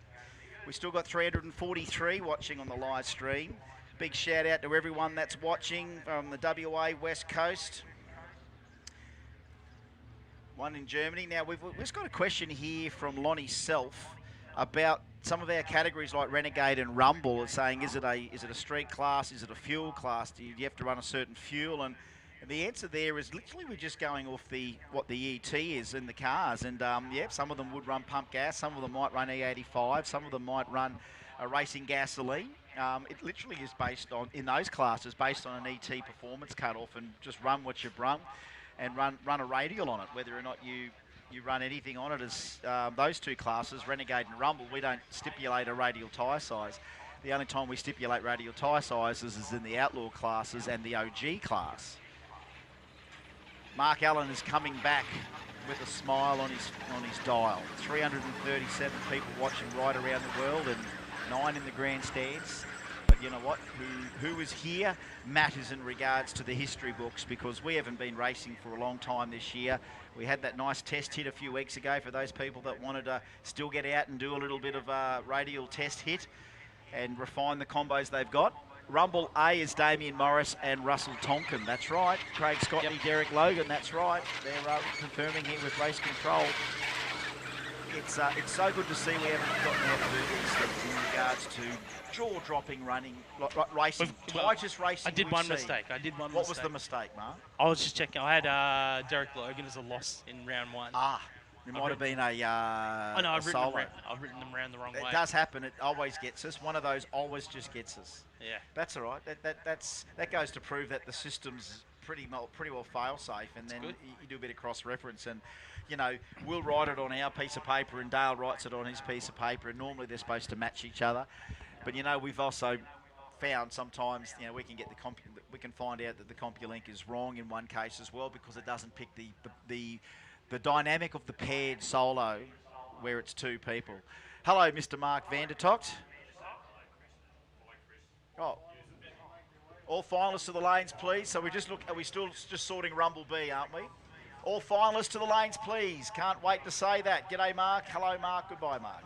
We've still got 343 watching on the live stream. Big shout out to everyone that's watching from the WA West Coast. One in Germany. Now, we've just got a question here from Lonnie Self about some of our categories like Renegade and Rumble. It's saying, is it a street class? Is it a fuel class? Do you have to run a certain fuel? And the answer there is literally we're just going off what the ET is in the cars. And yeah, some of them would run pump gas. Some of them might run E85. Some of them might run a racing gasoline. It literally is based on, in those classes, based on an ET performance cutoff, and just run what you've run and run a radial on it. Whether or not you run anything on it, as those two classes, Renegade and Rumble, we don't stipulate a radial tyre size. The only time we stipulate radial tyre sizes is in the Outlaw classes and the OG class. Mark Allen is coming back with a smile on his dial. 337 people watching right around the world and 9 in the grandstands. But you know what? Who is here matters in regards to the history books, because we haven't been racing for a long time this year. We had that nice test hit a few weeks ago for those people that wanted to still get out and do a little bit of a radial test hit and refine the combos they've got. Rumble A is Damien Morris and Russell Tonkin. That's right. Craig Scotney, Derek Logan. That's right. They're confirming here with Race Control. It's so good to see we haven't gotten out to do these things in regards to jaw-dropping running, racing, tightest racing. I did one mistake. What was the mistake, Mark? I was just checking. I had Derek Logan as a loss in round 1. It might have been a I've solo. written them around the wrong way. It does happen. It always gets us. One of those always just gets us. Yeah. That's all right. That goes to prove that the system's pretty well fail-safe, and then you do a bit of cross-reference. And, you know, we'll write it on our piece of paper and Dale writes it on his piece of paper, and normally they're supposed to match each other. But, you know, we've also found sometimes, you know, we can find out that the CompuLink is wrong in one case as well, because it doesn't pick the dynamic of the paired solo where it's 2 people. Hello, Mr. Mark Vandertocht. Oh, all finalists to the lanes, please. So are we still just sorting Rumble B, aren't we? All finalists to the lanes, please. Can't wait to say that. G'day, Mark. Hello, Mark. Goodbye, Mark.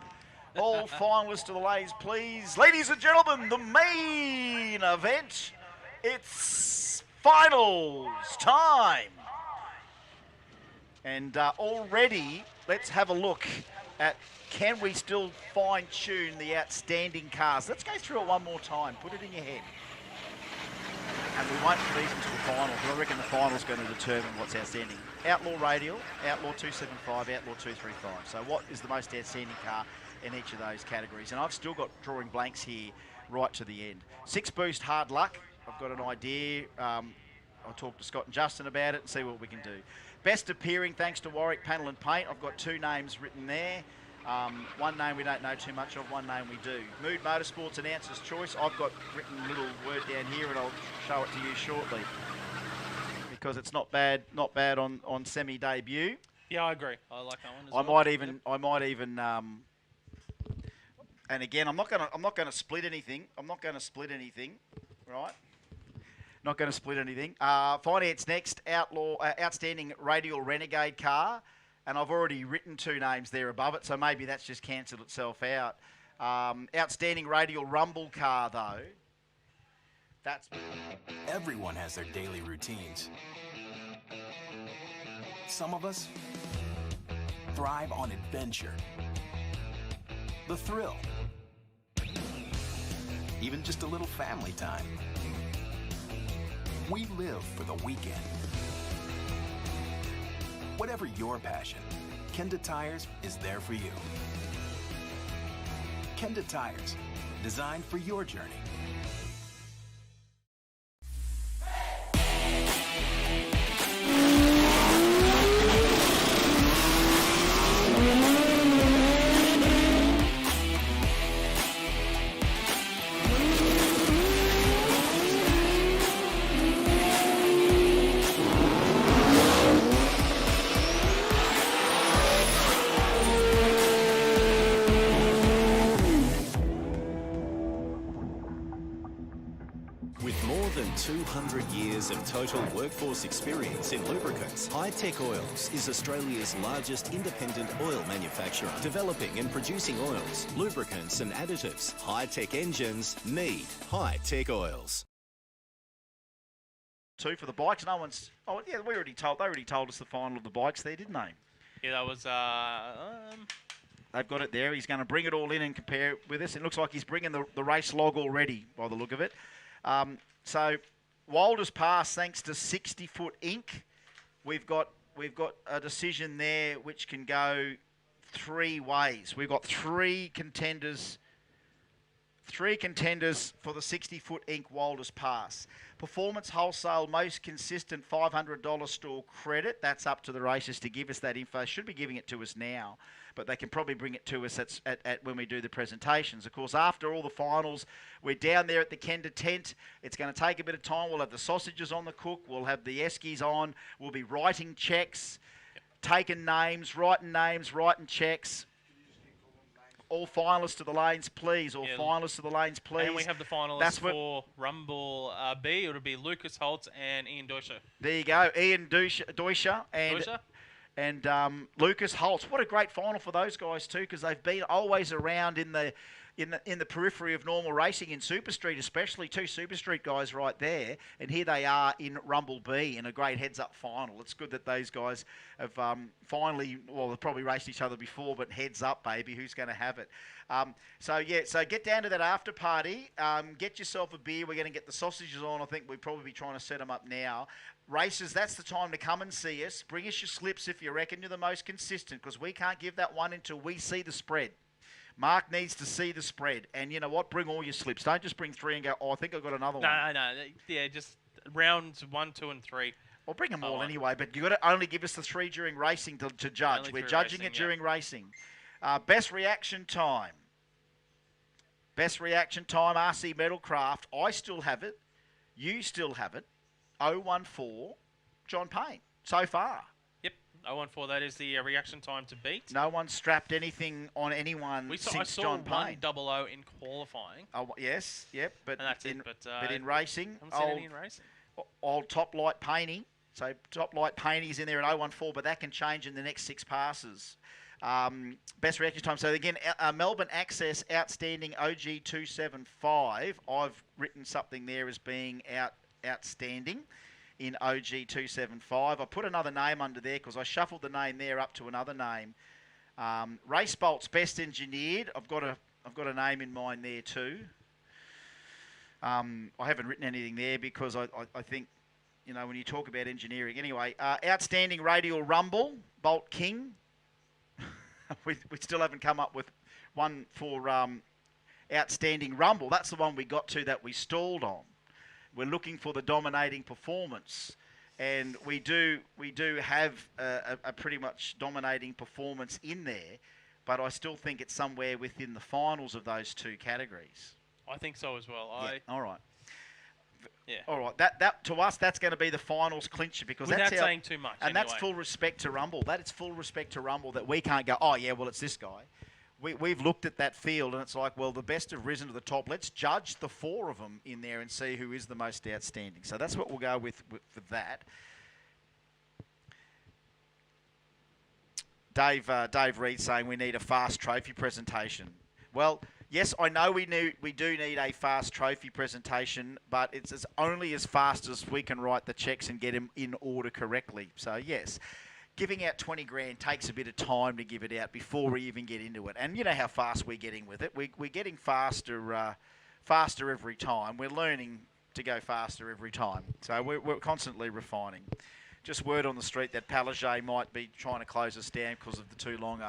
All finalists to the lanes, please. Ladies and gentlemen, the main event. It's finals time. And already, let's have a look at, can we still fine-tune the outstanding cars? Let's go through it one more time. Put it in your head. And we won't put these into the final, but I reckon the final's going to determine what's outstanding. Outlaw Radial, Outlaw 275, Outlaw 235. So what is the most outstanding car in each of those categories? And I've still got drawing blanks here right to the end. 6 Boost Hard Luck. I've got an idea. I'll talk to Scott and Justin about it and see what we can do. Best appearing, thanks to Warwick Panel and Paint. I've got 2 names written there. One name we don't know too much of, one name we do. Mood Motorsports Announcer's Choice. I've got written a little word down here, and I'll show it to you shortly, because it's not bad on semi-debut. Yeah, I agree. I like that one as I might even and again, I'm not gonna split anything. Right? Not going to split anything. Finance next, Outlaw, outstanding Radial Renegade car. And I've already written 2 names there above it, so maybe that's just cancelled itself out. Outstanding Radial Rumble car, though. Everyone has their daily routines. Some of us thrive on adventure, the thrill, even just a little family time. We live for the weekend. Whatever your passion, Kenda Tires is there for you. Kenda Tires, designed for your journey. With more than 200 years of total workforce experience in lubricants, Hi-Tech Oils is Australia's largest independent oil manufacturer, developing and producing oils, lubricants and additives. Hi-Tech engines need Hi-Tech Oils. 2 for the bikes. No one's. Oh yeah, they already told us the final of the bikes there, didn't they? Yeah, that was. They've got it there. He's going to bring it all in and compare it with us. It looks like he's bringing the race log already, by the look of it. So Walder's Pass, thanks to 60-foot ink, we've got a decision there which can go 3 ways. We've got 3 contenders 3 contenders for the 60-foot Inc. Wildest Pass. Performance Wholesale, most consistent $500 store credit. That's up to the racers to give us that info. Should be giving it to us now, but they can probably bring it to us at when we do the presentations. Of course, after all the finals, we're down there at the Kenda tent. It's going to take a bit of time. We'll have the sausages on the cook. We'll have the eskies on. We'll be writing checks, taking names, writing checks. All finalists to the lanes, please. All finalists to the lanes, please. And we have the finalists for Rumble B. It'll be Lucas Holtz and Ian Deutscher. There you go, Ian Deutscher and Lucas Holtz. What a great final for those guys too, because they've been always around in the periphery of normal racing in Super Street, especially 2 Super Street guys right there. And here they are in Rumble B in a great heads-up final. It's good that those guys have finally, well, they've probably raced each other before, but heads up, baby, who's going to have it? So get down to that after party. Get yourself a beer. We're going to get the sausages on. I think we'll probably be trying to set them up now. Racers, that's the time to come and see us. Bring us your slips if you reckon you're the most consistent, because we can't give that one until we see the spread. Mark needs to see the spread. And you know what? Bring all your slips. Don't just bring 3 and go, oh, I think I've got another one. No. Yeah, just rounds 1, 2, and 3. Well, bring them all anyway, but you've got to only give us the 3 during racing to judge. Only We're through judging racing, it during racing. Best reaction time. Best reaction time, RC Metalcraft. I still have it. You still have it. 014, John Payne, so far. 014, that is the reaction time to beat. No one strapped anything on anyone since John Payne. I saw 100 in qualifying. Oh, yes, yep. But in racing, racing, old Top Light Painey. So Top Light Painey's in there at 014, but that can change in the next 6 passes. Best reaction time. So again, Melbourne Access Outstanding OG 275. I've written something there as being outstanding in OG 275. I put another name under there because I shuffled the name there up to another name. Race Bolt's Best Engineered. I've got a name in mind there too. I haven't written anything there because I think, you know, when you talk about engineering. Anyway, Outstanding Radial Rumble, Bolt King. we still haven't come up with one for Outstanding Rumble. That's the one we got to that we stalled on. We're looking for the dominating performance, and we do have a pretty much dominating performance in there, but I still think it's somewhere within the finals of those 2 categories. I think so as well. All right. Yeah. All right. That to us, that's going to be the finals clincher because without that's saying too much. And that's full respect to Rumble. That is full respect to Rumble that we can't go, oh yeah, well it's this guy. We've looked at that field and it's like, well, the best have risen to the top. Let's judge the 4 of them in there and see who is the most outstanding. So that's what we'll go with for that. Dave Reed saying we need a fast trophy presentation. Well, yes, I know we do need a fast trophy presentation, but it's only as fast as we can write the checks and get them in order correctly. So yes. Giving out 20 grand takes a bit of time to give it out before we even get into it. And you know how fast we're getting with it. We're getting faster every time. We're learning to go faster every time. So we're constantly refining. Just word on the street that Palage might be trying to close us down because of the too long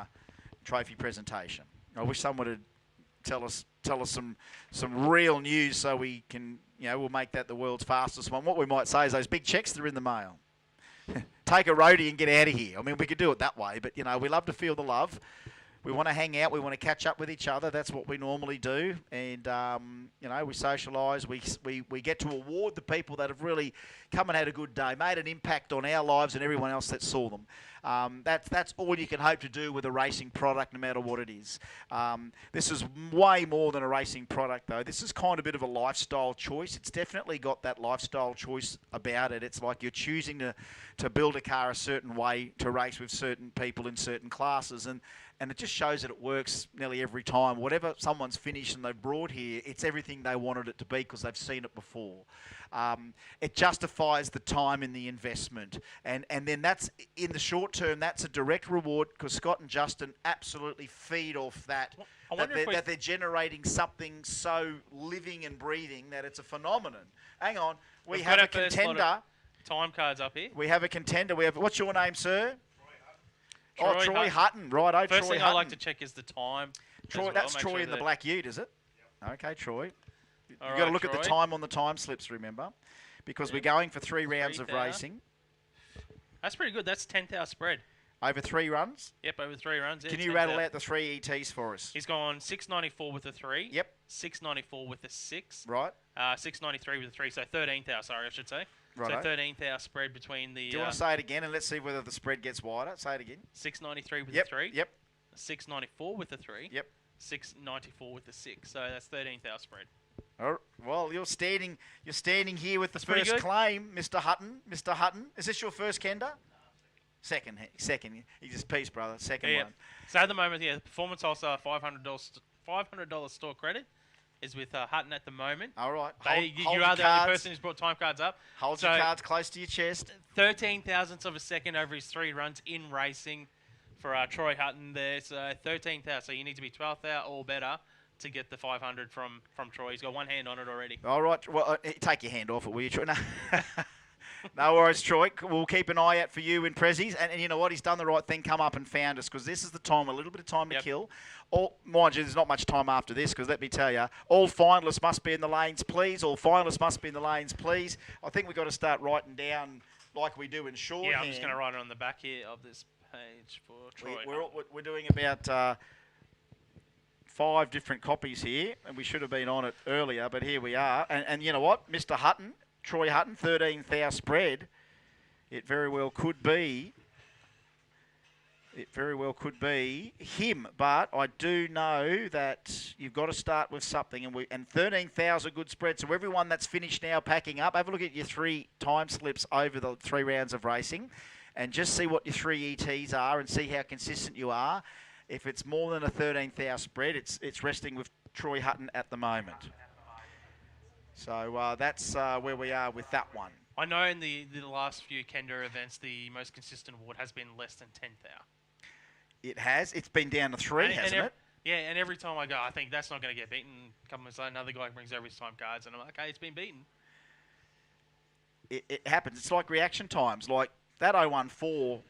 trophy presentation. I wish someone would tell us some real news so we can, we'll make that the world's fastest one. What we might say is those big checks that are in the mail. Take a roadie and get out of here. I mean, we could do it that way, but, we love to feel the love. We want to hang out. We want to catch up with each other. That's what we normally do. And, we socialise. We get to award the people that have really come and had a good day, made an impact on our lives and everyone else that saw them. That's all you can hope to do with a racing product, no matter what it is. This is way more than a racing product, though. This is kind of a bit of a lifestyle choice. It's definitely got that lifestyle choice about it. It's like you're choosing to build a car a certain way to race with certain people in certain classes. And it just shows that it works nearly every time. Whatever someone's finished and they've brought here, it's everything they wanted it to be because they've seen it before. It justifies the time and the investment. And then that's, in the short term, that's a direct reward because Scott and Justin absolutely feed off that. That they're generating something so living and breathing that it's a phenomenon. Hang on. We have a contender. Time cards up here. We have a contender. What's your name, sir? Troy Hutton. Right, First thing I like to check is the time. Troy, that's Troy in the black ute, is it? Okay, Troy. You've All got to right, look at the Troy. time on the time slips, remember? Because we're going for 3 rounds of 3,000. racing. That's pretty good. That's 10,000 spread. Over 3 runs? Yep, over 3 runs. Yeah, Can you 10,000. rattle out the 3 ETs for us? He's gone 694 with a 3. Yep. 694 with a 6. Right. 693 with a 3. So 13,000, sorry, I should say. Righto. So 13,000 spread between the... Do you want to say it again and let's see whether the spread gets wider? Say it again. 693 with Yep, a 3. Yep. 694 with a 3. Yep. 694 with a 6. So that's 13,000 spread. Oh, well, you're standing here with the pretty first good. claim, Mr. Hutton. Mr. Hutton, is this your first Kenda? Second. He just peace, brother. Second Yeah. one. So at the moment, yeah, the Performance Wholesale $500 store credit is with Hutton at the moment. All right. You Hold are your the cards. only person who's brought time cards up. Hold So your cards close to your chest. 13 thousandths of a second over his 3 runs in racing for Troy Hutton there. So 13,000. So you need to be 12,000 or better to get the 500 from Troy. He's got one hand on it already. All right. Well, take your hand off it, will you, Troy? No. No worries, Troy. We'll keep an eye out for you in Prezzies. And you know what? He's done the right thing, come up and found us, because this is the time, a little bit of time to kill. Mind you, there's not much time after this, because let me tell you, all finalists must be in the lanes, please. All finalists must be in the lanes, please. I think we've got to start writing down like we do in shorthand. Yeah, I'm just going to write it on the back here of this page for Troy. We're doing about 5 different copies here, and we should have been on it earlier, but here we are. And you know what? Mr. Hutton, Troy Hutton, 13,000 spread. It very well could be. It very well could be him, but I do know that you've got to start with something, and 13,000 good spread. So everyone that's finished now packing up, have a look at your 3 time slips over the 3 rounds of racing, and just see what your 3 ETs are, and see how consistent you are. If it's more than a 13,000 spread, it's resting with Troy Hutton at the moment. So that's where we are with that one. I know in the last few Kenda events, the most consistent award has been less than 10,000. It has. It's been down to 3, hasn't it? Yeah, and every time I go, I think that's not going to get beaten. Come and say another guy brings over his time cards, and I'm like, okay, it's been beaten. It happens. It's like reaction times. Like that 014,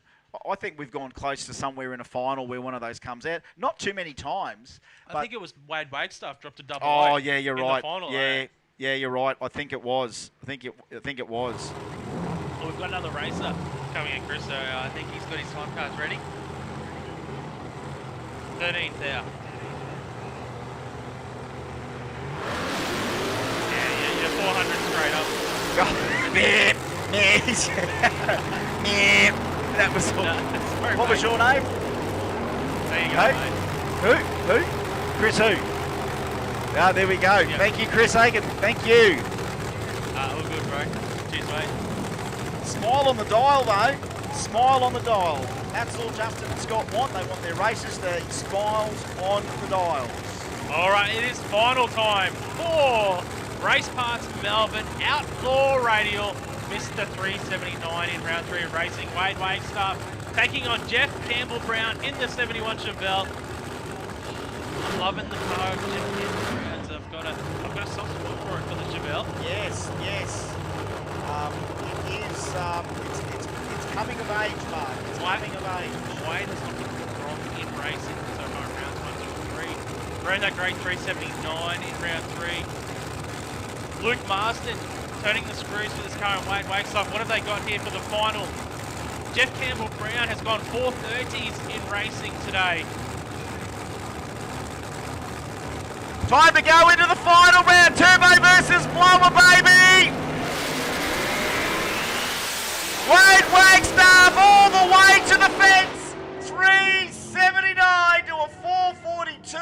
I think we've gone close to somewhere in a final where one of those comes out. Not too many times. I think it was Wade Wagstaff dropped a double. Oh, eight yeah, you're in right. The final, Yeah, you're right. I think it was. I think it was. Well, we've got another racer coming in, Chris. So I think he's got his time cards ready. 13,000. Yeah, 400 straight up. That was all. Sorry, What was mate. your name? There you go, Hey? mate. Who? Chris who? Ah, there we go. Yep. Thank you, Chris Hagan. Thank you. All good, bro. Cheers, mate. Smile on the dial, though. Smile on the dial. That's all Justin and Scott want. They want their races to smiles on the dials. All right, it is final time for Race Parts Melbourne Outlaw Radial. Mr. 379 in round 3 of racing. Wade Wagstaff taking on Jeff Campbell-Brown in the 71 Chevelle. I'm loving the car of Jeff Campbell-Brown's. I've got a soft spot for it for the Chevelle. Yes. It is. It's coming of age, Mark. It's coming of age. Wade is looking strong in racing so far in rounds 1, 2, and 3. Ran that great 379 in round 3. Luke Marston turning the screws for this car and Wade Wagstaff. What have they got here for the final? Jeff Campbell-Brown has gone 430s in racing today. Time to go into the final round. Turbo versus Blower, baby. Wade Wagstaff all the way to the fence. 379 to a 442.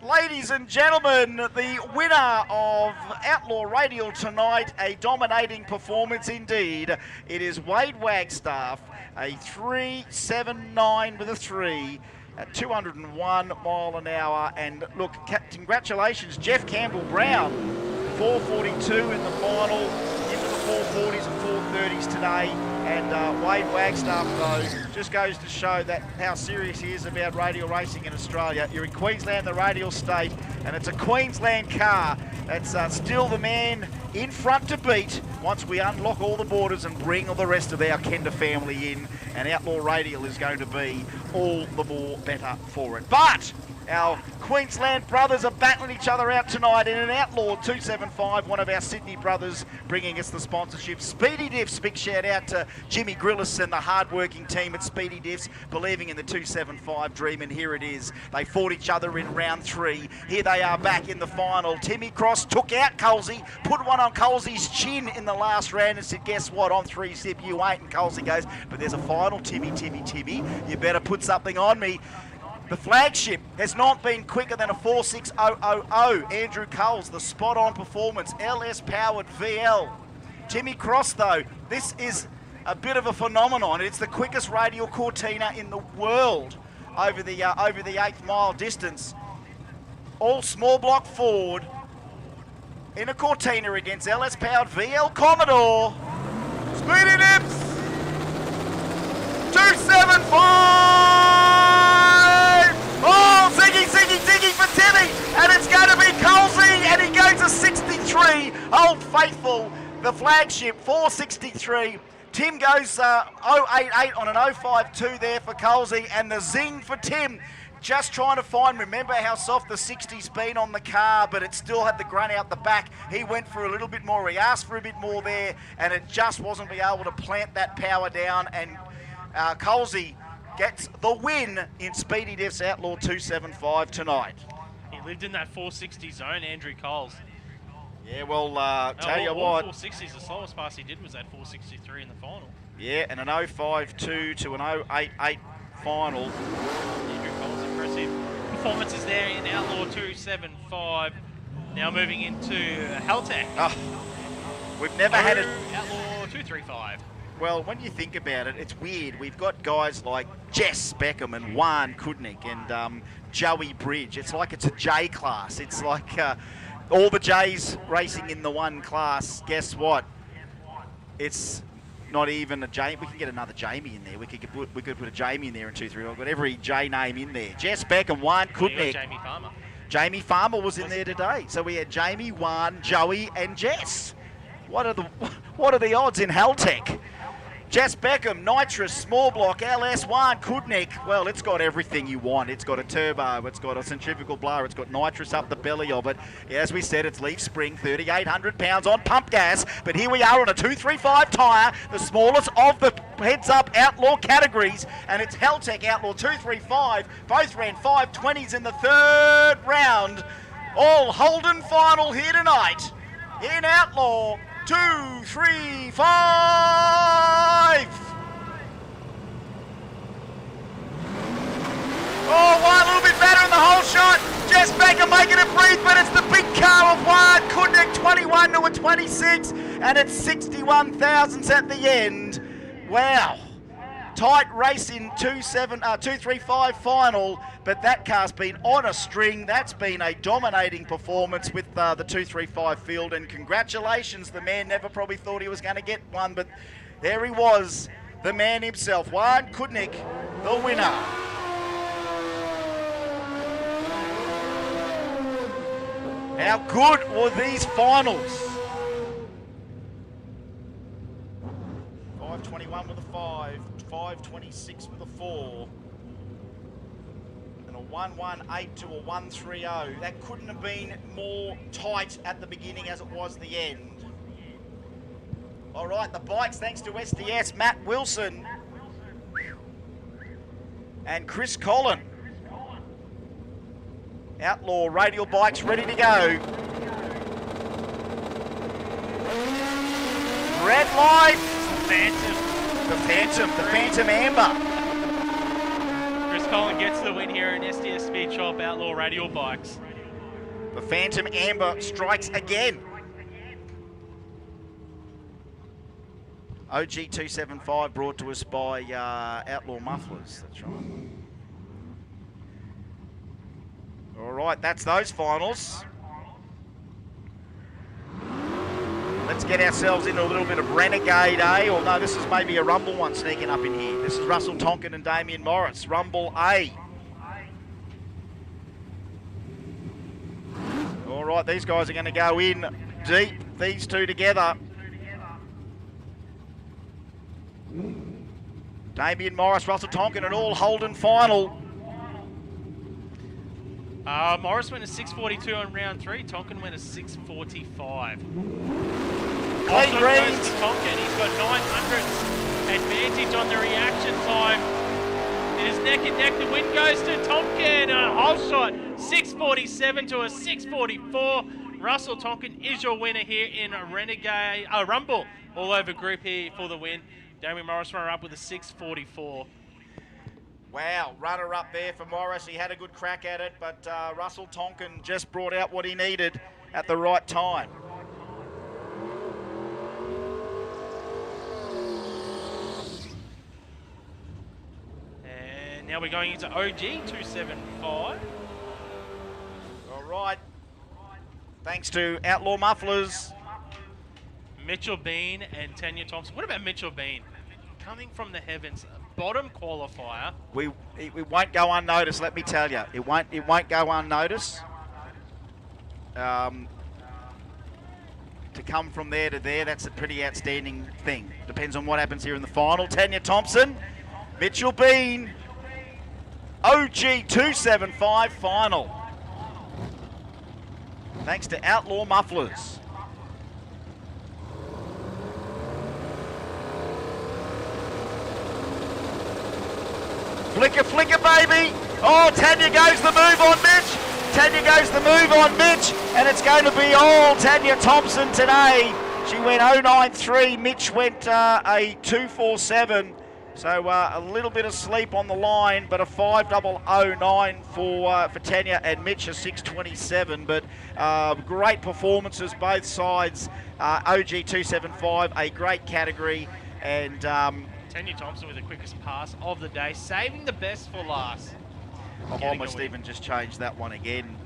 Ladies and gentlemen, the winner of Outlaw Radial tonight, a dominating performance indeed. It is Wade Wagstaff, a 379 with a 3 at 201 mile an hour. And look, congratulations, Jeff Campbell-Brown, 442 in the final, into the 440s and 430s today. And Wade Wagstaff, though, just goes to show that how serious he is about radial racing in Australia. You're in Queensland, the radial state, and it's a Queensland car that's still the man in front to beat once we unlock all the borders and bring all the rest of our Kenda family in. And Outlaw Radial is going to be all the more better for it. But Our Queensland brothers are battling each other out tonight in an Outlaw 275, one of our Sydney brothers bringing us the sponsorship. Speedy Diffs, big shout out to Jimmy Grillis and the hard-working team at Speedy Diffs, believing in the 275 dream, and here it is. They fought each other in round 3. Here they are back in the final. Timmy Cross took out Colsey, put one on Colsey's chin in the last round and said, guess what, on 3-zip you ain't, and Colsey goes, but there's a final, Timmy, you better put something on me. The flagship has not been quicker than a 4.6000. Andrew Coles, the spot-on performance, LS-powered VL. Timmy Cross, though, this is a bit of a phenomenon. It's the quickest radial Cortina in the world over the 8th mile distance. All small block forward in a Cortina against LS-powered VL Commodore. Speedy Dips, 275. Oh, ziggy for Timmy, and it's going to be Colsey, and he goes a 63. Old Faithful, the flagship, 463. Tim goes 088 on an 052 there for Colsey, and the zing for Tim. Just trying to find, remember how soft the 60's been on the car, but it still had the grunt out the back. He went for a little bit more, he asked for a bit more there, and it just wasn't be able to plant that power down, and Colsey gets the win in Speedy Diffs Outlaw 275 tonight. He lived in that 460 zone, Andrew Coles. Yeah, well, tell you what. 460s, the slowest pass he did was that 463 in the final. Yeah, and an 052 to an 088 final. Andrew Coles, impressive performances there in Outlaw 275. Now moving into Haltech. Oh, we've never had it. Outlaw 235. Well, when you think about it, it's weird. We've got guys like Jess Beckham and Juan Kudnik and Joey Bridge. It's like it's a J class. It's like all the J's racing in the one class. Guess what? It's not even a J. We can get another Jamie in there. We could put a Jamie in there in 2-3. I've got every J name in there. Jess Beckham, Juan Kudnik. Jamie Farmer. Jamie Farmer was in there today. So we had Jamie, Juan, Joey, and Jess. What are the odds in Haltech? Jess Beckham, nitrous, small block, LS1, Kudnik. Well, it's got everything you want. It's got a turbo, it's got a centrifugal blower, it's got nitrous up the belly of it. As we said, it's leaf spring, 3,800 pounds on pump gas. But here we are on a 235 tyre, the smallest of the heads-up Outlaw categories. And it's Haltech Outlaw 235. Both ran 520s in the third round. All Holden final here tonight in Outlaw 235. Oh, one a little bit better in the whole shot. Jess Baker making it breathe, but it's the big car of Juan Kudnik, 21 to a 26, and it's 61 thousandths at the end. Wow. Tight race in 235 final, but that car's been on a string. That's been a dominating performance with the 235 field, and congratulations. The man never probably thought he was going to get one, but there he was, the man himself, Juan Kudnik, the winner. How good were these finals? 521 with a 5, 526 with a 4, and a 118 to a 130. That couldn't have been more tight at the beginning as it was the end. All right, the bikes, thanks to SDS, Matt Wilson and Chris Collin. Outlaw Radial bikes ready to go. Red light. The Phantom Amber. Chris Collin gets the win here in SDS Speed Shop Outlaw Radial bikes. The Phantom Amber strikes again. OG 275 brought to us by Outlaw Mufflers. That's right. All right, that's those finals. Let's get ourselves into a little bit of Renegade A, or no, this is maybe a Rumble one sneaking up in here. This is Russell Tonkin and Damien Morris, Rumble A. All right, these guys are going to go in deep, these two together. Damien Morris, Russell Tonkin, an all Holden final. Morris went a 6:42 on round 3. Tonkin went a 6:45. Clean greens. Goes to Tonkin. He's got 900 advantage on the reaction time. It is neck and neck. The win goes to Tonkin. A whole shot. 6:47 to a 6:44. Russell Tonkin is your winner here in a Renegade Rumble all over group here for the win. Damien Morris runner up with a 6:44. Wow, runner up there for Morris. He had a good crack at it, but Russell Tonkin just brought out what he needed at the right time. And now we're going into OG 275. All right. Thanks to Outlaw Mufflers. Mitchell Bean and Tanya Thompson. What about Mitchell Bean? Coming from the heavens, bottom qualifier. We won't go unnoticed, let me tell you. It won't go unnoticed. To come from there to there, that's a pretty outstanding thing. Depends on what happens here in the final. Tanya Thompson, Mitchell Bean, OG 275 final. Thanks to Outlaw Mufflers. Flicker, flicker, baby. Oh, Tanya goes the move on Mitch. Tanya goes the move on Mitch. And it's going to be all Tanya Thompson today. She went 093. Mitch went a 247. So a little bit of sleep on the line, but a 5.009 for Tanya and Mitch a 627. But great performances both sides. OG 275, a great category. And Tanya Thompson with the quickest pass of the day, saving the best for last. I've almost even just changed that one again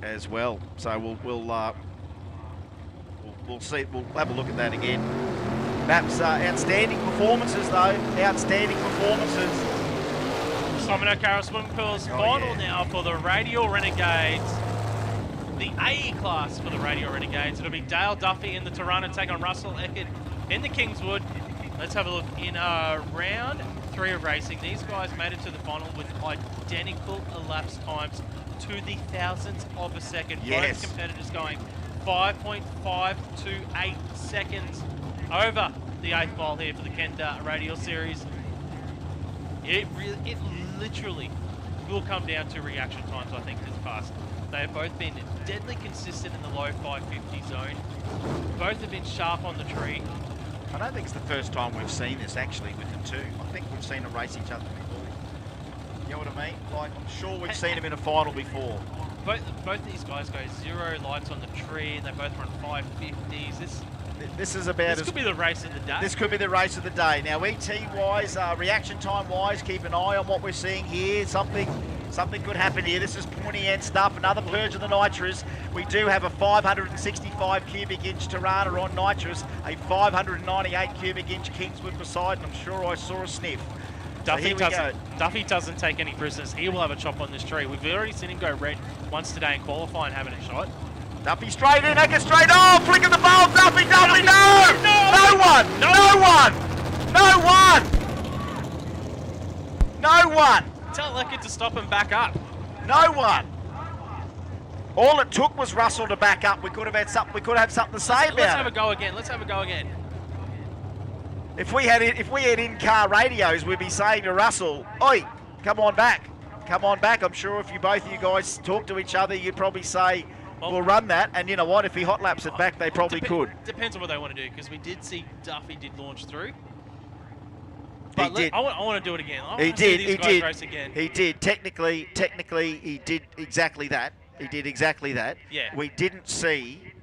as well. So we'll see. We'll have a look at that again. That's outstanding performances, though. Outstanding performances. Simon O'Carroll Swimming Pool's final now for the Radial Renegades. The AE class for the Radial Renegades. It'll be Dale Duffy in the Tirana take on Russell Eckert in the Kingswood. Let's have a look in round 3 of racing. These guys made it to the final with identical elapsed times to the thousandth of a second. Yes. Both competitors going 5.528 seconds over the 8th mile here for the Kenda Radial Series. It literally will come down to reaction times, I think, this past. They have both been deadly consistent in the low 550 zone. Both have been sharp on the tree. I don't think it's the first time we've seen this, actually, with the two. I think we've seen them race each other before. You know what I mean? Like, I'm sure we've seen them in a final before. Both these guys go 0 lights on the tree, and they both run 550s. This is about. This could be the race of the day. This could be the race of the day. Now, ET-wise, reaction time-wise, keep an eye on what we're seeing here. Something could happen here. This is pointy-end stuff. Another purge of the nitrous. We do have a 565 cubic inch Tirana on nitrous, a 598 cubic inch Kingswood beside, and I'm sure I saw a sniff. Duffy doesn't take any prisoners. He will have a chop on this tree. We've already seen him go red once today in qualifying, having a shot. Duffy straight in, Eckert straight off, flick of the bulb, Duffy, no! No one! Tell Eckert to stop and back up. No one. All it took was Russell to back up. We could have had something. We could have something to say about it. Let's have a go again. Let's have a go again. If we had in-car radios, we'd be saying to Russell, "Oi, come on back, come on back." I'm sure if both of you guys talk to each other, you'd probably say, "We'll run that." And you know what? If he hot laps it back, they probably could. Depends on what they want to do, because we did see Duffy did launch through. He did. I want to do it again. He did. He did. Race again. He did. Technically, he did exactly that. He did exactly that. Yeah. We didn't see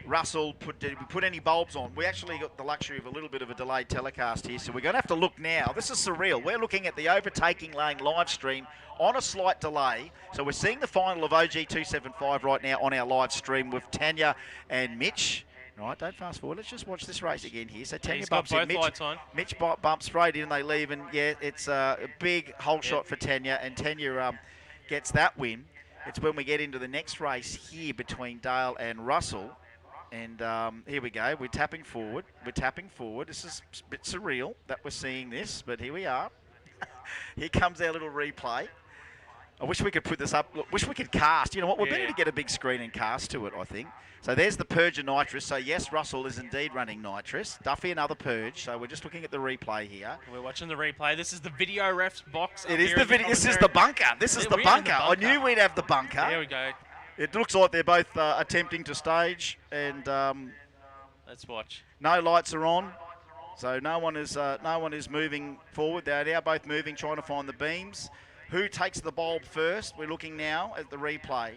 Russell put any bulbs on. We actually got the luxury of a little bit of a delayed telecast here, so we're going to have to look now. This is surreal. We're looking at the Overtaking Lane live stream on a slight delay. So we're seeing the final of OG 275 right now on our live stream with Tanya and Mitch. Right, don't fast forward. Let's just watch this race again here. So Tanya bumps in. Mitch bumps straight in and they leave. And yeah, it's a big hole shot for Tanya. And Tanya gets that win. It's when we get into the next race here between Dale and Russell. And here we go. We're tapping forward. This is a bit surreal that we're seeing this, but here we are. Here comes our little replay. I wish we could put this up. Look, wish we could cast. You know what? We're better to get a big screen and cast to it, I think. So there's the purge of nitrous. So yes, Russell is indeed running nitrous. Duffy, another purge. So we're just looking at the replay here. We're watching the replay. This is the video ref's box. It is the video. This is the bunker. This is the bunker. I knew we'd have the bunker. There we go. It looks like they're both attempting to stage, and let's watch. No lights are on, so no one is moving forward. They're now both moving, trying to find the beams. Who takes the bulb first? We're looking now at the replay.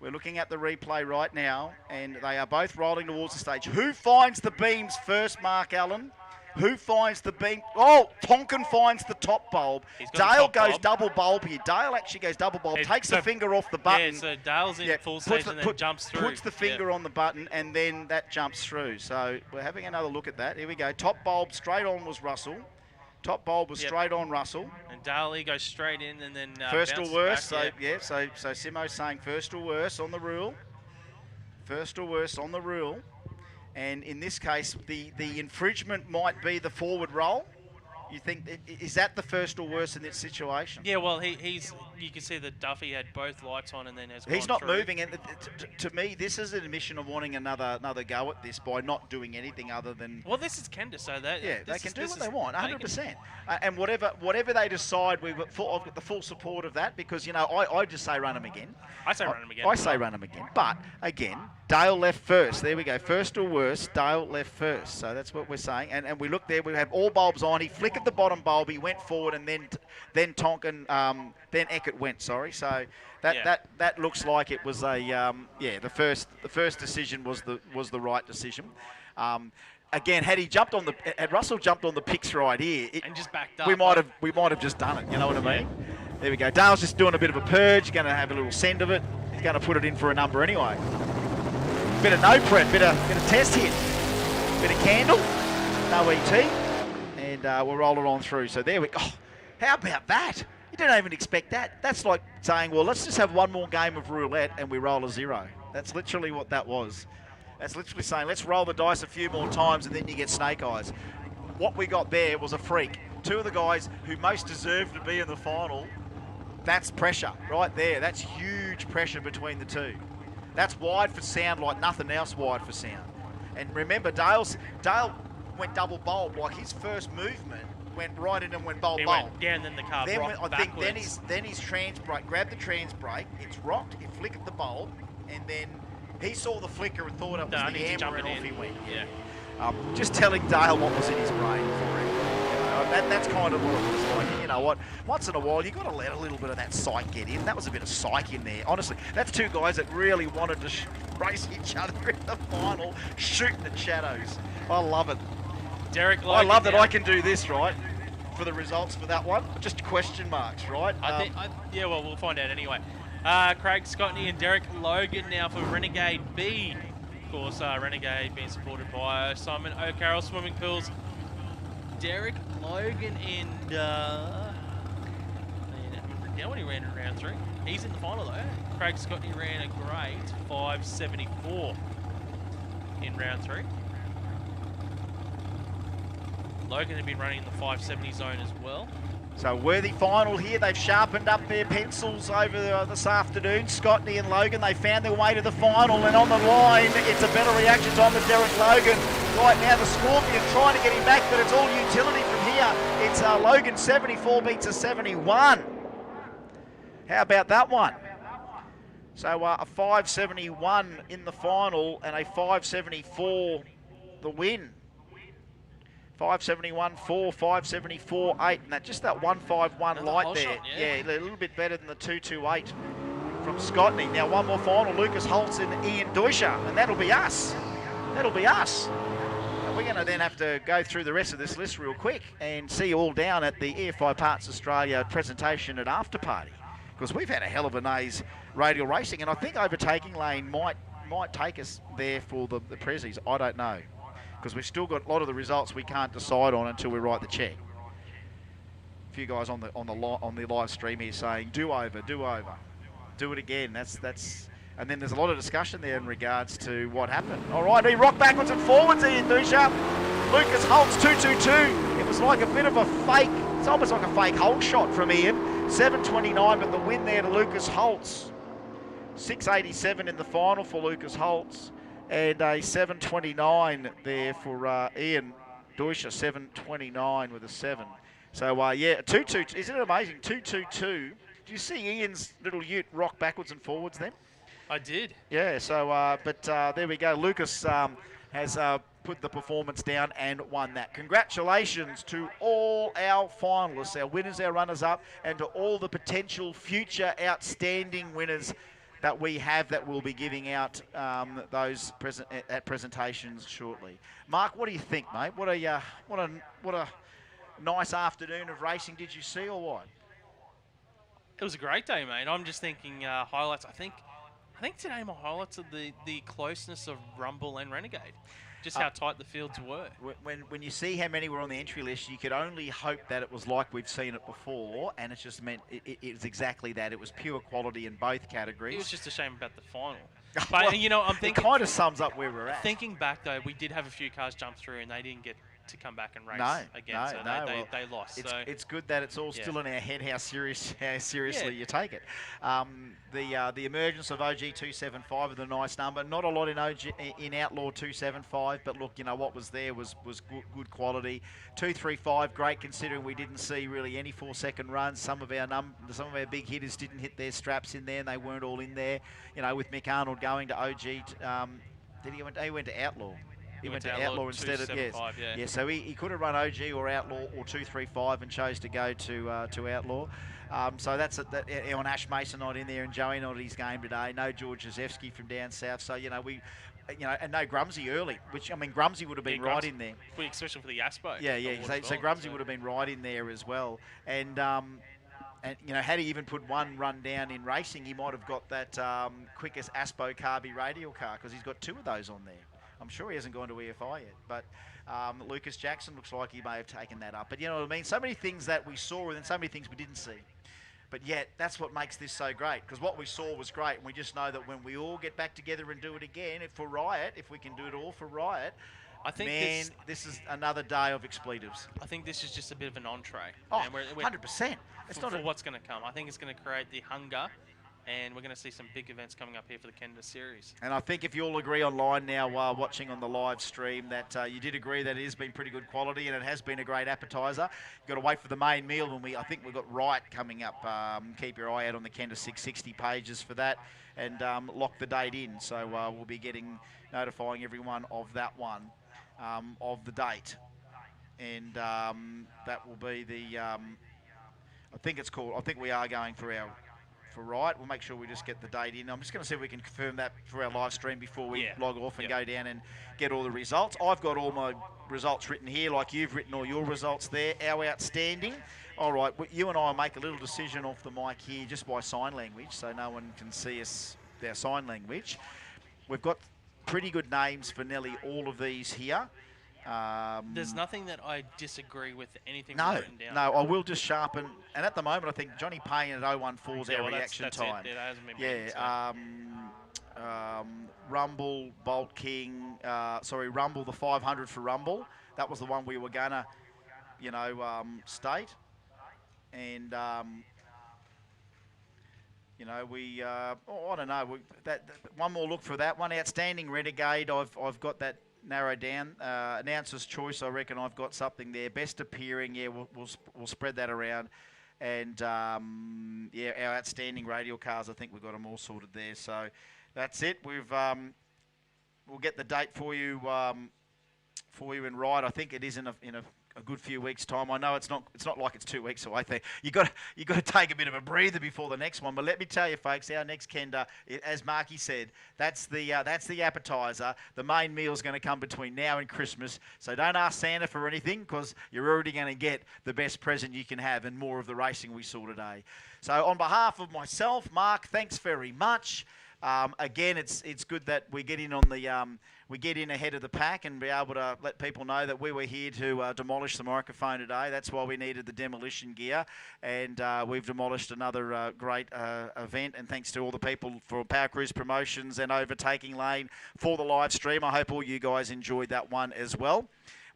We're looking at the replay right now, and they are both rolling towards the stage. Who finds the beams first, Mark Allen? Who finds the beam? Oh, Tonkin finds the top bulb. Dale goes double bulb here. Dale actually goes double bulb, takes the finger off the button. Yeah, so Dale's in full stage and then jumps through. Puts the finger on the button, and then that jumps through. So we're having another look at that. Here we go. Top bulb straight on was Russell. Top bulb was straight on Russell. And Dale, he goes straight in and then first or worse. Back, so Simo's saying first or worse on the rule. First or worse on the rule. And in this case, the infringement might be the forward roll. You think, is that the first or worse in this situation? Yeah, well, he's. You can see that Duffy had both lights on and then has. He's not moving, and to me, this is an admission of wanting another go at this by not doing anything other than. Well, this is Kenda, so that they can do what they want, 100%. And whatever they decide, I've got the full support of that because I just say run them again. I say run them again. I say run them again, but again, Dale left first. There we go. First or worse, Dale left first. So that's what we're saying. And we look there. We have all bulbs on. He flickered the bottom bulb. He went forward, and then Tonkin, then Eckert went. Sorry. So that looks like it was the first decision was the right decision. Again, had Russell jumped on the picks right here, and just backed up, we might have just done it. You know what I mean? There we go. Dale's just doing a bit of a purge. Going to have a little send of it. He's going to put it in for a number anyway. Bit of no prep, bit of test hit, bit of candle, no ET, and we're rolling on through. So there we go. Oh, how about that? You didn't even expect that. That's like saying, well, let's just have one more game of roulette and we roll a 0. That's literally what that was. That's literally saying, let's roll the dice a few more times and then you get snake eyes. What we got there was a freak. Two of the guys who most deserved to be in the final, that's pressure right there. That's huge pressure between the two. That's wide for sound like nothing else wide for sound. And remember, Dale went double bulb. Like his first movement went right in and went bulb. Yeah, and then the car rocked backwards. Then his trans brake, grabbed the trans brake, it's rocked, it flickered the bulb, and then he saw the flicker and thought it was the hammer and off he went. Yeah. Just telling Dale what was in his brain for him. That's kind of what it was like. And you know what? Once in a while, you've got to let a little bit of that psych get in. That was a bit of psych in there. Honestly, that's two guys that really wanted to race each other in the final, shooting at shadows. I love it. Derek Logan, I love that I can do this, right? For the results for that one. Just question marks, right? Well, we'll find out anyway. Craig Scotney and Derek Logan now for Renegade B. Of course, Renegade being supported by Simon O'Carroll Swimming Pools. Derek Logan and I haven't written down what he ran in round 3. He's in the final though. Craig Scotney ran a great 5.74 in round 3. Logan had been running in the 5.70 zone as well. So worthy final here. They've sharpened up their pencils over this afternoon. Scotney and Logan, they found their way to the final, and on the line, it's a better reaction time than Derek Logan. Right now, the Scorpion trying to get him back, but it's all utility from here. It's Logan 74 beats a 71. How about that one? So a 5.71 in the final and a 5.74 the win. 5.71.4, 5.74.8, and just that 1.51 light there. Shot, a little bit better than the 2.28 from Scotney. Now one more final, Lucas Holtz and Ian Deutscher, and that'll be us. That'll be us. And we're going to then have to go through the rest of this list real quick and see you all down at the EFI Parts Australia presentation and after party, because we've had a hell of a day's radial racing, and I think Overtaking Lane might take us there for the prezzies. I don't know, because we've still got a lot of the results we can't decide on until we write the check. A few guys on the live stream here saying do over, do it again. That's, and then there's a lot of discussion there in regards to what happened. All right, he rocked backwards and forwards, Ian Deutscher. Lucas Holtz 2.22. It was like a bit of a fake. It's almost like a fake hold shot from Ian. 7.29, but the win there to Lucas Holtz. 6.87 in the final for Lucas Holtz, and a 7.29 there for Ian Deutscher, 7.29 with a 7. So, yeah, 2-2. Isn't it amazing? 2-2-2. Do you see Ian's little ute rock backwards and forwards then? I did. Yeah, so, but there we go. Lucas has put the performance down and won that. Congratulations to all our finalists, our winners, our runners-up, and to all the potential future outstanding winners that we have that we'll be giving out those presentations shortly. Mark, what do you think, mate? What a nice afternoon of racing did you see, or what? It was a great day, mate. I'm just thinking highlights. I think today my highlights are the closeness of Rumble and Renegade. Just how tight the fields were. When you see how many were on the entry list, you could only hope that it was like we've seen it before, and it just meant it was exactly that. It was pure quality in both categories. It was just a shame about the final. But, well, I'm thinking... It kind of sums up where we're at. Thinking back, though, we did have a few cars jump through, and they didn't get to come back and race again, so they lost. It's good that it's all still in our head how seriously you take it. The emergence of OG 275 with a nice number. Not a lot in Outlaw 275, but look, what was there was good quality. 235, great considering we didn't see really any 4-second runs. Some of our big hitters didn't hit their straps in there, and they weren't all in there. With Mick Arnold going to OG. He went to Outlaw. He went to Outlaw instead of so he could have run OG or Outlaw or 235 and chose to go to Outlaw. So that's on Ash Mason not in there, and Joey not at his game today. No George Zevsky from down south. So and no Grumsy early, which Grumsy would have been right in there. Especially for the Aspo. So Grumsy would have been right in there as well. And had he even put one run down in racing, he might have got that quickest Aspo Carby Radial car, because he's got 2 of those on there. I'm sure he hasn't gone to EFI yet, but Lucas Jackson looks like he may have taken that up. But you know what I mean? So many things that we saw, and then so many things we didn't see. But yet, that's what makes this so great, because what we saw was great, and we just know that when we all get back together and do it again, for Riot, if we can do it all for Riot, I think this is another day of expletives. I think this is just a bit of an entree. Oh, 100%. It's not for what's going to come. I think it's going to create the hunger, and we're going to see some big events coming up here for the Kenda series. And I think if you all agree online now while watching on the live stream that you did agree that it has been pretty good quality and it has been a great appetizer. You've got to wait for the main meal, and I think we've got Riot coming up. Keep your eye out on the Kenda 660 pages for that, and lock the date in. So we'll be notifying everyone of that one, of the date. And that will be the, I think we are going for Riot. We'll make sure we just get the date in. I'm just going to see if we can confirm that for our live stream before we log off and go down and get all the results. I've got all my results written here, like you've written all your results there. Our outstanding. All right, you and I will make a little decision off the mic here just by sign language, so no one can see us, our sign language. We've got pretty good names for nearly all of these here. There's nothing that I disagree with anything written down. No, I will just sharpen. And at the moment, I think Johnny Payne at 014 is our reaction time. It hasn't been Rumble, Bolt King, Rumble, the 500 for Rumble. That was the one we were going to, state. And, I don't know. One more look for that one. Outstanding Renegade. I've got that narrowed down. Announcer's choice, I reckon I've got something there. Best appearing, we'll spread that around. And our outstanding radial cars, I think we've got them all sorted there. So that's it. We'll get the date for you in Riot. I think it is in a good few weeks' time. I know it's not like it's 2 weeks away. You got to take a bit of a breather before the next one. But let me tell you, folks, our next Kenda, as Marky said, that's the appetizer. The main meal is going to come between now and Christmas. So don't ask Santa for anything, because you're already going to get the best present you can have and more of the racing we saw today. So on behalf of myself, Mark, thanks very much. Again, it's good that we get in on the we get in ahead of the pack and be able to let people know that we were here to demolish the microphone today. That's why we needed the demolition gear, and we've demolished another great event. And thanks to all the people for Power Cruise Promotions and Overtaking Lane for the live stream. I hope all you guys enjoyed that one as well.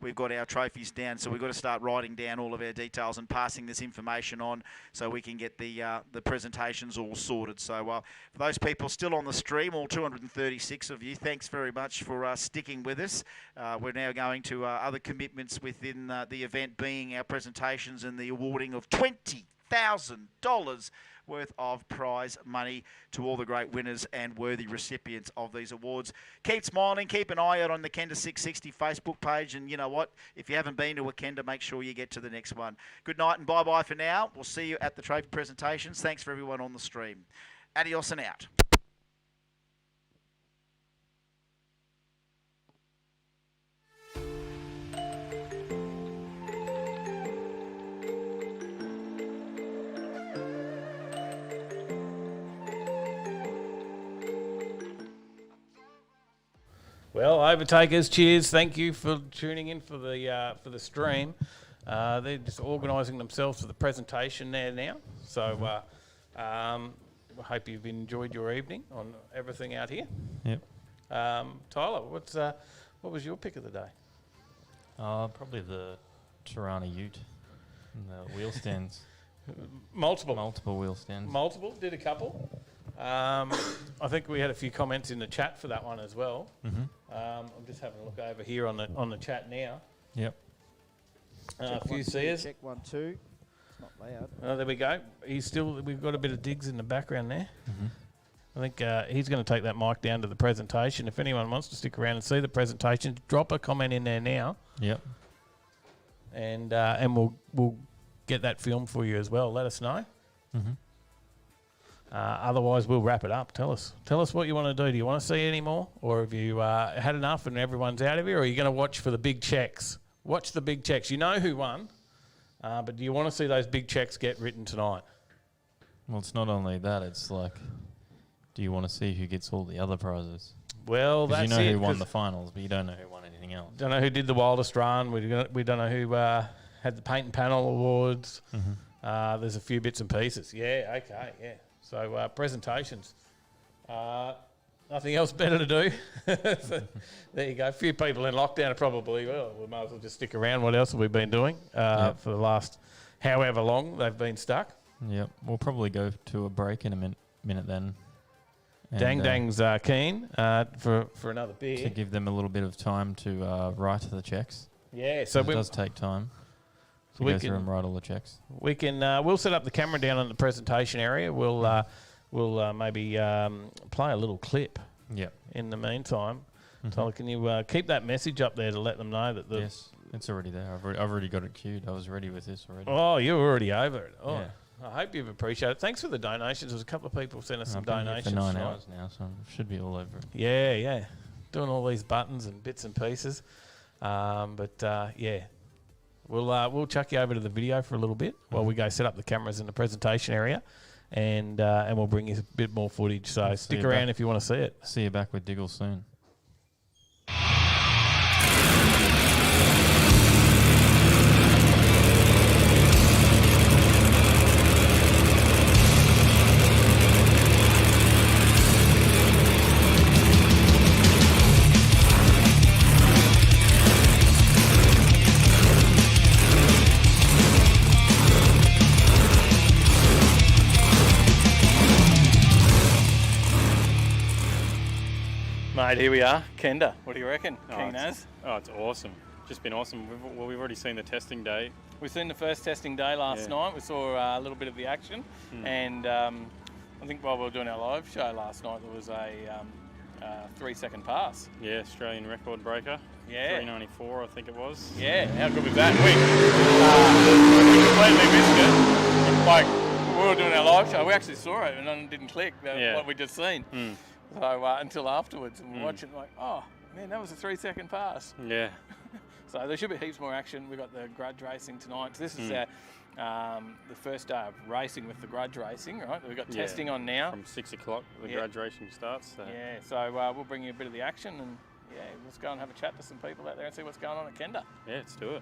we've got our trophies down. So we've got to start writing down all of our details and passing this information on so we can get the presentations all sorted. So for those people still on the stream, all 236 of you, thanks very much for sticking with us. We're now going to other commitments within the event, being our presentations and the awarding of $20,000 worth of prize money to all the great winners and worthy recipients of these awards. Keep smiling, keep an eye out on the Kenda 660 Facebook page, and you know what, if you haven't been to a Kenda, make sure you get to the next one. Good night and bye-bye for now. We'll see you at the trophy presentations. Thanks for everyone on the stream. Adios and out. Well, Overtakers, cheers. Thank you for tuning in for the stream. They're just organising themselves for the presentation there now. So I hope you've enjoyed your evening on everything out here. Yep. Tyler, what was your pick of the day? Probably the Tirana Ute and the wheel stands. Multiple wheel stands. Multiple, did a couple. I think we had a few comments in the chat for that one as well. Mm-hmm. I'm just having a look over here on the chat now. Yep. A few seers. Check 1, 2. It's not loud. Oh, there we go. We've got a bit of digs in the background there. Mm-hmm. I think he's going to take that mic down to the presentation. If anyone wants to stick around and see the presentation, drop a comment in there now. Yep. And we'll get that filmed for you as well. Let us know. Mm-hmm. Otherwise, we'll wrap it up. Tell us what you want to do. Do you want to see any more? Or have you had enough and everyone's out of here? Or are you going to watch for the big checks? Watch the big checks. You know who won, but do you want to see those big checks get written tonight? Well, it's not only that. It's like, do you want to see who gets all the other prizes? Well, that's you know it, who won the finals, but you don't know who won anything else. Don't know who did the wildest run. We don't know who had the paint and panel awards. Mm-hmm. There's a few bits and pieces. Yeah, okay, yeah. So presentations. Nothing else better to do. So, there you go. A few people in lockdown are probably, well, we might as well just stick around. What else have we been doing for the last however long they've been stuck? Yep. We'll probably go to a break in a minute then. Dang's keen for another beer. To give them a little bit of time to write the checks. Yeah. So it does take time. So we go through and write all the checks. We can. We'll set up the camera down in the presentation area. We'll maybe play a little clip. Yep. In the meantime, Mm-hmm. Tyler, can you keep that message up there to let them know that the? Yes, it's already there. I've already got it queued. I was ready with this already. Oh, you're already over it. Oh, yeah. I hope you've appreciated it. Thanks for the donations. There's a couple of people sent us some I've been here donations. for 9 hours now, so it should be all over it. Yeah. Doing all these buttons and bits and pieces. Yeah. We'll chuck you over to the video for a little bit while we go set up the cameras in the presentation area, and we'll bring you a bit more footage. So stick around if you want to see it. See you back with Diggle soon. Mate, here we are. Kenda, what do you reckon? Keen as? Oh, it's awesome. Just been awesome. We've already seen the testing day. We've seen the first testing day last night. We saw a little bit of the action. And I think while we were doing our live show last night, there was a 3-second pass. Yeah, Australian record breaker. Yeah. 394, I think it was. Yeah, how good was that? We completely missed it. Like, we were doing our live show, we actually saw it and then it didn't click, what we just seen. So until afterwards, and we're watching like, oh man, that was a 3-second pass. Yeah. So there should be heaps more action. We've got the grudge racing tonight. So this is the first day of racing with the grudge racing, right? We've got testing on now. From 6 o'clock, the grudge racing starts. So. Yeah, so we'll bring you a bit of the action, and let's go and have a chat to some people out there and see what's going on at Kenda. Yeah, let's do it.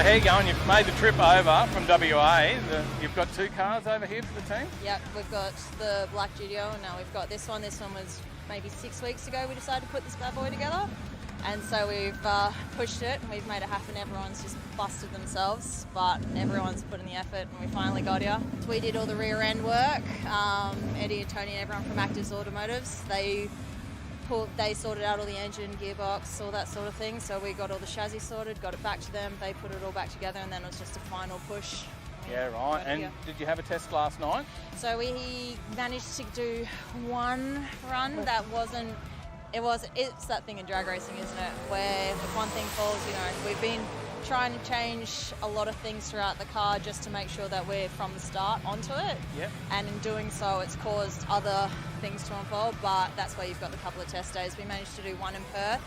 how you going? You've made the trip over from WA. You've got 2 cars over here for the team? Yep, we've got the black GTO and now we've got this one. This one was maybe 6 weeks ago we decided to put this bad boy together. And so we've pushed it and we've made it happen. Everyone's just busted themselves, but everyone's put in the effort and we finally got here. We did all the rear end work. Eddie and Tony and everyone from Actives Automotives, they sorted out all the engine, gearbox, all that sort of thing. So we got all the chassis sorted, got it back to them. They put it all back together and then it was just a final push. Yeah, right. And did you have a test last night? So we managed to do one run that wasn't... It's that thing in drag racing, isn't it? Where if one thing falls, we've been trying to change a lot of things throughout the car just to make sure that we're from the start onto it. Yep. And in doing so, it's caused other things to unfold, but that's why you've got the couple of test days. We managed to do one in Perth,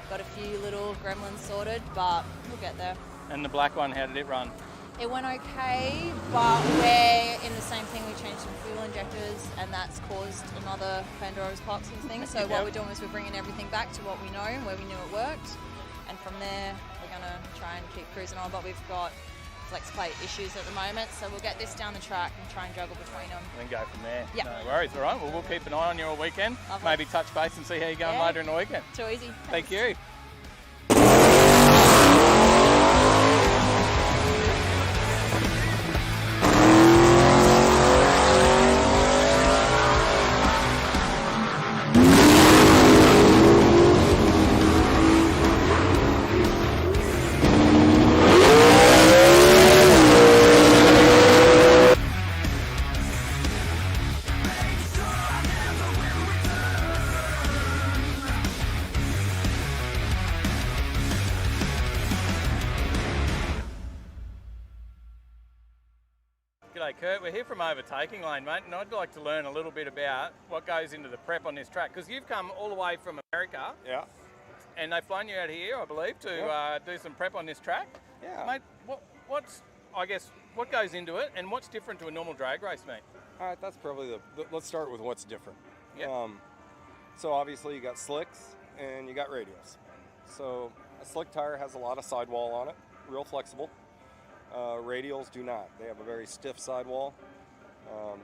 got a few little gremlins sorted, but we'll get there. And the black one, how did it run? It went okay, but we're in the same thing. We changed some fuel injectors and that's caused another Pandora's box and things. So what we're doing is we're bringing everything back to what we know and where we knew it worked. And from there, we're going to try and keep cruising on. But we've got flex plate issues at the moment. So we'll get this down the track and try and juggle between them. And then go from there. Yeah. No worries. All right. Well, we'll keep an eye on you all weekend. Lovely. Maybe touch base and see how you're going later in the weekend. Too easy. Thank you. G'day Kurt, we're here from Overtaking Lane, mate, and I'd like to learn a little bit about what goes into the prep on this track, because you've come all the way from America. Yeah. And they've flown you out here, I believe, to do some prep on this track. Yeah. Mate, what goes into it, and what's different to a normal drag race, mate? All right, that's probably let's start with what's different. Yeah. So obviously you got slicks and you got radials. So a slick tire has a lot of sidewall on it, real flexible. Radials do not. They have a very stiff sidewall.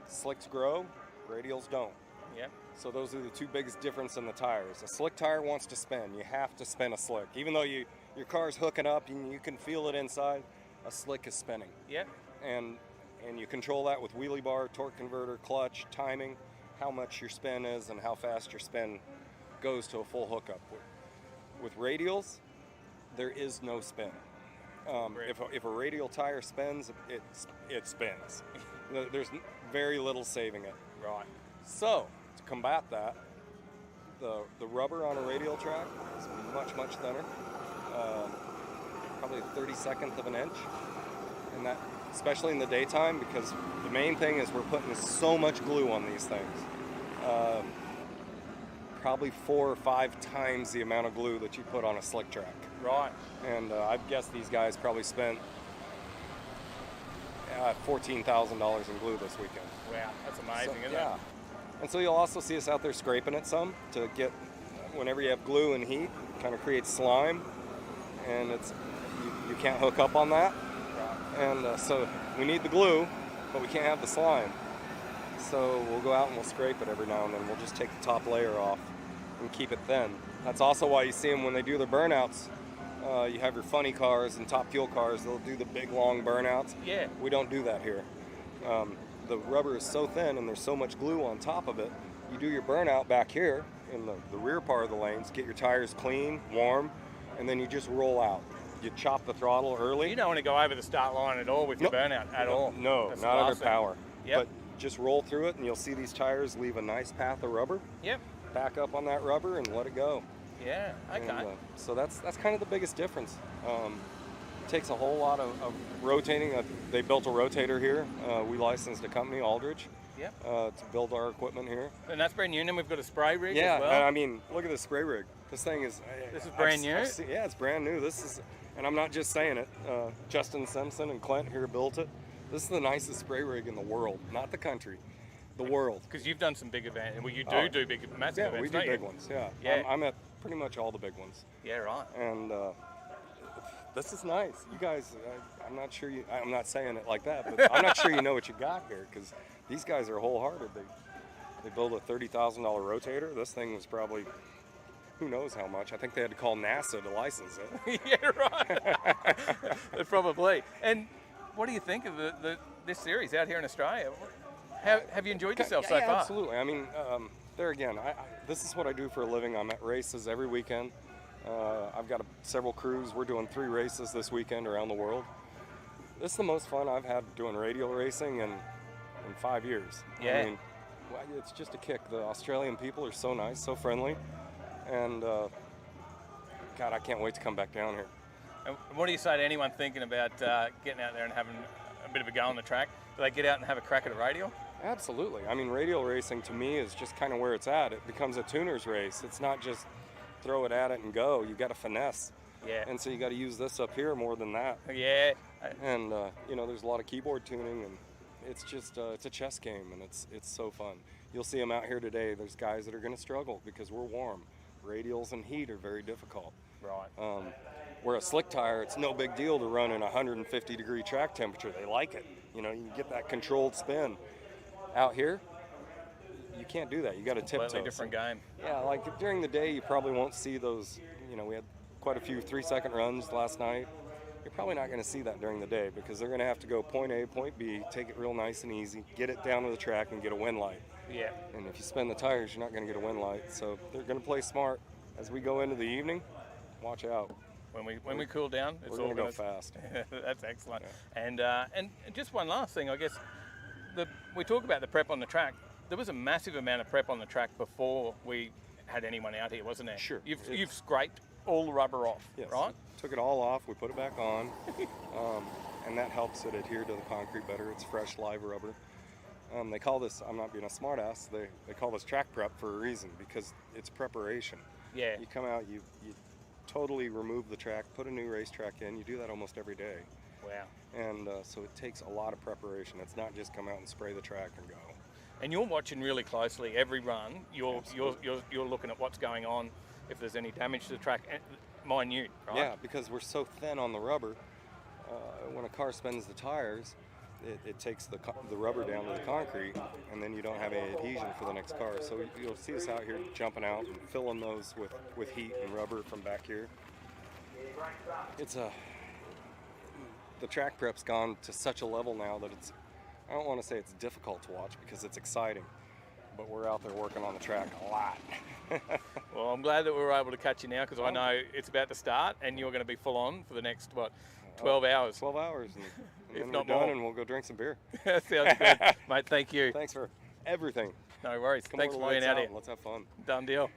Slicks grow, radials don't. Yeah. So those are the two biggest differences in the tires. A slick tire wants to spin. You have to spin a slick. Even though your car's hooking up and you can feel it inside, a slick is spinning. Yeah. And you control that with wheelie bar, torque converter, clutch, timing, how much your spin is and how fast your spin goes to a full hookup. With radials, there is no spin. If a radial tire spins, it spins. There's very little saving it. Right. So to combat that, the rubber on a radial track is much, much thinner, probably a 32nd of an inch, and that especially in the daytime, because the main thing is we're putting so much glue on these things. Probably 4 or 5 times the amount of glue that you put on a slick track. Right. And I guess these guys probably spent $14,000 in glue this weekend. Wow, that's amazing, isn't it? And so you'll also see us out there scraping it some to get, whenever you have glue and heat, it kind of creates slime, and you can't hook up on that. Right. And so we need the glue, but we can't have the slime. So we'll go out and we'll scrape it every now and then. We'll just take the top layer off and keep it thin. That's also why you see them when they do their burnouts. You have your funny cars and top fuel cars, they'll do the big long burnouts. Yeah. We don't do that here. The rubber is so thin and there's so much glue on top of it. You do your burnout back here in the rear part of the lanes, get your tires clean, warm, and then you just roll out. You chop the throttle early. You don't want to go over the start line at all with your burnout at all. No, That's not under awesome. power. Yep. But just roll through it and you'll see these tires leave a nice path of rubber. Yep. Back up on that rubber and let it go. Yeah, okay. And, so that's kind of the biggest difference. It takes a whole lot of rotating. They built a rotator here. We licensed a company, Aldridge, Yep. To build our equipment here. And that's brand new, and then we've got a spray rig Yeah, as well. and I mean, look at this spray rig. This thing is... This is brand new? Yeah, it's brand new. This is, and I'm not just saying it. Justin Simpson and Clint here built it. This is the nicest spray rig in the world, not the country. The world. Because you've done some big events. Well, you do big, massive yeah, events, we do big ones, yeah. I'm at pretty much all the big ones. Yeah, right. And This is nice. You guys, I'm not sure I'm not saying it like that, but I'm not sure you know what you got here, because these guys are wholehearted. They built a $30,000 rotator. This thing was probably, who knows how much. I think they had to call NASA to license it. Yeah, right. Probably. And what do you think of this series out here in Australia? Have you enjoyed yourself so far? Absolutely. I mean, there again, this is what I do for a living. I'm at races every weekend. I've got several crews. We're doing 3 races this weekend around the world. This is the most fun I've had doing radial racing in 5 years. Yeah. I mean, it's just a kick. The Australian people are so nice, so friendly, and God, I can't wait to come back down here. And what do you say to anyone thinking about getting out there and having a bit of a go on the track? Do they get out and have a crack at a radial? Absolutely. I mean, radial racing to me is just kind of where it's at. It becomes a tuner's race. It's not just throw it at it and go. You got to finesse. Yeah. And so you got to use this up here more than that. Yeah. And you know, there's a lot of keyboard tuning, and it's just it's a chess game, and it's so fun. You'll see them out here today. There's guys that are going to struggle because we're warm. Radials and heat are very difficult. Right. Where a slick tire, it's no big deal to run in 150-degree track temperature. They like it. You know, you get that controlled spin. Out here, you can't do that. You got to tiptoe. Completely different game. Yeah, like during the day, you probably won't see those. You know, we had quite a few 3-second runs last night. You're probably not going to see that during the day because they're going to have to go point A, point B, take it real nice and easy, get it down to the track, and get a wind light. Yeah. And if you spin the tires, you're not going to get a wind light. So they're going to play smart. As we go into the evening, watch out. When we cool down, it's we're all going to go fast. That's excellent. Yeah. And just one last thing, I guess. We talk about the prep on the track. There was a massive amount of prep on the track before we had anyone out here, wasn't there? Sure. You've scraped all the rubber off, yes. right? Took it all off. We put it back on, and that helps it adhere to the concrete better. It's fresh, live rubber. They call this, I'm not being a smartass, they call this track prep for a reason, because it's preparation. Yeah. You come out, you totally remove the track, put a new racetrack in. You do that almost every day. Wow. And so it takes a lot of preparation. It's not just come out and spray the track and go. And you're watching really closely every run. You're looking at what's going on, if there's any damage to the track, minute, right? Yeah, because we're so thin on the rubber. When a car spins the tires, it takes the rubber down to the concrete, and then you don't have any adhesion for the next car. So you'll see us out here jumping out and filling those with heat and rubber from back here. The track prep's gone to such a level now that I don't want to say it's difficult to watch because it's exciting, but we're out there working on the track a lot. Well, I'm glad that we were able to catch you now because I know it's about to start and you're going to be full on for the next, 12 hours? 12 hours. And if then not we're done more. and we'll go drink some beer. That sounds good. Mate, thank you. Thanks for everything. No worries. Come Thanks over for to being Lights out here. Let's have fun. Done deal.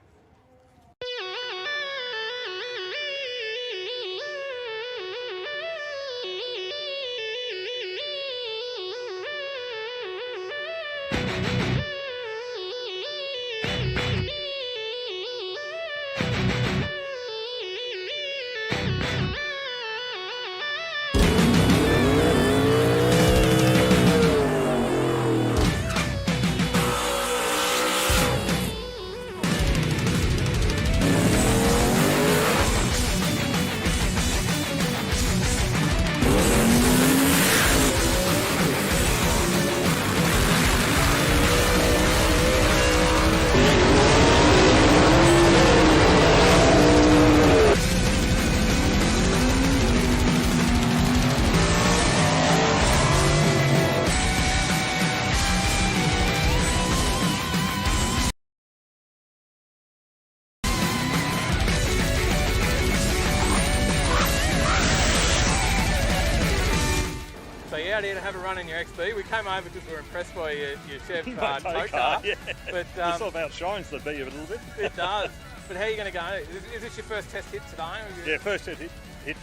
Out here to have a run in your XB. We came over because we were impressed by your Chev tow car. Yeah. But it sort of outshines the B a little bit. It does. But how are you going to go? Is this your first test hit today? Yeah, first hit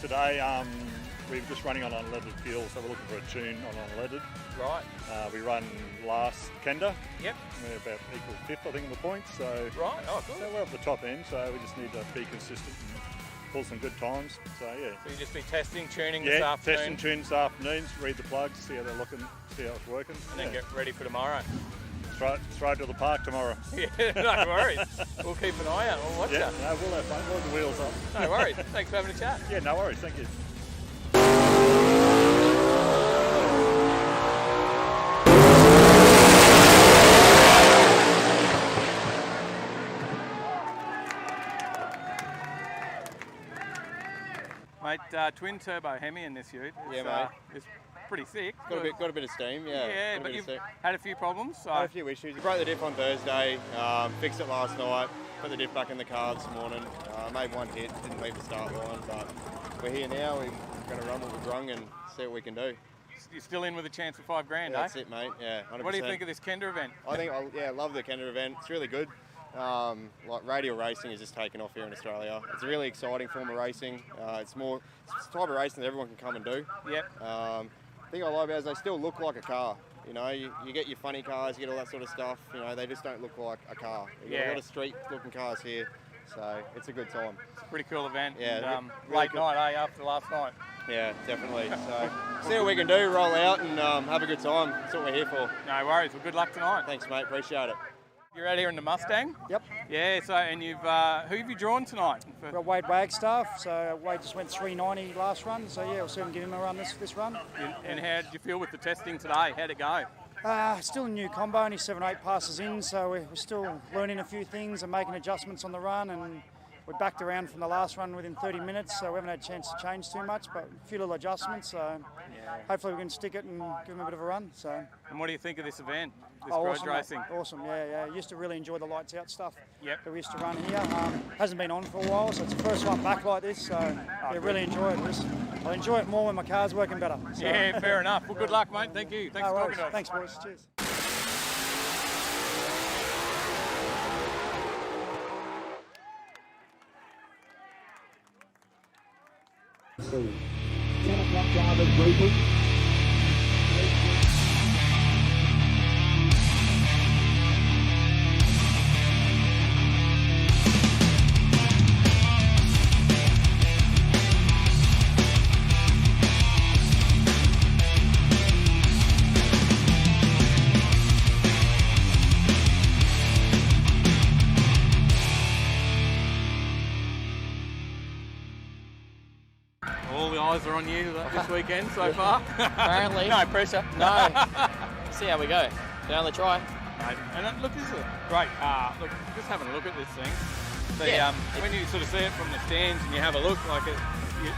today. We're just running on unleaded fuel, so we're looking for a tune on unleaded. Right. We run last Kenda. Yep. We're about equal fifth, I think, in the points. So right. Oh, good. So we're at the top end. So we just need to be consistent and pull some good times. So yeah. So you just be testing, tuning this afternoon. Yeah, testing, tuning this afternoon. Read the plugs, see how they're looking, see how it's working, and then get ready for tomorrow. Straight to the park tomorrow. Yeah, no worries. We'll keep an eye out. We'll watch you. No, we'll have fun. We'll have the wheels up. No worries. Thanks for having a chat. Yeah, no worries. Thank you. Mate, twin turbo Hemi in this ute. Yeah, mate. It's pretty thick. Got a bit of steam, yeah. Yeah, but you've had a few problems. So. Had a few issues. Broke the diff on Thursday, fixed it last night, put the diff back in the car this morning. Made one hit, didn't leave the start line, but we're here now. We're going to run what we've rung and see what we can do. You're still in with a chance for $5 grand, That's it, mate. Yeah, 100%. What do you think of this Kenda event? I love the Kenda event. It's really good. Like radial racing is just taken off here in Australia. It's a really exciting form of racing. It's the type of racing that everyone can come and do. Yep. The thing I like about it is they still look like a car. You know, you get your funny cars, you get all that sort of stuff. You know, they just don't look like a car. You've got a lot of street-looking cars here, so it's a good time. It's a pretty cool event. Yeah. And, late night, after last night. Yeah, definitely. So see what we can do, roll out and have a good time. That's what we're here for. No worries. Well, good luck tonight. Thanks, mate. Appreciate it. You're out here in the Mustang? Yep. Yeah, so, and you've, who have you drawn tonight? We've got Wade Wagstaff, so Wade just went 390 last run, so yeah, we'll see if we can give him a run this run. And how did you feel with the testing today? How'd it go? Still a new combo, only 7-8 passes in, so we're still learning a few things and making adjustments on the run, and we backed around from the last run within 30 minutes, so we haven't had a chance to change too much, but a few little adjustments, so hopefully we can stick it and give him a bit of a run. So. And what do you think of this event, this awesome, racing? Mate. Awesome, yeah. Used to really enjoy the lights out stuff that we used to run here. Hasn't been on for a while, so it's the first one back like this, so really enjoy it. I enjoy it more when my car's working better. So. Yeah, fair enough. Well, good luck, mate. Thank you. Thanks for talking to us. Thanks, boys. Cheers. So, 10 o'clock drivers grouping. All the eyes are on you this weekend so far. Apparently. No pressure. No. See how we go. Can only try. And look, this is a great car. Look, just having a look at this thing. When you sort of see it from the stands and you have a look, like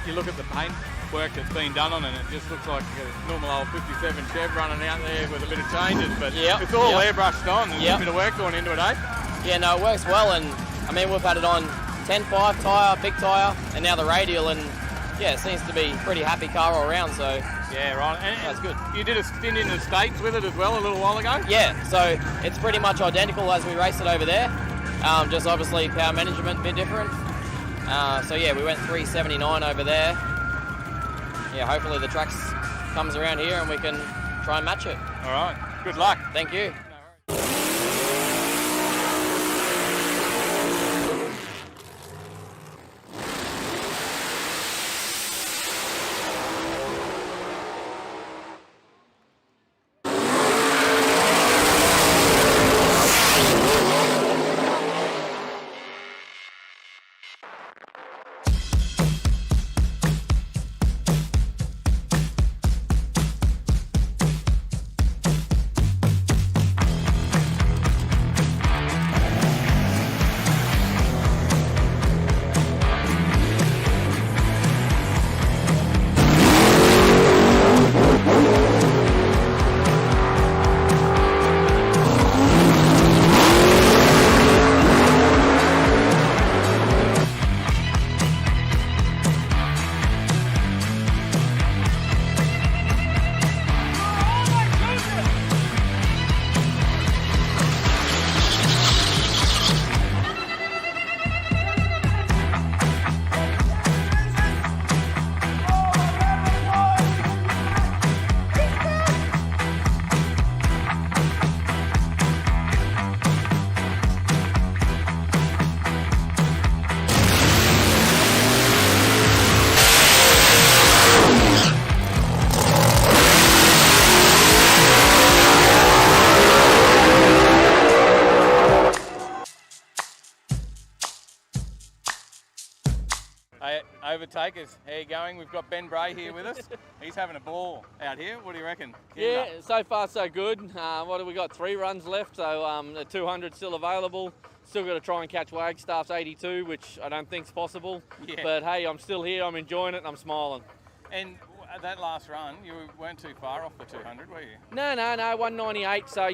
you look at the paint work that's been done on it, and it just looks like a normal old 57 Chev running out there with a bit of changes, but it's all airbrushed on. There's a bit of work going into it, eh? Yeah, no, it works well, and I mean, we've had it on 10.5 tyre, big tyre, and now the Radial, and yeah, it seems to be a pretty happy car all around, so... Yeah, right. And that's good. You did a stint in the States with it as well a little while ago? Yeah, so it's pretty much identical as we raced it over there, just obviously power management a bit different. So yeah, we went 379 over there. Yeah, hopefully the track comes around here and we can try and match it. All right, good luck. Thank you. Overtakers, how you going? We've got Ben Bray here with us. He's having a ball out here. What do you reckon? Yeah, so far so good. What have we got? 3 runs left, so the 200 still available. Still got to try and catch Wagstaff's 82, which I don't think's possible. Yeah. But hey, I'm still here. I'm enjoying it, and I'm smiling. And that last run, you weren't too far off the 200, were you? No, 198. So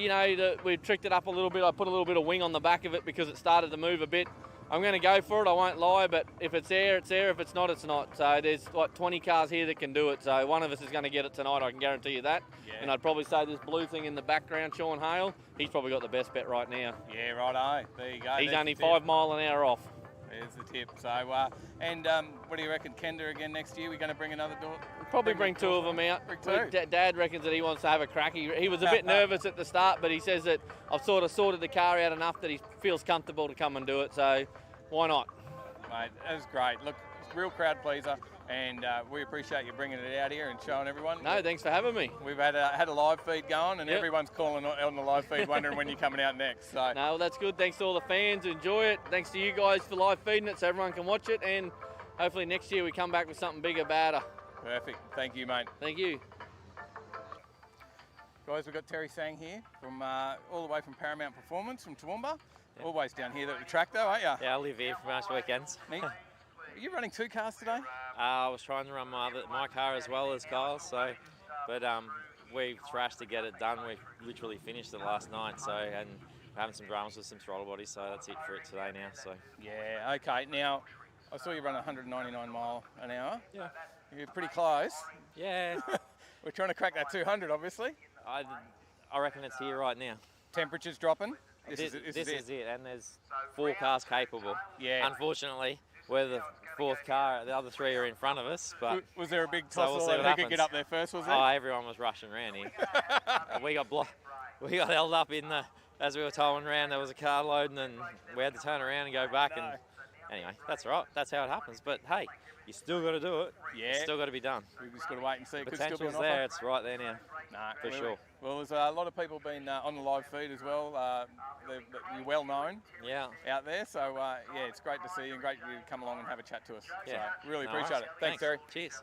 we tricked it up a little bit. I put a little bit of wing on the back of it because it started to move a bit. I'm going to go for it, I won't lie, but if it's there, it's there. If it's not, it's not. So there's like 20 cars here that can do it. So one of us is going to get it tonight, I can guarantee you that. Yeah. And I'd probably say this blue thing in the background, Sean Hale, he's probably got the best bet right now. Yeah, righto. There you go. He's There's only the tip. 5 mile an hour off. There's the tip. So, what do you reckon, Kenda again next year? We're going to bring another door? Probably bring 2 of them out. Bring 2. Dad reckons that he wants to have a crack. He was a bit nervous at the start, but he says that I've sort of sorted the car out enough that he feels comfortable to come and do it. So why not? Mate, that was great. Look, it's a real crowd pleaser, and we appreciate you bringing it out here and showing everyone. No, thanks for having me. We've had a live feed going, and Yep. everyone's calling on the live feed wondering when you're coming out next. So. No, well, that's good. Thanks to all the fans. Enjoy it. Thanks to you guys for live feeding it so everyone can watch it, and hopefully next year we come back with something bigger, badder. Perfect. Thank you, mate. Thank you. Guys, we've got Terry Sang here from all the way from Paramount Performance from Toowoomba. Always down here at the track though, aren't you? Yeah, I live here for most weekends. Neat. Are you running 2 cars today? I was trying to run my car as well as Kyle's, but we thrashed to get it done. We literally finished it last night, and we're having some dramas with some throttle bodies, so that's it for it today now. So Yeah, okay. Now, I saw you run 199 mile an hour. Yeah. You're pretty close. Yeah. We're trying to crack that 200, obviously. I reckon it's here right now. Temperature's dropping. This is it, and there's 4 cars capable. Yeah. Unfortunately, we're the 4th car. The other 3 are in front of us. But was there a big so tussle we'll see over what who could get up there first? Was there? Oh, everyone was rushing around here. We got held up as we were towing around. There was a car loading, and we had to turn around and go back. And anyway, that's right. That's how it happens. But hey, you still got to do it. Yeah. It's still got to be done. We've just got to wait and see. It could still be Potential's an there. offer. It's right there now. Nah, for sure. Well, there's a lot of people been on the live feed as well. You're well known out there. So, yeah, it's great to see you and great you come along and have a chat to us. Yeah. So, really No appreciate worries. it. Thanks, Terry. Cheers.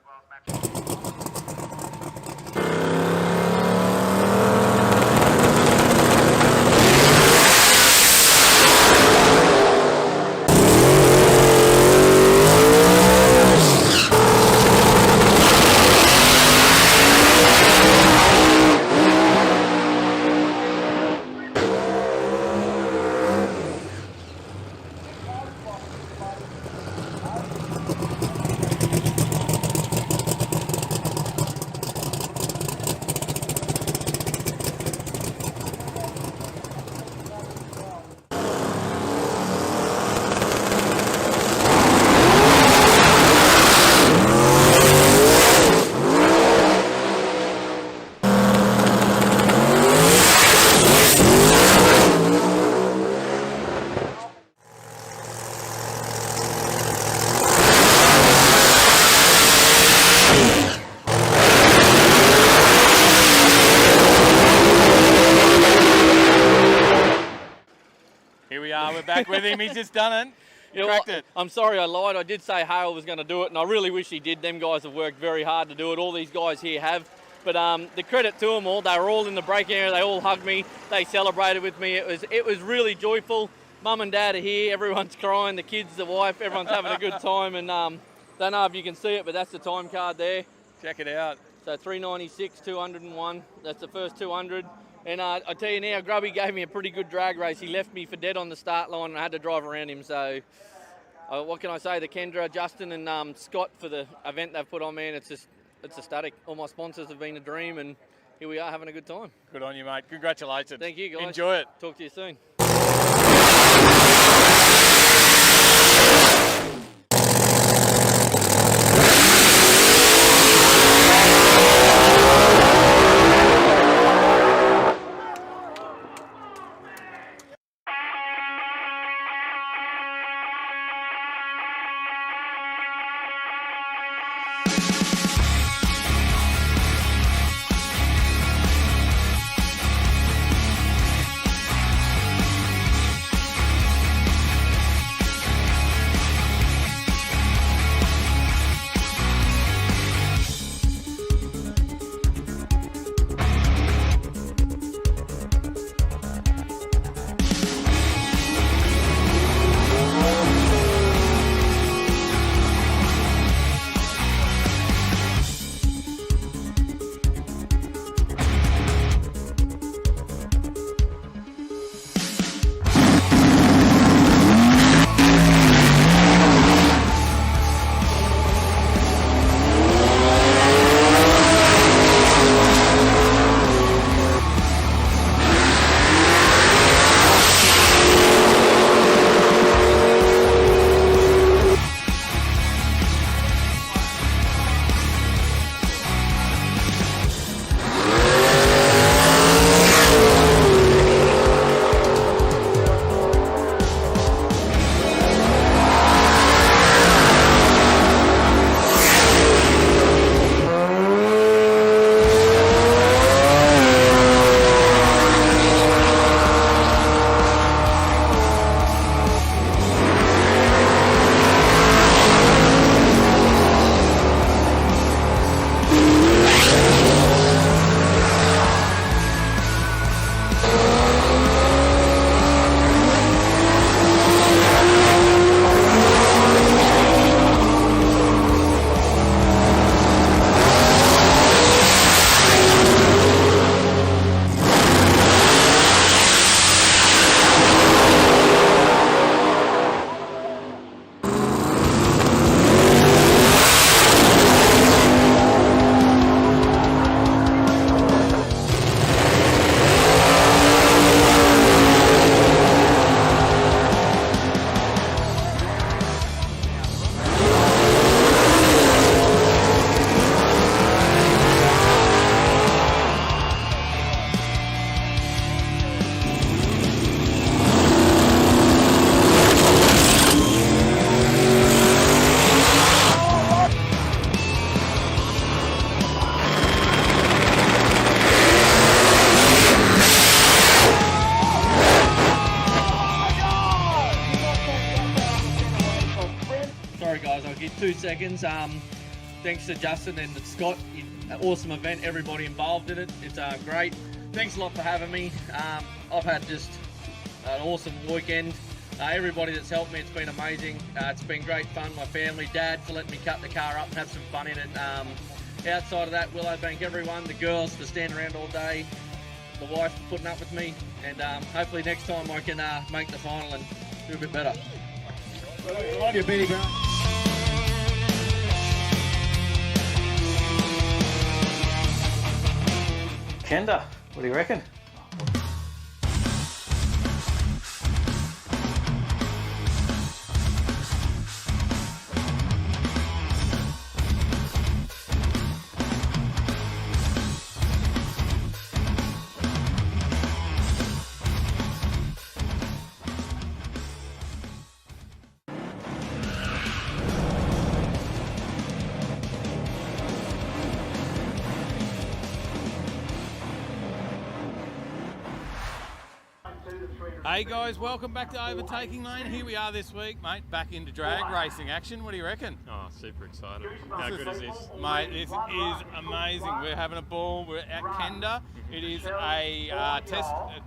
Here we are. We're back with him. He's just done it. You know, Cracked it. I'm sorry I lied. I did say Hale was going to do it, and I really wish he did. Them guys have worked very hard to do it. All these guys here have. But the credit to them all. They were all in the braking area. They all hugged me. They celebrated with me. It was really joyful. Mum and Dad are here. Everyone's crying. The kids, the wife, everyone's having a good time. And don't know if you can see it, but that's the time card there. Check it out. So 396, 201. That's the first 200. And I tell you now, Grubby gave me a pretty good drag race. He left me for dead on the start line, and I had to drive around him. So what can I say? The Kenda, Justin, and Scott for the event they've put on, man, it's ecstatic. All my sponsors have been a dream, and here we are having a good time. Good on you, mate. Congratulations. Thank you, guys. Enjoy it. Talk to you soon. 2 seconds. Thanks to Justin and Scott. Awesome event. Everybody involved in it. It's great. Thanks a lot for having me. I've had just an awesome weekend. Everybody that's helped me, it's been amazing. It's been great fun. My family, Dad for letting me cut the car up and have some fun in it. Outside of that, Willowbank, everyone, the girls for standing around all day, the wife for putting up with me, and hopefully next time I can make the final and do a bit better. Love you, Benny Brown. Kenda, what do you reckon? Hey guys, welcome back to Overtaking Lane. Here we are this week, mate, back into drag racing action. What do you reckon? Oh, super excited. How good is this? Mate, this is amazing. We're having a ball. We're at Kenda. It is a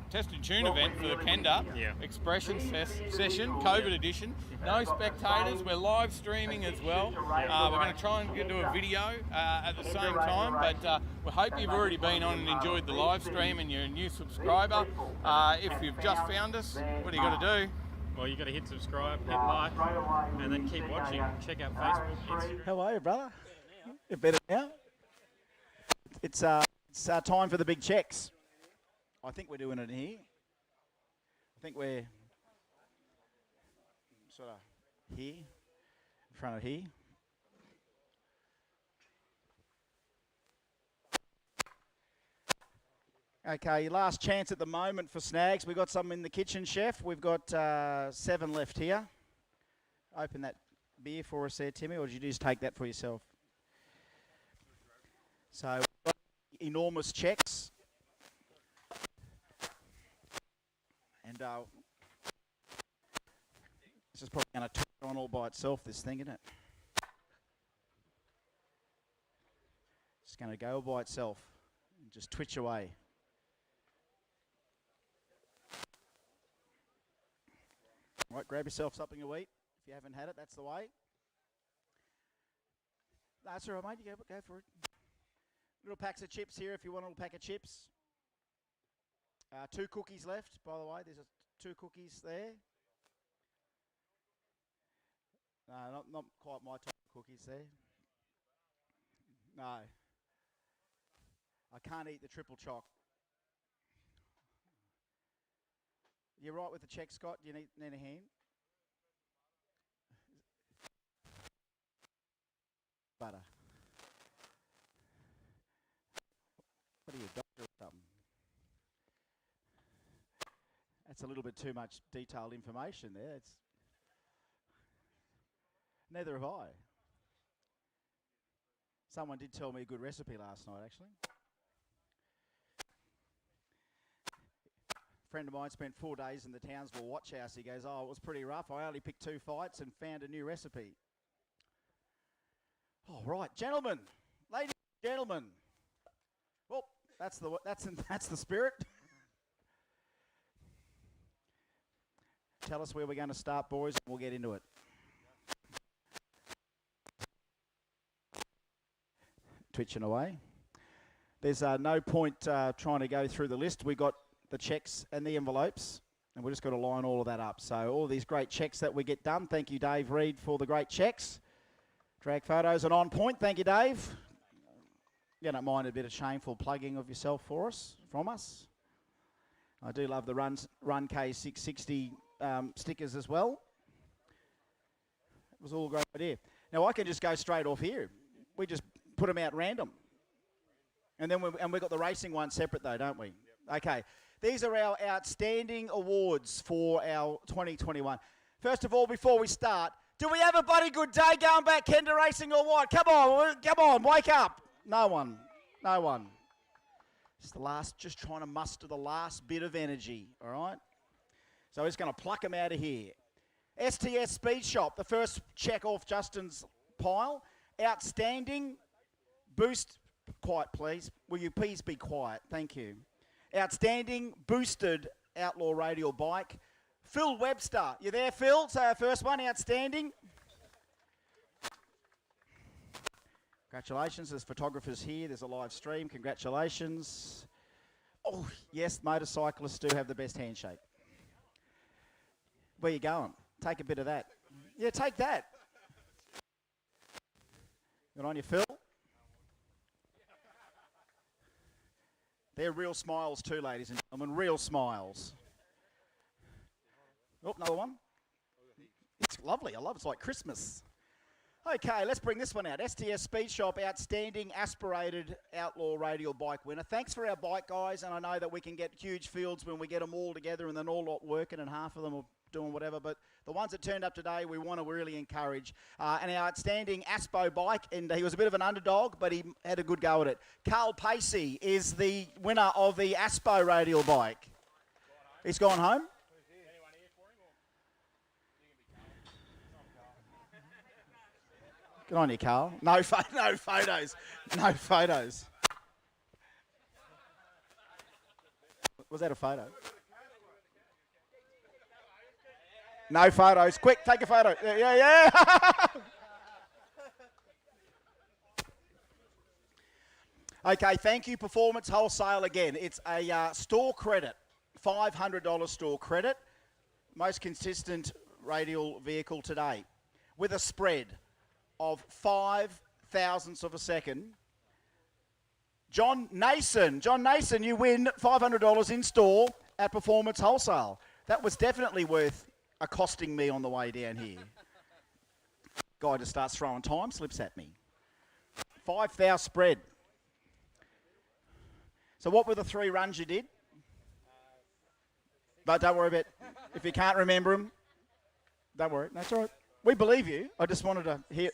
test and tune event for the Kenda Expression session, COVID edition. No spectators. We're live streaming as well. We're going to try and do a video at the same time, but we hope you've already been on and enjoyed the live stream and you're a new subscriber. If you've just found us, what do you got to do? Well, you got to hit subscribe, hit like, and then keep watching. Check out Facebook, Instagram. How are you, brother? You're better now? It's time for the big checks. I think we're doing it here. I think we're sort of here, in front of here. Okay, last chance at the moment for snags. We've got some in the kitchen, Chef. We've got 7 left here. Open that beer for us there, Timmy, or did you just take that for yourself? So, we've got enormous checks. And this is probably going to turn on all by itself, this thing, isn't it? It's going to go all by itself and just twitch away. Right, grab yourself something to eat. If you haven't had it, that's the way. That's all right, mate. You go for it. Little packs of chips here if you want a little pack of chips. 2 cookies left, by the way. There's 2 cookies there. No, not quite my type of cookies there. No. I can't eat the triple choc. You right with the check, Scott? Do you need a hand? Butter. What are you, a doctor or something? That's a little bit too much detailed information there. It's neither have I. Someone did tell me a good recipe last night, actually. A friend of mine spent 4 days in the Townsville Watch House. He goes, oh, it was pretty rough. I only picked 2 fights and found a new recipe. All right, gentlemen, ladies and gentlemen. Well, that's the spirit. Tell us where we're going to start, boys, and we'll get into it. Twitching away. There's no point trying to go through the list. We got the checks and the envelopes, and we're just going to line all of that up. So all these great checks that we get done. Thank you, Dave Reed, for the great checks. Drag photos and on point. Thank you, Dave. You don't mind a bit of shameful plugging of yourself from us. I do love the Run K660 stickers as well. It was all a great idea. Now I can just go straight off here. We just put them out random. And then we've got the racing one separate though, don't we? Yep. Okay. These are our outstanding awards for our 2021. First of all, before we start, do we have a bloody good day going back Kenda racing or what? Come on, wake up. No one. It's just trying to muster the last bit of energy, all right? So we're just going to pluck them out of here. STS Speed Shop, the first check off Justin's pile. Outstanding boost. Quiet, please. Will you please be quiet? Thank you. Outstanding boosted Outlaw Radial bike. Phil Webster. You there, Phil? So our first one, outstanding. Congratulations. There's photographers here. There's a live stream. Congratulations. Oh, yes, motorcyclists do have the best handshake. Where you going? Take a bit of that. Yeah, take that. Good on you, Phil. They're real smiles too, ladies and gentlemen. Real smiles. Oh, another one. It's lovely. I love it. It's like Christmas. Okay, let's bring this one out. STS Speed Shop, outstanding aspirated Outlaw Radial bike winner. Thanks for our bike guys, and I know that we can get huge fields when we get them all together and then all lot working and half of them are doing whatever, but the ones that turned up today, we want to really encourage. And our outstanding Aspo bike, and he was a bit of an underdog, but he had a good go at it. Carl Pacey is the winner of the Aspo Radial bike. He's gone home. Good on you, Carl. No photos. No photos. Was that a photo? No photos. Quick, take a photo. Yeah. Okay, thank you, Performance Wholesale again. It's a store credit, $500 store credit. Most consistent radial vehicle today with a spread of 5 thousandths of a second. John Nason, you win $500 in store at Performance Wholesale. That was definitely worth accosting me on the way down here. Guy just starts throwing time slips at me. 5,000 spread. So what were the 3 runs you did? But don't worry about if you can't remember them. Don't worry, that's all right. We believe you. I just wanted to hear.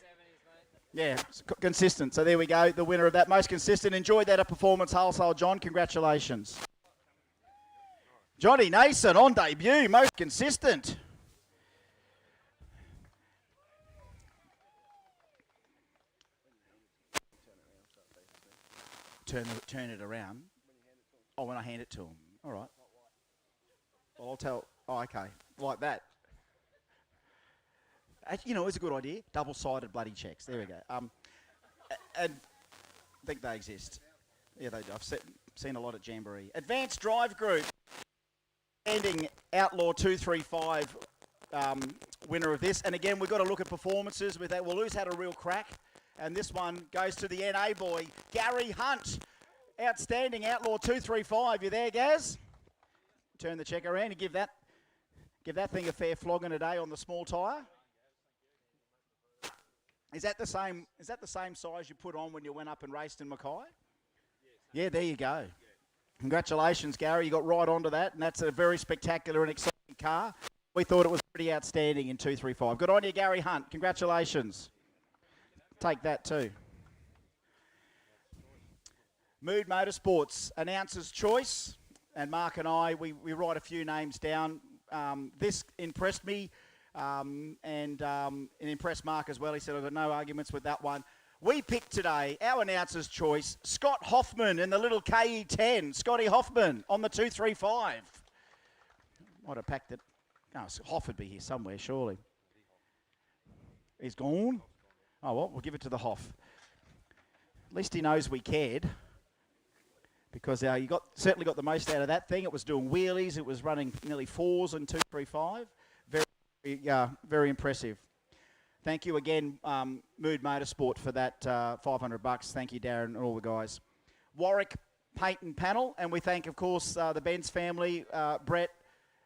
Yeah, it's consistent. So there we go. The winner of that most consistent. Enjoyed that at Performance Wholesale, John. Congratulations. Johnny Nason on debut, most consistent. Turn it around. Oh, when I hand it to him. All right. Well, I'll tell. Oh, okay. Like that. You know, it's a good idea. Double-sided bloody checks. There we go. And I think they exist. Yeah, they do. I've seen a lot at Jamboree. Advanced Drive Group. Standing Outlaw 235 winner of this. And again, we've got to look at performances with that. Well, who's had a real crack? And this one goes to the NA boy, Gary Hunt. Outstanding Outlaw 235. You there, Gaz? Turn the check around and give that thing a fair flogging today on the small tyre. Is that the same size you put on when you went up and raced in Mackay? Yeah, there you go. Congratulations, Gary. You got right onto that, and that's a very spectacular and exciting car. We thought it was pretty outstanding in 235. Good on you, Gary Hunt. Congratulations. Take that too. Mood Motorsports, announcer's choice, and Mark and I, we write a few names down. This impressed me. And impressed Mark as well. He said, I've got no arguments with that one. We picked today, our announcer's choice, Scott Hoffman in the little KE10. Scotty Hoffman on the 235. Might have packed it. Oh, Hoff would be here somewhere, surely. He's gone? Oh, well, we'll give it to the Hoff. At least he knows we cared. Because you certainly got the most out of that thing. It was doing wheelies. It was running nearly 4s and 235. Very impressive. Thank you again, Mood Motorsport, for that $500. Thank you, Darren, and all the guys. Warwick Paint and Panel, and we thank, of course, the Benz family, Brett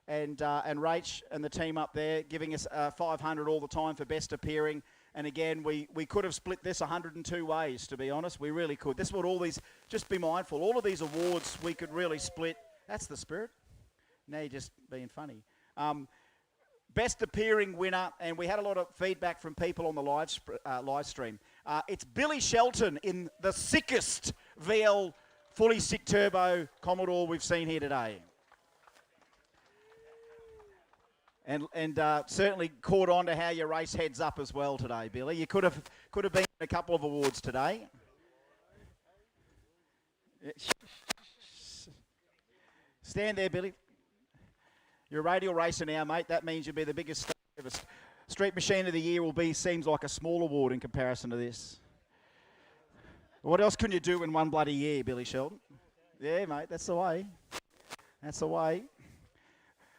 and Rach and the team up there, giving us $500 all the time for best appearing. And again, we could have split this 102 ways, to be honest. We really could. This is what all these, just be mindful, all of these awards we could really split. That's the spirit. Now you're just being funny. Best appearing winner, and we had a lot of feedback from people on the live stream. It's Billy Shelton in the sickest VL fully sick turbo Commodore we've seen here today. And certainly caught on to how your race heads up as well today, Billy. You could have been in a couple of awards today. Stand there, Billy. You're a radial racer now, mate. That means you'll be the biggest star ever. Street Machine of the Year seems like a small award in comparison to this. What else can you do in one bloody year, Billy Shelton? Yeah, mate, that's the way. That's the way.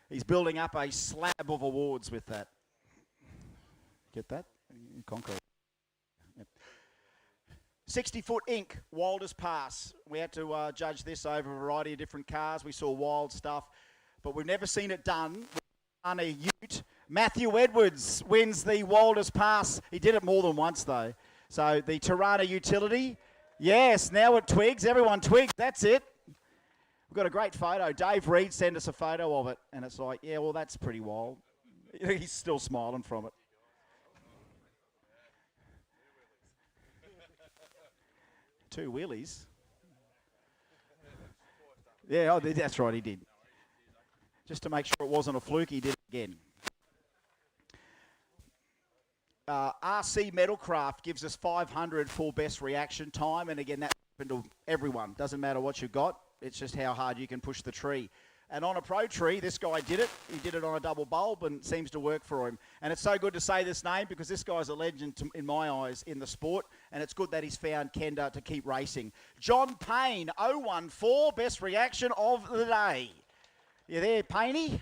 He's building up a slab of awards with that. Get that? Concrete. Yep. 60-foot Inc. Wildest Pass. We had to judge this over a variety of different cars. We saw wild stuff, but we've never seen it done on a ute. Matthew Edwards wins the Wildest Pass. He did it more than once, though. So the Tirana Utility. Yes, now it twigs. Everyone twigs. That's it. We've got a great photo. Dave Reed sent us a photo of it, and it's like, yeah, well, that's pretty wild. He's still smiling from it. Two wheelies. Yeah, that's right, he did. Just to make sure it wasn't a fluke, he did it again. RC Metalcraft gives us 500 for best reaction time, and again, that's open to everyone. Doesn't matter what you got. It's just how hard you can push the tree. And on a pro tree, this guy did it. He did it on a double bulb and it seems to work for him. And it's so good to say this name because this guy's a legend in my eyes in the sport. And it's good that he's found Kenda to keep racing. John Payne, 014, best reaction of the day. You there, Painey?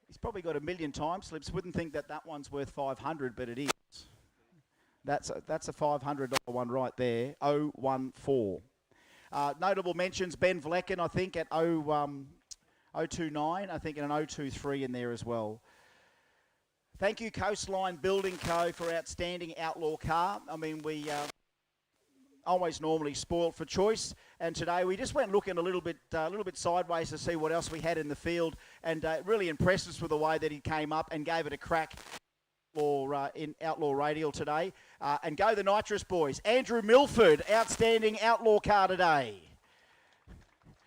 He's probably got a million time slips. Wouldn't think that one's worth 500, but it is. That's a $500 one right there, 014. Notable mentions, Ben Vlecken, I think, at 029, I think, and an 023 in there as well. Thank you, Coastline Building Co., for outstanding Outlaw car. I mean, we always normally spoiled for choice, and today we just went looking a little bit sideways to see what else we had in the field, and really impressed us with the way that he came up and gave it a crack. In Outlaw Radial today. And go the nitrous boys. Andrew Milford, outstanding Outlaw car today.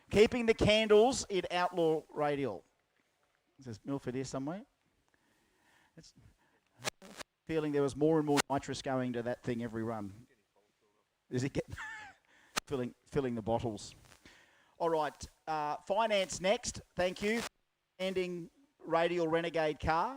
Keeping the candles in Outlaw Radial. Is this Milford here somewhere? It's feeling there was more and more nitrous going to that thing every run. Is it getting filling the bottles? All right, finance next. Thank you. Standing Radial Renegade car.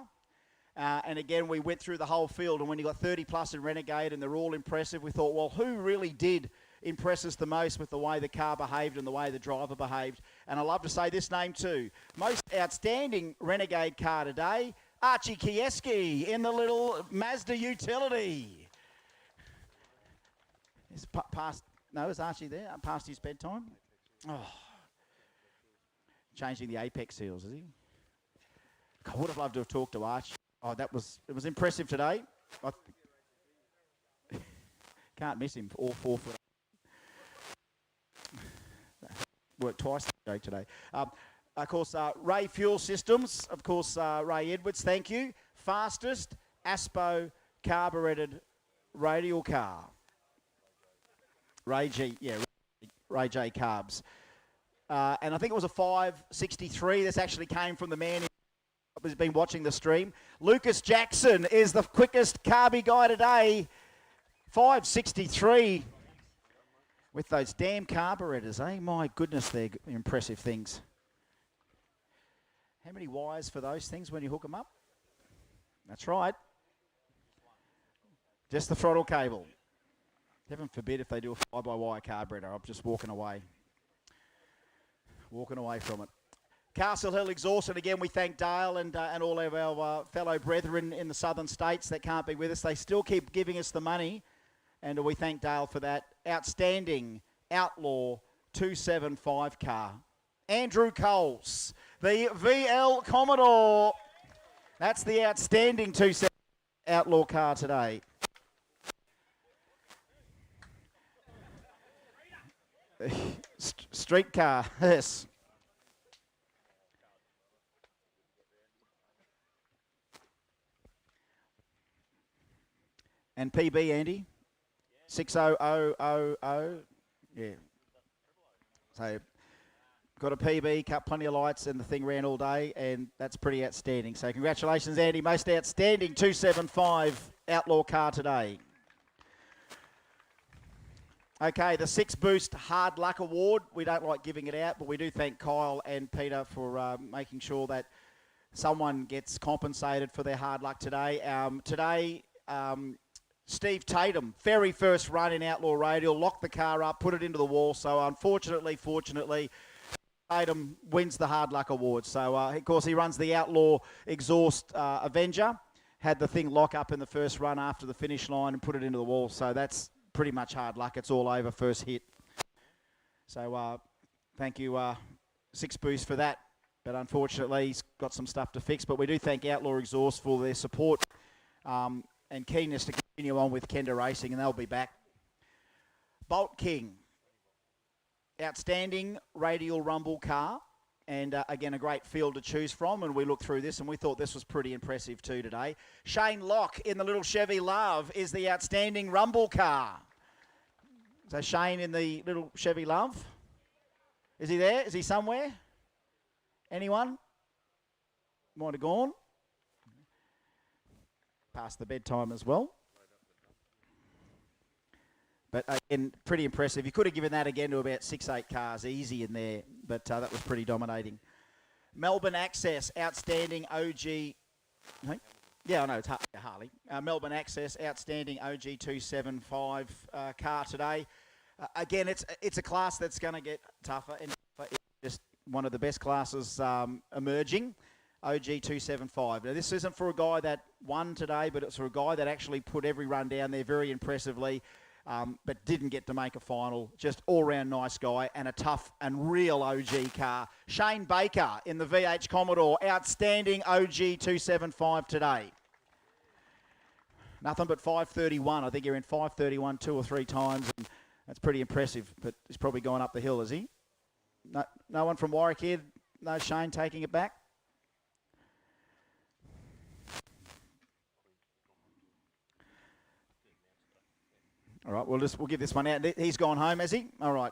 And again, we went through the whole field, and when you got 30 plus in Renegade and they're all impressive, we thought, well, who really did impress us the most with the way the car behaved and the way the driver behaved? And I love to say this name too. Most outstanding Renegade car today, Archie Kieski in the little Mazda utility. Is Archie there? Past his bedtime? Oh. Changing the apex seals, is he? I would have loved to have talked to Archie. Oh, it was impressive today. Can't miss him, all 4 foot. Worked twice today. Of course, Ray Fuel Systems, of course, Ray Edwards, thank you. Fastest Aspo carburetted radial car. Ray J Carbs. And I think it was a 563. This actually came from the man who's been watching the stream. Lucas Jackson is the quickest carby guy today. 563 with those damn carburetors, eh? My goodness, they're impressive things. How many wires for those things when you hook them up? That's right. Just the throttle cable. Heaven forbid if they do a fly-by-wire carburetor. I'm just walking away. Walking away from it. Castle Hill Exhaust, and again we thank Dale and all of our fellow brethren in the southern states that can't be with us. They still keep giving us the money, and we thank Dale for that. Outstanding Outlaw 275 car. Andrew Coles, the VL Commodore. That's the outstanding 275 Outlaw car today. Street car, yes. And PB, Andy? 60000. Yeah. So got a PB, cut plenty of lights, and the thing ran all day, and that's pretty outstanding. So congratulations, Andy. Most outstanding 275 Outlaw car today. Okay, the 6 Boost Hard Luck Award. We don't like giving it out, but we do thank Kyle and Peter for making sure that someone gets compensated for their hard luck today. Steve Tatum, very first run in Outlaw Radial, locked the car up, put it into the wall. So fortunately, Tatum wins the Hard Luck Award. So, of course, he runs the Outlaw Exhaust Avenger, had the thing lock up in the first run after the finish line and put it into the wall. So that's pretty much hard luck. It's all over first hit. So thank you, 6 Boost, for that. But unfortunately, he's got some stuff to fix. But we do thank Outlaw Exhaust for their support and keenness to continue on with Kenda Racing, and they'll be back. Bolt King, outstanding Radial Rumble car. And again, a great field to choose from. And we looked through this and we thought this was pretty impressive too today. Shane Locke in the little Chevy Love is the outstanding Rumble car. So Shane in the little Chevy Love. Is he there? Is he somewhere? Anyone? Might have gone. Past the bedtime as well. But again, pretty impressive. You could have given that again to about 6-8 cars easy in there, but that was pretty dominating. Melbourne Access, outstanding OG. Yeah, I know, it's Harley. Melbourne Access, outstanding OG 275 car today. Again, it's a class that's going to get tougher and tougher. It's just one of the best classes emerging. OG 275. Now, this isn't for a guy that won today, but it's for a guy that actually put every run down there very impressively. But didn't get to make a final. Just all-round nice guy and a tough and real OG car. Shane Baker in the VH Commodore. Outstanding OG 275 today. Nothing but 531. I think you're in 531 2 or 3 times. And that's pretty impressive, but he's probably gone up the hill, is he? No one from Warwick here? No Shane taking it back? All right, we'll give this one out. He's gone home, has he? All right.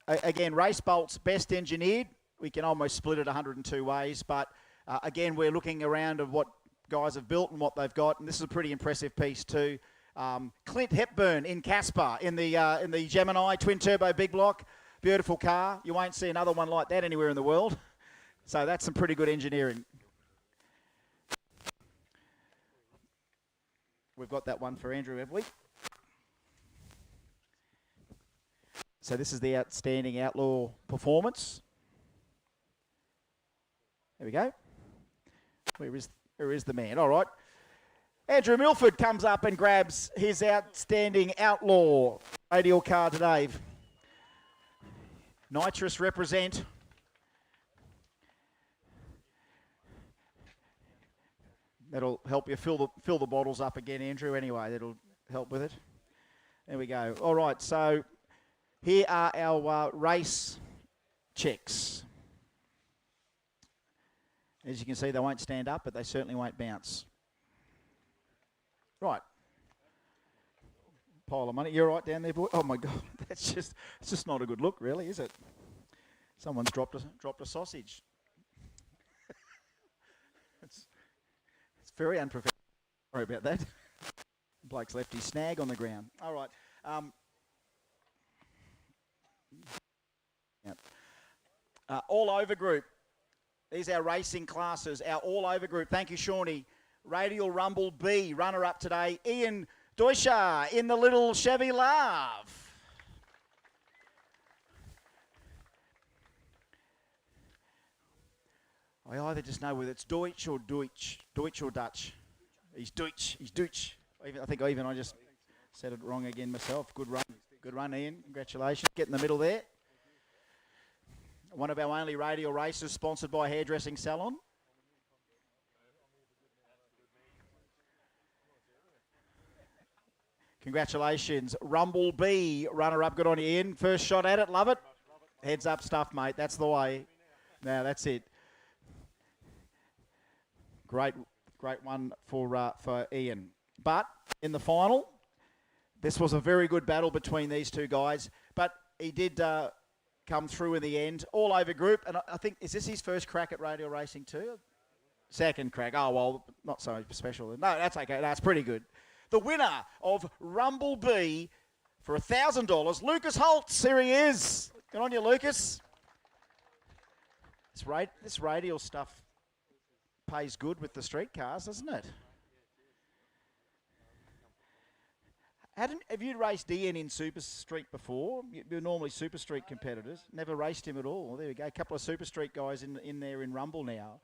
Again, Race Bolt's best engineered. We can almost split it 102 ways, but again, we're looking around at what guys have built and what they've got, and this is a pretty impressive piece too. Clint Hepburn in Casper in the Gemini twin turbo big block, beautiful car. You won't see another one like that anywhere in the world. So that's some pretty good engineering. We've got that one for Andrew, have we? So this is the outstanding Outlaw performance. There we go. Where is the man? All right. Andrew Milford comes up and grabs his outstanding Outlaw Radial car today. Nitrous represent. That'll help you fill the bottles up again, Andrew. Anyway, that'll help with it. There we go. All right, so here are our race checks. As you can see, they won't stand up, but they certainly won't bounce. Right. Pile of money. You're right down there, boy. Oh my God, it's just not a good look, really, is it? Someone's dropped a sausage. It's very unprofessional. Sorry about that. Bloke's left his snag on the ground. All right. All over group. These are our racing classes. Our all over group. Thank you, Shawnee. Radial Rumble B, runner up today. Ian Deutscher in the little Chevy Love. I either just know whether it's Deutsch or Deutsch. Deutsch or Dutch. He's Deutsch. I think I just said it wrong again myself. Good run, Ian. Congratulations. Get in the middle there. One of our only radial races sponsored by Hairdressing Salon. Congratulations. Rumble B, runner-up. Good on you, Ian. First shot at it. Love it. Heads up stuff, mate. That's the way. Now, that's it. Great one for Ian. But in the final, this was a very good battle between these two guys. But he did come through in the end. All over group, and I think, is this his first crack at Radial racing too? Second crack. Oh, well, not so special. No, that's okay. That's pretty good. The winner of Rumble B for $1,000, Lucas Holtz. Here he is. Good on you, Lucas. This Radial stuff pays good with the street cars, doesn't it? Have you raced Ian in Super Street before? You're normally Super Street competitors. Never raced him at all. There we go. A couple of Super Street guys in there in Rumble now.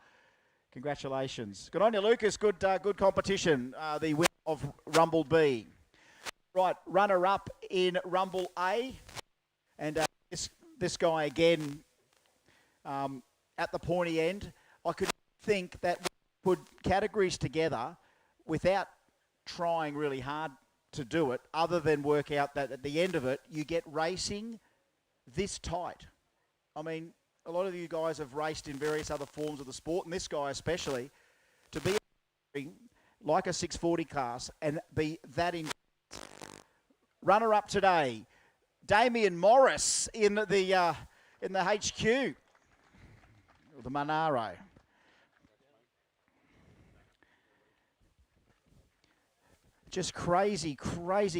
Congratulations. Good on you, Lucas. Good competition. The winner of Rumble B. Right, runner-up in Rumble A. And this guy again at the pointy end. I could think that we put categories together without trying really hard to do it, other than work out that at the end of it, you get racing this tight. I mean, a lot of you guys have raced in various other forms of the sport, and this guy especially, to be like a 640 class and be that in. Runner-up today, Damien Morris in the HQ, the Monaro. Just crazy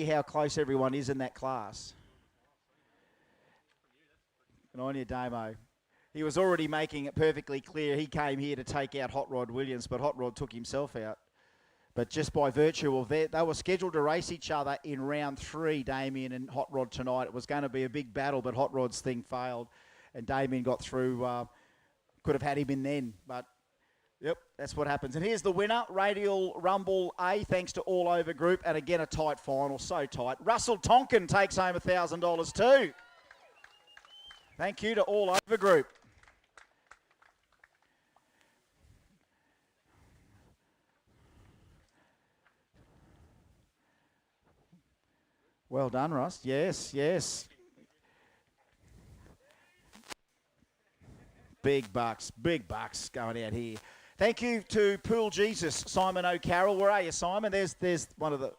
how close everyone is in that class. And on your Damo. He was already making it perfectly clear he came here to take out Hot Rod Williams, but Hot Rod took himself out. But just by virtue of that, they were scheduled to race each other in round 3, Damien and Hot Rod tonight. It was going to be a big battle, but Hot Rod's thing failed, and Damien got through. Could have had him in then, but yep, that's what happens. And here's the winner, Radial Rumble A, thanks to All Over Group, and again a tight final, so tight. Russell Tonkin takes home $1,000 too. Thank you to All Over Group. Well done, Russ. Yes. Big bucks going out here. Thank you to Pool Jesus, Simon O'Carroll. Where are you, Simon? There's one of the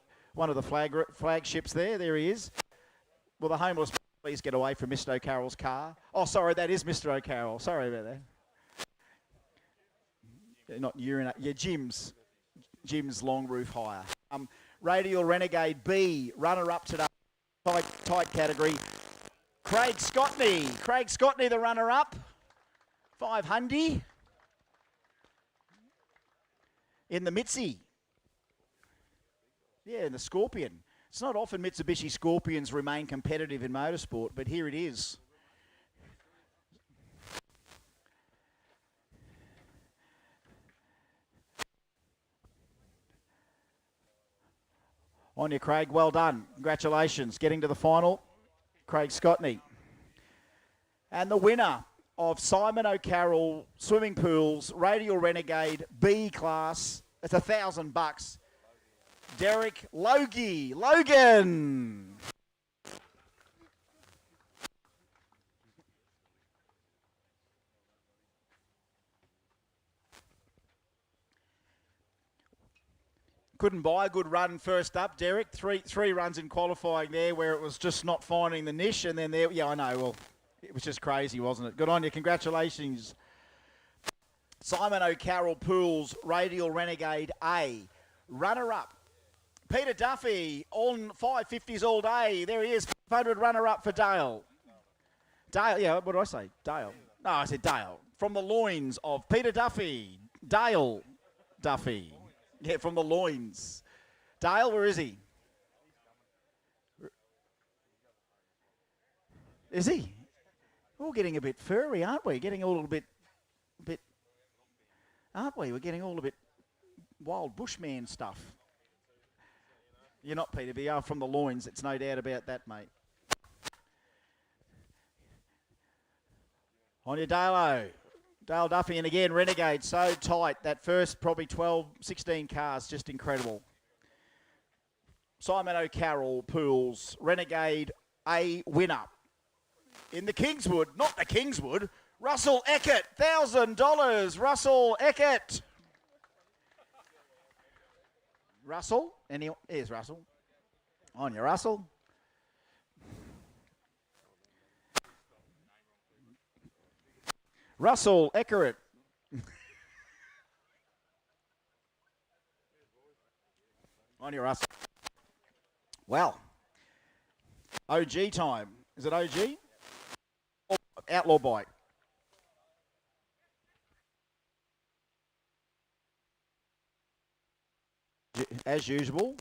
flagships there. There he is. Will the homeless please get away from Mr. O'Carroll's car? Oh, sorry, that is Mr. O'Carroll. Sorry about that. Not urinate. Yeah, Jim's long roof hire. Radial Renegade B, runner-up today, tight category. Craig Scottney, the runner-up, 500 in the Mitzi. Yeah, in the Scorpion. It's not often Mitsubishi Scorpions remain competitive in motorsport, but here it is. On you, Craig. Well done. Congratulations. Getting to the final, Craig Scottney. And the winner of Simon O'Carroll Swimming Pools Radial Renegade B class, it's $1,000. Derek Logan. Couldn't buy a good run first up, Derek. Three runs in qualifying there where it was just not finding the niche. And then there, yeah, I know. Well, it was just crazy, wasn't it? Good on you. Congratulations. Simon O'Carroll Pools, Radial Renegade A. Runner-up, Peter Duffy on 550s all day. There he is, 500 runner-up for Dale. Dale, yeah, what did I say? Dale. No, I said Dale. From the loins of Peter Duffy, Dale Duffy. Yeah, from the loins. Dale, where is he? Is he? We're all getting a bit furry, aren't we? Getting a little bit, aren't we? We're getting all a bit wild bushman stuff. You're not, Peter, but you are from the loins. It's no doubt about that, mate. On your Dale-o. Dale Duffy, and again, Renegade, so tight. That first probably 12, 16 cars, just incredible. Simon O'Carroll Pools, Renegade A winner. In the Kingswood, not the Kingswood, Russell Eckert, $1,000. Russell Eckert. Russell, here's Russell. On your Russell. Russell Eckert. On your Russell. Well, OG time. Is it OG? Outlaw bike. As usual,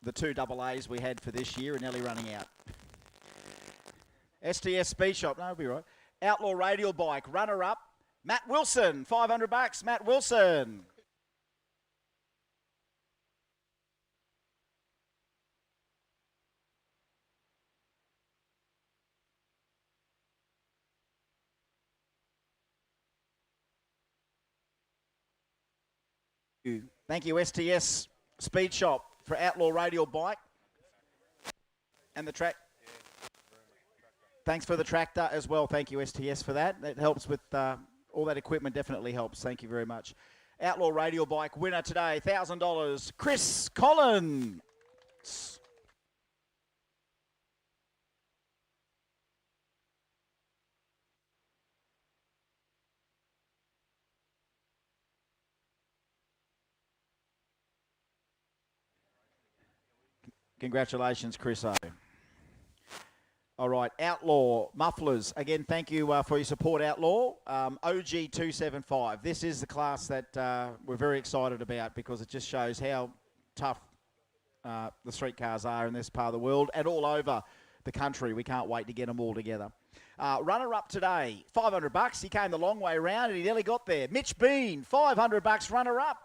the 2 AAs we had for this year are nearly running out. STS Speed Shop, no, it'll be right. Outlaw Radial bike, runner-up, Matt Wilson, $500, Matt Wilson. Thank you, STS Speed Shop, for Outlaw Radial bike. And the track. Thanks for the tractor as well. Thank you, STS, for that. That helps with all that equipment, definitely helps. Thank you very much. Outlaw Radial bike winner today, $1,000, Chris Collins. Congratulations, Chris O. All right, Outlaw Mufflers. Again, thank you for your support, Outlaw. OG 275. This is the class that we're very excited about because it just shows how tough the street cars are in this part of the world and all over the country. We can't wait to get them all together. Runner-up today, $500. He came the long way around and he nearly got there. Mitch Bean, $500, runner-up.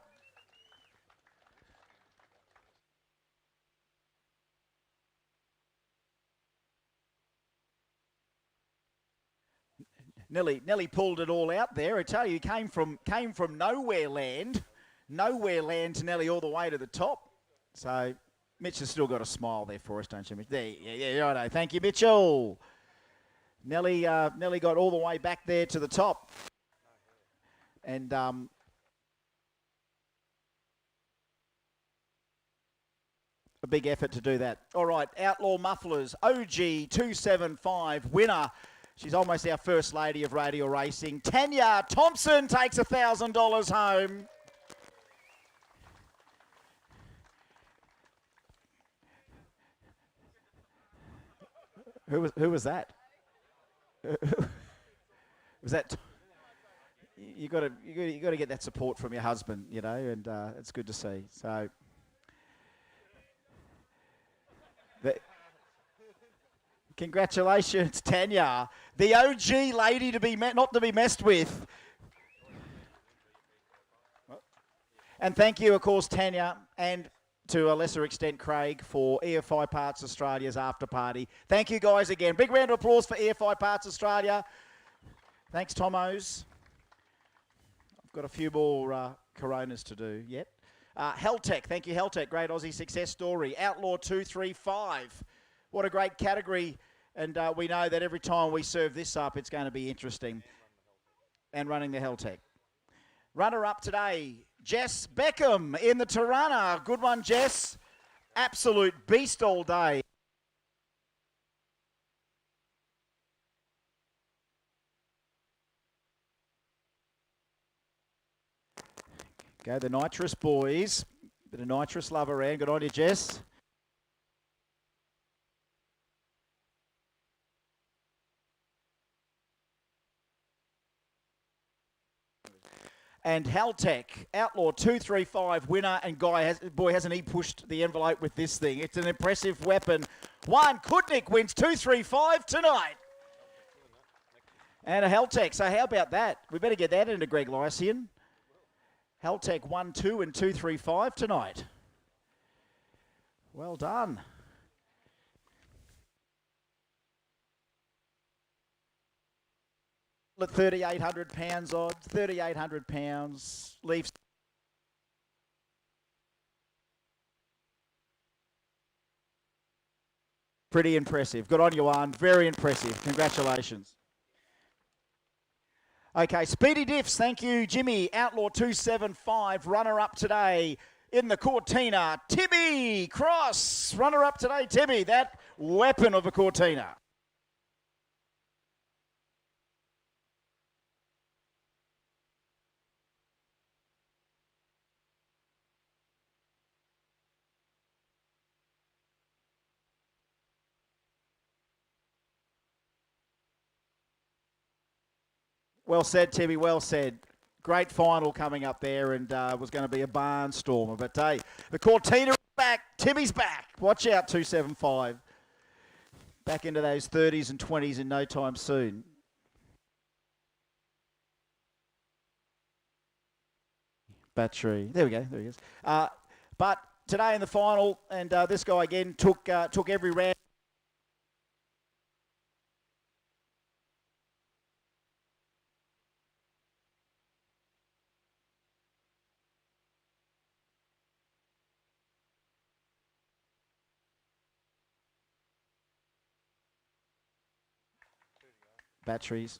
Nelly pulled it all out there. I tell you, came from nowhere land to Nelly all the way to the top. So Mitch has still got a smile there for us, don't you, Mitch? There, yeah, righto. Thank you, Mitchell. Nelly got all the way back there to the top, and a big effort to do that. All right, Outlaw Mufflers, OG 275 winner. She's almost our first lady of radial racing. Tanya Thompson takes $1,000 home. Who was that? Was that? You got to get that support from your husband, you know, and it's good to see. So. Congratulations, Tanya, the OG lady to be not to be messed with. And thank you, of course, Tanya, and to a lesser extent, Craig, for EFI Parts Australia's after party. Thank you, guys, again. Big round of applause for EFI Parts Australia. Thanks, Tomos. I've got a few more Coronas to do yet. Heltec, thank you, Heltec. Great Aussie success story. Outlaw 235. What a great category. And we know that every time we serve this up, it's going to be interesting. And running the Heltec. Runner-up today, Jess Beckham in the Tirana. Good one, Jess. Absolute beast all day. Go the nitrous boys. Bit of nitrous love around. Good on you, Jess. And Haltech, Outlaw 235 winner, and boy, hasn't he pushed the envelope with this thing. It's an impressive weapon. One, Kutnik wins 235 tonight. And a Haltech, so how about that? We better get that into Greg Lycian. Haltech 1, 2 and 235 tonight. Well done. At 3,800 pounds odds, 3,800 pounds, leaves. Pretty impressive. Good on you, Juan. Very impressive. Congratulations. Okay, Speedy Diffs. Thank you, Jimmy. Outlaw 275, runner-up today in the Cortina. Tibby Cross, runner-up today, Tibby. That weapon of a Cortina. Well said, Timmy, well said. Great final coming up there, and was going to be a barnstormer. But, hey, the Cortina is back. Timmy's back. Watch out, 275. Back into those 30s and 20s in no time soon. Battery. There we go. There he is. But today in the final, and this guy again took every round. Batteries.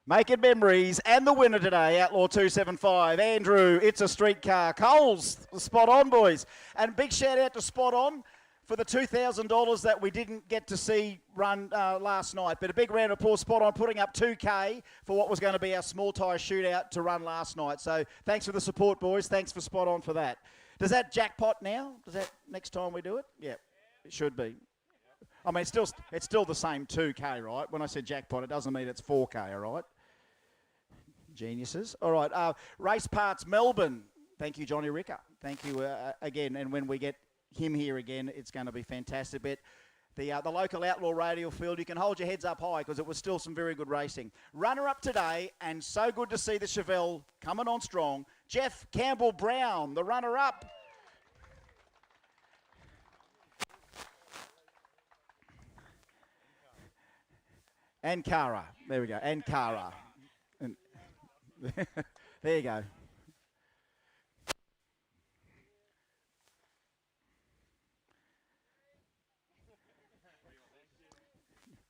Making memories, and the winner today, Outlaw 275, Andrew, it's a streetcar. Coles, spot on, boys. And big shout out to Spot On for the $2,000 that we didn't get to see run last night. But a big round of applause, Spot On, putting up $2K for what was going to be our small tyre shootout to run last night. So thanks for the support, boys. Thanks for Spot On for that. Does that jackpot now? Does that next time we do it? Yeah, it should be. I mean, it's still the same 2K, right? When I said jackpot, it doesn't mean it's 4K, all right? Geniuses. All right. Race Parts Melbourne. Thank you, Johnny Ricker. Thank you again. And when we get him here again, it's going to be fantastic. But the local Outlaw Radial field, you can hold your heads up high because it was still some very good racing. Runner-up today, and so good to see the Chevelle coming on strong. Jeff Campbell-Brown, the runner-up. And Cara. There we go. And Cara. There you go.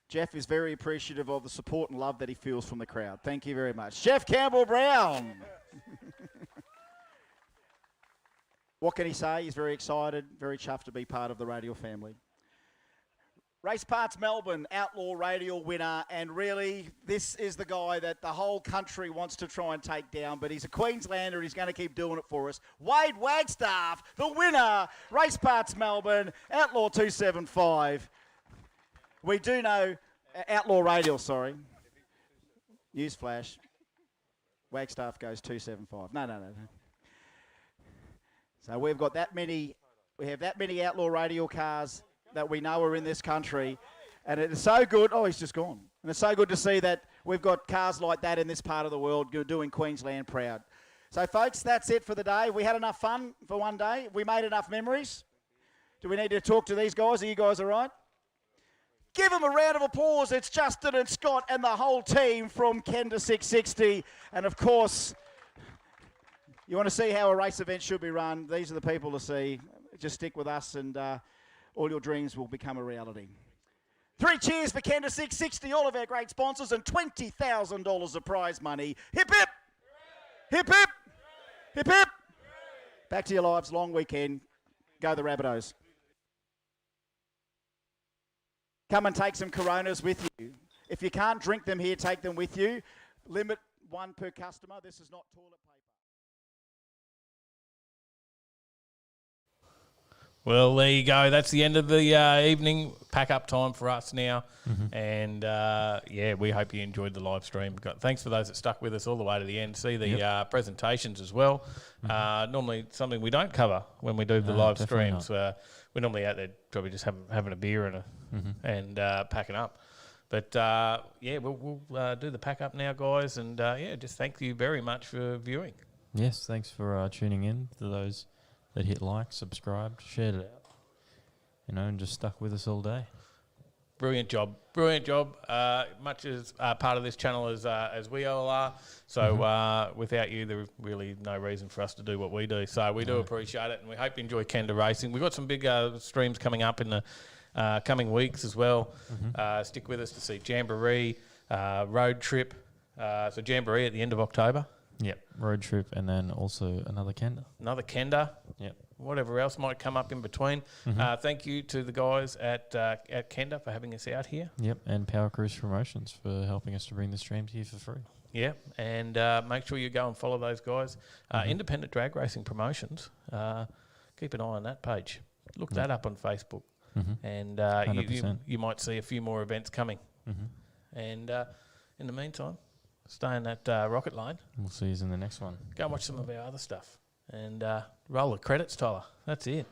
Jeff is very appreciative of the support and love that he feels from the crowd. Thank you very much. Jeff Campbell-Brown. What can he say? He's very excited, very chuffed to be part of the Radial family. Race Parts Melbourne, Outlaw Radial winner, and really this is the guy that the whole country wants to try and take down, but he's a Queenslander, he's going to keep doing it for us. Wade Wagstaff, the winner, Race Parts Melbourne, Outlaw 275. We do know, Outlaw Radial, sorry. Newsflash, Wagstaff goes 275. No. So we have that many Outlaw Radial cars that we know are in this country, and it is so good. Oh, he's just gone. And it's so good to see that we've got cars like that in this part of the world doing Queensland proud. So, folks, that's it for the day. We had enough fun for one day. We made enough memories. Do we need to talk to these guys? Are you guys all right? Give them a round of applause. It's Justin and Scott and the whole team from Kenda 660. And, of course, you want to see how a race event should be run. These are the people to see. Just stick with us and all your dreams will become a reality. 3 cheers for Kenda 660, all of our great sponsors, and $20,000 of prize money. Hip, hip! Hip, hip! Hip, hip! Back to your lives, long weekend. Go the Rabbitohs. Come and take some Coronas with you. If you can't drink them here, take them with you. Limit 1 per customer. This is not toilet paper. Well, there you go. That's the end of the evening. Pack up time for us now. And, we hope you enjoyed the live stream. Thanks for those that stuck with us all the way to the end. See the presentations as well. Normally something we don't cover when we do the live streams. We're normally out there probably just having a beer and packing up. But, we'll do the pack up now, guys. And, just thank you very much for viewing. Yes, thanks for tuning in to those that hit like, subscribed, shared it out, and just stuck with us all day. Brilliant job. Much as part of this channel as we all are. So without you, there's really no reason for us to do what we do. So we do appreciate it, and we hope you enjoy Kenda racing. We've got some big streams coming up in the coming weeks as well. Stick with us to see Jamboree, road trip. So Jamboree at the end of October. Yep, road trip, and then also another Kenda. Another Kenda. Yep. whatever else might come up in between. Thank you to the guys at Kenda for having us out here. Yep, and Power Cruise Promotions for helping us to bring the stream to you for free. Yeah, and make sure you go and follow those guys. Independent Drag Racing Promotions. Keep an eye on that page. Look that up on Facebook, and you might see a few more events coming. And in the meantime, stay in that rocket line. We'll see you in the next one. Go and watch some of our other stuff. And roll the credits, Tyler. That's it.